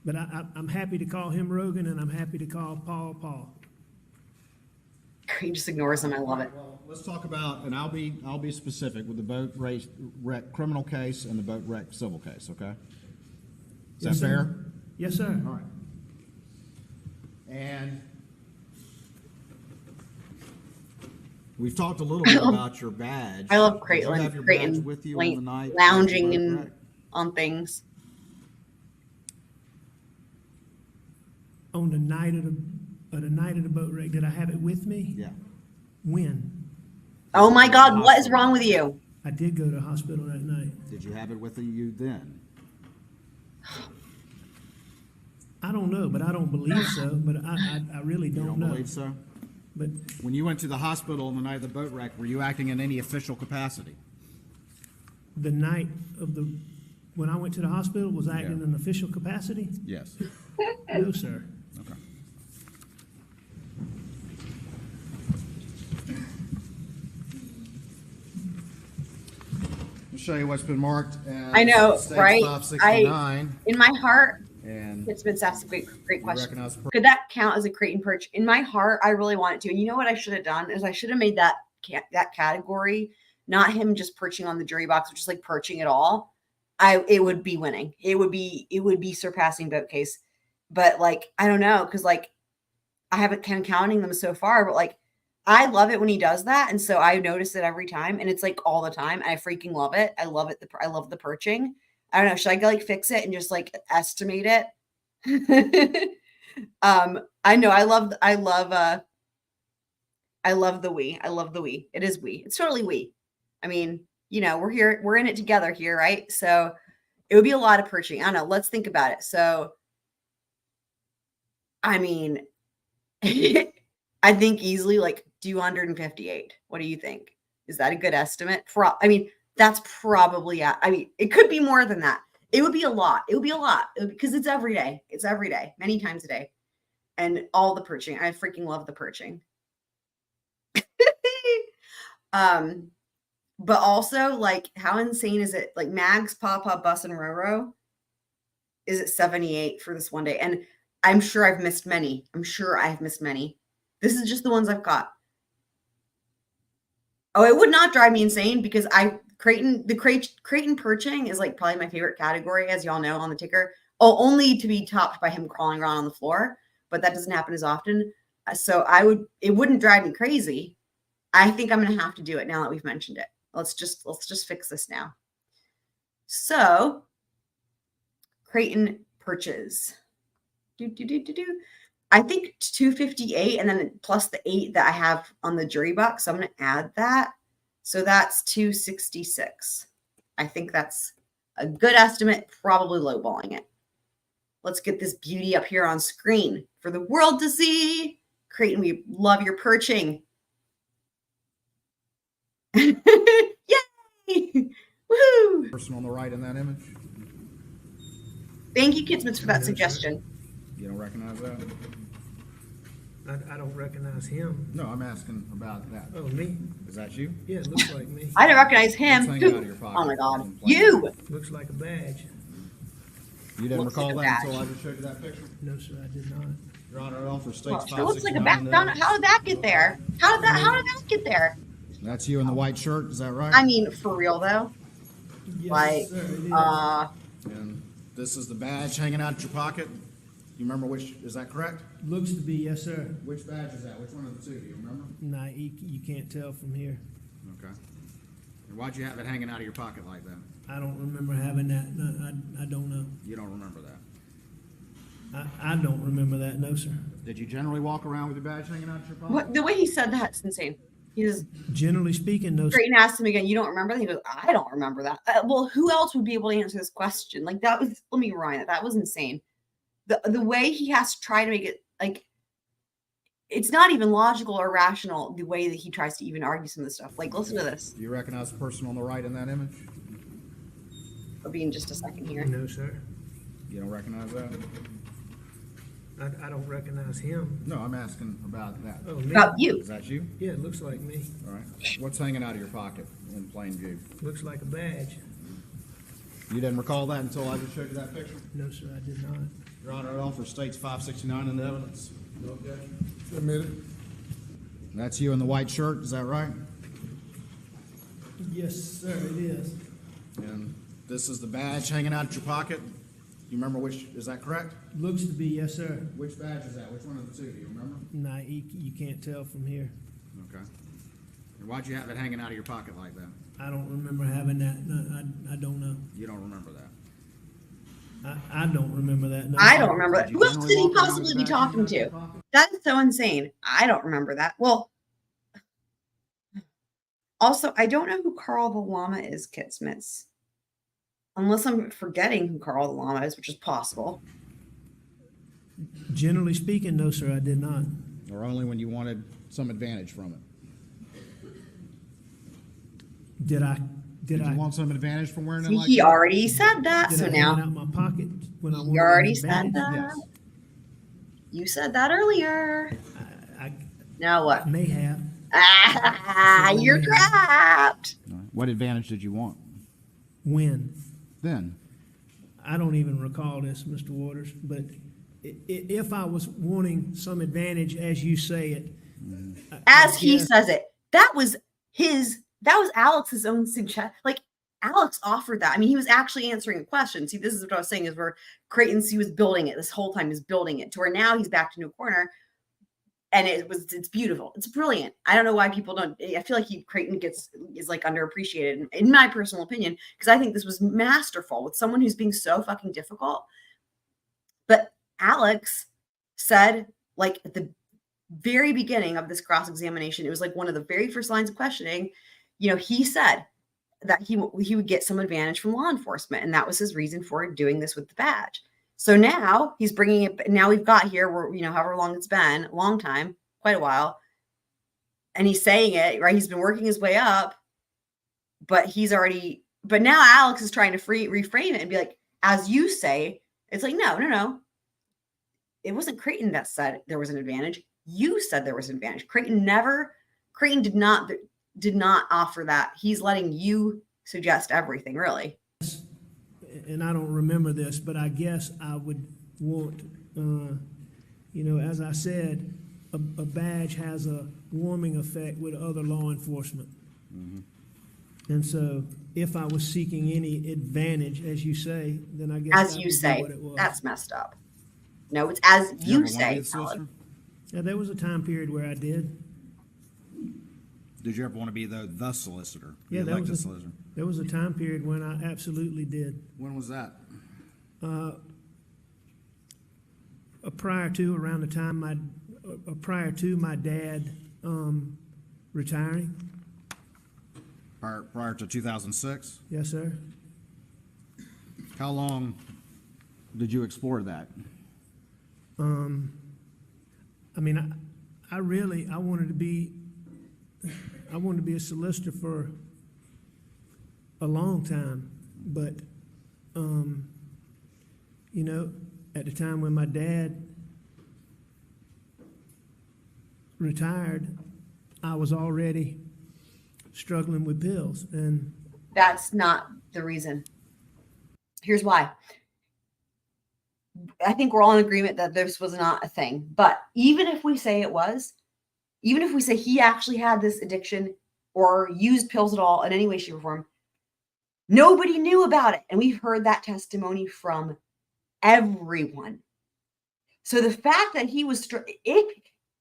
But I'm happy to call him Rogan, and I'm happy to call Paul Paul. He just ignores him. I love it. Well, let's talk about, and I'll be specific with the boat race wreck criminal case and the boat wreck civil case. Okay. Is Yes, that sir. fair? Yes, sir. All right. And we've talked a little bit about your badge. I love Did you Creighton. have your badge Creighton with you like, on the night lounging of the boat and wreck? on things. On the night of the boat wreck, did I have it with me? Yeah. When? Oh my God, what is wrong with you? I did go to the hospital that night. Did you have it with you then? I don't know, but I don't believe so. But I really You don't don't know. believe so? But When you went to the hospital on the night of the boat wreck, were you acting in any official capacity? the night of when I went to the hospital, was I acting in an official capacity? Yes. No, sir. Okay. I'll show you what's been marked as I know, State right? 569. In my heart, And it's been asked a great you question. recognize the Could that count as a Creighton perch? In my heart, I really want it to. And you know what I should have done is I should have made that category, not him just perching on the jury box, or just like perching at all. It would be winning. It would be surpassing boat case. But like, I don't know, because like I haven't kind of counting them so far, but like I love it when he does that. And so I notice it every time, and it's like all the time. And I freaking love it. I love it. I love the perching. I don't know. Should I like fix it and just like estimate it? I know. I love the we. I love the we. It is we. It's totally we. I mean, you know, we're in it together here, right? So it would be a lot of perching. I don't know. Let's think about it. So, I mean, I think easily like 258. What do you think? Is that a good estimate? I mean, that's probably, I mean, it could be more than that. It would be a lot. It would be a lot because it's every day. It's every day, many times a day. And all the perching. I freaking love the perching. But also, like, how insane is it? Like, Mags, Paw Paw, Bus, and Roro is at 78 for this one day. And I'm sure I've missed many. I'm sure I've missed many. This is just the ones I've got. Oh, it would not drive me insane because Creighton perching is like probably my favorite category, as y'all know, on the ticker. Oh, only to be topped by him crawling around on the floor, but that doesn't happen as often. So it wouldn't drive me crazy. I think I'm going to have to do it now that we've mentioned it. Let's just fix this now. So Creighton perches. I think 258 and then plus the 8 that I have on the jury box. So I'm going to add that. So that's 266. I think that's a good estimate, probably lowballing it. Let's get this beauty up here on screen for the world to see. Creighton, we love your perching. Yay! Woohoo! Person on the right in that image? Thank you, Kidsmiths, for that suggestion. You don't recognize that? I don't recognize him. No, I'm asking about that. Oh, me? Is that you? Yeah, it looks like me. I didn't recognize him. Let's hang it out of your pocket. Oh my God. And play You! Looks like a badge. You didn't Looks recall like a that badge. until I just showed you that picture? No, sir, I did not. Your Honor, it also states Well, it looks like a 569 back. How did that get there? How did that get there? That's you in the white shirt, is that right? I mean, for real though. Like, sir, it is. And this is the badge hanging out of your pocket? You remember which, is that correct? Looks to be, yes, sir. Which badge is that? Which one of the two, do you remember? Nah, you can't tell from here. Okay. And why'd you have it hanging out of your pocket like that? I don't remember having that. No, I don't know. You don't remember that? I don't remember that, no, sir. Did you generally walk around with your badge hanging out of your pocket? what, the way he said that's insane. He just Generally speaking, no, sir. Creighton asked him again, "You don't remember that?" He goes, "I don't remember that." Well, who else would be able to answer this question? Like that was. Let me rewind it. That was insane. The way he has to try to make it like it's not even logical or rational. The way that he tries to even argue some of this stuff. Like, listen to this. Do you recognize the person on the right in that image? I'll be in just a second here. No, sir. You don't recognize that? I don't recognize him. No, I'm asking about that. Oh, me? About you. Is that you? Yeah, it looks like me. All right. What's hanging out of your pocket in plain view? Looks like a badge. You didn't recall that until I just showed you that picture? No, sir, I did not. Your Honor, it also states 569 in the evidence. No objection. Submitted. That's you in the white shirt, is that right? Yes, sir, it is. And this is the badge hanging out of your pocket? You remember which, is that correct? Looks to be, yes, sir. Which badge is that? Which one of the two, do you remember? Nah, you can't tell from here. Okay. And why'd you have it hanging out of your pocket like that? I don't remember having that. No, I don't know. You don't remember that? I don't remember that. No, I sir. don't remember that. Who else could he possibly be talking to? That is so insane. I don't remember that. Well, also, I don't know who Carl the Llama is, Kitsmits. Unless I'm forgetting who Carl the Llama is, which is possible. Generally speaking, no, sir, I did not. Or only when you wanted some advantage from it? Did I? Did you want some advantage from wearing it like He that? already said that, Did so I now hand out my pocket when I wanted you already an said advantage? that. Yes. You said that earlier. I Now what? may have. Ah, you're trapped. What advantage did you want When? then? I don't even recall this, Mr. Waters, but if I was wanting some advantage, as you say it, As he guess- says it, that was Alex's own suggestion. Like, Alex offered that. I mean, he was actually answering a question. See, this is what I was saying is where he was building it this whole time. He's building it to where now he's backed into a corner. And it's beautiful. It's brilliant. I don't know why people don't. I feel like Creighton is like underappreciated in my personal opinion, because I think this was masterful with someone who's being so fucking difficult. But Alex said, like at the very beginning of this cross-examination, it was like one of the very first lines of questioning, he said that he would get some advantage from law enforcement. And that was his reason for doing this with the badge. So now he's bringing it. Now we've got here where, however long it's been, a long time, quite a while. And he's saying it, right? He's been working his way up, but now Alex is trying to reframe it and be like, as you say, it's like, no. It wasn't Creighton that said there was an advantage. You said there was an advantage. Creighton did not offer that. He's letting you suggest everything, really. and I don't remember this, but I guess I would want, as I said, a badge has a warming effect with other law enforcement. Mm-hmm. And so if I was seeking any advantage, as you say, then I guess As that you would be say, what it was. that's messed up. No, it's as you say. Yeah, there was a time period where I did. Did you ever want to be the solicitor? Yeah, the there elected was, solicitor? there was a time period when I absolutely did. When was that? Prior to my dad retiring. Prior to 2006? Yes, sir. How long did you explore that? I wanted to be a solicitor for a long time, but at the time when my dad retired, I was already struggling with bills, and Alex. That's not the reason. Here's why. I think we're all in agreement that this was not a thing. But even if we say it was, even if we say he actually had this addiction or used pills at all in any way, shape, or form, nobody knew about it. And we've heard that testimony from everyone. So the fact that he was, even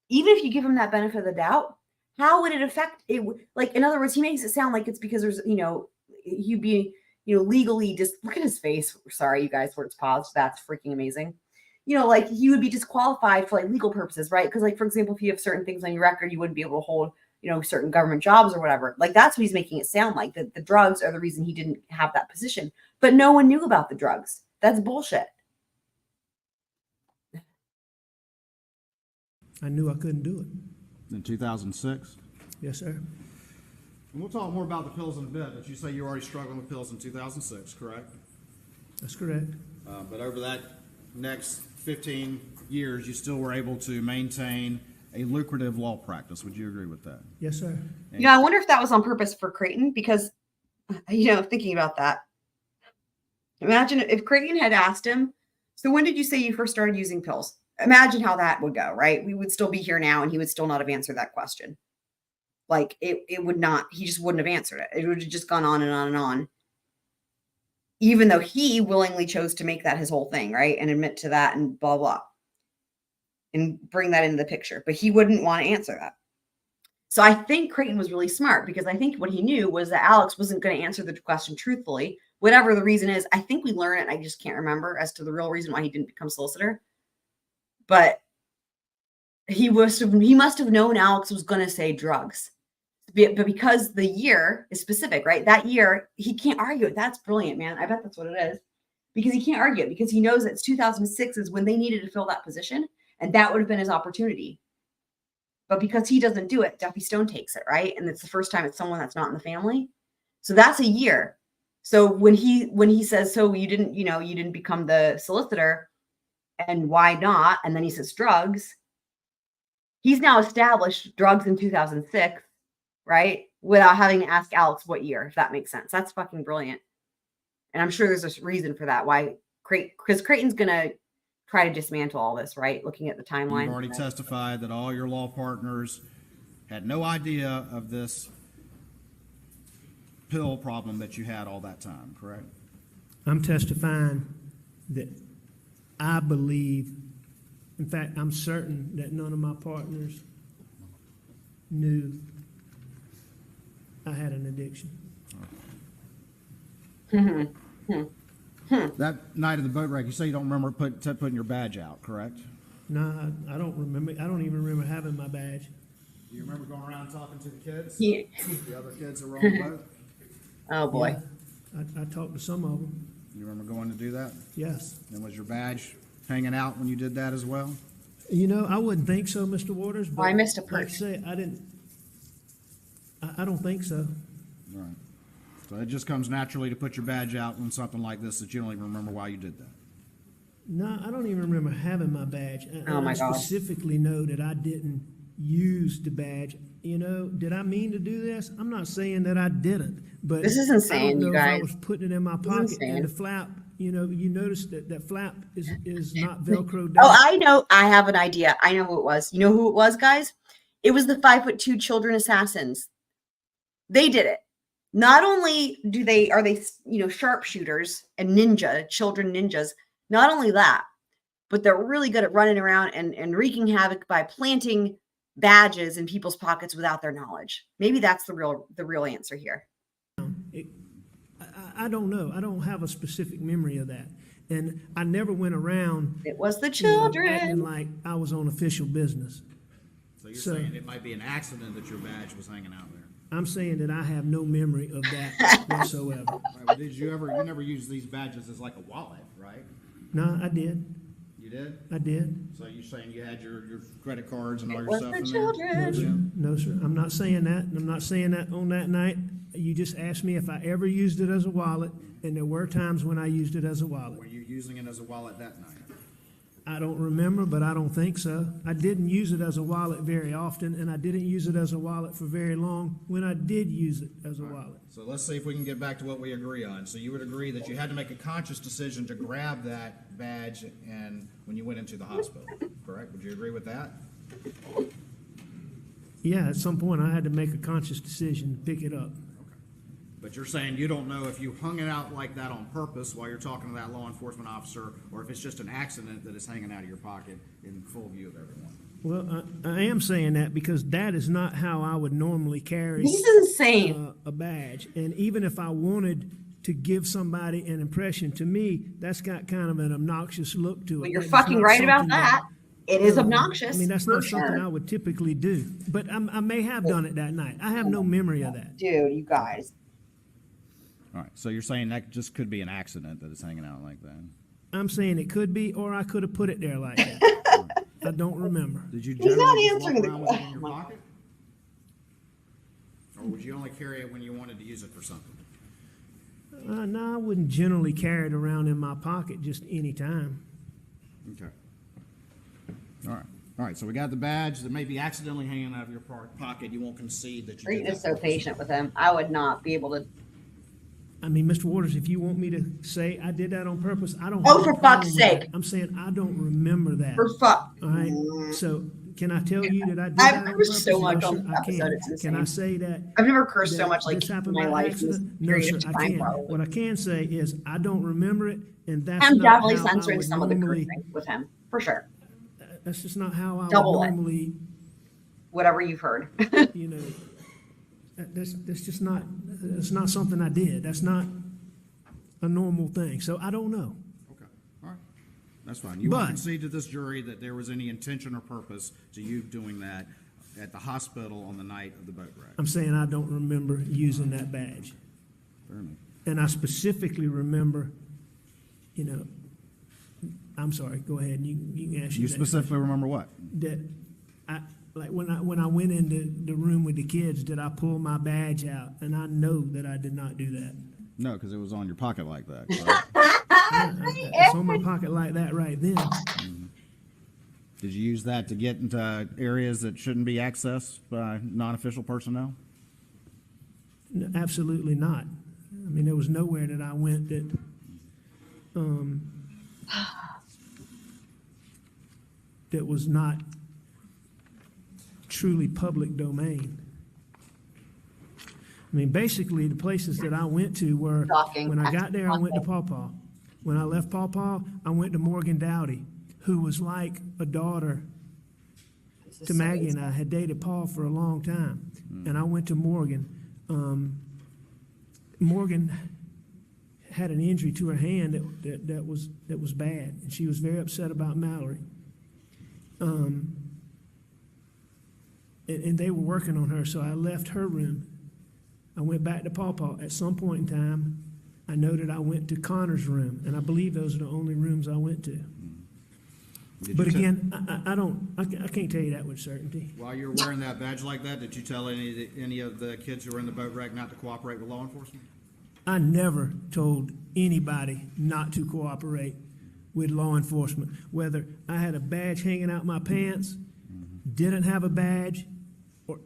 if you give him that benefit of the doubt, how would it affect it? Like, in other words, he makes it sound like it's because there's, he'd be, legally just, look at his face. Sorry, you guys, where it's paused. That's freaking amazing. Like he would be disqualified for like legal purposes, right? Because like, for example, if you have certain things on your record, you wouldn't be able to hold, certain government jobs or whatever. Like that's what he's making it sound like, that the drugs are the reason he didn't have that position. But no one knew about the drugs. That's bullshit. I knew I couldn't do it. In 2006? Yes, sir. And we'll talk more about the pills in a bit, but you say you were already struggling with pills in 2006, correct? That's correct. But over that next 15 years, you still were able to maintain a lucrative law practice. Would you agree with that? Yes, sir. I wonder if that was on purpose for Creighton, because, thinking about that, imagine if Creighton had asked him, so when did you say you first started using pills? Imagine how that would go, right? We would still be here now and he would still not have answered that question. Like it would not, he just wouldn't have answered it. It would have just gone on and on and on. Even though he willingly chose to make that his whole thing, right? And admit to that and blah, blah. And bring that into the picture. But he wouldn't want to answer that. So I think Creighton was really smart, because I think what he knew was that Alex wasn't going to answer the question truthfully. Whatever the reason is, I think we learn it. I just can't remember as to the real reason why he didn't become solicitor. But he must have known Alex was going to say drugs. But because the year is specific, right? That year, he can't argue it. That's brilliant, man. I bet that's what it is. Because he can't argue it, because he knows that it's 2006 is when they needed to fill that position. And that would have been his opportunity. But because he doesn't do it, Duffy Stone takes it, right? And it's the first time it's someone that's not in the family. So that's a year. So when he says, so you didn't become the solicitor, and why not? And then he says drugs. He's now established drugs in 2006, right? Without having to ask Alex what year, if that makes sense. That's fucking brilliant. And I'm sure there's a reason for that. Why? Because Creighton's going to try to dismantle all this, right? Looking at the timeline. You've already testified that all your law partners had no idea of this pill problem that you had all that time, correct? I'm testifying that I believe, in fact, I'm certain that none of my partners knew I had an addiction. That night of the boat wreck, you say you don't remember putting your badge out, correct? No, I don't remember. I don't even remember having my badge. Do you remember going around talking to the kids? Yeah. The other kids that were on the boat? Oh, boy. Yeah, I talked to some of them. You remember going to do that? Yes. And was your badge hanging out when you did that as well? I wouldn't think so, Mr. Waters. But I missed a like I perk. say, I don't think so. Right. So it just comes naturally to put your badge out when something like this that you don't even remember why you did that. No, I don't even remember having my badge. Oh, my God. I specifically know that I didn't use the badge. Did I mean to do this? I'm not saying that I didn't, but This is insane, I don't know you if I guys. was putting it in my This is pocket insane. and the flap. You notice that flap is not Velcro down. Oh, I know. I have an idea. I know who it was. You know who it was, guys? It was the 5'2" children assassins. They did it. Not only are they sharpshooters and children ninjas. Not only that, but they're really good at running around and wreaking havoc by planting badges in people's pockets without their knowledge. Maybe that's the real answer here. I don't know. I don't have a specific memory of that. And I never went around. It was the children. Acting like I was on official business. So you're saying it might be an accident that your badge was hanging out there? I'm saying that I have no memory of that whatsoever. Right, well, you never used these badges as like a wallet, right? No, I did. You did? I did. So you're saying you had your credit cards and all It your was stuff the in children. No, sir. I'm not saying that. And I'm not saying that on that night. You just asked me if I ever used it as a wallet, and there were times when I used it as a wallet. Were you using it as a wallet that night? I don't remember, but I don't think so. I didn't use it as a wallet very often, and I didn't use it as a wallet for very long when I did use it as a wallet. So let's see if we can get back to what we agree on. So you would agree that you had to make a conscious decision to grab that badge and when you went into the hospital, correct? Would you agree with that? Yeah, at some point I had to make a conscious decision to pick it up. But you're saying you don't know if you hung it out like that on purpose while you're talking to that law enforcement officer, or if it's just an accident that is hanging out of your pocket in full view of everyone. Well, I am saying that because that is not how I would normally carry He's insane. a badge. And even if I wanted to give somebody an impression, to me, that's got kind of an obnoxious look to it. Well, you're That's fucking not right about something that. It is obnoxious. I mean, that's for not something sure. I would typically do. But I may have done it that night. I have no memory of that. Dude, you guys. All right, so you're saying that just could be an accident that it's hanging out like that? I'm saying it could be, or I could have put it there like that. I don't remember. Did you He's not generally just answering walk the around with it in question. your pocket? Or would you only carry it when you wanted to use it for something? No, I wouldn't generally carry it around in my pocket just any time. Okay. All right. All right, so we got the badge that may be accidentally hanging out of your pocket. You won't concede that you Reed did is that. so patient with him. I would not be able to. I mean, Mr. Waters, if you want me to say I did that on purpose, I don't. Oh, have a for problem fuck's with that. sake. I'm saying I don't remember that. For fuck. All right. So can I tell you that I did I've that on cursed purpose? so much No, on sir, this I episode, can't. it's Can I insane. say that? I've never cursed so that much like this in happened my by life in accident? this No, period sir, of I time, can't. probably. What I can say is I don't remember it, and that's I'm not definitely how I censoring would some of the normally. cursing with him, for sure. That's just not how I Double would it. normally. Whatever you've heard. You know, that's just not. It's not something I did. That's not a normal thing. So I don't know. Okay, all right. That's fine. You won't concede to this jury that there was any intention or purpose to you doing that at the hospital on the night of the boat wreck. I'm saying I don't remember using that badge. Fair enough. And I specifically remember, you know, I'm sorry, go ahead. You can ask You specifically remember what? that I like when I went into the room with the kids, did I pull my badge out? And I know that I did not do that. No, because it was on your pocket like that. correct? It's on my pocket like that right then. Did you use that to get into areas that shouldn't be accessed by non-official personnel? No, absolutely not. I mean, there was nowhere that I went that that was not truly public domain. I mean, basically, the places that I went to were, Shocking. when I got there, I went to Paw Paw. When I left Paw Paw, I went to Morgan Dowdy, who was like a daughter to Maggie and I, had dated Paul for a long time. And I went to Morgan. Morgan had an injury to her hand that was bad, and she was very upset about Mallory. And they were working on her, so I left her room. I went back to Paw Paw. At some point in time, I noted I went to Connor's room, and I believe those are the only rooms I went to. But again, I can't tell you that with certainty. While you were wearing that badge like that, did you tell any of the kids who were in the boat wreck not to cooperate with law enforcement? I never told anybody not to cooperate with law enforcement, whether I had a badge hanging out my pants, didn't have a badge, or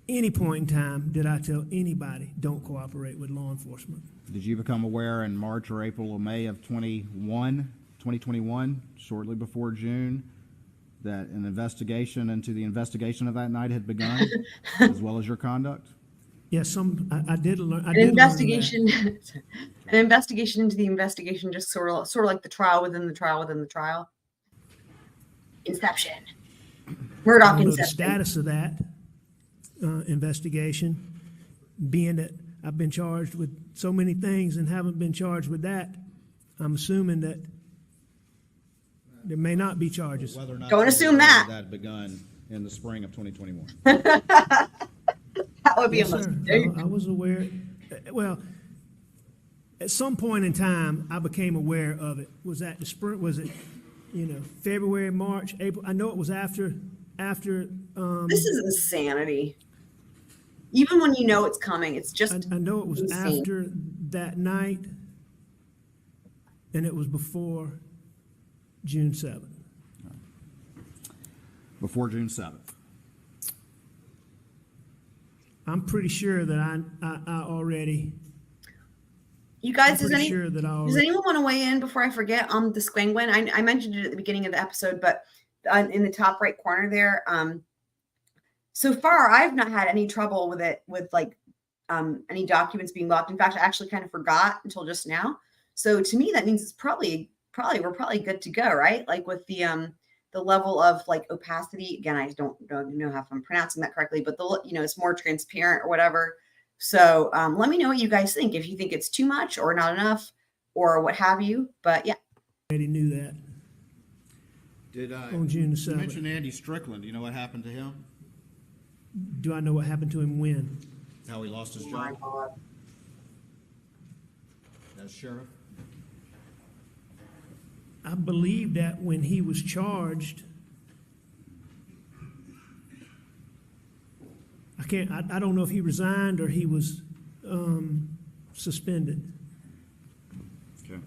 any point in time did I tell anybody don't cooperate with law enforcement. Did you become aware in March or April or May of 2021, shortly before June, that an investigation into the investigation of that night had begun, as well as your conduct? Yes, I did learn. An investigation, an investigation into the investigation, just sort of like the trial within the trial within the trial. Inception. Murdaugh I don't know the Inception. status of that investigation, being that I've been charged with so many things and haven't been charged with that. I'm assuming that there may not be charges. Whether or not Don't assume that. That had begun in the spring of 2021. That would be Yes, a sir. mistake. I was aware. Well, at some point in time, I became aware of it. Was that the spring? Was it, February, March, April? I know it was after. This is insanity. Even when you know it's coming, it's just. I know it was insane. after that night, and it was before June 7th. before June 7th. I'm pretty sure that I already. You guys, I'm does pretty sure that I does already. anyone want to weigh in before I forget on the squingwin? I mentioned it at the beginning of the episode, but in the top right corner there, so far I've not had any trouble with it, with like any documents being locked. In fact, I actually kind of forgot until just now. So to me, that means it's probably we're probably good to go, right? Like with the level of like opacity. Again, I don't know if I'm pronouncing that correctly, but it's more transparent or whatever. So let me know what you guys think, if you think it's too much or not enough or what have you. But yeah. Already knew that. Did On June the 7th. You mentioned Andy Strickland. Do you know what happened to him? Do I know what happened to him when? How he lost his job? As sheriff? I believe that when he was charged, I don't know if he resigned or he was suspended. Okay.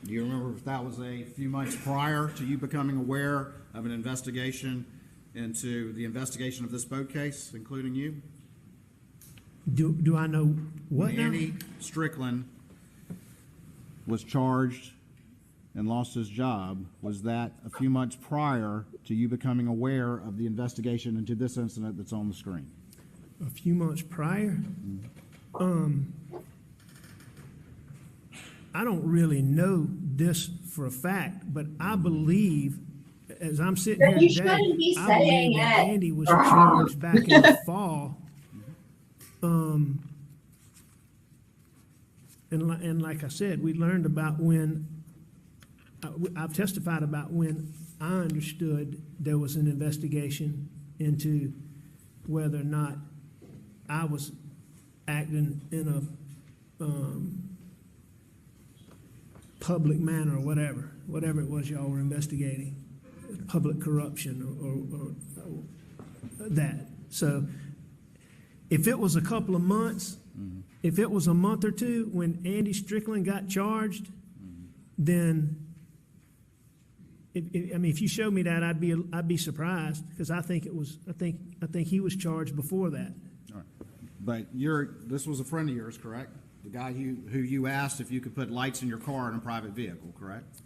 Do you remember if that was a few months prior to you becoming aware of an investigation into the investigation of this boat case, including you? Do I know what now? Andy Strickland was charged and lost his job. Was that a few months prior to you becoming aware of the investigation into this incident that's on the screen? A few months prior? I don't really know this for a fact, but I believe, as I'm sitting here today, I believe that Andy was charged back in the fall. And like I said, we learned about when I've testified about when I understood there was an investigation into whether or not I was acting in a public manner or whatever it was y'all were investigating, public corruption or that. So if it was a couple of months, if it was a month or two when Andy Strickland got charged, then if you showed me that, I'd be surprised, because I think he was charged before that. All right. But this was a friend of yours, correct? The guy who you asked if you could put lights in your car in a private vehicle, correct?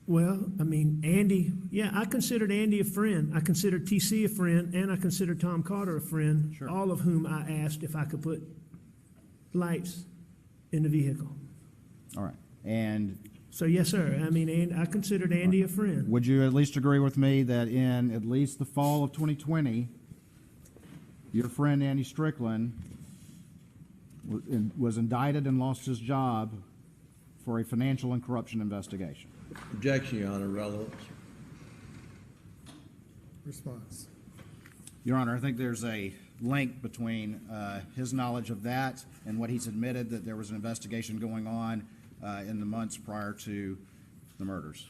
Well, I mean, Andy, yeah, I considered Andy a friend. I considered TC a friend, and I considered Tom Carter a friend, Sure. all of whom I asked if I could put lights in the vehicle. All right. And So, yes, sir. I mean, I considered Andy a friend. would you at least agree with me that in at least the fall of 2020, your friend Andy Strickland was indicted and lost his job for a financial and corruption investigation? Objection, Your Honor, relevance. Response. Your Honor, I think there's a link between his knowledge of that and what he's admitted, that there was an investigation going on in the months prior to the murders.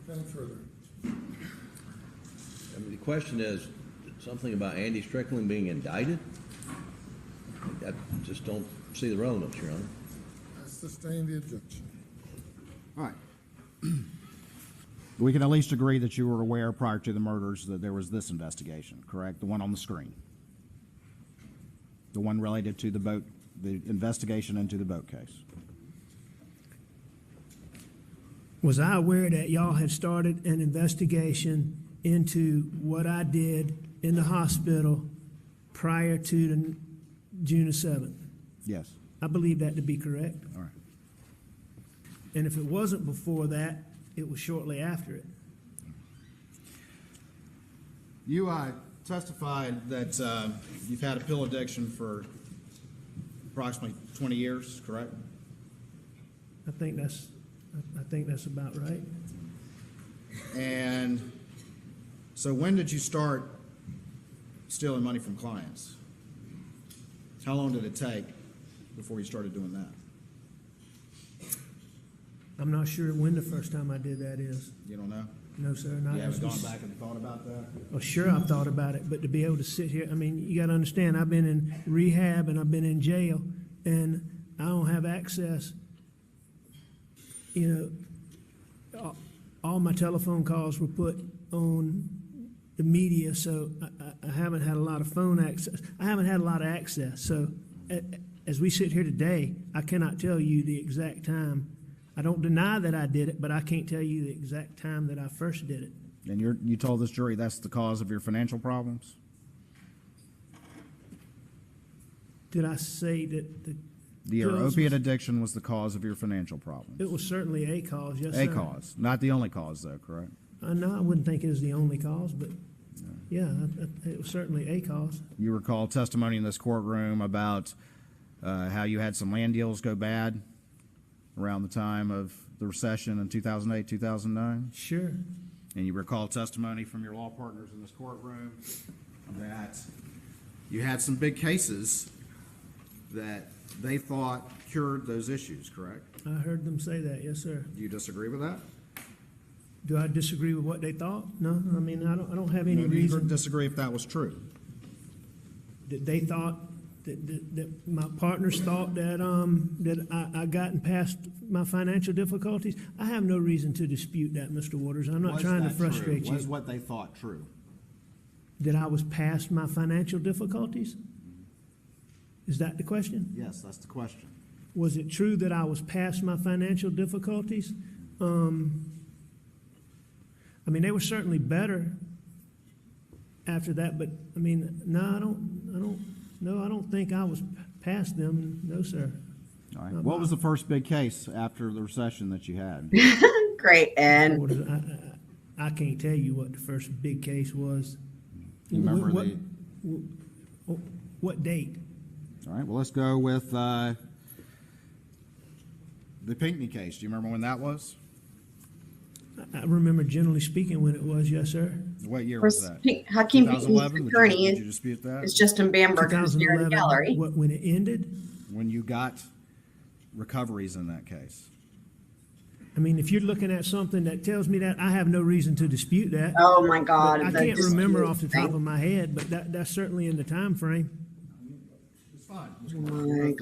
Anything further? I mean, the question is something about Andy Strickland being indicted? I just don't see the relevance, Your Honor. I sustain the objection. All right. We can at least agree that you were aware prior to the murders that there was this investigation, correct? The one on the screen. The one related to the boat, the investigation into the boat case. Was I aware that y'all had started an investigation into what I did in the hospital prior to the June the 7th? Yes. I believe that to be correct. All right. And if it wasn't before that, it was shortly after it. You testified that you've had a pill addiction for approximately 20 years, correct? I think that's about right. And so when did you start stealing money from clients? How long did it take before you started doing that? I'm not sure when the first time I did that is. You don't know? No, sir. Not You haven't as we gone s- back and thought about that? Well, sure, I've thought about it, but to be able to sit here, I mean, you got to understand, I've been in rehab and I've been in jail, and I don't have access you know, all my telephone calls were put on the media, so I haven't had a lot of phone access. I haven't had a lot of access. So as we sit here today, I cannot tell you the exact time. I don't deny that I did it, but I can't tell you the exact time that I first did it. And you told this jury that's the cause of your financial problems? Did I say that Your pills opiate was- addiction was the cause of your financial problems? It was certainly a cause, yes, A sir. cause, not the only cause, though, correct? No, I wouldn't think it was the only cause, but yeah, it was certainly a cause. You recall testimony in this courtroom about how you had some land deals go bad around the time of the recession in 2008, 2009? Sure. And you recall testimony from your law partners in this courtroom that you had some big cases that they thought cured those issues, correct? I heard them say that, yes, sir. Do you disagree with that? Do I disagree with what they thought? No, I mean, I don't have any No, do you reason. disagree if that was true? That they thought, that my partners thought that I gotten past my financial difficulties. I have no reason to dispute that, Mr. Waters. I'm not Was trying to that true? frustrate you. Was what they thought true? That I was past my financial difficulties? Is that the question? Yes, that's the question. Was it true that I was past my financial difficulties? I mean, they were certainly better after that, but I mean, no, I don't think I was past them. No, sir. All right. What was the first big case after the recession that you had? Great, and I can't tell you what the first big case was. You remember what date? All right. Well, let's go with the Pinckney case. Do you remember when that was? I remember, generally speaking, when it was. Yes, sir. What year was that? Hakeem 2011? Pinckney's Would attorney you dispute that? is Justin Bamberg, who's here in the 2011, gallery. when it ended? When you got recoveries in that case? I mean, if you're looking at something that tells me that, I have no reason to dispute that. Oh my God! But I the can't remember dispute off the top of my head, but that's certainly in the time frame. It's fine. Oh my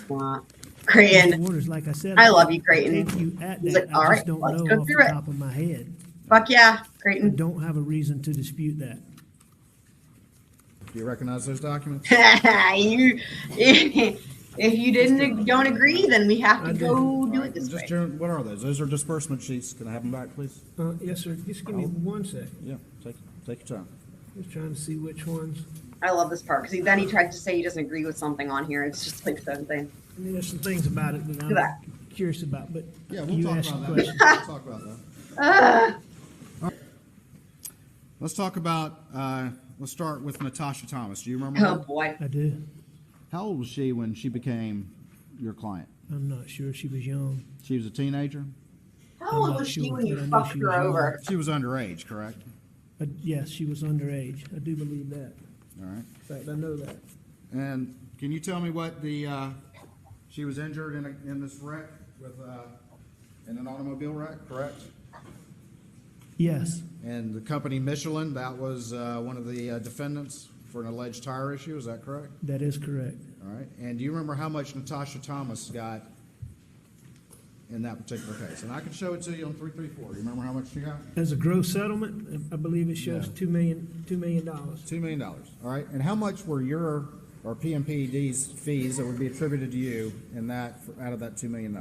God! Creighton, Waters, like I said, I love you, Creighton. Take you at He's that. like, all I right, just don't let's know go off through the it. top of my head. Fuck yeah, I Creighton. don't have a reason to dispute that. Do you recognize those documents? you, if you don't agree, then we have to I do. go All do right, it this just way. what are those? Those are disbursement sheets. Can I have them back, please? Yes, sir. Just give me 1 second. Yeah, take your time. Just trying to see which ones. I love this part because then he tried to say he doesn't agree with something on here. It's just like the thing. I mean, there's some things about it that Look at I'm curious about, but Yeah, we'll you talk asked about the that. question. We'll talk about that. Let's talk about, let's start with Natasha Thomas. Do you remember Oh her? boy. I do. How old was she when she became your client? I'm not sure. She was young. She was a teenager? How I'm old not was she sure, when you but I know fucked she her was young. over? She was underage, correct? Yes, she was underage. I do believe that. All right. In fact, I know that. And can you tell me what she was injured in this wreck with, in an automobile wreck, correct? Yes. And the company Michelin, that was one of the defendants for an alleged tire issue, is that correct? That is correct. All right. And do you remember how much Natasha Thomas got in that particular case? And I can show it to you on 334. Do you remember how much she got? As a gross settlement, I believe it shows $2 million. $2 million. All right. And how much were your or PMPD's fees that would be attributed to you in that out of that $2 million?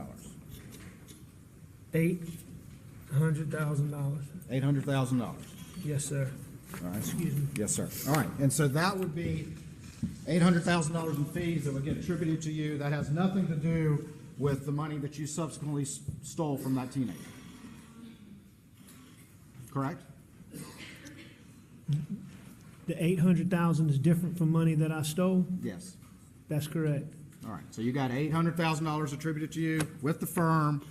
$800,000. $800,000. Yes, sir. All right. Excuse me. Yes, sir. All right. And so that would be $800,000 in fees that would get attributed to you. That has nothing to do with the money that you subsequently stole from that teenager. Correct? The $800,000 is different from money that I stole? Yes. That's correct. All right. So you got $800,000 attributed to you with the firm,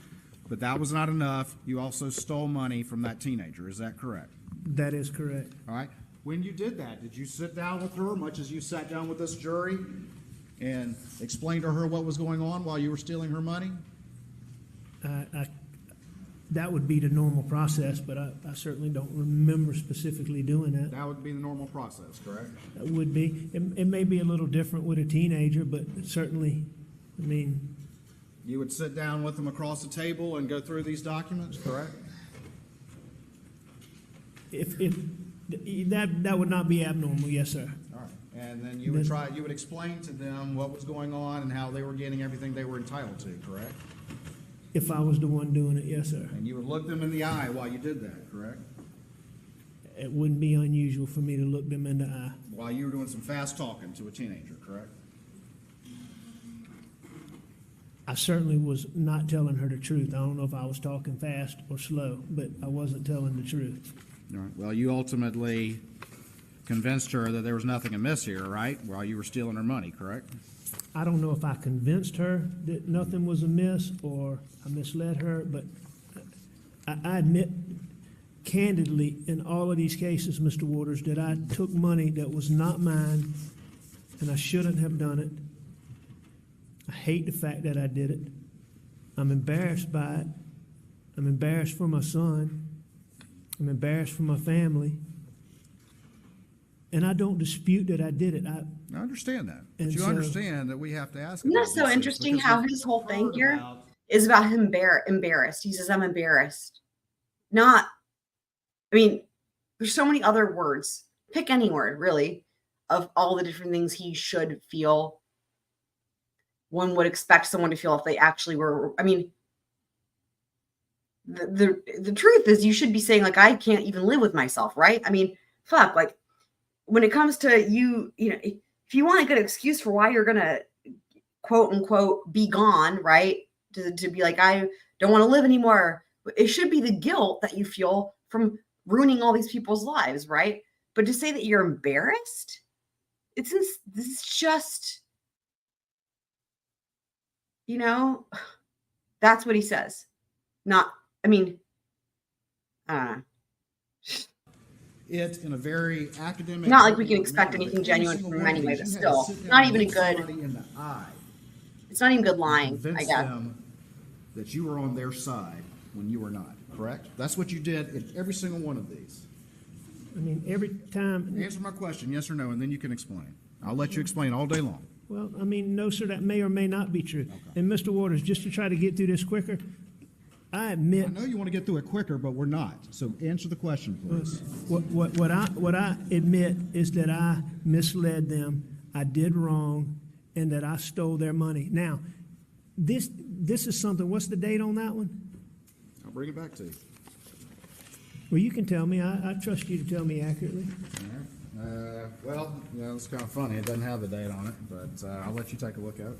but that was not enough. You also stole money from that teenager. Is that correct? That is correct. All right. When you did that, did you sit down with her, much as you sat down with this jury, and explain to her what was going on while you were stealing her money? That would be the normal process, but I certainly don't remember specifically doing that. That would be the normal process, correct? That would be. It may be a little different with a teenager, but certainly, I mean, You would sit down with them across the table and go through these documents, correct? If that would not be abnormal, yes, sir. All right. And then you would explain to them what was going on and how they were getting everything they were entitled to, correct? If I was the one doing it, yes, sir. And you would look them in the eye while you did that, correct? It wouldn't be unusual for me to look them in the eye. While you were doing some fast talking to a teenager, correct? I certainly was not telling her the truth. I don't know if I was talking fast or slow, but I wasn't telling the truth. All right. Well, you ultimately convinced her that there was nothing amiss here, right? While you were stealing her money, correct? I don't know if I convinced her that nothing was amiss or I misled her, but I admit candidly in all of these cases, Mr. Waters, that I took money that was not mine and I shouldn't have done it. I hate the fact that I did it. I'm embarrassed by it. I'm embarrassed for my son. I'm embarrassed for my family. And I don't dispute that I did it. I understand that. But And you so- understand that we have to ask. Isn't that about so these interesting things how because his whole thing we've here heard about- is about him embarrassed. He says, I'm embarrassed. Not, I mean, there's so many other words. Pick any word, really, of all the different things he should feel. One would expect someone to feel if they actually were. I mean, the truth is you should be saying, like, I can't even live with myself, right? I mean, fuck, like, when it comes to you know, if you want a good excuse for why you're gonna quote unquote be gone, right? To be like, I don't want to live anymore. It should be the guilt that you feel from ruining all these people's lives, right? But to say that you're embarrassed, this is just, you know, that's what he says. Not, I mean, it in a very academic. not like we can expect manner, anything but genuine every from single him one of anyway, these, but you had to still, sit down not and even a look good, somebody in the eye, it's not even good lying, I convince guess. them that you were on their side when you were not. Correct? That's what you did in every single one of these. I mean, every time. Answer my question, yes or no, and then you can explain. I'll let you explain all day long. Well, I mean, no, sir, that may or may not be true. And Mr. Waters, just to try to get through this quicker, I admit. I know you want to get through it quicker, but we're not. So answer the question, please. What I admit is that I misled them, I did wrong, and that I stole their money. Now, this is something. What's the date on that one? I'll bring it back to you. Well, you can tell me. I trust you to tell me accurately. All right. Well, yeah, it's kind of funny. It doesn't have the date on it, but I'll let you take a look at it.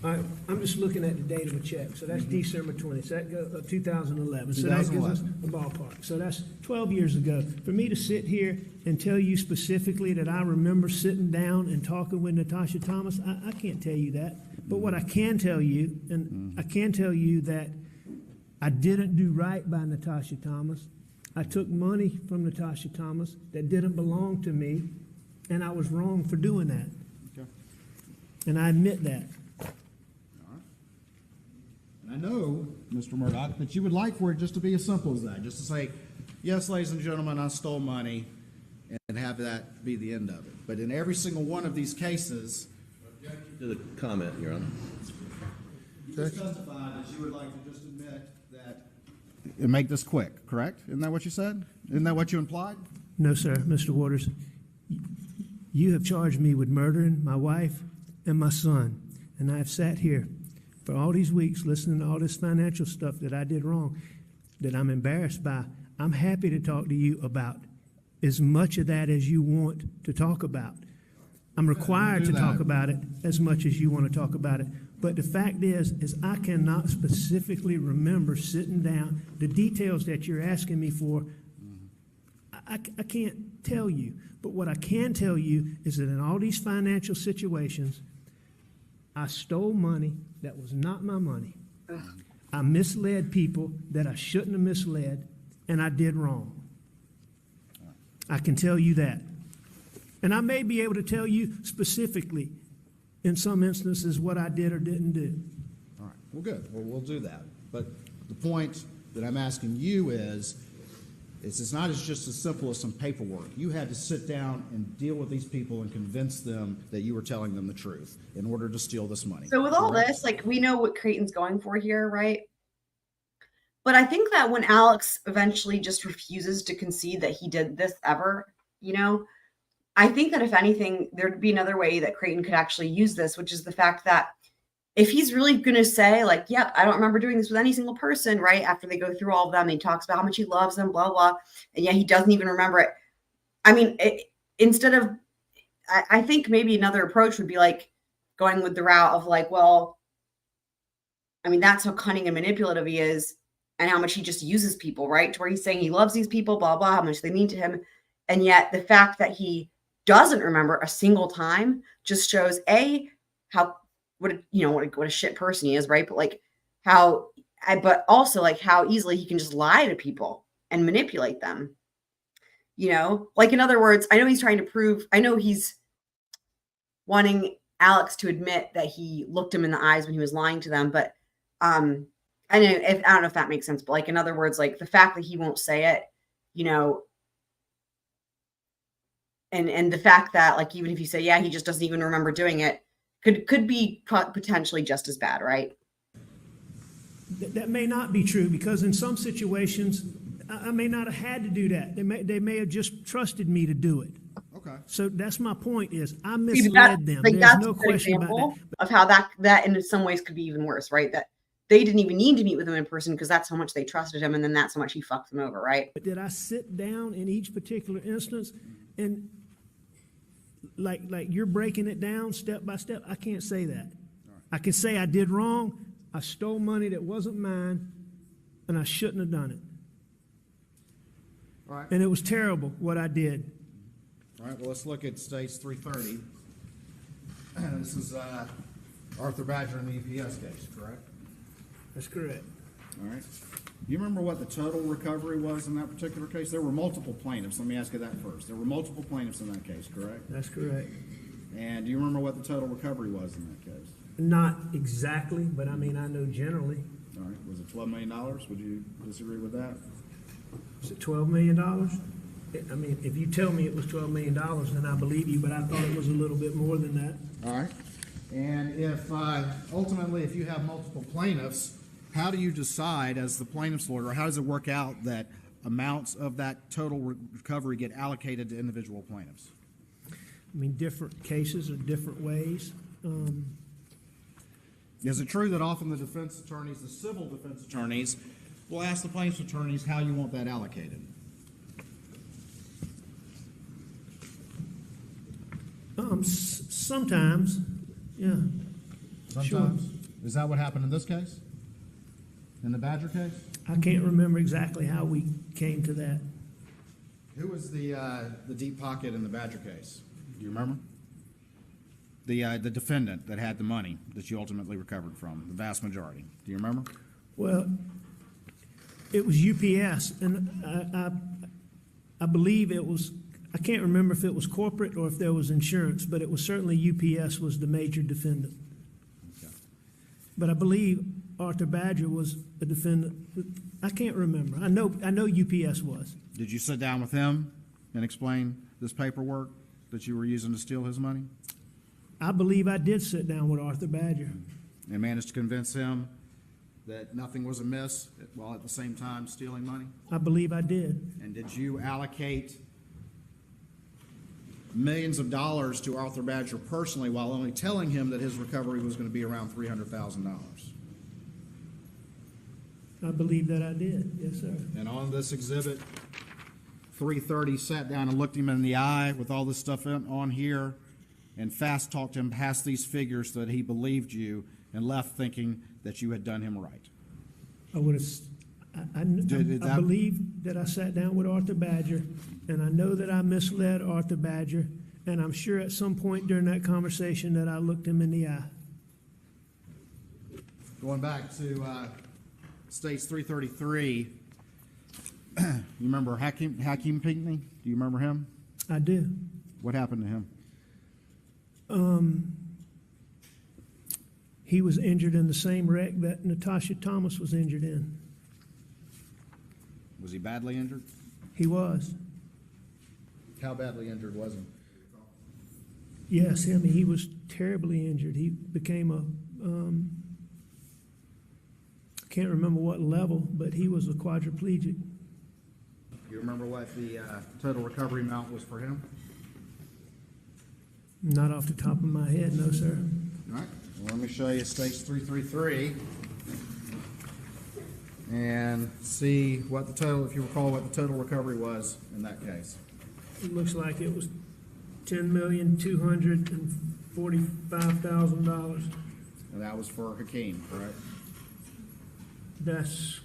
All right, I'm just looking at the date of a check. So that's December 20th. So that goes 2011. So that gives us a ballpark. So that's 12 years ago. For me to sit here and tell you specifically that I remember sitting down and talking with Natasha Thomas, I can't tell you that. But what I can tell you, and I can tell you that I didn't do right by Natasha Thomas. I took money from Natasha Thomas that didn't belong to me, and I was wrong for doing that. Okay. And I admit that. And I know, Mr. Murdaugh, that you would like for it just to be as simple as that, just to say, yes, ladies and gentlemen, I stole money, and have that be the end of it. But in every single one of these cases, To the comment, Your Honor. you just testified that you would like to just admit that. And make this quick, correct? Isn't that what you said? Isn't that what you implied? No, sir, Mr. Waters. You have charged me with murdering my wife and my son, and I've sat here for all these weeks listening to all this financial stuff that I did wrong, that I'm embarrassed by. I'm happy to talk to you about as much of that as you want to talk about. I'm required to talk about it as much as you want to talk about it. But the fact is I cannot specifically remember sitting down, the details that you're asking me for, I can't tell you. But what I can tell you is that in all these financial situations, I stole money that was not my money. I misled people that I shouldn't have misled, and I did wrong. I can tell you that. And I may be able to tell you specifically in some instances what I did or didn't do. All right, well, good. Well, we'll do that. But the point that I'm asking you is, It's not just as simple as some paperwork. You had to sit down and deal with these people and convince them that you were telling them the truth in order to steal this money. So with all Correct? this, like, we know what Creighton's going for here, right? But I think that when Alex eventually just refuses to concede that he did this ever, you know, I think that if anything, there'd be another way that Creighton could actually use this, which is the fact that if he's really going to say, like, yep, I don't remember doing this with any single person, right? After they go through all of them, he talks about how much he loves them, blah, blah. And yet he doesn't even remember it. I mean, instead of, I think maybe another approach would be like going with the route of like, well, I mean, that's how cunning and manipulative he is and how much he just uses people, right? To where he's saying he loves these people, blah, blah, how much they mean to him. And yet the fact that he doesn't remember a single time just shows what a shit person he is, right? But like but also like how easily he can just lie to people and manipulate them. You know, like in other words, I know he's wanting Alex to admit that he looked him in the eyes when he was lying to them, but I don't know if that makes sense, but like in other words, like the fact that he won't say it, you know, and the fact that like even if you say, yeah, he just doesn't even remember doing it, could be potentially just as bad, right? That may not be true because in some situations, I may not have had to do that. They may have just trusted me to do it. Okay. So that's my point is I misled them. Like, There's that's no a good question about example that. of how that in some ways could be even worse, right? That they didn't even need to meet with him in person because that's how much they trusted him, and then that's how much he fucked them over, right? But did I sit down in each particular instance and like you're breaking it down step by step? I can't say that. I can say I did wrong. I stole money that wasn't mine, and I shouldn't have done it. All right. And it was terrible what I did. All right, well, let's look at States 330. This is Arthur Badger in the UPS case, correct? That's correct. All right. You remember what the total recovery was in that particular case? There were multiple plaintiffs. Let me ask you that first. There were multiple plaintiffs in that case, correct? That's correct. And do you remember what the total recovery was in that case? Not exactly, but I mean, I know generally. All right. Was it $12 million? Would you disagree with that? Is it $12 million? I mean, if you tell me it was $12 million, then I believe you, but I thought it was a little bit more than that. All right. And if ultimately, if you have multiple plaintiffs, how do you decide as the plaintiff's lawyer, or how does it work out that amounts of that total recovery get allocated to individual plaintiffs? I mean, different cases are different ways. Is it true that often the defense attorneys, the civil defense attorneys, will ask the plaintiff's attorneys how you want that allocated? Sometimes, yeah. Sometimes. Sure. Is that what happened in this case? In the Badger case? I can't remember exactly how we came to that. Who was the deep pocket in the Badger case? Do you remember? The defendant that had the money that you ultimately recovered from, the vast majority. Do you remember? Well, it was UPS, and I believe it was, I can't remember if it was corporate or if there was insurance, but it was certainly UPS was the major defendant. Okay. But I believe Arthur Badger was a defendant. I can't remember. I know UPS was. Did you sit down with him and explain this paperwork that you were using to steal his money? I believe I did sit down with Arthur Badger. And managed to convince him that nothing was amiss while at the same time stealing money? I believe I did. And did you allocate millions of dollars to Arthur Badger personally while only telling him that his recovery was going to be around $300,000? I believe that I did, yes, sir. And on this exhibit, 330 sat down and looked him in the eye with all this stuff on here and fast talked him past these figures so that he believed you and left thinking that you had done him right. I would have. I believe that I sat down with Arthur Badger, and I know that I misled Arthur Badger, and I'm sure at some point during that conversation that I looked him in the eye. Going back to States 333, you remember Hakeem Pinckney? Do you remember him? I do. What happened to him? He was injured in the same wreck that Natasha Thomas was injured in. Was he badly injured? He was. How badly injured was he? Yes, I mean, he was terribly injured. He became I can't remember what level, but he was a quadriplegic. You remember what the total recovery amount was for him? Not off the top of my head, no, sir. All right, well, let me show you Stage 333 and see what the total, if you recall, what the total recovery was in that case. It looks like it was $10,245,000. And that was for Hakeem, correct? That's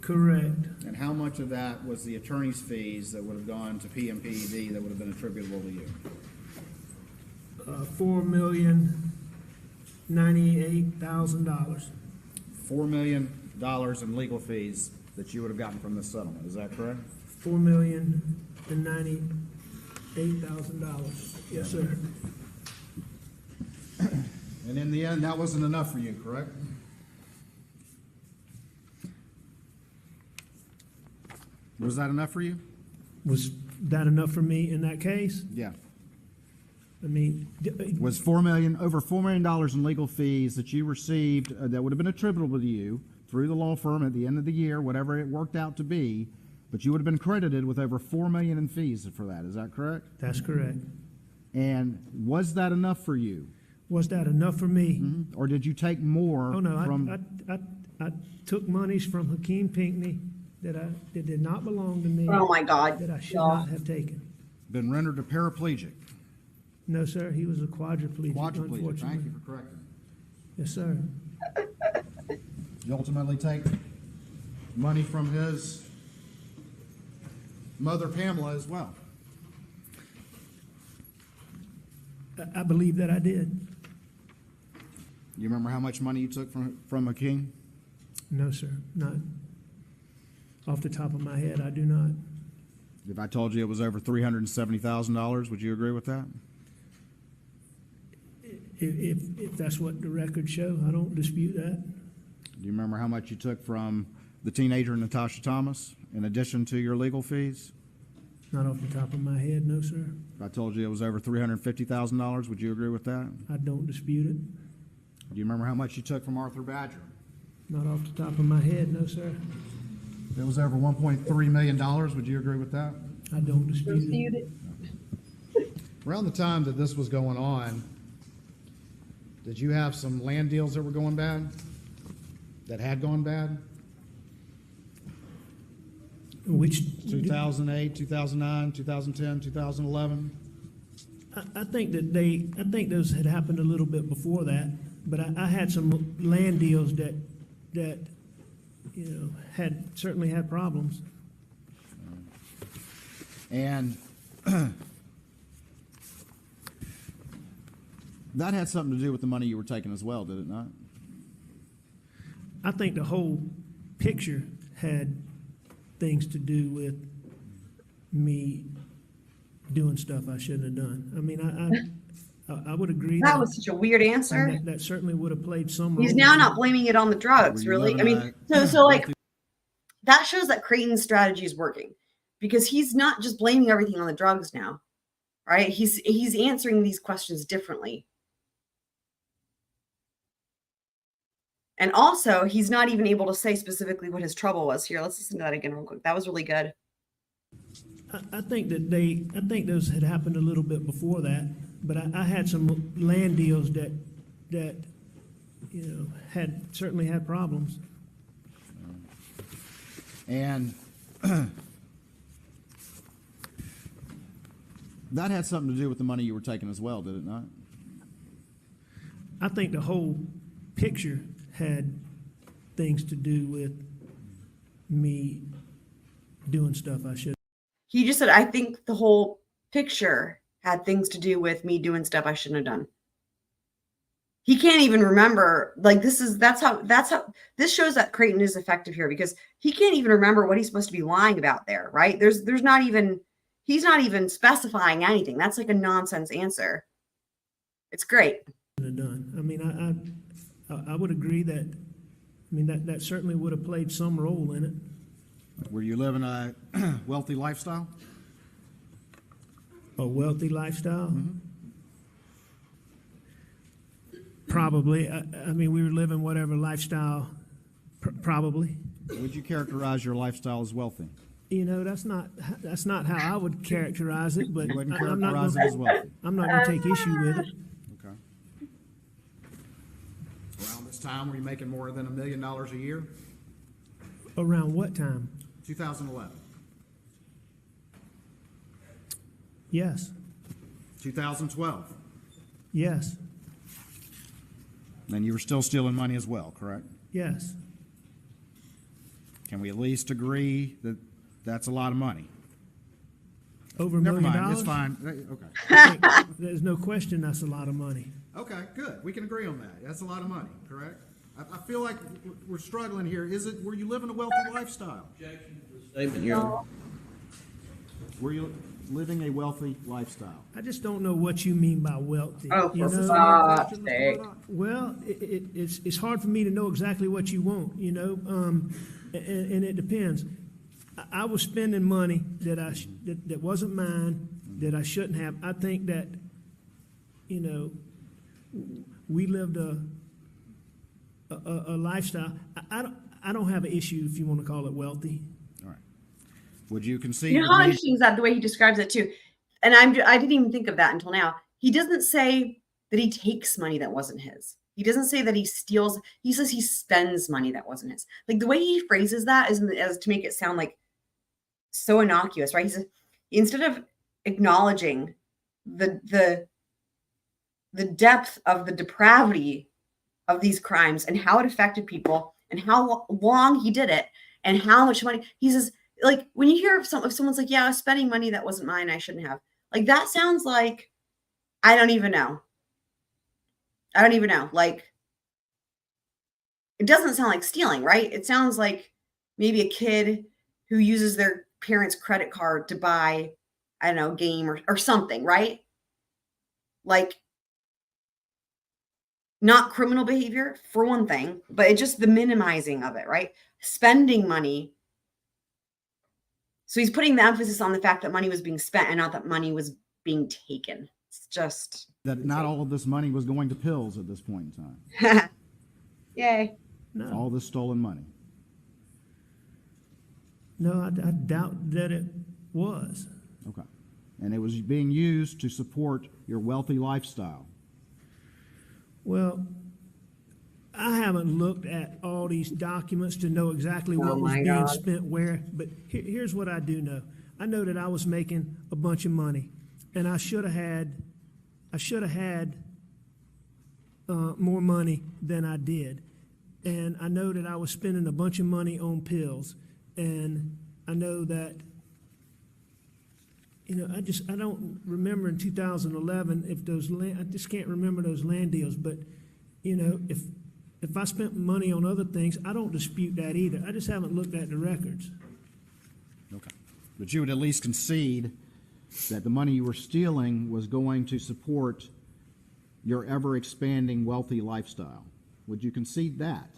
correct. And how much of that was the attorney's fees that would have gone to PMPED that would have been attributable to you? $4,098,000. $4 million in legal fees that you would have gotten from this settlement, is that correct? $4,098,000. Yes, sir. And in the end, that wasn't enough for you, correct? Was that enough for you? Was that enough for me in that case? Yeah. I mean, Was over $4 million in legal fees that you received that would have been attributable to you through the law firm at the end of the year, whatever it worked out to be, but you would have been credited with over $4 million in fees for that. Is that correct? That's correct. And was that enough for you? Was that enough for me? Mm-hmm. Or did you take more? Oh, no, from... I took monies from Hakeem Pinckney that did not belong to me. Oh my God. That I should not have taken. Been rendered a paraplegic. No, sir, he was a quadriplegic, unfortunately. Thank you for correcting me. Yes, sir. You ultimately take money from his mother, Pamela, as well. I believe that I did. You remember how much money you took from Hakeem? No, sir, not off the top of my head. I do not. If I told you it was over $370,000, would you agree with that? If that's what the records show, I don't dispute that. Do you remember how much you took from the teenager Natasha Thomas in addition to your legal fees? Not off the top of my head, no, sir. If I told you it was over $350,000, would you agree with that? I don't dispute it. Do you remember how much you took from Arthur Badger? Not off the top of my head, no, sir. If it was over $1.3 million, would you agree with that? I don't dispute it. Around the time that this was going on, did you have some land deals that were going bad? That had gone bad? Which 2008, 2009, 2010, 2011? I think those had happened a little bit before that, but I had some land deals that certainly had problems. And that had something to do with the money you were taking as well, did it not? I think the whole picture had things to do with me doing stuff I shouldn't have done. I mean, I would agree That was such a weird answer. that certainly would have played some role. He's now not blaming it on the drugs, really. I mean, so like that shows that Creighton's strategy is working because he's not just blaming everything on the drugs now, right? He's answering these questions differently. And also, he's not even able to say specifically what his trouble was. Here, let's listen to that again real quick. That was really good. I think those had happened a little bit before that, but I had some land deals that had certainly had problems. And that had something to do with the money you were taking as well, did it not? I think the whole picture had things to do with me doing stuff I shouldn't. He just said, I think the whole picture had things to do with me doing stuff I shouldn't have done. He can't even remember. Like that's how this shows that Creighton is effective here because he can't even remember what he's supposed to be lying about there, right? He's not even specifying anything. That's like a nonsense answer. It's great. Done. I mean, I would agree that, that certainly would have played some role in it. Were you living a wealthy lifestyle? A wealthy lifestyle? Probably. I mean, we were living whatever lifestyle, probably. Would you characterize your lifestyle as wealthy? You know, that's not how I would characterize it, but You wouldn't I'm not characterize it as wealthy? I'm not going to take issue with it. Okay. Around this time, were you making more than $1 million a year? Around what time? 2011. Yes. 2012. Yes. Then you were still stealing money as well, correct? Yes. Can we at least agree that that's a lot of money? Over $1 Never million. mind, it's fine. Okay. There's no question that's a lot of money. Okay, good. We can agree on that. That's a lot of money, correct? I feel like we're struggling here. Were you living a wealthy lifestyle? Statement, Your Honor. Were you living a wealthy lifestyle? I just don't know what you mean by wealthy. Oh, you for know? fuck's sake. Well, it's hard for me to know exactly what you want, you know, and it depends. I was spending money that wasn't mine, that I shouldn't have. I think that, you know, we lived a lifestyle. I don't have an issue if you want to call it wealthy. All right. Would you concede? You know how interesting is that, the way he describes it too? And I didn't even think of that until now. He doesn't say that he takes money that wasn't his. He doesn't say that he steals. He says he spends money that wasn't his. Like the way he phrases that is as to make it sound like so innocuous, right? He says, instead of acknowledging the depth of the depravity of these crimes and how it affected people and how long he did it and how much money, he says, like when you hear if someone's like, yeah, I was spending money that wasn't mine, I shouldn't have. Like that sounds like, I don't even know. Like, it doesn't sound like stealing, right? It sounds like maybe a kid who uses their parents' credit card to buy, I don't know, a game or something, right? Like, not criminal behavior for one thing, but it's just the minimizing of it, right? Spending money. So he's putting the emphasis on the fact that money was being spent and not that money was being taken. It's just that not all of this money was going to pills at this point in time. Yay. No. All this stolen money. No, I doubt that it was. Okay. And it was being used to support your wealthy lifestyle. Well, I haven't looked at all these documents to know exactly what was being spent where, but here's what I do know. I know that I was making a bunch of money, and I should have had more money than I did. And I know that I was spending a bunch of money on pills, and I know that, you know, I don't remember in 2011 if I just can't remember those land deals, but, you know, if I spent money on other things, I don't dispute that either. I just haven't looked at the records. Okay. But you would at least concede that the money you were stealing was going to support your ever-expanding wealthy lifestyle. Would you concede that?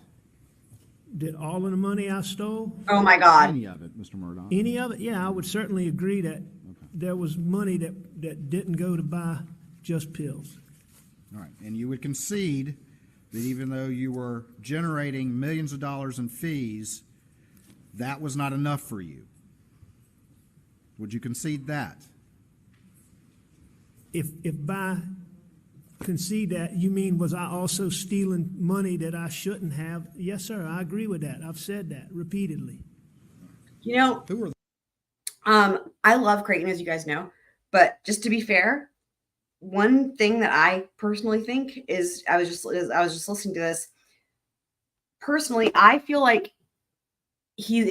Did all of the money I stole? Oh, my God. Any of it, Mr. Murdaugh? Any of it? Yeah, I would certainly agree that there was money that didn't go to buy just pills. All right. And you would concede that even though you were generating millions of dollars in fees, that was not enough for you. Would you concede that? If by concede that, you mean was I also stealing money that I shouldn't have? Yes, sir, I agree with that. I've said that repeatedly. You know, I love Creighton, as you guys know, but just to be fair, one thing that I personally think is I was just listening to this. Personally, I feel like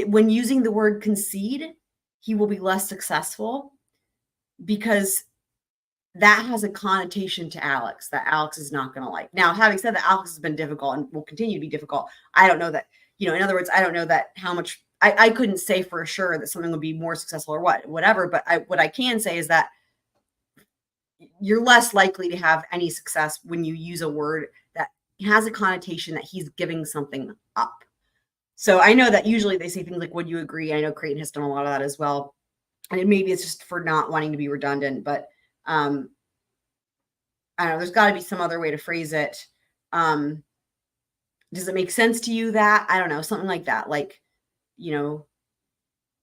when using the word concede, he will be less successful because that has a connotation to Alex that Alex is not going to like. Now, having said that, Alex has been difficult and will continue to be difficult. I don't know that, you know, in other words, I don't know that how much, I couldn't say for sure that something would be more successful or whatever, but what I can say is that you're less likely to have any success when you use a word that has a connotation that he's giving something up. So I know that usually they say things like, would you agree? I know Creighton has done a lot of that as well. And maybe it's just for not wanting to be redundant, but I don't know, there's got to be some other way to phrase it. Does it make sense to you that? I don't know, something like that, like,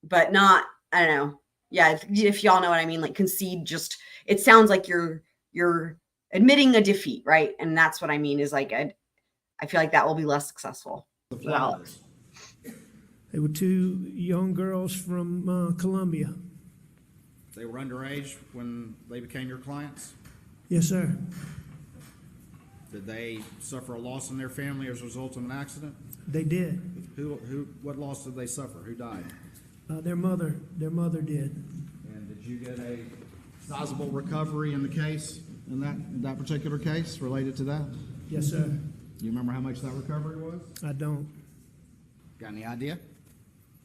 but not, I don't know. Yeah, if y'all know what I mean, like concede, just, it sounds like you're admitting a defeat, right? And that's what I mean is like, I feel like that will be less successful. Well, They were two young girls from Columbia. They were underage when they became your clients? Yes, sir. Did they suffer a loss in their family as a result of an accident? They did. What loss did they suffer? Who died? Their mother did. And did you get a sizable recovery in the case, in that particular case related to that? Yes, sir. You remember how much that recovery was? I don't. Got any idea?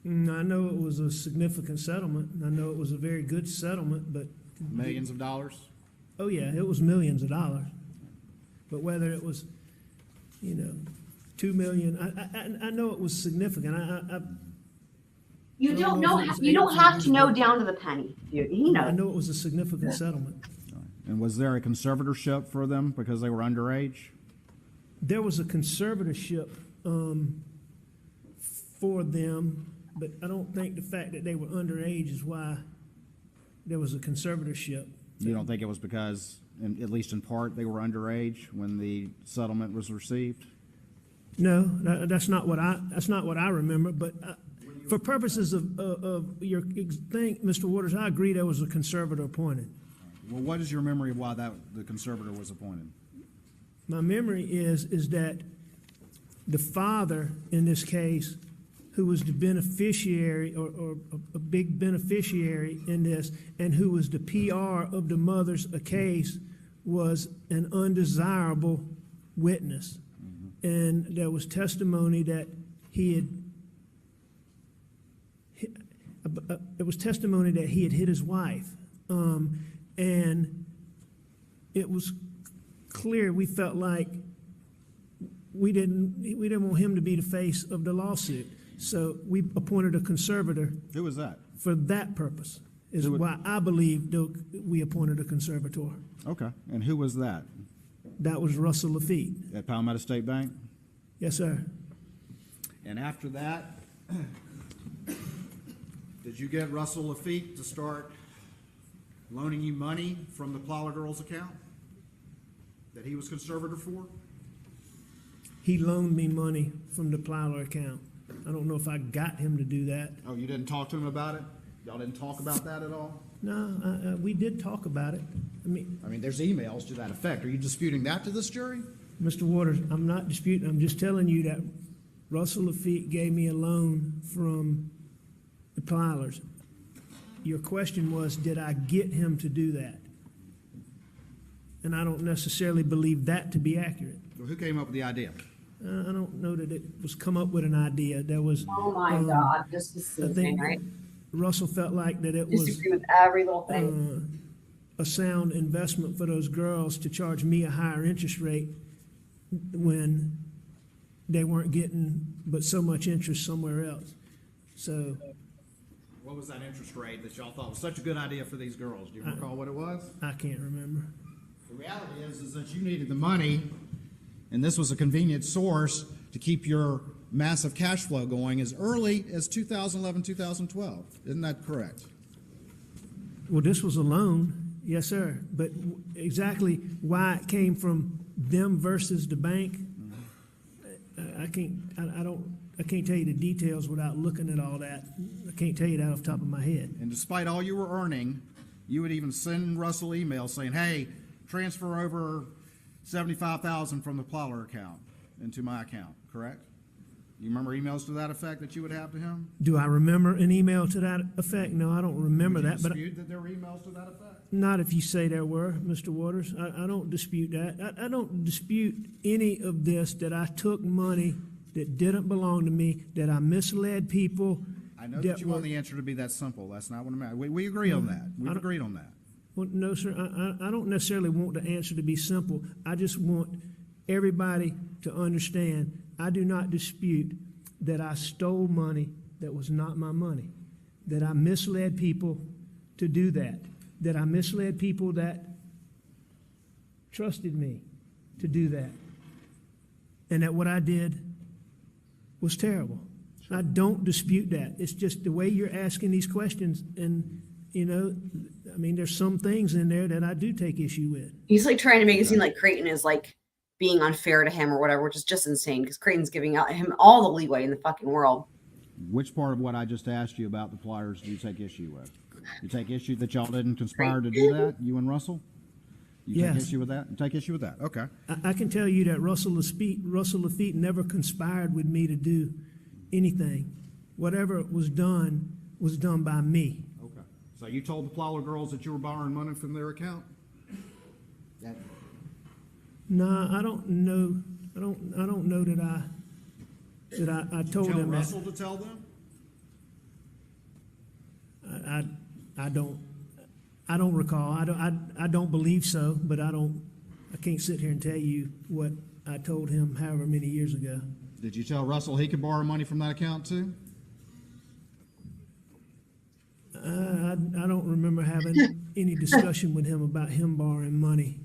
I know it was a significant settlement. I know it was a very good settlement, but Millions of dollars? oh yeah, it was millions of dollars. But whether it was, 2 million, I know it was significant. you don't know, you don't have to know down to the penny. I know it was a significant settlement. And was there a conservatorship for them because they were underage? There was a conservatorship for them, but I don't think the fact that they were underage is why there was a conservatorship. You don't think it was because, at least in part, they were underage when the settlement was received? No, that's not what I remember. But for purposes of your thing, Mr. Waters, I agree there was a conservator appointed. Well, what is your memory of why the conservator was appointed? My memory is that the father in this case, who was the beneficiary or a big beneficiary in this, and who was the PR of the mother's case, was an undesirable witness. Mm-hmm. And there was testimony that he had hit his wife. And it was clear we felt like we didn't want him to be the face of the lawsuit. So we appointed a conservator. Who was that? For that purpose is why I believe we appointed a conservator. Okay. And who was that? That was Russell Lafitte. At Palmetto State Bank? Yes, sir. And after that, did you get Russell Lafitte to start loaning you money from the Plowler Girls account that he was conservator for? He loaned me money from the Plowler account. I don't know if I got him to do that. Oh, you didn't talk to him about it? Y'all didn't talk about that at all? No, we did talk about it. I mean, there's emails to that effect. Are you disputing that to this jury? Mr. Waters, I'm not disputing. I'm just telling you that Russell Lafitte gave me a loan from the Plowlers. Your question was, did I get him to do that? And I don't necessarily believe that to be accurate. Well, who came up with the idea? I don't know that it was come up with an idea. There was. Oh my God, just the same thing, right? Russell felt like that it was. Disagree with every little thing. A sound investment for those girls to charge me a higher interest rate when they weren't getting but so much interest somewhere else. So. What was that interest rate that y'all thought was such a good idea for these girls? Do you recall what it was? I can't remember. The reality is that you needed the money, and this was a convenient source to keep your massive cash flow going as early as 2011, 2012. Isn't that correct? Well, this was a loan, yes, sir. But exactly why it came from them versus the bank, I can't tell you the details without looking at all that. I can't tell you that off the top of my head. And despite all you were earning, you would even send Russell emails saying, hey, transfer over $75,000 from the Plowler account into my account, correct? You remember emails to that effect that you would have to him? Do I remember an email to that effect? No, I don't remember that. Would you dispute that there were emails to that effect? Not if you say there were, Mr. Waters. I don't dispute that. I don't dispute any of this, that I took money that didn't belong to me, that I misled people. I know that you want the answer to be that simple. That's not what I'm at. We agree on that. We've agreed on that. Well, no, sir. I don't necessarily want the answer to be simple. I just want everybody to understand I do not dispute that I stole money that was not my money, that I misled people to do that I misled people that trusted me to do that, and that what I did was terrible. I don't dispute that. It's just the way you're asking these questions, and, you know, I mean, there's some things in there that I do take issue with. He's like trying to make it seem like Creighton is like being unfair to him or whatever, which is just insane because Creighton's giving out him all the leeway in the fucking world. Which part of what I just asked you about the pliers do you take issue with? You take issue that y'all didn't conspire to do that, you and Russell? You Yes. take issue with that? You take issue with that? Okay. I can tell you that Russell Lafitte never conspired with me to do anything. Whatever was done by me. Okay. So you told the Plowler girls that you were borrowing money from their account? No, I don't know. I don't know that I told Tell them Russell to tell them? that. I don't recall. I don't believe so, but I can't sit here and tell you what I told him however many years ago. Did you tell Russell he could borrow money from that account too? I don't remember having any discussion with him about him borrowing money.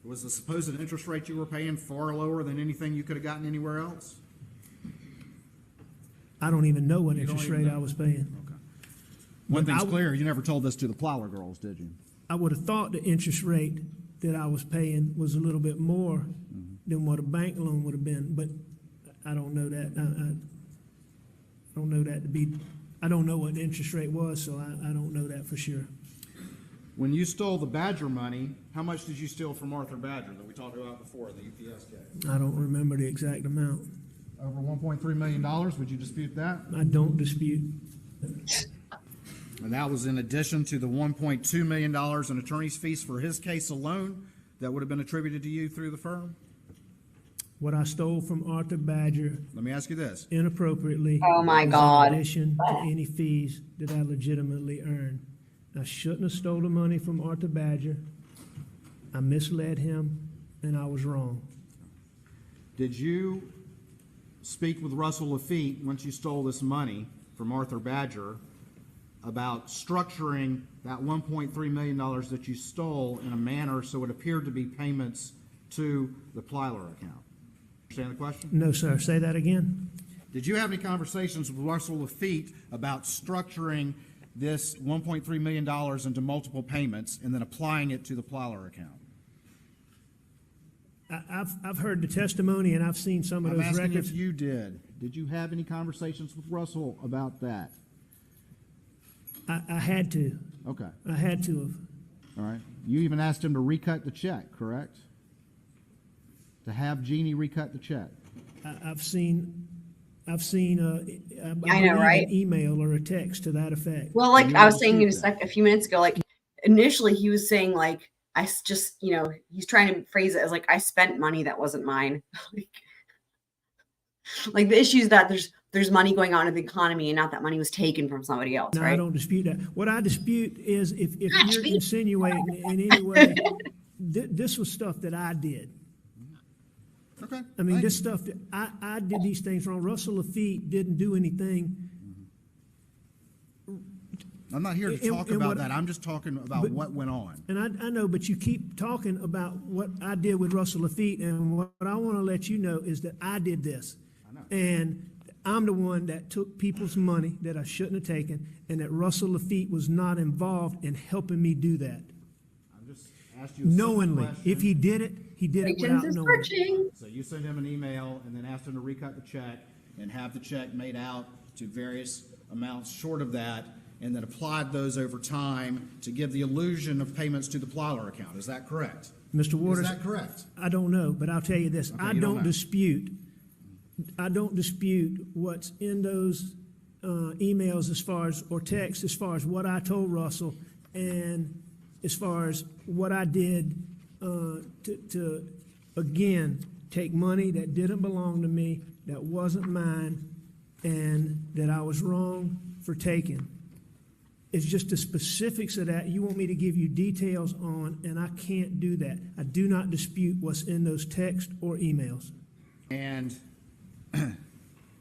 Was the supposed interest rate you were paying far lower than anything you could have gotten anywhere else? I don't even know what You don't interest even rate know? I was paying. Okay. One But thing's I- clear, you never told this to the Plowler girls, did you? I would have thought the interest rate that I was paying was a little bit more than what a bank loan would have been, but I don't know that. I don't know that to be. I don't know what the interest rate was, so I don't know that for sure. When you stole the Badger money, how much did you steal from Arthur Badger that we talked about before, the UPS case? I don't remember the exact amount. Over $1.3 million, would you dispute that? I don't dispute. And that was in addition to the $1.2 million in attorney's fees for his case alone that would have been attributed to you through the firm? What I stole from Arthur Badger Let me ask you this. inappropriately. Oh my was God. In addition to any fees that I legitimately earned. I shouldn't have stolen money from Arthur Badger. I misled him, and I was wrong. Did you speak with Russell Lafitte once you stole this money from Arthur Badger about structuring that $1.3 million that you stole in a manner so it appeared to be payments to the Plyler account? Understand the question? No, sir. Say that again. Did you have any conversations with Russell Lafitte about structuring this $1.3 million into multiple payments and then applying it to the Plyler account? I've heard the testimony, and I've seen some of I'm those asking records. if you did. Did you have any conversations with Russell about that? I had to. Okay. I had to have. All right. You even asked him to recut the check, correct? To have Jeannie recut the check. I've seen I I know, believe right? an email or a text to that effect. Well, like You I was don't saying dispute a few minutes ago, like initially he was saying like just, you know, he's trying to phrase it as like I spent money that wasn't mine. Like the issue is that there's money going on in the economy and not that money was taken from somebody else, No, right? I don't dispute that. What I dispute is if Not you're dispute. insinuating in any way, this was stuff that I did. Okay. I mean, Thank this you. stuff that I did these things wrong. Russell Lafitte didn't do anything. I'm not here to And- talk and about what- that. I'm just talking about but- what went on. And I know, but you keep talking about what I did with Russell Lafitte, and what I want to let you know is that I did this. And I'm the one that took people's money that I shouldn't have taken, and that Russell Lafitte was not involved in helping me do that. I just asked you a simple Knowingly. question. If he did it Patience without is knowing. searching. So you sent him an email and then asked him to recut the check and have the check made out to various amounts short of that, and then applied those over time to give the illusion of payments to the Plyler account. Is that correct? Mr. Waters, Is that correct? I don't know, but I'll tell you this. Okay, I you don't don't know. dispute what's in those emails as far as, or texts, as far as what I told Russell, and as far as what I did to again, take money that didn't belong to me, that wasn't mine, and that I was wrong for taking. It's just the specifics of that you want me to give you details on, and I can't do that. I do not dispute what's in those texts or emails. And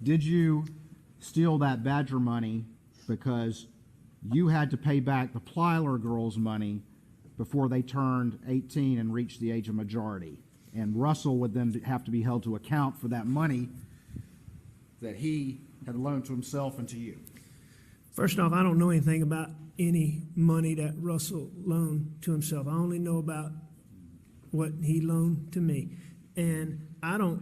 Did you steal that Badger money because you had to pay back the Plyler girls' money before they turned 18 and reached the age of majority? And Russell would then have to be held to account for that money that he had loaned to himself and to you. First off, I don't know anything about any money that Russell loaned to himself. I only know about what he loaned to me. And I don't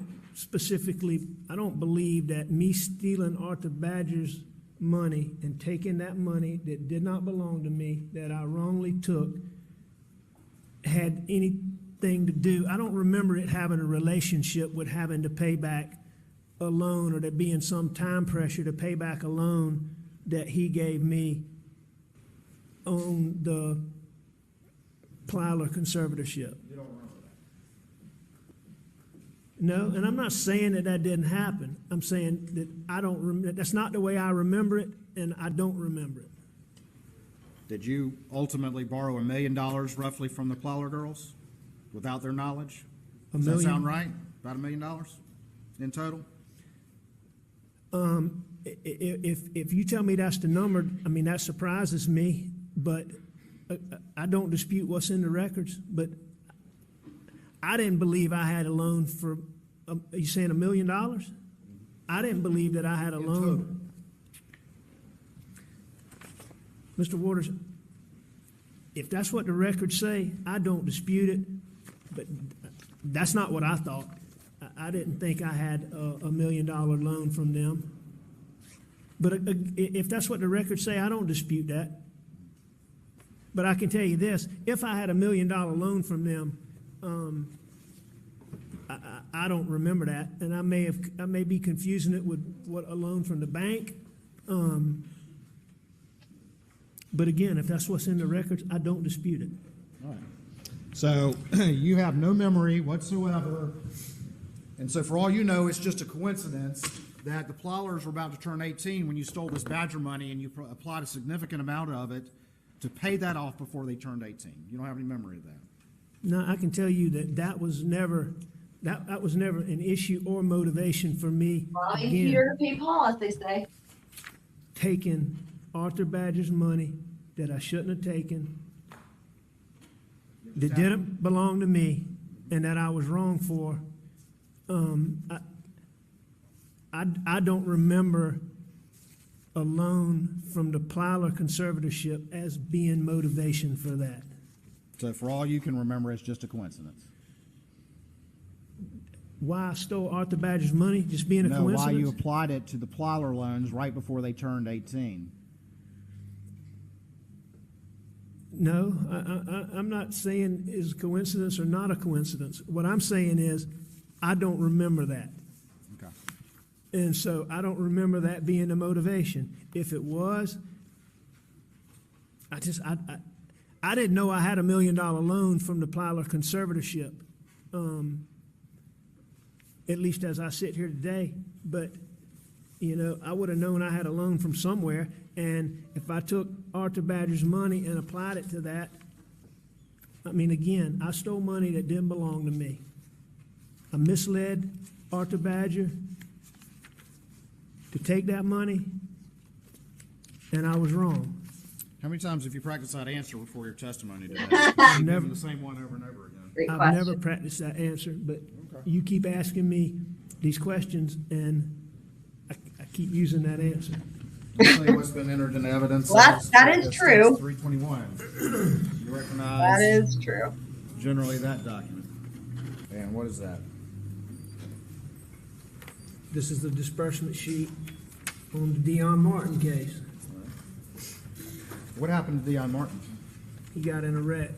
believe that me stealing Arthur Badger's money and taking that money that did not belong to me, that I wrongly took, had anything to do. I don't remember it having a relationship with having to pay back a loan, or there being some time pressure to pay back a loan that he gave me on the Plyler conservatorship. You don't remember that? No, and I'm not saying that didn't happen. I'm saying that I don't remember. That's not the way I remember it, and I don't remember it. Did you ultimately borrow $1 million roughly from the Plyler girls without their knowledge? Does that sound right? About $1 million in total? If you tell me that's the number, I mean, that surprises me, but I don't dispute what's in the records, but I didn't believe I had a loan for, are you saying $1 million? I didn't believe that I had a loan. Mr. Waters, if that's what the records say, I don't dispute it, but that's not what I thought. I didn't think I had a $1 million loan from them. But if that's what the records say, I don't dispute that. But I can tell you this, if I had $1 million loan from them, I don't remember that, and I may be confusing it with what a loan from the bank. But again, if that's what's in the records, I don't dispute it. All right. So you have no memory whatsoever, and so for all you know, it's just a coincidence that the Plylers were about to turn 18 when you stole this Badger money, and you applied a significant amount of it to pay that off before they turned 18. You don't have any memory of that. No, I can tell you that was never an issue or motivation for me. Well, you here to pay Paul, as they say. Taking Arthur Badger's money that I shouldn't have taken, that didn't belong to me, and that I was wrong for. I don't remember a loan from the Plyler conservatorship as being motivation for that. So for all you can remember, it's just a coincidence. Why I stole Arthur Badger's money, just being a coincidence? Why you applied it to the Plyler loans right before they turned 18. No, I'm not saying is a coincidence or not a coincidence. What I'm saying is I don't remember that. Okay. And so I don't remember that being the motivation. If it was, I didn't know I had $1 million loan from the Plyler conservatorship, at least as I sit here today. But, you know, I would have known I had a loan from somewhere. And if I took Arthur Badger's money and applied it to that, I mean, again, I stole money that didn't belong to me. I misled Arthur Badger to take that money, and I was wrong. How many times have you practiced that answer before your testimony today? I've never the same one over and over again. Great I've question. never practiced that answer, but you keep asking me these questions, and I keep using that answer. I'll tell you what's been entered in evidence. Well, that is true. 321. You recognize That is true. generally that document. And what is that? This is the disbursement sheet on the Dion Martin case. What happened to Dion Martin? He got in a wreck.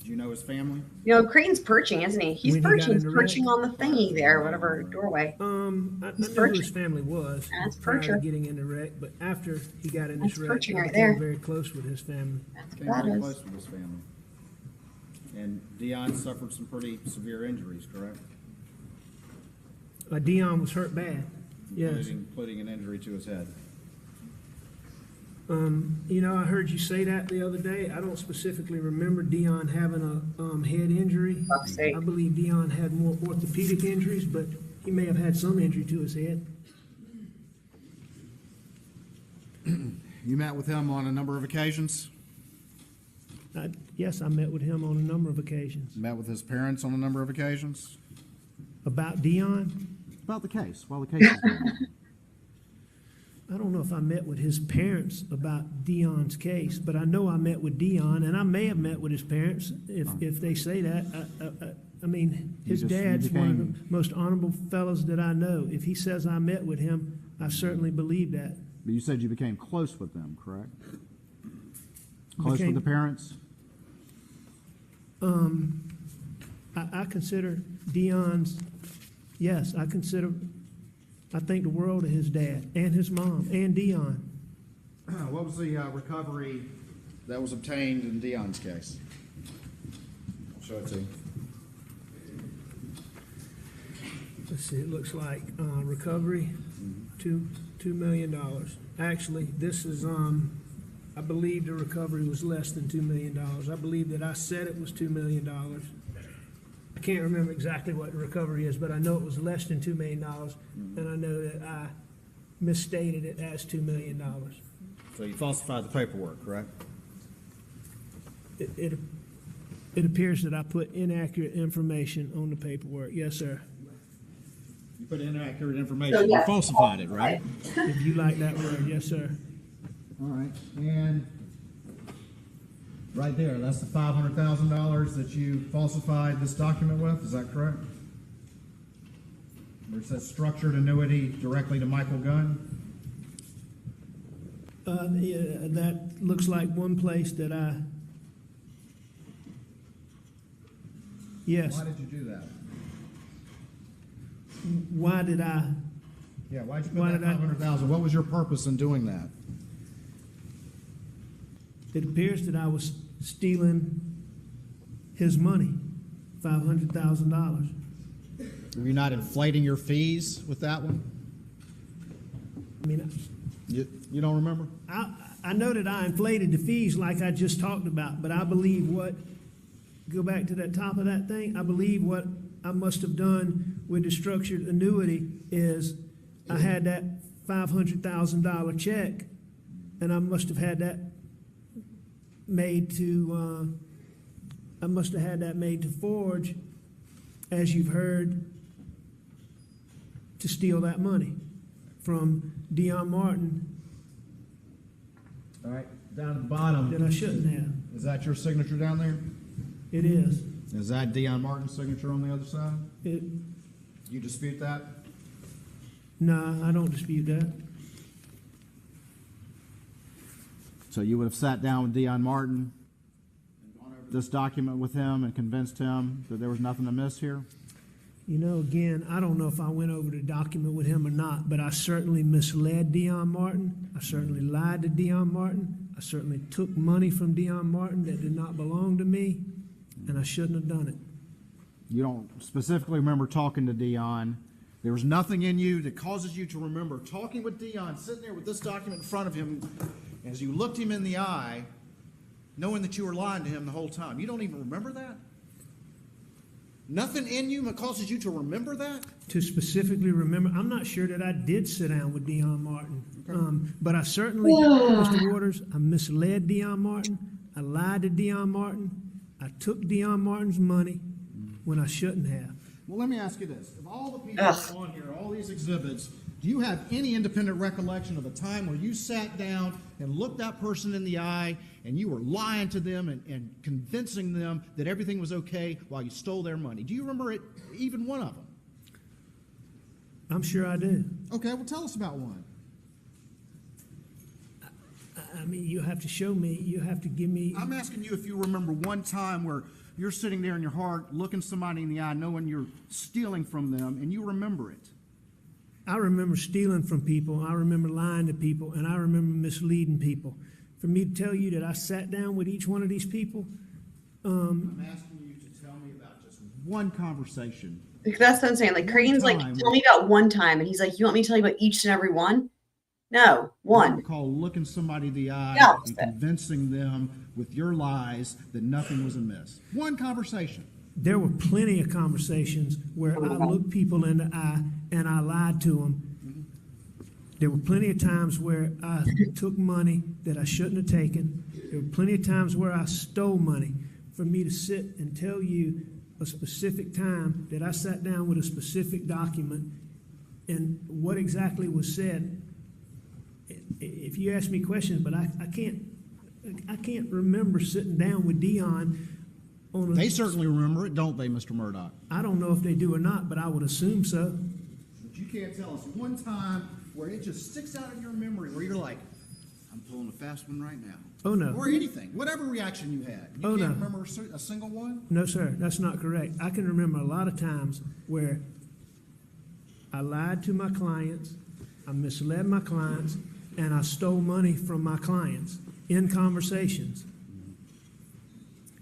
Do you know his family? You know, Creighton's perching, isn't he? He's When he got perching. He's in the perching wreck. on the thingy there, whatever doorway. I know who perching. his family was That's prior to Percher. getting in the wreck, but after he got in this That's wreck, perching I right became there. very close with his family. That's Came what that very is. close with his family. And Dion suffered some pretty severe injuries, correct? Dion was hurt bad. Yes. Including an injury to his head. You know, I heard you say that the other day. I don't specifically remember Dion having a head injury. Fuck's sake. I believe Dion had more orthopedic injuries, but he may have had some injury to his head. You met with him on a number of occasions? Yes, I met with him on a number of occasions. Met with his parents on a number of occasions? About Dion? About the case, while the case is going on. I don't know if I met with his parents about Dion's case, but I know I met with Dion, and I may have met with his parents if they say that. I mean, his dad's one of the most honorable fellows that I know. If he says I met with him, I certainly believe that. But you said you became close with them, correct? Close with the parents? I consider Dion's, yes, I think the world of his dad and his mom and Dion. What was the recovery that was obtained in Dion's case? I'll show it to you. Let's see, it looks like recovery, $2 million. Actually, this is, I believe the recovery was less than $2 million. I believe that I said it was $2 million. I can't remember exactly what the recovery is, but I know it was less than $2 million, and I know that I misstated it as $2 million. So you falsified the paperwork, correct? It appears that I put inaccurate information on the paperwork. Yes, sir. You put inaccurate information, you falsified it, right? If you like that word, yes, sir. All right, and right there, that's the $500,000 that you falsified this document with, is that correct? Where it says structured annuity directly to Michael Gunn? Yeah, that looks like one place that I. Yes. Why did you do that? Why did I? Yeah, why'd you put that $500,000? What was your purpose in doing that? It appears that I was stealing his money, $500,000. Were you not inflating your fees with that one? I mean, You don't remember? I know that I inflated the fees like I just talked about, but I believe go back to that top of that thing, I believe what I must have done with the structured annuity is I had that $500,000 check, and I must have had that made to forge, as you've heard, to steal that money from Dion Martin. All right, down at the bottom. That I shouldn't have. Is that your signature down there? It is. Is that Dion Martin's signature on the other side? It, You dispute that? no, I don't dispute that. So you would have sat down with Dion Martin, gone over this document with him, and convinced him that there was nothing amiss here? You know, again, I don't know if I went over the document with him or not, but I certainly misled Dion Martin. I certainly lied to Dion Martin. I certainly took money from Dion Martin that did not belong to me, and I shouldn't have done it. You don't specifically remember talking to Dion. There was nothing in you that causes you to remember talking with Dion, sitting there with this document in front of him, as you looked him in the eye, knowing that you were lying to him the whole time. You don't even remember that? Nothing in you that causes you to remember that? To specifically remember, I'm not sure that I did sit down with Dion Martin, but I certainly, Mr. Waters, I misled Dion Martin. I lied to Dion Martin. I took Dion Martin's money when I shouldn't have. Well, let me ask you this. Of all the people on here, all these exhibits, do you have any independent recollection of a time where you sat down and looked that person in the eye and you were lying to them and convincing them that everything was okay while you stole their money? Do you remember it, even one of them? I'm sure I do. Okay, well, tell us about one. I mean, you have to show me, you have to give me. I'm asking you if you remember one time where you're sitting there in your heart, looking somebody in the eye, knowing you're stealing from them, and you remember it. I remember stealing from people, I remember lying to people, and I remember misleading people. For me to tell you that I sat down with each one of these people, I'm asking you to tell me about just one conversation. That's what I'm saying. Like, Crane's like, tell me about one time. And he's like, you want me to tell you about each and every one? No, one. I call looking somebody in the eye and convincing them with your lies that nothing was amiss. One conversation. there were plenty of conversations where I looked people in the eye and I lied to them. There were plenty of times where I took money that I shouldn't have taken. There were plenty of times where I stole money. For me to sit and tell you a specific time that I sat down with a specific document and what exactly was said, if you ask me questions, but I can't remember sitting down with Dion on a... They certainly remember it, don't they, Mr. Murdaugh? I don't know if they do or not, but I would assume so. But you can't tell us one time where it just sticks out in your memory where you're like, I'm pulling a fast one right now. Oh, no. Or anything, whatever reaction you had. You can't remember a single one? No, sir, that's not correct. I can remember a lot of times where I lied to my clients, I misled my clients, and I stole money from my clients in conversations.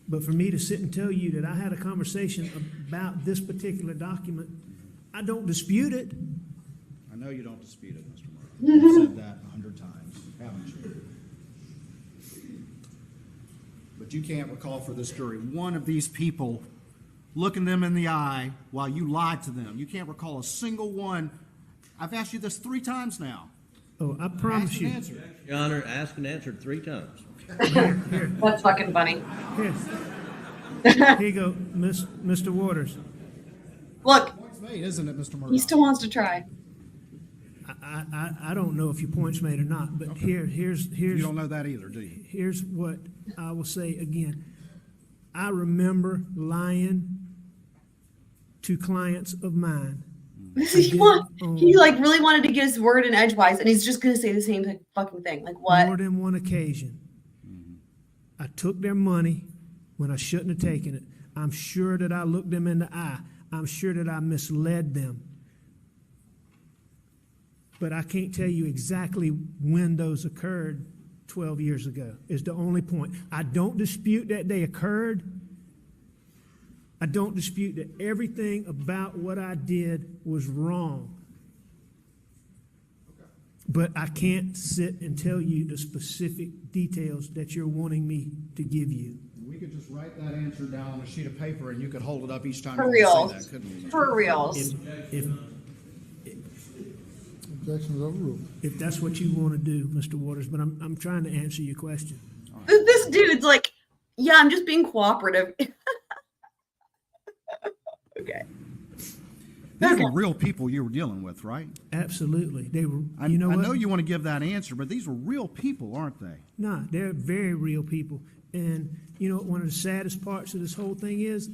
But for me to sit and tell you that I had a conversation about this particular document, I don't dispute it. I know you don't dispute it, Mr. Murdaugh. You've said that 100 times, haven't you? But you can't recall for this jury one of these people looking them in the eye while you lied to them. You can't recall a single one. I've asked you this 3 times now. Oh, I promise you. Your Honor, asked and answered 3 times. That's fucking funny. Here you go, Mr. Waters. Look, Point's made, isn't it, Mr. Murdaugh? he still wants to try. I don't know if your point's made or not, but here's You don't know that either, do you? here's what I will say again. I remember lying to clients of mine. He like really wanted to get his word in edgewise, and he's just gonna say the same fucking thing. Like what? More than one occasion. I took their money when I shouldn't have taken it. I'm sure that I looked them in the eye. I'm sure that I misled them. But I can't tell you exactly when those occurred 12 years ago, is the only point. I don't dispute that they occurred. I don't dispute that everything about what I did was wrong. But I can't sit and tell you the specific details that you're wanting me to give you. We could just write that answer down on a sheet of paper and you could hold it up each time For you real. say that, couldn't we? For reals. Objections overruled. If that's what you want to do, Mr. Waters, but I'm trying to answer your question. This dude's like, yeah, I'm just being cooperative. Okay. These were real people you were dealing with, right? Absolutely. They were, I you know what? know you want to give that answer, but these were real people, aren't they? No, they're very real people. And, you know, one of the saddest parts of this whole thing is,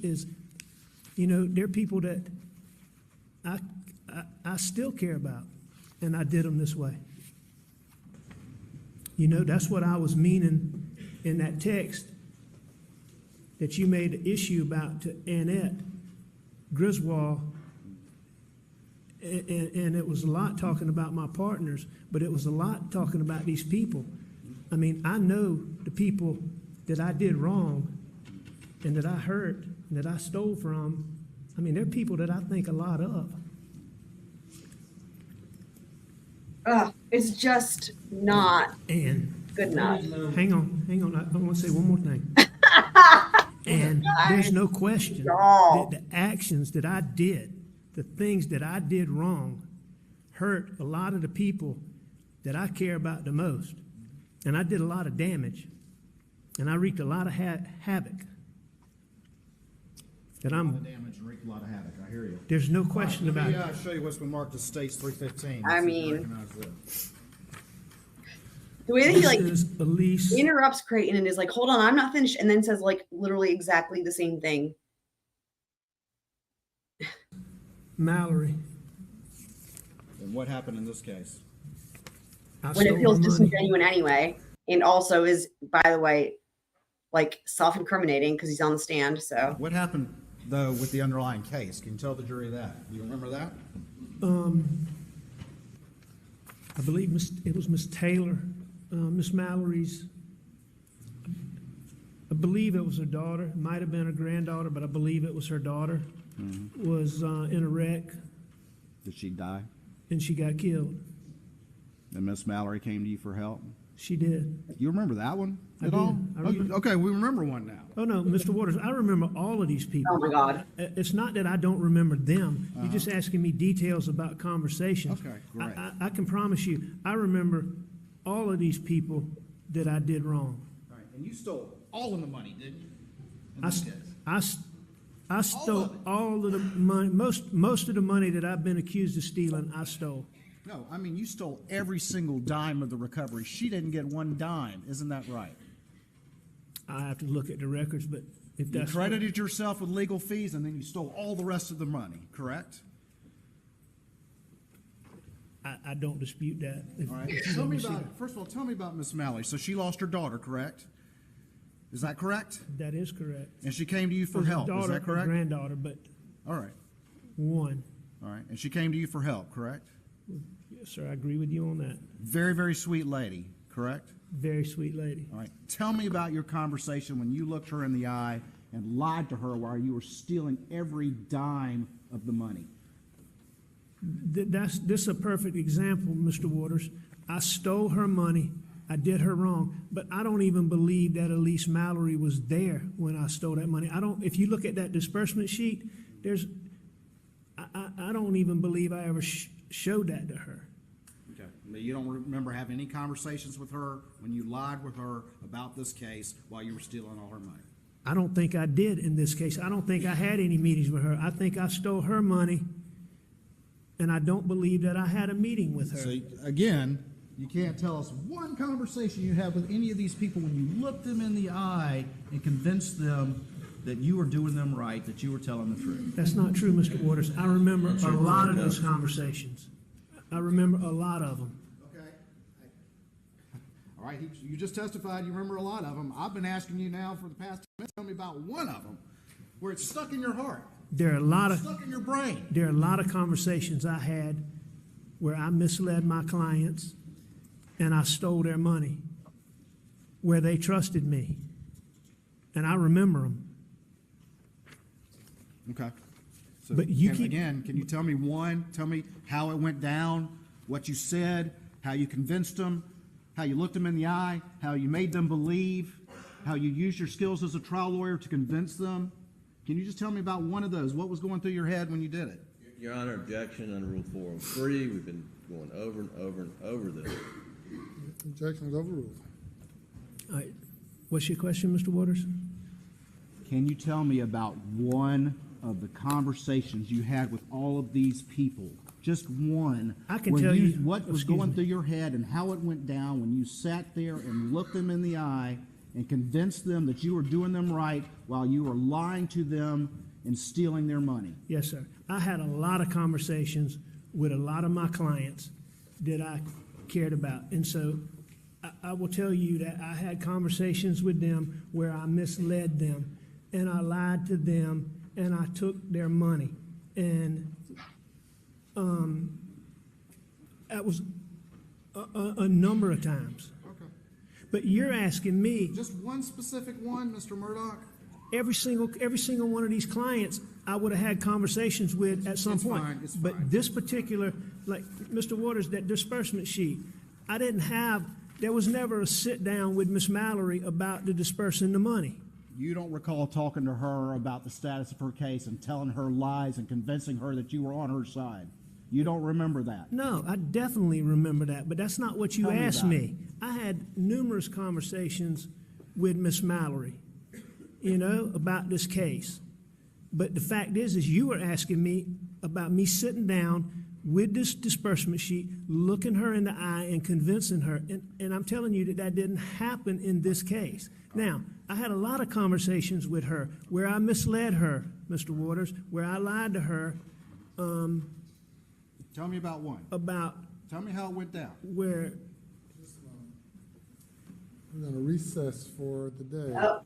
you know, they're people that I still care about, and I did them this way. You know, that's what I was meaning in that text that you made an issue about to Annette Griswold. And it was a lot talking about my partners, but it was a lot talking about these people. I mean, I know the people that I did wrong and that I hurt and that I stole from. I mean, they're people that I think a lot of. It's just not And good enough. hang on. I want to say one more thing. And there's no question that the actions that I did, the things that I did wrong, hurt a lot of the people that I care about the most. And I did a lot of damage. And I wreaked a lot of havoc. That A lot of damage and wreaked a lot of havoc. I hear you. there's no question about it. Let me show you what's been marked as States 315. I See if you mean- recognize this. The way that he like This is Elise. interrupts Creighton and is like, hold on, I'm not finished, and then says like literally exactly the same thing. Mallory. And what happened in this case? I When it stole feels her money. disingenuous anyway, and also is, by the way, like self-incriminating because he's on the stand. So What happened, though, with the underlying case? Can you tell the jury that? Do you remember that? I believe it was Miss Taylor, Miss Mallory's. I believe it was her daughter. It might have been her granddaughter, but I believe it was her daughter. Was in a wreck Did she die? and she got killed. And Miss Mallory came to you for help? She did. You remember that one I at do. all? I remember. Okay, we remember one now. Oh, no, Mr. Waters, I remember all of these people. Oh, my God. It's not that I don't remember them. You're just asking me details about conversations. Okay, great. I can promise you, I remember all of these people that I did wrong. All right, and you stole all of the money, didn't you? In I, this s- case? I s- I stole of it. all of the money, most of the money that I've been accused of stealing, I stole. No, I mean, you stole every single dime of the recovery. She didn't get one dime. Isn't that right? I have to look at the records, but if You that's credited yourself with legal fees, and then you stole all the rest of the money, correct? I don't dispute that. If- All right. if you Tell let me see about, that. first of all, tell me about Miss Mallory. So she lost her daughter, correct? Is that correct? That is correct. And she came to you for Was a help, is daughter, that correct? Granddaughter, but All right, one. all right. And she came to you for help, correct? Yes, sir, I agree with you on that. Very, very sweet lady, correct? Very sweet lady. All right. Tell me about your conversation when you looked her in the eye and lied to her while you were stealing every dime of the money. This is a perfect example, Mr. Waters. I stole her money. I did her wrong, but I don't even believe that Elise Mallory was there when I stole that money. I don't. If you look at that disbursement sheet, I don't even believe I ever showed that to her. Okay. You don't remember having any conversations with her when you lied with her about this case while you were stealing all her money? I don't think I did in this case. I don't think I had any meetings with her. I think I stole her money, and I don't believe that I had a meeting with her. So again, you can't tell us one conversation you had with any of these people when you looked them in the eye and convinced them that you were doing them right, that you were telling the truth. That's not true, Mr. Waters. I remember a lot of those conversations. I remember a lot of them. Okay. All right, you just testified you remember a lot of them. I've been asking you now for the past 10 minutes, tell me about one of them where it's stuck in your heart, There are a lot of stuck in your brain. There are a lot of conversations I had where I misled my clients and I stole their money, where they trusted me. And I remember them. Okay. So But you keep- can you tell me one? Tell me how it went down, what you said, how you convinced them, how you looked them in the eye, how you made them believe, how you used your skills as a trial lawyer to convince them. Can you just tell me about one of those? What was going through your head when you did it? Your Honor, objection under Rule 403. We've been going over and over and over this. Objection is overruled. All right. What's your question, Mr. Waters? Can you tell me about one of the conversations you had with all of these people? Just one. I can where tell you- what was excuse going me. through your head and how it went down when you sat there and looked them in the eye and convinced them that you were doing them right while you were lying to them and stealing their money. Yes, sir. I had a lot of conversations with a lot of my clients that I cared about. And so I will tell you that I had conversations with them where I misled them and I lied to them and I took their money. And that was a number of times. Okay. But you're asking me, Just one specific one, Mr. Murdaugh? every single one of these clients I would have had conversations with at some It's point. fine, it's But fine. this particular, like Mr. Waters, that disbursement sheet, there was never a sit down with Miss Mallory about the dispersing the money. You don't recall talking to her about the status of her case and telling her lies and convincing her that you were on her side. You don't remember that. No, I definitely remember that, but that's not what you Tell me asked about me. I had numerous conversations with Miss Mallory, about this case. But the fact is you were asking me about me sitting down with this disbursement sheet, looking her in the eye and convincing her. And I'm telling you that didn't happen in this case. Now, I had a lot of conversations with her where I misled her, Mr. Waters, where I lied to her Tell me about one. Tell me how it went down. where We're going to recess for the day Oh.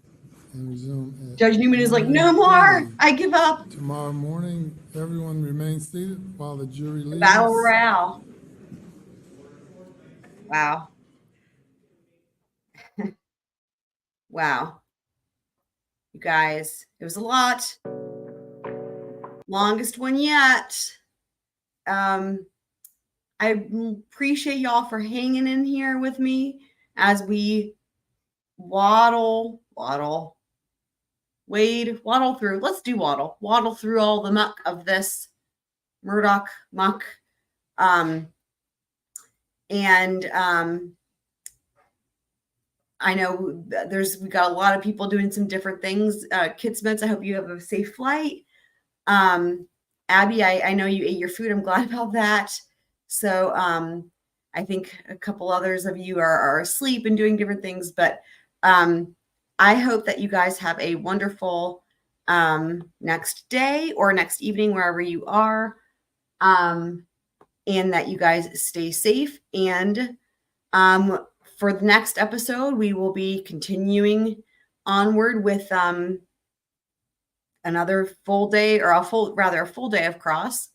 and resume at Judge Newman is like, no more. I give up. tomorrow morning. Everyone remain seated while the jury leaves. Battle royale. Wow. Wow. You guys, it was a lot. Longest one yet. I appreciate y'all for hanging in here with me as we waddle through. Let's do waddle through all the muck of this Murdaugh muck. I know we got a lot of people doing some different things. Kid Smiths, I hope you have a safe flight. Abby, I know you ate your food. I'm glad about that. So I think a couple others of you are asleep and doing different things, but I hope that you guys have a wonderful next day or next evening, wherever you are, and that you guys stay safe. And for the next episode, we will be continuing onward with another full day, or a full day of cross.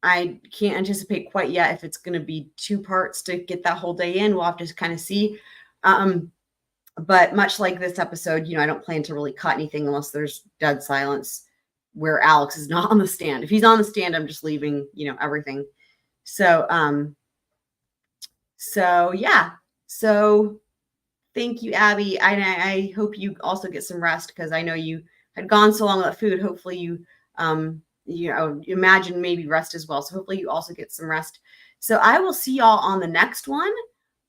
I can't anticipate quite yet if it's going to be 2 parts to get that whole day in. We'll have to kind of see. But much like this episode, I don't plan to really cut anything unless there's dead silence where Alex is not on the stand. If he's on the stand, I'm just leaving, everything. So, yeah. So thank you, Abby. I hope you also get some rest, because I know you had gone so long without food. Hopefully you imagine maybe rest as well. So hopefully you also get some rest. So I will see y'all on the next one.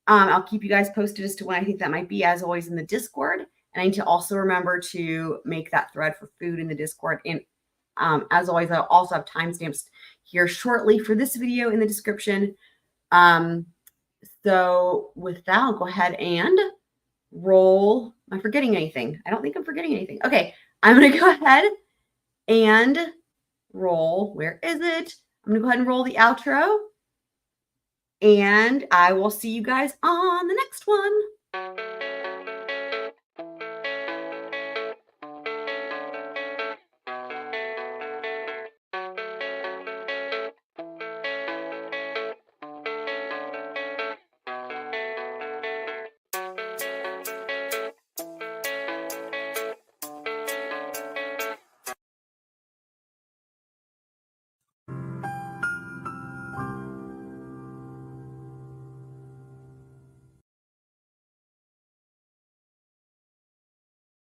I'll keep you guys posted as to when I think that might be, as always, in the Discord. And I need to also remember to make that thread for food in the Discord. And as always, I'll also have timestamps here shortly for this video in the description. So with that, I'll go ahead and roll. Am I forgetting anything? I don't think I'm forgetting anything. Okay, I'm going to go ahead and roll. Where is it? I'm going to go ahead and roll the outro. And I will see you guys on the next one.